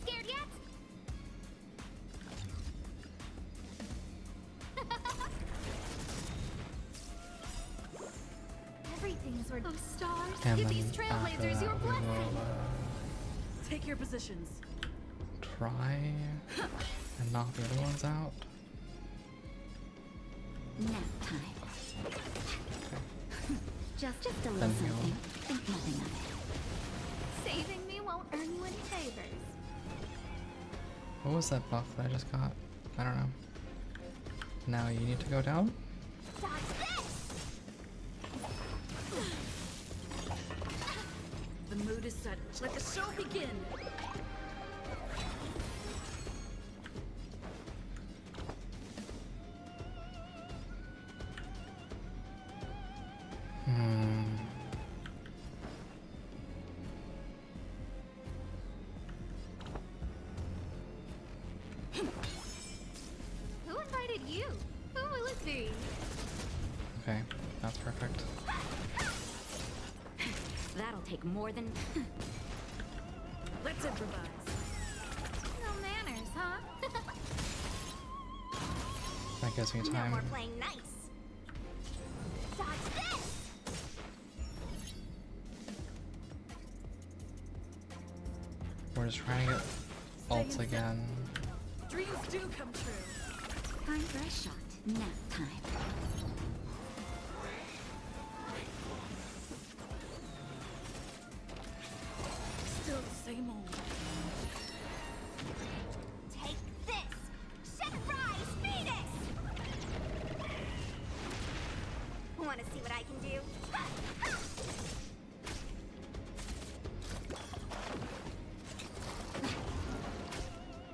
Scared yet? Everything's worth those stars. And give then these after trailblazers that your we blessing. will Take your positions. try and knock the other ones out. Nap time. Just a little Then heal. something. Think nothing of it. Saving me won't earn you any favors. What was that buff that I just got? I don't know. Now you need to go down? Dodge this! The mood is set. Let the show begin. Who invited you? Who will it be? Okay, that's perfect. That'll take more than... Let's improvise. No manners, huh? That gives me No time. more playing nice. Dodge this! We're just trying to get ults again. Dreams do come true. Time for a shot. Nap time. Want to see what I can do?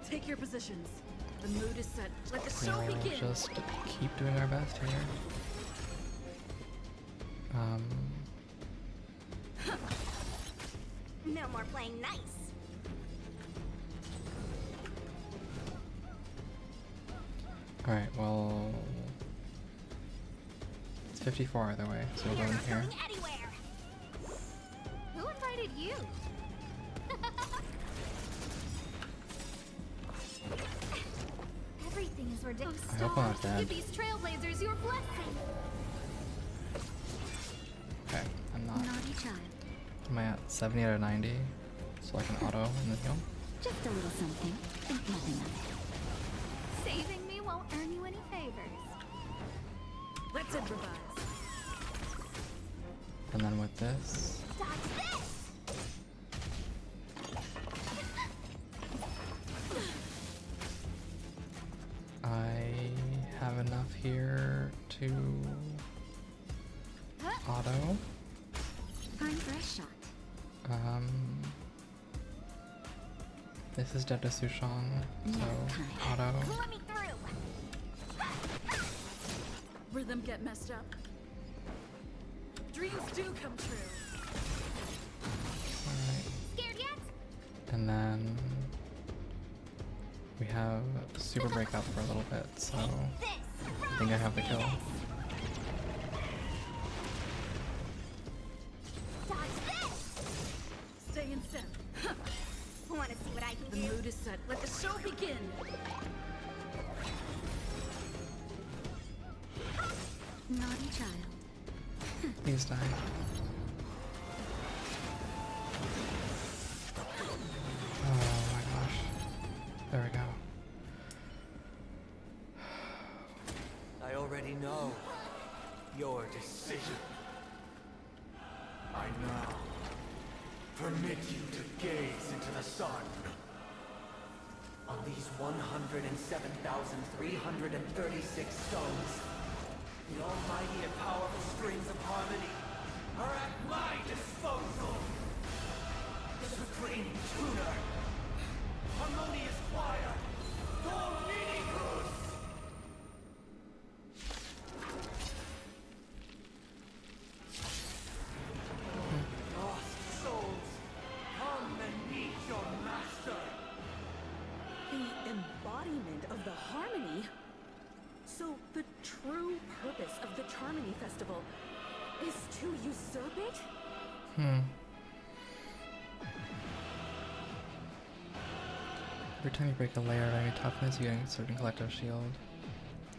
Take your positions. The mood is set. Let the show We'll begin. just keep doing our best here. No more playing nice. Alright, well... It's 54 either way, so we'll go in here. Who invited you? Everything is ridiculous. I hope I'm not dead. Give these trailblazers your blessing. Okay, I'm not. Naughty child. Am I at 70 out of 90? So I can auto in the heal? Just a little something. Think nothing of it. Saving me won't earn you any favors. Let's improvise. And then with this... I have enough here to auto. Time for a shot. This is dead to Sushong, so auto. Let me through. Rhythm get messed up. Dreams do come true. Alright. Scared yet? And then we have super breakout for a little bit, so I think I have the kill. Stay in step. Want to see what I can The do? mood is set. Let the show begin. Naughty child. Please die. Oh my gosh. There we go. I already know your decision. I now permit you to gaze into the sun. On these 107,336 stones, the almighty and powerful strings of harmony are at my disposal. Supreme tuner, harmonious choir, Dominicus! Lost souls, come and meet your master. The embodiment of the harmony. So the true purpose of the Charmony Festival is to usurp it? Every time you break a layer of enemy toughness, you gain a certain collective shield.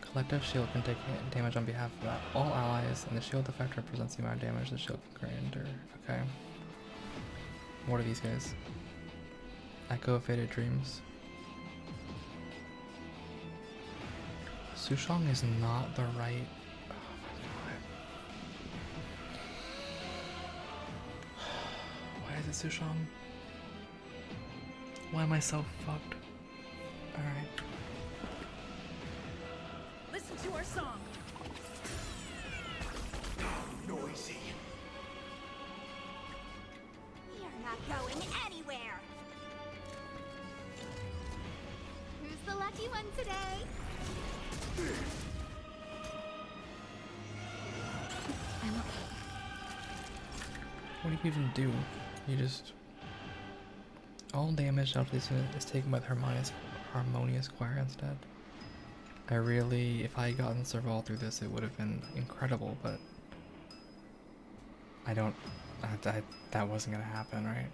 Collective shield can take damage on behalf of all allies, and the shield effect represents the amount of damage the shield can endure. Okay. What are these guys? Echo of Faded Dreams. Sushong is not the right... Oh my god. Why is it Sushong? Why am I so fucked? Alright. Listen to our song. Noisy. You're not going anywhere. Who's the lucky one today? I'm okay. What do you even do? You just... All damage out of this unit is taken by the harmonious choir instead. I really... If I had gotten Serval through this, it would have been incredible, but... I don't... that wasn't gonna happen, right?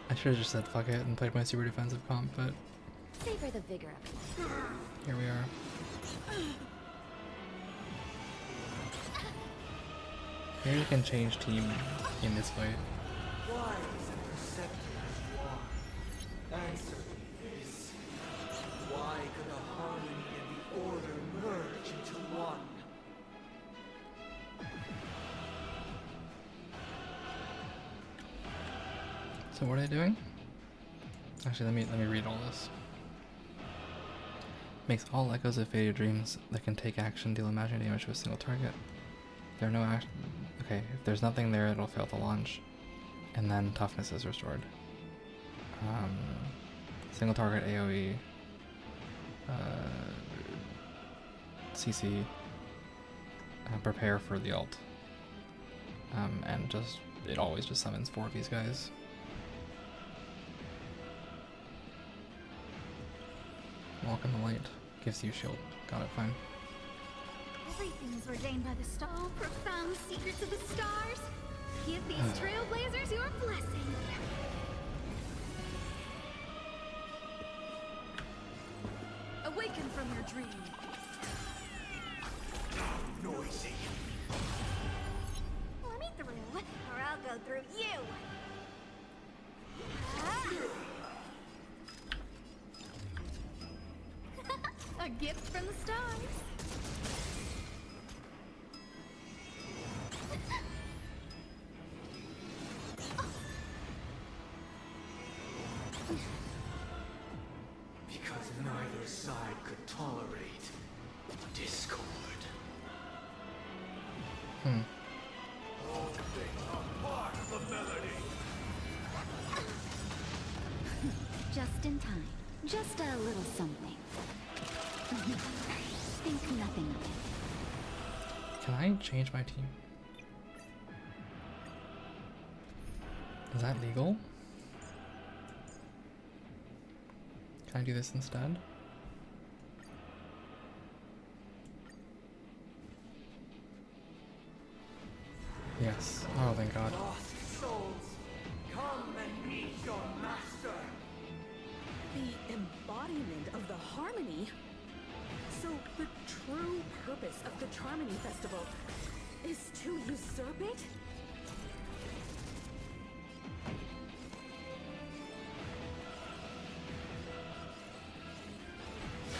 I should have just said fuck it and played my super defensive comp, but Savor the vigor of it. here we are. Maybe we can change team in this fight. Wise and perceptive as you are, answer me this. Why could the harmony and the order merge into one? So what are they doing? Actually, let me read all this. Makes all echoes of faded dreams that can take action deal imaginary damage to a single target. There are no action. Okay, if there's nothing there, it'll fail to launch, and then toughness is restored. Single target AOE, CC, prepare for the ult, and just it always just summons 4 of these guys. Walk in the light gives you shield. Got it, fine. Everything is ordained by the star. Oh, profound secrets of the stars. Give these trailblazers your blessing. Awaken from your dream. Noisy. Let me through, or I'll go through you. A gift from the stars. Because neither side could tolerate discord. All things are part of the melody. Just in time. Just a little something. Think nothing of it. Can I change my team? Is that legal? Can I do this instead? Yes. Oh, thank God. Lost souls, come and meet your master. The embodiment of the harmony? So the true purpose of the Charmony Festival is to usurp it?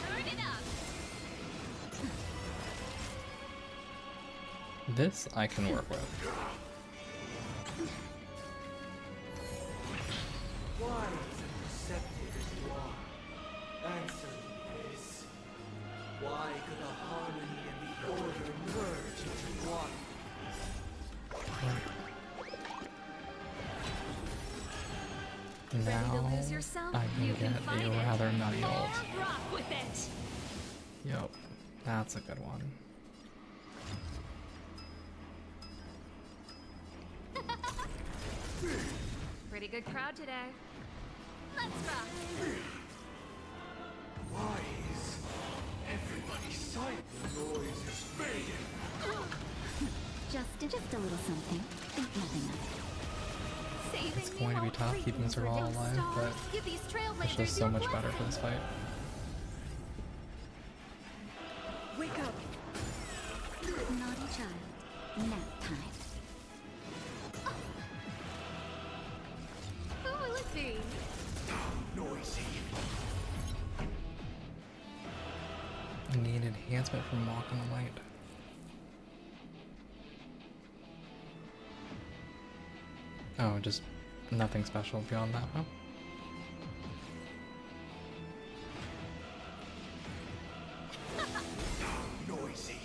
Turn it up. This I can work with. Wise and receptive as you are, answer me this. Why could the harmony and the order merge into one? Now I can get a rather nutty ult. Rock with it. Yep, that's a good one. Pretty good crowd today. Let's rock. Wise. Everybody's sight the noise is fading. Just a little something. Think nothing of it. It's going to be tough keeping Serval alive, but it's just so much better for this fight. Wake up! Naughty child. Nap time. Who will it be? Noisy. I need enhancement from Walk in the Light. Oh, just nothing special beyond that, huh? Noisy.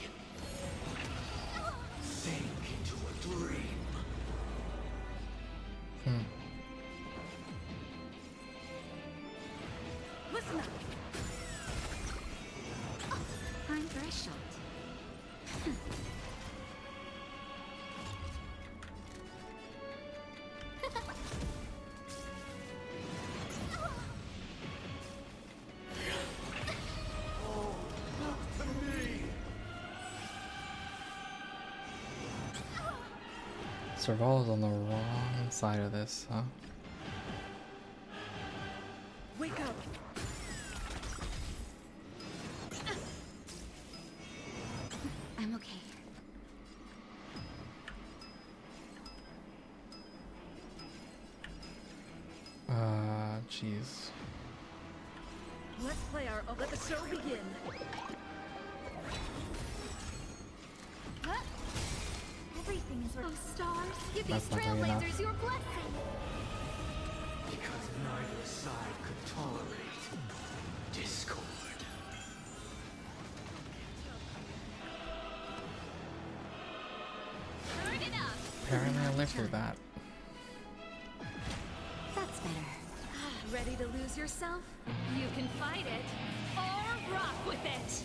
Sink into a dream. Listen up! Prime for a shot. Serval is on the wrong side of this, huh? Wake up! I'm okay. Jeez. Let's play our... let the show begin! Everything is... Oh, stars, give That's these not good enough. trailblazers your blessing. Because neither side could tolerate discord. Apparently I lived through that. That's better. Ready to lose yourself? You can fight it or rock with it.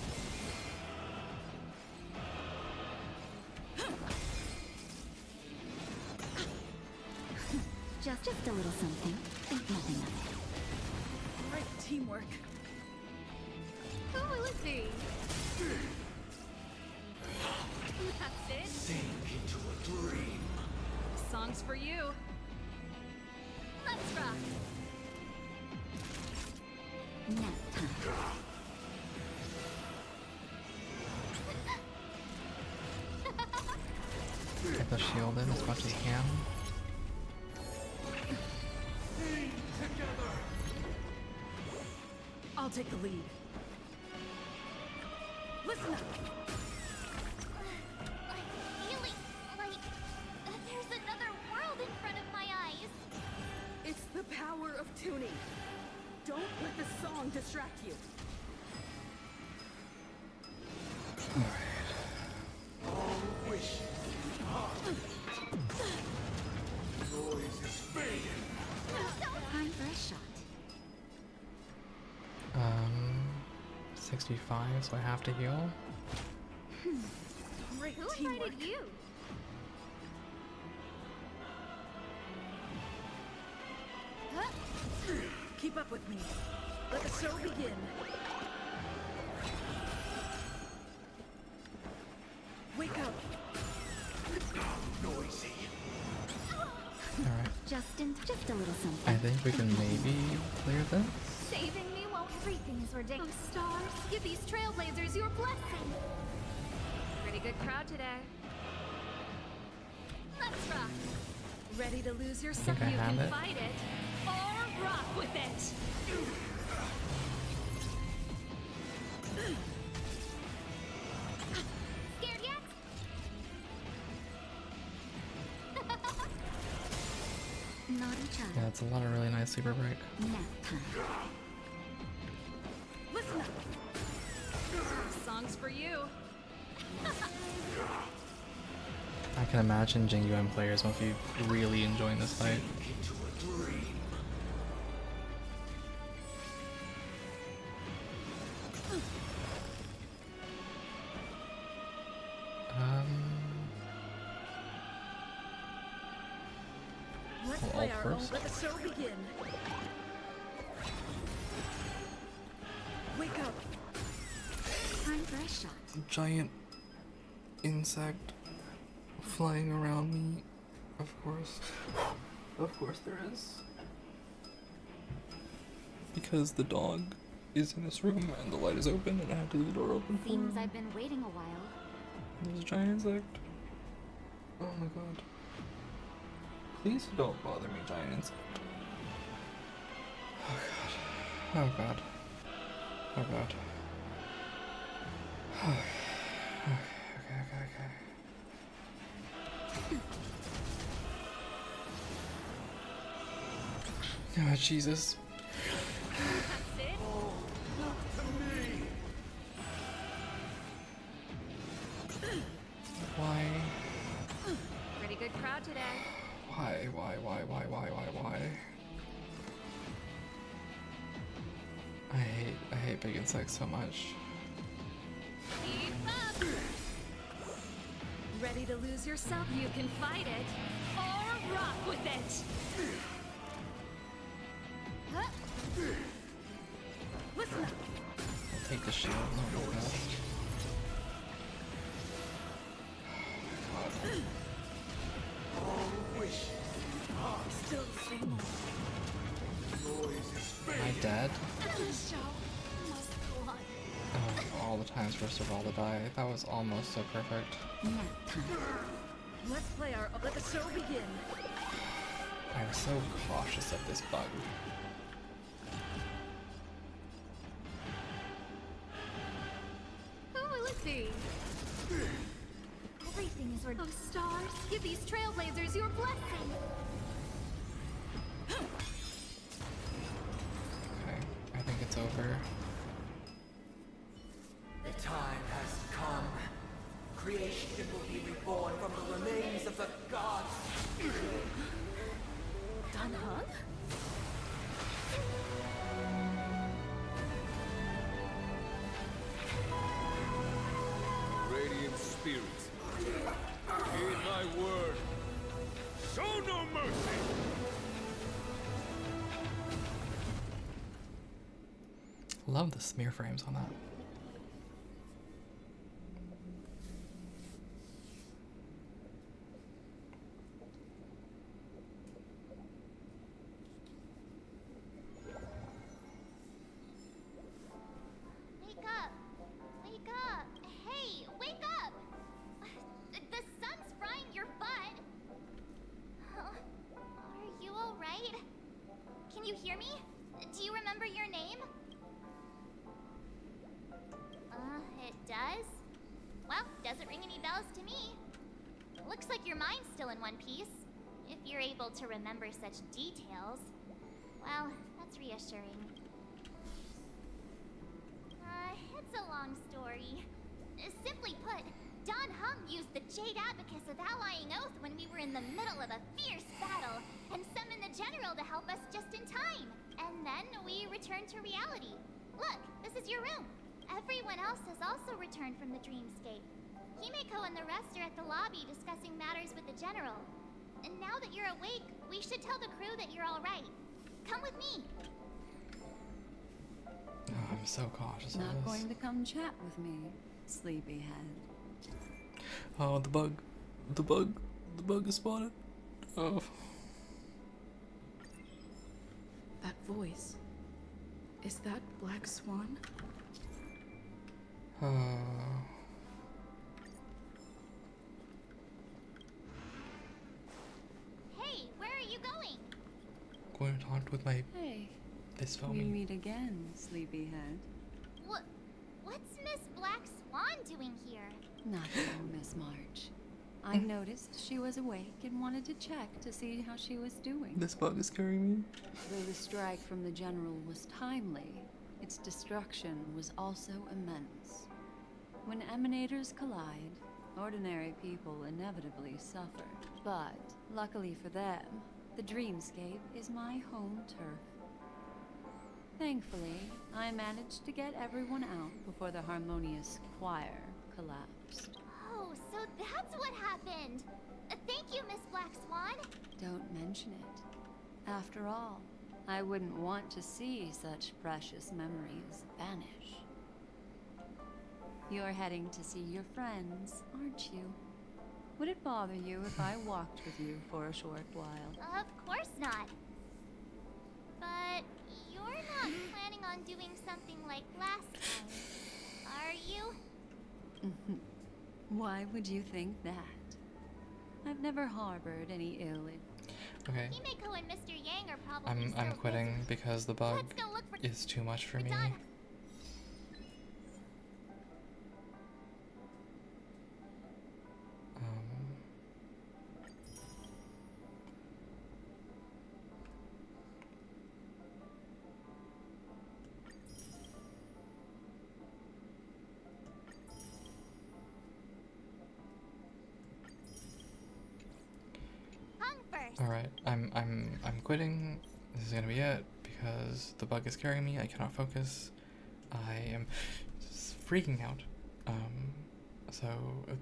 Just a little something. Think nothing of it. Great teamwork. Who will it be? That's it. Sink into a dream. This song's for you. Let's rock. Nap time. Get the shield in as much as you can. I'll take the lead. Listen up. I'm feeling like there's another world in front of my eyes. It's the power of tuning. Don't let the song distract you. All wishes heart. Noise is fading. Time for a shot. 65, so I have to heal. Great Who teamwork. invited you? Keep up with me. Let the show begin. Wake up. Noisy. Alright. Just a little something. I think we can maybe clear this. Saving me won't. Everything is ordained. Oh, stars, give these trailblazers your blessing. Pretty good crowd today. Let's rock. Ready to lose yourself? I You have can it. fight it or rock with it. Scared yet? Naughty child. Yeah, it's a lot of really nice sleeper break. Nap time. Listen up. This song's for you. I can imagine Jing Yuan players must be really enjoying this fight. Into a dream. Let's Well, play ult our own. first. Let the show begin. Wake up. Time for a shot. Giant insect flying around me. Of course. Of course there is. Because the dog is in this room and the light is open and I have to leave the door open for Seems him. I've been waiting a while. There's a giant insect. Oh my god. Please don't bother me, giant insect. Oh god. Oh god. Oh god. Okay. Oh Jesus. That's it. Why? Pretty good crowd today. Why? I hate big insects so much. Keep up. Ready to lose yourself? You can fight it or rock with it. Listen up. I'll take the shield. No, no, no. All wishes heart. Still the same. Noise is Am I fading. dead? The show must go on. Oh, all the times first of all to die. That was almost so perfect. Nap time. Let's play our. Let the show begin. I'm so cautious of this bug. Who will it be? Everything is ordained. Oh, stars, give these trailblazers your blessing. Okay, I think it's over. The time has come. Creation will be reborn from the remains of the the gods! Dunhung? Radiant spirits, heed my word. Show no mercy! Love the smear frames on that. Wake up! Wake up! Hey, wake up! The sun's frying your butt! Are you alright? Can you hear me? Do you remember your name? It does? Well, doesn't ring any bells to me. Looks like your mind's still in one piece. If you're able to remember such details. Well, that's reassuring. It's a long story. Simply put, Don Hung used the Jade Abacus of Allying Oath when we were in the middle of a fierce battle, and summoned the General to help us just in time. And then we returned to reality. Look, this is your room. Everyone else has also returned from the dreamscape. Himeko and the rest are at the lobby discussing matters with the General. And now that you're awake, we should tell the crew that you're alright. Come with me. Oh, I'm so cautious of Not this. going to come chat with me, sleepyhead. Oh, the bug. The bug is spotted. Oh. That voice. Is that Black Swan? Hey, where are you going? Going to talk with my. Hey, This we filming. meet again, sleepyhead. What's Miss Black Swan doing here? Nothing, Miss March. I noticed she was awake and wanted to check to see how she was doing. This bug is scaring me. Though the strike from the General was timely, its destruction was also immense. When emanators collide, ordinary people inevitably suffer. But, luckily for them, the dreamscape is my home turf. Thankfully, I managed to get everyone out before the harmonious choir collapsed. Oh, so that's what happened. Thank you, Miss Black Swan. Don't mention it. After all, I wouldn't want to see such precious memories vanish. You're heading to see your friends, aren't you? Would it bother you if I walked with you for a short while? Of course not. But you're not planning on doing something like last time, are you? Why would you think that? I've never harbored any ill in. Okay. Himeko and Mr. Yang are probably I'm still quitting busy. because the bug Let's go look for is too much for me. Done. Alright, I'm quitting. This is gonna be it because the bug is carrying me. I cannot focus. I am just freaking out. So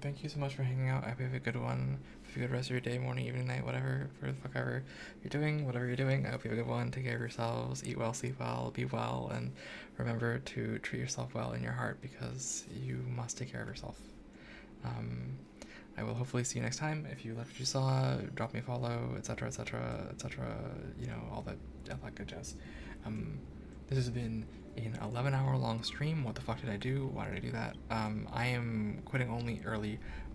thank you so much for hanging out. I hope you have a good one. Have a good rest of your day, morning, evening, night, whatever the fuck ever you're doing, whatever you're doing. I hope you have a good one. Take care of yourselves. Eat well, sleep well, be well, and remember to treat yourself well in your heart because you must take care of yourself. I will hopefully see you next time. If you liked what you saw, drop me a follow, etc., etc., etc., you know, all that good jazz. This has been an 11-hour long stream. What the fuck did I do? Why did I do that? I am quitting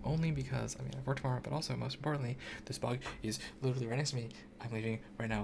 only because, I mean, I work tomorrow, but also, most importantly, this bug is literally right next to me. I'm leaving right now.